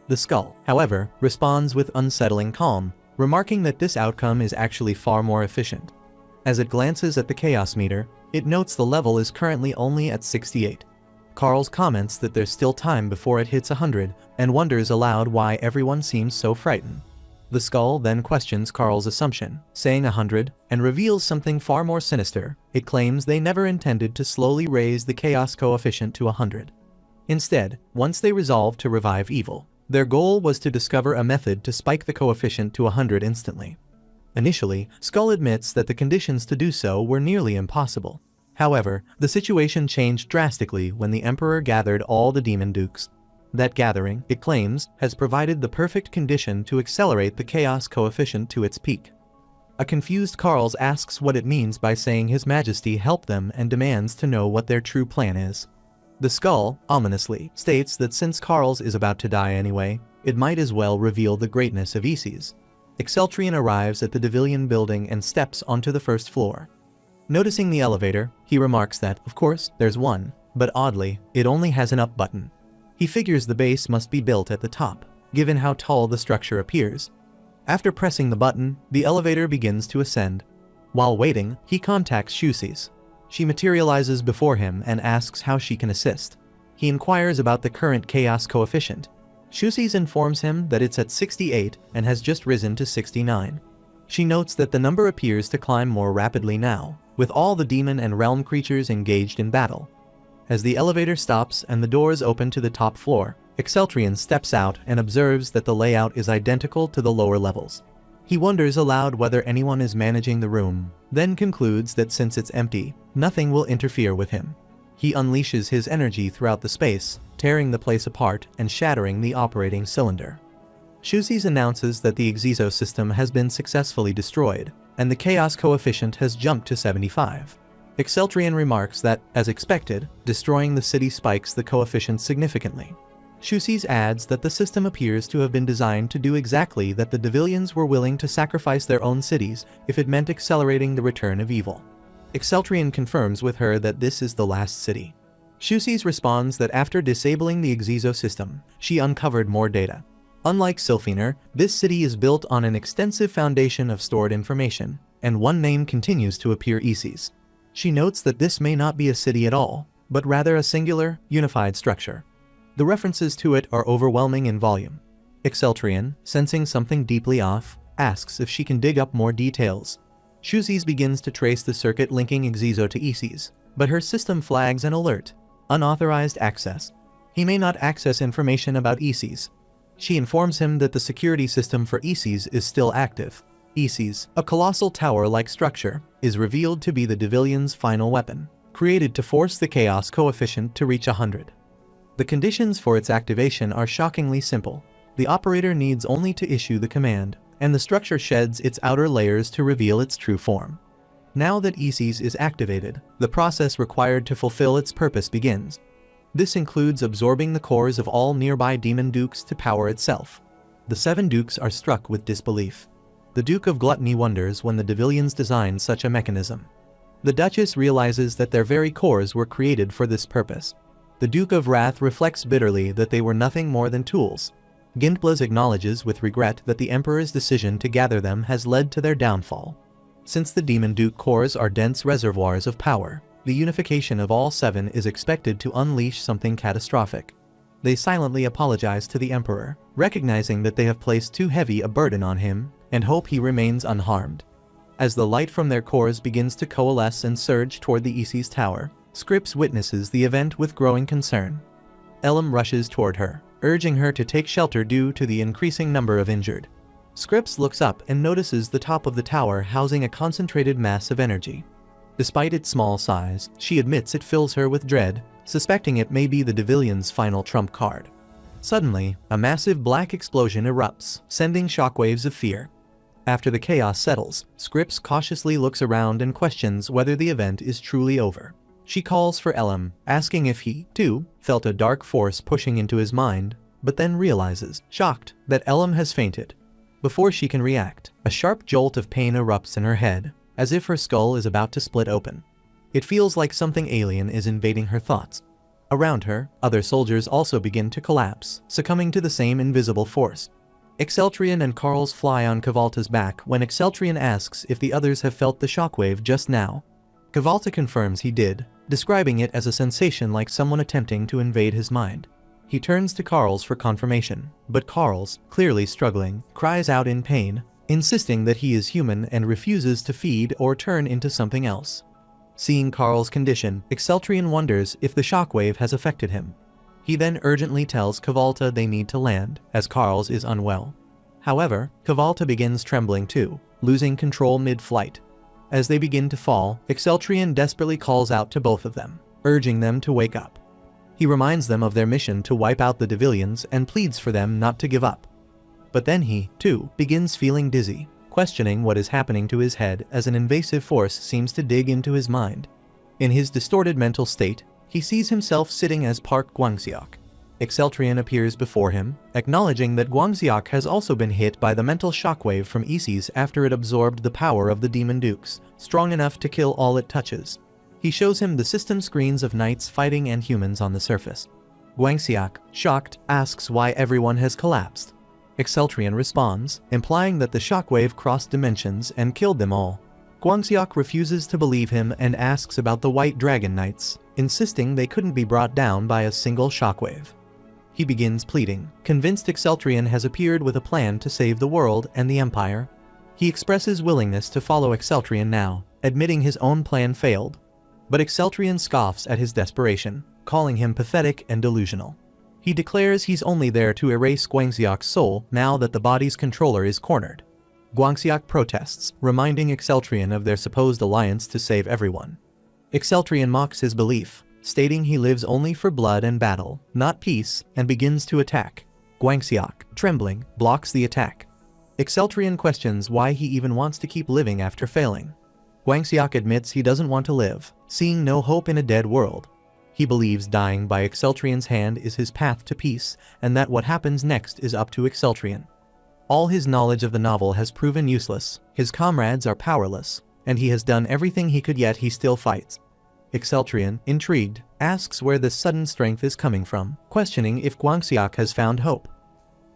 The skull, however, responds with unsettling calm, remarking that this outcome is actually far more efficient. As it glances at the chaos meter, it notes the level is currently only at 68. Karls comments that there's still time before it hits 100, and wonders aloud why everyone seems so frightened. The skull then questions Karls' assumption, saying 100, and reveals something far more sinister. It claims they never intended to slowly raise the chaos coefficient to 100. Instead, once they resolved to revive evil, their goal was to discover a method to spike the coefficient to 100 instantly. Initially, Skull admits that the conditions to do so were nearly impossible. However, the situation changed drastically when the Emperor gathered all the demon dukes. That gathering, it claims, has provided the perfect condition to accelerate the chaos coefficient to its peak. A confused Karls asks what it means by saying His Majesty helped them and demands to know what their true plan is. The skull, ominously, states that since Karls is about to die anyway, it might as well reveal the greatness of Isis. Exceltrion arrives at the Devilian building and steps onto the first floor. Noticing the elevator, he remarks that, of course, there's one, but oddly, it only has an up button. He figures the base must be built at the top, given how tall the structure appears. After pressing the button, the elevator begins to ascend. While waiting, he contacts Shusis. She materializes before him and asks how she can assist. He inquires about the current chaos coefficient. Shusis informs him that it's at 68 and has just risen to 69. She notes that the number appears to climb more rapidly now, with all the demon and realm creatures engaged in battle. As the elevator stops and the doors open to the top floor, Exceltrion steps out and observes that the layout is identical to the lower levels. He wonders aloud whether anyone is managing the room, then concludes that since it's empty, nothing will interfere with him. He unleashes his energy throughout the space, tearing the place apart and shattering the operating cylinder. Shusis announces that the Exeso system has been successfully destroyed, and the chaos coefficient has jumped to 75. Exceltrian remarks that, as expected, destroying the city spikes the coefficient significantly. Shusis adds that the system appears to have been designed to do exactly that. The Devilians were willing to sacrifice their own cities if it meant accelerating the return of evil. Exceltrian confirms with her that this is the last city. Shusis responds that after disabling the Exeso system, she uncovered more data. Unlike Sylphiner, this city is built on an extensive foundation of stored information, and one name continues to appear: Isis. She notes that this may not be a city at all, but rather a singular, unified structure. The references to it are overwhelming in volume. Exceltrian, sensing something deeply off, asks if she can dig up more details. Shusis begins to trace the circuit linking Exeso to Isis, but her system flags an alert: unauthorized access. He may not access information about Isis. She informs him that the security system for Isis is still active. Isis, a colossal tower-like structure, is revealed to be the Devilian's final weapon, created to force the chaos coefficient to reach 100. The conditions for its activation are shockingly simple. The operator needs only to issue the command, and the structure sheds its outer layers to reveal its true form. Now that Isis is activated, the process required to fulfill its purpose begins. This includes absorbing the cores of all nearby demon dukes to power itself. The 7 dukes are struck with disbelief. The Duke of Gluttony wonders when the Devilians designed such a mechanism. The Duchess realizes that their very cores were created for this purpose. The Duke of Wrath reflects bitterly that they were nothing more than tools. Gintblas acknowledges with regret that the Emperor's decision to gather them has led to their downfall. Since the Demon Duke cores are dense reservoirs of power, the unification of all 7 is expected to unleash something catastrophic. They silently apologize to the Emperor, recognizing that they have placed too heavy a burden on him, and hope he remains unharmed. As the light from their cores begins to coalesce and surge toward the Isis Tower, Scripps witnesses the event with growing concern. Elam rushes toward her, urging her to take shelter due to the increasing number of injured. Scripps looks up and notices the top of the tower housing a concentrated mass of energy. Despite its small size, she admits it fills her with dread, suspecting it may be the Devilian's final trump card. Suddenly, a massive black explosion erupts, sending shockwaves of fear. After the chaos settles, Scripps cautiously looks around and questions whether the event is truly over. She calls for Elam, asking if he, too, felt a dark force pushing into his mind, but then realizes, shocked, that Elam has fainted. Before she can react, a sharp jolt of pain erupts in her head, as if her skull is about to split open. It feels like something alien is invading her thoughts. Around her, other soldiers also begin to collapse, succumbing to the same invisible force. Exceltrian and Carls fly on Kavalta's back when Exceltrian asks if the others have felt the shockwave just now. Kavalta confirms he did, describing it as a sensation like someone attempting to invade his mind. He turns to Carls for confirmation, but Carls, clearly struggling, cries out in pain, insisting that he is human and refuses to feed or turn into something else. Seeing Carl's condition, Exceltrian wonders if the shockwave has affected him. He then urgently tells Kavalta they need to land, as Carls is unwell. However, Kavalta begins trembling too, losing control mid-flight. As they begin to fall, Exceltrian desperately calls out to both of them, urging them to wake up. He reminds them of their mission to wipe out the Devilians and pleads for them not to give up. But then he, too, begins feeling dizzy, questioning what is happening to his head as an invasive force seems to dig into his mind. In his distorted mental state, he sees himself sitting as Park Guangxiok. Exceltrian appears before him, acknowledging that Guangxiok has also been hit by the mental shockwave from Isis after it absorbed the power of the Demon Dukes, strong enough to kill all it touches. He shows him the system screens of knights fighting and humans on the surface. Guangxiok, shocked, asks why everyone has collapsed. Exceltrian responds, implying that the shockwave crossed dimensions and killed them all. Guangxiok refuses to believe him and asks about the White Dragon Knights, insisting they couldn't be brought down by a single shockwave. He begins pleading, convinced Exceltrian has appeared with a plan to save the world and the Empire. He expresses willingness to follow Exceltrian now, admitting his own plan failed. But Exceltrian scoffs at his desperation, calling him pathetic and delusional. He declares he's only there to erase Guangxiok's soul now that the body's controller is cornered. Guangxiok protests, reminding Exceltrian of their supposed alliance to save everyone. Exceltrian mocks his belief, stating he lives only for blood and battle, not peace, and begins to attack. Guangxiok, trembling, blocks the attack. Exceltrian questions why he even wants to keep living after failing. Guangxiok admits he doesn't want to live, seeing no hope in a dead world. He believes dying by Exceltrian's hand is his path to peace, and that what happens next is up to Exceltrian. All his knowledge of the novel has proven useless, his comrades are powerless, and he has done everything he could, yet he still fights. Exceltrian, intrigued, asks where this sudden strength is coming from, questioning if Guangxiok has found hope.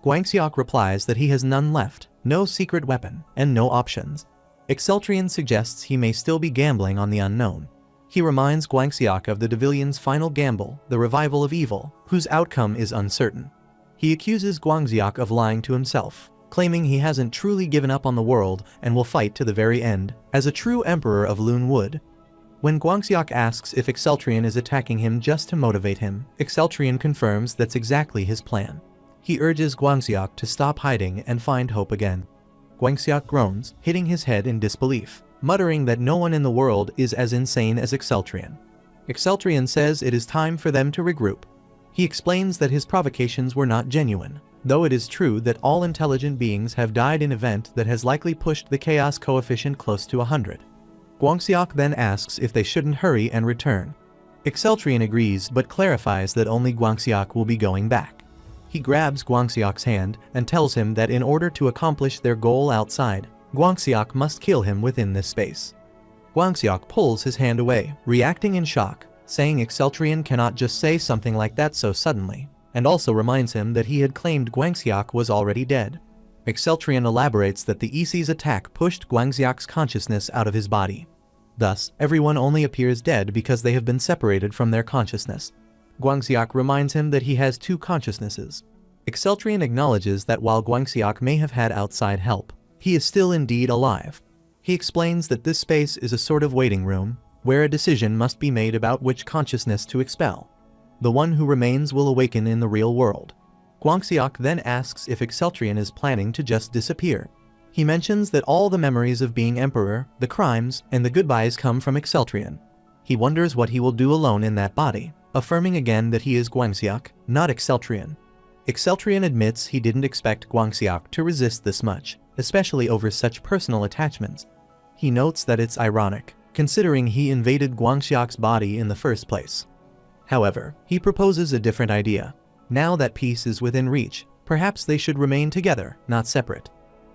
Guangxiok replies that he has none left, no secret weapon, and no options. Exceltrian suggests he may still be gambling on the unknown. He reminds Guangxiok of the Devilian's final gamble, the revival of evil, whose outcome is uncertain. He accuses Guangxiok of lying to himself, claiming he hasn't truly given up on the world and will fight to the very end, as a true emperor of Lune would. When Guangxiok asks if Exceltrian is attacking him just to motivate him, Exceltrian confirms that's exactly his plan. He urges Guangxiok to stop hiding and find hope again. Guangxiok groans, hitting his head in disbelief, muttering that no one in the world is as insane as Exceltrian. Exceltrian says it is time for them to regroup. He explains that his provocations were not genuine, though it is true that all intelligent beings have died in an event that has likely pushed the chaos coefficient close to 100. Guangxiok then asks if they shouldn't hurry and return. Exceltrian agrees but clarifies that only Guangxiok will be going back. He grabs Guangxiok's hand and tells him that in order to accomplish their goal outside, Guangxiok must kill him within this space. Guangxiok pulls his hand away, reacting in shock, saying Exceltrian cannot just say something like that so suddenly, and also reminds him that he had claimed Guangxiok was already dead. Exceltrian elaborates that the EC's attack pushed Guangxiok's consciousness out of his body. Thus, everyone only appears dead because they have been separated from their consciousness. Guangxiok reminds him that he has two consciousnesses. Exceltrian acknowledges that while Guangxiok may have had outside help, he is still indeed alive. He explains that this space is a sort of waiting room, where a decision must be made about which consciousness to expel. The one who remains will awaken in the real world. Guangxiok then asks if Exceltrian is planning to just disappear. He mentions that all the memories of being emperor, the crimes, and the goodbyes come from Exceltrian. He wonders what he will do alone in that body, affirming again that he is Guangxiok, not Exceltrian. Exceltrian admits he didn't expect Guangxiok to resist this much, especially over such personal attachments. He notes that it's ironic, considering he invaded Guangxiok's body in the first place. However, he proposes a different idea. Now that peace is within reach, perhaps they should remain together, not separate.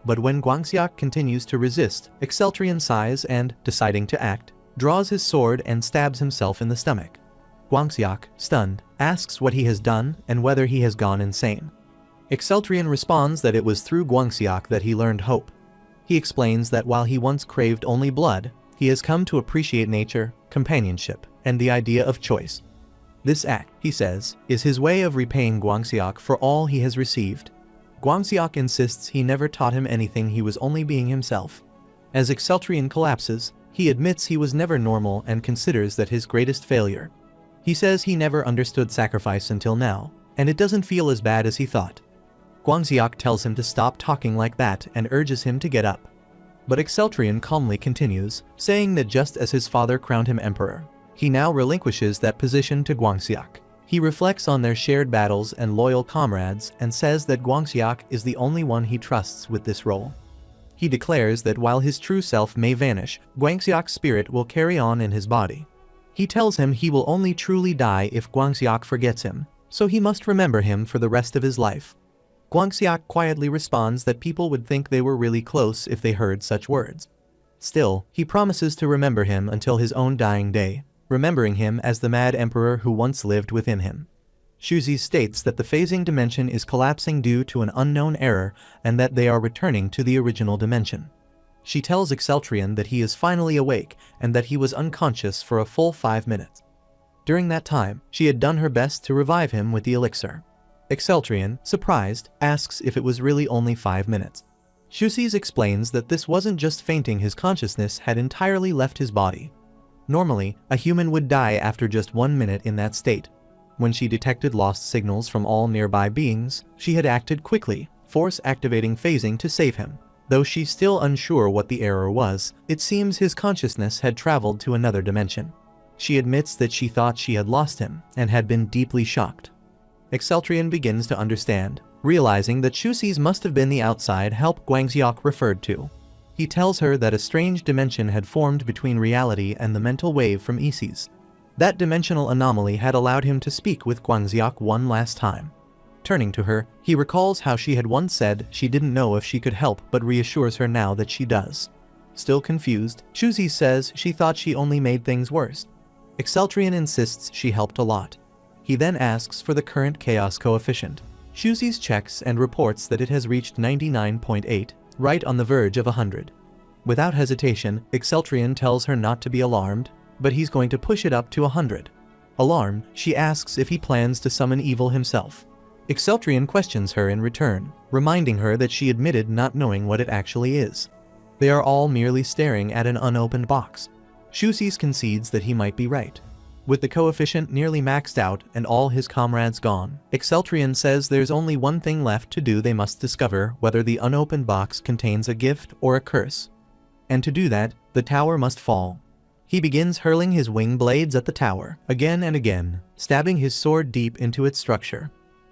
But when Guangxiok continues to resist, Exceltrian sighs and, deciding to act, draws his sword and stabs himself in the stomach. Guangxiok, stunned, asks what he has done and whether he has gone insane. Exceltrian responds that it was through Guangxiok that he learned hope. He explains that while he once craved only blood, he has come to appreciate nature, companionship, and the idea of choice. This act, he says, is his way of repaying Guangxiok for all he has received. Guangxiok insists he never taught him anything, he was only being himself. As Exceltrian collapses, he admits he was never normal and considers that his greatest failure. He says he never understood sacrifice until now, and it doesn't feel as bad as he thought. Guangxiok tells him to stop talking like that and urges him to get up. But Exceltrian calmly continues, saying that just as his father crowned him emperor, he now relinquishes that position to Guangxiok. He reflects on their shared battles and loyal comrades and says that Guangxiok is the only one he trusts with this role. He declares that while his true self may vanish, Guangxiok's spirit will carry on in his body. He tells him he will only truly die if Guangxiok forgets him, so he must remember him for the rest of his life. Guangxiok quietly responds that people would think they were really close if they heard such words. Still, he promises to remember him until his own dying day, remembering him as the mad emperor who once lived within him. Shuzi states that the phasing dimension is collapsing due to an unknown error and that they are returning to the original dimension. She tells Exceltrian that he is finally awake and that he was unconscious for a full 5 minutes. During that time, she had done her best to revive him with the elixir. Exceltrian, surprised, asks if it was really only 5 minutes. Shuzi explains that this wasn't just fainting, his consciousness had entirely left his body. Normally, a human would die after just 1 minute in that state. When she detected lost signals from all nearby beings, she had acted quickly, force-activating phasing to save him. Though she's still unsure what the error was, it seems his consciousness had traveled to another dimension. She admits that she thought she had lost him and had been deeply shocked. Exceltrian begins to understand, realizing that Shuxi's must have been the outside help Guangxiok referred to. He tells her that a strange dimension had formed between reality and the mental wave from Isis. That dimensional anomaly had allowed him to speak with Guangxiok one last time. Turning to her, he recalls how she had once said she didn't know if she could help but reassures her now that she does. Still confused, Shuxi says she thought she only made things worse. Exceltrian insists she helped a lot. He then asks for the current chaos coefficient. Shuxi's checks and reports that it has reached 99.8, right on the verge of 100. Without hesitation, Exceltrian tells her not to be alarmed, but he's going to push it up to 100. Alarmed, she asks if he plans to summon evil himself. Exceltrian questions her in return, reminding her that she admitted not knowing what it actually is. They are all merely staring at an unopened box. Shuxi concedes that he might be right. With the coefficient nearly maxed out and all his comrades gone, Exceltrian says there's only one thing left to do. They must discover whether the unopened box contains a gift or a curse. And to do that, the tower must fall. He begins hurling his wing blades at the tower, again and again, stabbing his sword deep into its structure.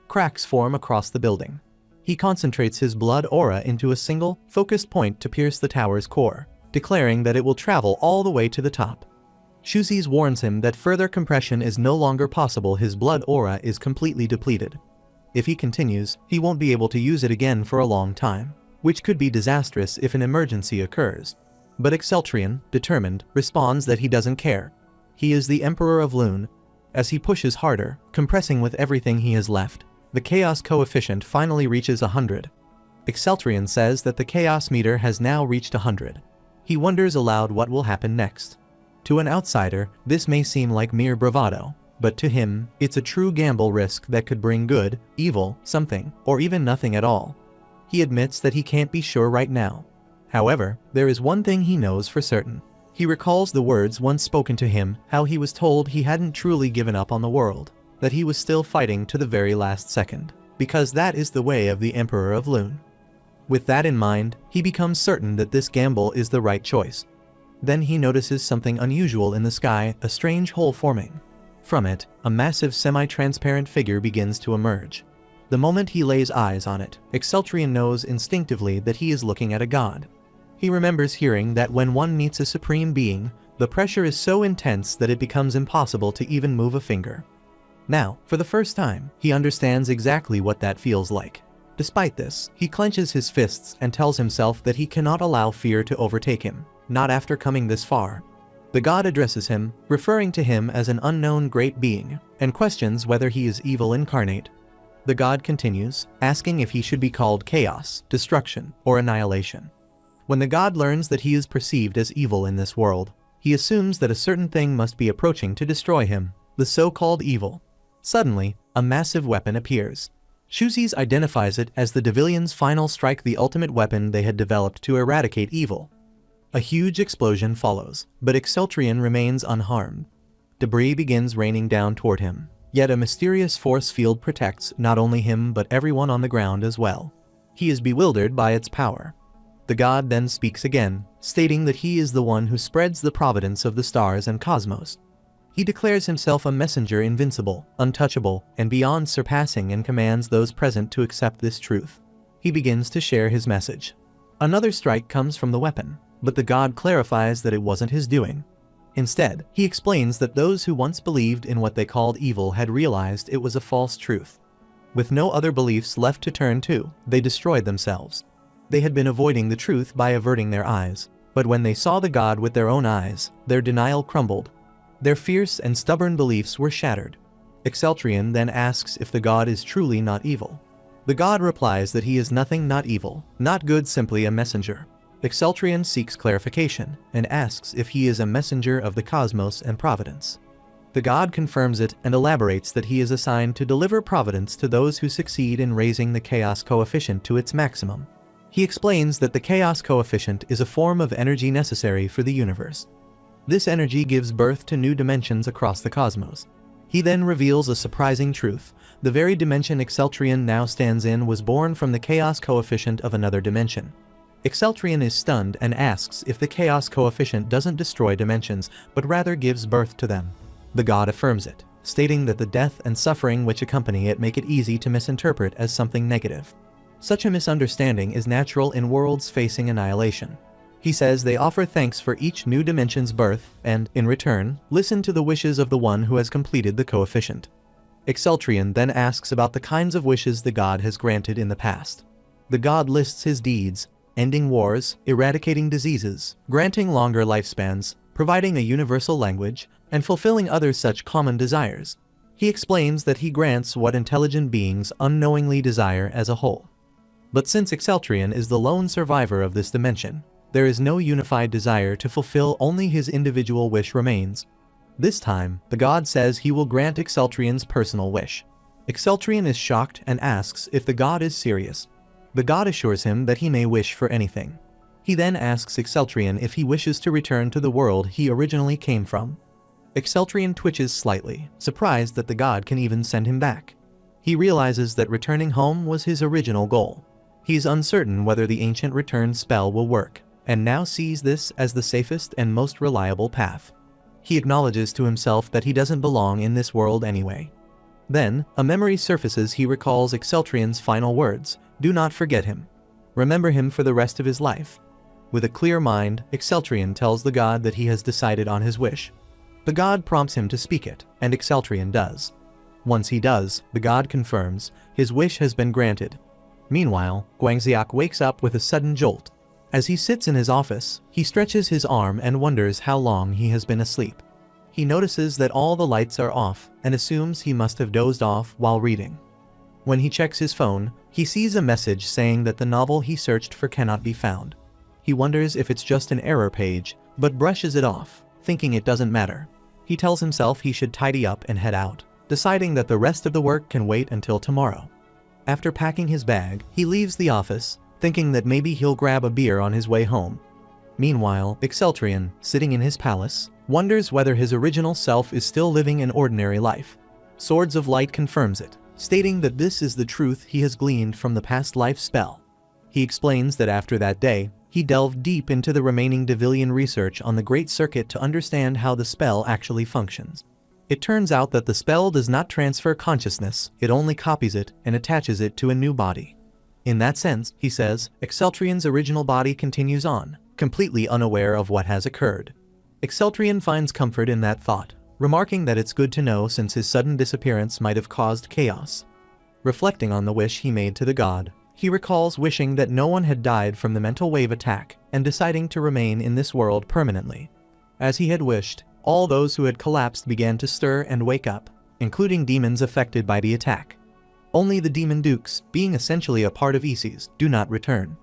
Cracks form across the building. He concentrates his blood aura into a single, focused point to pierce the tower's core, declaring that it will travel all the way to the top. Shuxi warns him that further compression is no longer possible. His blood aura is completely depleted. If he continues, he won't be able to use it again for a long time, which could be disastrous if an emergency occurs. But Exceltrian, determined, responds that he doesn't care. He is the Emperor of Lune. As he pushes harder, compressing with everything he has left, the chaos coefficient finally reaches 100. Exceltrian says that the chaos meter has now reached 100. He wonders aloud what will happen next. To an outsider, this may seem like mere bravado, but to him, it's a true gamble risk that could bring good, evil, something, or even nothing at all. He admits that he can't be sure right now. However, there is one thing he knows for certain. He recalls the words once spoken to him, how he was told he hadn't truly given up on the world, that he was still fighting to the very last second, because that is the way of the Emperor of Lune. With that in mind, he becomes certain that this gamble is the right choice. Then he notices something unusual in the sky, a strange hole forming. From it, a massive semi-transparent figure begins to emerge. The moment he lays eyes on it, Exceltrian knows instinctively that he is looking at a god. He remembers hearing that when one meets a supreme being, the pressure is so intense that it becomes impossible to even move a finger. Now, for the first time, he understands exactly what that feels like. Despite this, he clenches his fists and tells himself that he cannot allow fear to overtake him, not after coming this far. The god addresses him, referring to him as an unknown great being, and questions whether he is evil incarnate. The god continues, asking if he should be called chaos, destruction, or annihilation. When the god learns that he is perceived as evil in this world, he assumes that a certain thing must be approaching to destroy him, the so-called evil. Suddenly, a massive weapon appears. Shuxi identifies it as the Devilian's final strike, the ultimate weapon they had developed to eradicate evil. A huge explosion follows, but Exceltrian remains unharmed. Debris begins raining down toward him, yet a mysterious force field protects not only him but everyone on the ground as well. He is bewildered by its power. The god then speaks again, stating that he is the one who spreads the providence of the stars and cosmos. He declares himself a messenger invincible, untouchable, and beyond surpassing, and commands those present to accept this truth. He begins to share his message. Another strike comes from the weapon, but the god clarifies that it wasn't his doing. Instead, he explains that those who once believed in what they called evil had realized it was a false truth. With no other beliefs left to turn to, they destroyed themselves. They had been avoiding the truth by averting their eyes, but when they saw the god with their own eyes, their denial crumbled. Their fierce and stubborn beliefs were shattered. Exceltrian then asks if the god is truly not evil. The god replies that he is nothing, not evil, not good, simply a messenger. Exceltrian seeks clarification and asks if he is a messenger of the cosmos and providence. The god confirms it and elaborates that he is assigned to deliver providence to those who succeed in raising the chaos coefficient to its maximum. He explains that the chaos coefficient is a form of energy necessary for the universe. This energy gives birth to new dimensions across the cosmos. He then reveals a surprising truth. The very dimension Exceltrian now stands in was born from the chaos coefficient of another dimension. Exceltrion is stunned and asks if the chaos coefficient doesn't destroy dimensions, but rather gives birth to them. The god affirms it, stating that the death and suffering which accompany it make it easy to misinterpret as something negative. Such a misunderstanding is natural in worlds facing annihilation. He says they offer thanks for each new dimension's birth and, in return, listen to the wishes of the one who has completed the coefficient. Exceltrion then asks about the kinds of wishes the god has granted in the past. The god lists his deeds: ending wars, eradicating diseases, granting longer lifespans, providing a universal language, and fulfilling other such common desires. He explains that he grants what intelligent beings unknowingly desire as a whole. But since Exceltrion is the lone survivor of this dimension, there is no unified desire to fulfill, only his individual wish remains. This time, the god says he will grant Exceltrion's personal wish. Exceltrion is shocked and asks if the god is serious. The god assures him that he may wish for anything. He then asks Exceltrion if he wishes to return to the world he originally came from. Exceltrion twitches slightly, surprised that the god can even send him back. He realizes that returning home was his original goal. He's uncertain whether the ancient return spell will work, and now sees this as the safest and most reliable path. He acknowledges to himself that he doesn't belong in this world anyway. Then, a memory surfaces. He recalls Exceltrion's final words: "Do not forget him. Remember him for the rest of his life." With a clear mind, Exceltrion tells the god that he has decided on his wish. The god prompts him to speak it, and Exceltrion does. Once he does, the god confirms his wish has been granted. Meanwhile, Guangxiak wakes up with a sudden jolt. As he sits in his office, he stretches his arm and wonders how long he has been asleep. He notices that all the lights are off and assumes he must have dozed off while reading. When he checks his phone, he sees a message saying that the novel he searched for cannot be found. He wonders if it's just an error page, but brushes it off, thinking it doesn't matter. He tells himself he should tidy up and head out, deciding that the rest of the work can wait until tomorrow. After packing his bag, he leaves the office, thinking that maybe he'll grab a beer on his way home. Meanwhile, Exceltrion, sitting in his palace, wonders whether his original self is still living an ordinary life. Swords of Light confirms it, stating that this is the truth he has gleaned from the past life spell. He explains that after that day, he delved deep into the remaining Devillian research on the Great Circuit to understand how the spell actually functions. It turns out that the spell does not transfer consciousness, it only copies it and attaches it to a new body. In that sense, he says, Exceltrion's original body continues on, completely unaware of what has occurred. Exceltrion finds comfort in that thought, remarking that it's good to know since his sudden disappearance might have caused chaos. Reflecting on the wish he made to the god, he recalls wishing that no one had died from the mental wave attack and deciding to remain in this world permanently. As he had wished, all those who had collapsed began to stir and wake up, including demons affected by the attack. Only the demon dukes, being essentially a part of Isis, do not return.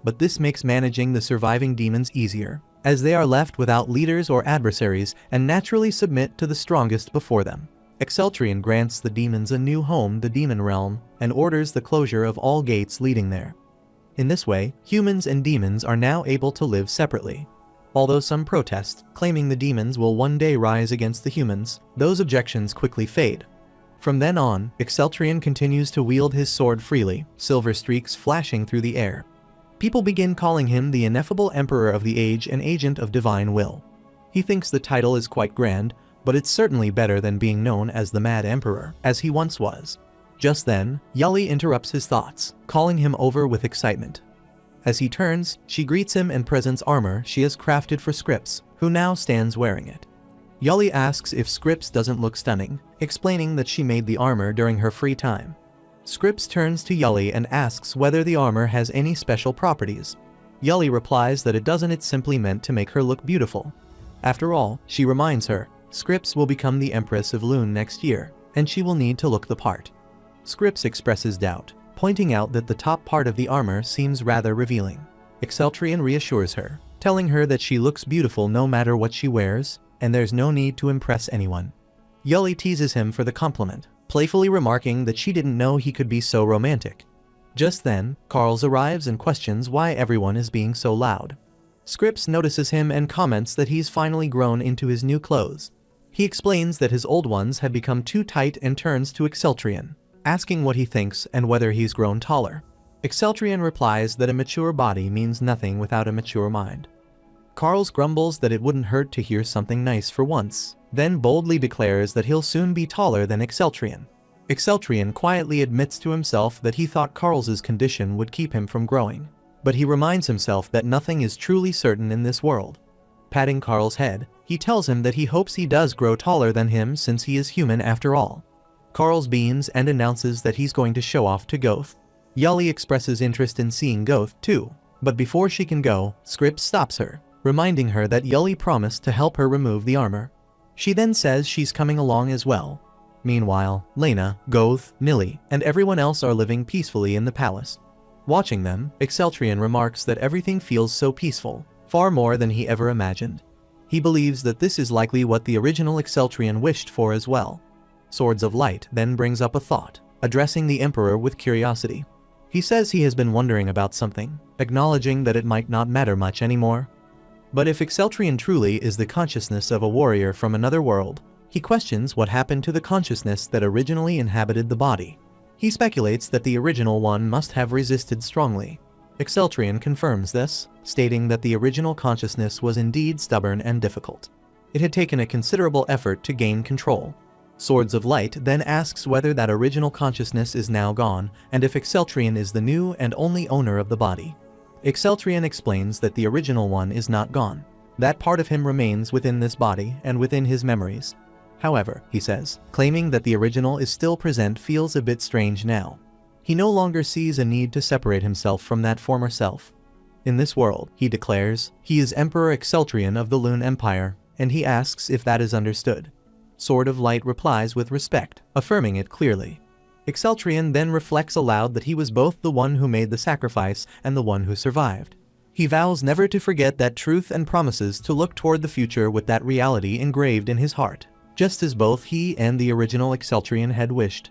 But this makes managing the surviving demons easier, as they are left without leaders or adversaries and naturally submit to the strongest before them. Exceltrion grants the demons a new home, the demon realm, and orders the closure of all gates leading there. In this way, humans and demons are now able to live separately. Although some protest, claiming the demons will one day rise against the humans, those objections quickly fade. From then on, Exceltrion continues to wield his sword freely, silver streaks flashing through the air. People begin calling him the ineffable Emperor of the Age and Agent of Divine Will. He thinks the title is quite grand, but it's certainly better than being known as the Mad Emperor, as he once was. Just then, Yuli interrupts his thoughts, calling him over with excitement. As he turns, she greets him and presents armor she has crafted for Scripps, who now stands wearing it. Yuli asks if Scripps doesn't look stunning, explaining that she made the armor during her free time. Scripps turns to Yuli and asks whether the armor has any special properties. Yuli replies that it doesn't, it's simply meant to make her look beautiful. After all, she reminds her, Scripps will become the Empress of Lune next year, and she will need to look the part. Scripps expresses doubt, pointing out that the top part of the armor seems rather revealing. Exceltrion reassures her, telling her that she looks beautiful no matter what she wears, and there's no need to impress anyone. Yuli teases him for the compliment, playfully remarking that she didn't know he could be so romantic. Just then, Carls arrives and questions why everyone is being so loud. Scripps notices him and comments that he's finally grown into his new clothes. He explains that his old ones had become too tight and turns to Exceltrion, asking what he thinks and whether he's grown taller. Exceltrion replies that a mature body means nothing without a mature mind. Carls grumbles that it wouldn't hurt to hear something nice for once, then boldly declares that he'll soon be taller than Exceltrion. Exceltrion quietly admits to himself that he thought Carl's condition would keep him from growing, but he reminds himself that nothing is truly certain in this world. Patting Carl's head, he tells him that he hopes he does grow taller than him since he is human after all. Carl's beams and announces that he's going to show off to Goth. Yuli expresses interest in seeing Goth too, but before she can go, Scripps stops her, reminding her that Yuli promised to help her remove the armor. She then says she's coming along as well. Meanwhile, Lena, Goth, Nili, and everyone else are living peacefully in the palace. Watching them, Exceltrion remarks that everything feels so peaceful, far more than he ever imagined. He believes that this is likely what the original Exceltrion wished for as well. Swords of Light then brings up a thought, addressing the Emperor with curiosity. He says he has been wondering about something, acknowledging that it might not matter much anymore. But if Exceltrion truly is the consciousness of a warrior from another world, he questions what happened to the consciousness that originally inhabited the body. He speculates that the original one must have resisted strongly. Exceltrion confirms this, stating that the original consciousness was indeed stubborn and difficult. It had taken a considerable effort to gain control. Swords of Light then asks whether that original consciousness is now gone, and if Exceltrion is the new and only owner of the body. Exceltrion explains that the original one is not gone. That part of him remains within this body and within his memories. However, he says, claiming that the original is still present feels a bit strange now. He no longer sees a need to separate himself from that former self. In this world, he declares, he is Emperor Exceltrion of the Lune Empire, and he asks if that is understood. Sword of Light replies with respect, affirming it clearly. Exceltrion then reflects aloud that he was both the one who made the sacrifice and the one who survived. He vows never to forget that truth and promises to look toward the future with that reality engraved in his heart, just as both he and the original Exceltrion had wished.